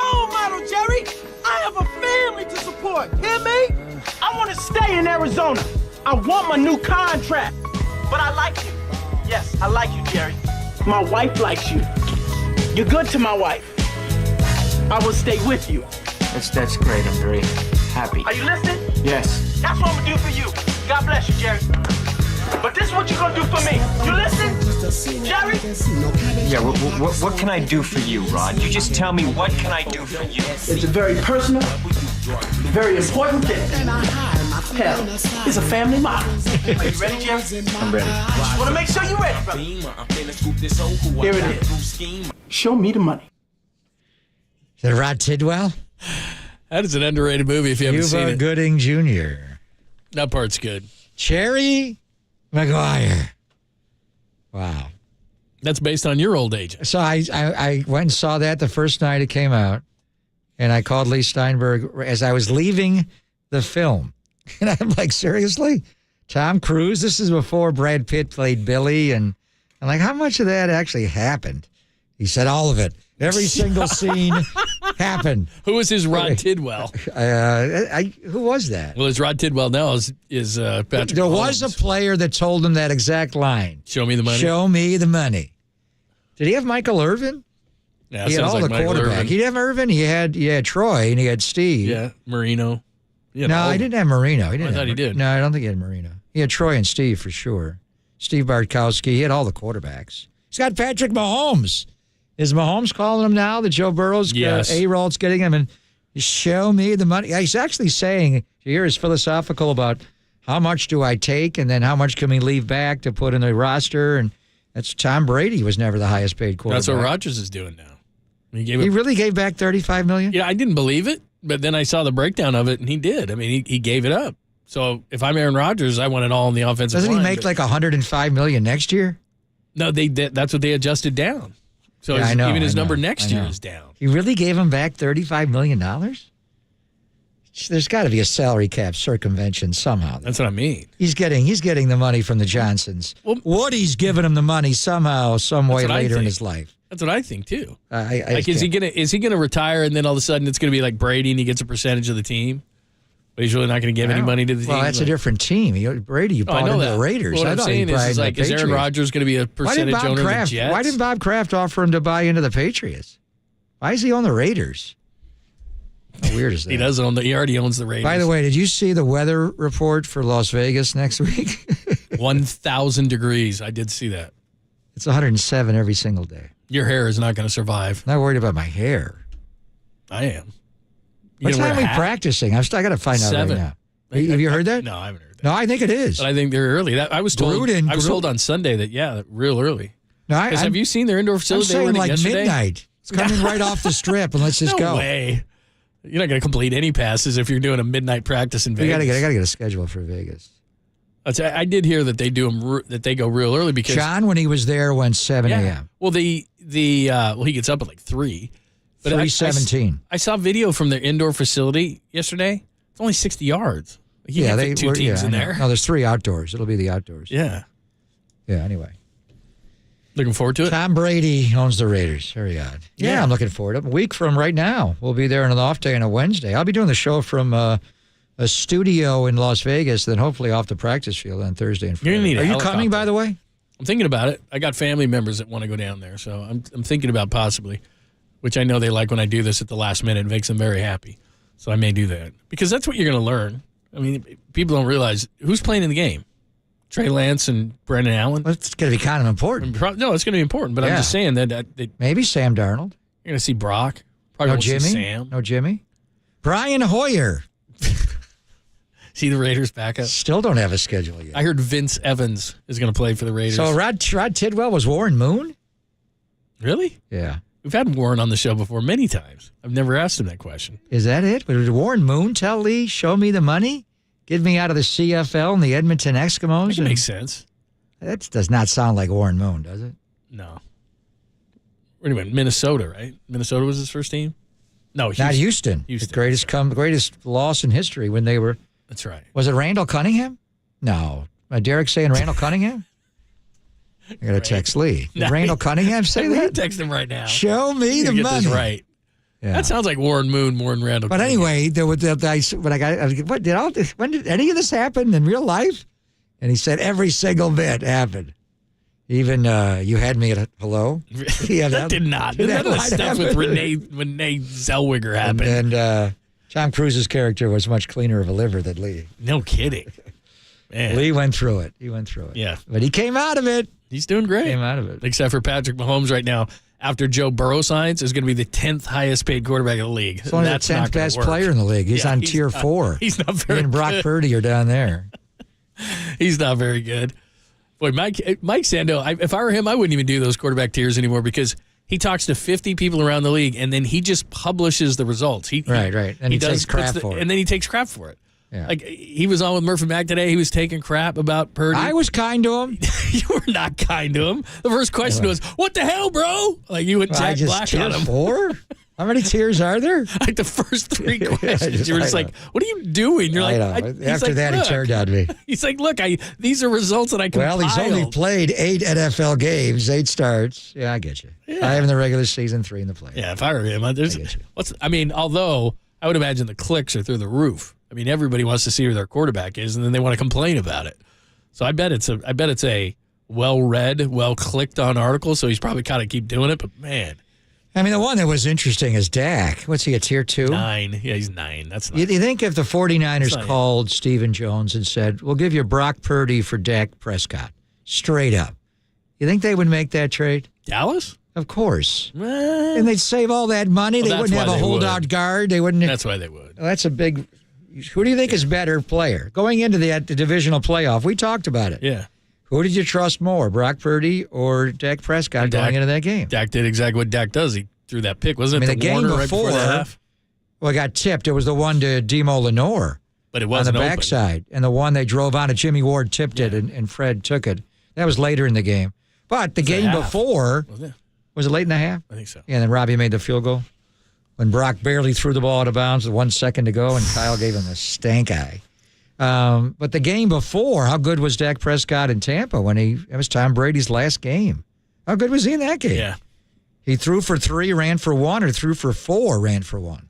Oh, Model Jerry, I have a family to support. Hear me? I want to stay in Arizona. I want my new contract. But I like you. Yes, I like you, Jerry. My wife likes you. You're good to my wife. I will stay with you. That's great. I'm very happy. Are you listening? Yes. That's what I'm gonna do for you. God bless you, Jerry. But this is what you're gonna do for me. You listen, Jerry? Yeah, what can I do for you, Rod? You just tell me, what can I do for you? It's a very personal, very important thing. Hell, it's a family model. Are you ready, Jerry? I'm ready. Just wanna make sure you're ready, brother. Here it is. Show me the money. Is that Rod Tidwell? That is an underrated movie if you haven't seen Cuba it. Gooding Jr. That part's good. Cherry Maguire. Wow. That's based on your old age. So I went and saw that the first night it came out, and I called Lee Steinberg as I was leaving the film. And I'm like, seriously? Tom Cruise? This is before Brad Pitt played Billy, and I'm like, how much of that actually happened? He said all of it. Every single scene happened. Who was his Rod Tidwell? Who was that? Well, his Rod Tidwell now is Patrick There was Mahomes. a player that told him that exact line. Show me the money. Show me the money. Did he have Michael Irvin? Yeah, he had all the quarterbacks. He didn't have Irvin. He had Troy and he had Steve. Yeah, Marino. No, he didn't have Marino. I thought he did. No, I don't think he had Marino. He had Troy and Steve for sure. Steve Bartkowski. He had all the quarterbacks. He's got Patrick Mahomes. Is Mahomes calling him now that Joe Burrow's A-Roll's getting him? And show me the money. He's actually saying, here is philosophical about how much do I take and then how much can we leave back to put in the roster. And that's Tom Brady was never the highest paid quarterback. That's what Rodgers is doing now. He really gave back $35 million? Yeah, I didn't believe it, but then I saw the breakdown of it, and he did. I mean, he gave it up. So if I'm Aaron Rodgers, I want it all in the offensive line. Doesn't he make like $105 million next year? No, that's what they adjusted down. So even his number next year is down. You really gave him back $35 million? There's got to be a salary cap circumvention somehow. That's what I mean. He's getting the money from the Johnsons. Woody's giving him the money somehow, some way later in his life. That's what I think too. Is he gonna retire and then all of a sudden it's gonna be like Brady and he gets a percentage of the team, but he's really not gonna give any money to the team? Well, that's a different team. Brady, you bought into the Raiders. What I'm saying is is Aaron Rodgers gonna be a percentage owner of the Jets? Why didn't Bob Kraft offer him to buy into the Patriots? Why is he on the Raiders? How weird is that? He already owns the Raiders. By the way, did you see the weather report for Las Vegas next week? 1,000 degrees. I did see that. It's 107 every single day. Your hair is not going to survive. I'm not worried about my hair. I am. What time are we practicing? I got to find out 7. right now. Have you heard that? No, I haven't heard that. No, I think it is. But I think they're early. I was told. I was told on Sunday that real early. No, have you seen their indoor facility? I'm saying like yesterday? midnight. It's coming right off the strip, and let's just go. No way. You're not going to complete any passes if you're doing a midnight practice in Vegas. I got to get a schedule for Vegas. I did hear that they do them that they go real early because John, when he was there, went 7 a.m. Well, he gets up at like 3. But 3:17. I saw video from their indoor facility yesterday. It's only 60 yards. You can't fit 2 teams in there. No, there's 3 outdoors. It'll be the outdoors. Yeah. Yeah. Anyway. Looking forward to it. Tom Brady owns the Raiders. Very odd. Yeah, I'm looking forward to it. A week from right now, we'll be there on an off day and a Wednesday. I'll be doing the show from a studio in Las Vegas, then hopefully off the practice field on Thursday and Friday. You're gonna need Are you coming, by the way? I'm thinking about it. I got family members that want to go down there, so I'm thinking about possibly, which I know they like when I do this at the last minute. It makes them very happy. So I may do that because that's what you're going to learn. I mean, people don't realize who's playing in the game. Trey Lance and Brendan Allen. Well, it's going to be kind of important. No, it's going to be important, but I'm just saying that maybe Sam Darnold. You're going to see Brock. Probably no Jimmy. See Sam. No Jimmy. Brian Hoyer. See the Raiders back up. Still don't have a schedule yet. I heard Vince Evans is going to play for the Raiders. So Rod Tidwell was Warren Moon? Really? Yeah. We've had Warren on the show before many times. I've never asked him that question. Is that it? Did Warren Moon tell Lee, show me the money? Get me out of the CFL and the Edmonton Eskimos? That makes sense. That does not sound like Warren Moon, does it? No. Wait a minute. Minnesota, right? Minnesota was his first team? No, Houston. Not Houston. The greatest loss in history when they were. That's right. Was it Randall Cunningham? No. Derek saying Randall Cunningham? I got to text Lee. Did Randall Cunningham say that? Text him right now. Show me the get money. This right. Yeah. That sounds like Warren Moon more than Randall. But anyway, when did any of this happen in real life? And he said every single bit happened. Even you had me at hello. Yeah, that did not. None of the stuff with Renee Zellweger happened. And Tom Cruise's character was much cleaner of a liver than Lee. No kidding. Man. Lee went through it. Yeah. But he came out of it. He's doing great. Came out of it. Except for Patrick Mahomes right now. After Joe Burrow signs, is going to be the 10th highest paid quarterback in the league. He's only the 10th best player in the league. He's on tier 4. He's not very He and Brock Purdy are down there. He's not very good. Boy, Mike Sando, if I were him, I wouldn't even do those quarterback tiers anymore because he talks to 50 people around the league and then he just publishes the results. Right. And he takes crap for it. And then he takes crap for it. Yeah. Like he was on with Murphy Mack today. He was taking crap about Purdy. I was kind to him. You were not kind to him. The first question was, "What the hell, bro?" Like you went Jack Black on him. 4? How many tiers are there? Like the first 3 questions, you were just like, "What are you doing?" You're like, after that, he turned on me. He's like, "Look, these are results that I compiled." Well, he's only played 8 NFL games, 8 starts. Yeah, I get you. Yeah. 5 in the regular season, 3 in the playoffs. Yeah, if I were him, although I would imagine the clicks are through the roof. I mean, everybody wants to see who their quarterback is, and then they want to complain about it. So I bet it's a well-read, well-clicked on article. So he's probably kind of keep doing it. But man, I mean, the one that was interesting is Dak. What's he, a tier 2? 9. Yeah, he's 9. That's not. You think if the 49ers called Stephen Jones and said, "We'll give you Brock Purdy for Dak Prescott," straight up, you think they would make that trade? Dallas? Of course. And they'd save all that money. They wouldn't have a holdout guard. They wouldn't. That's why they would. Well, that's a big. Who do you think is better player going into the divisional playoff? We talked about it. Yeah. Who did you trust more, Brock Purdy or Dak Prescott going into that game? Dak did exactly what Dak does. He threw that pick. Wasn't it the game Warner before, right before the half? Well, it got tipped. It was the one to Demo Lenore. But it wasn't on the open. backside. And the one they drove on it, Jimmy Ward tipped it, and Fred took it. That was later in the game. But the game before, was it late in the half? I think so. Yeah, and then Robbie made the field goal. When Brock barely threw the ball out of bounds with 1 second to go, and Kyle gave him a stank eye. But the game before, how good was Dak Prescott in Tampa it was Tom Brady's last game? How good was he in that game? Yeah. He threw for 3, ran for 1, or threw for 4, ran for 1.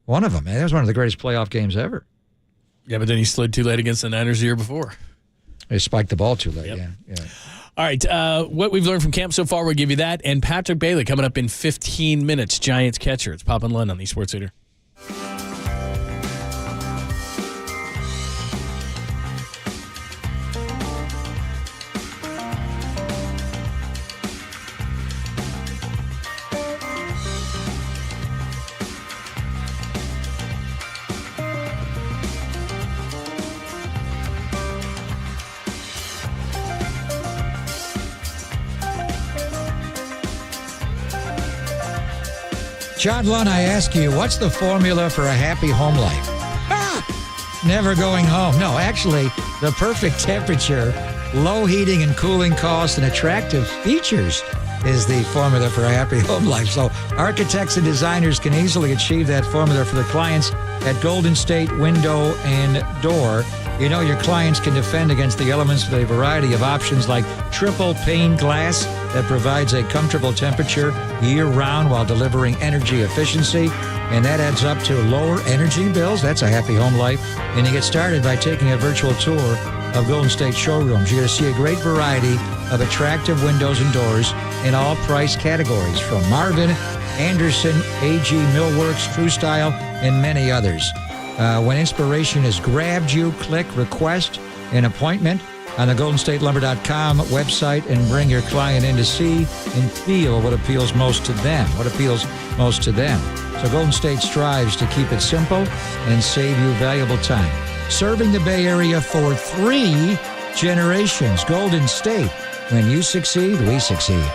One of them, man. That was one of the greatest playoff games ever. Yeah, but then he slid too late against the Niners the year before. He spiked the ball too late, yeah. All right, what we've learned from camp so far, we'll give you that. And Patrick Bailey coming up in 15 minutes, Giants catcher. It's Pop and Len on the Sports Leader. John Lund, I ask you, what's the formula for a happy home life? Never going home. No, actually, the perfect temperature, low heating and cooling costs, and attractive features is the formula for a happy home life. So architects and designers can easily achieve that formula for their clients at Golden State Window and Door. You know your clients can defend against the elements with a variety of options like triple pane glass that provides a comfortable temperature year-round while delivering energy efficiency. And that adds up to lower energy bills. That's a happy home life. And you get started by taking a virtual tour of Golden State showrooms. You're going to see a great variety of attractive windows and doors in all price categories from Marvin, Anderson, AG Millworks, True Style, and many others. When inspiration has grabbed you, click request an appointment on the GoldenStateLumber.com website and bring your client in to see and feel what appeals most to them. So Golden State strives to keep it simple and save you valuable time. Serving the Bay Area for 3 generations. Golden State. When you succeed, we succeed.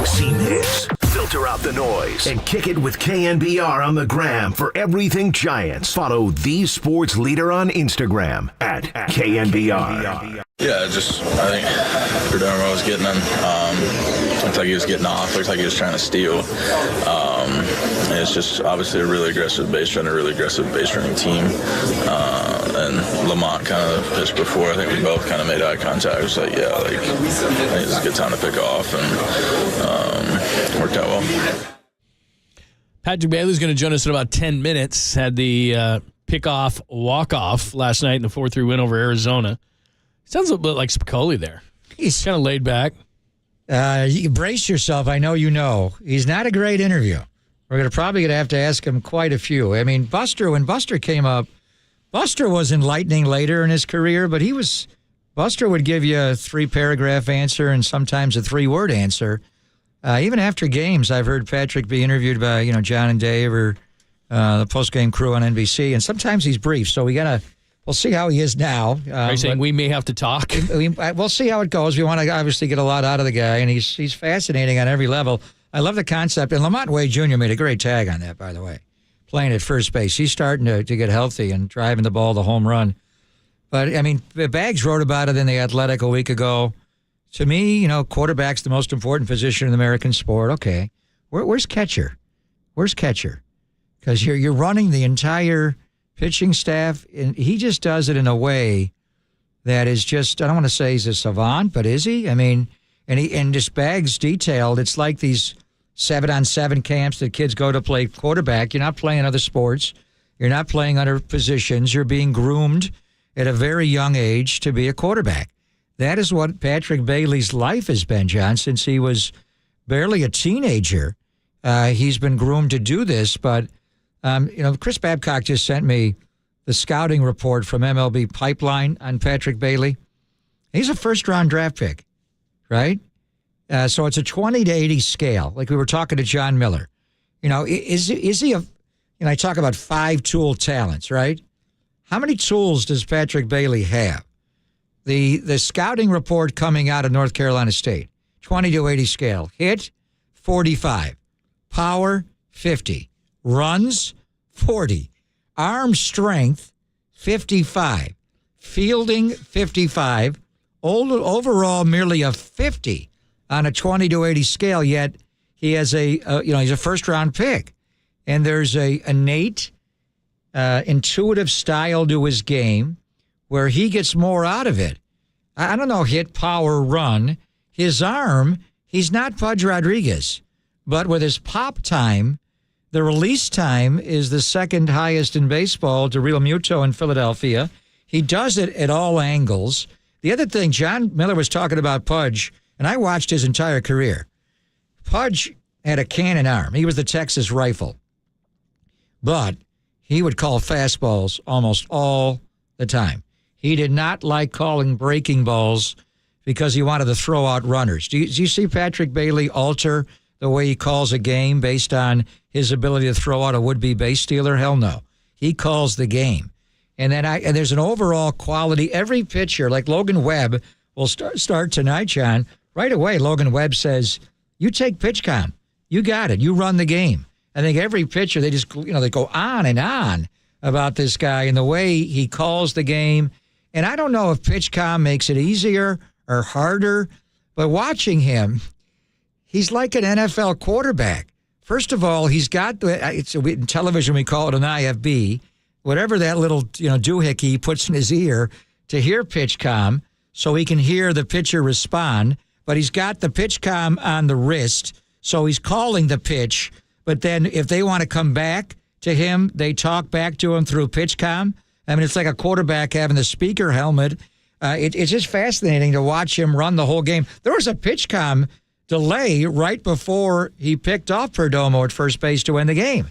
See this, filter out the noise, and kick it with KNBR on the gram for everything Giants. Follow the sports leader on Instagram at KNBR. Yeah, I think Perdoma was getting him. Looked like he was getting off. Looked like he was trying to steal. And it's just obviously a really aggressive base running team. And Lamont kind of pitched before. I think we both kind of made eye contact. It was like, I think it's a good time to pick off, and worked out well. Patrick Bailey's going to join us in about 10 minutes. Had the pickoff walk-off last night in a 4-3 win over Arizona. Sounds a little bit like Spicoli there. He's kind of laid back. You brace yourself. I know you know. He's not a great interview. We're probably going to have to ask him quite a few. I mean, when Buster came up, Buster was enlightening later in his career, but Buster would give you a 3-paragraph answer and sometimes a 3-word answer. Even after games, I've heard Patrick be interviewed by, John and Dave or the post-game crew on NBC, and sometimes he's brief. So we'll see how he is now. Are you saying we may have to talk? We'll see how it goes. We want to obviously get a lot out of the guy, and he's fascinating on every level. I love the concept, and Lamont Wade Jr. made a great tag on that, by the way, playing at first base. He's starting to get healthy and driving the ball the home run. But, Bags wrote about it in The Athletic a week ago. To me, quarterback's the most important position in American sport. Okay. Where's catcher? Where's catcher? Because you're running the entire pitching staff, and he just does it in a way that is just, I don't want to say he's a savant, but is he? And just Bags detailed, it's like these 7-on-7 camps that kids go to play quarterback. You're not playing other sports. You're not playing other positions. You're being groomed at a very young age to be a quarterback. That is what Patrick Bailey's life has been, John, since he was barely a teenager. He's been groomed to do this, but Chris Babcock just sent me the scouting report from MLB Pipeline on Patrick Bailey. He's a first-round draft pick, right? So it's a 20 to 80 scale, like we were talking to John Miller. Is he I talk about 5-tool talents, right? How many tools does Patrick Bailey have? The scouting report coming out of North Carolina State, 20 to 80 scale. Hit, 45. Power, 50. Runs, 40. Arm strength, 55. Fielding, 55. Overall, merely a 50 on a 20 to 80 scale, yet he has he's a first-round pick. And there's a innate, intuitive style to his game where he gets more out of it. I don't know, hit, power, run. His arm, he's not Pudge Rodriguez. But with his pop time, the release time is the second highest in baseball to Real Muto in Philadelphia. He does it at all angles. The other thing, John Miller was talking about Pudge, and I watched his entire career. Pudge had a cannon arm. He was the Texas Rifle. But he would call fastballs almost all the time. He did not like calling breaking balls because he wanted to throw out runners. Do you see Patrick Bailey alter the way he calls a game based on his ability to throw out a would-be base stealer? Hell no. He calls the game. And then there's an overall quality. Every pitcher, like Logan Webb, will start tonight, John. Right away, Logan Webb says, you take pitch comm. You got it. You run the game. I think every pitcher, they just, they go on and on about this guy and the way he calls the game. And I don't know if pitch comm makes it easier or harder, but watching him, he's like an NFL quarterback. First of all, he's got, in television we call it an IFB, whatever that little, doohickey he puts in his ear to hear pitch comm so he can hear the pitcher respond. But he's got the pitch comm on the wrist, so he's calling the pitch. But then if they want to come back to him, they talk back to him through pitch comm. It's like a quarterback having the speaker helmet. It's just fascinating to watch him run the whole game. There was a pitch comm delay right before he picked off Perdomo at first base to win the game.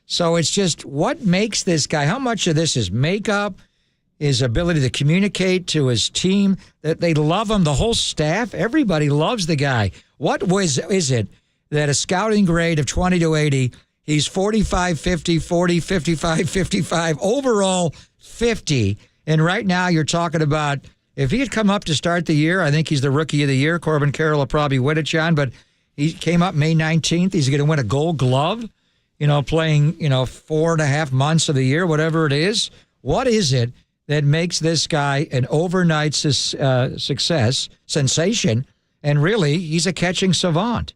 So it's just what makes this guy, how much of this is makeup, his ability to communicate to his team, that they love him, the whole staff, everybody loves the guy. Is it that a scouting grade of 20 to 80, he's 45, 50, 40, 55, 55, overall 50. And right now you're talking about, if he had come up to start the year, I think he's the rookie of the year. Corbin Carroll will probably win it, John, but he came up May 19th. He's going to win a Gold Glove, playing, 4.5 months of the year, whatever it is. What is it that makes this guy an overnight success, sensation, and really, he's a catching savant?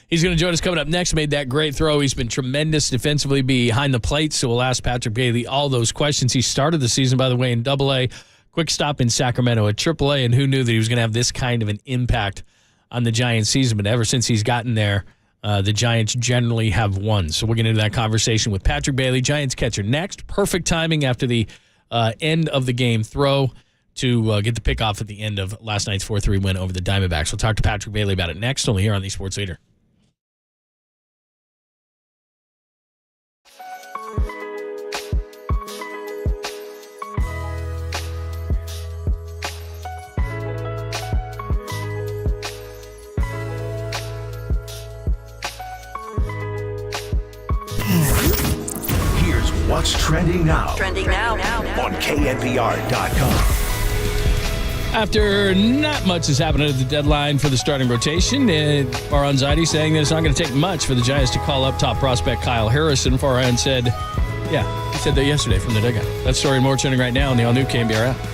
He's going to join us coming up next. Made that great throw. He's been tremendous defensively behind the plate, so we'll ask Patrick Bailey all those questions. He started the season, by the way, in Double-A. Quick stop in Sacramento at Triple-A, and who knew that he was going to have this kind of an impact on the Giants season. But ever since he's gotten there, the Giants generally have won. So we'll get into that conversation with Patrick Bailey, Giants catcher. Next, perfect timing after the end of the game throw to get the pickoff at the end of last night's 4-3 win over the Diamondbacks. We'll talk to Patrick Bailey about it next, only here on the Sports Leader. What's trending now? Trending now. On KNBR.com. After not much has happened at the deadline for the starting rotation, Farhan Zaidi saying that it's not going to take much for the Giants to call up top prospect Kyle Harrison. Farhan said, he said that yesterday from the dugout. That story and more trending right now on the all-new KNBR app.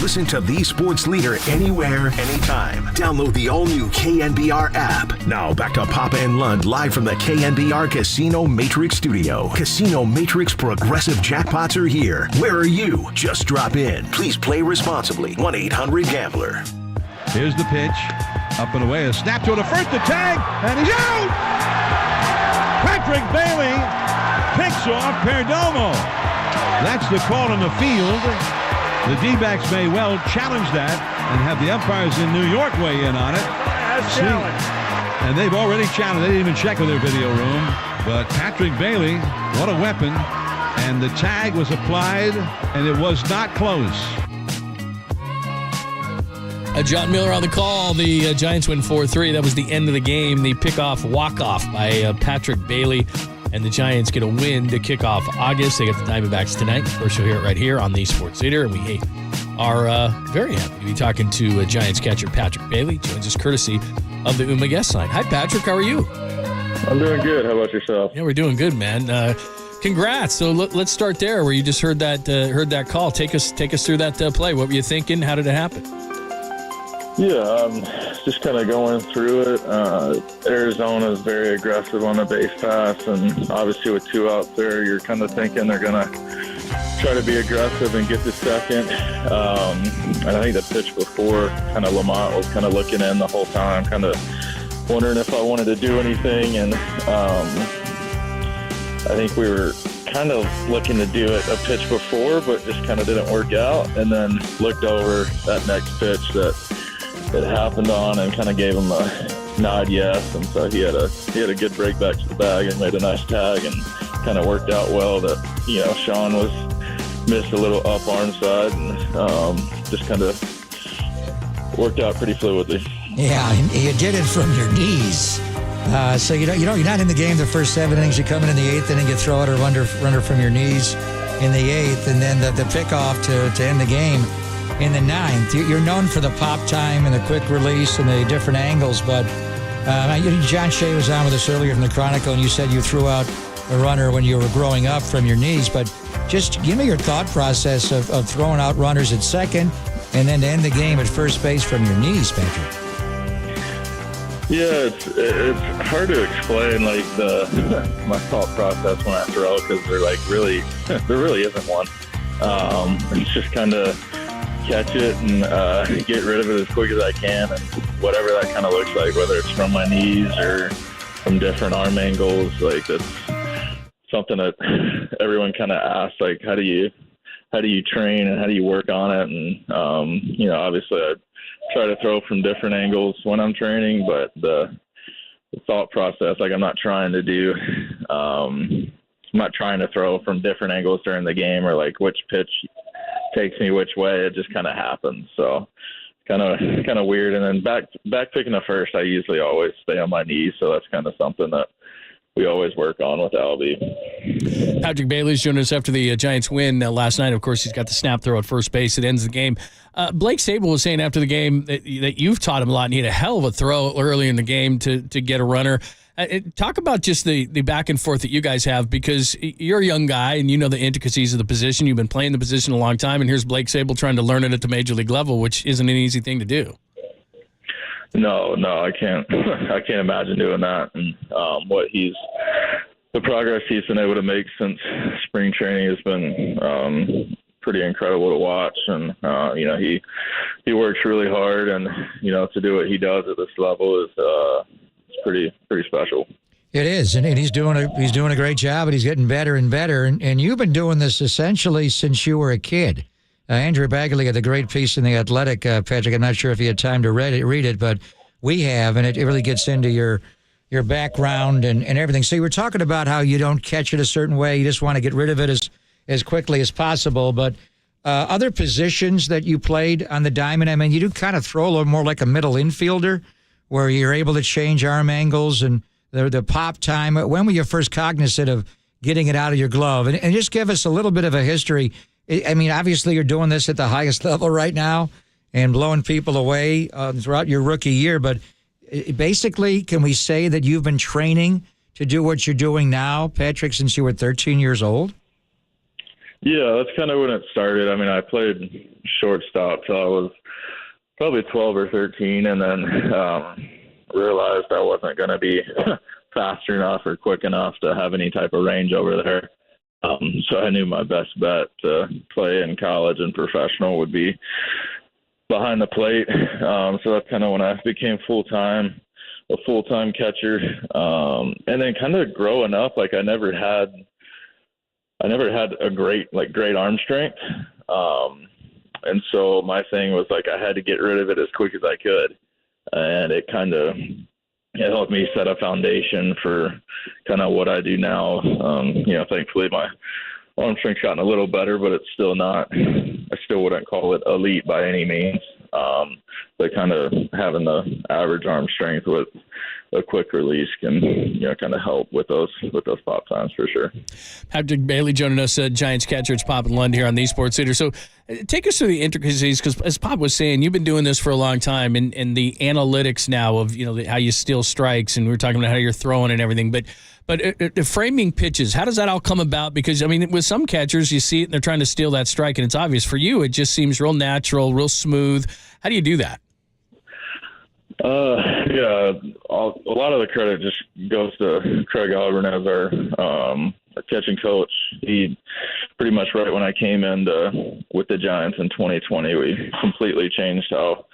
Listen to the sports leader anywhere, anytime. Download the all-new KNBR app. Now back to Papa and Lund live from the KNBR Casino Matrix Studio. Casino Matrix Progressive Jackpots are here. Where are you? Just drop in. Please play responsibly. 1-800-GAMBLER. Here's the pitch. Up and away. A snap to the first, the tag, and he's out! Patrick Bailey picks off Perdomo. That's the call on the field. The D-backs may well challenge that and have the umpires in New York weigh in on it. That's challenge. And they've already challenged. They didn't even check with their video room. But Patrick Bailey, what a weapon. And the tag was applied, and it was not close. John Miller on the call. The Giants win 4-3. That was the end of the game. The pickoff walk-off by Patrick Bailey. And the Giants get a win to kick off August. They get the Diamondbacks tonight. Of course, you'll hear it right here on the Sports Leader. And we are very happy to be talking to Giants catcher Patrick Bailey. Joins us courtesy of the UMA guest line. Hi, Patrick. How are you? I'm doing good. How about yourself? Yeah, we're doing good, man. Congrats. So let's start there, where you just heard that call. Take us through that play. What were you thinking? How did it happen? Yeah, just kind of going through it. Arizona is very aggressive on the base pass, and obviously with two outs there, you're kind of thinking they're going to try to be aggressive and get the second. And I think the pitch before, kind of Lamont was kind of looking in the whole time, kind of wondering if I wanted to do anything. And I think we were kind of looking to do it a pitch before, but just kind of didn't work out. And then looked over that next pitch that it happened on and kind of gave him a nod yes. And so he had a good break back to the bag and made a nice tag, and kind of worked out well that, Sean missed a little up arm side, and just kind of worked out pretty fluidly. Yeah, you did it from your knees. So you're not in the game the first 7 innings. You come in the 8th inning, you throw out a runner from your knees in the 8th, and then the pickoff to end the game in the 9th. You're known for the pop time and the quick release and the different angles, but John Shea was on with us earlier from the Chronicle, and you said you threw out a runner when you were growing up from your knees, but just give me your thought process of throwing out runners at second and then to end the game at first base from your knees, Patrick. Yeah, it's hard to explain, like, my thought process when I throw, because there really isn't one. It's just kind of catch it and get rid of it as quick as I can, and whatever that kind of looks like, whether it's from my knees or from different arm angles, like, that's something that everyone kind of asks, like, how do you train and how do you work on it? And obviously I try to throw from different angles when I'm training, but the thought process, like, I'm not trying to throw from different angles during the game, or like which pitch takes me which way. It just kind of happens. So kind of weird. And then back picking the first, I usually always stay on my knees. So that's kind of something that we always work on with Albie. Patrick Bailey's joined us after the Giants win last night. Of course, he's got the snap throw at first base. It ends the game. Blake Sable was saying after the game that you've taught him a lot, and he had a hell of a throw early in the game to get a runner. Talk about just the back and forth that you guys have, because you're a young guy and you know the intricacies of the position. You've been playing the position a long time, and here's Blake Sable trying to learn it at the major league level, which isn't an easy thing to do. No, I can't. I can't imagine doing that. And the progress he's been able to make since spring training has been pretty incredible to watch. And he works really hard, and to do what he does at this level is pretty special. It is, and he's doing a great job, and he's getting better and better. And you've been doing this essentially since you were a kid. Andrew Bagley had a great piece in The Athletic, Patrick. I'm not sure if you had time to read it, but we have, and it really gets into your background and everything. So you were talking about how you don't catch it a certain way. You just want to get rid of it as quickly as possible. But other positions that you played on the diamond, I mean, you do kind of throw a little more like a middle infielder, where you're able to change arm angles and the pop time. When were you first cognizant of getting it out of your glove? And just give us a little bit of a history. I mean, obviously you're doing this at the highest level right now and blowing people away throughout your rookie year. But basically, can we say that you've been training to do what you're doing now, Patrick, since you were 13 years old? Yeah, that's kind of when it started. I mean, I played shortstop till I was probably 12 or 13, and then realized I wasn't going to be faster enough or quick enough to have any type of range over there. So I knew my best bet to play in college and professional would be behind the plate. So that's kind of when I became a full-time catcher. And then kind of growing up, like I never had a great arm strength. And so my thing was like I had to get rid of it as quick as I could. And it helped me set a foundation for kind of what I do now. Thankfully my arm strength's gotten a little better, but it's still not, I still wouldn't call it elite by any means. But kind of having the average arm strength with a quick release can, kind of help with those pop times for sure. Patrick Bailey joining us, Giants catcher. It's Pop and Lund here on the Sports Leader. So take us through the intricacies, because as Pop was saying, you've been doing this for a long time, and the analytics now of, how you steal strikes, and we were talking about how you're throwing and everything, but framing pitches, how does that all come about? Because, I mean, with some catchers, you see it and they're trying to steal that strike, and it's obvious. For you, it just seems real natural, real smooth. How do you do that? A lot of the credit just goes to Craig Auburn as our catching coach. He pretty much right when I came in with the Giants in 2020, we completely changed how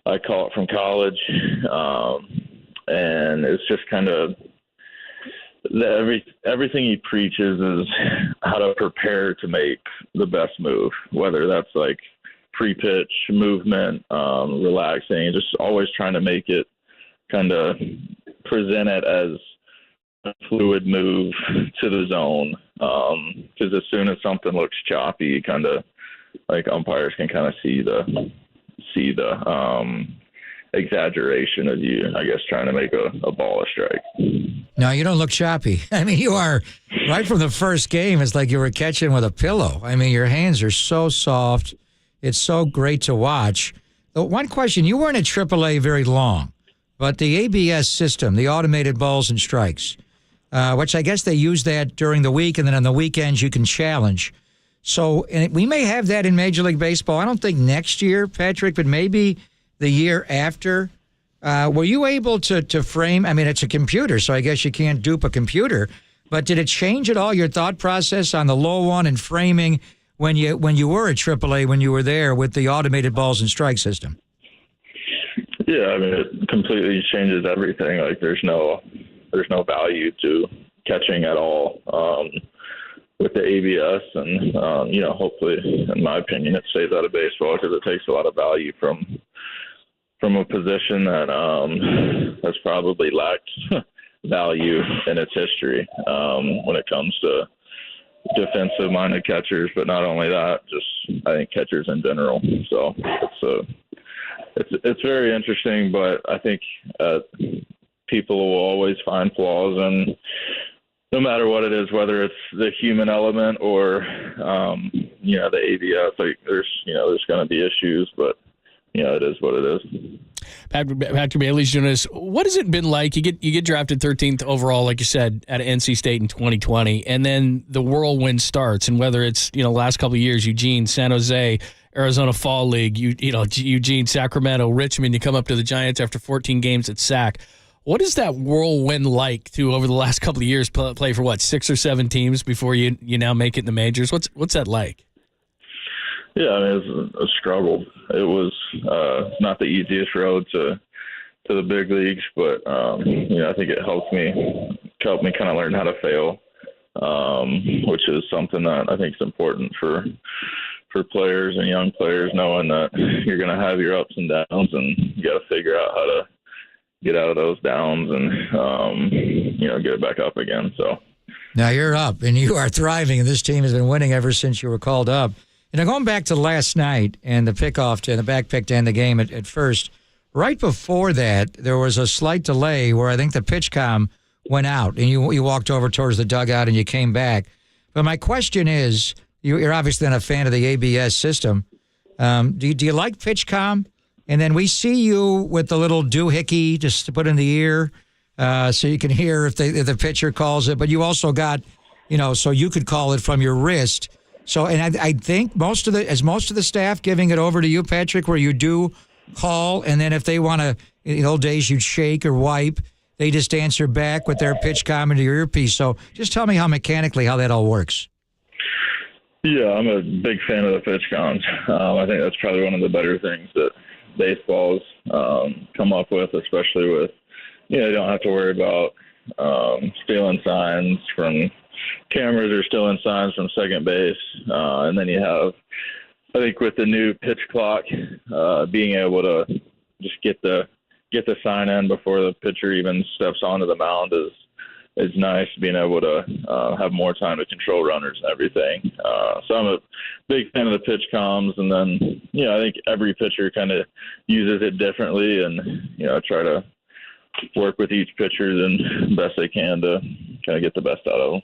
I call it from college. And it's just kind of everything he preaches is how to prepare to make the best move, whether that's like pre-pitch movement, relaxing, just always trying to make it kind of present it as a fluid move to the zone. Because as soon as something looks choppy, kind of like umpires can kind of see the exaggeration of you, I guess, trying to make a ball a strike. No, you don't look choppy. I mean, you are, right from the first game, it's like you were catching with a pillow. I mean, your hands are so soft. It's so great to watch. One question, you weren't at AAA very long, but the ABS system, the automated balls and strikes, which I guess they use that during the week, and then on the weekends you can challenge. So and we may have that in Major League Baseball. I don't think next year, Patrick, but maybe the year after. Were you able to frame? I mean, it's a computer, so I guess you can't dupe a computer. But did it change at all your thought process on the low one and framing when you were at AAA, when you were there with the automated balls and strike system? Yeah, I mean, it completely changes everything. Like, there's no value to catching at all with the ABS, and hopefully, in my opinion, it stays out of baseball because it takes a lot of value from a position that has probably lacked value in its history when it comes to defensive-minded catchers, but not only that, just I think catchers in general. So it's very interesting, but I think people will always find flaws, and no matter what it is, whether it's the human element or the ABS, like there's going to be issues, but it is what it is. Patrick Bailey's doing this. What has it been like? You get drafted 13th overall, like you said, at NC State in 2020, and then the whirlwind starts. And whether it's last couple of years, Eugene, San Jose, Arizona Fall League, Eugene, Sacramento, Richmond, you come up to the Giants after 14 games at SAC. What is that whirlwind like to over the last couple of years play for what 6 or 7 teams before you now make it in the majors? What's that like? Yeah, I mean, it was a struggle. It was not the easiest road to the big leagues, but I think it helped me kind of learn how to fail, which is something that I think is important for players and young players, knowing that you're going to have your ups and downs, and you got to figure out how to get out of those downs and get it back up again. So now you're up and you are thriving, and this team has been winning ever since you were called up. Going back to last night and the pickoff to the back pick to end the game at first, right before that, there was a slight delay where I think the pitch comm went out, and you walked over towards the dugout and you came back. But my question is, you're obviously not a fan of the ABS system. Do you like pitch comm? And then we see you with the little doohickey just to put in the ear so you can hear if the pitcher calls it. But you also got, so you could call it from your wrist. So, and I think most of the staff giving it over to you, Patrick, where you do call, and then if they want to, in the old days, you'd shake or wipe, they just answer back with their pitch comment to your earpiece. So just tell me how that all works. Yeah, I'm a big fan of the pitch comms. I think that's probably one of the better things that baseballs come up with, especially with, you don't have to worry about stealing signs from cameras or stealing signs from second base. And then you have, I think with the new pitch clock, being able to just get the sign in before the pitcher even steps onto the mound is nice, being able to have more time to control runners and everything. So I'm a big fan of the pitch comms, and then, I think every pitcher kind of uses it differently, and, try to work with each pitcher the best they can to kind of get the best out of them.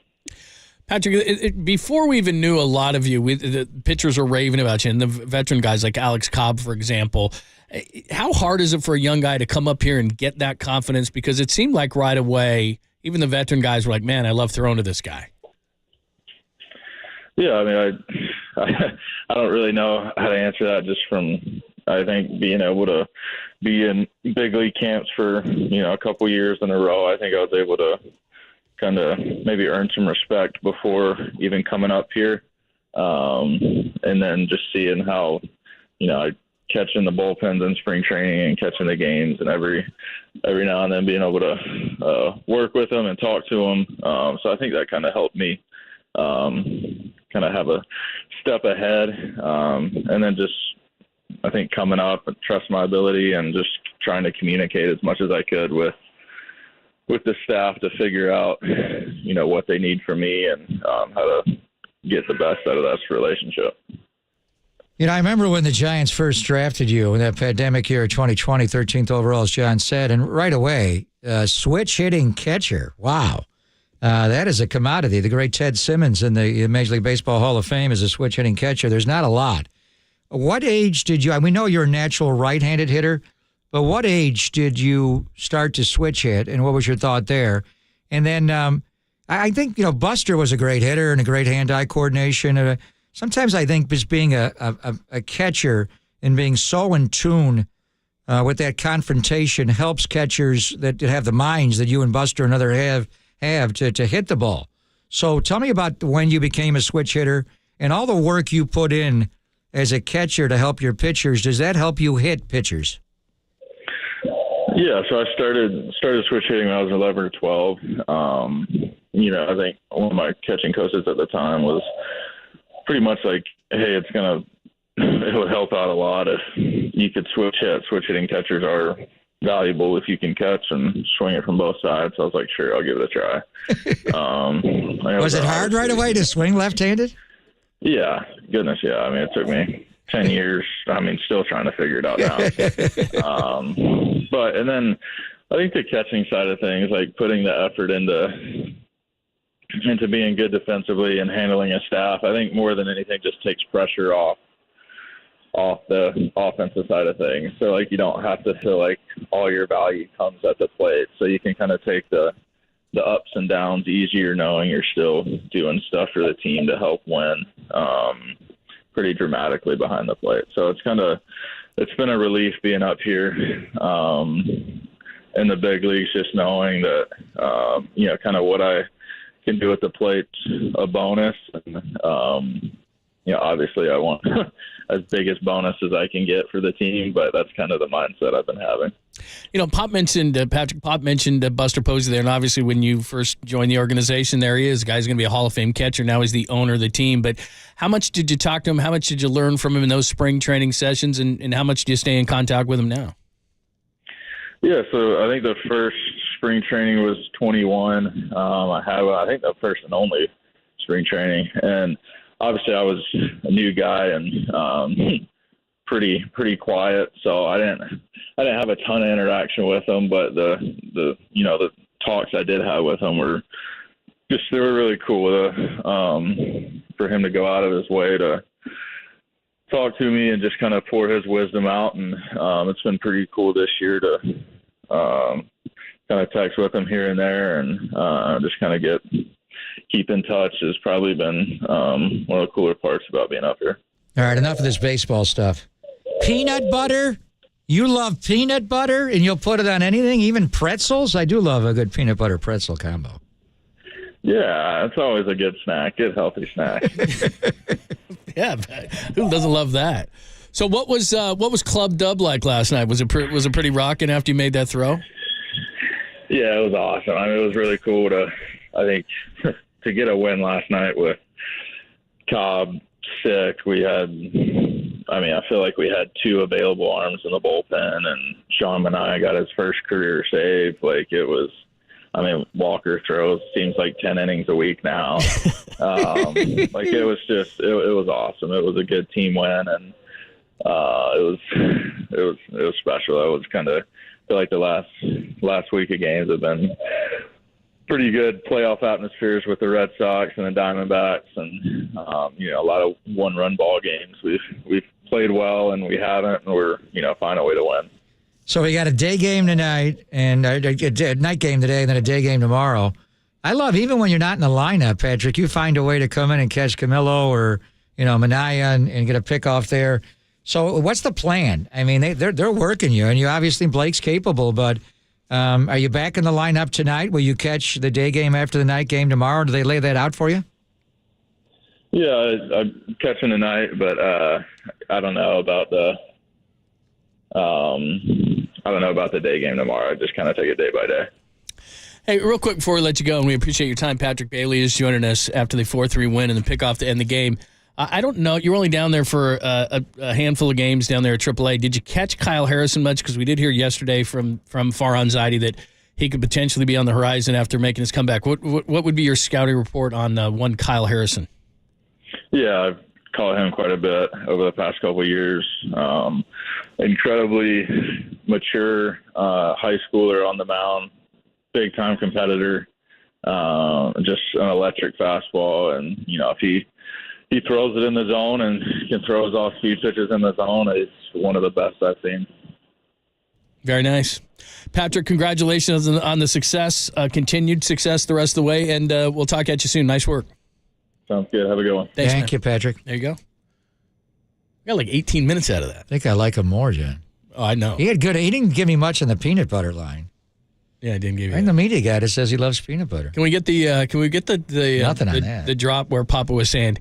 Patrick, before we even knew a lot of you, the pitchers were raving about you, and the veteran guys like Alex Cobb, for example. How hard is it for a young guy to come up here and get that confidence? Because it seemed like right away, even the veteran guys were like, man, I love throwing to this guy. Yeah, I mean, I don't really know how to answer that just from, I think, being able to be in big league camps for, a couple years in a row. I think I was able to kind of maybe earn some respect before even coming up here. And then just seeing how, catching the bullpens in spring training and catching the games, and every now and then being able to work with them and talk to them. So I think that kind of helped me kind of have a step ahead. And then just, I think, coming up and trust my ability and just trying to communicate as much as I could with the staff to figure out, what they need from me and how to get the best out of that relationship. I remember when the Giants first drafted you in that pandemic year of 2020, 13th overall, as John said, and right away, switch hitting catcher. Wow. That is a commodity. The great Ted Simmons in the Major League Baseball Hall of Fame is a switch hitting catcher. There's not a lot. What age did you, we know you're a natural right-handed hitter, but what age did you start to switch hit, and what was your thought there? And then I think, Buster was a great hitter and a great hand-eye coordination. Sometimes I think just being a catcher and being so in tune with that confrontation helps catchers that have the minds that you and Buster and other have to hit the ball. So tell me about when you became a switch hitter and all the work you put in as a catcher to help your pitchers. Does that help you hit pitchers? Yeah, so I started switch hitting when I was 11 or 12. I think one of my catching coaches at the time was pretty much like, hey, it would help out a lot if you could switch hit. Switch hitting catchers are valuable if you can catch and swing it from both sides. So I was like, sure, I'll give it a try. Was it hard right away to swing left-handed? Yeah, goodness, yeah. I mean, it took me 10 years. Still trying to figure it out now. And then I think the catching side of things, like putting the effort into being good defensively and handling a staff, I think more than anything just takes pressure off the offensive side of things. So, you don't have to feel like all your value comes at the plate. So you can kind of take the ups and downs easier knowing you're still doing stuff for the team to help win pretty dramatically behind the plate. So it's been a relief being up here in the big leagues, just knowing that, kind of what I can do at the plate's a bonus. And, obviously I want as big as bonus as I can get for the team, but that's kind of the mindset I've been having. Patrick Pop mentioned Buster Posey there, and obviously when you first joined the organization, there he is. The guy's going to be a Hall of Fame catcher. Now he's the owner of the team. But how much did you talk to him? How much did you learn from him in those spring training sessions, and how much do you stay in contact with him now? Yeah, so I think the first spring training was 21. I think the first and only spring training. And obviously I was a new guy and pretty quiet, so I didn't have a ton of interaction with him, but the talks I did have with him were really cool for him to go out of his way to talk to me and just kind of pour his wisdom out. And it's been pretty cool this year to kind of text with him here and there and just kind of keep in touch has probably been one of the cooler parts about being up here. All right, enough of this baseball stuff. Peanut butter? You love peanut butter, and you'll put it on anything, even pretzels? I do love a good peanut butter pretzel combo. Yeah, it's always a good snack, good healthy snack. Yeah, who doesn't love that? So what was Club Dub like last night? Was it pretty rocking after you made that throw? Yeah, it was awesome. I mean, it was really cool to get a win last night with Cobb sick. I feel like we had 2 available arms in the bullpen, and Sean Manaea got his first career save. Walker throws seems like 10 innings a week now. It was awesome. It was a good team win, and it was special. I was feel like the last week of games have been pretty good playoff atmospheres with the Red Sox and the Diamondbacks, and a lot of one-run ball games. We've played well, and we haven't, and we're find a way to win. So we got a day game tonight, and a night game today, and then a day game tomorrow. I love, even when you're not in the lineup, Patrick, you find a way to come in and catch Camilo or Manaea and get a pickoff there. So what's the plan? I mean, they're working you, and you obviously Blake's capable, but are you back in the lineup tonight? Will you catch the day game after the night game tomorrow? Do they lay that out for you? Yeah, I'm catching tonight, but I don't know about the day game tomorrow. I just kind of take it day by day. Hey, real quick before we let you go, and we appreciate your time, Patrick Bailey is joining us after the 4-3 win and the pickoff to end the game. I don't know. You were only down there for a handful of games down there at AAA. Did you catch Kyle Harrison much? Because we did hear yesterday from Farhan Zaidi that he could potentially be on the horizon after making his comeback. What would be your scouting report on one Kyle Harrison? Yeah, I've caught him quite a bit over the past couple of years. Incredibly mature high schooler on the mound, big-time competitor, just an electric fastball. And, if he throws it in the zone and can throw his off-speed pitches in the zone, it's one of the best I've seen. Very nice. Patrick, congratulations on the success, continued success the rest of the way, and we'll talk at you soon. Nice work. Sounds good. Have a good one. Thanks, Thank you, Patrick. There you go. Got like 18 minutes out of that. I think I like him more, John. Oh, I know. He didn't give me much on the peanut butter line. Yeah, I didn't give you I'm the media guy that says he loves peanut butter. Can we get the Nothing on that. The drop where Papa was saying,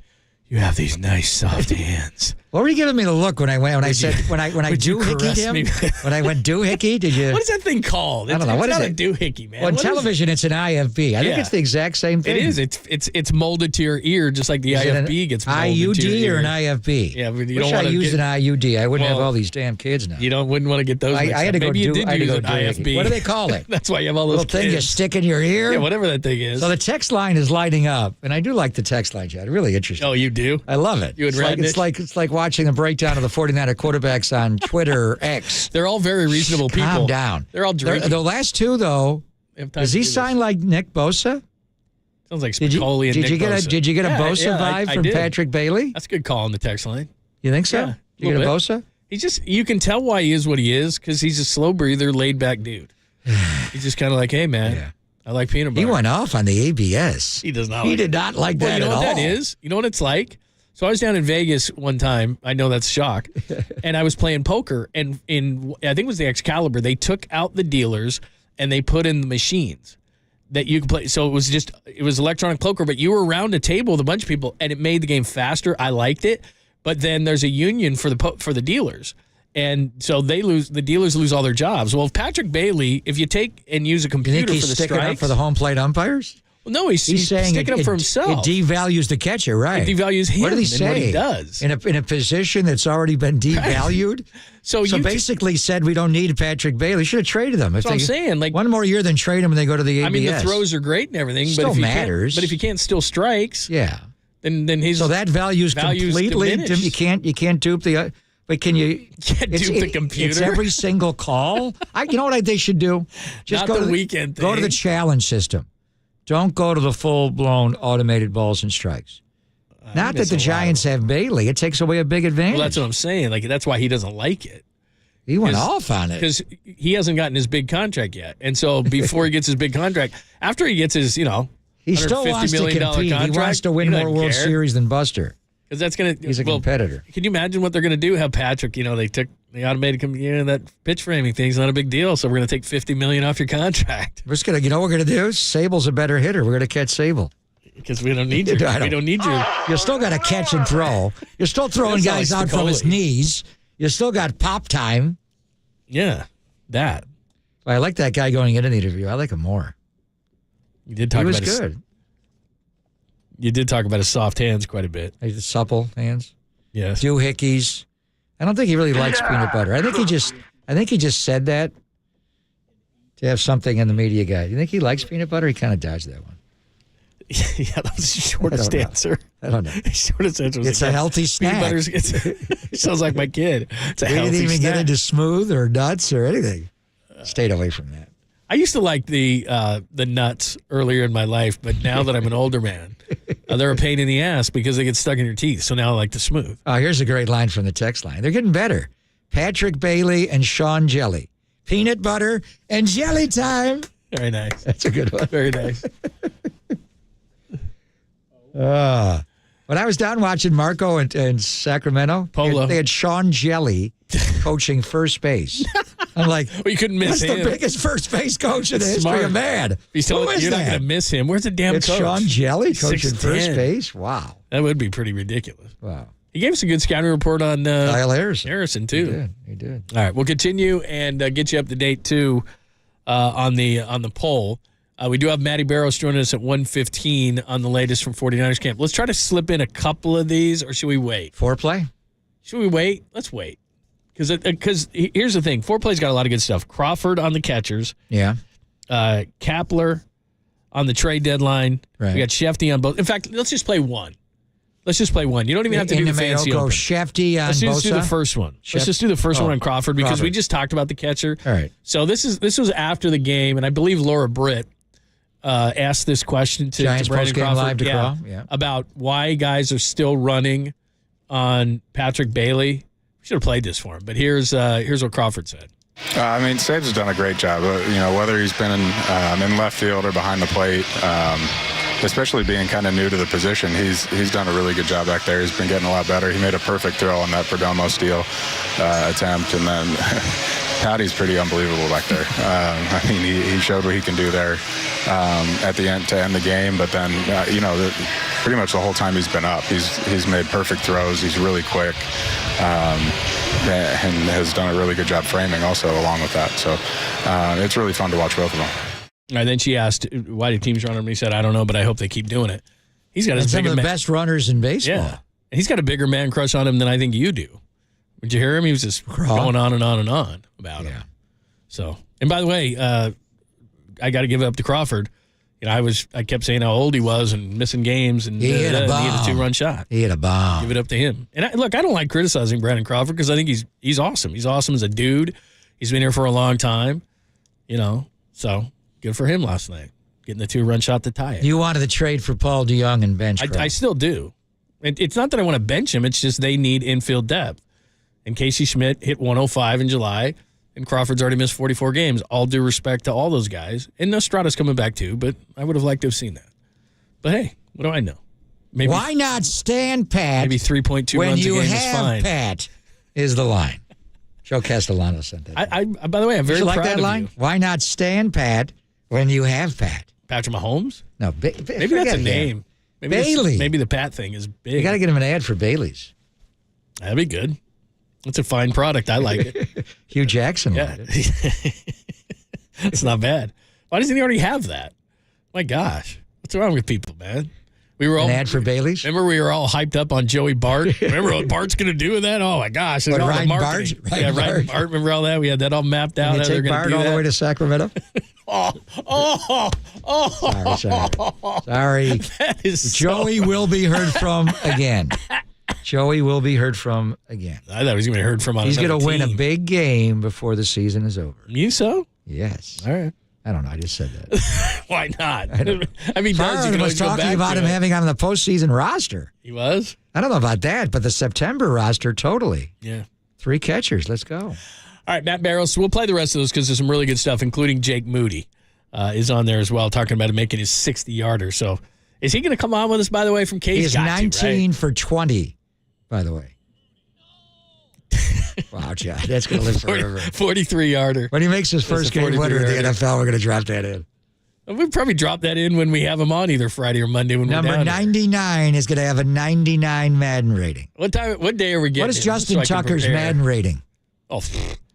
"You have these nice soft hands." What were you giving me the look when I went when I said when I doohickied him? When I went doohickey, did you? What is that thing called? I don't know. What is it? It's not a doohickey, man. Well, on television, it's an IFB. I think it's the exact same thing. It is. It's molded to your ear, just like the IFB gets molded IUD to your ear. or an IFB? Yeah, but you Wish don't want I to used an IUD. I wouldn't have all these damn kids now. You wouldn't want to get those. I had to go Maybe you did use an IFB. What do they call it? That's why you have all those little thing you stick in your ear. Yeah, whatever that thing is. So the text line is lighting up, and I do like the text line, Chad. Really interesting. Oh, you do? I love it. You would it's like watching the breakdown of the 49er quarterbacks on Twitter or X. They're all very reasonable people. Calm down. They're all drinking. The last two, though, does he sign like Nick Bosa? Sounds like Spicoli and Nick Bosa. Did you get a Bosa vibe from Patrick Bailey? That's a good call on the text line. You think so? Yeah, Did you get a Bosa? You can tell why he is what he is because he's a slow breather, laid back dude. He's just kind of like, hey, man, I like peanut butter. He went off on the ABS. He does not. He did not like that at all. You know what that all. is? You know what it's like? So I was down in Vegas one time. I know that's shock. And I was playing poker. And I think it was the Excalibur, they took out the dealers and they put in the machines that you could play. So it was electronic poker, but you were around a table with a bunch of people and it made the game faster. I liked it. But then there's a union for the dealers. And so the dealers lose all their jobs. Well, if Patrick Bailey, if you take and use a computer for the strikes. Sticking up for the home plate umpires? Well, no, he's saying sticking up for himself. It devalues the catcher, right? It devalues him. What did he say? And what he does in a position that's already been devalued. Right. So basically said we don't need Patrick Bailey. Should have traded him. That's what I'm saying. Like one more year than trade him and they go to the ABS. I mean, the throws are great and everything, still matters. But if you can't steal strikes, then he's so that value's completely. You can't dupe the. But can you dupe the computer? It's every single call. You know what they should do? Just go to the weekend thing. Go to the challenge system. Don't go to the full-blown automated balls and strikes. Not that the Giants have Bailey. It takes away a big advantage. Well, that's what I'm saying. Like that's why he doesn't like it. He went off on it. Because he hasn't gotten his big contract yet. And so before he gets his big contract, after he gets his, He still wants to compete. He wants to win more World Series than Buster. Because that's going to. He's a competitor. Can you imagine what they're going to do? Have Patrick? They took the automated. That pitch framing thing's not a big deal. So we're going to take $50 million off your contract. We're just going to. You know what we're going to do? Sable's a better hitter. We're going to catch Sable. Because we don't need you. We don't need you. You still got to catch and throw. You're still throwing guys out from his knees. You still got pop time. Yeah, that. I like that guy going into the interview. I like him more. You did talk about he was good. You did talk about his soft hands quite a bit. His supple hands. Yes. Doohickeys. I don't think he really likes peanut butter. I think he just said that to have something in the media guide. You think he likes peanut butter? He kind of dodged that one. Yeah, that was the shortest answer. I don't know. The shortest answer was it's a healthy snack. It sounds like my kid. It's a we healthy didn't even snack. get into smooth or nuts or anything. Stayed away from that. I used to like the nuts earlier in my life, but now that I'm an older man, they're a pain in the ass because they get stuck in your teeth. So now I like the smooth. Oh, here's a great line from the text line. They're getting better. Patrick Bailey and Sean Jelly. Peanut butter and jelly time. Very nice. That's a good one. Very nice. When I was down watching Marco and Sacramento, Polo. They had Sean Jelly coaching first base. I'm like, well, you couldn't miss that's him. the biggest first base coach in the history smart. of man. You're not that? going to miss him. Where's the damn it's coach? Sean Jelly coaching 6'10". first base? Wow. That would be pretty ridiculous. Wow. He gave us a good scouting report on Kyle Harrison, too. He did. All right, we'll continue and get you up to date, too, on the poll. We do have Matty Barrows joining us at 1:15 on the latest from 49ers camp. Let's try to slip in a couple of these, or should we wait? Foreplay? Should we wait? Let's wait. Because here's the thing. Foreplay's got a lot of good stuff. Crawford on the catchers. Yeah. Kapler on the trade deadline. Right. We got Shefty on both. In fact, let's just play one. You don't even have to do the fancy open. Shefty on Let's just Bosa? do the first one. Let's just do the first one on Crawford because Crawford. we just talked about the catcher. All right. So this was after the game, and I believe Laura Britt asked this question to Giants Brandon post-game Crawford live to Craw, yeah. about why guys are still running on Patrick Bailey. We should have played this for him, but here's what Crawford said. Sabe's done a great job. Whether he's been in left field or behind the plate, especially being kind of new to the position, he's done a really good job back there. He's been getting a lot better. He made a perfect throw on that Perdomo steal attempt, and then Patty's pretty unbelievable back there. He showed what he can do there at the end to end the game, but then pretty much the whole time he's been up, he's made perfect throws. He's really quick. And has done a really good job framing also along with that. So it's really fun to watch both of them. And then she asked, why do teams run him? He said, I don't know, but I hope they keep doing it. He's got some of the best runners in baseball. Yeah. And he's got a bigger man crush on him than I think you do. Did you hear him? He was just going on and on and on about him. So, and by the way, I got to give it up to Crawford. I kept saying how old he was and missing games, and he hit a bomb. He hit a two-run shot. He hit a bomb. Give it up to him. And I don't like criticizing Brandon Crawford because I think he's awesome. He's awesome as a dude. He's been here for a long time, So good for him last night, getting the two-run shot to tie it. You wanted to trade for Paul DeYoung and bench Crawford. I still do. It's not that I want to bench him. It's just they need infield depth. And Casey Schmidt hit 105 in July, and Crawford's already missed 44 games. All due respect to all those guys. And Nostrada's coming back too, but I would have liked to have seen that. But hey, what do I know? Maybe, why not stand pat? Maybe 3.2 runs a game is fine. When you have Pat is the line. Joe Castellano sent that. I by the way, I'm very proud like that of line? you. Why not stand pat when you have Pat? Patrick Mahomes? No, maybe that's a name. Maybe Bailey. Maybe the Pat thing is big. You got to get him an ad for Bailey's. That'd be good. It's a fine product. I like it. Hugh Jackson liked it. It's not bad. Why doesn't he already have that? My gosh. What's wrong with people, man? We were all an ad for Bailey's? Remember we were all hyped up on Joey Bart? Remember what Bart's going to do with that? Oh, my gosh. What, all Ryan the Bart? marketing. Ryan Bart. Remember all that? We had that all mapped out. Did you take Bart all the way to Sacramento? Sorry. That is Joey will be heard from again. Joey will be heard from again. I thought he was going to be heard from on He's another going to win a team. big game before the season is over. You so? Yes. All right. I don't know. I just said that. Why not? I mean, Farhan was talking about him having on the postseason roster. He was? I don't know about that, but the September roster, totally. Yeah. 3 catchers. Let's go. All right, Matt Barrows. We'll play the rest of those because there's some really good stuff, including Jake Moody. is on there as well, talking about him making his 60-yarder. So is he going to come on with us, by the way, from Case? He's 19 for 20, by the way. Wow, John, that's going to live forever. 43-yarder. When he makes his first game winner in the NFL, we're going to drop that in. We'll probably drop that in when we have him on either Friday or Monday. When Number we're down 99 is going to have a 99 Madden rating. What day are we getting? What is Justin Tucker's Madden rating? Oh,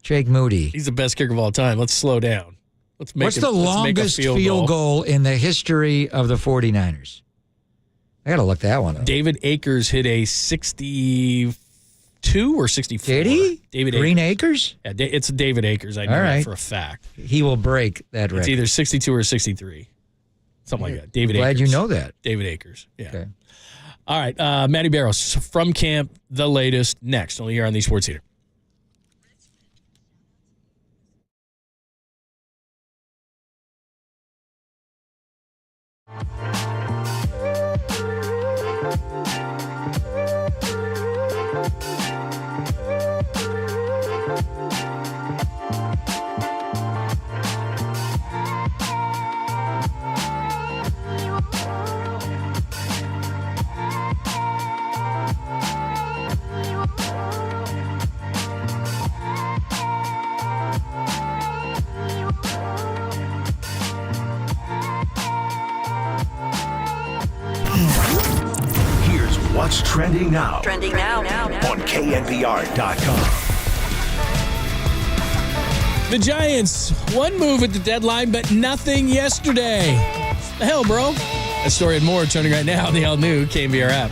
Jake Moody. He's the best kicker of all time. Let's slow down. What's the longest field goal in the history of the 49ers? I got to look that one up. David Akers hit a 62 or 64. Did he? David Green Acres? Yeah, it's David Akers. I know that for a fact. He will break that record. It's either 62 or 63. Something like that. David Glad Akers. you know that. David Akers. Yeah. Okay. All right. Matty Barrows from camp, the latest, next. Only here on the Sports Heater. Here's what's trending now. Trending now. On KNBR.com. The Giants, one move at the deadline, but nothing yesterday. The hell, bro? That story and more trending right now on the all-new KNBR app.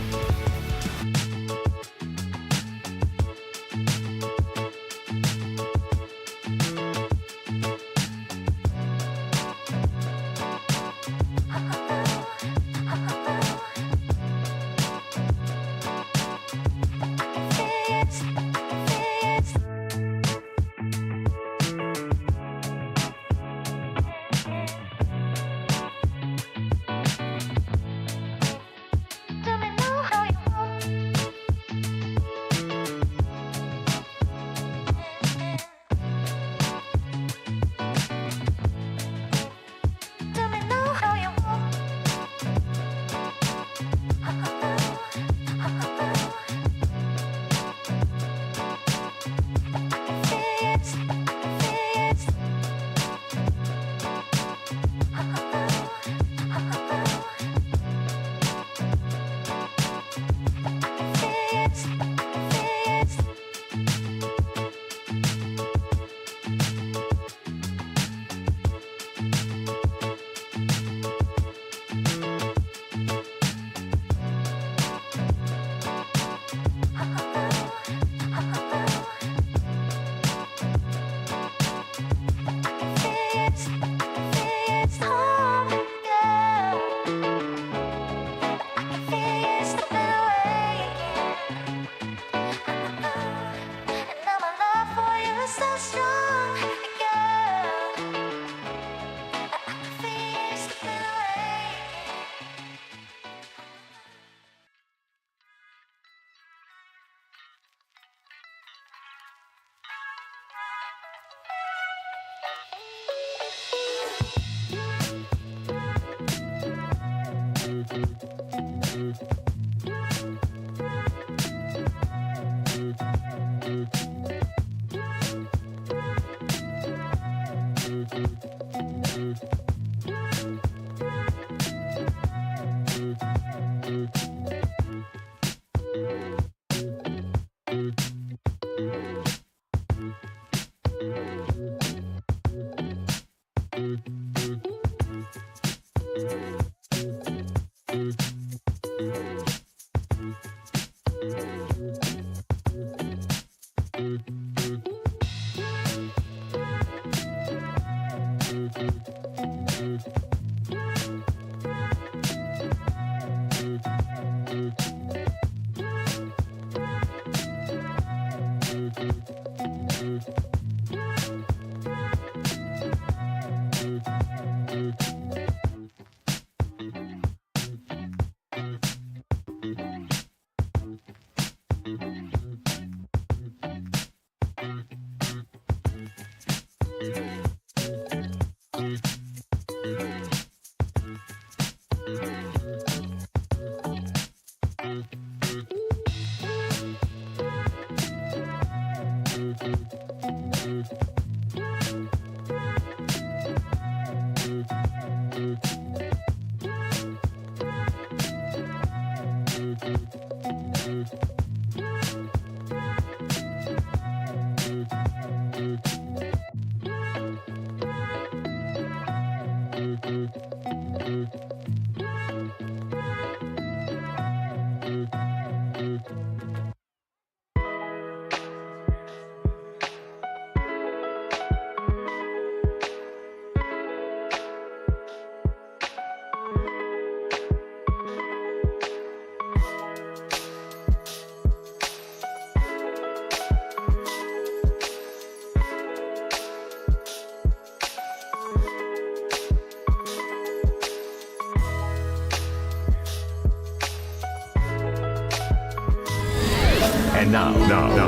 And now,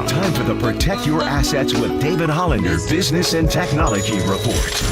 time for the Protect Your Assets with David Hollander Business and Technology Report.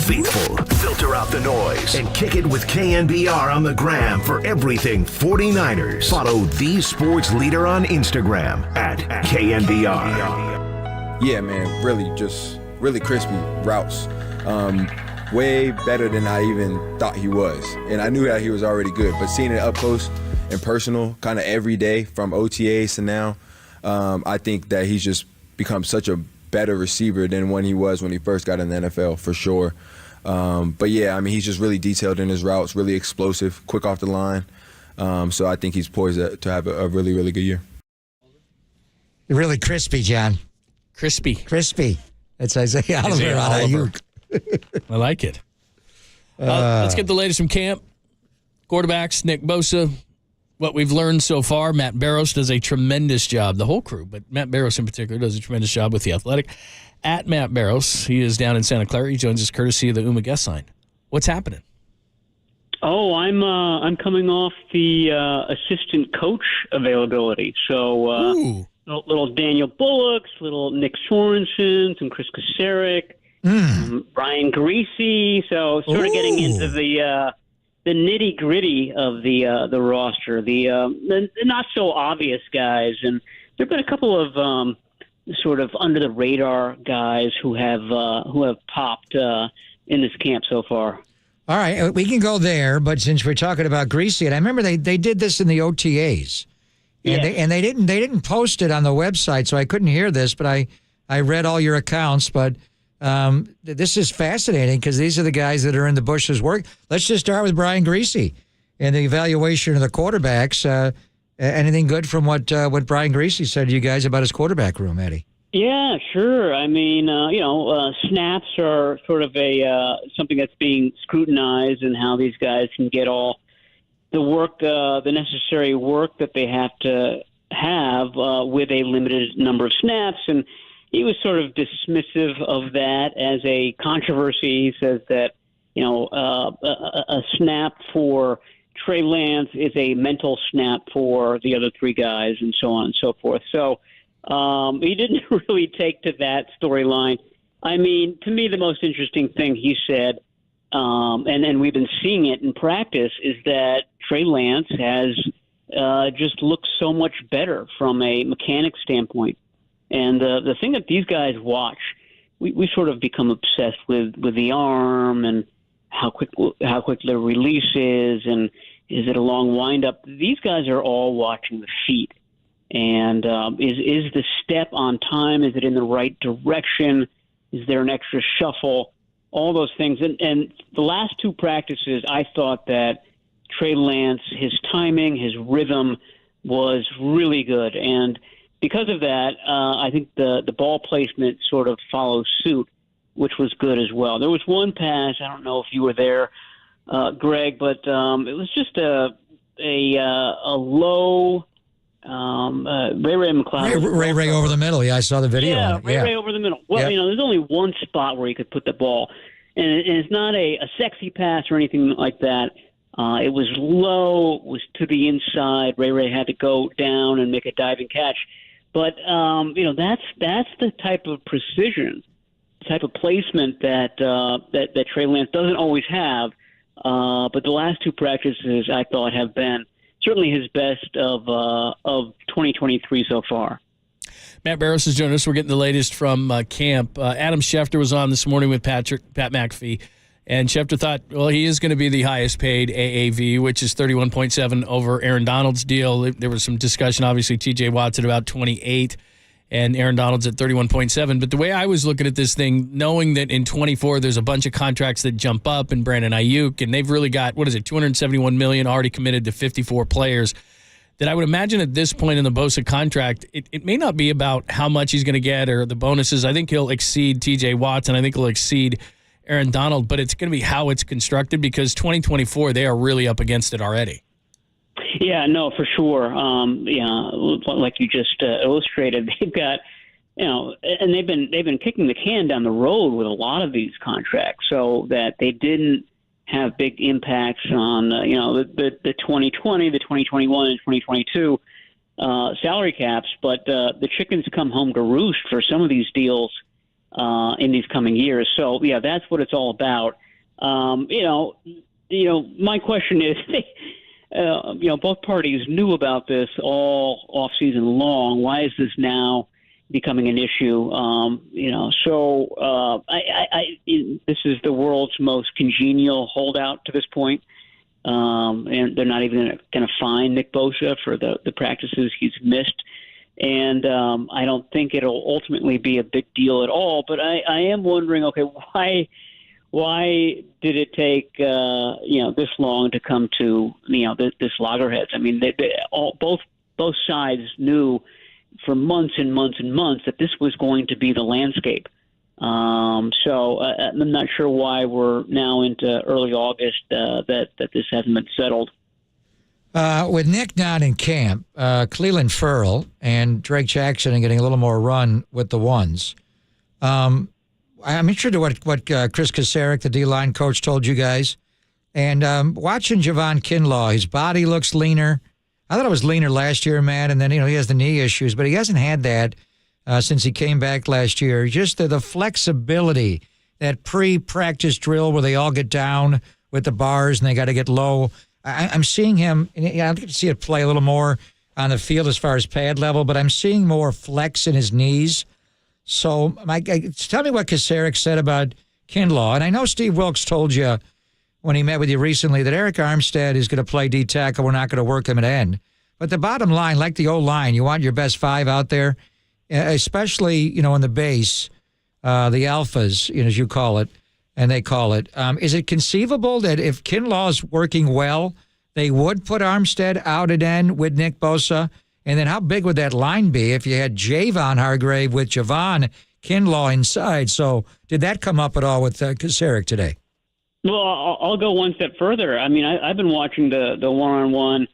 Faithful, filter out the noise, and kick it with KNBR on the gram for everything 49ers. Follow the sports leader on Instagram at KNBR. Yeah, man, really crispy routes. Way better than I even thought he was. And I knew that he was already good, but seeing it up close and personal, kind of every day from OTAs to now, I think that he's just become such a better receiver than when he first got in the NFL, for sure. But yeah, I mean, he's just really detailed in his routes, really explosive, quick off the line. So I think he's poised to have a really, really good year. Really crispy, John. Crispy. That's Isaiah Oliver out of Ayuk. I like it. Let's get the latest from camp. Quarterbacks, Nick Bosa. What we've learned so far, Matt Barrows does a tremendous job, the whole crew, but Matt Barrows in particular does a tremendous job with The Athletic. At Matt Barrows, he is down in Santa Clara. He joins us courtesy of the UMA guest line. What's happening? Oh, I'm coming off the assistant coach availability. So little Daniel Bullocks, little Nick Sorensen, some Chris Kasarik, Brian Greasy. So sort of getting into the nitty gritty of the roster, the not so obvious guys, and there've been a couple of sort of under the radar guys who have popped in this camp so far. All right, we can go there, but since we're talking about Greasy, and I remember they did this in the OTAs, and they didn't post it on the website, so I couldn't hear this, but I read all your accounts, but. This is fascinating because these are the guys that are in the Bush's work. Let's just start with Brian Greasy and the evaluation of the quarterbacks. Anything good from what Brian Greasy said to you guys about his quarterback room, Eddie? Yeah, sure. I mean, snaps are sort of something that's being scrutinized, and how these guys can get all the work, the necessary work that they have to have with a limited number of snaps. And he was sort of dismissive of that as a controversy. He says that, a snap for Trey Lance is a mental snap for the other three guys, and so on and so forth. So he didn't really take to that storyline. I mean, to me, the most interesting thing he said, and we've been seeing it in practice, is that Trey Lance has just looked so much better from a mechanic standpoint. And the thing that these guys watch, we sort of become obsessed with the arm and how quick the release is, and is it a long windup? These guys are all watching the feet. And is the step on time? Is it in the right direction? Is there an extra shuffle? All those things. And the last two practices, I thought that Trey Lance, his timing, his rhythm was really good. And because of that, I think the ball placement sort of follows suit, which was good as well. There was one pass, I don't know if you were there, Greg, but it was just a low Ray McLeod. Ray over the middle. Yeah, I saw the video. Yeah, on it. Ray over the middle. Well, Yeah. there's only one spot where he could put the ball, and it's not a sexy pass or anything like that. It was low, it was to the inside. Ray had to go down and make a diving catch. But, that's the type of precision, type of placement that Trey Lance doesn't always have. But the last two practices, I thought, have been certainly his best of 2023 so far. Matt Barros is joining us. We're getting the latest from camp. Adam Schefter was on this morning with Pat McAfee. And Schefter thought, well, he is going to be the highest paid AAV, which is 31.7 over Aaron Donald's deal. There was some discussion, obviously, T.J. Watt's at about 28 and Aaron Donald's at 31.7. But the way I was looking at this thing, knowing that in 24 there's a bunch of contracts that jump up, and Brandon Ayuk, and they've really got, $271 million already committed to 54 players, that I would imagine at this point in the Bosa contract, it may not be about how much he's going to get or the bonuses. I think he'll exceed T.J. Watt, and I think he'll exceed Aaron Donald, but it's going to be how it's constructed, because 2024, they are really up against it already. Yeah, no, for sure. Like you just illustrated, they've got, and they've been kicking the can down the road with a lot of these contracts, so that they didn't have big impacts on, the 2020, the 2021, and 2022 salary caps. But the chickens come home to roost for some of these deals in these coming years. So, yeah, that's what it's all about. My question is, both parties knew about this all off-season long. Why is this now becoming an issue? This is the world's most congenial holdout to this point. And they're not even going to fine Nick Bosa for the practices he's missed. And I don't think it'll ultimately be a big deal at all. But I am wondering, okay, why did it take this long to come to this loggerheads? I mean, both sides knew for months and months and months that this was going to be the landscape. So I'm not sure why we're now into early August that this hasn't been settled. With Nick not in camp, Cleveland Ferrell and Drake Jackson are getting a little more run with the ones. I'm interested in what Chris Kasarik, the D-line coach, told you guys. And watching Javon Kinlaw, his body looks leaner. I thought it was leaner last year, Matt, and then he has the knee issues, but he hasn't had that since he came back last year. Just the flexibility, that pre-practice drill where they all get down with the bars and they got to get low. I'm seeing him, and I get to see it play a little more on the field as far as pad level, but I'm seeing more flex in his knees. So tell me what Kasarik said about Kinlaw. And I know Steve Wilkes told you when he met with you recently that Eric Armstead is going to play D-tackle. We're not going to work him at end. But the bottom line, like the O-line, you want your best five out there, especially, in the base, the alphas, as you call it, and they call it. Is it conceivable that if Kinlaw's working well, they would put Armstead out at end with Nick Bosa? And then how big would that line be if you had Javon Hargrave with Javon Kinlaw inside? So did that come up at all with Kasarik today? Well, I'll go one step further. I mean, I've been watching the one-on-one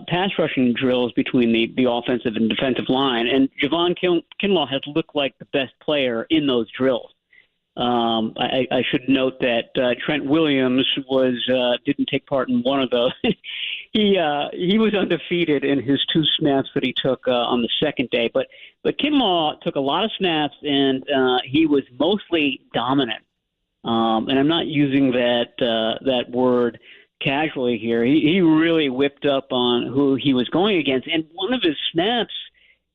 pass rushing drills between the offensive and defensive line, and Javon Kinlaw has looked like the best player in those drills. I should note that Trent Williams didn't take part in one of those. He was undefeated in his 2 snaps that he took on the second day. But Kinlaw took a lot of snaps, and he was mostly dominant. And I'm not using that word casually here. He really whipped up on who he was going against. And one of his snaps,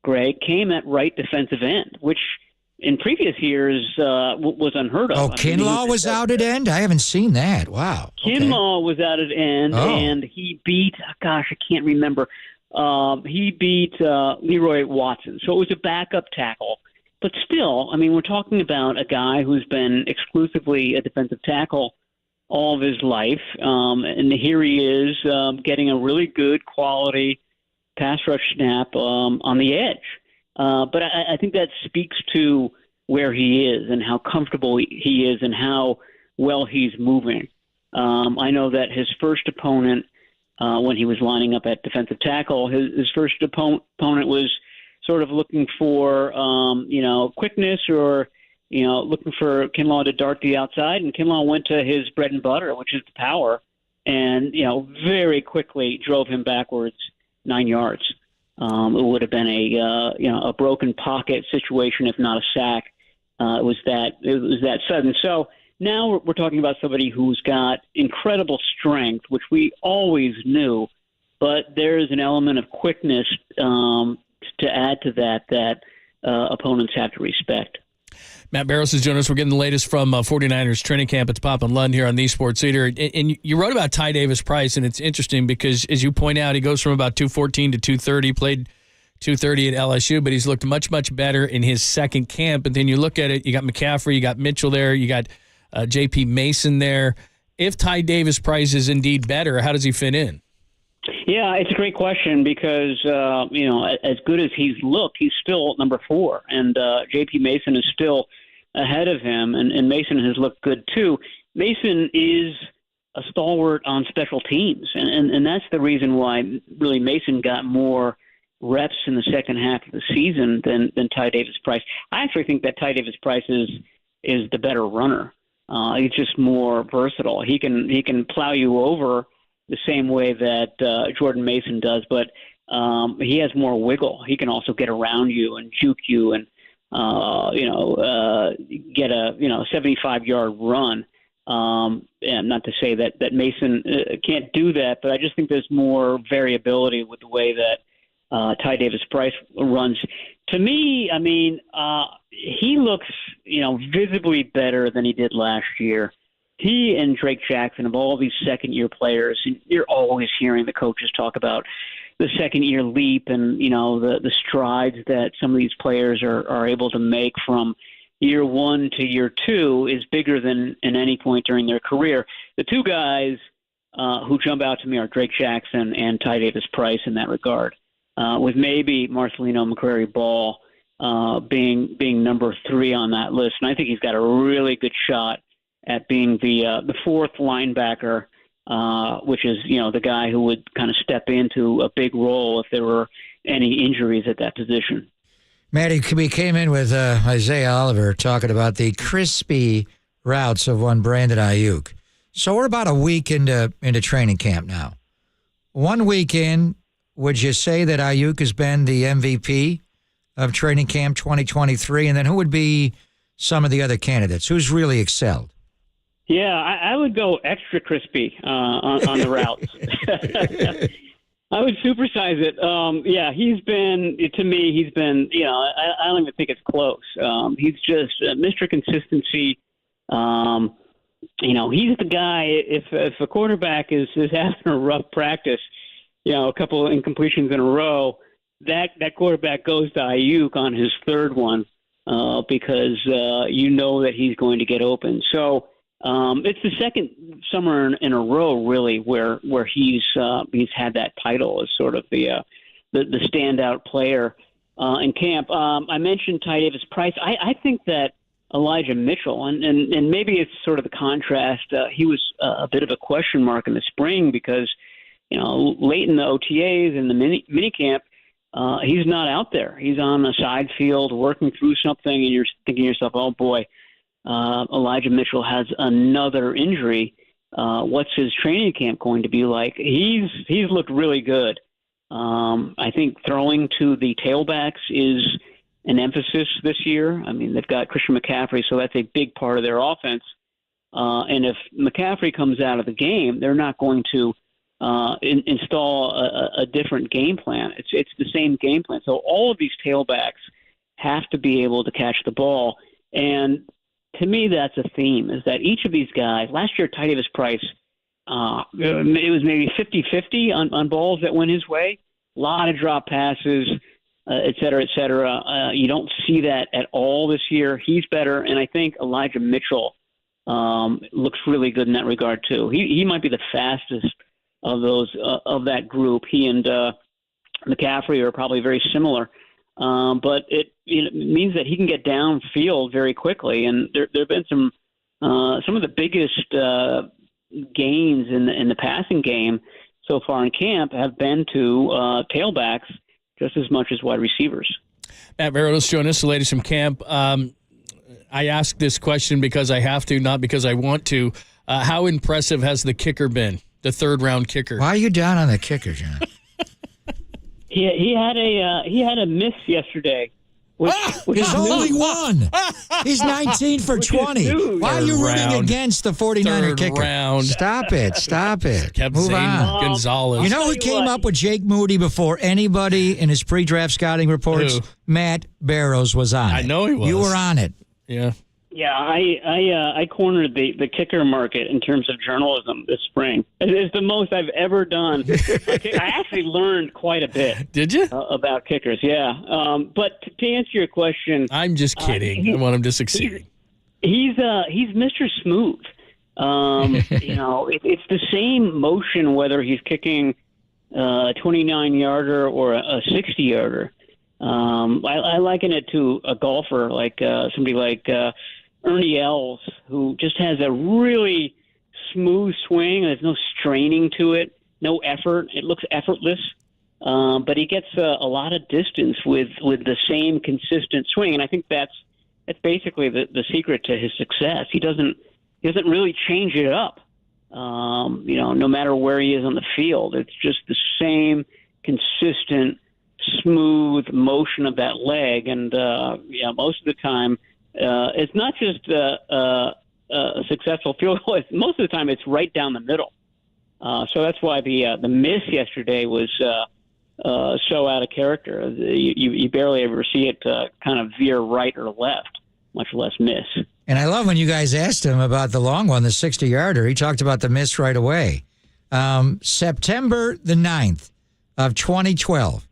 Greg, came at right defensive end, which in previous years was unheard of. Oh, Kinlaw was out at end? I haven't seen that. Wow. Kinlaw was out at end, and he beat, I can't remember. He beat Leroy Watson. So it was a backup tackle. But still, I mean, we're talking about a guy who's been exclusively a defensive tackle all of his life. And here he is getting a really good quality pass rush snap on the edge. But I think that speaks to where he is and how comfortable he is and how well he's moving. I know that his first opponent when he was lining up at defensive tackle. His first opponent was sort of looking for, quickness or, looking for Kinlaw to dart the outside, and Kinlaw went to his bread and butter, which is the power, and, very quickly drove him backwards 9 yards. It would have been a broken pocket situation, if not a sack. It was that sudden. So now we're talking about somebody who's got incredible strength, which we always knew, but there's an element of quickness to add to that opponents have to respect. Matt Barros is joining us. We're getting the latest from 49ers training camp at the Pop and Lund here on the Sports Leader. And you wrote about Ty Davis-Price, and it's interesting because, as you point out, he goes from about 214 to 230, played 230 at LSU, but he's looked much, much better in his second camp. And then you look at it, you got McCaffrey, you got Mitchell there, you got J.P. Mason there. If Ty Davis-Price is indeed better, how does he fit in? Yeah, it's a great question because, as good as he's looked, he's still number 4. And J.P. Mason is still ahead of him, and Mason has looked good too. Mason is a stalwart on special teams, and that's the reason why really Mason got more reps in the second half of the season than Ty Davis-Price. I actually think that Ty Davis-Price is the better runner. He's just more versatile. He can plow you over the same way that Jordan Mason does, but he has more wiggle. He can also get around you and juke you and get a 75-yard run. And not to say that Mason can't do that, but I just think there's more variability with the way that Ty Davis-Price runs. To me, I mean, he looks visibly better than he did last year. He and Drake Jackson, of all these second-year players, you're always hearing the coaches talk about the second-year leap and, the strides that some of these players are able to make from year 1 to year 2 is bigger than at any point during their career. The two guys who jump out to me are Drake Jackson and Ty Davis-Price in that regard, with maybe Marcelino McCrary-Ball being number 3 on that list. And I think he's got a really good shot at being the fourth linebacker, which is, the guy who would kind of step into a big role if there were any injuries at that position. Matty, we came in with Isaiah Oliver talking about the crispy routes of one Brandon Ayuk. So we're about a week into training camp now. 1 week in, would you say that Ayuk has been the MVP of training camp 2023? And then who would be some of the other candidates? Who's really excelled? Yeah, I would go extra crispy on the routes. I would supersize it. He's been, I don't even think it's close. He's just Mr. Consistency. He's the guy, if a quarterback is having a rough practice, a couple of incompletions in a row, that quarterback goes to Ayuk on his third one because that he's going to get open. So, it's the second summer in a row, really, where he's had that title as sort of the standout player in camp. I mentioned Ty Davis-Price. I think that Elijah Mitchell, and maybe it's sort of the contrast. He was a bit of a question mark in the spring because late in the OTAs and the mini camp, he's not out there. He's on the side field working through something, and you're thinking to yourself, oh boy. Elijah Mitchell has another injury. What's his training camp going to be like? He's looked really good. I think throwing to the tailbacks is an emphasis this year. I mean, they've got Christian McCaffrey, so that's a big part of their offense. And if McCaffrey comes out of the game, they're not going to install a different game plan. It's the same game plan. So all of these tailbacks have to be able to catch the ball. And to me, that's a theme, is that each of these guys, last year, Ty Davis-Price, it was maybe 50-50 on balls that went his way. A lot of drop passes, et cetera, et cetera. You don't see that at all this year. He's better, and I think Elijah Mitchell looks really good in that regard, too. He might be the fastest of those of that group. He and McCaffrey are probably very similar. But it means that he can get downfield very quickly, and there have been some of the biggest gains in the passing game so far in camp have been to tailbacks just as much as wide receivers. Matt Barrows joined us, the latest from camp. I ask this question because I have to, not because I want to. How impressive has the kicker been, the third-round kicker? Why are you down on the kicker, John? He had a miss yesterday. He's only one. He's 19 for 20. Why are you rooting against the 49er kicker? Round. Stop it. Kept Move Zane on. Gonzalez. You know who came up with Jake Moody before anybody in his pre-draft scouting reports? Who? Matt Barrows was on it. I know he was. You were on it. Yeah. Yeah, I cornered the kicker market in terms of journalism this spring. It's the most I've ever done. I actually learned quite a bit. Did you? About kickers, yeah. But to answer your question, I'm just kidding. I want him to succeed. He's Mr. Smooth. It's the same motion whether he's kicking a 29-yarder or a 60-yarder. I liken it to a golfer, like somebody like Ernie Els, who just has a really smooth swing. There's no straining to it, no effort. It looks effortless, but he gets a lot of distance with the same consistent swing. And I think that's basically the secret to his success. He doesn't really change it up. No matter where he is on the field, it's just the same consistent, smooth motion of that leg. And most of the time, it's not just a successful field goal. Most of the time, it's right down the middle. So that's why the miss yesterday was so out of character. You barely ever see it kind of veer right or left, much less miss. And I love when you guys asked him about the long one, the 60-yarder. He talked about the miss right away. September the 9th of 2012,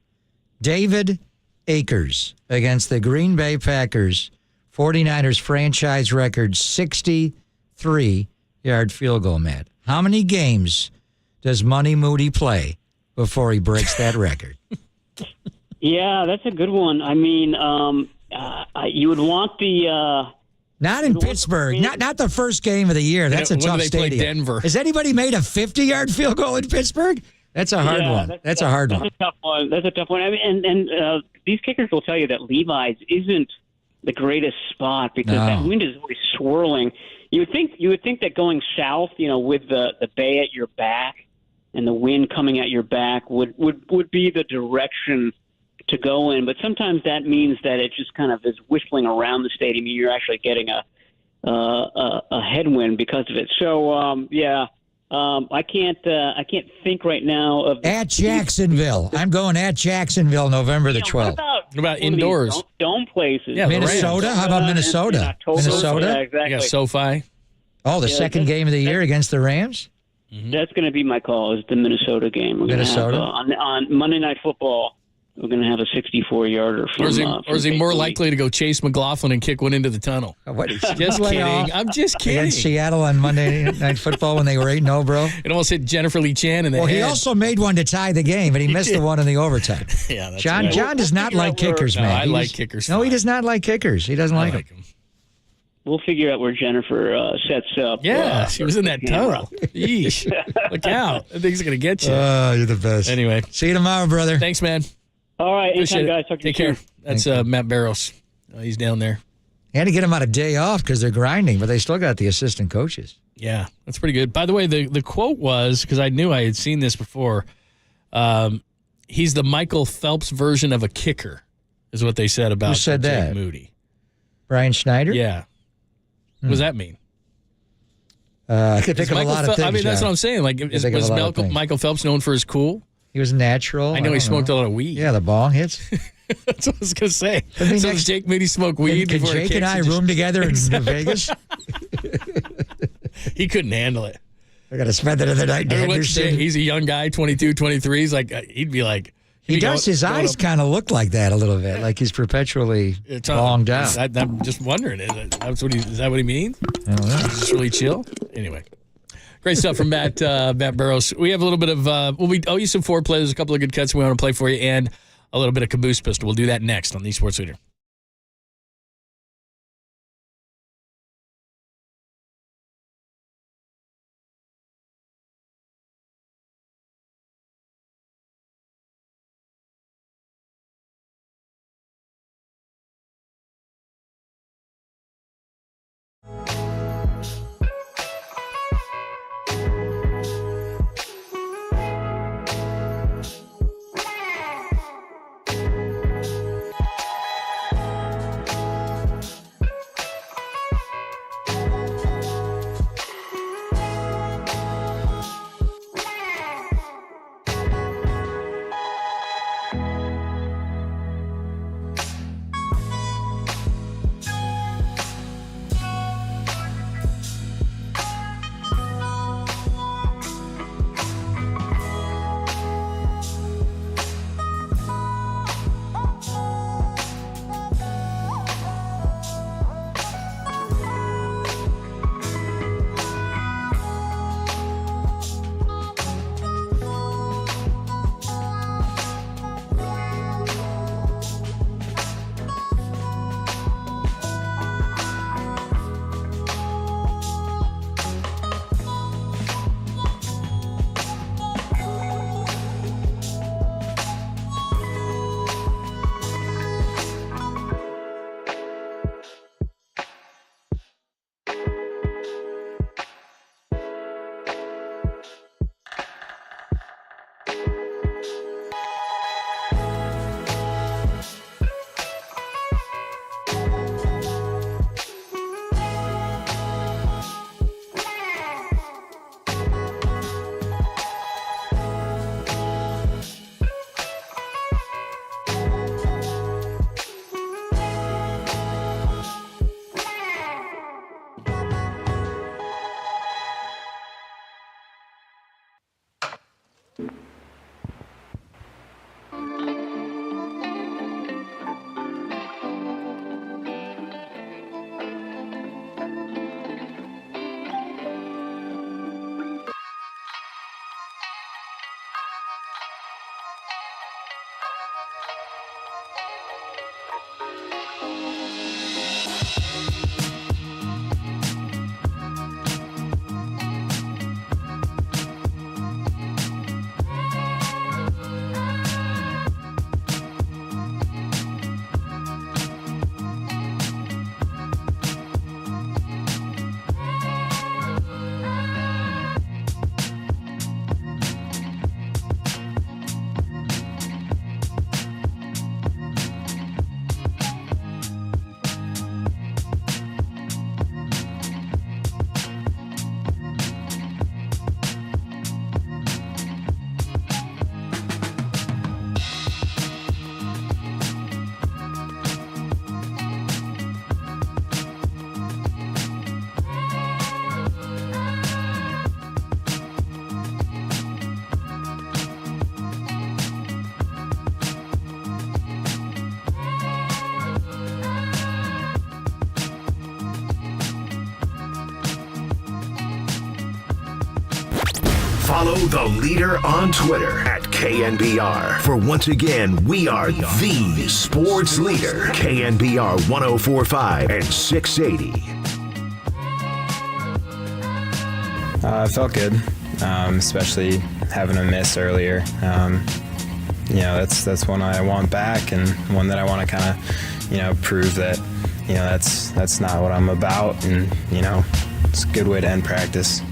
David Akers against the Green Bay Packers, 49ers franchise record 63-yard field goal, Matt. How many games does Money Moody play before he breaks that record? Yeah, that's a good one. I mean, you would want the... Not in Pittsburgh. Not the first game of the year. That's a tough stadium. Play Denver. Has anybody made a 50-yard field goal in Pittsburgh? That's a hard one. That's a hard one. That's a tough one. That's a tough one. I mean, and these kickers will tell you that Levi's isn't the greatest spot because that wind is always swirling. You would think that going south, with the bay at your back and the wind coming at your back would be the direction to go in. But sometimes that means that it just kind of is whistling around the stadium. You're actually getting a headwind because of it. So I can't think right now of at Jacksonville. I'm going at Jacksonville, November the 12th. What about indoors? Dome places. Yeah, Minnesota. How about Minnesota? Minnesota. Yeah, exactly. You got SoFi. Oh, the second game of the year against the Rams. Mm-hmm. That's going to be my call. Is the Minnesota game? We're Minnesota gonna have, on Monday Night Football. We're going to have a 64-yarder. Or is he more likely to go chase McLaughlin and kick one into the tunnel? Just kidding. I'm just kidding. Against Seattle on Monday Night Football when they were 8-0, bro. It almost hit Jennifer Lee Chan in the head. He also made one to tie the game, but he missed the one in the overtime. Yeah, that's John right. John does not like kickers, man. I like kickers. No, he does not like kickers. He doesn't like them. We'll figure out where Jennifer sets up. Yeah, she was in that tunnel. Yeesh. Look out. That thing's going to get you. Oh, you're the best. Anyway. See you tomorrow, brother. Thanks, man. All right. Anytime, guys. Talk to you Take care. soon. That's Matt Barrows. He's down there. Had to get him on a day off because they're grinding, but they still got the assistant coaches. Yeah, that's pretty good. By the way, the quote was, because I knew I had seen this before, he's the Michael Phelps version of a kicker, is what they said about Who said Jake that? Moody. Brian Schneider? Yeah. What does that mean? I could think of a lot of things. I mean, that's John. what I'm saying. Like, was Michael Phelps known for his cool? He was natural. I know he smoked a lot of weed. Yeah, the bong hits. That's what I was going to say. So does Jake Moody smoke weed Can before Jake and I room together in Vegas? He couldn't handle it. I got to spend another night in Henderson. He's a young guy, 22, 23. He's like, he'd be like... He does. His eyes kind of look like that a little bit, like he's perpetually bonged out. I'm just wondering, is that what he means? I don't know. Is this really chill? Anyway. Great stuff from Matt Barrows. We have a little bit of, we owe you some foreplay. There's a couple of good cuts we want to play for you, and a little bit of Caboose Pistol. We'll do that next on the Sports Leader. Follow the leader on Twitter at KNBR. For once again, we are the sports leader. KNBR 104.5 and 680. It felt good, especially having a miss earlier. That's one I want back, and one that I want to kind of, prove that, that's not what I'm about, and, it's a good way to end practice.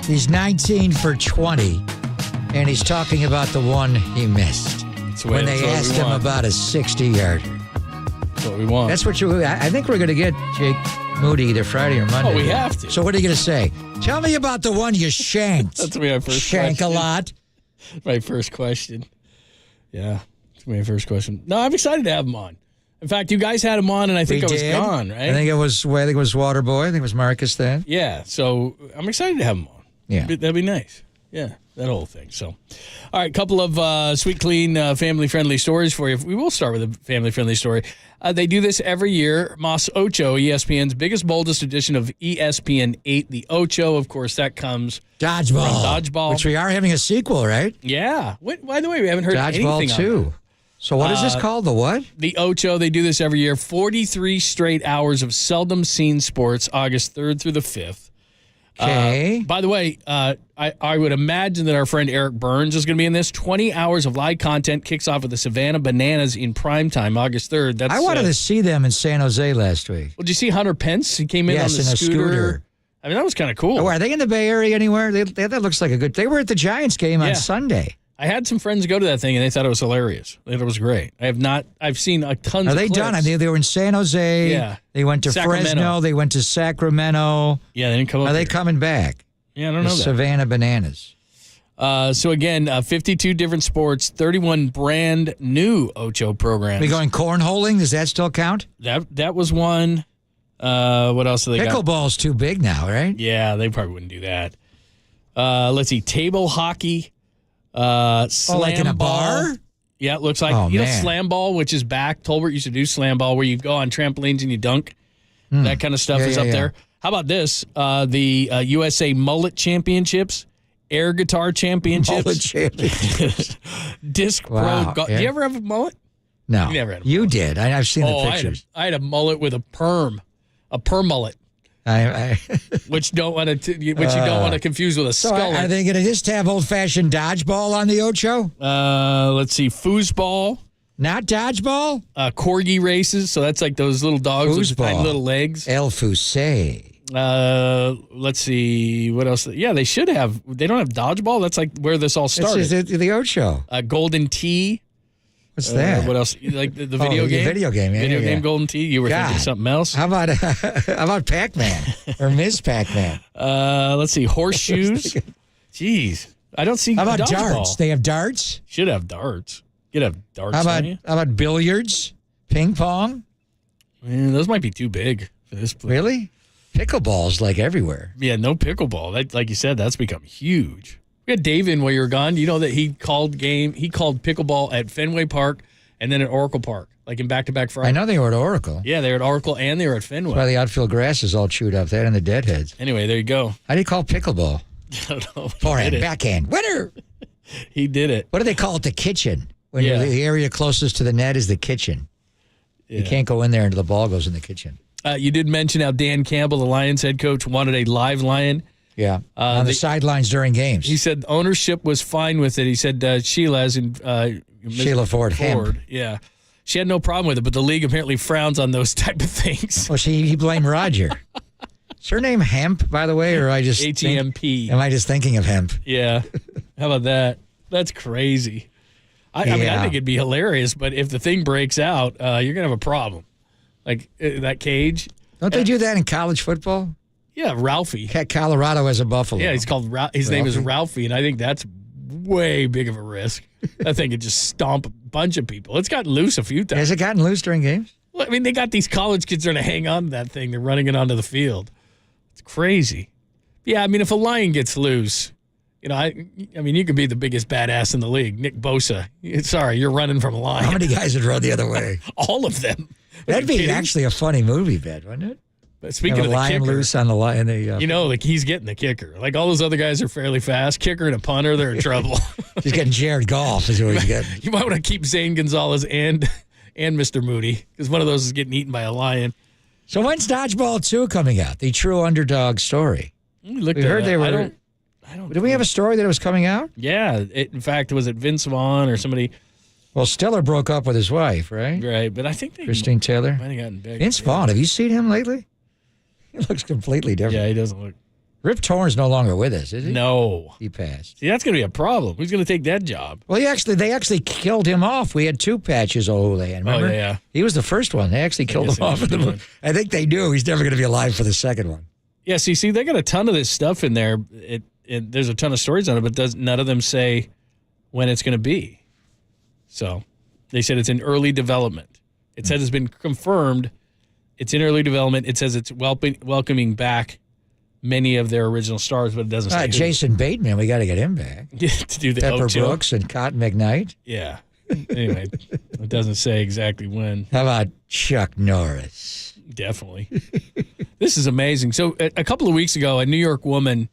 He's 19 for 20, and he's talking about the one he missed when they asked him about a 60-yarder. That's what we want. That's what I think we're going to get, Jake Moody, either Friday or Monday. Oh, we have to. So what are you going to say? Tell me about the one you shanked. That's my first Shank question. a lot. My first question. Yeah, that's my first question. No, I'm excited to have him on. In fact, you guys had him on, and I think I was gone, right? I think it was Waterboy. I think it was Marcus then. Yeah, so I'm excited to have him on. Yeah. That'd be nice. Yeah, that whole thing. So, all right, couple of sweet, clean, family-friendly stories for you. We will start with a family-friendly story. They do this every year. Mas Ocho, ESPN's biggest, boldest edition of ESPN 8. The Ocho, of course, that comes Dodgeball. from Dodgeball. Which we are having a sequel, right? Yeah. By the way, we haven't heard anything Dodgeball 2. on that. So what is this called? The what? The Ocho. They do this every year. 43 straight hours of seldom-seen sports, August 3rd through the 5th. Okay. By the way, I would imagine that our friend Eric Burns is going to be in this. 20 hours of live content kicks off with the Savannah Bananas in primetime, August 3rd. I wanted to see them in San Jose last week. Well, did you see Hunter Pence? He came in on the in a scooter. I mean, that was kind of cool. Oh, are they in the Bay Area anywhere? That looks like a good... They were at the Giants game on Sunday. I had some friends go to that thing, and they thought it was hilarious. They thought it was great. I've seen a tons of Are they clips. done? I mean, they were in San Jose. Yeah. They went to Sacramento. Fresno. They went to Sacramento. Yeah, they didn't come up Are they here. coming back? Yeah, I don't know that. Savannah Bananas. So again, 52 different sports, 31 brand new Ocho programs. We going cornholing? Does that still count? That was one. What else do they got? Pickleball's too big now, right? Yeah, they probably wouldn't do that. Let's see, table hockey, slam like in a ball. bar? Yeah, it looks like Oh, know man. slam ball, which is back. Tolbert used to do slam ball, where you go on trampolines and you dunk. That kind of stuff is up there. How about this? The USA Mullet Championships, Air Guitar Championships, Mullet Championships. Disc Wow, Pro Golf. yeah. Do you ever have a mullet? No. You never had a You did. I've seen the I pictures. had a mullet with a perm mullet. Which you don't want to confuse with a So skull. are they going to just have old-fashioned dodgeball on the Ocho? Let's see, foosball. Not dodgeball? Corgi races. So that's like those little dogs with tiny little legs. El Fusé. Let's see, what else? Yeah, they should have. They don't have dodgeball. That's like where this all started. This is the Ocho. Golden Tee. What's that? What else? Like the video game? Video game, yeah. Video yeah. game Golden Tee. You were thinking something else? How about Pac-Man or Ms. Pac-Man? Let's see, horseshoes. Jeez, I don't see. How about dodgeball. darts? They have darts? Should have darts. You'd have darts. How don't you? about billiards? Ping pong? Man, those might be too big for this place. Really? Pickleball's like everywhere. Yeah, no pickleball. That, like you said, that's become huge. We had Dave in while you were gone. You know that he called pickleball at Fenway Park and then at Oracle Park, like in back-to-back Fridays. I know they were at Oracle. Yeah, they were at Oracle and they were at Fenway. That's why the outfield grass is all chewed up. That and the deadheads. Anyway, there you go. How do you call pickleball? I don't know. Forehand, backhand, winner. He did it. What do they call it? The kitchen. When you're the area closest to the net is the kitchen. Yeah. You can't go in there until the ball goes in the kitchen. You did mention how Dan Campbell, the Lions head coach, wanted a live lion. Yeah, on the sidelines during games. He said ownership was fine with it. He said Sheila, as in Sheila Ford, Hemp. Yeah. She had no problem with it, but the league apparently frowns on those type of things. Well, he blamed Roger. Is her name Hemp, by the way, or I just H-E-M-P. Am I just thinking of hemp? Yeah. How about that? That's crazy. I mean, I think it'd be hilarious, but if the thing breaks out, you're gonna have a problem. Like that cage. Don't they do that in college football? Yeah, Ralphie. Colorado has a buffalo. Yeah, he's called his name is Ralphie, and I think that's way big of a risk. That thing could just stomp a bunch of people. It's gotten loose a few times. Has it gotten loose during games? Well, I mean, they got these college kids trying to hang on to that thing. They're running it onto the field. It's crazy. Yeah, I mean, if a lion gets loose, you know, I mean, you could be the biggest badass in the league. Nick Bosa. Sorry, you're running from a lion. How many guys would run the other way? All of them. That'd be actually a funny movie, Ben, wouldn't it? But speaking of the lion kicker, loose on the line. like he's getting the kicker. Like all those other guys are fairly fast. Kicker and a punter, they're in trouble. He's getting Jared Goff is what he's getting. You might want to keep Zane Gonzalez and Mr. Moody because one of those is getting eaten by a lion. So when's Dodgeball 2 coming out? The true underdog story. We heard they were. Did we have a story that it was coming out? Yeah. In fact, was it Vince Vaughn or somebody? Well, Stiller broke up with his wife, right? Right, but I think Christine Taylor. might have gotten big. Vince Vaughn, have you seen him lately? He looks completely different. Yeah, he doesn't look. Rip Torn's no longer with us, is he? No. He passed. See, that's going to be a problem. Who's going to take that job? Well, they actually killed him off. We had 2 patches O'Houlihan, remember? Oh, yeah. He was the first one. They actually killed him off. I think they knew he's never going to be alive for the second one. Yeah, see, they got a ton of this stuff in there. There's a ton of stories on it, but none of them say when it's going to be. So they said it's in early development. It said it's been confirmed. It's in early development. It says it's welcoming back many of their original stars, but it doesn't say who. Jason Bateman, we got to get him back. To do the Pepper Ocho. Brooks and Cotton McKnight. Yeah. Anyway, it doesn't say exactly when. How about Chuck Norris? Definitely. This is amazing. So a couple of weeks ago, a New York woman,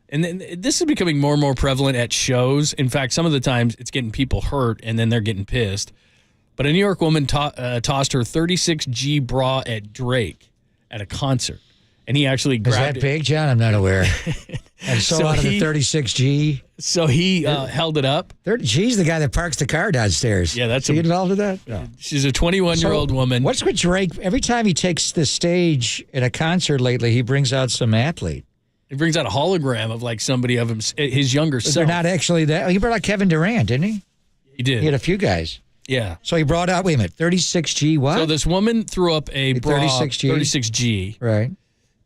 and this is becoming more and more prevalent at shows. In fact, some of the times it's getting people hurt, and then they're getting pissed. But a New York woman tossed her 36G bra at Drake at a concert. And he actually grabbed it. Is that big, John? I'm not aware. And so out of the 36G. So he held it up. 30G's the guy that parks the car downstairs. Yeah, that's Is he involved in that? No. She's a 21-year-old woman. What's with Drake? Every time he takes the stage at a concert lately, he brings out some athlete. He brings out a hologram of like somebody of his younger self. They're not actually that. He brought out Kevin Durant, didn't he? He did. He had a few guys. Yeah. So he brought out, wait a minute, 36G what? So this woman threw up a bra, 36G. Right.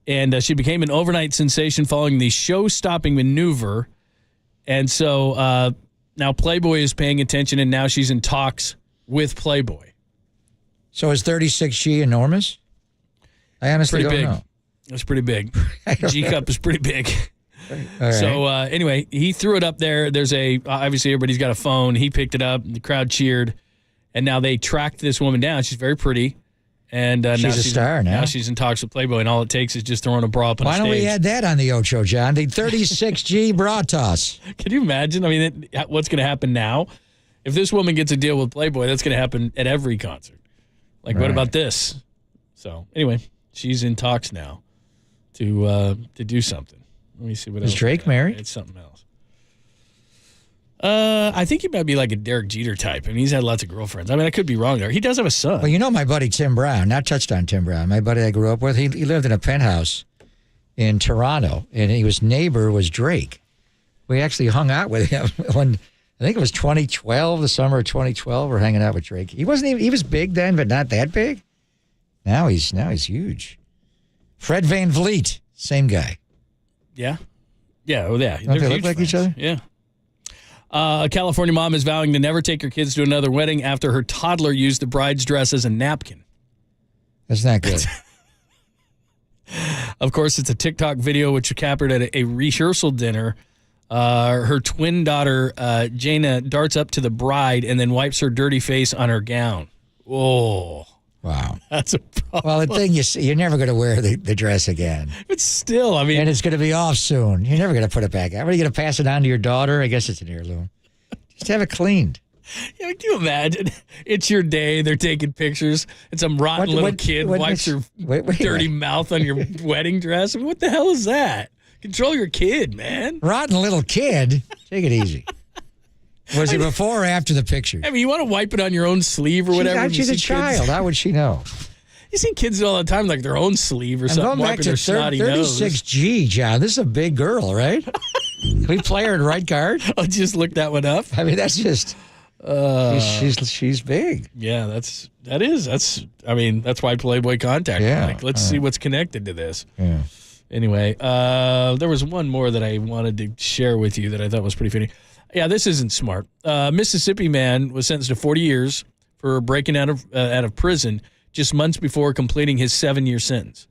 And she became an overnight sensation following the show-stopping maneuver. And so now Playboy is paying attention, and now she's in talks with Playboy. So is 36G enormous? I honestly don't know. It's pretty big. G-cup is pretty big. All right. So anyway, he threw it up there. There's obviously everybody's got a phone. He picked it up. The crowd cheered. And now they tracked this woman down. She's very pretty. And she's a star now. Now she's in talks with Playboy, and all it takes is just throwing a bra up on Why a stage. don't we add that on the Ocho, John? The 36G bra toss. Can you imagine? I mean, what's going to happen now? If this woman gets a deal with Playboy, that's going to happen at every concert. Like, What about this? So, anyway, she's in talks now to do something. Let me see what else. Is Drake married? It's something else. I think he might be like a Derek Jeter type. I mean, he's had lots of girlfriends. I mean, I could be wrong there. He does have a son. Well, you know my buddy Tim Brown, not touchdown Tim Brown, my buddy I grew up with, he lived in a penthouse in Toronto, and his neighbor was Drake. We actually hung out with him when, I think it was 2012, the summer of 2012, we're hanging out with Drake. He was big then, but not that big. Now he's huge. Fred Van Vliet, same guy. Yeah. Yeah, oh yeah. Don't they look like each other? Yeah. A California mom is vowing to never take her kids to another wedding after her toddler used the bride's dress as a napkin. That's not good. Of course, it's a TikTok video which captured at a rehearsal dinner. Her twin daughter, Jaina, darts up to the bride and then wipes her dirty face on her gown. Whoa. Wow. That's a problem. Well, the thing you're never going to wear the dress again. But still, I mean. And it's going to be off soon. You're never going to put it back out. What, are you going to pass it on to your daughter? I guess it's an heirloom. Just have it cleaned. Yeah, can you imagine? It's your day. They're taking pictures, and some rotten little kid wipes her dirty mouth on your wedding dress. I mean, what the hell is that? Control your kid, man. Rotten little kid? Take it easy. Was it before or after the picture? I mean, you want to wipe it on your own sleeve or whatever? She's a child. How would she know? You see kids do all the time, like their own sleeve or something, wiping their snotty nose. 36G, John. This is a big girl, right? Can we play her in right guard? I'll just look that one up. I mean, that's just... she's big. Yeah, that's why Playboy contacted me. Like, let's see what's connected to this. Yeah. Anyway, there was one more that I wanted to share with you that I thought was pretty funny. Yeah, this isn't smart. Mississippi man was sentenced to 40 years for breaking out of prison just months before completing his 7-year sentence.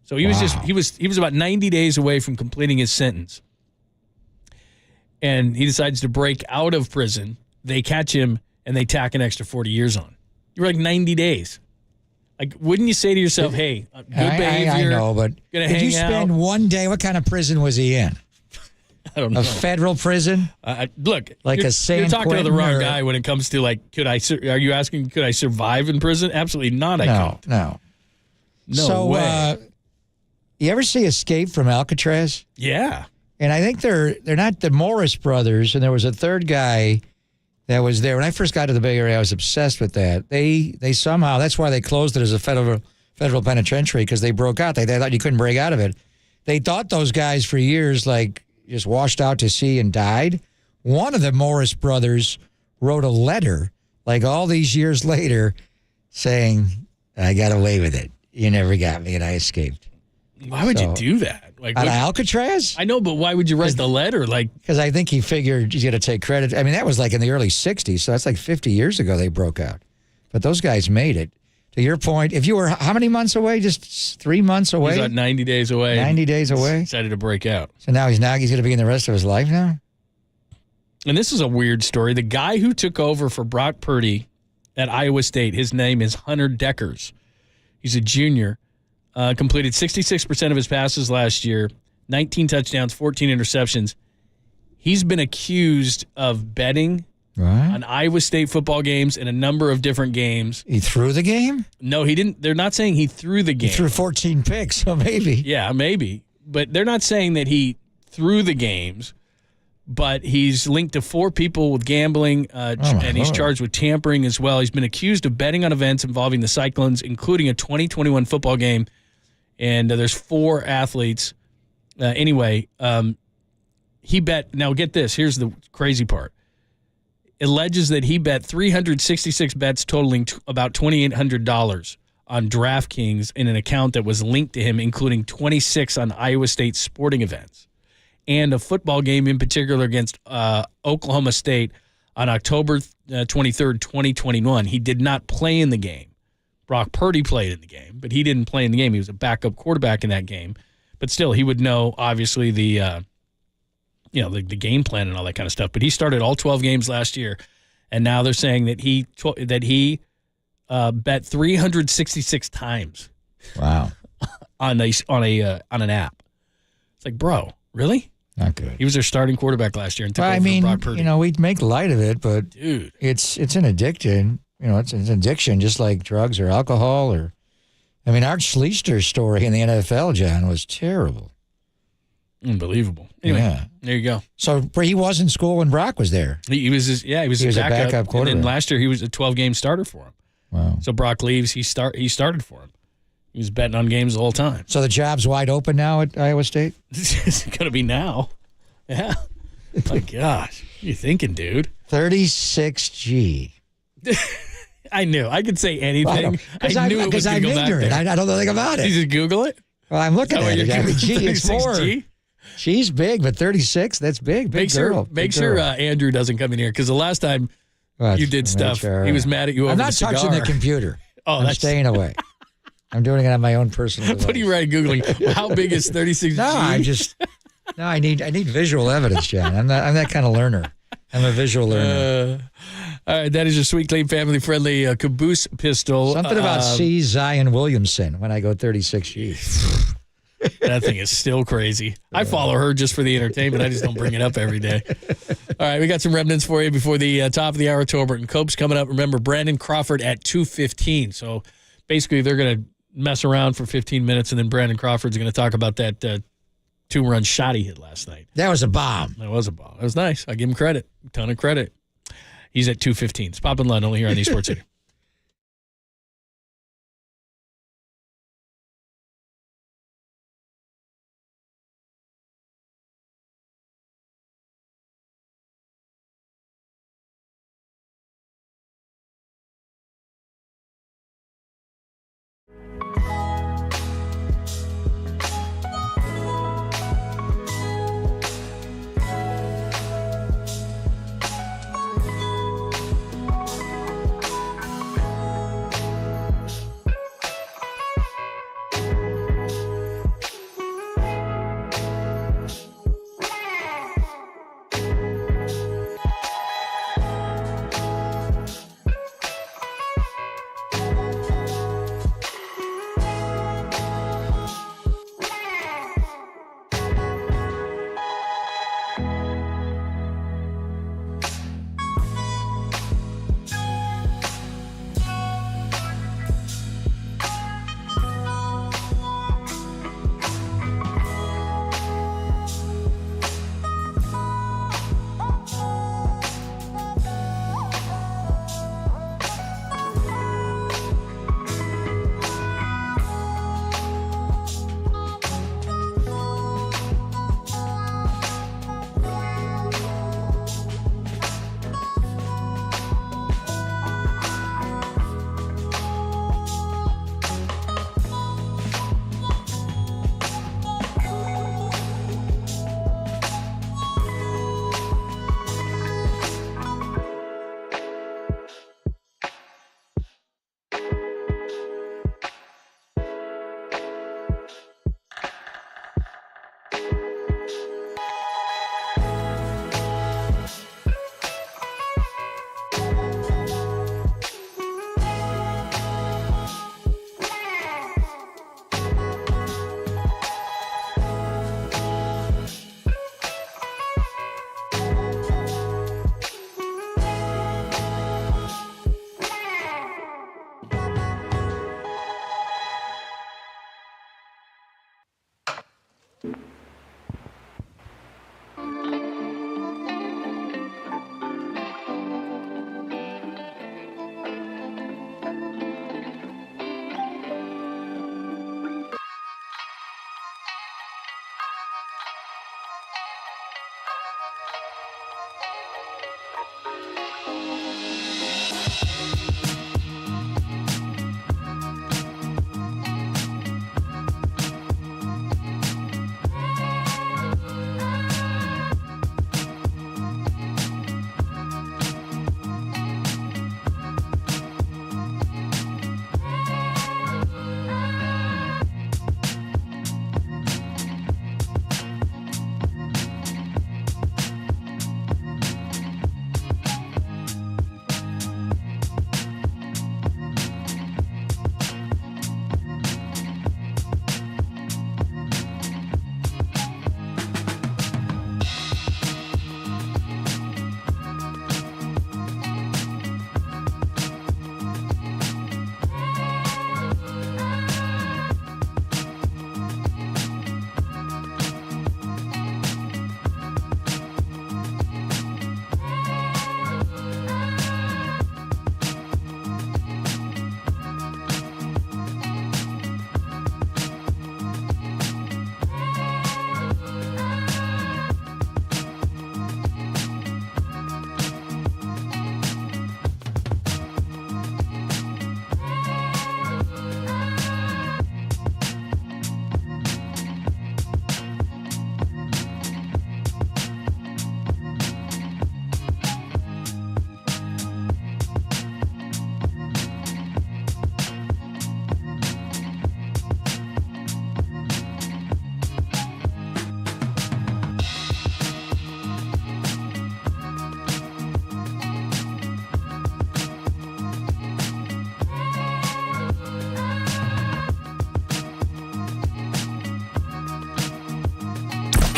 So he was about 90 days away from completing his sentence. And he decides to break out of prison. They catch him and they tack an extra 40 years on. You're like 90 days. Like, wouldn't you say to yourself, hey, good behavior? I know, but did you spend one day? What kind of prison was he in? I don't know. A federal prison? Look, like you're, a San you're talking to the Quentin wrong or- guy when it comes to, like, are you asking, could I survive in prison? Absolutely not. I can't. No. No way. You ever see Escape from Alcatraz? Yeah. And I think they're not the Morris brothers, and there was a third guy that was there. When I first got to the Bay Area, I was obsessed with that. They somehow, that's why they closed it as a federal penitentiary, because they broke out. They thought you couldn't break out of it. They thought those guys for years, like, just washed out to sea and died. One of the Morris brothers wrote a letter, like all these years later, saying, I got away with it. You never got me, and I escaped. Why would you do that? Like, Out of Alcatraz? I know, but why would you write the letter? Like, because I think he figured he's going to take credit. I mean, that was like in the early 60s, so that's like 50 years ago they broke out. But those guys made it. To your point, if you were how many months away? Just 3 months away? he's about 90 days away. 90 days away? Decided to break out. So now he's going to be in the rest of his life now? And this is a weird story. The guy who took over for Brock Purdy at Iowa State, his name is Hunter Deckers. He's a junior. Completed 66% of his passes last year, 19 touchdowns, 14 interceptions. He's been accused of betting on Iowa State football games and a number of different games. He threw the game? No, he didn't. They're not saying he threw the game. He threw 14 picks, so maybe. Yeah, maybe. But they're not saying that he threw the games. But he's linked to 4 people with gambling, and he's charged with tampering as well. He's been accused of betting on events involving the Cyclones, including a 2021 football game. And there's 4 athletes. Anyway, he bet. Now, get this. Here's the crazy part. It alleges that he bet 366 bets totaling about $2,800 on DraftKings in an account that was linked to him, including 26 on Iowa State sporting events and a football game in particular against Oklahoma State on October 23rd, 2021. He did not play in the game. Brock Purdy played in the game, but he didn't play in the game. He was a backup quarterback in that game. But still, he would know, obviously, the game plan and all that kind of stuff. But he started all 12 games last year, and now they're saying that he bet 366 times. Wow. on an app. It's like, bro, really? Not good. He was their starting quarterback last year and took over from Brock Purdy. We'd make light of it, but dude, it's an addiction. It's an addiction, just like drugs or alcohol. Art Schleister's story in the NFL, John, was terrible. Unbelievable. Anyway, There you go. So he was in school when Brock was there. He was a backup quarterback. And then last year he was a 12-game starter for him. Wow. So Brock leaves. He started for him. He was betting on games the whole time. So the job's wide open now at Iowa State? It's going to be now. Yeah. My gosh. What are you thinking, dude? 36G. I knew. I could say anything. I knew it was going to go back there. I don't know anything about it. You just Google it? Well, I'm looking at it. G, it's more. 36G? She's big, but 36, that's big. Big girl. Make sure Andrew doesn't come in here, because the last time you did stuff, he was mad at you over the cigar. I'm not touching the computer. I'm staying away. I'm doing it on my own personal device. What are you writing, Googling? How big is 36G? No, I need visual evidence, John. I'm that kind of learner. I'm a visual learner. All right, that is your Sweet Clean family friendly caboose pistol. Something about C. Zion Williamson when I go 36G. That thing is still crazy. I follow her just for the entertainment. I just don't bring it up every day. All right, we got some remnants for you before the top of the hour. Tolbert and Cope's coming up. Remember, Brandon Crawford at 2:15. So basically, they're going to mess around for 15 minutes, and then Brandon Crawford's going to talk about that 2-run shot he hit last night. That was a bomb. That was a bomb. It was nice. I give him credit. A ton of credit. He's at 2:15. It's Pop and Lund only here on the Sports City.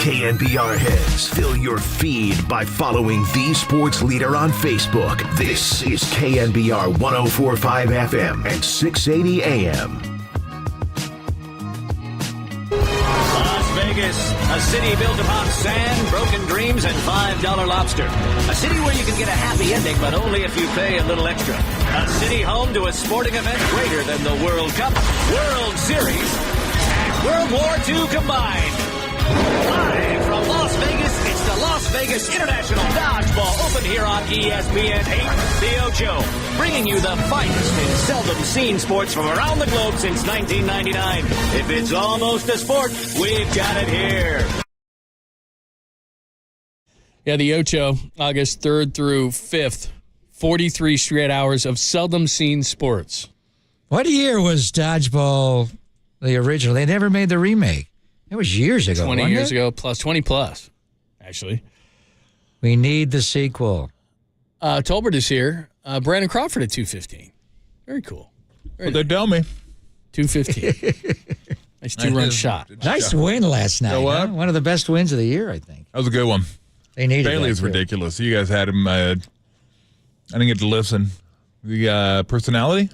KNBR heads, fill your feed by following the sports leader on Facebook. This is KNBR 104.5 FM and 680 AM. Las Vegas, a city built upon sand, broken dreams, and $5 lobster. A city where you can get a happy ending, but only if you pay a little extra. A city home to a sporting event greater than the World Cup, World Series, and World War II combined. Live from Las Vegas, it's the Las Vegas International Dodgeball Open here on ESPN 8, The Ocho, bringing you the finest in seldom-seen sports from around the globe since 1999. If it's almost a sport, we've got it here. Yeah, the Ocho, August 3rd through 5th, 43 straight hours of seldom-seen sports. What year was Dodgeball the original? They never made the remake. It was years ago. 20 years ago, plus 20 plus, actually. We need the sequel. Tolbert is here. Brandon Crawford at 2:15. Very cool. Well, they tell me. 2:15. Nice two-run shot. Nice win last night. Huh? One of the best wins of the year, I think. That was a good one. They needed Bailey is ridiculous. You guys had him. I didn't get to listen. The personality?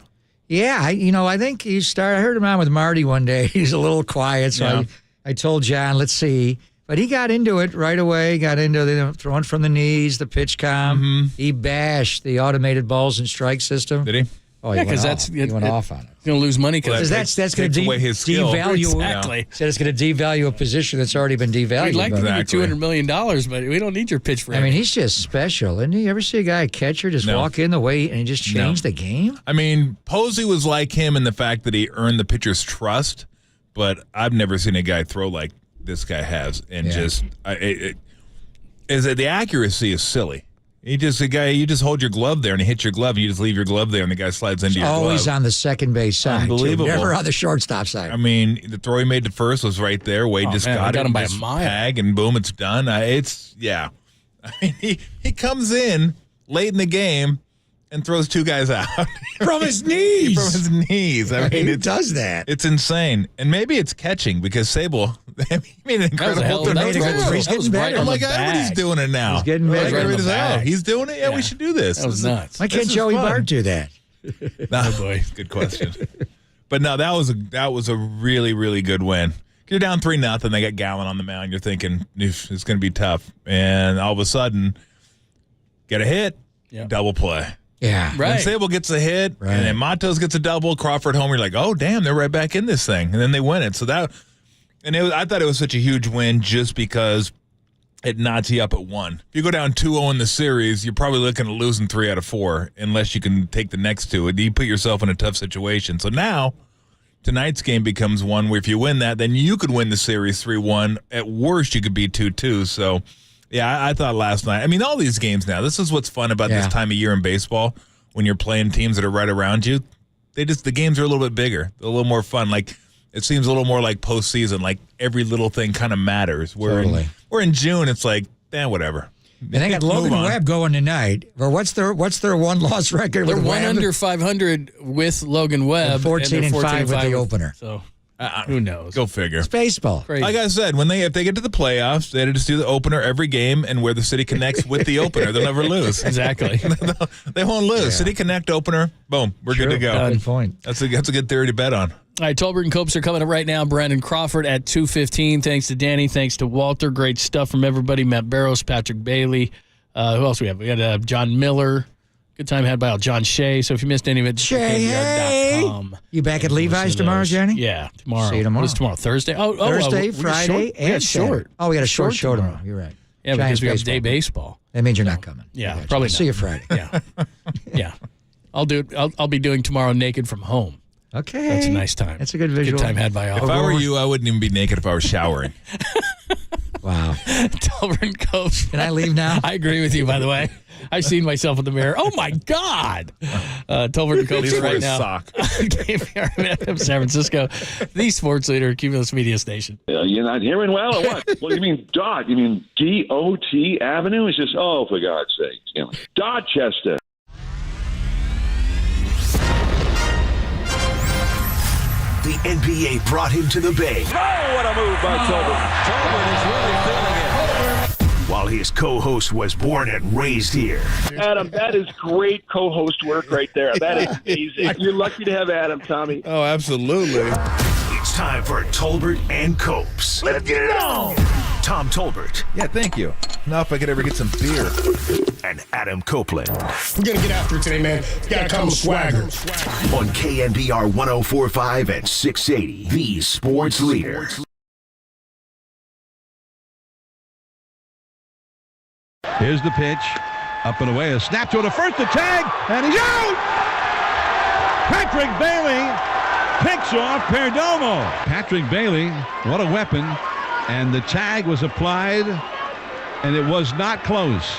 Yeah, I think he started. I heard him on with Marty one day. He's a little quiet, so I told John, let's see. But he got into it right away, got into the throwing from the knees, the pitch com. Mm-hmm. He bashed the automated balls and strike system. Did he? Oh, yeah, because he went off on it. He's going to lose money because that's going to devalue. Exactly. Said it's going to devalue a position that's already been devalued. We'd like to give you $200 million, but we don't need your pitch for I mean, he's just special. Isn't he? You ever see a guy, a catcher, just walk in the way and he just change the game? I mean, Posey was like him in the fact that he earned the pitcher's trust, but I've never seen a guy throw like this guy has. And the accuracy is silly. You just hold your glove there and he hits your glove and you just leave your glove there and the guy slides into your glove. Always on the second base side. Unbelievable. Never on the shortstop side. I mean, the throw he made to first was right there. Wade got him by a mile. Tag and boom, it's done. I mean, he comes in late in the game and throws two guys out. From his knees. From his knees. I mean, it does that. It's insane. And maybe it's catching because Sable, he made an incredible throw. He's getting better. I'm like, everybody's doing it now. He's getting better. He's doing it? Yeah, we should do this. That was nuts. Why can't Joey Bart do that? Oh, boy. Good question. But no, that was a really, really good win. you're down 3-0, they got Gallen on the mound, you're thinking it's going to be tough. And all of a sudden, get a hit, double play. Yeah. Right. And Sable gets a hit, and then Matos gets a double, Crawford homer. You're like, oh, damn, they're right back in this thing. And then they win it. So I thought it was such a huge win just because it knots you up at 1. If you go down 2-0 in the series, you're probably looking at losing 3 out of 4 unless you can take the next 2. You put yourself in a tough situation. So now tonight's game becomes one where if you win that, then you could win the series 3-1. At worst, you could be 2-2. So, yeah, I thought last night. I mean, all these games now, this is what's fun about this time of year in baseball when you're playing teams that are right around you. The games are a little bit bigger, a little more fun. Like, it seems a little more like postseason, like every little thing kind of matters. We're in June, it's like, whatever. And they got Logan Webb going tonight. Or what's their 1-loss record? They're with 1 Webb? under 500 with Logan Webb. 14-5 with the opener. So who knows? Go figure. It's baseball. Crazy. Like I said, if they get to the playoffs, they had to just do the opener every game, and where the City connects with the opener, they'll never lose. Exactly. They won't lose. Yeah. City Connect opener, boom, we're good to go. Good point. That's a good theory to bet on. All right, Tolbert and Copes are coming up right now. Brandon Crawford at 2:15. Thanks to Danny. Thanks to Walter. Great stuff from everybody. Matt Barrows, Patrick Bailey. Who else we have? We got John Miller. Good time had by John Shea. So if you missed any of it, KNBR.com. You back at Levi's tomorrow, Jenny? Yeah, tomorrow. See you tomorrow. What's tomorrow? Thursday? Thursday, Friday, and short. Oh, we got a short show tomorrow. You're right. Yeah, Giants because we have baseball. day baseball. That means you're not coming. Yeah, probably not. See you Friday. Yeah. Yeah. I'll do it. I'll be doing tomorrow naked from home. Okay. That's a nice time. That's a good visual. Good time had by all. If I were you, I wouldn't even be naked if I was showering. Wow. Tolbert and Copes. Can I leave now? I agree with you, by the way. I've seen myself in the mirror. Oh, my God. Tolbert and Copes right now. Sock. KNBR FM San Francisco, the sports leader, Cumulus Media Station. You're not hearing well or what? What do you mean dot? You mean D-O-T Avenue? It's just, oh, for God's sake. You know, Dorchester. The NBA brought him to the Bay. Oh, what a move by Tolbert. Tolbert is really feeling it. While his co-host was born and raised here. Adam, that is great co-host work right there. That is amazing. You're lucky to have Adam, Tommy. Oh, absolutely. It's time for Tolbert and Copes. Let's get it on! Tom Tolbert. Yeah, thank you. Now if I could ever get some beer. And Adam Copeland. We're going to get after it today, man. Gotta come with swagger. On KNBR 104.5 and 680, the sports leader. Here's the pitch. Up and away. A snap to the first, a tag, and he's out! Patrick Bailey picks off Perdomo. Patrick Bailey, what a weapon. And the tag was applied, and it was not close.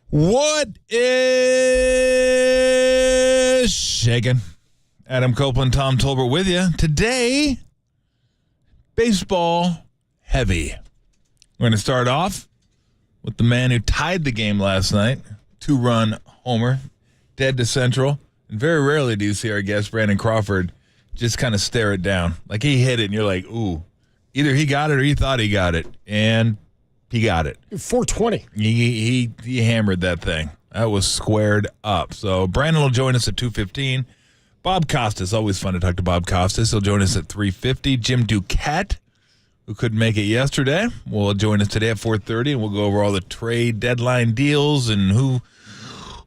What is shaking? Adam Copeland, Tom Tolbert with you. Today, baseball heavy. We're going to start off with the man who tied the game last night. 2-run homer, dead to central. And very rarely do you see our guest, Brandon Crawford, just kind of stare it down. Like he hit it and you're like, ooh. Either he got it or he thought he got it. And he got it. 420. He hammered that thing. That was squared up. So Brandon will join us at 2:15. Bob Costas, always fun to talk to Bob Costas. He'll join us at 3:50. Jim Duquette, who couldn't make it yesterday, will join us today at 4:30, and we'll go over all the trade deadline deals and who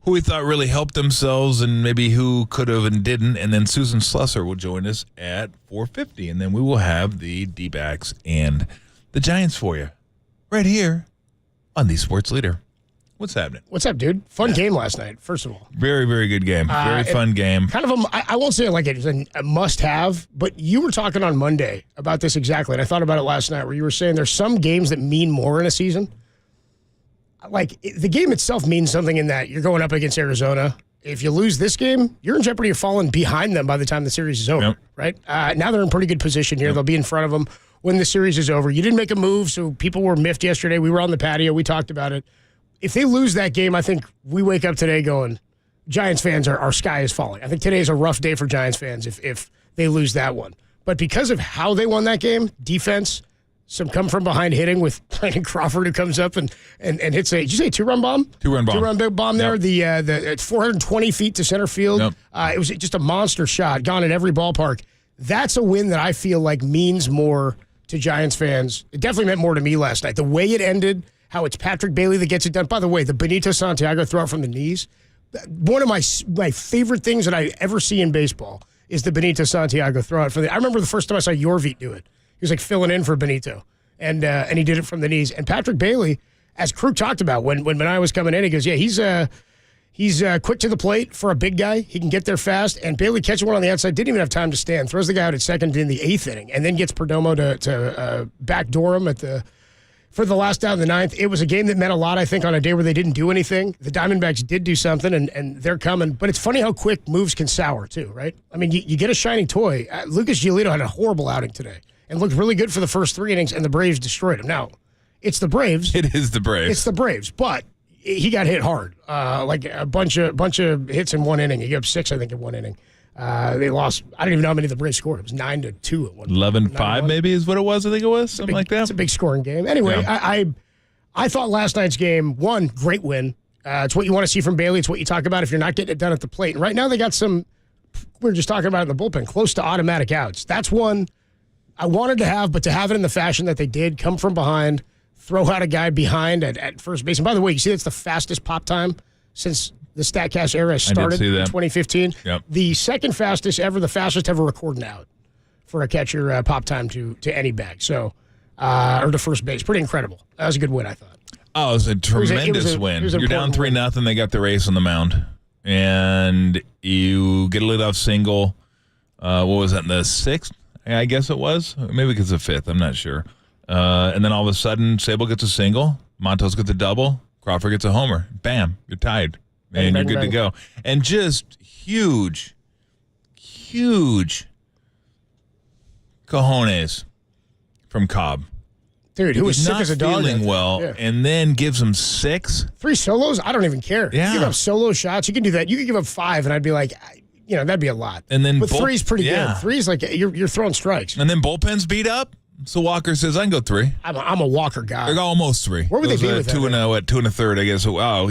we thought really helped themselves and maybe who could have and didn't. And then Susan Slusser will join us at 4:50, and then we will have the D-backs and the Giants for you right here on the Sports Leader. What's happening? What's up, dude? Fun game last night, first of all. Very, very good game. Very fun game. Kind of I won't say like it's a must-have, but you were talking on Monday about this exactly, and I thought about it last night where you were saying there's some games that mean more in a season. Like, the game itself means something in that you're going up against Arizona. If you lose this game, you're in jeopardy of falling behind them by the time the series is over, right? Now they're in pretty good position here. They'll be in front of them when the series is over. You didn't make a move, so people were miffed yesterday. We were on the patio. We talked about it. If they lose that game, I think we wake up today going, Giants fans, our sky is falling. I think today is a rough day for Giants fans if they lose that one. But because of how they won that game, defense, some come-from-behind hitting with Brandon Crawford who comes up and hits a, did you say two-run bomb? Two-run bomb. Two-run bomb there. The 420 feet to center field. It was just a monster shot, gone at every ballpark. That's a win that I feel like means more to Giants fans. It definitely meant more to me last night. The way it ended, how it's Patrick Bailey that gets it done. By the way, the Benito Santiago throw out from the knees, one of my favorite things that I ever see in baseball is the Benito Santiago throw out. I remember the first time I saw Yorvit do it. He was like filling in for Benito, and he did it from the knees. And Patrick Bailey, as Kruk talked about when Benai was coming in, he goes, yeah, he's quick to the plate for a big guy. He can get there fast. And Bailey catches one on the outside, didn't even have time to stand, throws the guy out at second in the 8th inning, and then gets Perdomo to backdoor him for the last down in the 9th. It was a game that meant a lot, I think, on a day where they didn't do anything. The Diamondbacks did do something, and they're coming. But it's funny how quick moves can sour, too, right? I mean, you get a shiny toy. Lucas Giolito had a horrible outing today and looked really good for the first 3 innings, and the Braves destroyed him. Now, it's the Braves. It is the Braves. It's the Braves, but he got hit hard. Like a bunch of hits in 1 inning. He gave up 6, I think, in 1 inning. They lost. I don't even know how many the Braves scored. It was 9-2 at one. 11-5 maybe is what it was. I think it was something like that. It's a big scoring game. Anyway, I thought last night's game, one, great win. It's what you want to see from Bailey. It's what you talk about if you're not getting it done at the plate. And right now they got some. We were just talking about it in the bullpen, close to automatic outs. That's one I wanted to have, but to have it in the fashion that they did, come from behind, throw out a guy behind at first base. And by the way, you see that's the fastest pop time since the StatCast era started in 2015. Yep. The second fastest ever, the fastest ever recorded out for a catcher pop time to any bag. So, or to first base. Pretty incredible. That was a good win, I thought. Oh, it was a tremendous win. You're down 3-0. They got their ace on the mound. And you get a leadoff single. What was that, in the 6th? I guess it was. Maybe it's the 5th. I'm not sure. And then all of a sudden, Sable gets a single. Montos gets a double. Crawford gets a homer. Bam. You're tied. And you're good to go. And just huge cojones from Cobb. Dude, who was sick as a dog. Feeling well, and then gives him 6. 3 solos? I don't even care. Yeah. You give up solo shots. You can do that. You can give up 5, and I'd be like, that'd be a lot. And then but 3's pretty good. 3's like you're throwing strikes. And then bullpen's beat up. So Walker says, I can go 3. I'm a Walker guy. They're almost 3. Where would they be with 2 and 2 1/3, I guess. Wow.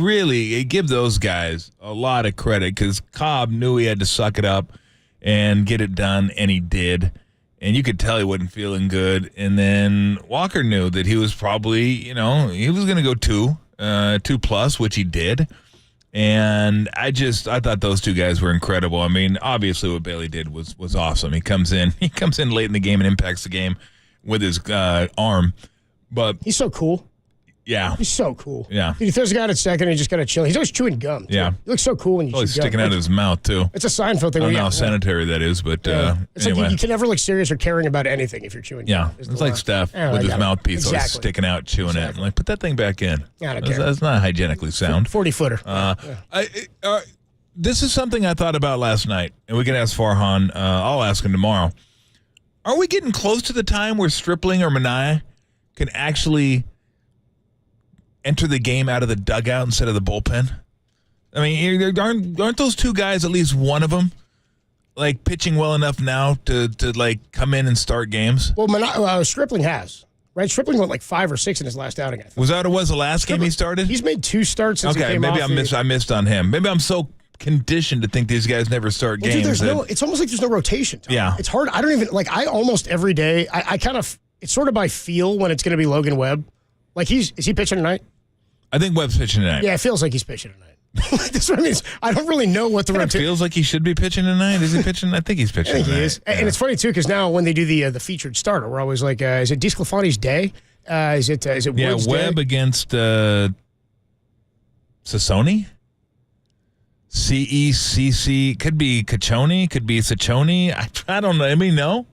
Really, give those guys a lot of credit because Cobb knew he had to suck it up and get it done, and he did. And you could tell he wasn't feeling good. And then Walker knew that he was probably, he was going to go 2 plus, which he did. And I thought those two guys were incredible. I mean, obviously what Bailey did was awesome. He comes in late in the game and impacts the game with his arm. But he's so cool. Yeah. He's so cool. Yeah. Dude, he throws a guy out at second and he just got to chill. He's always chewing gum. Yeah. He looks so cool when you chew gum. He's sticking out of his mouth, too. It's a Seinfeld thing. I don't know how sanitary that is, but it's anyway. like you can never look serious or caring about anything if you're chewing gum. Yeah. It's like Steph with his mouthpiece always sticking out, chewing it. I'm like, put that thing back in. I don't care. That's not hygienically sound. 40-footer. This is something I thought about last night, and we can ask Farhan. I'll ask him tomorrow. Are we getting close to the time where Stripling or Minaya can actually enter the game out of the dugout instead of the bullpen? I mean, aren't those two guys, at least one of them, like pitching well enough now to like come in and start games? Well, Stripling has. Right, Stripling went like 5 or 6 in his last outing. I think. Was that what it was the last game he started? He's made 2 starts since he came maybe off. I missed on him. Maybe I'm so conditioned to think these guys never start games. Dude, it's almost like there's no rotation. Tom. Yeah. It's hard. I don't even, I almost every day, I kind of, it's sort of by feel when it's going to be Logan Webb. Like is he pitching tonight? I think Webb's pitching tonight. Yeah, it feels like he's pitching tonight. That's what I mean. I don't really know what the rotation. It feels like he should be pitching tonight. Is he pitching? I think he's pitching I think tonight. he is. Yeah. And it's funny, too, because now when they do the featured starter, we're always like, is it DeSclafani's day? Is it Wood's Webb day? against Sassoni? C-E-C-C. Could be Caccioni. Could be Saccioni. I don't know. Anybody know?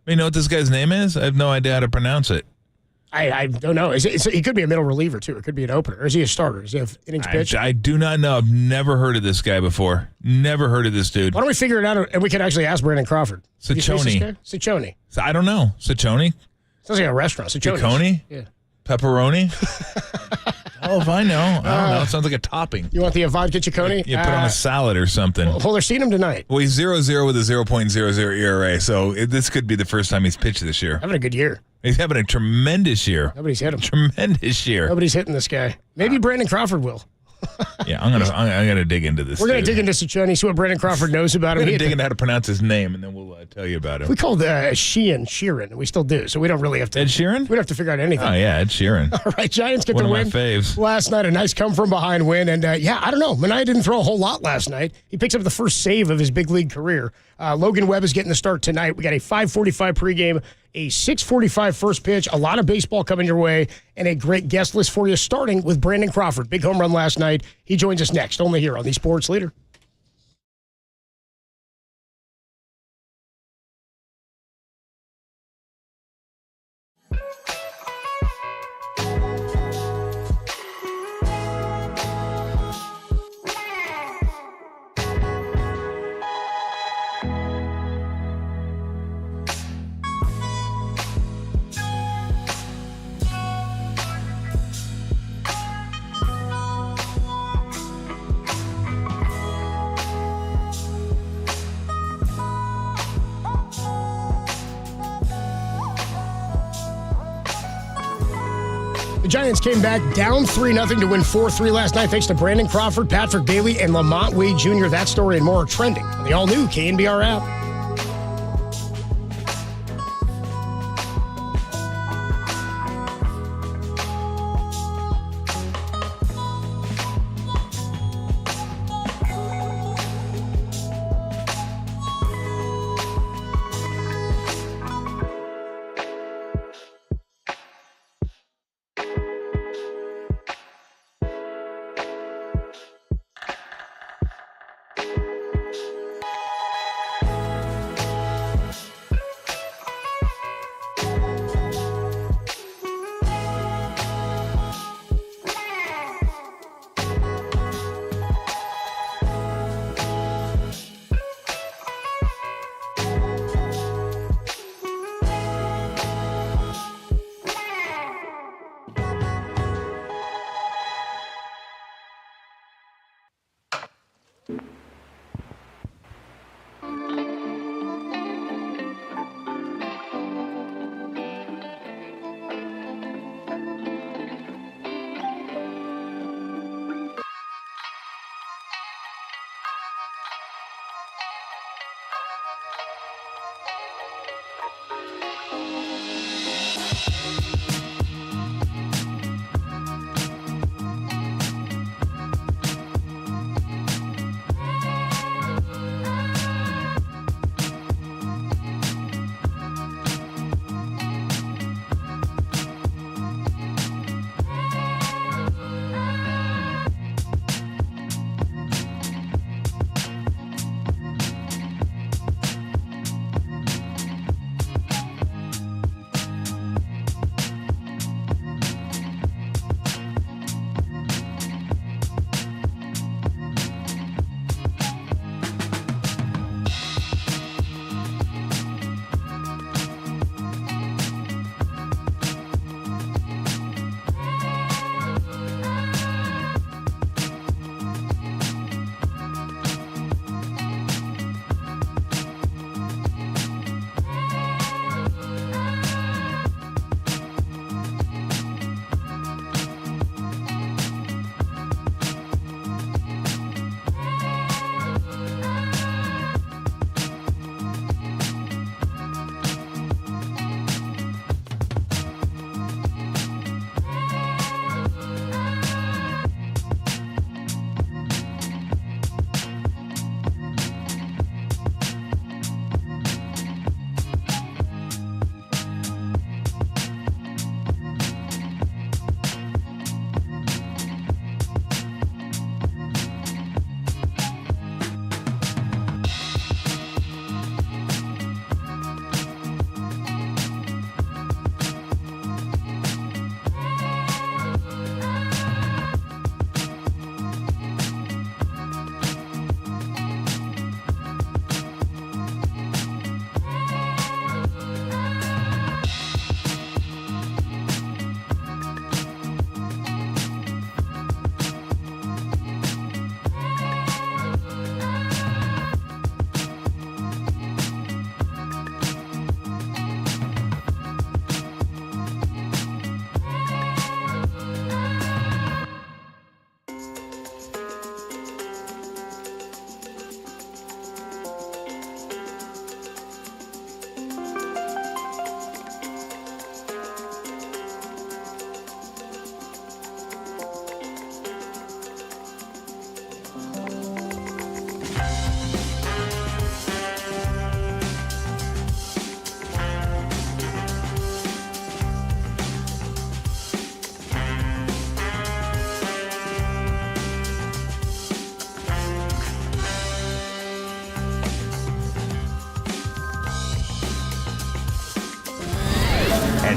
Anybody know what this guy's name is? I have no idea how to pronounce it. I don't know. He could be a middle reliever, too. It could be an opener. Or is he a starter? Does he have innings pitched? I do not know. I've never heard of this guy before. Never heard of this dude. Why don't we figure it out, and we can actually ask Brandon Crawford. Saccioni. Saccioni. I don't know. Saccioni? Sounds like a restaurant. Saccioni. Picconi? Yeah. Pepperoni? Oh, if I know. I don't know. It sounds like a topping. You want the vodka Ciccone? You put on a salad or something. Well, they're seeing him tonight. Well, he's 0-0 with a 0.00 ERA, so this could be the first time he's pitched this year. Having a good year. He's having a tremendous year. Nobody's hit him. Tremendous year. Nobody's hitting this guy. Maybe Brandon Crawford will. Yeah, I'm gonna dig into this. We're gonna dig into Saccioni, see what Brandon Crawford knows about him. We're gonna dig into how to pronounce his name, and then we'll tell you about him. We called Sheeran, and we still do, so we don't really have to. Ed Sheeran? We don't have to figure out anything. Oh yeah, Ed Sheeran. All right, Giants get One the of win. my faves. Last night, a nice come from behind win, and I don't know. Minaya didn't throw a whole lot last night. He picks up the first save of his big league career. Logan Webb is getting the start tonight. We got a 5:45 pregame, a 6:45 first pitch, a lot of baseball coming your way, and a great guest list for you, starting with Brandon Crawford. Big home run last night. He joins us next, only here on the Sports Leader. The Giants came back down 3-0 to win 4-3 last night thanks to Brandon Crawford, Patrick Bailey, and Lamont Wade Jr. That story and more are trending on the all-new KNBR app.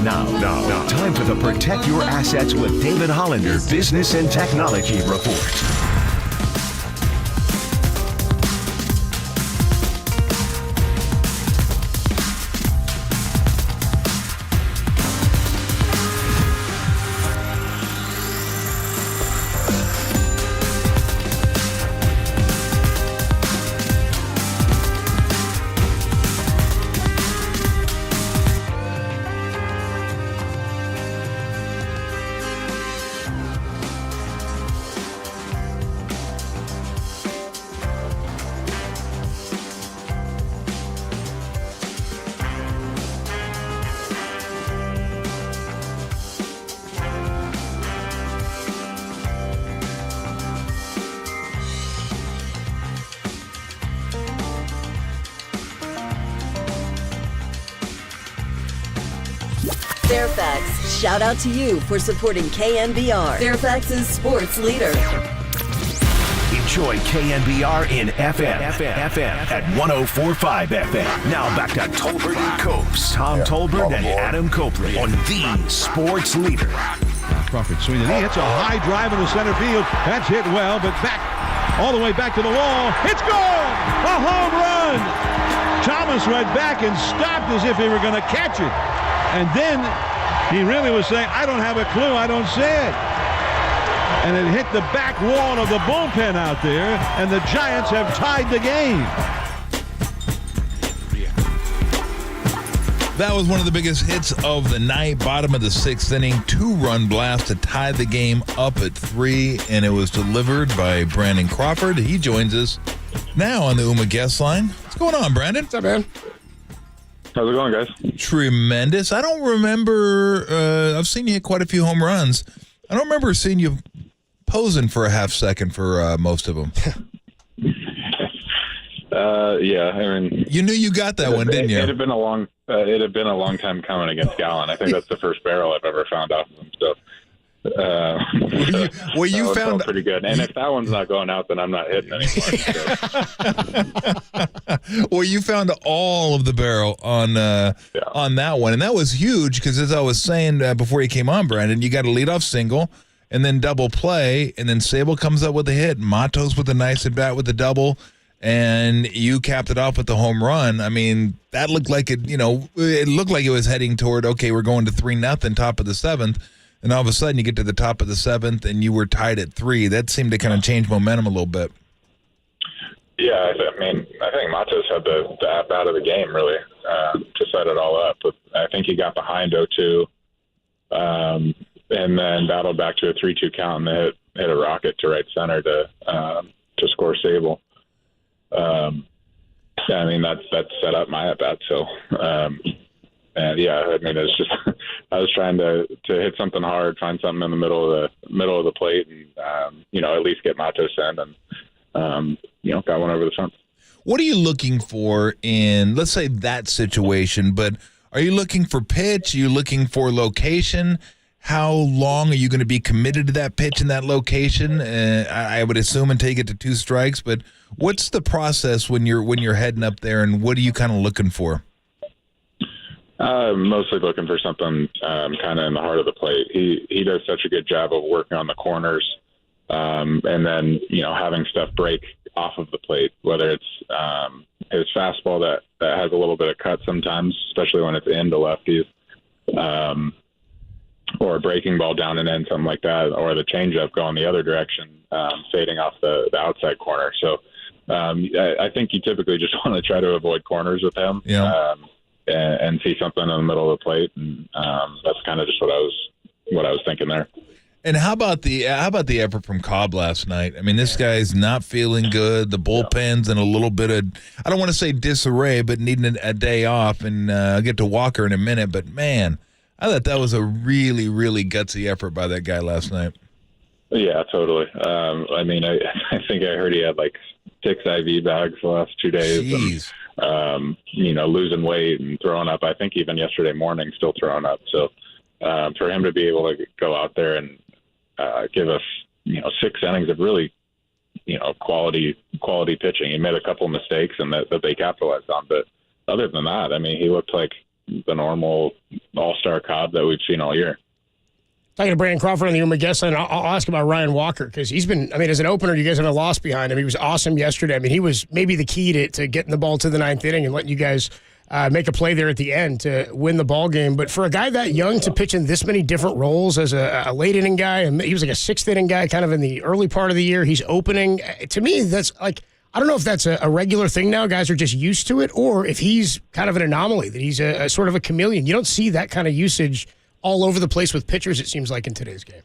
Now, time for the Protect Your Assets with David Hollander Business and Technology Report. Fairfax, shout out to you for supporting KNBR, Fairfax's sports leader. Enjoy KNBR in FM at 104.5 FM. Now back to Tolbert and Copes. Tom Tolbert and Adam Copeland on the sports leader. Crawford swinging. He hits a high drive into center field. That's hit well, but back, all the way back to the wall. It's gone! A home run! Thomas went back and stopped as if he were going to catch it. And then he really was saying, I don't have a clue, I don't see it. And it hit the back wall of the bullpen out there, and the Giants have tied the game. That was one of the biggest hits of the night, bottom of the sixth inning, 2-run blast to tie the game up at 3, and it was delivered by Brandon Crawford. He joins us now on the UMA guest line. What's going on, Brandon? What's up, man? How's it going, guys? Tremendous. I don't remember, I've seen you hit quite a few home runs. I don't remember seeing you posing for a half second for most of them. Yeah, I mean, you knew you got that one, didn't you? It had been a long time coming against Gallen. I think that's the first barrel I've ever found off of him. So, you found pretty good. And if that one's not going out, then I'm not hitting anymore. Well, you found all of the barrel on that one, and that was huge because, as I was saying before you came on, Brandon, you got a leadoff single, and then double play, and then Sable comes up with a hit, Matos with a nice at bat with a double, and you capped it off with the home run. I mean, that looked like it. It looked like it was heading toward, okay, we're going to 3-0, top of the 7th. And all of a sudden, you get to the top of the 7th, and you were tied at 3. That seemed to kind of change momentum a little bit. Yeah, I mean, I think Matos had the at-bat of the game, really, to set it all up. But I think he got behind 0-2, and then battled back to a 3-2 count and hit a rocket to right center to score Sable. I mean, that set up my at-bat, so... And yeah, I mean, it's just I was trying to hit something hard, find something in the middle of the plate, and at least get Matos in, and got one over the fence. What are you looking for in, let's say, that situation? But are you looking for pitch? Are you looking for location? How long are you going to be committed to that pitch in that location? I would assume until you get to 2 strikes. But what's the process when you're heading up there, and what are you kind of looking for? Mostly looking for something kind of in the heart of the plate. He does such a good job of working on the corners, and then having stuff break off of the plate. Whether it's his fastball that has a little bit of cut sometimes, especially when it's into lefties, or a breaking ball down and in, something like that, or the changeup going the other direction, fading off the outside corner. So I think you typically just want to try to avoid corners with him. Yeah. And see something in the middle of the plate, and that's kind of just what I was thinking there. And how about the effort from Cobb last night? I mean, this guy's not feeling good. The bullpen's in a little bit of, I don't want to say disarray, but needing a day off. And I'll get to Walker in a minute. But man, I thought that was a really, really gutsy effort by that guy last night. Yeah, totally. I mean, I think I heard he had like 6 IV bags the last 2 days. Jeez. And, losing weight and throwing up. I think even yesterday morning, still throwing up. So for him to be able to go out there and give us, 6 innings of really, quality pitching. He made a couple of mistakes and that they capitalized on. But other than that, I mean, he looked like the normal all-star Cobb that we've seen all year. Talking to Brandon Crawford on the Uma guest line, I'll ask about Ryan Walker because he's been, as an opener, you guys have a loss behind him. He was awesome yesterday. He was maybe the key to getting the ball to the ninth inning and letting you guys make a play there at the end to win the ball game. But for a guy that young to pitch in this many different roles as a late inning guy, and he was like a sixth inning guy kind of in the early part of the year, he's opening. To me, that's like, I don't know if that's a regular thing now. Guys are just used to it, or if he's kind of an anomaly, that he's a sort of a chameleon. You don't see that kind of usage all over the place with pitchers, it seems like, in today's game.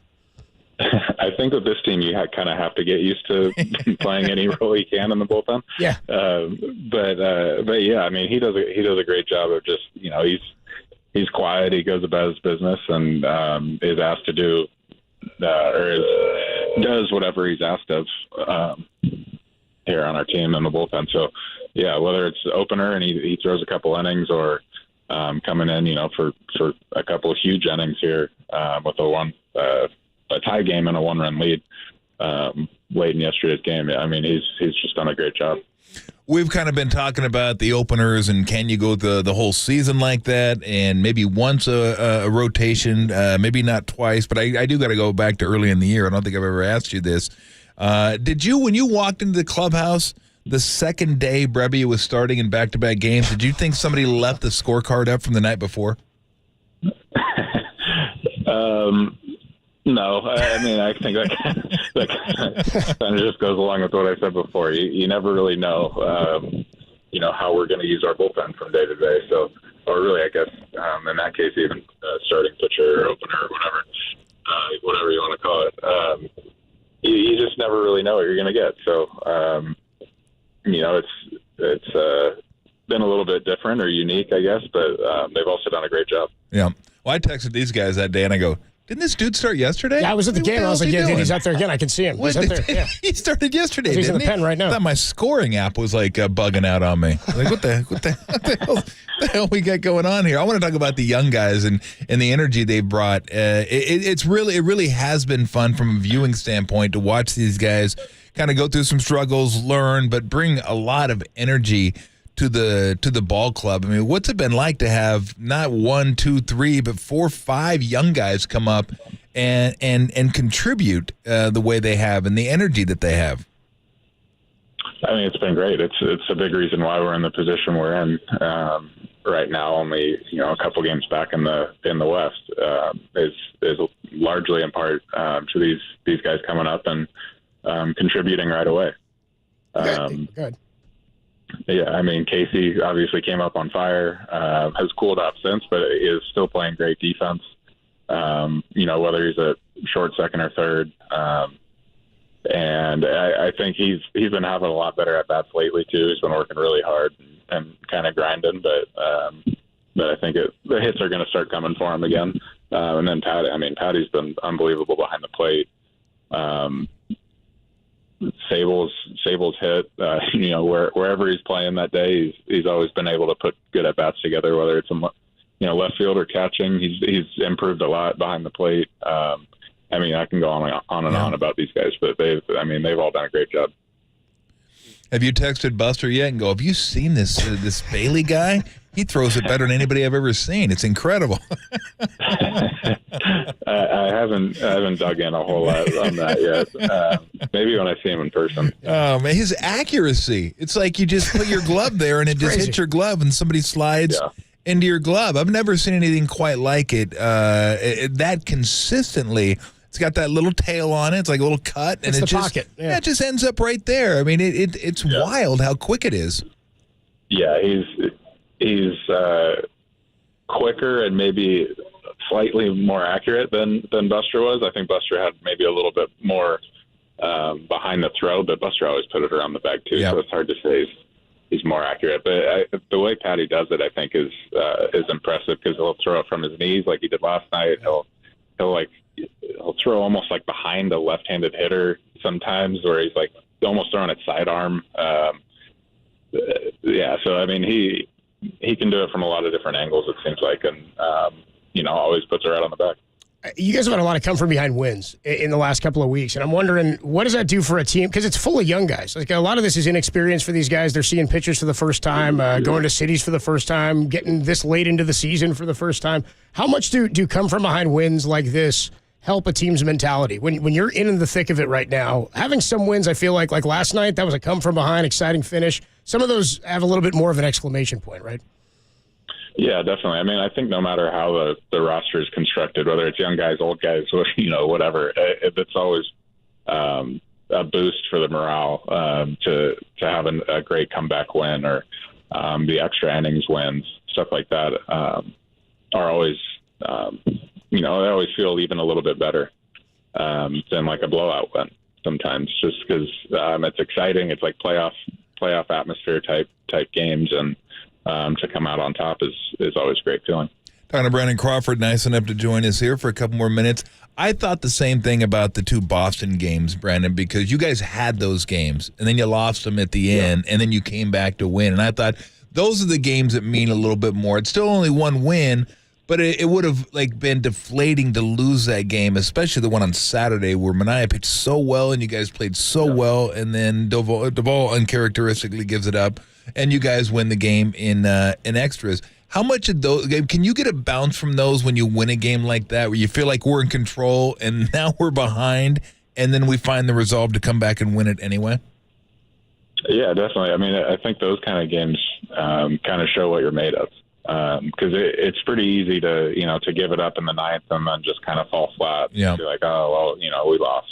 I think with this team, you kind of have to get used to playing any role you can in the bullpen. Yeah. But yeah, he does a great job of just, he's quiet. He goes about his business and is asked to do does whatever he's asked of here on our team in the bullpen. So yeah, whether it's opener and he throws a couple innings or coming in, for a couple of huge innings here with a tie game and a one-run lead late in yesterday's game. He's just done a great job. We've kind of been talking about the openers and can you go the whole season like that, and maybe once a rotation, maybe not twice, but I do got to go back to early in the year. I don't think I've ever asked you this. Did you, when you walked into the clubhouse the second day Brebbia was starting in back-to-back games, did you think somebody left the scorecard up from the night before? No. I think that kind of just goes along with what I said before. You never really know, how we're going to use our bullpen from day to day. So, or really, I guess, in that case, even starting pitcher or opener or whatever you want to call it. You just never really know what you're going to get. So, it's been a little bit different or unique, I guess, but they've also done a great job. Yeah. Well, I texted these guys that day, and I go, didn't this dude start yesterday? Yeah, I was at the game. I was like, dude, he's out there again. I can see him. He's out there. Yeah. He started yesterday, he's in the he? pen right now. I thought my scoring app was like bugging out on me. Like, what the hell we got going on here? I want to talk about the young guys and the energy they brought. It really has been fun from a viewing standpoint to watch these guys kind of go through some struggles, learn, but bring a lot of energy to the ball club. What's it been like to have not 1, 2, 3, but 4, 5 young guys come up and contribute the way they have and the energy that they have? It's been great. It's a big reason why we're in the position we're in right now. Only a couple games back in the West is largely in part to these guys coming up and contributing right away. Good. Yeah, Casey obviously came up on fire, has cooled off since, but is still playing great defense. Whether he's a short second or third. And I think he's been having a lot better at bats lately too. He's been working really hard and kind of grinding, but I think the hits are going to start coming for him again. And then Patty's been unbelievable behind the plate. Sable's hit, wherever he's playing that day, he's always been able to put good at bats together, whether it's in left field or catching. He's improved a lot behind the plate. I can go on and on about these guys, but they've all done a great job. Have you texted Buster yet and go, have you seen this Bailey guy? He throws it better than anybody I've ever seen. It's incredible. I haven't dug in a whole lot on that yet. Maybe when I see him in person. Oh, man, his accuracy. It's like you just put your glove there and it just hits your glove and somebody slides into your glove. I've never seen anything quite like it that consistently. It's got that little tail on it. It's like a little cut. And it's it the just, pocket. Yeah. It just ends up right there. It's wild how quick it is. Yeah, he's quicker and maybe slightly more accurate than Buster was. I think Buster had maybe a little bit more behind the throw, but Buster always put it around the bag too, so it's hard to say he's more accurate. But the way Patty does it, I think, is impressive because he'll throw it from his knees like he did last night. He'll throw almost like behind a left-handed hitter sometimes, where he's like almost throwing it sidearm. So he can do it from a lot of different angles, it seems like, and always puts it right on the back. You guys have had a lot of come from behind wins in the last couple of weeks, and I'm wondering, what does that do for a team? Because it's full of young guys. Like, a lot of this is inexperience for these guys. They're seeing pitchers for the first time, going to cities for the first time, getting this late into the season for the first time. How much do come from behind wins like this help a team's mentality? When you're in the thick of it right now, having some wins, I feel like last night, that was a come from behind, exciting finish. Some of those have a little bit more of an exclamation point, right? Yeah, definitely. I mean, I think no matter how the roster is constructed, whether it's young guys, old guys, or, whatever, it's always a boost for the morale to have a great comeback win, or the extra innings wins, stuff like that are always, they always feel even a little bit better than like a blowout win sometimes, just because it's exciting. It's like playoff atmosphere type games, and to come out on top is always a great feeling. Talking to Brandon Crawford, nice enough to join us here for a couple more minutes. I thought the same thing about the 2 Boston games, Brandon, because you guys had those games, and then you lost them at the end, and then you came back to win. And I thought those are the games that mean a little bit more. It's still only one win, but it would have been deflating to lose that game, especially the one on Saturday where Manaea pitched so well and you guys played so well, and then Duvall uncharacteristically gives it up, and you guys win the game in extras. How much of those, can you get a bounce from those when you win a game like that, where you feel like we're in control and now we're behind, and then we find the resolve to come back and win it anyway? Yeah, definitely. I mean, I think those kind of games kind of show what you're made of. Because it's pretty easy to give it up in the 9th and then just kind of fall flat. Yeah. Be like, oh, well, we lost.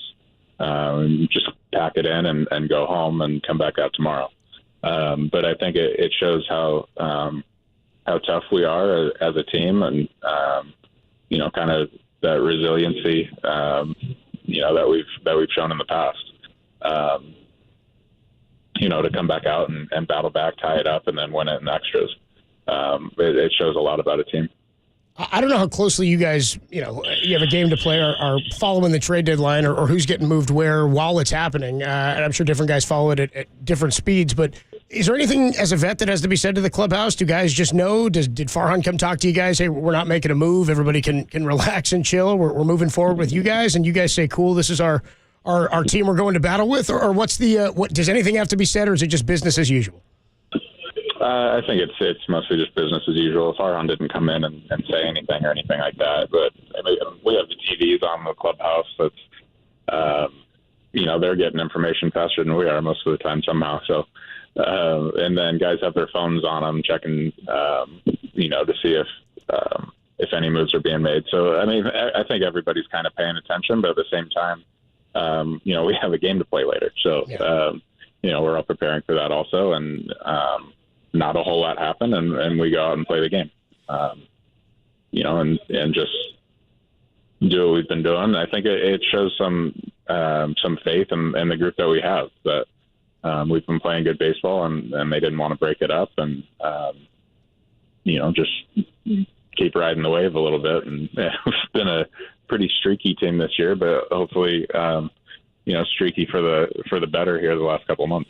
Just pack it in and go home and come back out tomorrow. But I think it shows how tough we are as a team, and kind of that resiliency that we've shown in the past. To come back out and battle back, tie it up, and then win it in extras. It shows a lot about a team. I don't know how closely you guys, you have a game to play, are following the trade deadline, or who's getting moved where while it's happening. And I'm sure different guys follow it at different speeds. But is there anything as a vet that has to be said to the clubhouse? Do guys just know? Did Farhan come talk to you guys? Hey, we're not making a move. Everybody can relax and chill. We're moving forward with you guys. And you guys say, cool, this is our team we're going to battle with? Or what's what does anything have to be said, or is it just business as usual? I think it's mostly just business as usual. Farhan didn't come in and say anything or anything like that. But I mean, we have the TVs on the clubhouse. That's they're getting information faster than we are most of the time somehow. So, and then guys have their phones on them, checking, to see if any moves are being made. So, I mean, I think everybody's kind of paying attention, but at the same time, we have a game to play later. So, we're all preparing for that also, and not a whole lot happened, and we go out and play the game, and just do what we've been doing. I think it shows some faith in the group that we have, that we've been playing good baseball, and they didn't want to break it up, and just keep riding the wave a little bit. And it's been a pretty streaky team this year, but hopefully, streaky for the better here the last couple of months.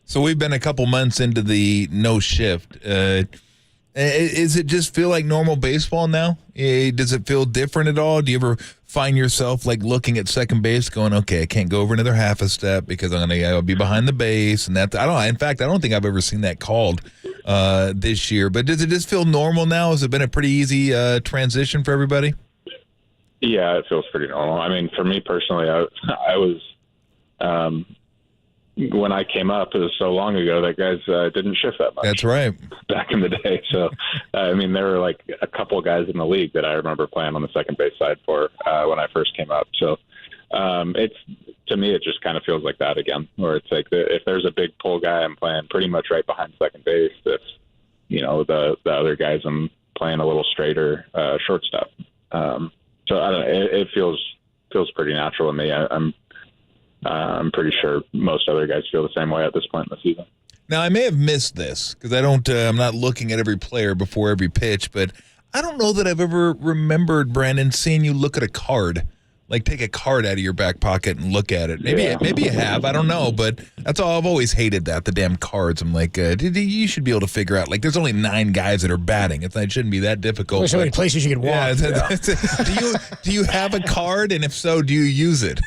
So we've been a couple months into the no shift. Is it just feel like normal baseball now? Does it feel different at all? Do you ever find yourself looking at second base going, okay, I can't go over another half a step because I'll be behind the base, and that in fact, I don't think I've ever seen that called this year. But does it just feel normal now? Has it been a pretty easy transition for everybody? Yeah, it feels pretty normal. I mean, for me personally, I was when I came up, it was so long ago that guys didn't shift that much. That's right. Back in the day. So, there were like a couple of guys in the league that I remember playing on the second base side for when I first came up. So, to me, it just kind of feels like that again, where it's like if there's a big pull guy, I'm playing pretty much right behind second base. If, the other guys, I'm playing a little straighter shortstop. So I don't know. It feels pretty natural to me. I'm pretty sure most other guys feel the same way at this point in the season. Now, I may have missed this because I'm not looking at every player before every pitch, but I don't know that I've ever remembered, Brandon, seeing you look at a card like take a card out of your back pocket and look at it. Maybe you have. I don't know, but that's all. I've always hated that, the damn cards. I'm like, you should be able to figure out. Like, there's only 9 guys that are batting. It shouldn't be that difficult. There's so many places you could walk. Do you have a card, and if so, do you use it?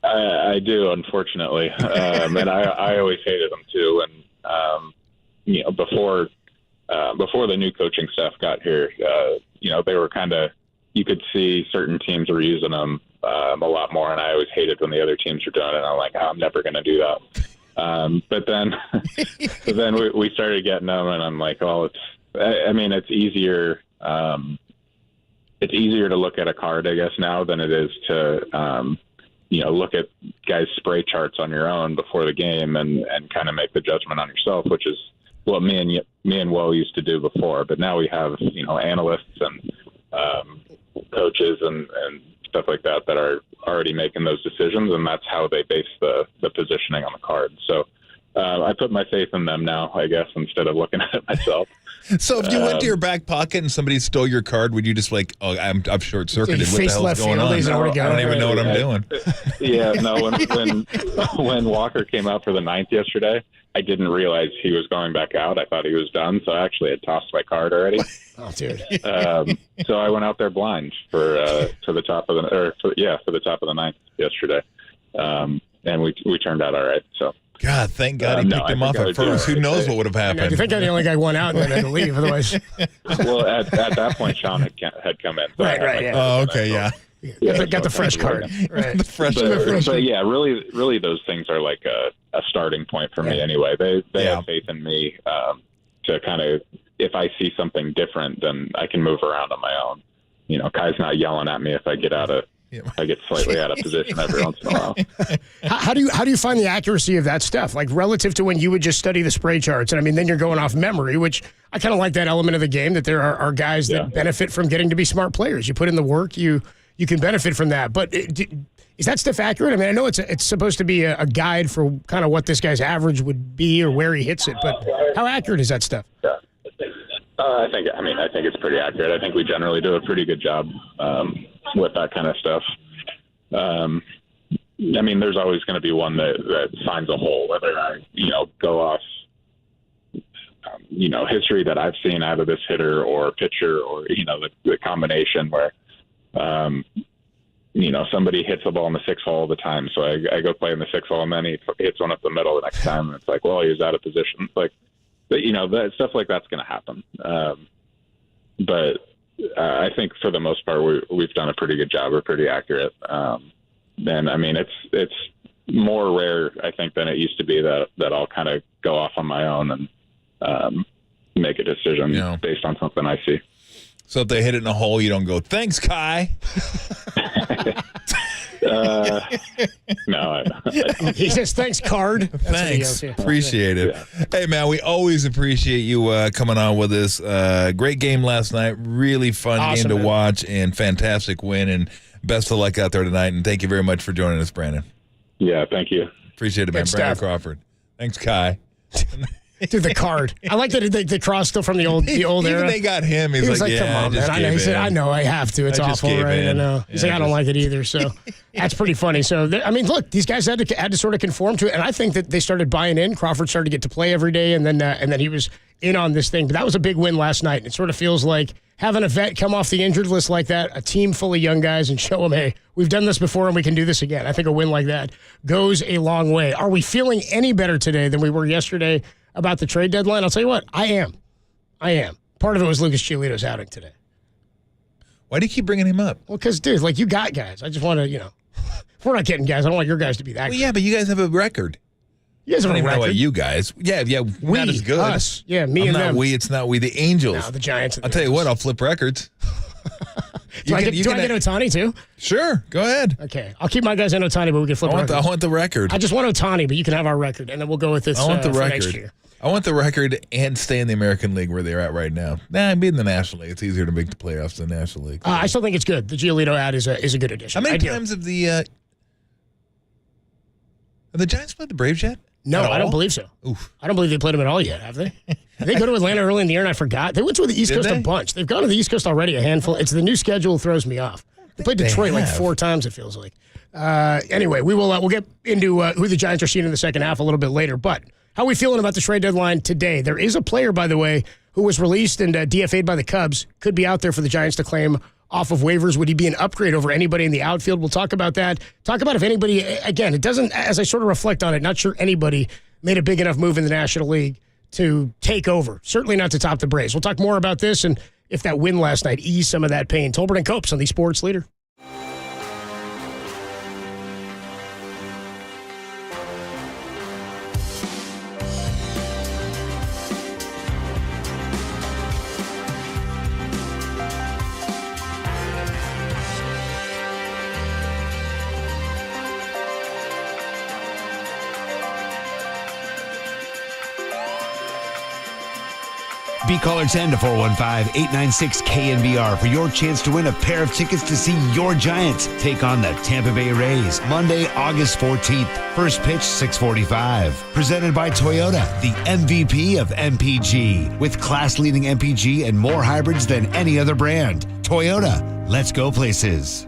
I do, unfortunately, and I always hated them too. And before the new coaching staff got here, they were kind of. You could see certain teams were using them a lot more, and I always hated when the other teams were doing it. And I'm like, I'm never going to do that. But then we started getting them, and I'm like, it's easier. It's easier to look at a card, I guess, now than it is to, look at guys' spray charts on your own before the game and kind of make the judgment on yourself, which is what me and Will used to do before. But now we have, analysts and coaches and stuff like that are already making those decisions, and that's how they base the positioning on the card. So I put my faith in them now, I guess, instead of looking at it myself. So if you went to your back pocket and somebody stole your card, would you just I'm short-circuited? What the hell's going on? I don't even know what I'm doing. Yeah, no, when Walker came out for the 9th yesterday, I didn't realize he was going back out. I thought he was done, so I actually had tossed my card already. Oh, dude. So I went out there blind for the top of the 9th yesterday, and we turned out all right. So. God, thank God he picked him off at first. Who knows what would have happened? I think I the only guy went out and then had to leave. Otherwise, well, at that point, Sean had come in. So right. Yeah. Oh, okay, yeah. Got the fresh card. Right. The fresh. But yeah, really, those things are like a starting point for me anyway. They have faith in me to kind of, if I see something different, then I can move around on my own. Kai's not yelling at me if I get I get slightly out of position every once in a while. How do you find the accuracy of that stuff? Like relative to when you would just study the spray charts, and then you're going off memory, which I kind of like that element of the game, that there are guys that benefit from getting to be smart players. You put in the work, you can benefit from that. But is that stuff accurate? I know it's supposed to be a guide for kind of what this guy's average would be or where he hits it, but how accurate is that stuff? Yeah. I think it's pretty accurate. I think we generally do a pretty good job with that kind of stuff. There's always going to be one that finds a hole, whether I, go off, history that I've seen out of this hitter or pitcher, or, the combination where, somebody hits a ball in the 6th hole all the time. So I go play in the 6th hole, and then he hits one up the middle the next time, and it's like, well, he was out of position. It's like, that stuff like that's going to happen. But I think for the most part, we've done a pretty good job. We're pretty accurate. It's more rare, I think, than it used to be that I'll kind of go off on my own and make a decision based on something I see. So if they hit it in a hole, you don't go, thanks, Kai. No. He says, thanks, card. Thanks. Appreciate it. Yeah. Hey, man, we always appreciate you coming on with us. Great game last night. Really fun game to watch, and fantastic win. And best of luck out there tonight. And thank you very much for joining us, Brandon. Yeah, thank you. Appreciate it, man. Brandon Crawford. Thanks, Kai. Dude, the card. I like that the cross still from the old era. They got him. He was like, come on, man. I know. He said, I know, I have to. It's awful, right? I know. He's like, I don't like it either. So that's pretty funny. So, look, these guys had to sort of conform to it. And I think that they started buying in. Crawford started to get to play every day, and then he was in on this thing. But that was a big win last night. And it sort of feels like having a vet come off the injured list like that, a team full of young guys, and show them, hey, we've done this before and we can do this again. I think a win like that goes a long way. Are we feeling any better today than we were yesterday about the trade deadline? I'll tell you what, I am. Part of it was Lucas Giolito's outing today. Why do you keep bringing him up? Well, because, dude, you got guys. I just want to, if we're not getting guys, I don't want your guys to be that good. Yeah, but you guys have a record. You guys have a record. I don't even know about you guys. Yeah, we, not as good. Us. Yeah, me and them. It's not we, the Angels. No, the Giants. I'll tell you what, I'll flip records. Do I get Ohtani too? Sure, go ahead. Okay, I'll keep my guys in Ohtani, but we can flip records. I want the record. I just want Ohtani, but you can have our record, and then we'll go with this. I want the record. Next year. I want the record and stay in the American League where they're at right now. Be in the National League. It's easier to make the playoffs than the National League. I still think it's good. The Giolito ad is a good addition. How many times have the Giants played the Braves yet? No, I don't believe so. Oof. I don't believe they played them at all yet, have they? Did they go to Atlanta early in the year and I forgot? They went to the East Coast a bunch. They've gone to the East Coast already a handful. It's the new schedule throws me off. They played Detroit like 4 times, it feels like. Anyway, we'll get into who the Giants are seeing in the second half a little bit later. But how are we feeling about the trade deadline today? There is a player, by the way, who was released and DFA'd by the Cubs. Could be out there for the Giants to claim off of waivers. Would he be an upgrade over anybody in the outfield? We'll talk about that. Talk about if anybody, again, it doesn't, as I sort of reflect on it, not sure anybody made a big enough move in the National League to take over. Certainly not to top the Braves. We'll talk more about this and if that win last night eased some of that pain. Tolbert and Copes on the Sports Leader. Be caller 10 to 415-896-KNBR for your chance to win a pair of tickets to see your Giants take on the Tampa Bay Rays Monday, August 14th. First pitch, 6:45. Presented by Toyota, the MVP of MPG. With class-leading MPG and more hybrids than any other brand. Toyota, let's go places.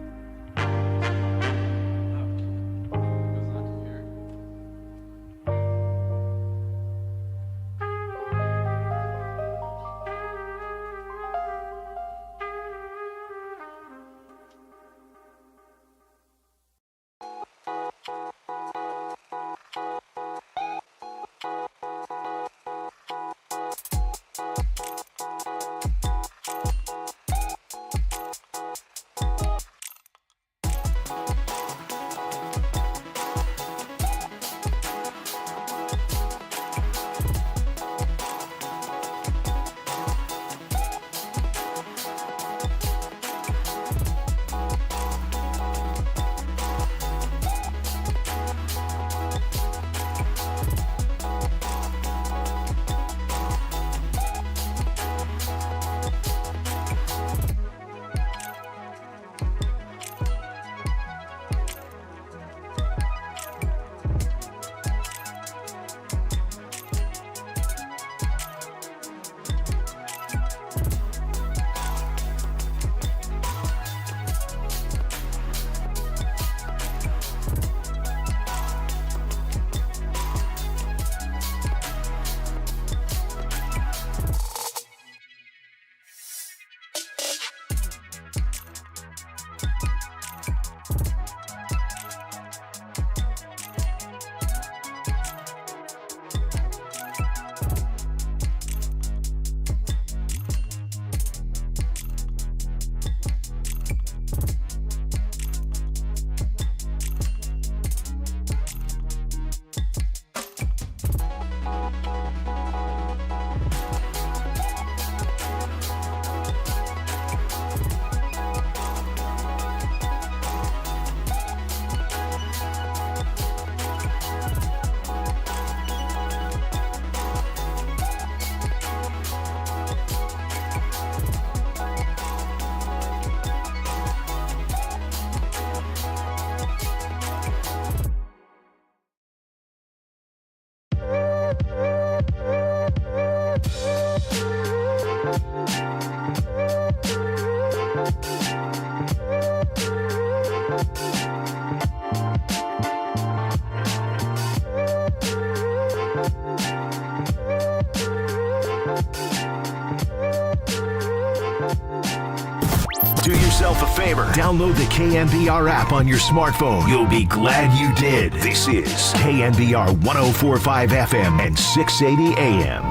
Do yourself a favor. Download the KNBR app on your smartphone. You'll be glad you did. This is KNBR 104.5 FM and 680 AM.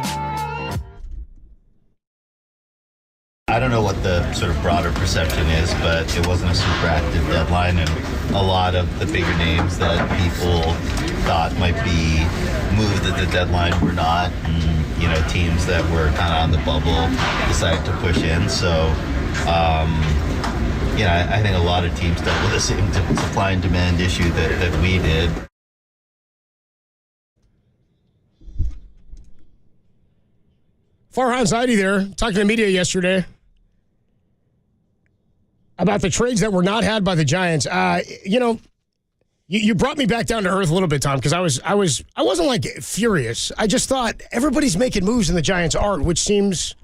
I don't know what the sort of broader perception is, but it wasn't a super active deadline, and a lot of the bigger names that people thought might be moved at the deadline were not. And, you know, teams that were kind of on the bubble decided to push in. So, I think a lot of teams dealt with the same supply and demand issue that we did. Farhan Zaidi there, talking to the media yesterday about the trades that were not had by the Giants. You brought me back down to earth a little bit, Tom, because I wasn't like furious. I just thought everybody's making moves and the Giants aren't, which seems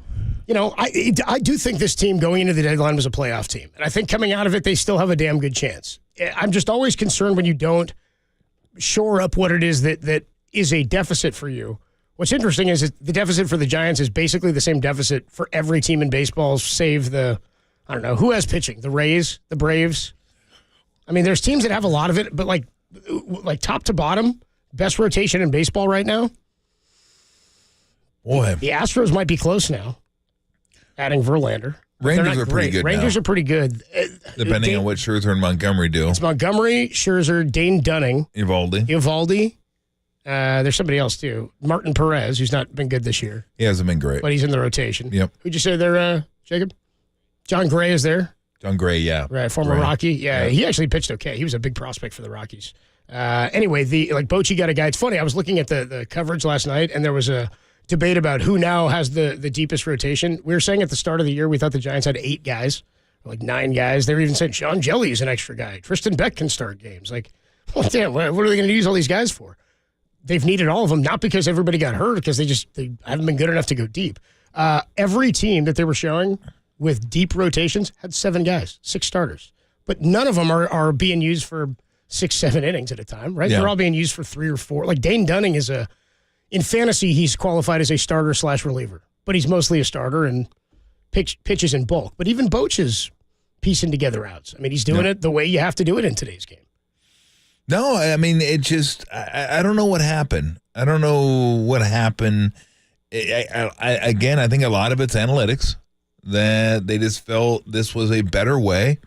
I do think this team going into the deadline was a playoff team. And I think coming out of it, they still have a damn good chance. I'm just always concerned when you don't shore up what it is that is a deficit for you. What's interesting is the deficit for the Giants is basically the same deficit for every team in baseball, save I don't know, who has pitching? The Rays, the Braves? I mean, there's teams that have a lot of it, but like top to bottom, best rotation in baseball right now. Boy. The Astros might be close now, adding Verlander. Rangers are pretty good Rangers now. are pretty good. Depending on what Scherzer and Montgomery do. It's Montgomery, Scherzer, Dane Dunning. Eovaldi. There's somebody else, too. Martin Perez, who's not been good this year. He hasn't been great. But he's in the rotation. Yep. Who'd you say there, Jacob? John Gray is there. John Gray, yeah. Right, former Rocky. Yeah, he actually pitched okay. He was a big prospect for the Rockies. Anyway, Bochy got a guy. It's funny, I was looking at the coverage last night, and there was a debate about who now has the deepest rotation. We were saying at the start of the year we thought the Giants had 8 guys, like 9 guys. They were even saying Sean Jelly is an extra guy. Tristan Beck can start games. Like, well, damn, what are they going to use all these guys for? They've needed all of them, not because everybody got hurt, because they haven't been good enough to go deep. Every team that they were showing with deep rotations had 7 guys, 6 starters. But none of them are being used for 6-7 innings at a time, right? Yeah. They're all being used for 3 or 4. Like Dane Dunning is in fantasy, he's qualified as a starter/reliever, but he's mostly a starter and pitches in bulk. But even Boch is piecing together outs. I mean, he's doing it the way you have to do it in today's game. No, I mean, it just, I don't know what happened. I don't know what happened. Again, I think a lot of it's analytics, that they just felt this was a better way.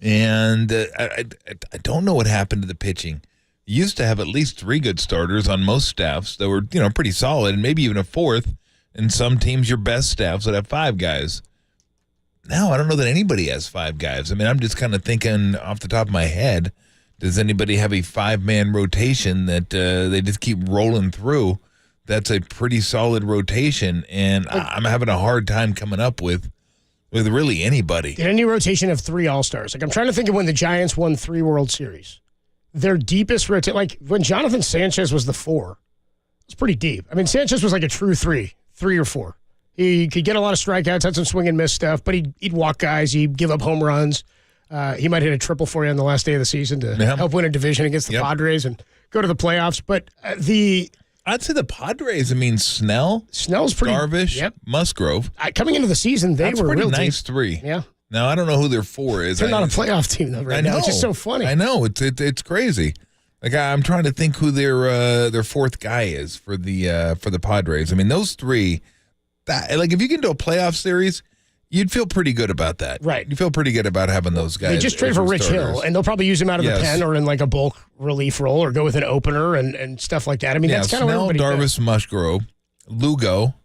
And I don't know what happened to the pitching. You used to have at least 3 good starters on most staffs that were, pretty solid, and maybe even a 4th. And some teams, your best staffs would have 5 guys. Now, I don't know that anybody has 5 guys. I mean, I'm just kind of thinking off the top of my head, does anybody have a 5-man rotation that they just keep rolling through? That's a pretty solid rotation, and I'm having a hard time coming up with really anybody. Did any rotation have 3 All-Stars? Like, I'm trying to think of when the Giants won 3 World Series. Their deepest rotation, like when Jonathan Sanchez was the 4, it's pretty deep. I mean, Sanchez was like a true 3 or 4. He could get a lot of strikeouts, had some swing and miss stuff, but he'd walk guys, he'd give up home runs. He might hit a triple for you on the last day of the season to help win a division against the Padres and go to the playoffs. But I'd say the Padres, I mean, Snell's pretty, Darvish, Musgrove. Coming into the season, That's were pretty real nice deep. 3. Yeah. Now, I don't know who their 4 is. They're not a playoff team, though, right now. It's just so funny. I know. It's crazy. Like, I'm trying to think who their 4th guy is for the Padres. I mean, those 3, like, if you get into a playoff series, you'd feel pretty good about that. Right. You feel pretty good about having those guys. They just traded for Rich Hill, and they'll probably use him out of the pen or in like a bulk relief role or go with an opener and stuff like that. I mean, that's kind of what everybody Darvish, Musgrove, Lugo.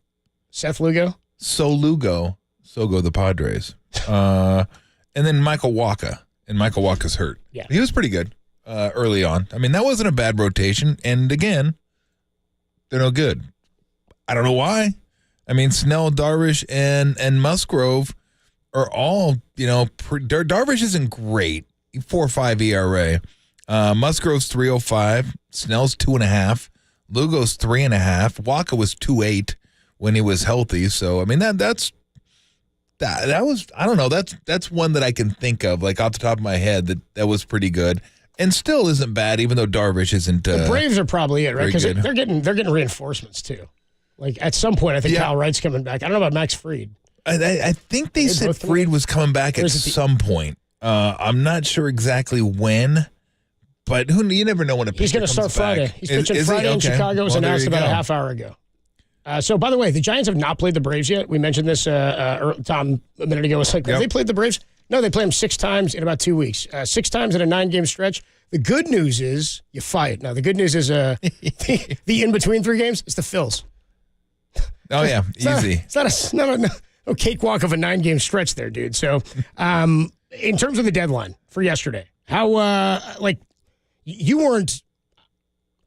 Seth Lugo? So go the Padres. And then Michael Wacha. And Michael Wacha's hurt. Yeah. He was pretty good early on. I mean, that wasn't a bad rotation. And again, they're no good. I don't know why. I mean, Snell, Darvish, and Musgrove are all, Darvish isn't great. 4.5 ERA. Musgrove's 3.05. Snell's 2.5. Lugo's 3.5. Wacha was 2.8 when he was healthy. So, I mean, that was, I don't know, that's one that I can think of, like off the top of my head, that was pretty good. And still isn't bad, even though Darvish isn't. The Braves are probably it, right? Because good. they're getting reinforcements too. Like at some point, I think Kyle Wright's coming back. I don't know about Max Fried. I think they said Fried was coming back at some point. I'm not sure exactly when, but you never know when a pitcher He's going to start Friday. Back. He's pitching Friday in Chicago. It was announced about a half hour ago. So, by the way, the Giants have not played the Braves yet. We mentioned this, Tom, a minute ago. It's like, have they played the Braves? No, they play them 6 times in about 2 weeks. 6 times in a 9-game stretch. The good news is you fight. Now, the good news is the in-between 3 games is the Phils. Oh, yeah. Easy. It's not a cakewalk of a 9-game stretch there, dude. So, in terms of the deadline for yesterday, how, you weren't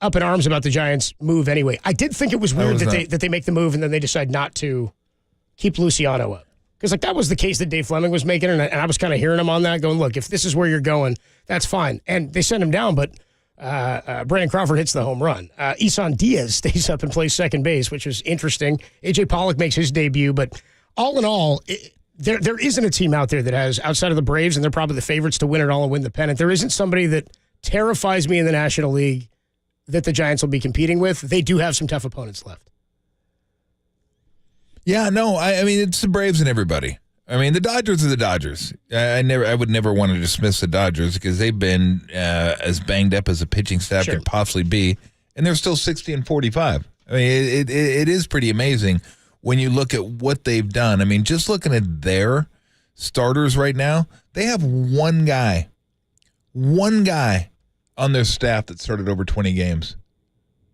up in arms about the Giants' move anyway. I did think it was weird that they make the move and then they decide not to keep Luciano up. Because that was the case that Dave Fleming was making, and I was kind of hearing him on that, going, look, if this is where you're going, that's fine. And they send him down, but Brandon Crawford hits the home run. Isan Diaz stays up and plays second base, which is interesting. A.J. Pollock makes his debut, but all in all, there isn't a team out there that has, outside of the Braves, and they're probably the favorites to win it all and win the pennant, there isn't somebody that terrifies me in the National League that the Giants will be competing with. They do have some tough opponents left. Yeah, no, I mean, it's the Braves and everybody. I mean, the Dodgers are the Dodgers. I would never want to dismiss the Dodgers because they've been as banged up as a pitching staff could possibly be, and they're still 60-45. I mean, it is pretty amazing when you look at what they've done. I mean, just looking at their starters right now, they have one guy on their staff that started over 20 games,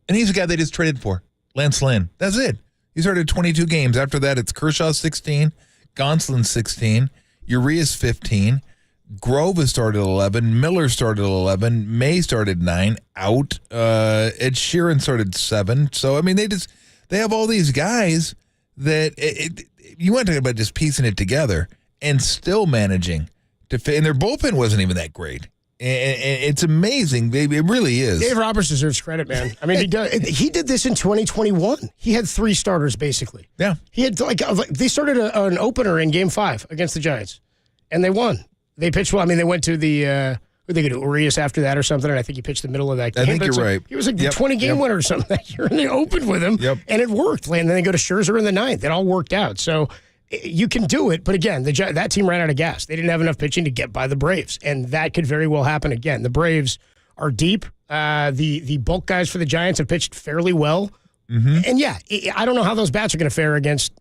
and he's a guy they just traded for, Lance Lynn. That's it. He started 22 games. After that, it's Kershaw 16. Gonsolin 16, Urias 15, Grove has started 11, Miller started 11, May started 9, out. Ed Sheeran started 7. So I mean, they have all these guys that you want to talk about just piecing it together and still managing to fit. And their bullpen wasn't even that great. And it's amazing. It really is. Dave Roberts deserves credit, man. I mean, he did this in 2021. He had 3 starters, basically. Yeah. He had, they started an opener in Game 5 against the Giants, and they won. They pitched well. I mean, they went to the, who they go to, Urias after that or something, and I think he pitched the middle of that game. I think you're right. He was like the 20-game winner or something that year, and they opened with him, and it worked. And then they go to Scherzer in the 9th. It all worked out. So you can do it, but again, that team ran out of gas. They didn't have enough pitching to get by the Braves, and that could very well happen again. The Braves are deep. The bulk guys for the Giants have pitched fairly well. Mm-hmm. And yeah, I don't know how those bats are going to fare against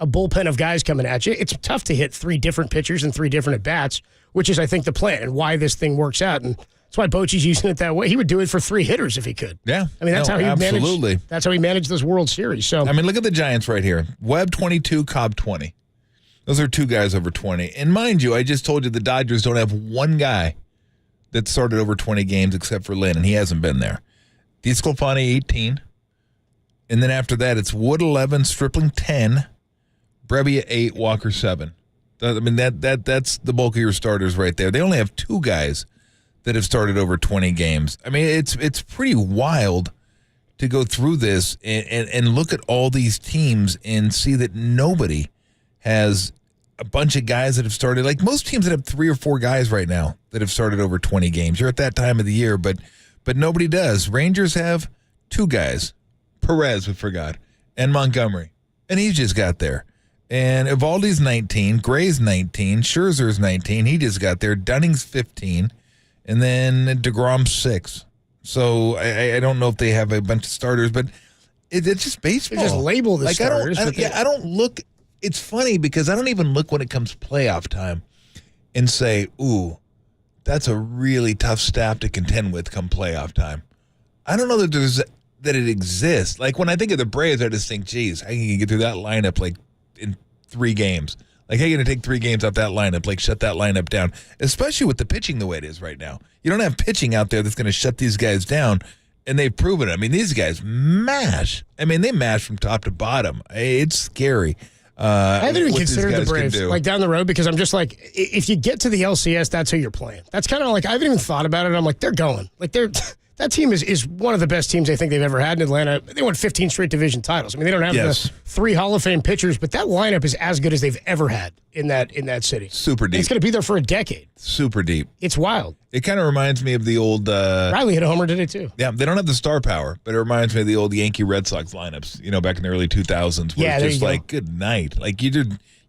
a bullpen of guys coming at you. It's tough to hit 3 different pitchers and 3 different at-bats, which is, I think, the plan and why this thing works out. And that's why Bochy's using it that way. He would do it for 3 hitters if he could. Yeah. I mean, that's how he absolutely. managed. That's how he managed this World Series. So I mean, look at the Giants right here. Webb 22, Cobb 20. Those are 2 guys over 20. And mind you, I just told you the Dodgers don't have one guy that started over 20 games except for Lynn, and he hasn't been there. DeSclafani 18. And then after that, it's Wood 11, Stripling 10, Brebbia 8, Walker 7. I mean, that's the bulk of your starters right there. They only have 2 guys that have started over 20 games. I mean, it's pretty wild to go through this and look at all these teams and see that nobody has a bunch of guys that have started. Like most teams that have 3 or 4 guys right now that have started over 20 games. You're at that time of the year, but nobody does. Rangers have 2 guys. Perez, we forgot, and Montgomery. And he just got there. And Evaldi's 19, Gray's 19, Scherzer's 19. He just got there. Dunning's 15. And then DeGrom's 6. So I don't know if they have a bunch of starters, but it's just baseball. They just label the starters. I don't look. It's funny because I don't even look when it comes playoff time and say, ooh, that's a really tough staff to contend with come playoff time. I don't know that it exists. Like when I think of the Braves, I just think, geez, how can you get through that lineup like in 3 games? Like, how are you going to take 3 games off that lineup, like shut that lineup down, especially with the pitching the way it is right now. You don't have pitching out there that's going to shut these guys down, and they've proven it. I mean, these guys mash. I mean, they mash from top to bottom. It's scary. I haven't even considered the Braves like down the road because I'm just like, if you get to the LCS, that's who you're playing. That's kind of like, I haven't even thought about it. I'm like, they're going. Like, that team is one of the best teams I think they've ever had in Atlanta. They won 15 straight division titles. I mean, they don't have the 3 Hall of Fame pitchers, but that lineup is as good as they've ever had in that city. Super deep. And it's going to be there for a decade. Super deep. It's wild. It kind of reminds me of the old... Riley hit a homer today, too. Yeah, they don't have the star power, but it reminds me of the old Yankee Red Sox lineups, back in the early 2000s, where it's just like, good night. Like, you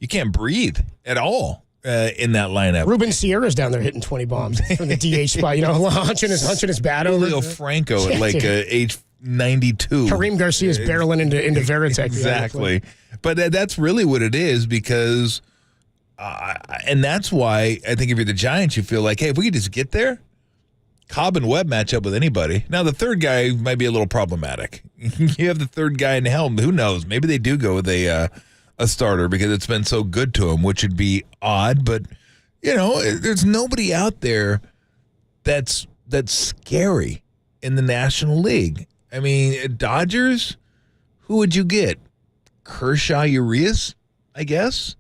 can't breathe at all. In that lineup. Ruben Sierra's down there hitting 20 bombs from the DH spot, hunching his bat over. Julio Franco at age 92. Kareem Garcia's barreling into Veritek. Exactly. But that's really what it is because, and that's why I think if you're the Giants, you feel like, hey, if we could just get there, Cobb and Webb match up with anybody. Now, the third guy might be a little problematic. You have the third guy in the helm. Who knows? Maybe they do go with a starter because it's been so good to him, which would be odd. But, there's nobody out there that's scary in the National League. I mean, Dodgers, who would you get? Kershaw, Urias, I guess,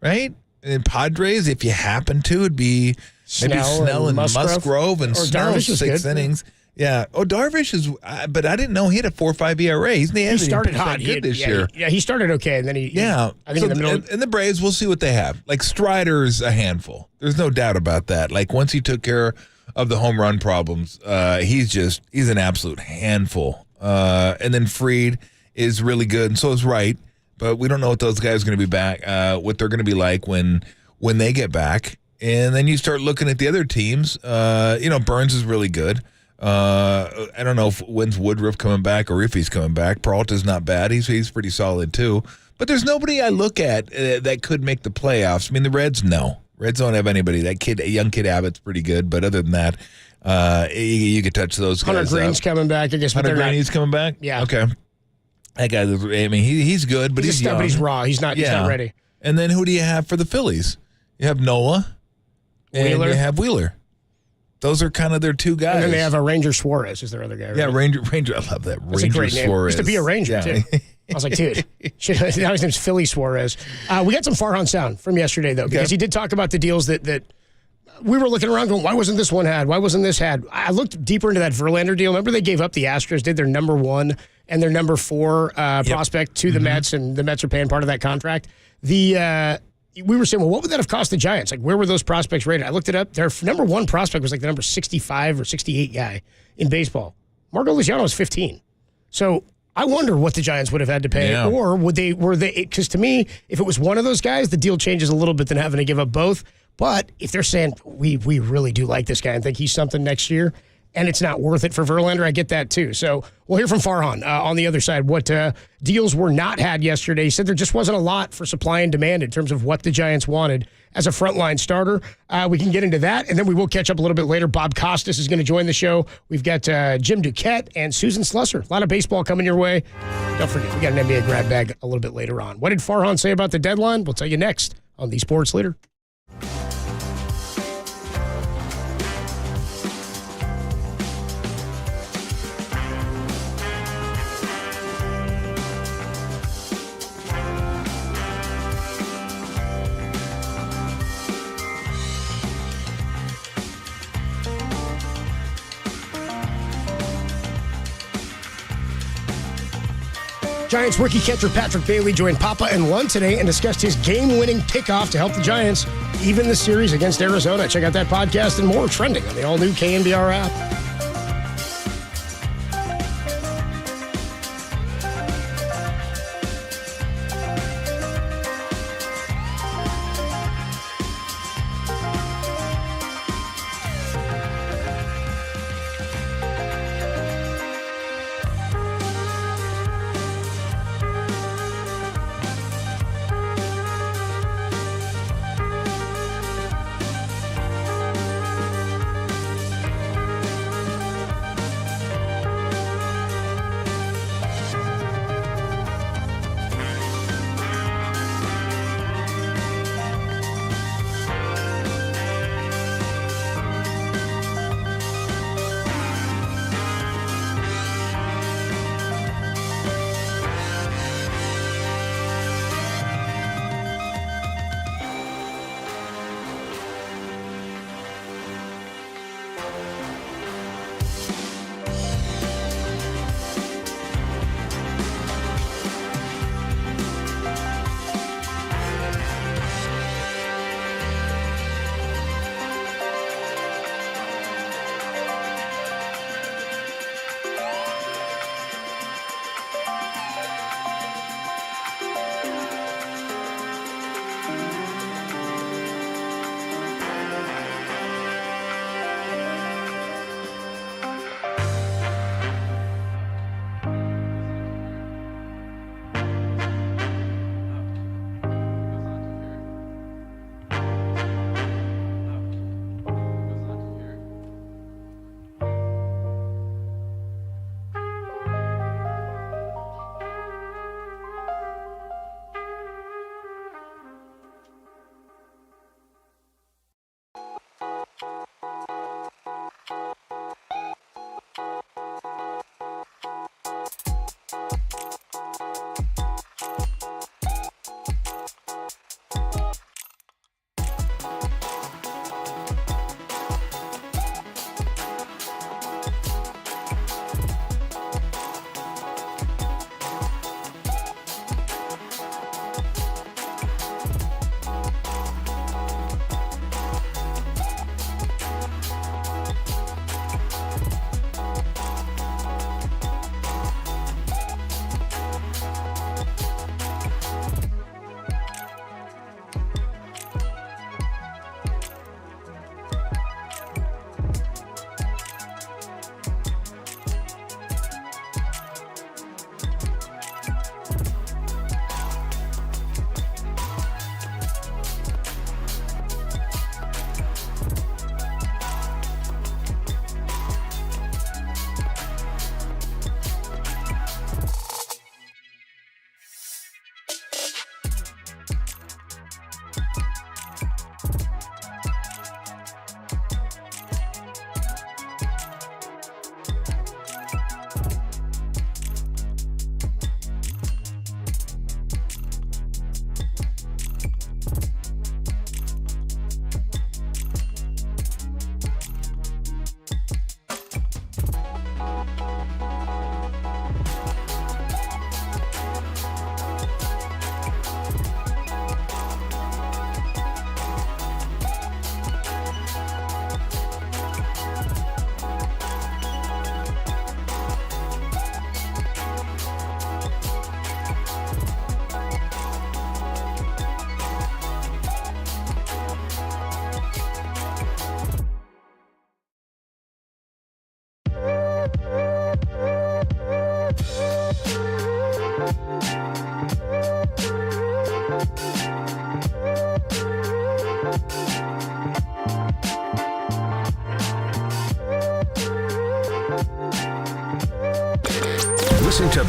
right? And Padres, if you happen to, it'd be maybe Snell and Musgrove and Snell 6 innings. Yeah. Oh, Darvish is, but I didn't know he had a 4.5 ERA. He started hot. Good this year. Yeah, he started okay, and then I think in the middle. And the Braves, we'll see what they have. Like Strider's a handful. There's no doubt about that. Like once he took care of the home run problems, he's an absolute handful. And then Fried is really good, and so is Wright. But we don't know what those guys are going to be back, what they're going to be like when they get back. And then you start looking at the other teams. Burns is really good. I don't know when's Woodruff coming back or if he's coming back. Peralta's not bad. He's pretty solid too. But there's nobody I look at that could make the playoffs. I mean, the Reds, no. Reds don't have anybody. Young kid Abbott's pretty good, but other than that, you could touch those guys. Hunter Green's coming back, I guess. Hunter Green's coming back? Yeah. Okay. That guy, I mean, he's good, but he's young. But he's raw. He's not ready. And then who do you have for the Phillies? You have Nola and Wheeler. you have Wheeler. Those are kind of their two guys. And then they have a Ranger Suarez is their other guy. Right? Yeah, Ranger. I love that. That's Ranger a great name. Suarez. Used to be a Ranger, too. I was like, dude, now his name's Philly Suarez. We got some Farhan sound from yesterday, though, because he did talk about the deals that we were looking around going, why wasn't this one had? Why wasn't this had? I looked deeper into that Verlander deal. Remember they gave up the Astros, did their number 1 and their number 4 prospect to the Mets, and the Mets are paying part of that contract. We were saying, well, what would that have cost the Giants? Like, where were those prospects rated? I looked it up. Their number 1 prospect was like the number 65 or 68 guy in baseball. Marco Luciano was 15. So I wonder what the Giants would have had to pay, or were they? Because to me, if it was one of those guys, the deal changes a little bit than having to give up both. But if they're saying we really do like this guy and think he's something next year, and it's not worth it for Verlander, I get that too. So we'll hear from Farhan on the other side what deals were not had yesterday. He said there just wasn't a lot for supply and demand in terms of what the Giants wanted as a frontline starter. We can get into that, and then we will catch up a little bit later. Bob Costas is going to join the show. We've got Jim Duquette and Susan Slusser. A lot of baseball coming your way. Don't forget, we got an NBA grab bag a little bit later on. What did Farhan say about the deadline? We'll tell you next on The Sports Leader. Giants rookie catcher Patrick Bailey joined Papa and Lund today and discussed his game-winning pickoff to help the Giants even the series against Arizona. Check out that podcast and more trending on the all-new KNBR app.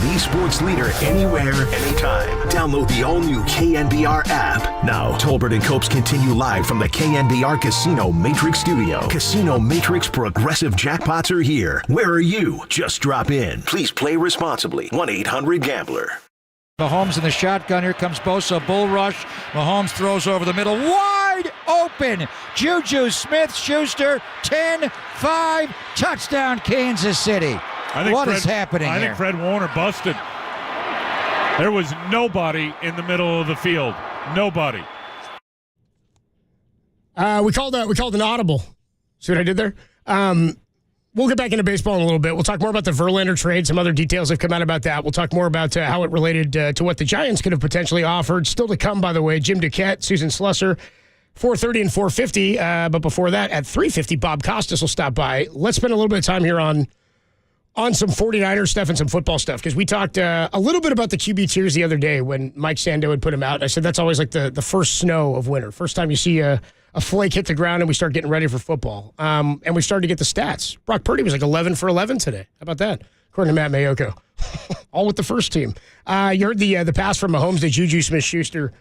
the sports leader anywhere, anytime. Download the all-new KNBR app. Now, Tolbert and Copes continue live from the KNBR Casino Matrix Studio. Casino Matrix Progressive Jackpots are here. Where are you? Just drop in. Please play responsibly. 1-800-GAMBLER. Mahomes in the shotgun. Here comes Bosa. Bull rush. Mahomes throws over the middle. Wide open. Juju Smith-Schuster. 10-5. Touchdown, Kansas City. What is happening here? I think Fred Warner busted. There was nobody in the middle of the field. Nobody. We called an audible. See what I did there? We'll get back into baseball in a little bit. We'll talk more about the Verlander trade. Some other details have come out about that. We'll talk more about how it related to what the Giants could have potentially offered. Still to come, by the way, Jim Duquette, Susan Slusser, 4:30 and 4:50. But before that, at 3:50, Bob Costas will stop by. Let's spend a little bit of time here on some 49ers stuff and some football stuff, because we talked a little bit about the QB tiers the other day when Mike Sando had put him out. I said that's always like the first snow of winter. First time you see a flake hit the ground and we start getting ready for football. And we started to get the stats. Brock Purdy was like 11 for 11 today. How about that? According to Matt Mayoko. All with the first team. You heard the pass from Mahomes to Juju Smith-Schuster.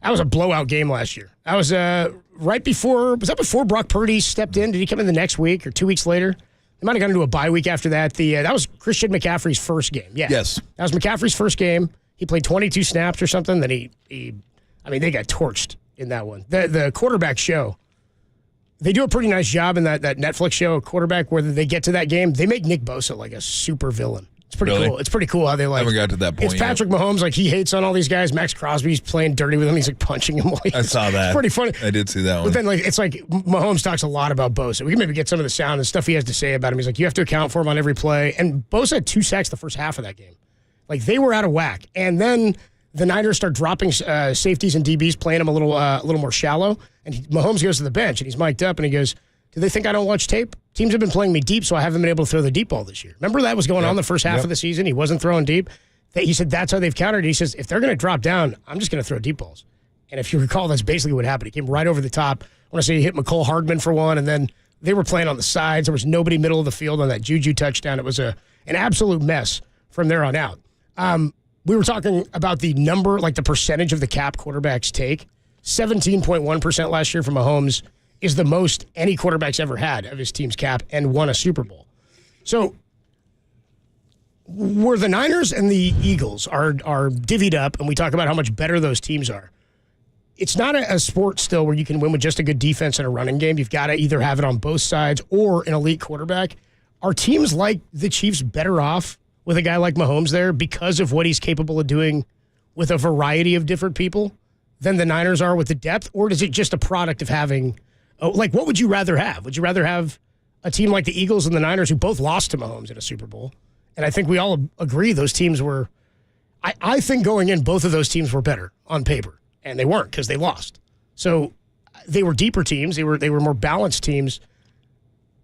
That was a blowout game last year. That was was that before Brock Purdy stepped in? Did he come in the next week or 2 weeks later? They might have gone into a bye week after that. That was Christian McCaffrey's first game. Yeah. Yes. That was McCaffrey's first game. He played 22 snaps or something. Then they got torched in that one. The quarterback show, they do a pretty nice job in that Netflix show, Quarterback, where they get to that game. They make Nick Bosa like a super villain. It's pretty cool. It's pretty cool how they like. I haven't got to that point. It's Patrick Mahomes, like he hates on all these guys. Max Crosby's playing dirty with him. He's like punching him. I saw that. It's pretty funny. I did see that one. But then it's like Mahomes talks a lot about Bosa. We can maybe get some of the sound and stuff he has to say about him. He's like, you have to account for him on every play. And Bosa had 2 sacks the first half of that game. Like they were out of whack. And then the Niners start dropping safeties and DBs, playing him a little more shallow. And Mahomes goes to the bench and he's mic'd up and he goes, do they think I don't watch tape? Teams have been playing me deep, so I haven't been able to throw the deep ball this year. Remember that was going on the first half of the season? He wasn't throwing deep. He said that's how they've countered. He says, if they're going to drop down, I'm just going to throw deep balls. And if you recall, that's basically what happened. He came right over the top. I want to say he hit McCole Hardman for one, and then they were playing on the sides. There was nobody middle of the field on that Juju touchdown. It was an absolute mess from there on out. We were talking about the number, like the percentage of the cap quarterbacks take. 17.1% last year from Mahomes is the most any quarterback's ever had of his team's cap and won a Super Bowl. So where the Niners and the Eagles are divvied up, and we talk about how much better those teams are, it's not a sport still where you can win with just a good defense and a running game. You've got to either have it on both sides or an elite quarterback. Are teams like the Chiefs better off with a guy like Mahomes there because of what he's capable of doing with a variety of different people than the Niners are with the depth? Or is it just a product of having... like, what would you rather have? Would you rather have a team like the Eagles and the Niners who both lost to Mahomes in a Super Bowl? And I think we all agree those teams were... I think going in, both of those teams were better on paper. And they weren't because they lost. So they were deeper teams. They were more balanced teams.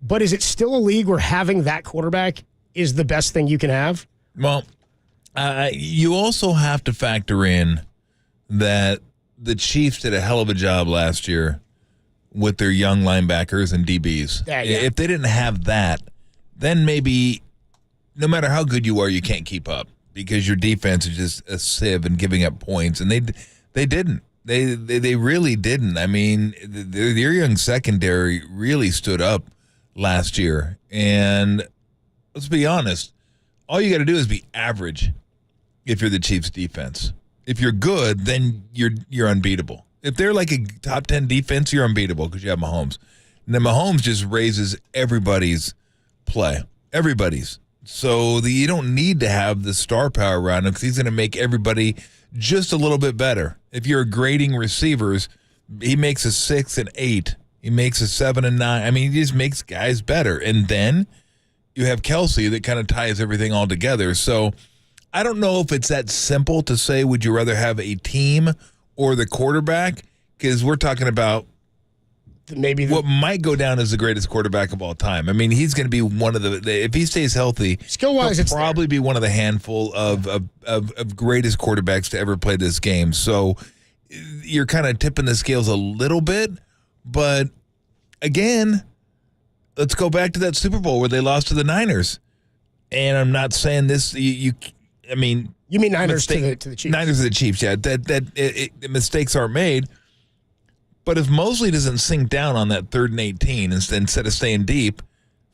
But is it still a league where having that quarterback is the best thing you can have? Well, you also have to factor in that the Chiefs did a hell of a job last year with their young linebackers and DBs. Yeah. If they didn't have that, then maybe no matter how good you are, you can't keep up because your defense is just a sieve and giving up points. And they didn't. They really didn't. I mean, their young secondary really stood up last year. And let's be honest, all you got to do is be average if you're the Chiefs defense. If you're good, then you're unbeatable. If they're like a top 10 defense, you're unbeatable because you have Mahomes. And then Mahomes just raises everybody's play. Everybody's. So you don't need to have the star power around him because he's going to make everybody just a little bit better. If you're grading receivers, he makes a 6 and 8. He makes a 7 and 9. I mean, he just makes guys better. And then you have Kelsey that kind of ties everything all together. So I don't know if it's that simple to say, would you rather have a team or the quarterback? Because we're talking about what might go down as the greatest quarterback of all time. I mean, he's going to be one of if he stays healthy, skill-wise, he'll probably be one of the handful of greatest quarterbacks to ever play this game. So you're kind of tipping the scales a little bit. But again, let's go back to that Super Bowl where they lost to the Niners. And I'm not saying this, I mean, you mean Niners to the Chiefs? Niners to the Chiefs, yeah. That mistakes aren't made. But if Mosley doesn't sink down on that 3rd and 18 instead of staying deep,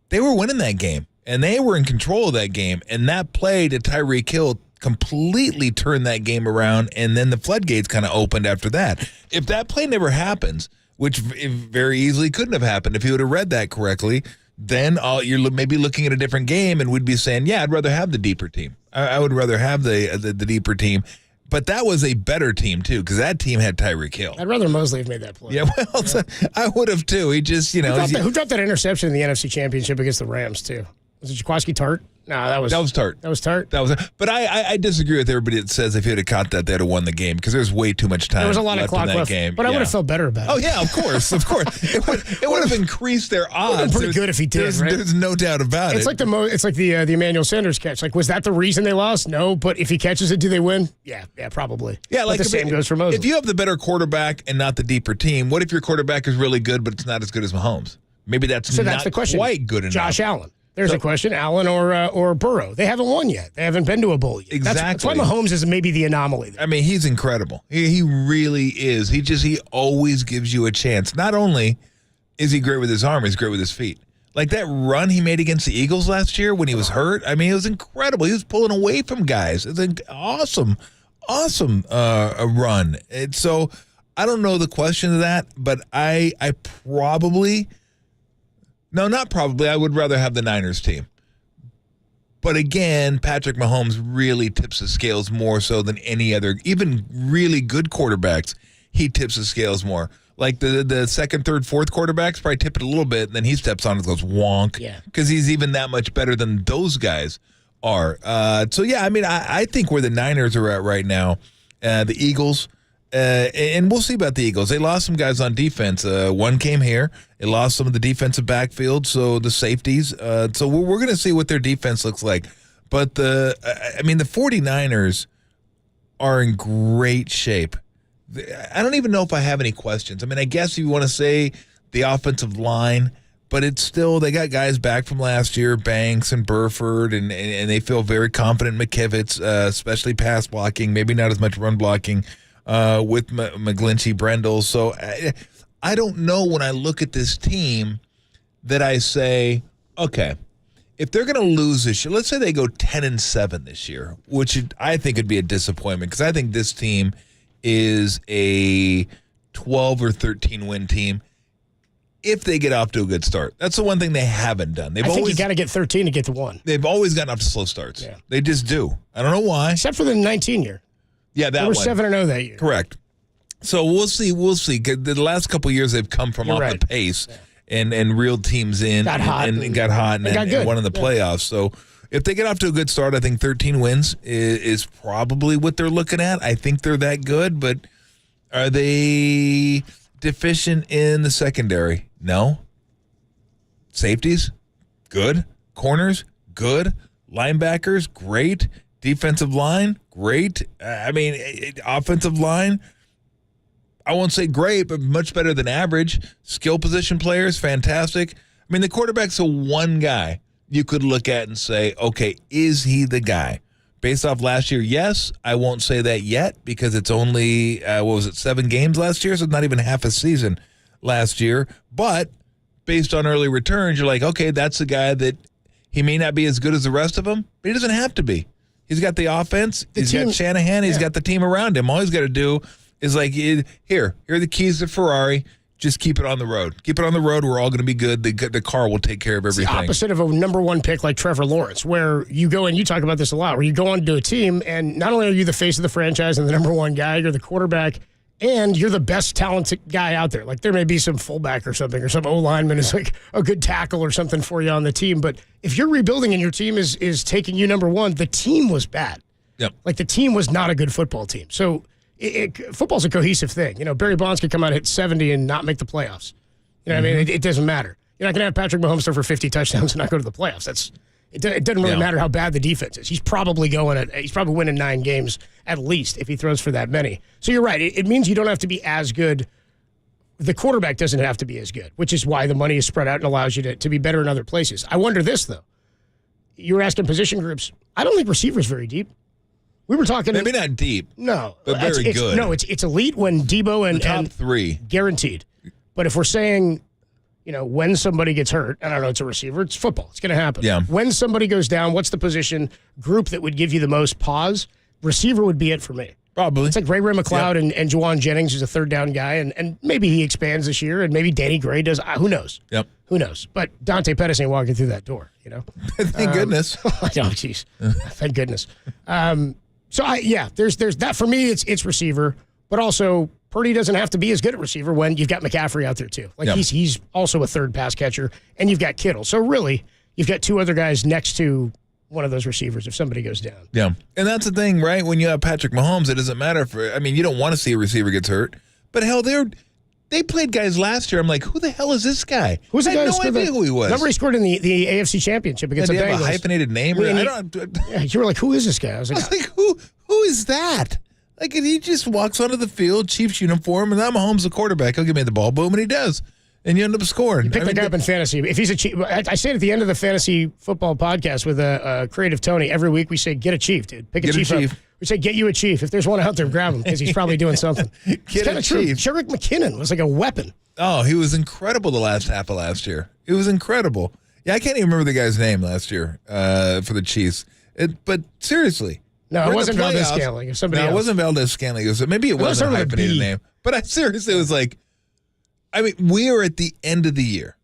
they were winning that game. And they were in control of that game. And that play to Tyreek Hill completely turned that game around, and then the floodgates kind of opened after that. If that play never happens, which very easily couldn't have happened if he would have read that correctly, then you're maybe looking at a different game and we'd be saying, yeah, I'd rather have the deeper team. I would rather have the deeper team. But that was a better team, too, because that team had Tyreek Hill. I'd rather Mosley have made that play. Yeah, well, I would have, too. He just, Who dropped that interception in the NFC Championship against the Rams, too? Was it Jaquiski Tart? No, that was Tart. That was Tart? But I disagree with everybody that says if he had caught that, they'd have won the game because there's way too much time there was a lot left of clock in that left, game. But I would have felt better about it. Oh, yeah, of course. It would have increased their odds. It would have been pretty good if he did, right? There's no doubt about it. It's like the Emmanuel Sanders catch. Like, was that the reason they lost? No, but if he catches it, do they win? Yeah, probably. Yeah, like the same goes for Mosley. If you have the better quarterback and not the deeper team, what if your quarterback is really good, but it's not as good as Mahomes? Maybe that's the question. Quite good enough. Josh Allen. There's a question. Allen or Burrow. They haven't won yet. They haven't been to a bowl yet. Exactly. That's why Mahomes is maybe the anomaly there. I mean, he's incredible. He really is. He always gives you a chance. Not only is he great with his arm, he's great with his feet. Like that run he made against the Eagles last year when he was hurt. I mean, it was incredible. He was pulling away from guys. It's an awesome run. And so I don't know the question to that, but I probably... No, not probably. I would rather have the Niners team. But again, Patrick Mahomes really tips the scales more so than any other, even really good quarterbacks, he tips the scales more. Like the second, third, fourth quarterbacks probably tip it a little bit, and then he steps on it and goes wonk. Yeah. Because he's even that much better than those guys are. So, yeah, I mean, I think where the Niners are at right now, the Eagles, and we'll see about the Eagles. They lost some guys on defense. One came here. They lost some of the defensive backfield, so the safeties. So we're going to see what their defense looks like. But the 49ers are in great shape. I don't even know if I have any questions. I mean, I guess you want to say the offensive line, but it's still, they got guys back from last year, Banks and Burford, and they feel very confident in McKivitz, especially pass blocking, maybe not as much run blocking. With McGlinchey, Brendel. So I don't know when I look at this team that I say, okay, if they're going to lose this year, let's say they go 10-7 this year, which I think would be a disappointment because I think this team is a 12 or 13 win team if they get off to a good start. That's the one thing they haven't done. I think you got to get 13 to get to 1. They've always gotten off to slow starts. Yeah. They just do. I don't know why. Except for the 19 year. Yeah, that they were one. 7-0 that year. Correct. So we'll see. The last couple of years they've come from off the pace and reeled teams in got hot and won in the playoffs. So if they get off to a good start, I think 13 wins is probably what they're looking at. I think they're that good, but are they deficient in the secondary? No. Safeties? Good. Corners? Good. Linebackers? Great. Defensive line, great. Offensive line, I won't say great, but much better than average. Skill position players, fantastic. I mean, the quarterback's the one guy you could look at and say, okay, is he the guy? Based off last year, yes. I won't say that yet because it's only, 7 games last year? So it's not even half a season last year. But based on early returns, you're like, okay, that's the guy that he may not be as good as the rest of them, but he doesn't have to be. He's got the offense. He's got Shanahan. He's got the team around him. All he's got to do is here are the keys to Ferrari. Just keep it on the road. Keep it on the road. We're all going to be good. The car will take care of everything. It's the opposite of a number one pick like Trevor Lawrence, where you go and you talk about this a lot, where you go on to a team and not only are you the face of the franchise and the number one guy, you're the quarterback, and you're the best talented guy out there. Like there may be some fullback or something, or some O-lineman is like a good tackle or something for you on the team. But if you're rebuilding and your team is taking you number one, the team was bad. Yep. Like the team was not a good football team. So football's a cohesive thing. You know, Barry Bonds could come out, hit 70 and not make the playoffs. You know what I mean? It doesn't matter. You're not going to have Patrick Mahomes throw for 50 touchdowns and not go to the playoffs. It doesn't really matter how bad the defense is. He's probably winning 9 games at least if he throws for that many. So you're right. It means you don't have to be as good. The quarterback doesn't have to be as good, which is why the money is spread out and allows you to be better in other places. I wonder this, though. You were asking position groups. I don't think receiver's very deep. We were talking. Maybe not deep. No. But very good. No, it's elite when Debo and the top three. Guaranteed. But if we're saying, when somebody gets hurt, I don't know, it's a receiver, it's football. It's going to happen. Yeah. When somebody goes down, what's the position group that would give you the most pause? Receiver would be it for me. Probably. It's like Ray McLeod and Juwan Jennings, who's a third down guy, and maybe he expands this year, and maybe Danny Gray does. Who knows? Yep. Who knows? But Dante Pettis ain't walking through that door, Thank goodness. Oh, jeez. Thank goodness. There's that. For me, it's receiver, but also Purdy doesn't have to be as good at receiver when you've got McCaffrey out there too. He's also a third pass catcher, and you've got Kittle. So really, you've got two other guys next to one of those receivers if somebody goes down. Yeah. And that's the thing, right? When you have Patrick Mahomes, it doesn't matter you don't want to see a receiver gets hurt, but hell, they played guys last year. I'm like, who the hell is this guy? Who's the guy? I had no idea who he was. Remember he scored in the AFC Championship against the Bengals. Have a hyphenated name? You were like, who is this guy? I was like, who is that? Like, and he just walks onto the field, Chiefs uniform, and I'm Mahomes the quarterback. He'll give me the ball, boom, and he does. And you end up scoring. You pick the guy up in fantasy. If he's a Chief, I say it at the end of the fantasy football podcast with Creative Tony. Every week we say, get a Chief, dude. Pick a Chief up. We say, get you a Chief. If there's one out there, grab him because he's probably doing something. It's kind of true. Jerick McKinnon was like a weapon. Oh, he was incredible the last half of last year. It was incredible. Yeah, I can't even remember the guy's name last year for the Chiefs. But seriously. No, it wasn't Valdez Scantling. It was somebody else. It wasn't Valdez Scantling. Maybe it was a hyphenated name. But I seriously was like, we are at the end of the year.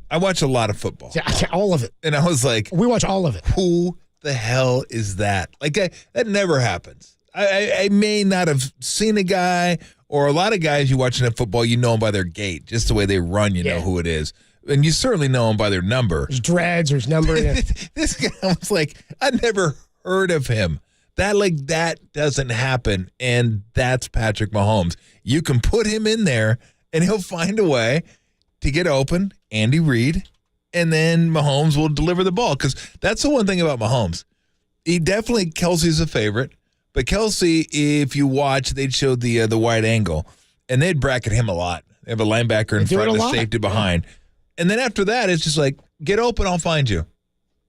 I watch a lot of football. Yeah, all of it. And I was like, we watch all of it. Who the hell is that? Like, that never happens. I may not have seen a guy, or a lot of guys you watching at football, you know them by their gait, just the way they run, know who it is. And you certainly know them by their number. There's dreads, there's number. Yeah. This guy was like, I never heard of him. That doesn't happen, and that's Patrick Mahomes. You can put him in there, and he'll find a way to get open, Andy Reid, and then Mahomes will deliver the ball. Because that's the one thing about Mahomes. Kelsey's a favorite, but Kelsey, if you watch, they'd show the wide angle, and they'd bracket him a lot. They have a linebacker in front and a safety behind. Yeah. And then after that, it's just like, get open, I'll find you.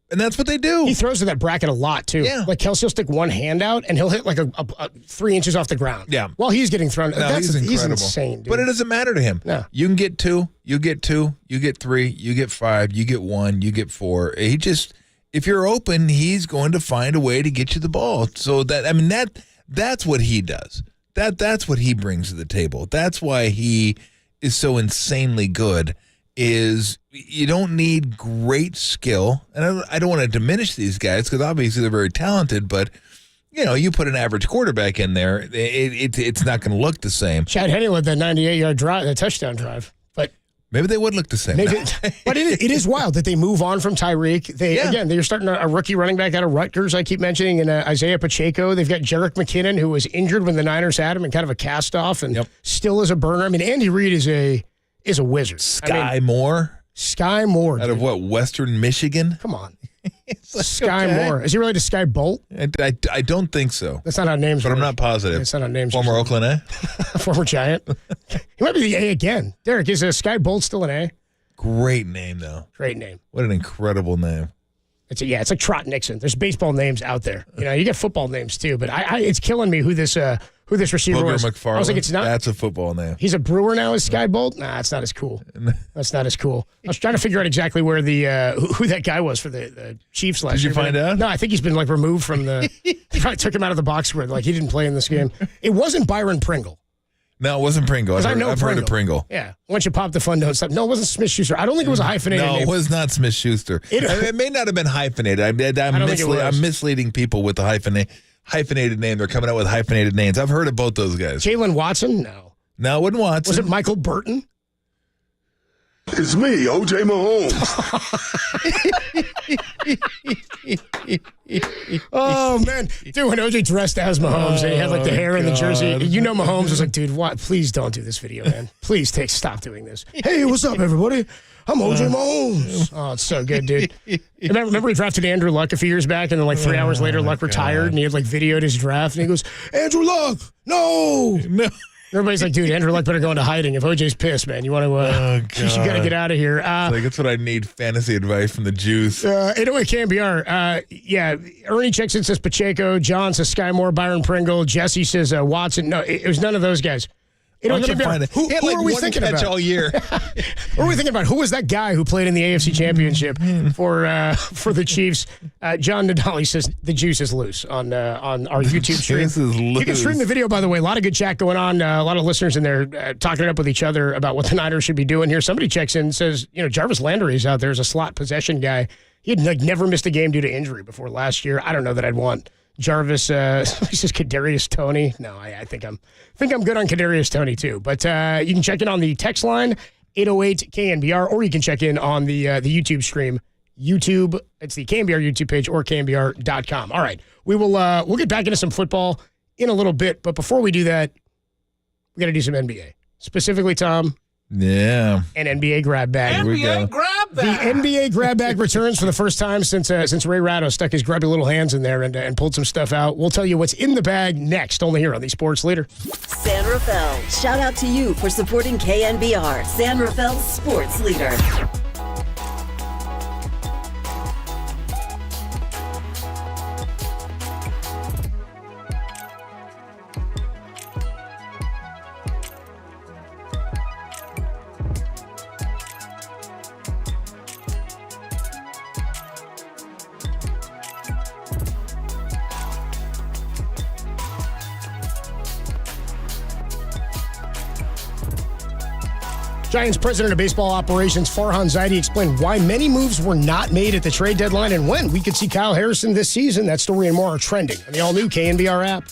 And that's what they do. He throws to that bracket a lot, too. Yeah. Like, Kelsey will stick one hand out, and he'll hit like a 3 inches off the ground. Yeah. While he's getting thrown. No, he's incredible. He's insane, dude. But it doesn't matter to him. No. You can get 2, you get 2, you get 3, you get 5, you get 1, you get 4. If you're open, he's going to find a way to get you the ball. So that's what he does. That's what he brings to the table. That's why he is so insanely good. Is you don't need great skill, and I don't want to diminish these guys because obviously they're very talented, but you put an average quarterback in there, it's not going to look the same. Chad Henne led that 98-yard drive, that touchdown drive, but maybe they would look the same. But it is wild that they move on from Tyreek. Again, they're starting a rookie running back out of Rutgers, I keep mentioning, and Isaiah Pacheco. They've got Jerick McKinnon, who was injured when the Niners had him and kind of a cast-off, and still is a burner. Andy Reid is a wizard. Sky Moore. Out of what, Western Michigan? Come on. Sky Moore. Is he related to Sky Bolt? I don't think so. That's not how names But work. I'm not positive. That's not how names Former Oakland A? Former Giant. He might be the A again. Derek, is Sky Bolt still an A? Great name, though. Great name. What an incredible name. It's like Trot Nixon. There's baseball names out there. You get football names too, but it's killing me who this receiver was. McFarland. I was like, it's not. That's a football name. He's a Brewer now. Is Sky Bolt? Nah, it's not as cool. That's not as cool. I was trying to figure out exactly where who that guy was for the Chiefs last year. Did you find out? No, I think he's been removed from the. They probably took him out of the box score. He didn't play in this game. It wasn't Byron Pringle. No, it wasn't Pringle. I've heard of Pringle. Yeah. Once you pop the fun, don't stop. No, it wasn't Smith-Schuster. I don't think it was a hyphenated name. No, it was not Smith-Schuster. It may not have been hyphenated. I'm misleading people with the hyphenated name. They're coming out with hyphenated names. I've heard of both those guys. Jalen Watson? No, it wasn't Watson. Was it Michael Burton? It's me, O.J. Mahomes. Oh, man. Dude, when O.J. dressed as Mahomes and he had the hair and the jersey, Mahomes was like, dude, what? Please don't do this video, man. Please stop doing this. Hey, what's up, everybody? I'm O.J. Mahomes. Oh, it's so good, dude. Remember he drafted Andrew Luck a few years back, and then 3 hours later, Luck retired, and he had videoed his draft, and he goes, Andrew Luck, no. Everybody's like, dude, Andrew Luck better go into hiding. If OJ's pissed, man, you want to, you got to get out of here. That's what I need, fantasy advice from the Jews. 808 KNBR. Yeah, Ernie checks in, says Pacheco. John says Sky Moore, Byron Pringle. Jesse says Watson. No, it was none of those guys. I'm going to find it. Who are we thinking about all year? Who are we thinking about? Who was that guy who played in the AFC Championship for the Chiefs? John Nadali says the juice is loose on our YouTube stream. Juice is loose. You can stream the video, by the way. A lot of good chat going on. A lot of listeners in there talking it up with each other about what the Niners should be doing here. Somebody checks in and says, Jarvis Landry's out there as a slot possession guy. He had never missed a game due to injury before last year. I don't know that I'd want Jarvis. He says Kadarius Toney. No, I think I'm good on Kadarius Toney too. But you can check in on the text line 808 KNBR, or you can check in on the YouTube stream. YouTube, it's the KNBR YouTube page or KNBR.com. All right, we'll get back into some football in a little bit, but before we do that, we got to do some NBA. Specifically, Tom. Yeah. An NBA grab bag. NBA grab bag. The NBA grab bag returns for the first time since Ray Ratto stuck his grubby little hands in there and pulled some stuff out. We'll tell you what's in the bag next, only here on the Sports Leader. San Rafael, shout out to you for supporting KNBR, San Rafael's Sports Leader. Giants president of baseball operations, Farhan Zaidi, explained why many moves were not made at the trade deadline and when we could see Kyle Harrison this season. That story and more are trending on the all-new KNBR app.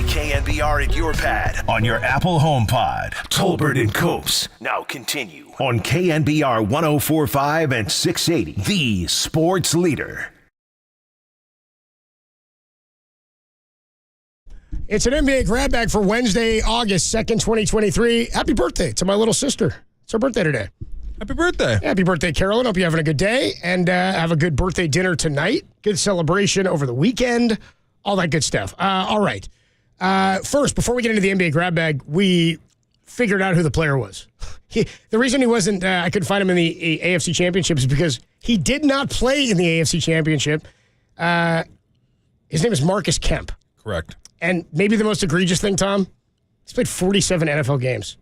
KNBR in your pad on your Apple HomePod. Tolbert and Copes now continue on KNBR 104.5 and 680, the sports leader. It's an NBA grab bag for Wednesday, August 2nd, 2023. Happy birthday to my little sister. It's her birthday today. Happy birthday. Happy birthday, Carolyn. Hope you're having a good day and have a good birthday dinner tonight. Good celebration over the weekend. All that good stuff. All right. First, before we get into the NBA grab bag, we figured out who the player was. The reason he wasn't, I couldn't find him in the AFC Championship is because he did not play in the AFC Championship. His name is Marcus Kemp. Correct. And maybe the most egregious thing, Tom, he's played 47 NFL games.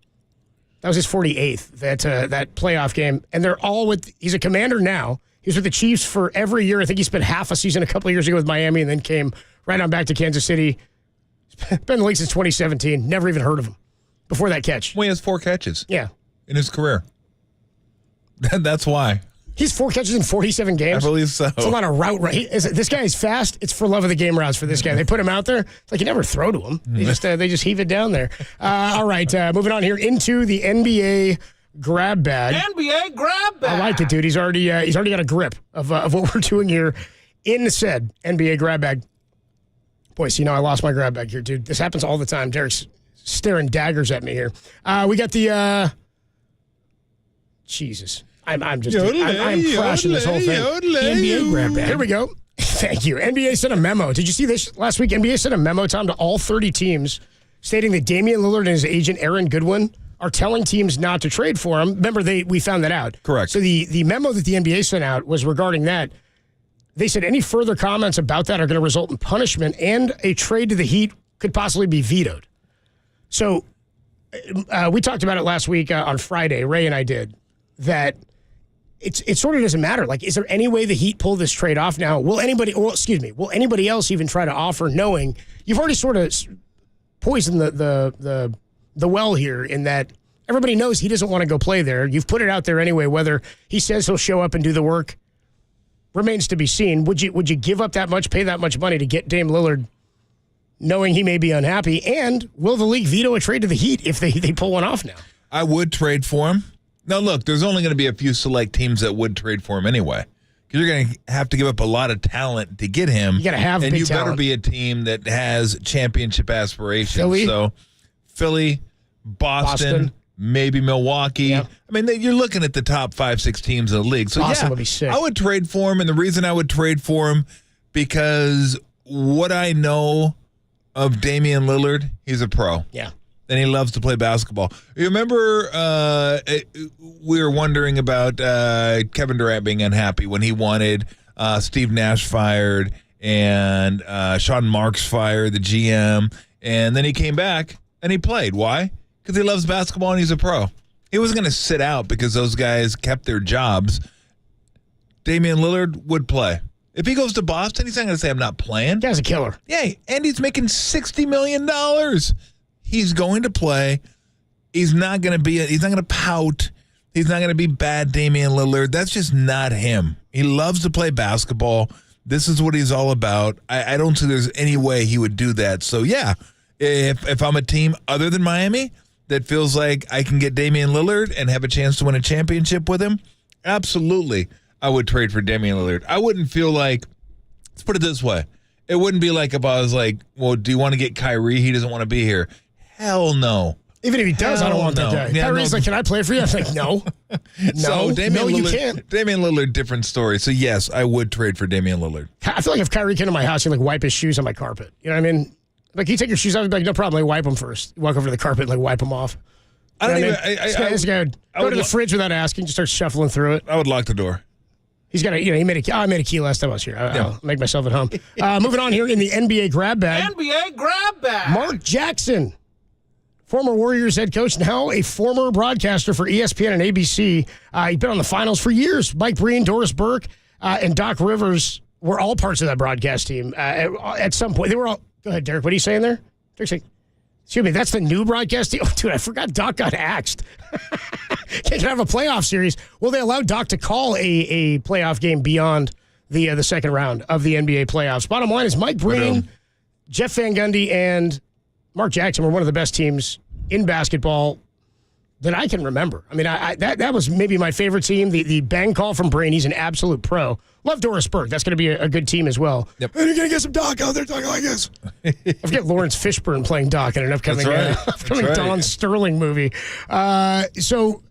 That was his 48th, that playoff game. And they're all he's a Commander now. He was with the Chiefs for every year. I think he spent half a season a couple of years ago with Miami and then came right on back to Kansas City. Been in the league since 2017. Never even heard of him before that catch. Well, he has 4 catches. Yeah. In his career. That's why. He's 4 catches in 47 games? I believe so. It's a lot of route. This guy is fast. It's for love of the game routes for this guy. They put him out there. It's like you never throw to him. They just heave it down there. All right, moving on here into the NBA grab bag. NBA grab bag. I like it, dude. He's already got a grip of what we're doing here in said NBA grab bag. Boy, see, now I lost my grab bag here, dude. This happens all the time. Derek's staring daggers at me here. We got the Jesus. I'm crashing this whole thing. NBA grab bag. Here we go. Thank you. NBA sent a memo. Did you see this last week? NBA sent a memo, Tom, to all 30 teams stating that Damian Lillard and his agent, Aaron Goodwin, are telling teams not to trade for him. Remember, we found that out. Correct. So the memo that the NBA sent out was regarding that. They said any further comments about that are going to result in punishment, and a trade to the Heat could possibly be vetoed. So we talked about it last week on Friday. Ray and I did that. It sort of doesn't matter. Like, is there any way the Heat pull this trade off now? Will anybody else even try to offer, knowing you've already sort of poisoned the well here in that everybody knows he doesn't want to go play there. You've put it out there anyway. Whether he says he'll show up and do the work remains to be seen. Would you give up that much, pay that much money to get Dame Lillard, knowing he may be unhappy? And will the league veto a trade to the Heat if they pull one off now? I would trade for him. Now, look, there's only going to be a few select teams that would trade for him anyway. Because you're going to have to give up a lot of talent to get him. You got to have and big you better talent. be a team that has championship aspirations. Philly? So, Philly, Boston, maybe Milwaukee. Yep. I mean, you're looking at the top 5-6 teams in the league. So, Boston yeah, would be sick. I would trade for him. And the reason I would trade for him, because what I know of Damian Lillard, he's a pro. Yeah. And he loves to play basketball. You remember we were wondering about Kevin Durant being unhappy when he wanted Steve Nash fired and Sean Marks fired, the GM. And then he came back and he played. Why? Because he loves basketball and he's a pro. He wasn't going to sit out because those guys kept their jobs. Damian Lillard would play. If he goes to Boston, he's not going to say, I'm not playing. Guy's a killer. Yeah, and he's making $60 million. He's going to play. He's not going to pout. He's not going to be bad Damian Lillard. That's just not him. He loves to play basketball. This is what he's all about. I don't see there's any way he would do that. So, yeah, if I'm a team other than Miami that feels like I can get Damian Lillard and have a chance to win a championship with him, absolutely, I would trade for Damian Lillard. I wouldn't feel like, let's put it this way. It wouldn't be like if I was like, well, do you want to get Kyrie? He doesn't want to be here. Hell no. Even if he does, I don't want that guy. Yeah, Kyrie's like, can I play for you? I'm like, no. You can't. Damian Lillard, different story. So, yes, I would trade for Damian Lillard. I feel like if Kyrie came to my house, he'd like wipe his shoes on my carpet. You know what I mean? Like, you take your shoes off, I'd be like, no problem. Like, wipe them first. You walk over to the carpet and like wipe them off. I don't even. This guy would go to the fridge without asking, just start shuffling through it. I would lock the door. He's got I made a key last time I was here. I'll make myself at home. Moving on here in the NBA grab bag. NBA grab bag. Mark Jackson, former Warriors head coach, now a former broadcaster for ESPN and ABC. He's been on the finals for years. Mike Breen, Doris Burke, and Doc Rivers were all parts of that broadcast team at some point. They were all. Go ahead, Derek. What are you saying there? Derek's like, excuse me, that's the new broadcast team? Oh, dude, I forgot Doc got axed. Can't have a playoff series. Well, they allowed Doc to call a playoff game beyond the second round of the NBA playoffs. Bottom line is Mike Breen, Jeff Van Gundy, and Mark Jackson were one of the best teams in basketball that I can remember. I mean, that was maybe my favorite team. The bang call from Brain—he's an absolute pro. Love Doris Burke. That's going to be a good team as well. Yep. And you're going to get some Doc out there talking like this. I forget Lawrence Fishburne playing Doc in an upcoming, Don Sterling movie. So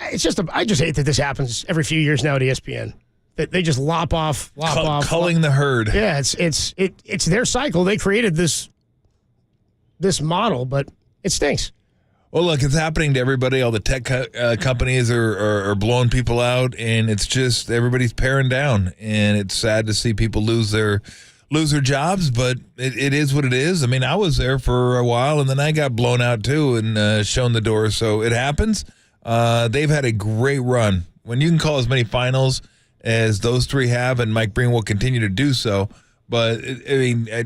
it's just I just hate that this happens every few years now at ESPN. That they just lop off. Culling the herd. Yeah, it's their cycle. They created this model, but it stinks. Well, look, it's happening to everybody. All the tech companies are blowing people out, and it's just everybody's paring down. And it's sad to see people lose their jobs, but it is what it is. I mean, I was there for a while, and then I got blown out too and shown the door. So it happens. They've had a great run. When you can call as many finals as those three have, and Mike Breen will continue to do so. But,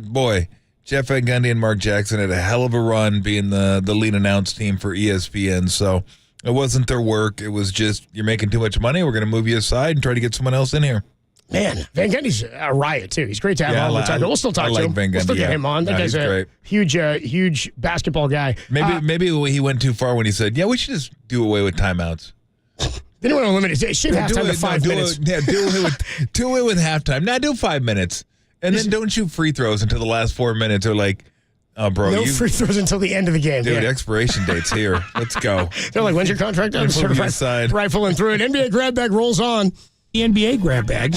boy, Jeff Van Gundy and Mark Jackson had a hell of a run being the lead announce team for ESPN. So it wasn't their work. It was just, you're making too much money. We're going to move you aside and try to get someone else in here. Man, Van Gundy's a riot, too. He's great to have on all the time. We'll still talk to him. Van Gundy, we'll still get him on. That guy's a huge basketball guy. Maybe he went too far when he said, we should just do away with timeouts. They don't want to limit it. Shift halftime to 5 minutes. Do away with halftime. Now do 5 minutes. And then don't shoot free throws until the last 4 minutes. Or like, oh, bro. No free throws until the end of the game. Dude, expiration date's here. Let's go. They're like, when's your contract up? Rifling through it. NBA grab bag rolls on. The NBA grab bag.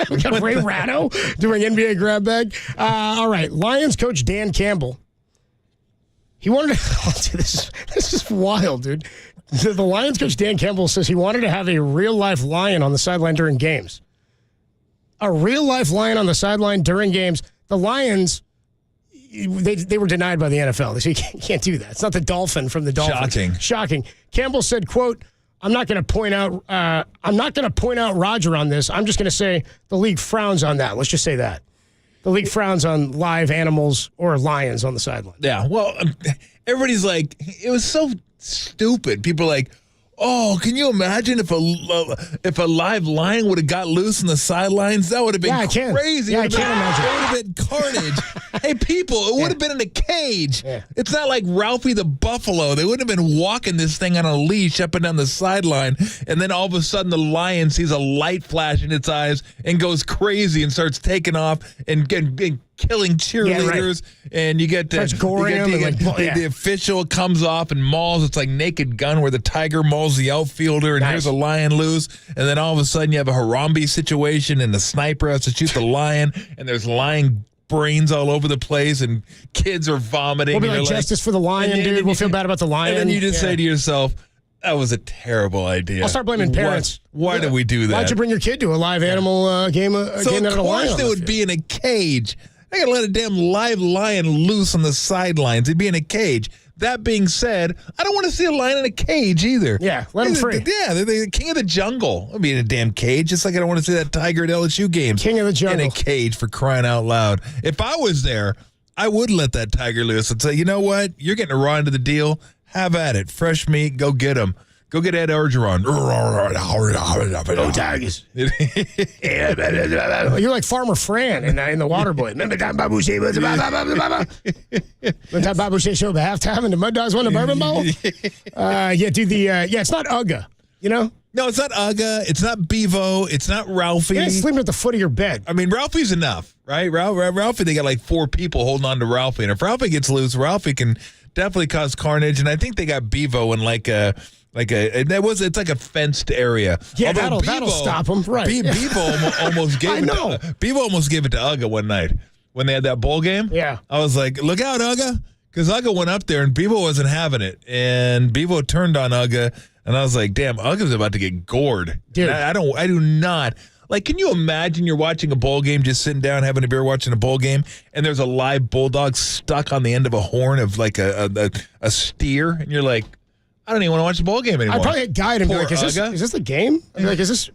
We got Ray Ratto doing NBA grab bag. All right. Lions coach Dan Campbell. He wanted to. This is wild, dude. The Lions coach Dan Campbell says he wanted to have a real-life lion on the sideline during games. A real-life lion on the sideline during games. The Lions, they were denied by the NFL. They say you can't do that. It's not the dolphin from the Dolphins. Shocking. Campbell said, quote, I'm not going to point out Roger on this. I'm just going to say the league frowns on that. Let's just say that. The league frowns on live animals or lions on the sideline. Yeah, well, everybody's like, it was so stupid. People are like, oh, can you imagine if a live lion would have got loose in the sidelines? That would have been crazy. I can't imagine. It would have been carnage. Hey, people, it would have been in a cage. Yeah. It's not like Ralphie the buffalo. They wouldn't have been walking this thing on a leash up and down the sideline, and then all of a sudden the lion sees a light flash in its eyes and goes crazy and starts taking off and killing cheerleaders, and you get the official comes off and mauls. It's like Naked Gun where the tiger mauls the outfielder, and here's a lion loose, and then all of a sudden you have a Harambe situation, and the sniper has to shoot the lion, and there's lion brains all over the place, and kids are vomiting. We'll be like, justice for the lion, dude. We'll feel bad about the lion. And then you just say to yourself, that was a terrible idea. I'll start blaming parents. Why did we do that? Why'd you bring your kid to a live animal game? So of course they would be in a cage. I gotta let a damn live lion loose on the sidelines. He'd be in a cage. That being said, I don't want to see a lion in a cage either. Yeah, let him free. They're the king of the jungle. I'll be in a damn cage, just like I don't want to see that tiger at LSU games. King of the jungle. In a cage, for crying out loud. If I was there, I would let that tiger loose and say, you know what? You're getting a raw end of the deal. Have at it. Fresh meat, go get him. Go get Ed Orgeron. Go Tigers. You're like Farmer Fran in The Waterboy. Remember that Babu Shea was that Babu Shea show at halftime and the Mud Dogs won the Bourbon Bowl? It's not Ugga, you know? No, it's not Ugga. It's not Bevo. It's not Ralphie. You're sleeping at the foot of your bed. I mean, Ralphie's enough, right? Ralphie, they got like 4 people holding on to Ralphie. And if Ralphie gets loose, Ralphie can definitely cause carnage. And I think they got Bevo in it's like a fenced area. Yeah, that'll stop him, right? Bevo almost gave Bevo almost gave it to Ugga one night when they had that bowl game. Yeah, I was like, look out, Ugga, because Ugga went up there and Bevo wasn't having it, and Bevo turned on Ugga, and I was like, damn, Ugga's about to get gored. Dude, I do not. Like, can you imagine you're watching a bowl game, just sitting down, having a beer, watching a bowl game, and there's a live bulldog stuck on the end of a horn of like a steer, and you're like, I don't even want to watch the ball game anymore. I'd probably guide him and be like, is this the game? I'd be like, is this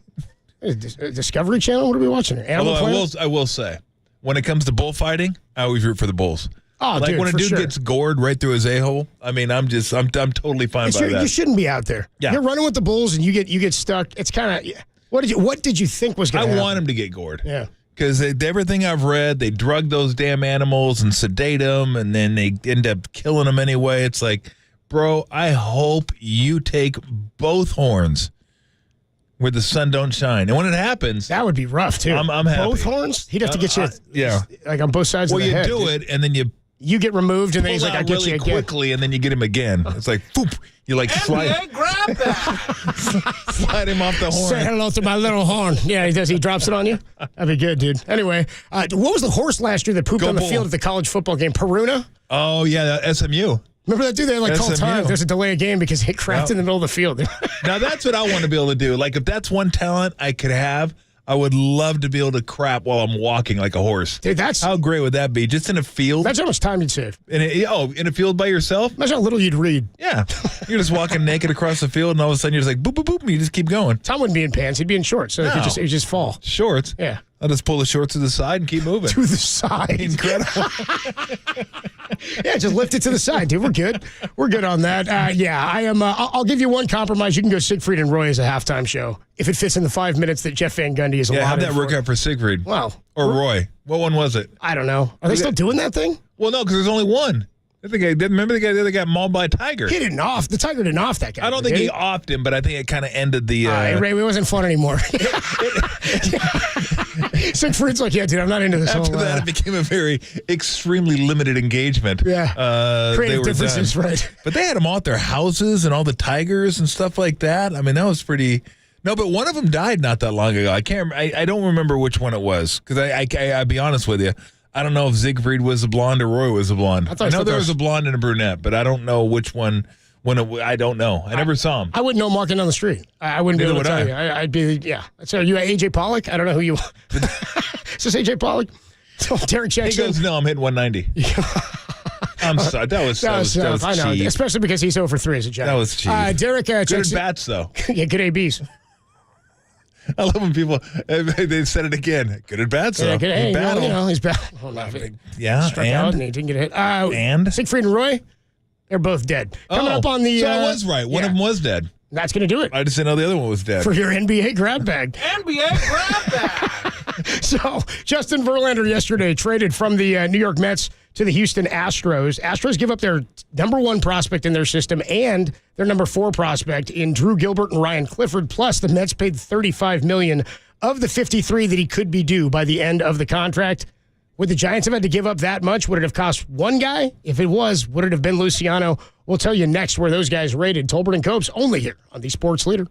Discovery Channel? What are we watching here? I will say, when it comes to bullfighting, I always root for the bulls. Oh, like dude, when a dude gets gored right through his a-hole, I mean, I'm totally fine by that. You shouldn't be out there. Yeah. You're running with the bulls and you get stuck. It's kind of what did you think was going to happen? I want him to get gored. Yeah. Because everything I've read, they drug those damn animals and sedate them, and then they end up killing them anyway. It's like, bro, I hope you take both horns where the sun don't shine. And when it happens, that would be rough too. I'm happy. Both horns? He'd have to get you, like on both sides of the head. Well, you do it, and then you get removed, and then he's like, "I get really you again." quickly, and then you get him again. It's like, boop. You like slide him off the horn. Say hello to my little horn. Yeah, he does. He drops it on you. That'd be good, dude. Anyway, what was the horse last year that pooped on the field at the college football game? Peruna? Oh yeah, SMU. Remember that dude? They like called time. There's a delay of game because he crapped in the middle of the field. Now that's what I want to be able to do. Like if that's one talent I could have, I would love to be able to crap while I'm walking like a horse. Dude, how great would that be? Just in a field. That's how much time you'd save. In a field by yourself? Imagine how little you'd read. Yeah. You're just walking naked across the field, and all of a sudden you're just like, boop, boop, boop, and you just keep going. Tom wouldn't be in pants. He'd be in shorts, so he'd just fall. Shorts? Yeah. I'll just pull the shorts to the side and keep moving. To the side. Incredible. Yeah, just lift it to the side, dude. We're good. We're good on that. I am. I'll give you one compromise. You can go Siegfried and Roy as a halftime show if it fits in the 5 minutes that Jeff Van Gundy is allotted. Yeah, how'd that work out for Siegfried? Well. Or Roy. What one was it? I don't know. Are they still doing that thing? Well, no, because there's only one. Remember the guy that got mauled by a tiger? He didn't off. The tiger didn't off that guy. I don't think he offed him, but I think it kind of ended the... Ray, it wasn't fun anymore. Siegfried's like, yeah, dude, I'm not into this. After that, it became a very extremely limited engagement. Yeah. Creative differences, right. But they had them all at their houses and all the tigers and stuff like that. I mean, that was pretty... No, but one of them died not that long ago. I don't remember which one it was, because I'll be honest with you. I don't know if Siegfried was a blonde or Roy was a blonde. I know there was a blonde and a brunette, but I don't know which one. I don't know. I never saw him. I wouldn't know marking on the street. I wouldn't be able to tell you. I'd be, yeah. So are you AJ Pollock? I don't know who you are. Is this AJ Pollock? Derek Jackson? He goes, no, I'm hitting 190. I'm sorry. That was I know, cheap. Especially because he's over 3 as a Giant. That was cheap. Derek Good Jackson. at bats, though. Yeah, good ABs. I love when people, they said it again. Good at bats, though. Yeah, good. Hey, he's bad. Yeah, struck out and he didn't get a hit. And? Siegfried and Roy, they're both dead. Coming up on the... So I was right. One of them was dead. That's going to do it. I just didn't know the other one was dead. For your NBA grab bag. NBA grab bag. So, Justin Verlander yesterday traded from the New York Mets to the Houston Astros. Astros give up their number 1 prospect in their system and their number 4 prospect in Drew Gilbert and Ryan Clifford. Plus, the Mets paid $35 million of the $53 that he could be due by the end of the contract. Would the Giants have had to give up that much? Would it have cost one guy? If it was, would it have been Luciano? We'll tell you next where those guys rated. Tolbert and Copes only here on the Sports Leader.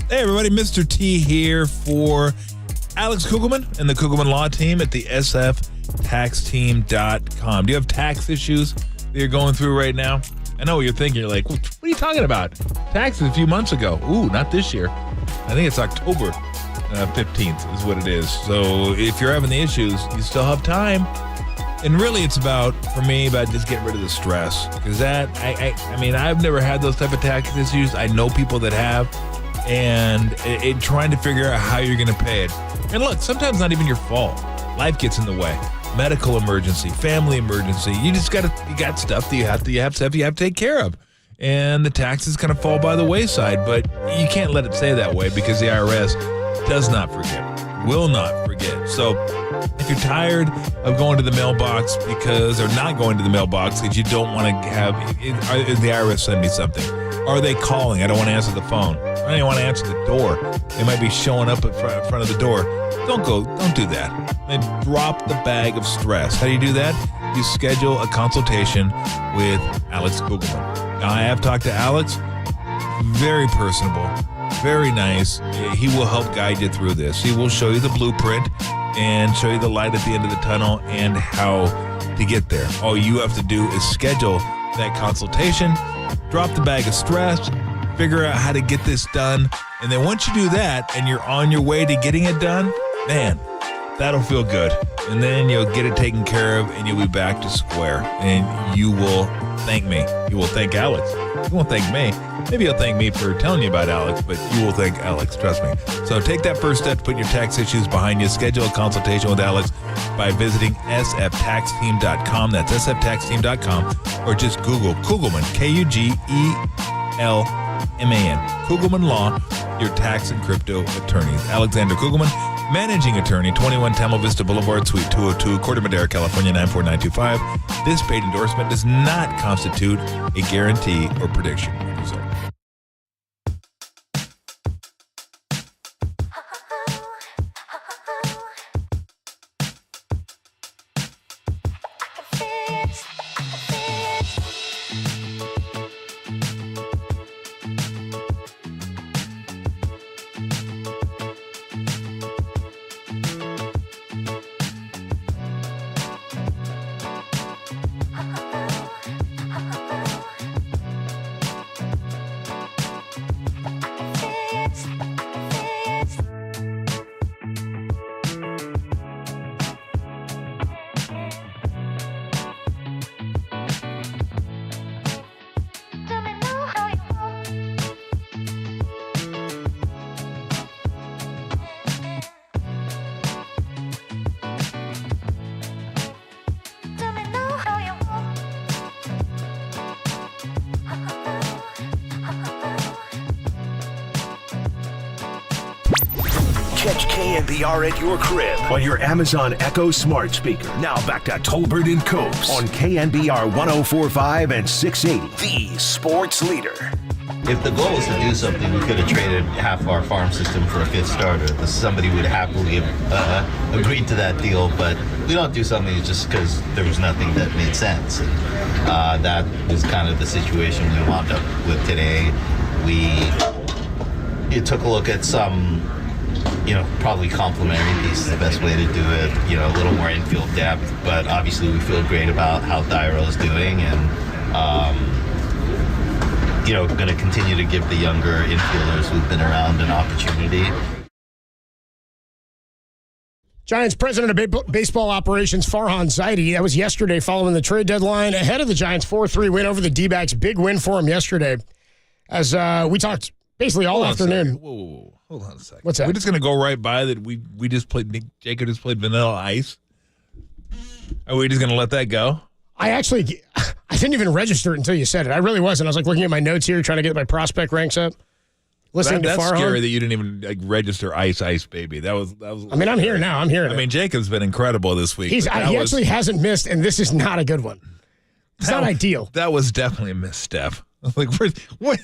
Hey, everybody, Mr. T here for Alex Kugelman and the Kugelman Law Team at the sftaxteam.com. Do you have tax issues that you're going through right now? I know what you're thinking. You're like, what are you talking about? Taxes a few months ago. Ooh, not this year. I think it's October 15th is what it is. So if you're having the issues, you still have time. And really, it's about just getting rid of the stress. Because I mean, I've never had those type of tax issues. I know people that have. And trying to figure out how you're going to pay it. And look, sometimes not even your fault. Life gets in the way. Medical emergency, family emergency. You got stuff that you have to take care of. And the taxes kind of fall by the wayside, but you can't let it stay that way because the IRS does not forget, will not forget. So if you're tired of going to the mailbox or not going to the mailbox because you don't want to have the IRS send me something. Are they calling? I don't want to answer the phone. I don't even want to answer the door. They might be showing up in front of the door. Don't do that. Then drop the bag of stress. How do you do that? You schedule a consultation with Alex Kugelman. Now, I have talked to Alex. Very personable. Very nice. He will help guide you through this. He will show you the blueprint and show you the light at the end of the tunnel and how to get there. All you have to do is schedule that consultation. Drop the bag of stress, figure out how to get this done, and then once you do that and you're on your way to getting it done, man, That'll feel good. And then you'll get it taken care of, and you'll be back to square. And you will thank me. You will thank Alex. You won't thank me. Maybe you'll thank me for telling you about Alex, but you will thank Alex. Trust me. So take that first step to put your tax issues behind you. Schedule a consultation with Alex by visiting sftaxteam.com. That's sftaxteam.com. Or just Google Kugelman, Kugelman. Kugelman Law, your tax and crypto attorneys. Alexander Kugelman, managing attorney, 21 Tamil Vista Boulevard, Suite 202, Corte Madera, California, 94925. This paid endorsement does not constitute a guarantee or prediction. So. Catch KNBR at your crib on your Amazon Echo smart speaker. Now back to Tolbert and Copes on KNBR 104.5 and 680, the sports leader. If the goal was to do something, we could have traded half our farm system for a fifth starter. Somebody would happily have agreed to that deal, but we don't do something just because there was nothing that made sense. And, that was kind of the situation we wound up with today. We took a look at some, probably complementary pieces, the best way to do it, a little more infield depth, but obviously we feel great about how Thairo's doing, and going to continue to give the younger infielders who've been around an opportunity. Giants president of baseball operations, Farhan Zaidi. That was yesterday following the trade deadline ahead of the Giants' 4-3 win over the D-backs. Big win for him yesterday. As we talked basically all afternoon. Whoa. Hold on a second. What's that? We're just going to go right by that we just played, Nick Jacob just played Vanilla Ice. Are we just going to let that go? I didn't even register it until you said it. I really wasn't. I was like looking at my notes here, trying to get my prospect ranks up. Listening to Farhan. That's scary that you didn't even register Ice Baby. That was. I mean, I'm here now. I'm here. I mean, Jacob's been incredible this week. He actually hasn't missed, and this is not a good one. It's not ideal. That was definitely a misstep. Like, what?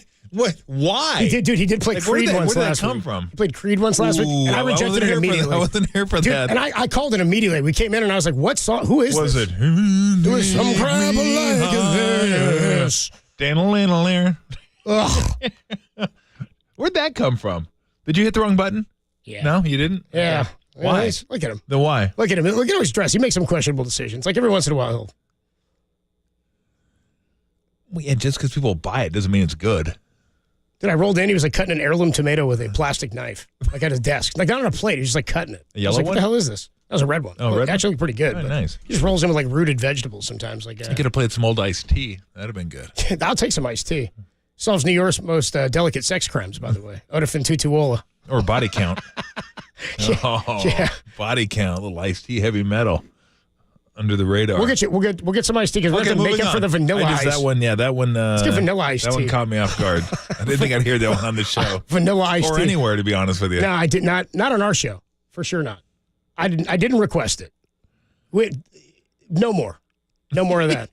Why? He did play Creed once last week. Where did that come from? He played Creed once last week, and I rejected it immediately. I wasn't here for that. And I called it immediately. We came in, and I was like, what song? Who is this? Was it? There was some crap like this. Ugh. Where'd that come from? Did you hit the wrong button? Yeah. No, you didn't? Yeah. Why? Look at him. Then why? Look at him. Look at how he's dressed. He makes some questionable decisions. Like every once in a while. And just because people buy it doesn't mean it's good. Then I rolled in. He was like cutting an heirloom tomato with a plastic knife, like at his desk. Like not on a plate. He was just like cutting it. A yellow I was like, one? What the hell is this? That was a red one. Oh, red actually pretty good. Oh, nice. He just rolls in with like rooted vegetables sometimes. Like you could have played some old iced tea. That'd have been good. I'll take some iced tea. Solves New York's most delicate sex crimes, by the way. Odafin Tutuola. Or body count. Yeah. Body count. A little iced tea, heavy metal. Under the radar. We'll get some iced tea because we have to make it for the vanilla ice. That one. Let's get vanilla iced tea. That one caught me off guard. I didn't think I'd hear that one on the show. Vanilla iced tea. Or anywhere, to be honest with you. No, I did not. Not on our show. For sure not. I didn't request it. No more. No more of that.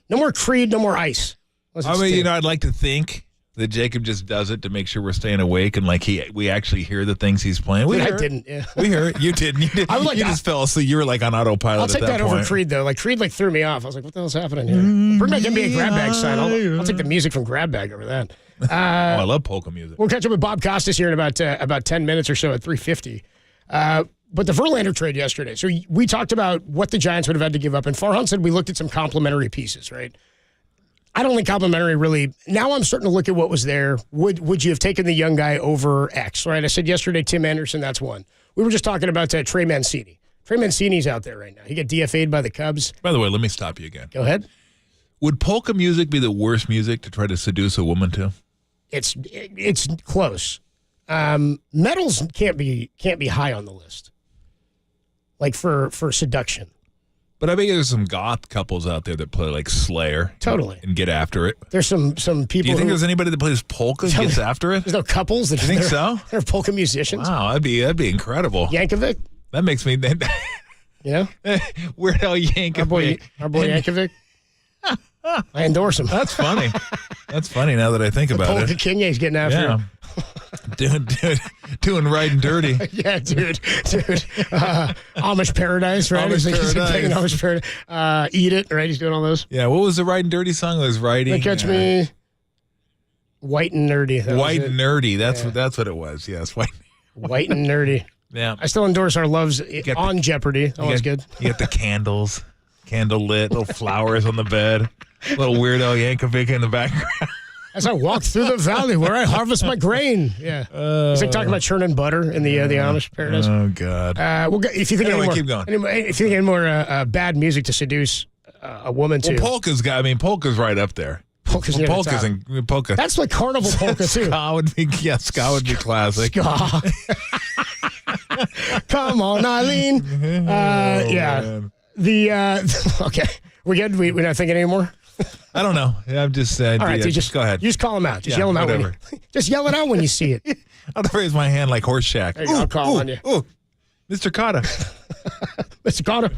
No more Creed. No more ice. I'd like to think that Jacob just does it to make sure we're staying awake and we actually hear the things he's playing. I didn't. Yeah. We hear it. You didn't. You didn't. You just fell asleep. You were like on autopilot. I'll take that point. over Creed though. Like Creed threw me off. I was like, what the hell's happening here? Bring back NBA Grab Bag sign. I'll take the music from Grab Bag over that. I love polka music. We'll catch up with Bob Costas here in about 10 minutes or so at 3:50. But the Verlander trade yesterday. So we talked about what the Giants would have had to give up, and Farhan said we looked at some complementary pieces, right? I don't think complimentary really. Now I'm starting to look at what was there. Would you have taken the young guy over X? Right? I said yesterday, Tim Anderson. That's one. We were just talking about Trey Mancini. Trey Mancini's out there right now. He got DFA'd by the Cubs. By the way, let me stop you again. Go ahead. Would polka music be the worst music to try to seduce a woman to? It's close. Metals can't be high on the list. Like for seduction. But I bet there's some goth couples out there that play like Slayer. Totally. And get after it. There's some people. Do you think there's anybody that plays polka and gets after it? There's no couples that you think so? They're polka musicians. Wow, that'd be incredible. Yankovic. That makes me. Yeah. Weird Al Yankovic. Our boy Yankovic. I endorse him. That's funny. That's funny now that I think about polka it. Kenya's getting after him. Doing right and dirty. Yeah, dude. Amish Paradise, right? Amish Amish Paradise. Eat It, right? He's doing all those. Yeah, what was the right and dirty song? It was writing. They catch me white and nerdy. White and nerdy. That's what it was. Yes, white and nerdy. Yeah. I still endorse our loves on Jeopardy. Always good. You get the candles, candle lit, little flowers on the bed, little weirdo Yankovic in the background. As I walk through the valley where I harvest my grain. Yeah. He's like talking about churning butter in the Amish Paradise. Oh, God. If you think anyway, any more, keep going. If you think any more bad music to seduce a woman to. Well, polka's right up there. Polka. That's like carnival polka too. Ska would be classic. Ska. Come on, Eileen. Yeah. Okay. We good? We're not thinking anymore? I don't know. I'm just all right, so just go ahead. You just call him out. Just yell him out. Just yell it out when you see it. I'll raise my hand like Horseshack. There you go. I'll call on you. Ooh, Mr. Cotta. Mr. Cotta.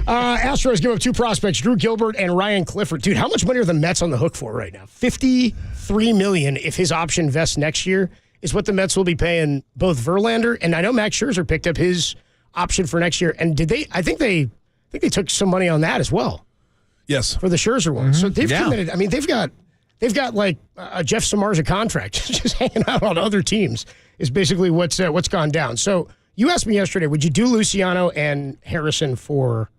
Astros give up 2 prospects, Drew Gilbert and Ryan Clifford. Dude, how much money are the Mets on the hook for right now? $53 million if his option vests next year is what the Mets will be paying both Verlander, and I know Max Scherzer picked up his option for next year. And did they? I think they took some money on that as well. Yes, for the Scherzer one. So they've committed. I mean, they've got like a Jeff Samardzija contract just hanging out on other teams. Is basically what's gone down. So you asked me yesterday, would you do Luciano and Harrison for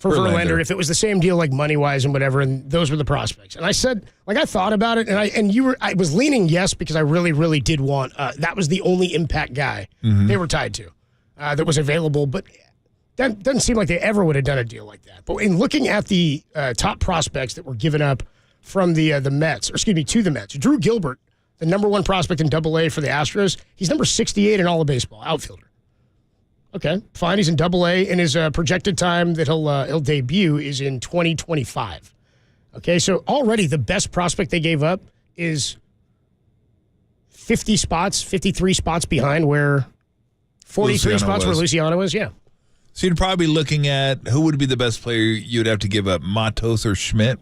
Verlander if it was the same deal, like money wise and whatever, and those were the prospects? And I said, like, I thought about it, and I was leaning yes because I really, really did want. That was the only impact guy they were tied to that was available, but. That doesn't seem like they ever would have done a deal like that. But in looking at the top prospects that were given up from the Mets, to the Mets, Drew Gilbert, the number 1 prospect in AA for the Astros, he's number 68 in all of baseball, outfielder. Okay, fine. He's in AA, and his projected time that he'll debut is in 2025. Okay, so already the best prospect they gave up is 53 spots behind where 43 Luciano spots was. where Luciano is. Yeah. So you'd probably be looking at who would be the best player you'd have to give up, Matos or Schmidt?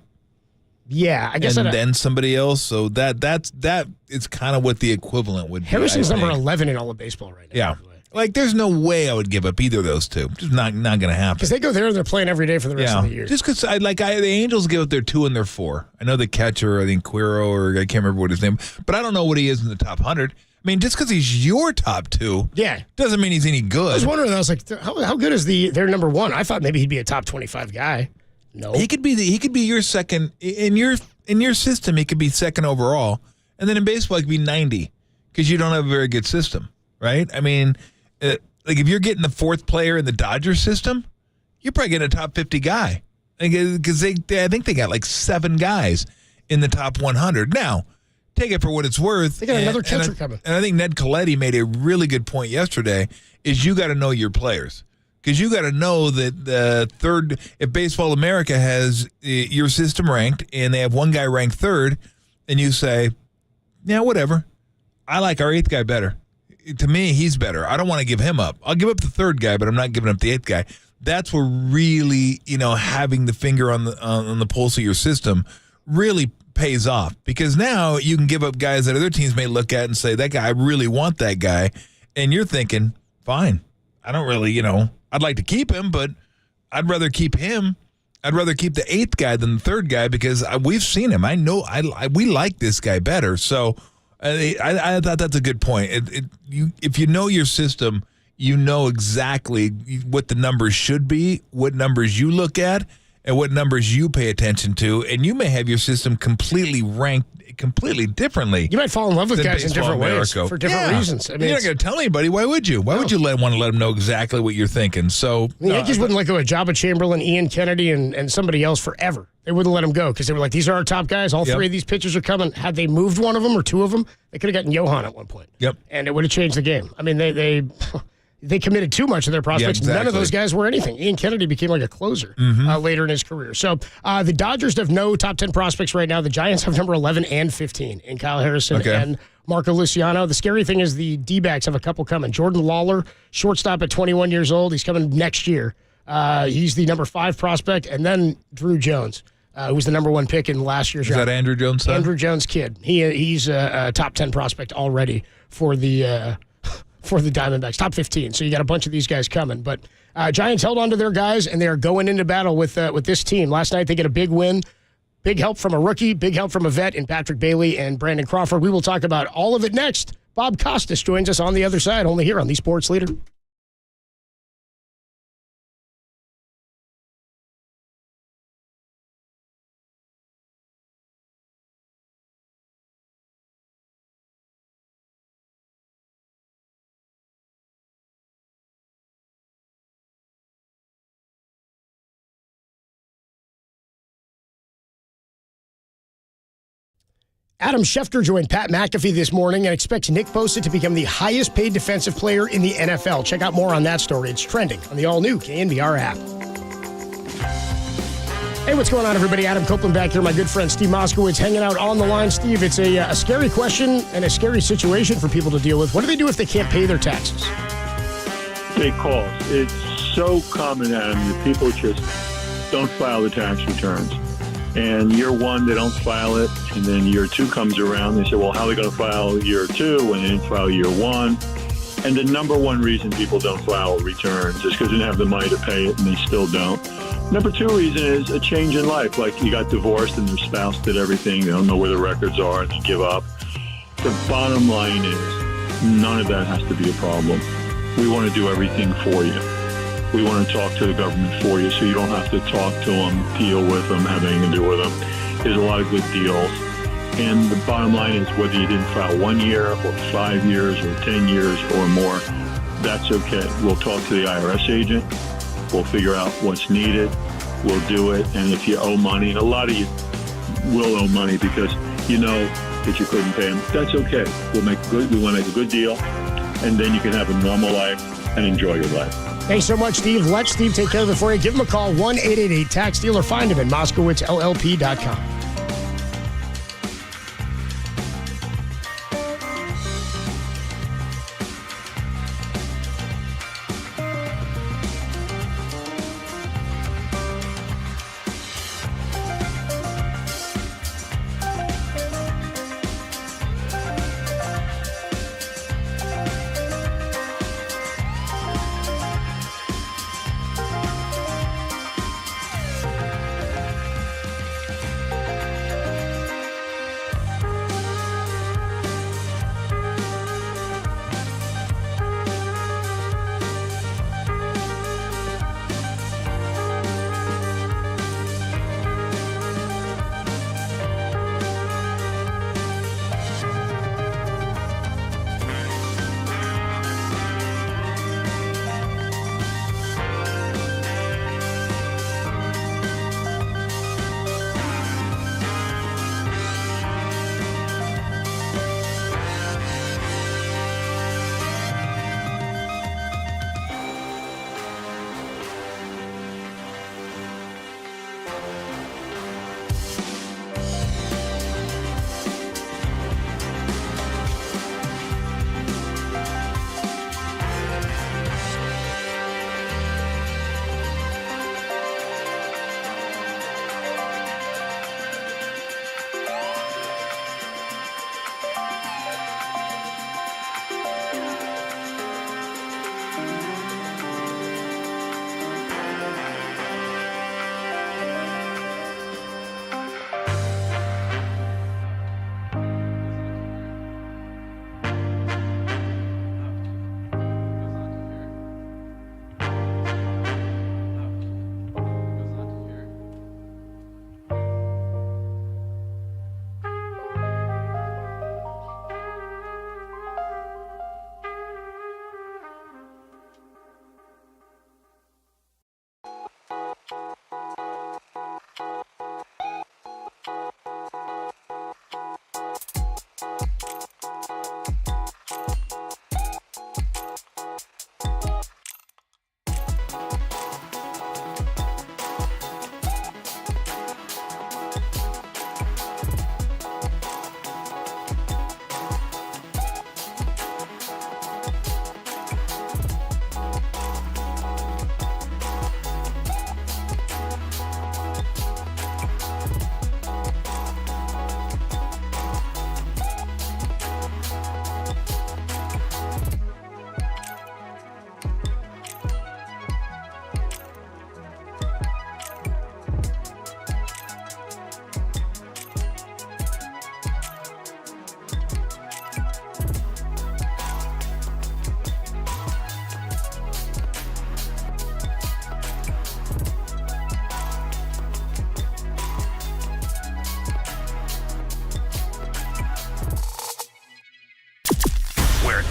Yeah, I guess. And then somebody else. So that is kind of what the equivalent would be. Harrison's number 11 in all of baseball right now. Yeah. Like, there's no way I would give up either of those two. Just not going to happen. Because they go there and they're playing every day for the rest of the year. Just because the Angels give up their 2 and their 4. I know the catcher, I think Quiro, or I can't remember what his name, but I don't know what he is in the top 100. I mean, just because he's your top 2 doesn't mean he's any good. I was wondering, I was like, how good is their number 1? I thought maybe he'd be a top 25 guy. No. He could be your second in your system, he could be second overall. And then in baseball, he could be 90 because you don't have a very good system, right? I mean, like if you're getting the 4th player in the Dodgers system, you're probably getting a top 50 guy. Because I think they got like 7 guys in the top 100. Now, take it for what it's worth. They got another catcher coming. And I think Ned Colletti made a really good point yesterday, is you got to know your players. Because you got to know that the third, if Baseball America has your system ranked and they have one guy ranked 3rd, and you say, yeah, whatever. I like our 8th guy better. To me, he's better. I don't want to give him up. I'll give up the 3rd guy, but I'm not giving up the 8th guy. That's where really, having the finger on the pulse of your system really pays off, because now you can give up guys that other teams may look at and say, that guy, I really want that guy. And you're thinking, fine, I don't really, I'd like to keep him, but I'd rather keep him. I'd rather keep the 8th guy than the 3rd guy because we've seen him. I know we like this guy better. So I thought that's a good point. If you know your system, you know exactly what the numbers should be, what numbers you look at, and what numbers you pay attention to, and you may have your system completely ranked completely differently. You might fall in love with guys in different ways for different reasons. I mean, you're not going to tell anybody. Why would you? Why would you want to let them know exactly what you're thinking? So the Yankees wouldn't let go of Jabba Chamberlain, Ian Kennedy, and somebody else forever. They wouldn't let him go because they were like, these are our top guys. All three of these pitchers are coming. Had they moved one of them or two of them, they could have gotten Johan at one point. Yep. And it would have changed the game. I mean, they committed too much of their prospects. Yeah, exactly. None of those guys were anything. Ian Kennedy became like a closer later in his career. So the Dodgers have no top 10 prospects right now. The Giants have number 11 and 15 in Kyle Harrison and Marco Luciano. The scary thing is the D-backs have a couple coming. Jordan Lawler, shortstop at 21 years old. He's coming next year. He's the number 5 prospect. And then Drew Jones, who was the number 1 pick in last year's draft. Is that Andrew Jones' son? Andrew Jones' kid. He's a top 10 prospect already for the Diamondbacks, top 15. So you got a bunch of these guys coming. But Giants held on to their guys, and they are going into battle with this team. Last night they get a big win. Big help from a rookie, big help from a vet in Patrick Bailey and Brandon Crawford. We will talk about all of it next. Bob Costas joins us on the other side, only here on the Sports Leader. Adam Schefter joined Pat McAfee this morning and expects Nick Bosa to become the highest paid defensive player in the NFL. Check out more on that story. It's trending on the all-new KNBR app. Hey, what's going on, everybody? Adam Copeland back here. My good friend Steve Moskowitz hanging out on the line. Steve, it's a scary question and a scary situation for people to deal with. What do they do if they can't pay their taxes? Take calls. It's so common, Adam, that people just don't file the tax returns. And year one, they don't file it. And then year two comes around. They say, well, how are they going to file year two when they didn't file year one? And the number one reason people don't file returns is because they didn't have the money to pay it, and they still don't. Number two reason is a change in life. Like you got divorced and their spouse did everything. They don't know where the records are and they give up. The bottom line is none of that has to be a problem. We want to do everything for you. We want to talk to the government for you so you don't have to talk to them, deal with them, have anything to do with them. There's a lot of good deals. And the bottom line is whether you didn't file 1 year or 5 years or 10 years or more, that's okay. We'll talk to the IRS agent. We'll figure out what's needed. We'll do it. And if you owe money, and a lot of you will owe money because you know that you couldn't pay them, that's okay. We want to make a good deal, and then you can have a normal life and enjoy your life. Thanks so much, Steve. Let Steve take care of it for you. Give him a call, 1-888-TAX-DEAL, or find him at MoskowitzLLP.com.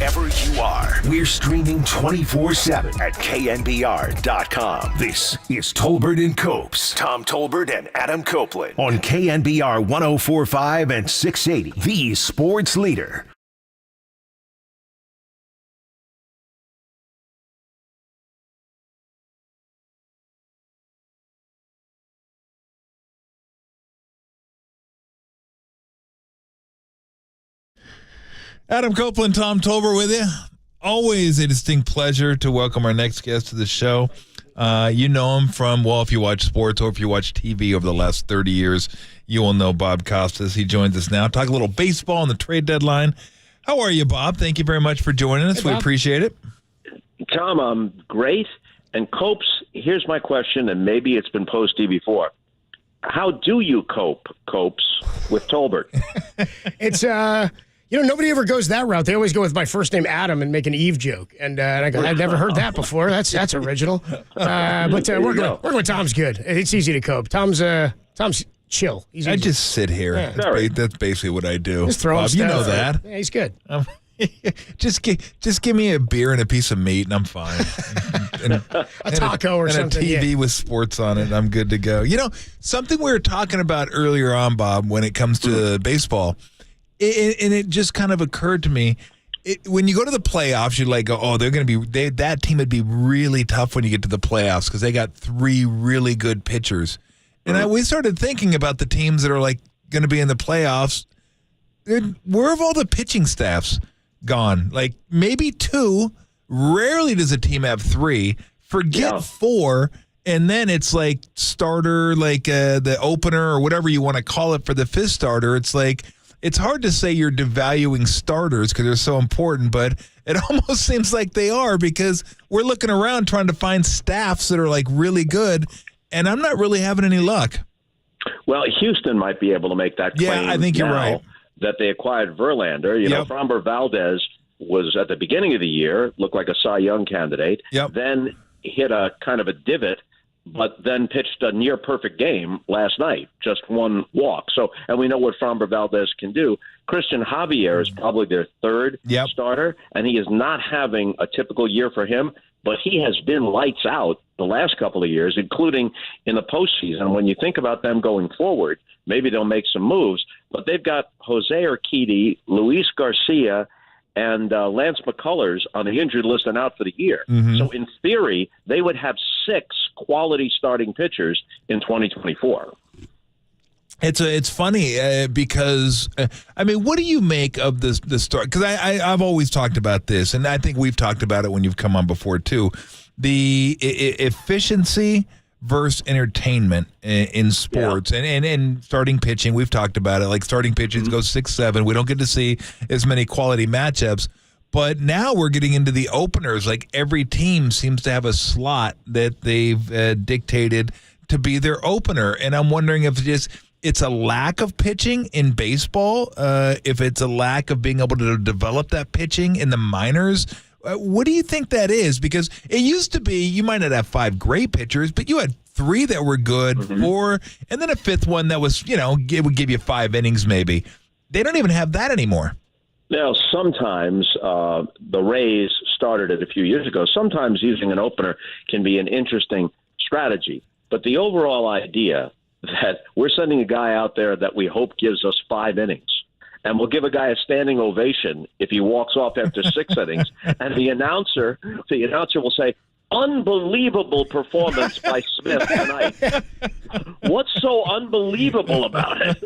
wherever you are. We're streaming 24/7 at KNBR.com. This is Tolbert and Copes. Tom Tolbert and Adam Copeland on KNBR 104.5 and 680, the sports leader. Adam Copeland, Tom Tolbert with you. Always a distinct pleasure to welcome our next guest to the show. You know him from, well, if you watch sports or if you watch TV over the last 30 years, you will know Bob Costas. He joins us now. Talk a little baseball on the trade deadline. How are you, Bob? Thank you very much for joining us. Hey, we appreciate it. Tom, I'm great. And Copes, here's my question, and maybe it's been posed to you before. How do you cope, Copes, with Tolbert? It's nobody ever goes that route. They always go with my first name, Adam, and make an Eve joke. And I go, I've never heard that before. That's original. But we're going. Tom's good. It's easy to cope. Tom's chill. I just sit here. Yeah. That's basically what I do. Just throw him Bob, stuff. you know that. Yeah, he's good. Just give me a beer and a piece of meat, and I'm fine. A taco or something. And a TV with sports on it, and I'm good to go. You know, something we were talking about earlier on, Bob, when it comes to baseball, and it just kind of occurred to me, when you go to the playoffs, you like go, oh, they're going to be that team would be really tough when you get to the playoffs because they got three really good pitchers. And we started thinking about the teams that are like going to be in the playoffs. Where have all the pitching staffs gone? Like maybe two. Rarely does a team have three. Forget four. And then it's like starter, like the opener or whatever you want to call it for the fifth starter. It's like, it's hard to say you're devaluing starters because they're so important, but it almost seems like they are because we're looking around trying to find staffs that are like really good, and I'm not really having any luck. Well, Houston might be able to make that claim. Yeah, I think you're right. That they acquired Verlander. You know, Framber Valdez was at the beginning of the year, looked like a Cy Young candidate, then hit a kind of a divot, but then pitched a near-perfect game last night, just one walk. So, and we know what Framber Valdez can do. Christian Javier is probably their third starter, and he is not having a typical year for him, but he has been lights out the last couple of years, including in the postseason. When you think about them going forward, maybe they'll make some moves, but they've got Jose Urquidy, Luis Garcia, and Lance McCullers on the injured list and out for the year. Mm-hmm. So in theory, they would have 6 quality starting pitchers in 2024. It's funny because I mean, what do you make of the start? Because I've always talked about this, and I think we've talked about it when you've come on before too. The efficiency versus entertainment in sports and starting pitching. We've talked about it. Like starting pitching goes 6-7. We don't get to see as many quality matchups. But now we're getting into the openers. Like every team seems to have a slot that they've dictated to be their opener. And I'm wondering if it's a lack of pitching in baseball, if it's a lack of being able to develop that pitching in the minors. What do you think that is? Because it used to be you might not have 5 great pitchers, but you had 3 that were good, 4, and then a 5th one that was, it would give you 5 innings maybe. They don't even have that anymore. Now, sometimes the Rays started it a few years ago. Sometimes using an opener can be an interesting strategy. But the overall idea that we're sending a guy out there that we hope gives us 5 innings, and we'll give a guy a standing ovation if he walks off after 6 innings, and the announcer will say, "Unbelievable performance by Smith tonight." What's so unbelievable about it?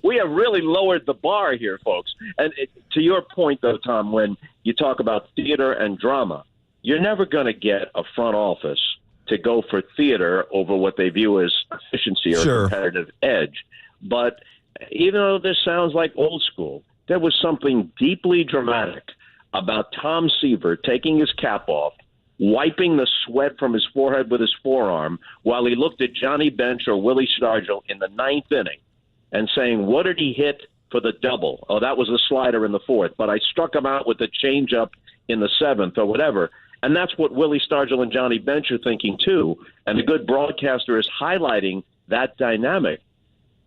We have really lowered the bar here, folks. And to your point, though, Tom, when you talk about theater and drama, you're never going to get a front office to go for theater over what they view as efficiency or competitive edge. But even though this sounds like old school, there was something deeply dramatic about Tom Seaver taking his cap off, wiping the sweat from his forehead with his forearm while he looked at Johnny Bench or Willie Stargell in the 9th inning and saying, "What did he hit for the double? Oh, that was a slider in the 4th, but I struck him out with the changeup in the 7th," or whatever. And that's what Willie Stargell and Johnny Bench are thinking too. And the good broadcaster is highlighting that dynamic.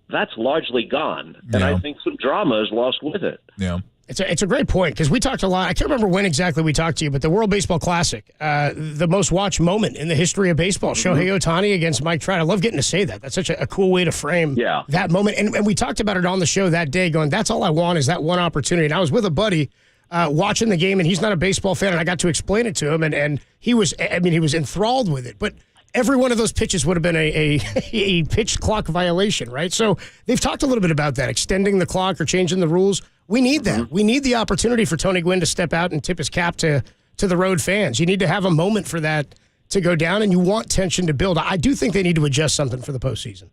That's largely gone. And I think some drama is lost with it. Yeah. It's a great point because we talked a lot. I can't remember when exactly we talked to you, but the World Baseball Classic, the most watched moment in the history of baseball, Shohei Ohtani against Mike Trout. I love getting to say that. That's such a cool way to frame that moment. And we talked about it on the show that day going, that's all I want is that one opportunity. And I was with a buddy watching the game, and he's not a baseball fan, and I got to explain it to him, and he was enthralled with it. But every one of those pitches would have been a pitch clock violation, right? So they've talked a little bit about that, extending the clock or changing the rules. We need that. We need the opportunity for Tony Gwynn to step out and tip his cap to the road fans. You need to have a moment for that to go down, and you want tension to build. I do think they need to adjust something for the postseason.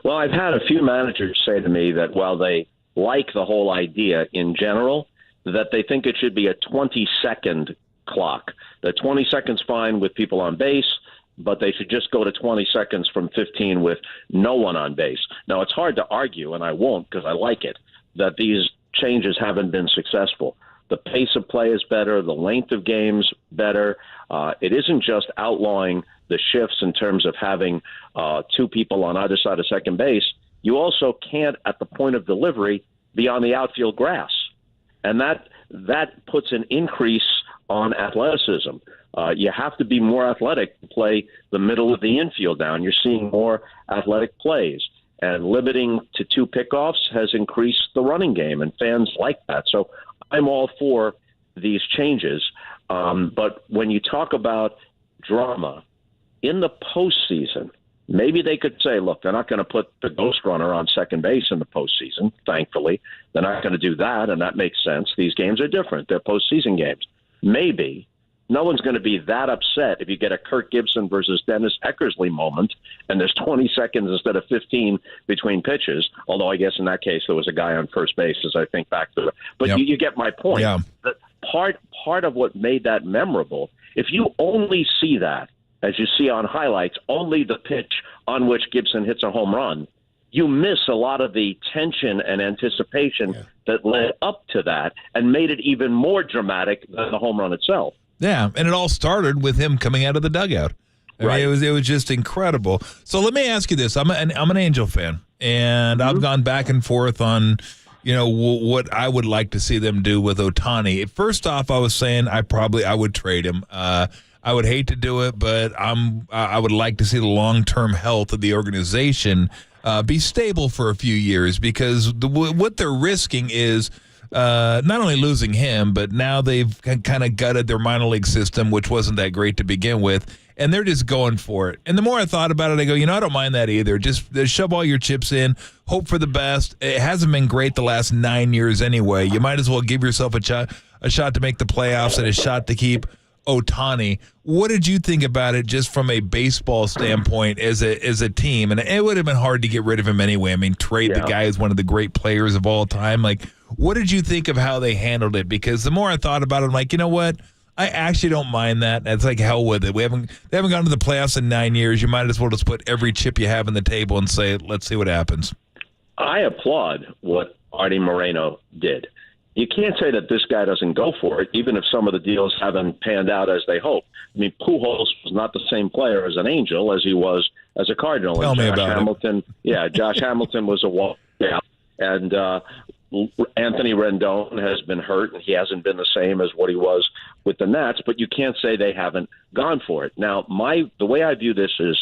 Well, I've had a few managers say to me that while they like the whole idea in general, that they think it should be a 20-second clock. That 20 seconds fine with people on base, but they should just go to 20 seconds from 15 with no one on base. Now, it's hard to argue, and I won't because I like it, that these changes haven't been successful. The pace of play is better, the length of games better. It isn't just outlawing the shifts in terms of having two people on either side of second base. You also can't, at the point of delivery, be on the outfield grass. And that puts an increase on athleticism. You have to be more athletic to play the middle of the infield now, and you're seeing more athletic plays. And limiting to 2 pickoffs has increased the running game, and fans like that. So I'm all for these changes. But when you talk about drama in the postseason, maybe they could say, look, they're not going to put the ghost runner on second base in the postseason, thankfully. They're not going to do that, and that makes sense. These games are different. They're postseason games. Maybe no one's going to be that upset if you get a Kirk Gibson versus Dennis Eckersley moment and there's 20 seconds instead of 15 between pitches, although I guess in that case there was a guy on first base as I think back to it. But you get my point. Yeah. That part of what made that memorable, if you only see that, as you see on highlights, only the pitch on which Gibson hits a home run, you miss a lot of the tension and anticipation that led up to that and made it even more dramatic than the home run itself. Yeah, and it all started with him coming out of the dugout. I mean, it was just incredible. So let me ask you this: I'm an Angel fan, and I've gone back and forth on, what I would like to see them do with Ohtani. First off, I was saying I would trade him. I would hate to do it, but I would like to see the long-term health of the organization be stable for a few years, because what they're risking is not only losing him, but now they've kind of gutted their minor league system, which wasn't that great to begin with, and they're just going for it. And the more I thought about it, I go, I don't mind that either. Just shove all your chips in, hope for the best. It hasn't been great the last 9 years anyway. You might as well give yourself a shot to make the playoffs and a shot to keep Ohtani. What did you think about it just from a baseball standpoint as a team? And it would have been hard to get rid of him anyway. I mean, trade the guy who's one of the great players of all time. Like, what did you think of how they handled it? Because the more I thought about it, I'm like, you know what? I actually don't mind that. It's like, hell with it. They haven't gone to the playoffs in 9 years. You might as well just put every chip you have on the table and say, let's see what happens. I applaud what Artie Moreno did. You can't say that this guy doesn't go for it, even if some of the deals haven't panned out as they hope. I mean, Pujols was not the same player as an Angel as he was as a Cardinal. Tell me about Hamilton, it. Yeah, Josh Hamilton was a walk. Yeah, and Anthony Rendon has been hurt, and he hasn't been the same as what he was with the Nats. But you can't say they haven't gone for it. Now, the way I view this is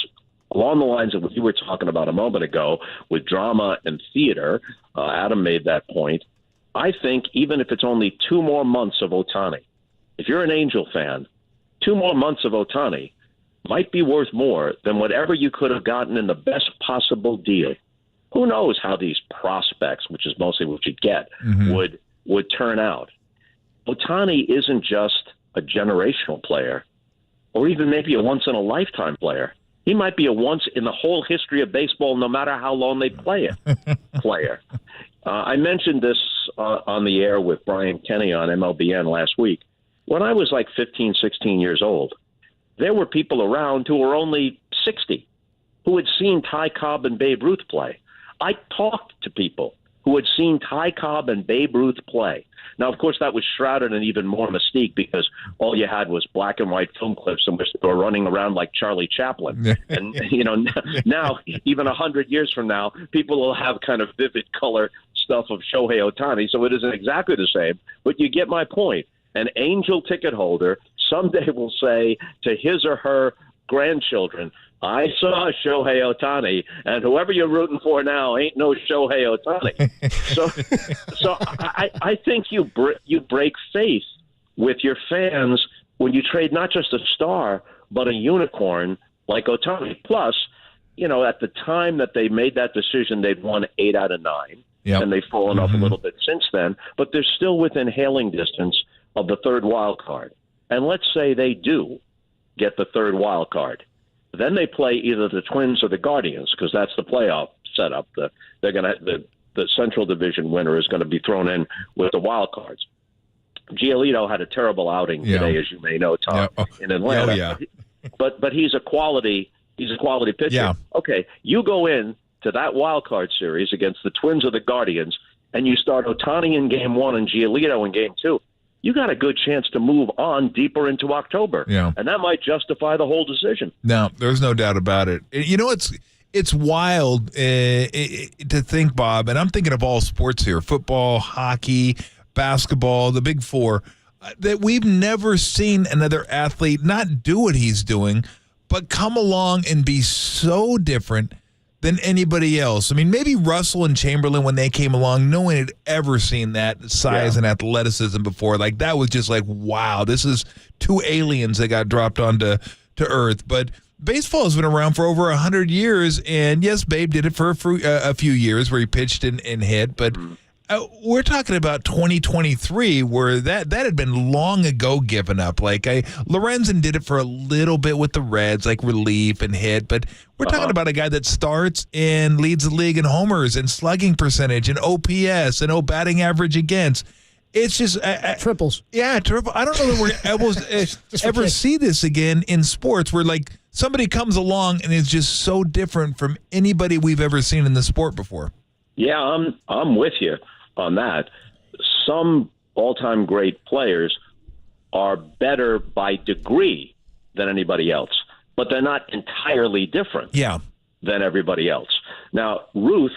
along the lines of what you were talking about a moment ago with drama and theater. Adam made that point. I think even if it's only 2 more months of Ohtani, if you're an Angel fan, 2 more months of Ohtani might be worth more than whatever you could have gotten in the best possible deal. Who knows how these prospects, which is mostly what you get, would turn out. Ohtani isn't just a generational player or even maybe a once-in-a-lifetime player. He might be a once in the whole history of baseball, no matter how long they play it, player. I mentioned this on the air with Brian Kenny on MLBN last week. When I was like 15, 16 years old, there were people around who were only 60 who had seen Ty Cobb and Babe Ruth play. I talked to people who had seen Ty Cobb and Babe Ruth play. Now, of course, that was shrouded in even more mystique because all you had was black and white film clips in which they were running around like Charlie Chaplin. And, now, even 100 years from now, people will have kind of vivid color stuff of Shohei Ohtani, so it isn't exactly the same, but you get my point. An angel ticket holder someday will say to his or her grandchildren, I saw Shohei Ohtani, and whoever you're rooting for now ain't no Shohei Ohtani. So I think you break faith with your fans when you trade not just a star, but a unicorn like Ohtani. Plus, at the time that they made that decision, they'd won 8 out of 9, and they've fallen off a little bit since then, but they're still within hailing distance of the third wild card. And let's say they do get the third wild card. Then they play either the Twins or the Guardians, because that's the playoff setup. The Central Division winner is going to be thrown in with the wild cards. Giolito had a terrible outing today, as you may know, Tom, in Atlanta. But he's a quality pitcher. Yeah. Okay, you go in to that wild card series against the Twins or the Guardians, and you start Ohtani in Game 1 and Giolito in Game 2. You got a good chance to move on deeper into October. Yeah. And that might justify the whole decision. No, there's no doubt about it. It's wild to think, Bob, and I'm thinking of all sports here, football, hockey, basketball, the big four, that we've never seen another athlete not do what he's doing, but come along and be so different than anybody else. I mean, maybe Russell and Chamberlain, when they came along, no one had ever seen that size and athleticism before. Like, that was just like, wow, this is two aliens that got dropped onto Earth. But baseball has been around for over 100 years, and yes, Babe did it for a few years where he pitched and hit, but we're talking about 2023 where that had been long ago given up. Like Lorenzen did it for a little bit with the Reds, like relief and hit, but we're talking about a guy that starts and leads the league in homers and slugging percentage and OPS and batting average against. It's just triples. Yeah, triple. I don't know that we're able to ever see this again in sports where like somebody comes along and is just so different from anybody we've ever seen in the sport before. Yeah, I'm with you on that. Some all-time great players are better by degree than anybody else, but they're not entirely different than everybody else. Now, Ruth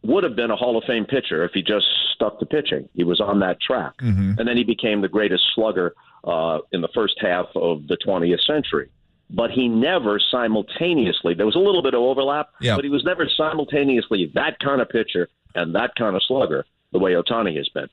would have been a Hall of Fame pitcher if he just stuck to pitching. He was on that track. And then he became the greatest slugger in the first half of the 20th century. But he never simultaneously, there was a little bit of overlap, but he was never simultaneously that kind of pitcher and that kind of slugger the way Ohtani has been.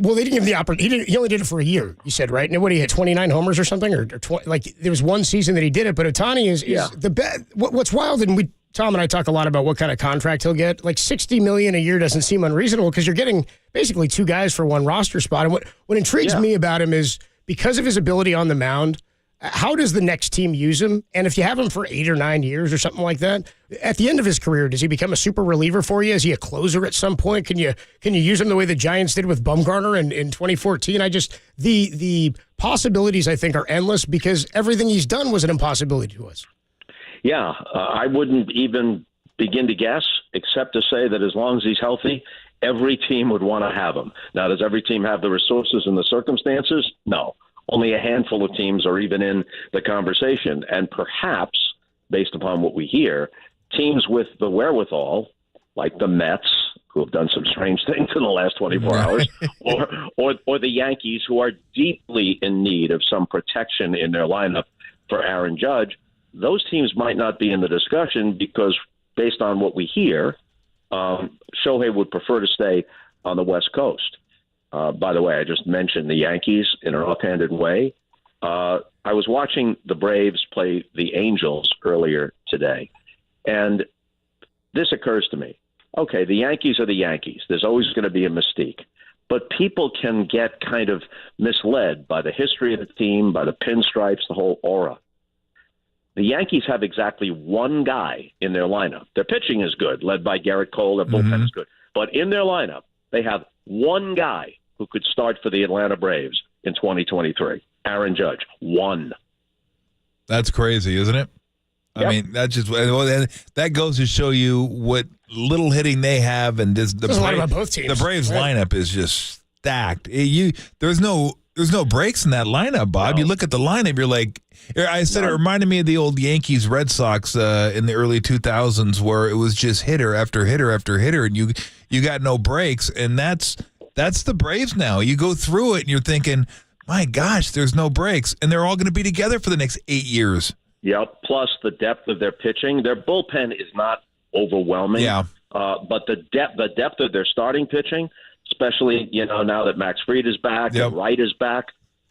Well, they didn't give him the opportunity. He only did it for a year, you said, right? And what, he hit 29 homers or something? Or 20, like, there was one season that he did it, but Ohtani is the best. What's wild, and Tom and I talk a lot about what kind of contract he'll get. Like $60 million a year doesn't seem unreasonable because you're getting basically two guys for one roster spot. And what intrigues me about him is because of his ability on the mound, how does the next team use him? And if you have him for 8 or 9 years or something like that, at the end of his career, does he become a super reliever for you? Is he a closer at some point? Can you use him the way the Giants did with Bumgarner in 2014? The possibilities, I think, are endless because everything he's done was an impossibility to us. Yeah, I wouldn't even begin to guess, except to say that as long as he's healthy, every team would want to have him. Now, does every team have the resources and the circumstances? No. Only a handful of teams are even in the conversation. And perhaps, based upon what we hear, teams with the wherewithal, like the Mets, who have done some strange things in the last 24 hours, or the Yankees, who are deeply in need of some protection in their lineup for Aaron Judge, those teams might not be in the discussion because, based on what we hear, Shohei would prefer to stay on the West Coast. By the way, I just mentioned the Yankees in an offhanded way. I was watching the Braves play the Angels earlier today, and this occurs to me. Okay, the Yankees are the Yankees. There's always going to be a mystique. But people can get kind of misled by the history of the team, by the pinstripes, the whole aura. The Yankees have exactly one guy in their lineup. Their pitching is good, led by Garrett Cole. Their bullpen is good. But in their lineup, they have one guy who could start for the Atlanta Braves in 2023. Aaron Judge. One. That's crazy, isn't it? Yep. I mean, that goes to show you what little hitting they have, and the Braves lineup is just stacked. There's no There's no breaks in that lineup, Bob. You look at the lineup, you're like, I said it reminded me of the old Yankees Red Sox in the early 2000s where it was just hitter after hitter after hitter, and you got no breaks, and that's the Braves now. You go through it, and you're thinking, my gosh, there's no breaks, and they're all going to be together for the next 8 years. Yep, plus the depth of their pitching. Their bullpen is not overwhelming. Yeah. But the depth of their starting pitching, especially now that Max Fried is back and Wright is back,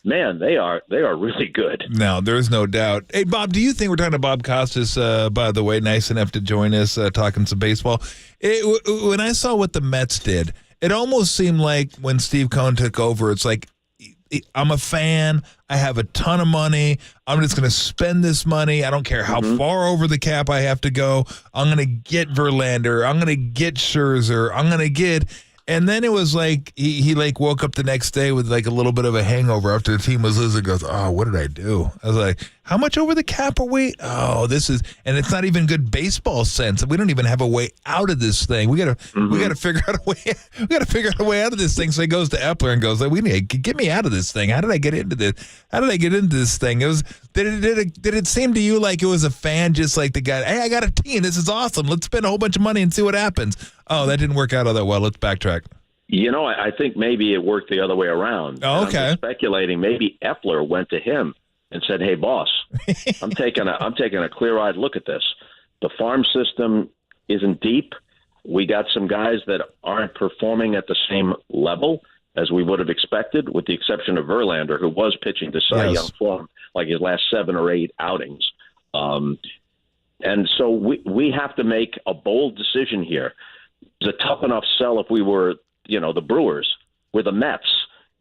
man, they are really good. No, there's no doubt. Hey, Bob, do you think we're talking to Bob Costas? By the way, nice enough to join us talking some baseball. When I saw what the Mets did, it almost seemed like when Steve Cohen took over, it's like, I'm a fan. I have a ton of money. I'm just going to spend this money. I don't care how far over the cap I have to go. I'm going to get Verlander. I'm going to get Scherzer. I'm going to get... And then it was like he woke up the next day with like a little bit of a hangover after the team was losing. Goes, oh, what did I do? I was like, how much over the cap are we? Oh, this is, and it's not even good baseball sense. We don't even have a way out of this thing. We gotta figure out a way. We gotta figure out a way out of this thing. So he goes to Epler and goes, we need to get me out of this thing. How did I get into this? How did I get into this thing? It was did it seem to you like it was a fan, just like the guy? Hey, I got a team. This is awesome. Let's spend a whole bunch of money and see what happens. Oh, that didn't work out all that well. Let's backtrack. I think maybe it worked the other way around. Oh, okay. I'm speculating maybe Epler went to him and said, "Hey, boss, I'm taking a clear-eyed look at this. The farm system isn't deep. We got some guys that aren't performing at the same level as we would have expected, with the exception of Verlander, who was pitching to Cy Young form like his last 7 or 8 outings. And so we have to make a bold decision here. It's a tough enough sell if we were, the Brewers. We're the Mets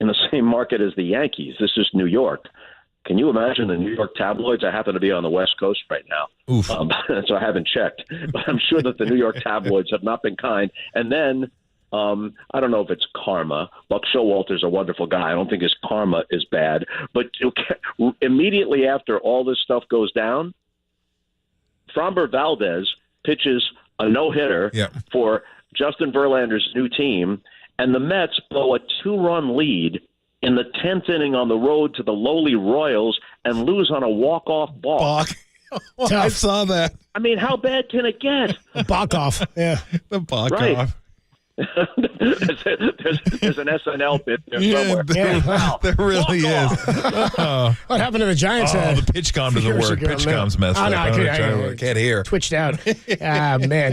in the same market as the Yankees. This is New York. Can you imagine the New York tabloids? I happen to be on the West Coast right now, so I haven't checked. But I'm sure that the New York tabloids have not been kind. And then I don't know if it's karma. Buck Showalter's a wonderful guy. I don't think his karma is bad. But immediately after all this stuff goes down, Framber Valdez pitches a no-hitter for Justin Verlander's new team, and the Mets blow a 2-run lead in the 10th inning on the road to the lowly Royals and lose on a walk-off balk. I saw that. I mean, how bad can it get? Balk-off, yeah. The balk-off. Right. there's an SNL bit there somewhere. There really is. What happened to the Giants? The pitch comm doesn't work. Pitch comm's messed up. I can't hear. Twitched out. Man,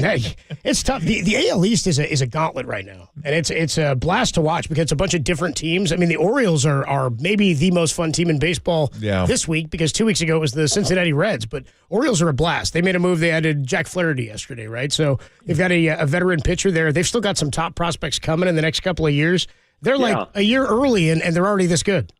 it's tough. The AL East is a gauntlet right now, and it's a blast to watch because it's a bunch of different teams. I mean, the Orioles are maybe the most fun team in baseball this week because 2 weeks ago it was the Cincinnati Reds, but Orioles are a blast. They made a move. They added Jack Flaherty yesterday, right? So they've got a veteran pitcher there. They've still got some top prospects coming in the next couple of years. They're like a year early, and they're already this good.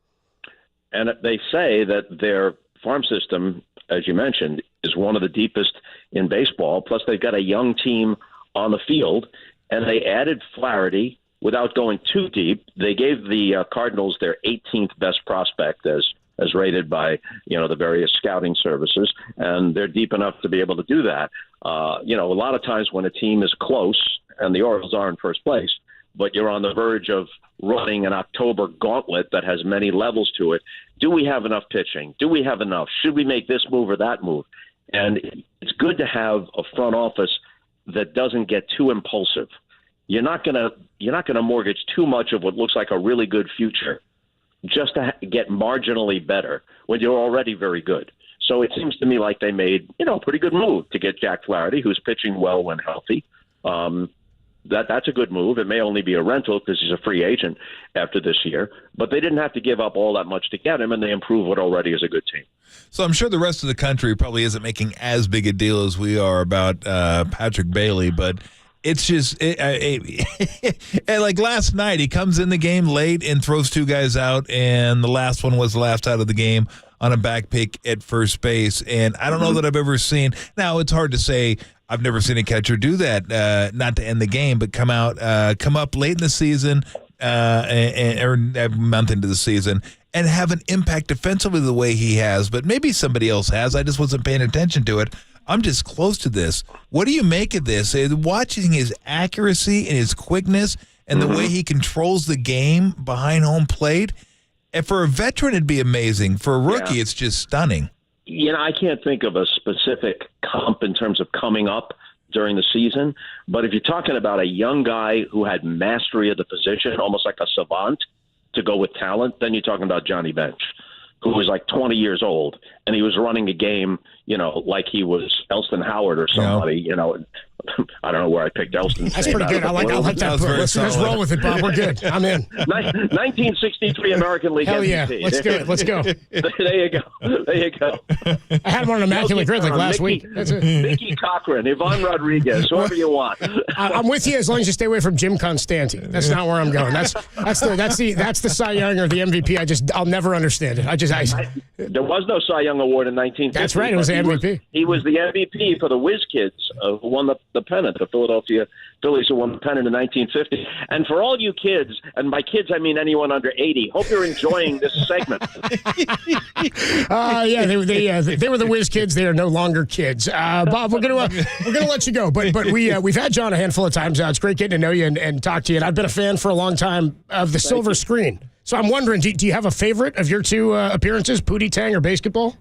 And they say that their farm system, as you mentioned, is one of the deepest in baseball. Plus, they've got a young team on the field, and they added Flaherty without going too deep. They gave the Cardinals their 18th best prospect as rated by the various scouting services, and they're deep enough to be able to do that. A lot of times when a team is close, and the Orioles are in first place, but you're on the verge of running an October gauntlet that has many levels to it. Do we have enough pitching? Do we have enough? Should we make this move or that move? And it's good to have a front office that doesn't get too impulsive. You're not gonna mortgage too much of what looks like a really good future just to get marginally better when you're already very good. So it seems to me like they made a pretty good move to get Jack Flaherty, who's pitching well when healthy. That's a good move. It may only be a rental because he's a free agent after this year, but they didn't have to give up all that much to get him, and they improved what already is a good team. So I'm sure the rest of the country probably isn't making as big a deal as we are about Patrick Bailey, but it's just and like last night, he comes in the game late and throws 2 guys out, and the last one was the last out of the game on a back pick at first base. And I don't know that I've ever seen. Now, it's hard to say. I've never seen a catcher do that, not to end the game, but come up late in the season or a month into the season and have an impact defensively the way he has. But maybe somebody else has. I just wasn't paying attention to it. I'm just close to this. What do you make of this? Watching his accuracy and his quickness and the way he controls the game behind home plate, And for a veteran, it'd be amazing. For a rookie, it's just stunning. I can't think of a specific comp in terms of coming up during the season, but if you're talking about a young guy who had mastery of the position, almost like a savant to go with talent, then you're talking about Johnny Bench, who was like 20 years old, and he was running a game, like he was Elston Howard or somebody, I don't know where I picked Elston. That's pretty good. I like that. Let's roll with it, Bob. We're good. I'm in. 1963 American League Hell MVP. yeah. Let's do it. Let's go. There you go. I had him on an immaculate grid like last week. That's it. Mickey Cochran, Yvonne Rodriguez, whoever you want. I'm with you as long as you stay away from Jim Constanti. That's not where I'm going. That's the Cy Young or the MVP. I'll never understand it. There was no Cy Young Award in 1950. That's right. It was the MVP. He was the MVP for the Whiz Kids who won the pennant, the Philadelphia Phillies who won the pennant in 1950. And for all you kids, and by kids I mean anyone under 80, hope you're enjoying this segment. Yeah, they were the Whiz Kids. They are no longer kids. Bob, we're gonna let you go, but we've had John a handful of times now. It's great getting to know you and talk to you. And I've been a fan for a long time of the silver screen. So I'm wondering, do you have a favorite of your two appearances, Pootie Tang or basketball?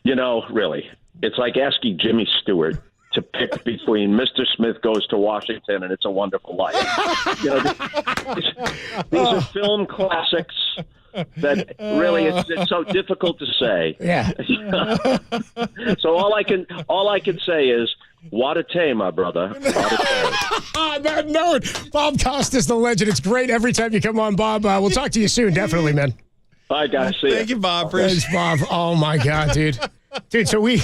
Really, it's like asking Jimmy Stewart to pick between Mr. Smith Goes to Washington and It's a Wonderful Life. These are film classics that really it's so difficult to say. Yeah. So all I can say is, what a tay, my brother. What a tay. On that note, Bob Costas, the legend. It's great every time you come on, Bob. We'll talk to you soon, definitely, man. All right, guys. See Thank you, Bob. Thanks, Bob. Oh, my God, dude. Dude, so we...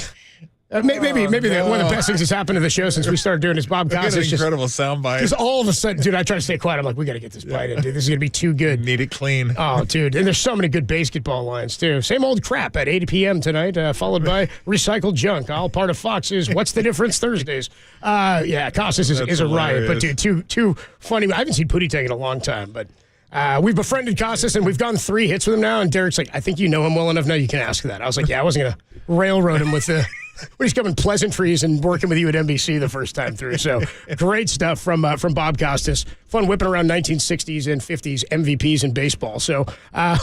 Maybe one of the best things that's happened to the show since we started doing is Bob Costas. Incredible soundbite. Just all of a sudden, dude, I try to stay quiet. I'm like, we got to get this bite in, dude. This is going to be too good. Need it clean. Oh, dude. And there's so many good basketball lines, too. Same old crap at 8 p.m. tonight, followed by recycled junk, all part of Fox's What's the Difference Thursdays. Costas is a riot. But, dude, too funny. I haven't seen Pootie Tang in a long time, but... we've befriended Costas, and we've gone 3 hits with him now, and Derek's like, I think you know him well enough now you can ask that. I was like, yeah, I wasn't going to railroad him with the... when he's coming pleasantries and working with you at NBC the first time through. So great stuff from Bob Costas. Fun whipping around 1960s and 50s MVPs in baseball. So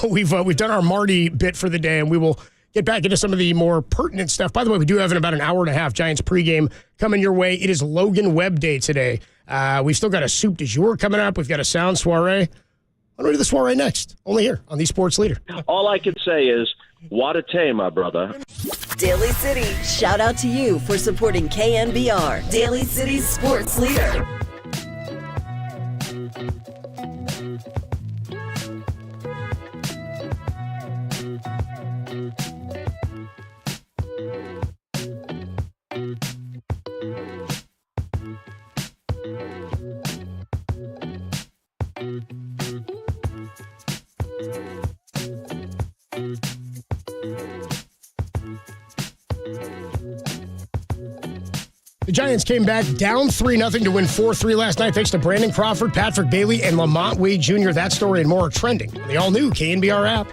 we've done our Marty bit for the day, and we will get back into some of the more pertinent stuff. By the way, we do have in about an hour and a half Giants pregame coming your way. It is Logan Webb Day today. We've still got a soup du jour coming up. We've got a sound soiree. I'm going to do the soiree next, only here on the Sports Leader. All I can say is, what a tay, my brother. Daly City, shout out to you for supporting KNBR, Daly City's sports leader. The Giants came back down 3-0 to win 4-3 last night thanks to Brandon Crawford, Patrick Bailey, and Lamont Wade Jr. That story and more are trending on the all-new KNBR app.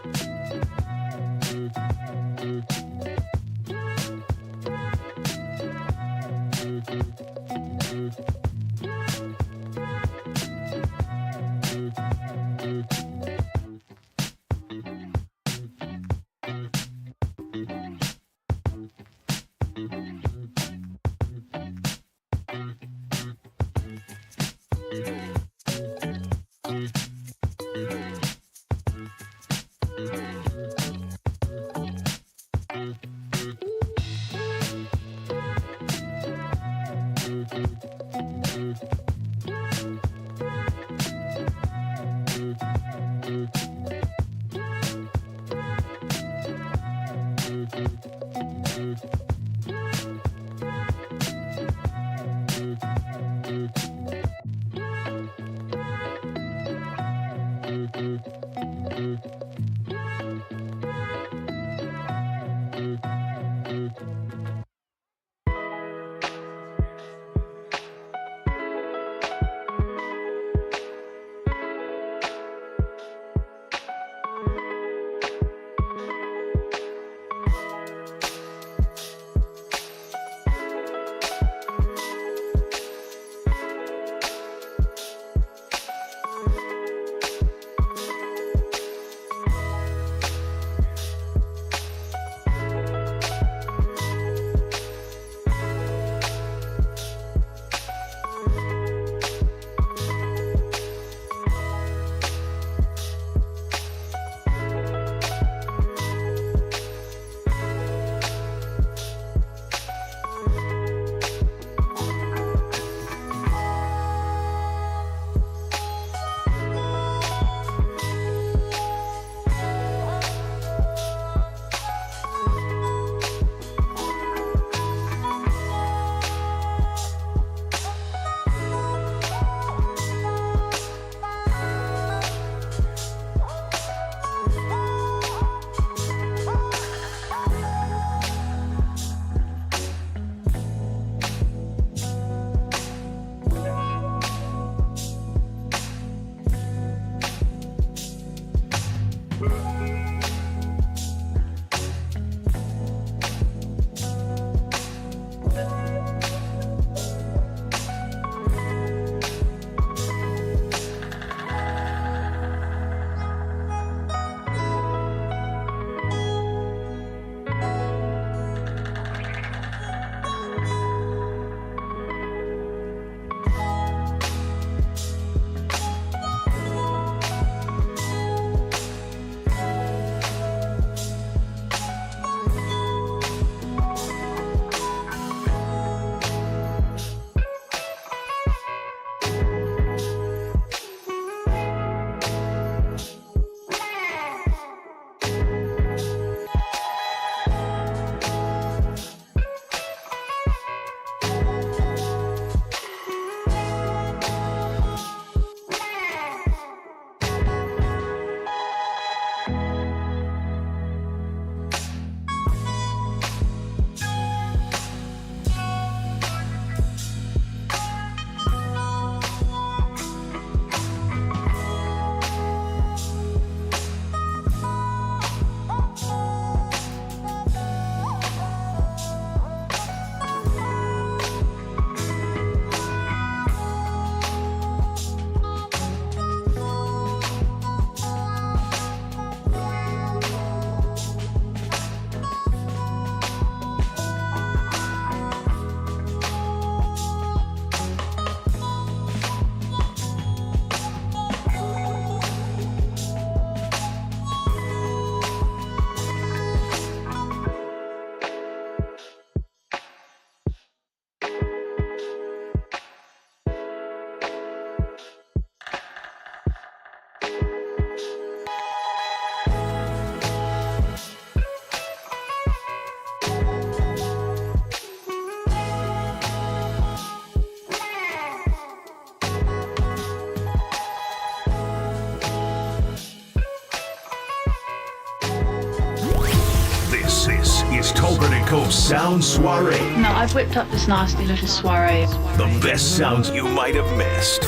Krukow Sound Soiree. No, I've whipped up this nasty little soiree. The best sounds you might have missed.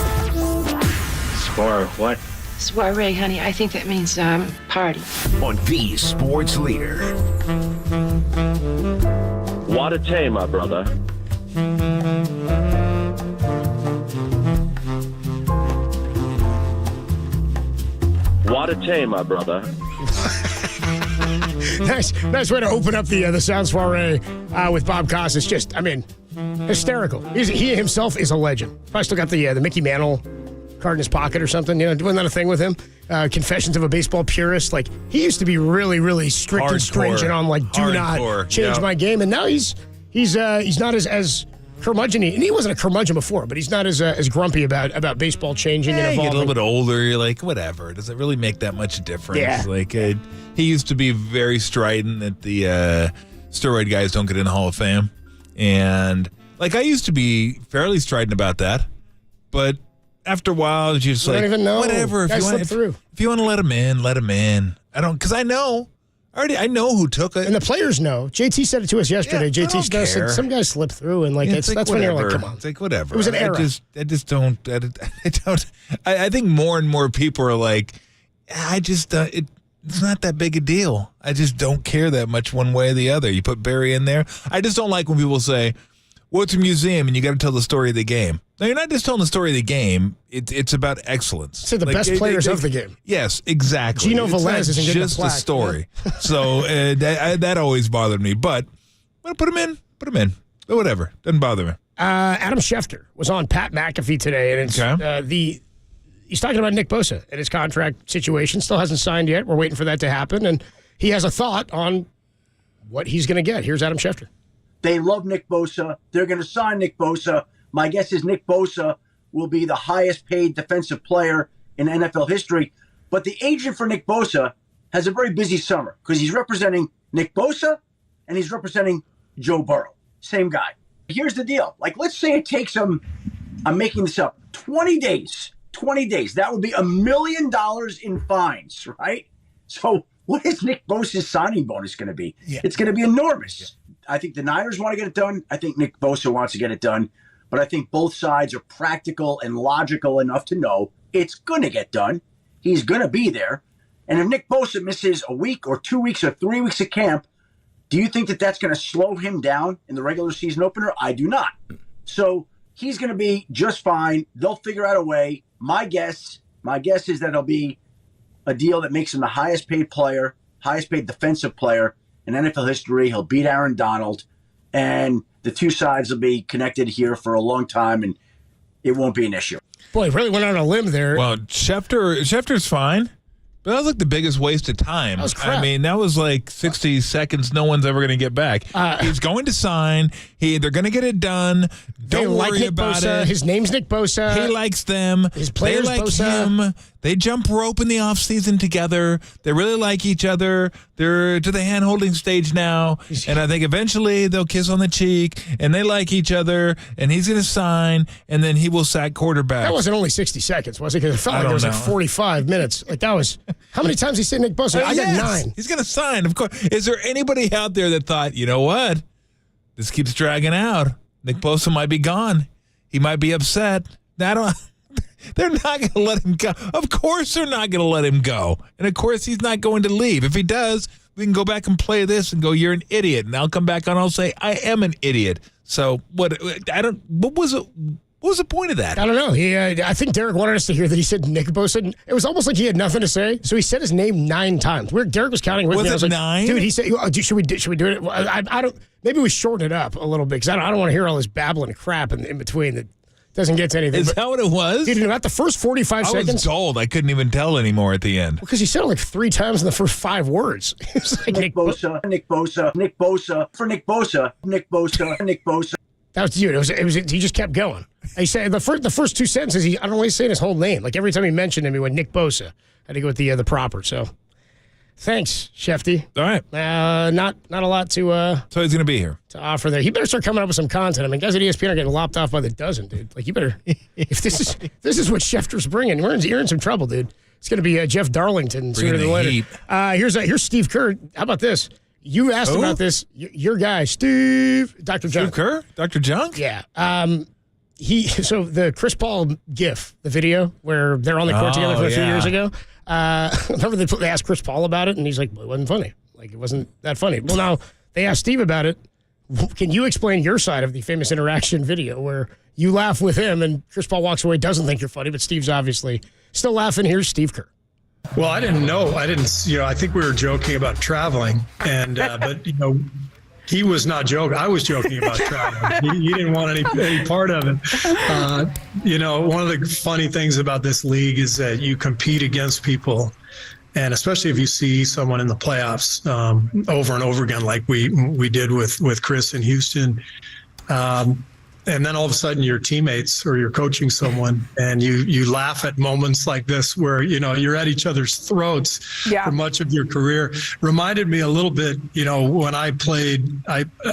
What? Soiree, honey. I think that means party. On the sports leader. What a day, my brother. What a day, my brother. Nice way to open up the Sound Soiree with Bob Costas. Just, I mean, hysterical. He himself is a legend. Probably still got the Mickey Mantle card in his pocket or something. You know, doing that a thing with him. Confessions of a Baseball Purist. Like, he used to be really, really strict and stringent on, like, do not change my game. And now he's not as curmudgeon-y. And he wasn't a curmudgeon before, but he's not as grumpy about baseball changing and evolving. You get a little bit older, you're like, whatever. Does it really make that much difference? Yeah. Like, he used to be very strident that the steroid guys don't get in the Hall of Fame. And, like, I used to be fairly strident about that. But after a while, you're just like, don't even know. Whatever. If you want to let him in, let him in. Because I know who took it. And the players know. JT said it to us yesterday. Yeah, JT said some guys slipped through, and that's when you're like, come on. It's like, whatever. It was an era. I just don't. I think more and more people are like, it's not that big a deal. I just don't care that much one way or the other. You put Barry in there. I just don't like when people say, well, it's a museum and you got to tell the story of the game. No, you're not just telling the story of the game. It's about excellence. Say the best players of the game. Yes, exactly. Gino Velez isn't just a story. So that always bothered me. But put him in. But whatever. Doesn't bother me. Adam Schefter was on Pat McAfee today, and it's he's talking about Nick Bosa and his contract situation. Still hasn't signed yet. We're waiting for that to happen, and he has a thought on what he's going to get. Here's Adam Schefter. They love Nick Bosa. They're going to sign Nick Bosa. My guess is Nick Bosa will be the highest paid defensive player in NFL history. But the agent for Nick Bosa has a very busy summer because he's representing Nick Bosa and he's representing Joe Burrow. Same guy. Here's the deal. Like, let's say it takes him, I'm making this up, 20 days. 20 days. That would be $1 million in fines, right? So what is Nick Bosa's signing bonus going to be? Yeah. It's going to be enormous. Yeah. I think the Niners want to get it done. I think Nick Bosa wants to get it done. But I think both sides are practical and logical enough to know it's going to get done. He's going to be there. And if Nick Bosa misses a week or 2 weeks or 3 weeks of camp, do you think that that's going to slow him down in the regular season opener? I do not. So he's going to be just fine. They'll figure out a way. My guess is that it'll be a deal that makes him the highest paid player, highest paid defensive player in NFL history. He'll beat Aaron Donald, and the two sides will be connected here for a long time, and it won't be an issue. Boy, really went on a limb there. Well, Schefter's fine, but that was like the biggest waste of time. That was crap. I mean, that was like 60 seconds no one's ever going to get back. He's going to sign. They're going to get it done. Don't worry about it. His name's Nick Bosa. He likes them. His players like Bosa. him. They jump rope in the offseason together. They really like each other. They're to the hand-holding stage now. And I think eventually they'll kiss on the cheek. And they like each other. And he's going to sign. And then he will sack quarterback. That wasn't only 60 seconds, was it? Because it felt like it was like 45 minutes. Like that was – how many times he said Nick Bosa? I got 9. He's going to sign, of course. Is there anybody out there that thought, you know what? This keeps dragging out. Nick Bosa might be gone. He might be upset. They're not going to let him go. Of course they're not going to let him go. And, of course, he's not going to leave. If he does, we can go back and play this and go, you're an idiot. And I'll come back on and I'll say, I am an idiot. So, what was the point of that? I don't know. I think Derek wanted us to hear that he said Nick Bosa. It was almost like he had nothing to say. So he said his name 9 times. Derek was counting with me. Was it 9? Dude, he said, should we do it? I don't. Maybe we shorten it up a little bit because I don't want to hear all this babbling crap in between that doesn't get to anything. Is that what it was? Dude, about the first 45 seconds. I was dulled. I couldn't even tell anymore at the end. Because he said it like 3 times in the first 5 words. It was like Nick Bosa, Nick Bosa, Nick Bosa, for Nick Bosa, Nick Bosa, Nick Bosa. That was dude. It was. He just kept going. He said the first 2 sentences. I don't know why he's saying his whole name. Like every time he mentioned him, he went Nick Bosa. Had to go with the proper. So, thanks, Shefty. All right. Not a lot to. So he's gonna be here to offer there. He better start coming up with some content. I mean, guys at ESPN are getting lopped off by the dozen, dude. Like you better. If this is what Schefter's bringing, you're in some trouble, dude. It's gonna be Jeff Darlington sooner than later. Here's Steve Kerr. How about this? You asked about this. Your guy, Steve, Dr. Junk. Steve Kerr? Dr. Junk? Yeah. So the Chris Paul gif, the video where they're on the court together a few years ago. Remember they asked Chris Paul about it, and he's like, well, it wasn't funny. Like, it wasn't that funny. Well, now they asked Steve about it. Can you explain your side of the famous interaction video where you laugh with him and Chris Paul walks away, doesn't think you're funny, but Steve's obviously still laughing? Here's Steve Kerr. Well, I didn't know. I think we were joking about traveling, and but he was not joking. I was joking about traveling. He didn't want any part of it. One of the funny things about this league is that you compete against people, and especially if you see someone in the playoffs over and over again, like we did with Chris in Houston. And then all of a sudden you're teammates or you're coaching someone and you laugh at moments like this where, you're at each other's throats for much of your career. Reminded me a little bit, when I played,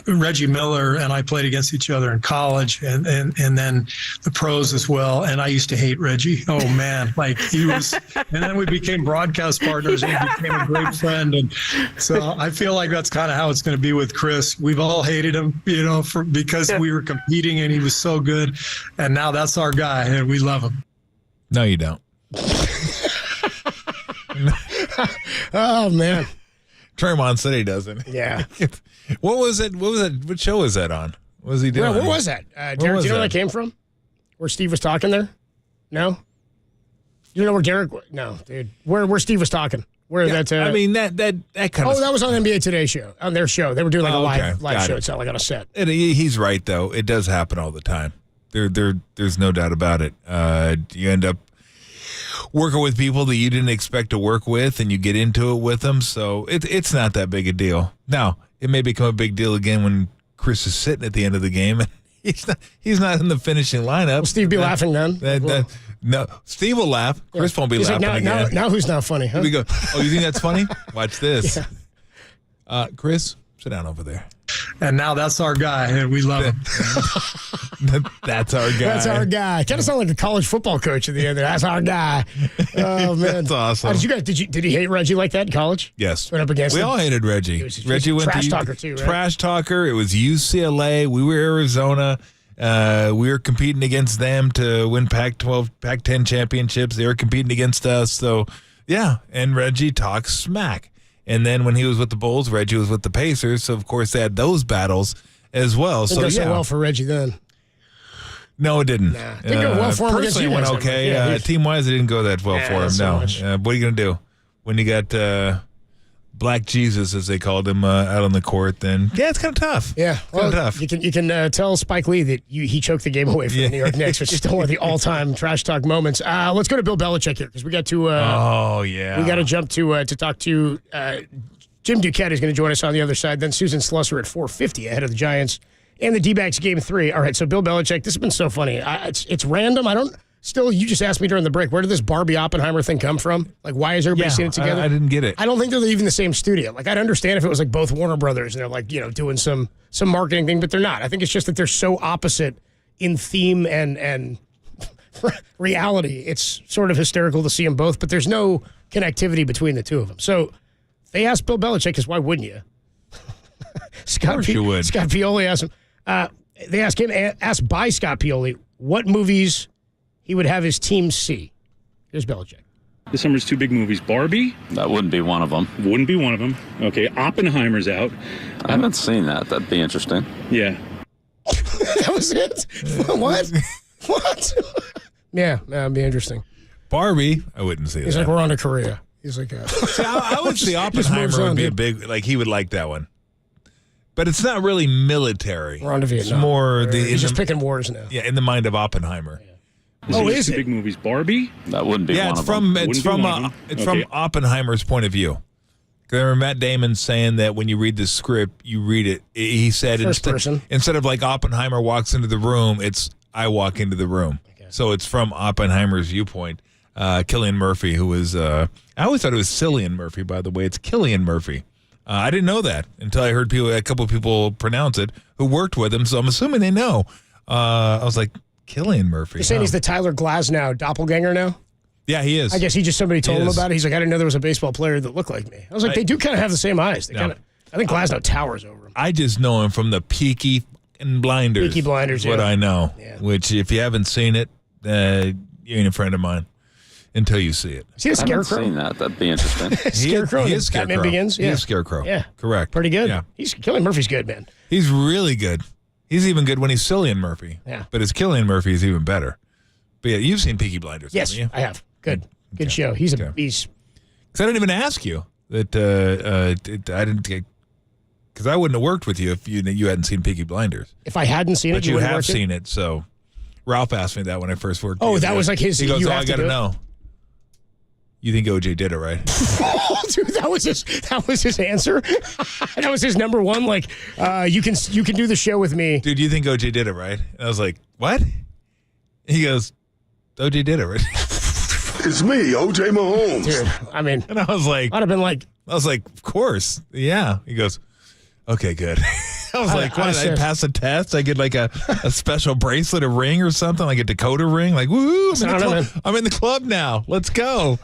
Reggie Miller and I played against each other in college and then the pros as well. And I used to hate Reggie. Oh man, like he was, and then we became broadcast partners and he became a great friend. And so I feel like that's kind of how it's going to be with Chris. We've all hated him, because we were competing and he was so good, and now that's our guy, and we love him. No, you don't. Oh man, Tremont said he doesn't. Yeah. What was it? What show was that on? What was he doing? What was that? Derek, do you know where that came from? Where Steve was talking there? No. You know where Derek? No, dude. Where Steve was talking? Where that? that kind of. Oh, that was on NBA Today show, on their show. They were doing like a live show. It's not like on a set. And he's right though. It does happen all the time. There's no doubt about it. You end up working with people that you didn't expect to work with, and you get into it with them. So it's not that big a deal. Now it may become a big deal again when Chris is sitting at the end of the game and he's not in the finishing lineup. Will Steve be laughing then? No, Steve will laugh. Chris won't be laughing again. Now who's not funny, huh? We go, oh, you think that's funny? Watch this. Yeah. Chris, sit down over there. And now that's our guy, and we love him. That's our guy. That's our guy. Kind of sound like a college football coach at the end there. That's our guy. Oh, man. That's awesome. Did he hate Reggie like that in college? Yes. Went up against him? all hated Reggie. Reggie went trash talker too, right? Trash talker. It was UCLA. We were Arizona. We were competing against them to win Pac-12, Pac-10 championships. They were competing against us. So, yeah. And Reggie talks smack. And then when he was with the Bulls, Reggie was with the Pacers. So, of course, they had those battles as well. Didn't go so well for Reggie then. No, it didn't. Nah, didn't go well for him against you guys. Went okay. Team-wise, it didn't go that well for him. No. What are you going to do when you got Black Jesus, as they called him, out on the court? Then it's kind of tough. Yeah, kind of tough. You can tell Spike Lee that he choked the game away from the New York Knicks, which is still one of the all-time trash talk moments. Let's go to Bill Belichick here because we got to. We got to jump to talk to Jim Duquette is going to join us on the other side. Then Susan Slusser at 4:50 ahead of the Giants and the D-backs game 3. All right, so Bill Belichick, this has been so funny. It's random. You just asked me during the break, where did this Barbie Oppenheimer thing come from? Like, why is everybody seeing it together? I didn't get it. I don't think they're even the same studio. Like, I'd understand if it was like both Warner Brothers and they're like, doing some marketing thing, but they're not. I think it's just that they're so opposite in theme and reality. It's sort of hysterical to see them both, but there's no connectivity between the two of them. So they asked Bill Belichick, because why wouldn't you? Of course you would. Scott Pioli asked him. They asked by Scott Pioli, what movies he would have his team see. Here's Belichick. This summer's 2 big movies. Barbie? That wouldn't be one of them. Wouldn't be one of them. Okay, Oppenheimer's out. I haven't seen that. That'd be interesting. Yeah. That was it? What? What? Yeah, that'd be interesting. Barbie, I wouldn't see that. He's like, we're on to Korea. He's like, I would see Oppenheimer would be a big, like, he would like that one. But it's not really military. We're on to Vietnam. It's more he's just picking wars now. Yeah, in the mind of Oppenheimer. Yeah. Is it? Big movies. Barbie? That wouldn't be one of them. It's from Oppenheimer's point of view. I remember Matt Damon saying that when you read the script, you read it. He said instead of like Oppenheimer walks into the room, it's I walk into the room. Okay. So it's from Oppenheimer's viewpoint. Cillian Murphy, who was I always thought it was Cillian Murphy, by the way. It's Cillian Murphy. I didn't know that until I heard a couple of people pronounce it who worked with him. So I'm assuming they know. I was like, Cillian Murphy. You're saying he's the Tyler Glasnow doppelganger now? Yeah, he is. I guess somebody told him about it. He's like, I didn't know there was a baseball player that looked like me. I was like, they do kind of have the same eyes. They kind of. I think Glasnow towers over him. I just know him from the Peaky Blinders. Peaky Blinders, what yeah. I know. Yeah. Which, if you haven't seen it, you ain't a friend of mine until you see it. See the I haven't Scarecrow? seen that. That'd be interesting. Scarecrow. He is Batman Scarecrow. Begins. He Yeah. is Scarecrow. Yeah. Correct. Pretty good. Yeah. Killian Murphy's good, man. He's really good. He's even good when he's Cillian Murphy. Yeah. But his Cillian Murphy is even better. But yeah, you've seen Peaky Blinders, Yes, haven't you? I have. Good show. He's Okay. he's. Because I didn't even ask you that I didn't get, because I wouldn't have worked with you if you hadn't seen Peaky Blinders. If I hadn't seen it, But you wouldn't have work it? seen it, so Ralph asked me that when I first worked. Oh, together. that was like his. He goes, you "Oh, have I to got to do it?" know." You think OJ did it, right? Oh, dude, that was his answer. That was his number one. Like, you can do the show with me, Dude, you think OJ did it, right? And I was like, "What?" He goes, "OJ did it, right?" It's me, OJ Mahomes. Dude, I mean, and I was like, I'd have been like, "Of course, yeah." He goes, "Okay, good." I was like, "What? I pass a test? I get like a special bracelet, a ring, or something, like a Dakota ring? Like, woo! I'm in the club now. Let's go."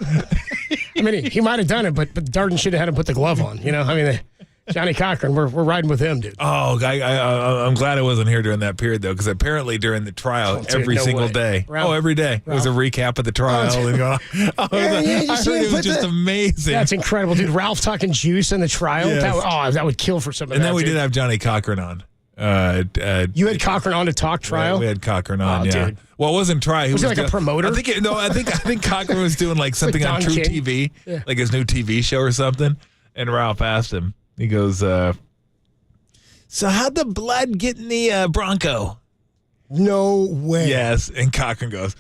I mean, he might have done it, but Darden should have had him put the glove on. You know, I mean, Johnny Cochran, we're riding with him, dude. Oh, I'm glad I wasn't here during that period, though, because apparently during the trial, every single day. Ralph, every day. It was a recap of the trial. I heard it was just amazing. That's incredible, dude. Ralph talking juice in the trial. Yes. That would kill for some of And that. then we dude. did have Johnny Cochran on. You had Cochran on to talk trial? We had Cochran on, yeah. Dude. Well, it wasn't trial. Was he like a promoter? I think Cochran was doing like something on True TV, like his new TV show or something. And Ralph asked him, he goes, "So how'd the blood get in the Bronco?" No way. Yes. And Cochran goes,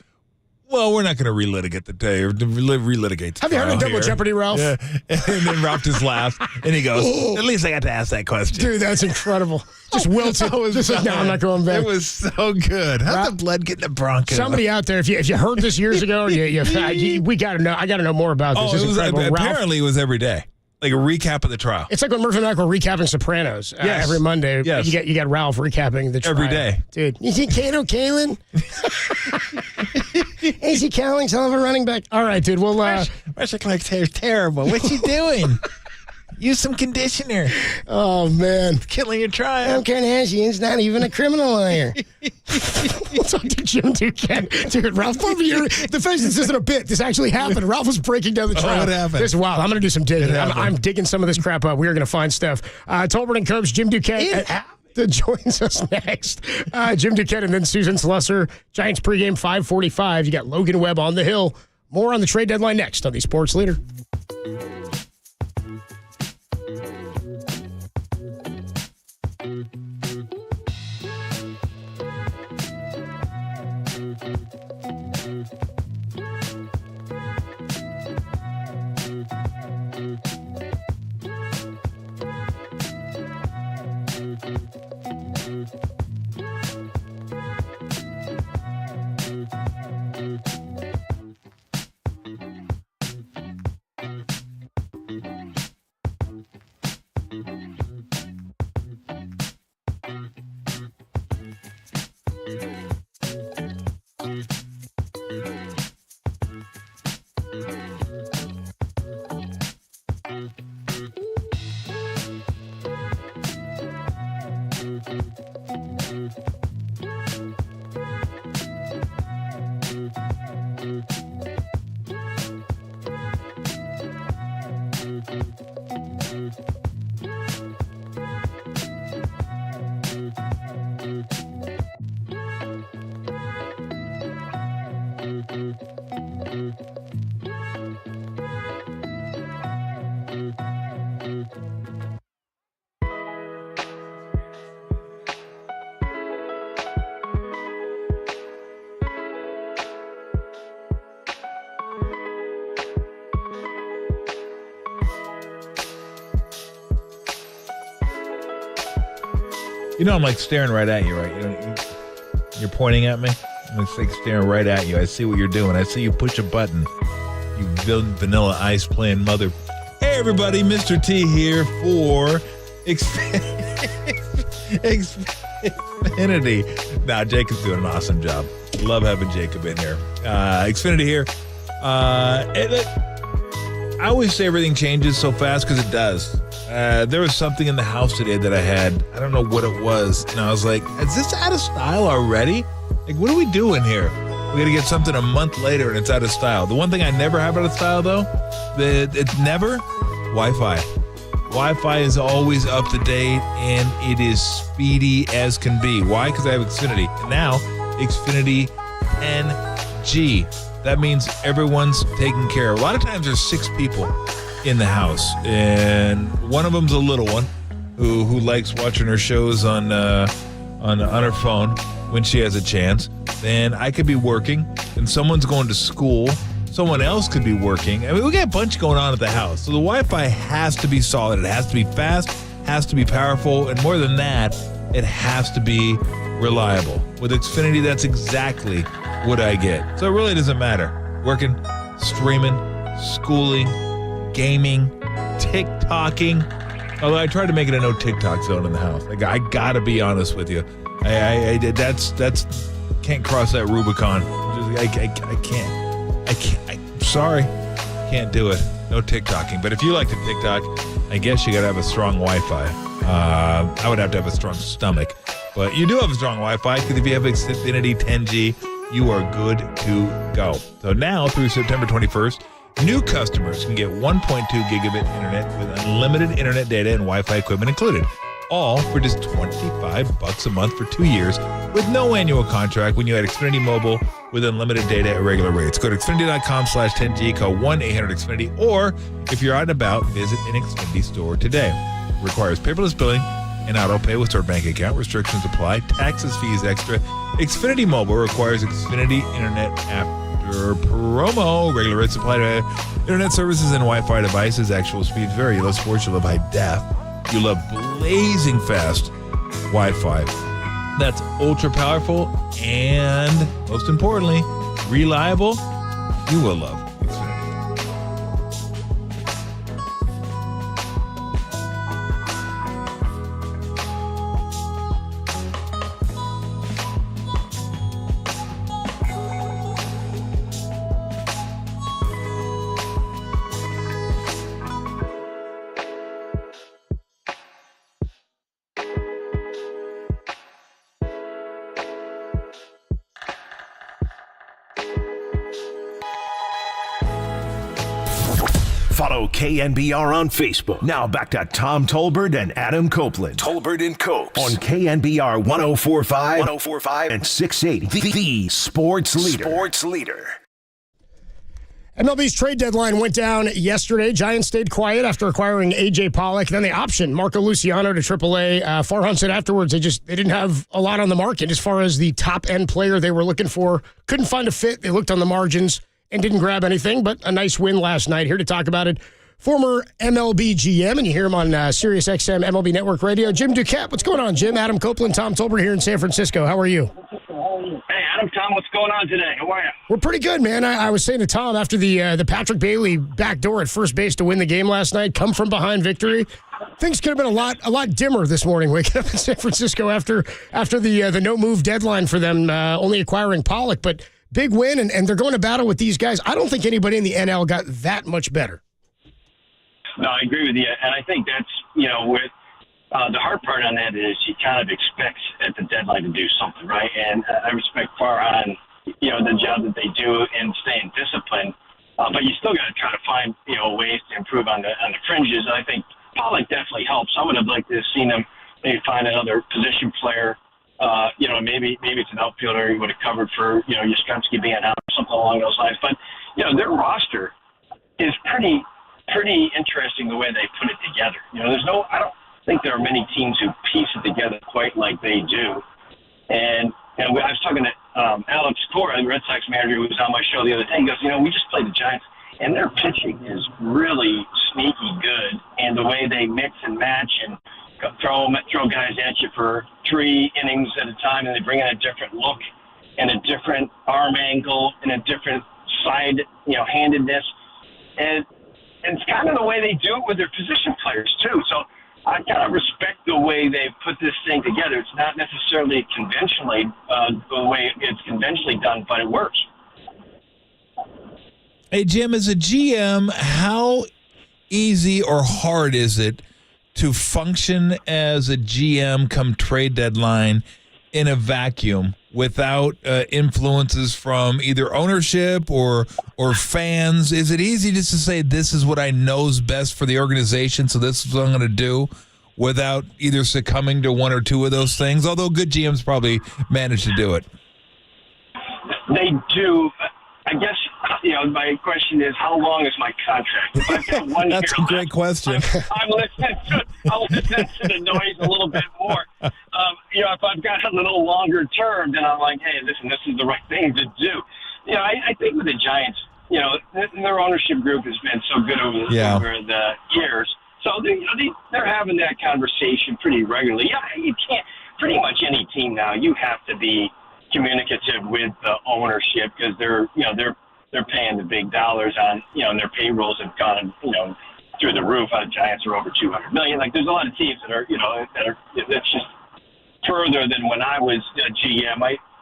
"Well, we're not going to relitigate the day or relitigate the Have you heard of Double here." Jeopardy, Ralph? Yeah. And then Ralph just laughs, and he goes, "At least I got to ask that question." Dude, that's incredible. Just wilted. Just like, no, I'm not going back. It was so good. How'd the blood get in the Bronco? Somebody out there, if you heard this years ago, we got to know. I got to know more about this. This is incredible. Apparently it was every day. Like a recap of the trial. It's like when Murphy and Mac were recapping Sopranos every Monday. Yes. You got Ralph recapping the trial. Every day. Dude, you see Kato Kalin? AC Cowling's hell of a running back. All right, dude. Well, Russia Clark's hair's terrible. What's he doing? Use some conditioner. Oh, man. Killing your trial. Tom Kardashian's not even a criminal lawyer. We'll talk to Jim Duquette. Dude, Ralph Barbieri, the face, this isn't a bit. This actually happened. Ralph was breaking down the trial. What happened? This is wild. I'm going to do some digging. I'm digging some of this crap up. We are going to find stuff. Tolbert and Curbs, Jim Duquette that joins us next. Jim Duquette and then Susan Slusser. Giants pregame 5:45. You got Logan Webb on the hill. More on the trade deadline next on the Sports Leader. You know, I'm like staring right at you, right? You're pointing at me. I'm like staring right at you. I see what you're doing. I see you push a button. You Vanilla Ice playing mother. Hey, everybody, Mr. T here for Xfinity. Nah, Jacob's doing an awesome job. Love having Jacob in here. Xfinity here. I always say everything changes so fast because it does. There was something in the house today that I had. I don't know what it was. And I was like, is this out of style already? Like, what are we doing here? We got to get something a month later and it's out of style. The one thing I never have out of style, though, it's never Wi-Fi. Wi-Fi is always up to date and it is speedy as can be. Why? Because I have Xfinity. And now, Xfinity 10G. That means everyone's taken care of. A lot of times there's 6 people in the house, and one of them's a little one who likes watching her shows on her phone when she has a chance. Then I could be working, and someone's going to school. Someone else could be working. I mean, we got a bunch going on at the house. So the Wi-Fi has to be solid. It has to be fast, has to be powerful, and more than that, it has to be reliable. With Xfinity, that's exactly what I get. So it really doesn't matter. Working, streaming, schooling, gaming, TikToking. Although I tried to make it a no TikTok zone in the house. I gotta be honest with you. That's can't cross that Rubicon. I can't. I'm sorry. Can't do it. No TikToking. But if you like to TikTok, I guess you gotta have a strong Wi-Fi. I would have to have a strong stomach. But you do have a strong Wi-Fi because if you have Xfinity 10G, you are good to go. So now through September 21st, new customers can get 1.2 gigabit internet with unlimited internet data and Wi-Fi equipment included. All for just $25 a month for 2 years with no annual contract when you add Xfinity Mobile with unlimited data at regular rates. Go to Xfinity.com/10G, call 1-800-XFINITY, or if you're out and about, visit an Xfinity store today. Requires paperless billing and auto pay with stored bank account. Restrictions apply. Taxes, fees extra. Xfinity Mobile requires Xfinity Internet after promo. Regular rates apply to internet services and Wi-Fi devices. Actual speeds vary. You love sports, you love high def. You love blazing fast Wi-Fi. That's ultra powerful and, most importantly, reliable. You will love Xfinity. Follow KNBR on Facebook. Now back to Tom Tolbert and Adam Copeland. Tolbert and Copes on KNBR 104.5 and 680. The Sports Leader. MLB's trade deadline went down yesterday. Giants stayed quiet after acquiring A.J. Pollock. Then they optioned Marco Luciano to AAA. Farhan said afterwards they didn't have a lot on the market as far as the top-end player they were looking for. Couldn't find a fit. They looked on the margins and didn't grab anything, but a nice win last night. Here to talk about it, former MLB GM, and you hear him on Sirius XM MLB Network Radio, Jim Duquette. What's going on, Jim? Adam Copeland, Tom Tolbert here in San Francisco. How are you? Hey, Adam, Tom, what's going on today? How are you? We're pretty good, man. I was saying to Tom after the Patrick Bailey backdoor at first base to win the game last night, come from behind victory. Things could have been a lot dimmer this morning waking up in San Francisco after the no-move deadline for them only acquiring Pollock, but big win, and they're going to battle with these guys. I don't think anybody in the NL got that much better. No, I agree with you, and I think that's, with the hard part on that is you kind of expect at the deadline to do something, right? And I respect Farhan, the job that they do in staying disciplined, but you still got to try to find, ways to improve on the fringes. And I think Pollock definitely helps. I would have liked to have seen them maybe find another position player. Maybe it's an outfielder you would have covered for, Yastrzemski being out or something along those lines. But, their roster is pretty interesting the way they put it together. I don't think there are many teams who piece it together quite like they do. And I was talking to Alex Cora, the Red Sox manager, who was on my show the other day. He goes, we just played the Giants, and their pitching is really sneaky good. And the way they mix and match and throw guys at you for 3 innings at a time, and they bring in a different look and a different arm angle and a different side, handedness. And it's kind of the way they do it with their position players, too. So I kind of respect the way they put this thing together. It's not necessarily conventionally the way it's conventionally done, but it works. Hey, Jim, as a GM, how easy or hard is it to function as a GM come trade deadline in a vacuum without influences from either ownership or fans? Is it easy just to say, this is what I know is best for the organization, so this is what I'm going to do, without either succumbing to one or two of those things? Although good GMs probably manage to do it. They do. I guess, my question is, how long is my contract? If I've got 1 year That's a great question. I'm listening to the noise a little bit more. If I've got a little longer term, then I'm like, hey, listen, this is the right thing to do. I think with the Giants, their ownership group has been so good over the years. So they're having that conversation pretty regularly. Yeah, you can't. Pretty much any team now, you have to be communicative with the ownership, because they're paying the big dollars on, and their payrolls have gone through the roof. The Giants are over $200 million. Like, there's a lot of teams that are that's just further than when I was a GM.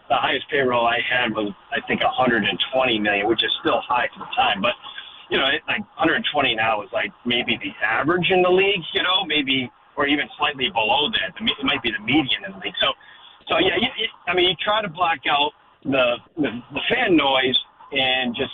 The highest payroll I had was, I think, $120 million, which is still high for the time, but like 120 now is like maybe the average in the league, maybe, or even slightly below that. It might be the median in the league. So yeah, you try to block out the fan noise and just,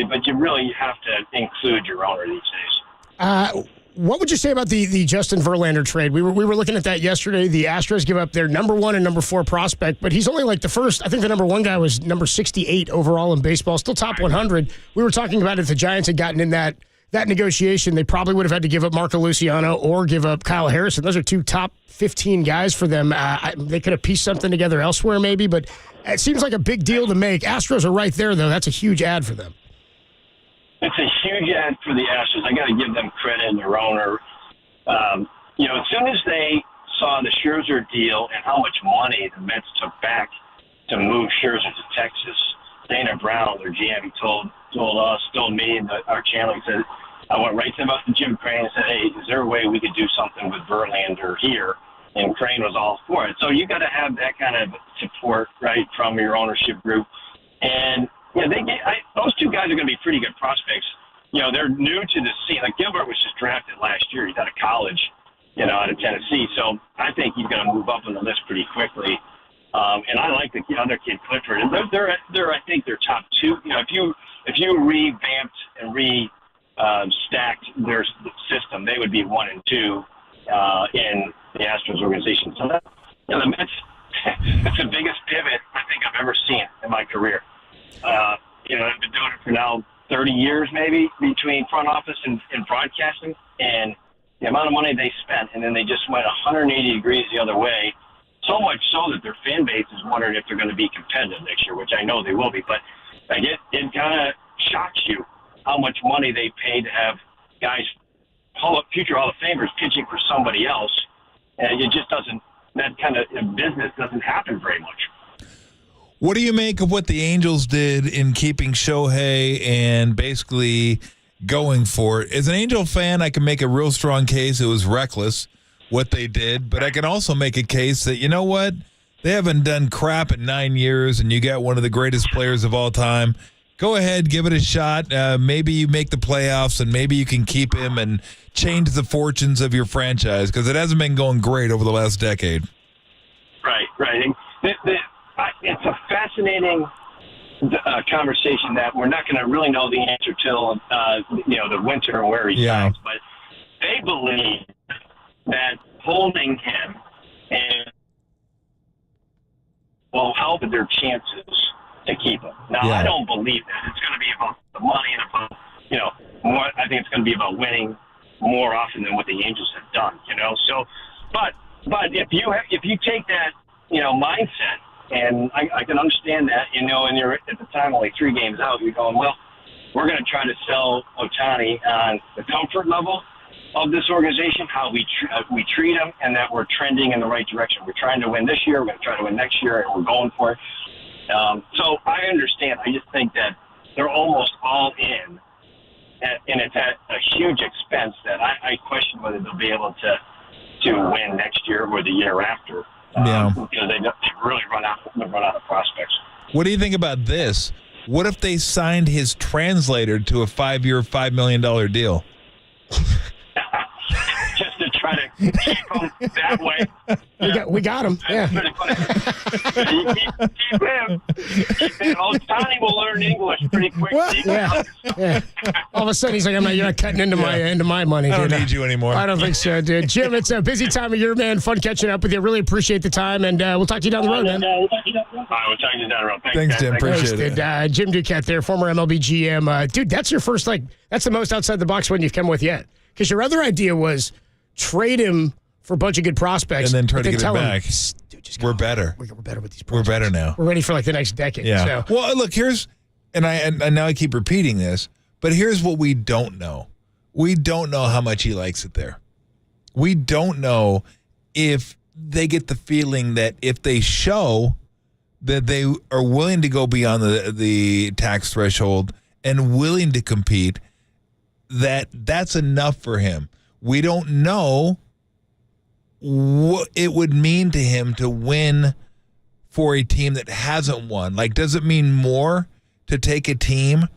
but you really have to include your owner these days. What would you say about the Justin Verlander trade? We were looking at that yesterday. The Astros give up their number 1 and number 4 prospect, but he's only like the first. I think the number 1 guy was number 68 overall in baseball, still top 100. We were talking about if the Giants had gotten in that negotiation, they probably would have had to give up Marco Luciano or give up Kyle Harrison. Those are 2 top 15 guys for them. They could have pieced something together elsewhere maybe, but it seems like a big deal to make. Astros are right there, though. That's a huge ad for them. It's a huge ad for the Astros. I got to give them credit and their owner. As soon as they saw the Scherzer deal and how much money the Mets took back to move Scherzer to Texas, Dana Brown, their GM, told me and our channel, he said, I went right to Jim Crane and said, hey, is there a way we could do something with Verlander here? And Crane was all for it. So you got to have that kind of support, right, from your ownership group. And those 2 guys are going to be pretty good prospects. They're new to the scene. Like, Gilbert was just drafted last year. He's out of college, out of Tennessee. So I think he's going to move up on the list pretty quickly. And I like the other kid, Clifford. And they're I think they're top 2. If you revamped and stacked their system, they would be 1 and 2 in the Astros organization. So the Mets, it's the biggest pivot I think I've ever seen in my career. I've been doing it for now 30 years maybe, between front office and broadcasting, and the amount of money they spent, and then they just went 180 degrees the other way, so much so that their fan base is wondering if they're going to be competitive next year, which I know they will be. But it kind of shocks you how much money they pay to have guys, future Hall of Famers, pitching for somebody else, and it just doesn't. That kind of business doesn't happen very much. What do you make of what the Angels did in keeping Shohei and basically going for it? As an Angel fan, I can make a real strong case it was reckless what they did, but I can also make a case that, you know what, they haven't done crap in 9 years, and you got one of the greatest players of all time. Go ahead, give it a shot. Maybe you make the playoffs, and maybe you can keep him and change the fortunes of your franchise, because it hasn't been going great over the last decade. Right. It's a fascinating conversation that we're not going to really know the answer till the winter and where he signs. But they believe that holding him and will help their chances to keep him. Now, I don't believe that. It's going to be about the money and about more. I think it's going to be about winning more often than what the Angels have done. So, but if you take that mindset. And I can understand that, and you're at the time only 3 games out. You're going, well, we're going to try to sell Ohtani on the comfort level of this organization, how we treat him, and that we're trending in the right direction. We're trying to win this year. We're going to try to win next year, and we're going for it. So I understand. I just think that they're almost all in, and it's at a huge expense that I question whether they'll be able to win next year or the year after. Because they really run out of prospects. What do you think about this? What if they signed his translator to a 5-year, $5 million deal? Just to try to keep him that way. We got him. Yeah. Keep him. Ohtani will learn English pretty quickly. Yeah. All of a sudden, he's like, you're not cutting into my money, I dude. don't need you anymore. I don't think so, dude. Jim, it's a busy time of year, man. Fun catching up with you. Really appreciate the time, and we'll talk to you down the road, man. All right, we'll talk to you down the road. Thanks, Jim. Appreciate Thanks, it. dude. Jim Duquette there, former MLB GM. Dude, that's your first, that's the most outside the box one you've come with yet. Because your other idea was trade him for a bunch of good prospects. And then try to get it back. Dude, we're better. We're better with these We're prospects. better now. We're ready for the next decade. Yeah. So. Well, look, and now I keep repeating this, but here's what we don't know. We don't know how much he likes it there. We don't know if they get the feeling that if they show that they are willing to go beyond the tax threshold and willing to compete, that's enough for him. We don't know what it would mean to him to win for a team that hasn't won. Does it mean more to take a team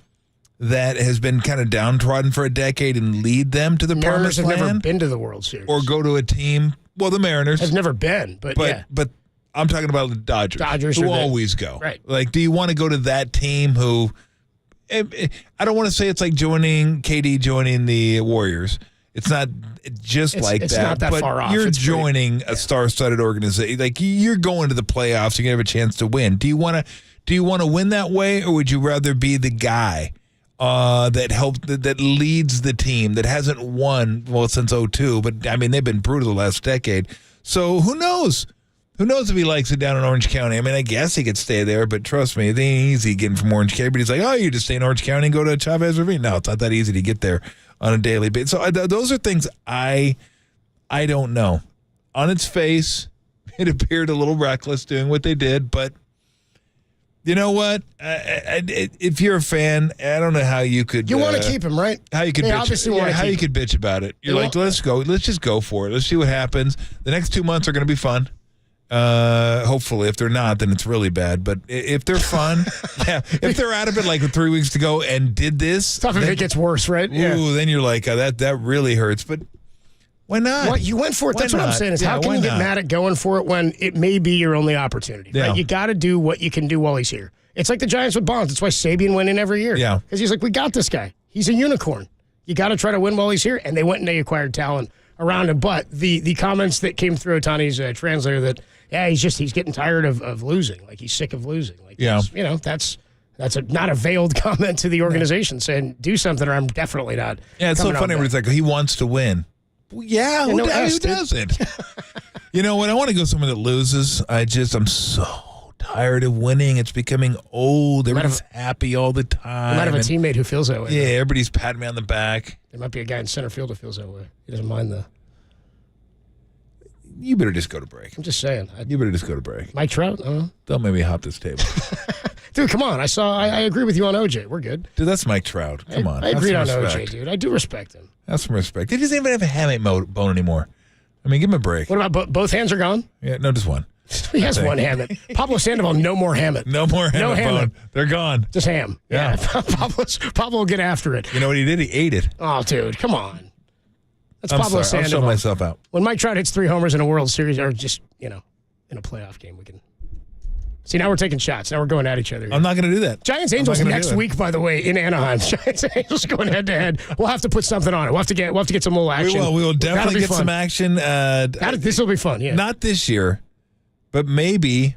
that has been kind of downtrodden for a decade and lead them to the Mariners promised have land? never been to the World Series. Or go to a team, the Mariners. Have never been, but yeah. But I'm talking about the Dodgers who always go. Right. Do you want to go to that team who, I don't want to say it's like KD joining the Warriors. It's not just it's that. Not that but far off. You're it's joining a star-studded organization. You're going to the playoffs. You're gonna have a chance to win. Do you want to win that way, or would you rather be the guy that leads the team that hasn't won since 2002? But they've been brutal the last decade. So who knows? Who knows if he likes it down in Orange County? I guess he could stay there, but trust me, it ain't easy getting from Orange County. But he's like, oh, you just stay in Orange County and go to Chavez Ravine. No, it's not that easy to get there on a daily basis. So those are things I don't know. On its face, it appeared a little reckless doing what they did, but you know what? If you're a fan, I don't know how you could. You want to keep him, right? How you could bitch? Obviously How you could bitch about it? You're like, let's go. Let's just go for it. Let's see what happens. The next 2 months are going to be fun. Hopefully, if they're not, then it's really bad. But if they're fun, if they're out of it with 3 weeks to go and did this, tough if it gets worse, right? Ooh, then you're like, that really hurts. But why not? Well, you went for it. That's what I'm saying. Is how can you get mad at going for it when it may be your only opportunity? Yeah. Right? You got to do what you can do while he's here. It's like the Giants with Bonds. That's why Sabian went in every year. Yeah, because he's like, we got this guy. He's a unicorn. You got to try to win while he's here. And they went and they acquired talent around him. But the comments that came through Ohtani's translator that. Yeah, he's getting tired of losing. He's sick of losing. That's not a veiled comment to the organization saying do something or I'm definitely not. Yeah, it's so funny when it's like he wants to win. Well, yeah, who doesn't? You know what? I want to go somewhere that loses. I'm so tired of winning. It's becoming old. Everybody's happy all the time. You might have a teammate who feels that way. Yeah, everybody's patting me on the back. There might be a guy in center field who feels that way. He doesn't mind You better just go to break. I'm just saying. You better just go to break. Mike Trout? Don't make me hop this table. Dude, come on. I agree with you on OJ. We're good. Dude, that's Mike Trout. Come on. I agree on OJ, dude. I do respect him. Have some respect. He doesn't even have a hamate bone anymore. Give him a break. What about both hands are gone? Yeah, no, just one. He has one hamate. Pablo Sandoval, no more hamate. No more hamate bone. They're gone. Just ham. Yeah. Pablo will get after it. You know what he did? He ate it. Oh, dude, come on. That's I'm Pablo sorry. Sandoval. I'll show myself out. When Mike Trout hits 3 homers in a World Series, or just, in a playoff game, we can. See, now we're taking shots. Now we're going at each other. I'm not going to do that. Giants-Angels next week, by the way, in Anaheim. Giants-Angels going head-to-head. We'll have to put something on it. We'll have to get some little action. We will definitely get some action. This will be fun, yeah. Not this year, but maybe,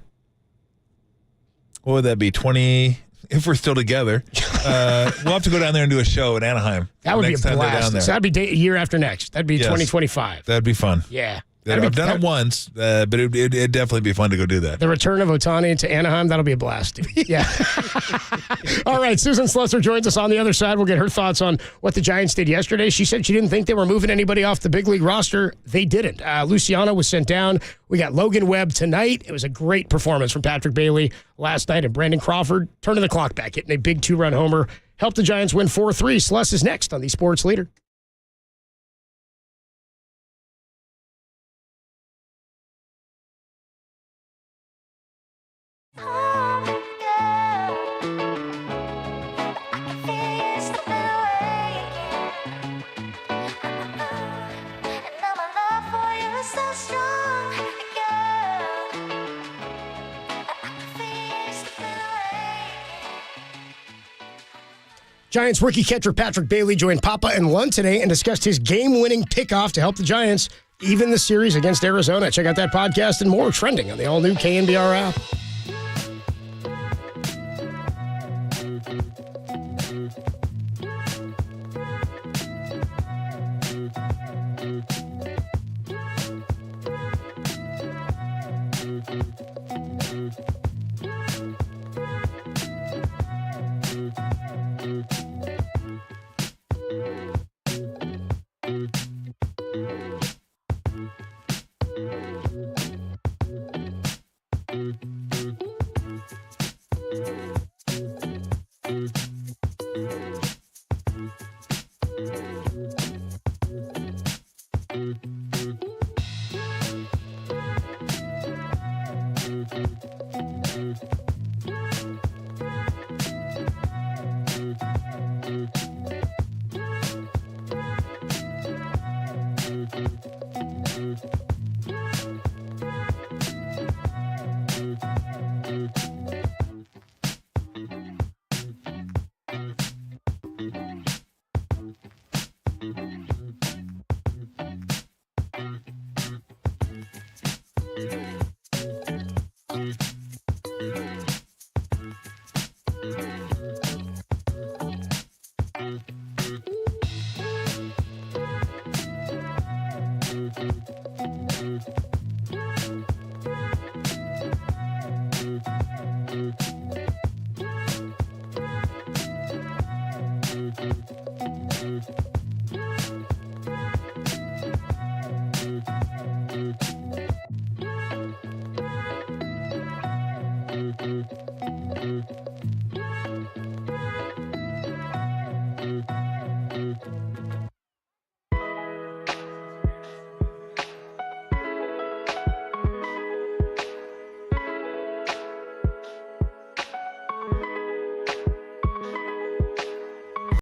what would that be, 20, if we're still together. We'll have to go down there and do a show in Anaheim. That would be a time they're down blast. there. So that'd be year after next. That'd be 2025. That'd be fun. Yeah. I've done it once, but it'd definitely be fun to go do that. The return of Ohtani to Anaheim, that'll be a blast, dude. Yeah. All right, Susan Slusser joins us on the other side. We'll get her thoughts on what the Giants did yesterday. She said she didn't think they were moving anybody off the big league roster. They didn't. Luciano was sent down. We got Logan Webb tonight. It was a great performance from Patrick Bailey last night. And Brandon Crawford turning the clock back, hitting a big 2-run homer. Helped the Giants win 4-3. Sluss is next on the Sports Leader. Giants rookie catcher Patrick Bailey joined Papa and Lund today and discussed his game-winning pickoff to help the Giants even the series against Arizona. Check out that podcast and more trending on the all-new KNBR app.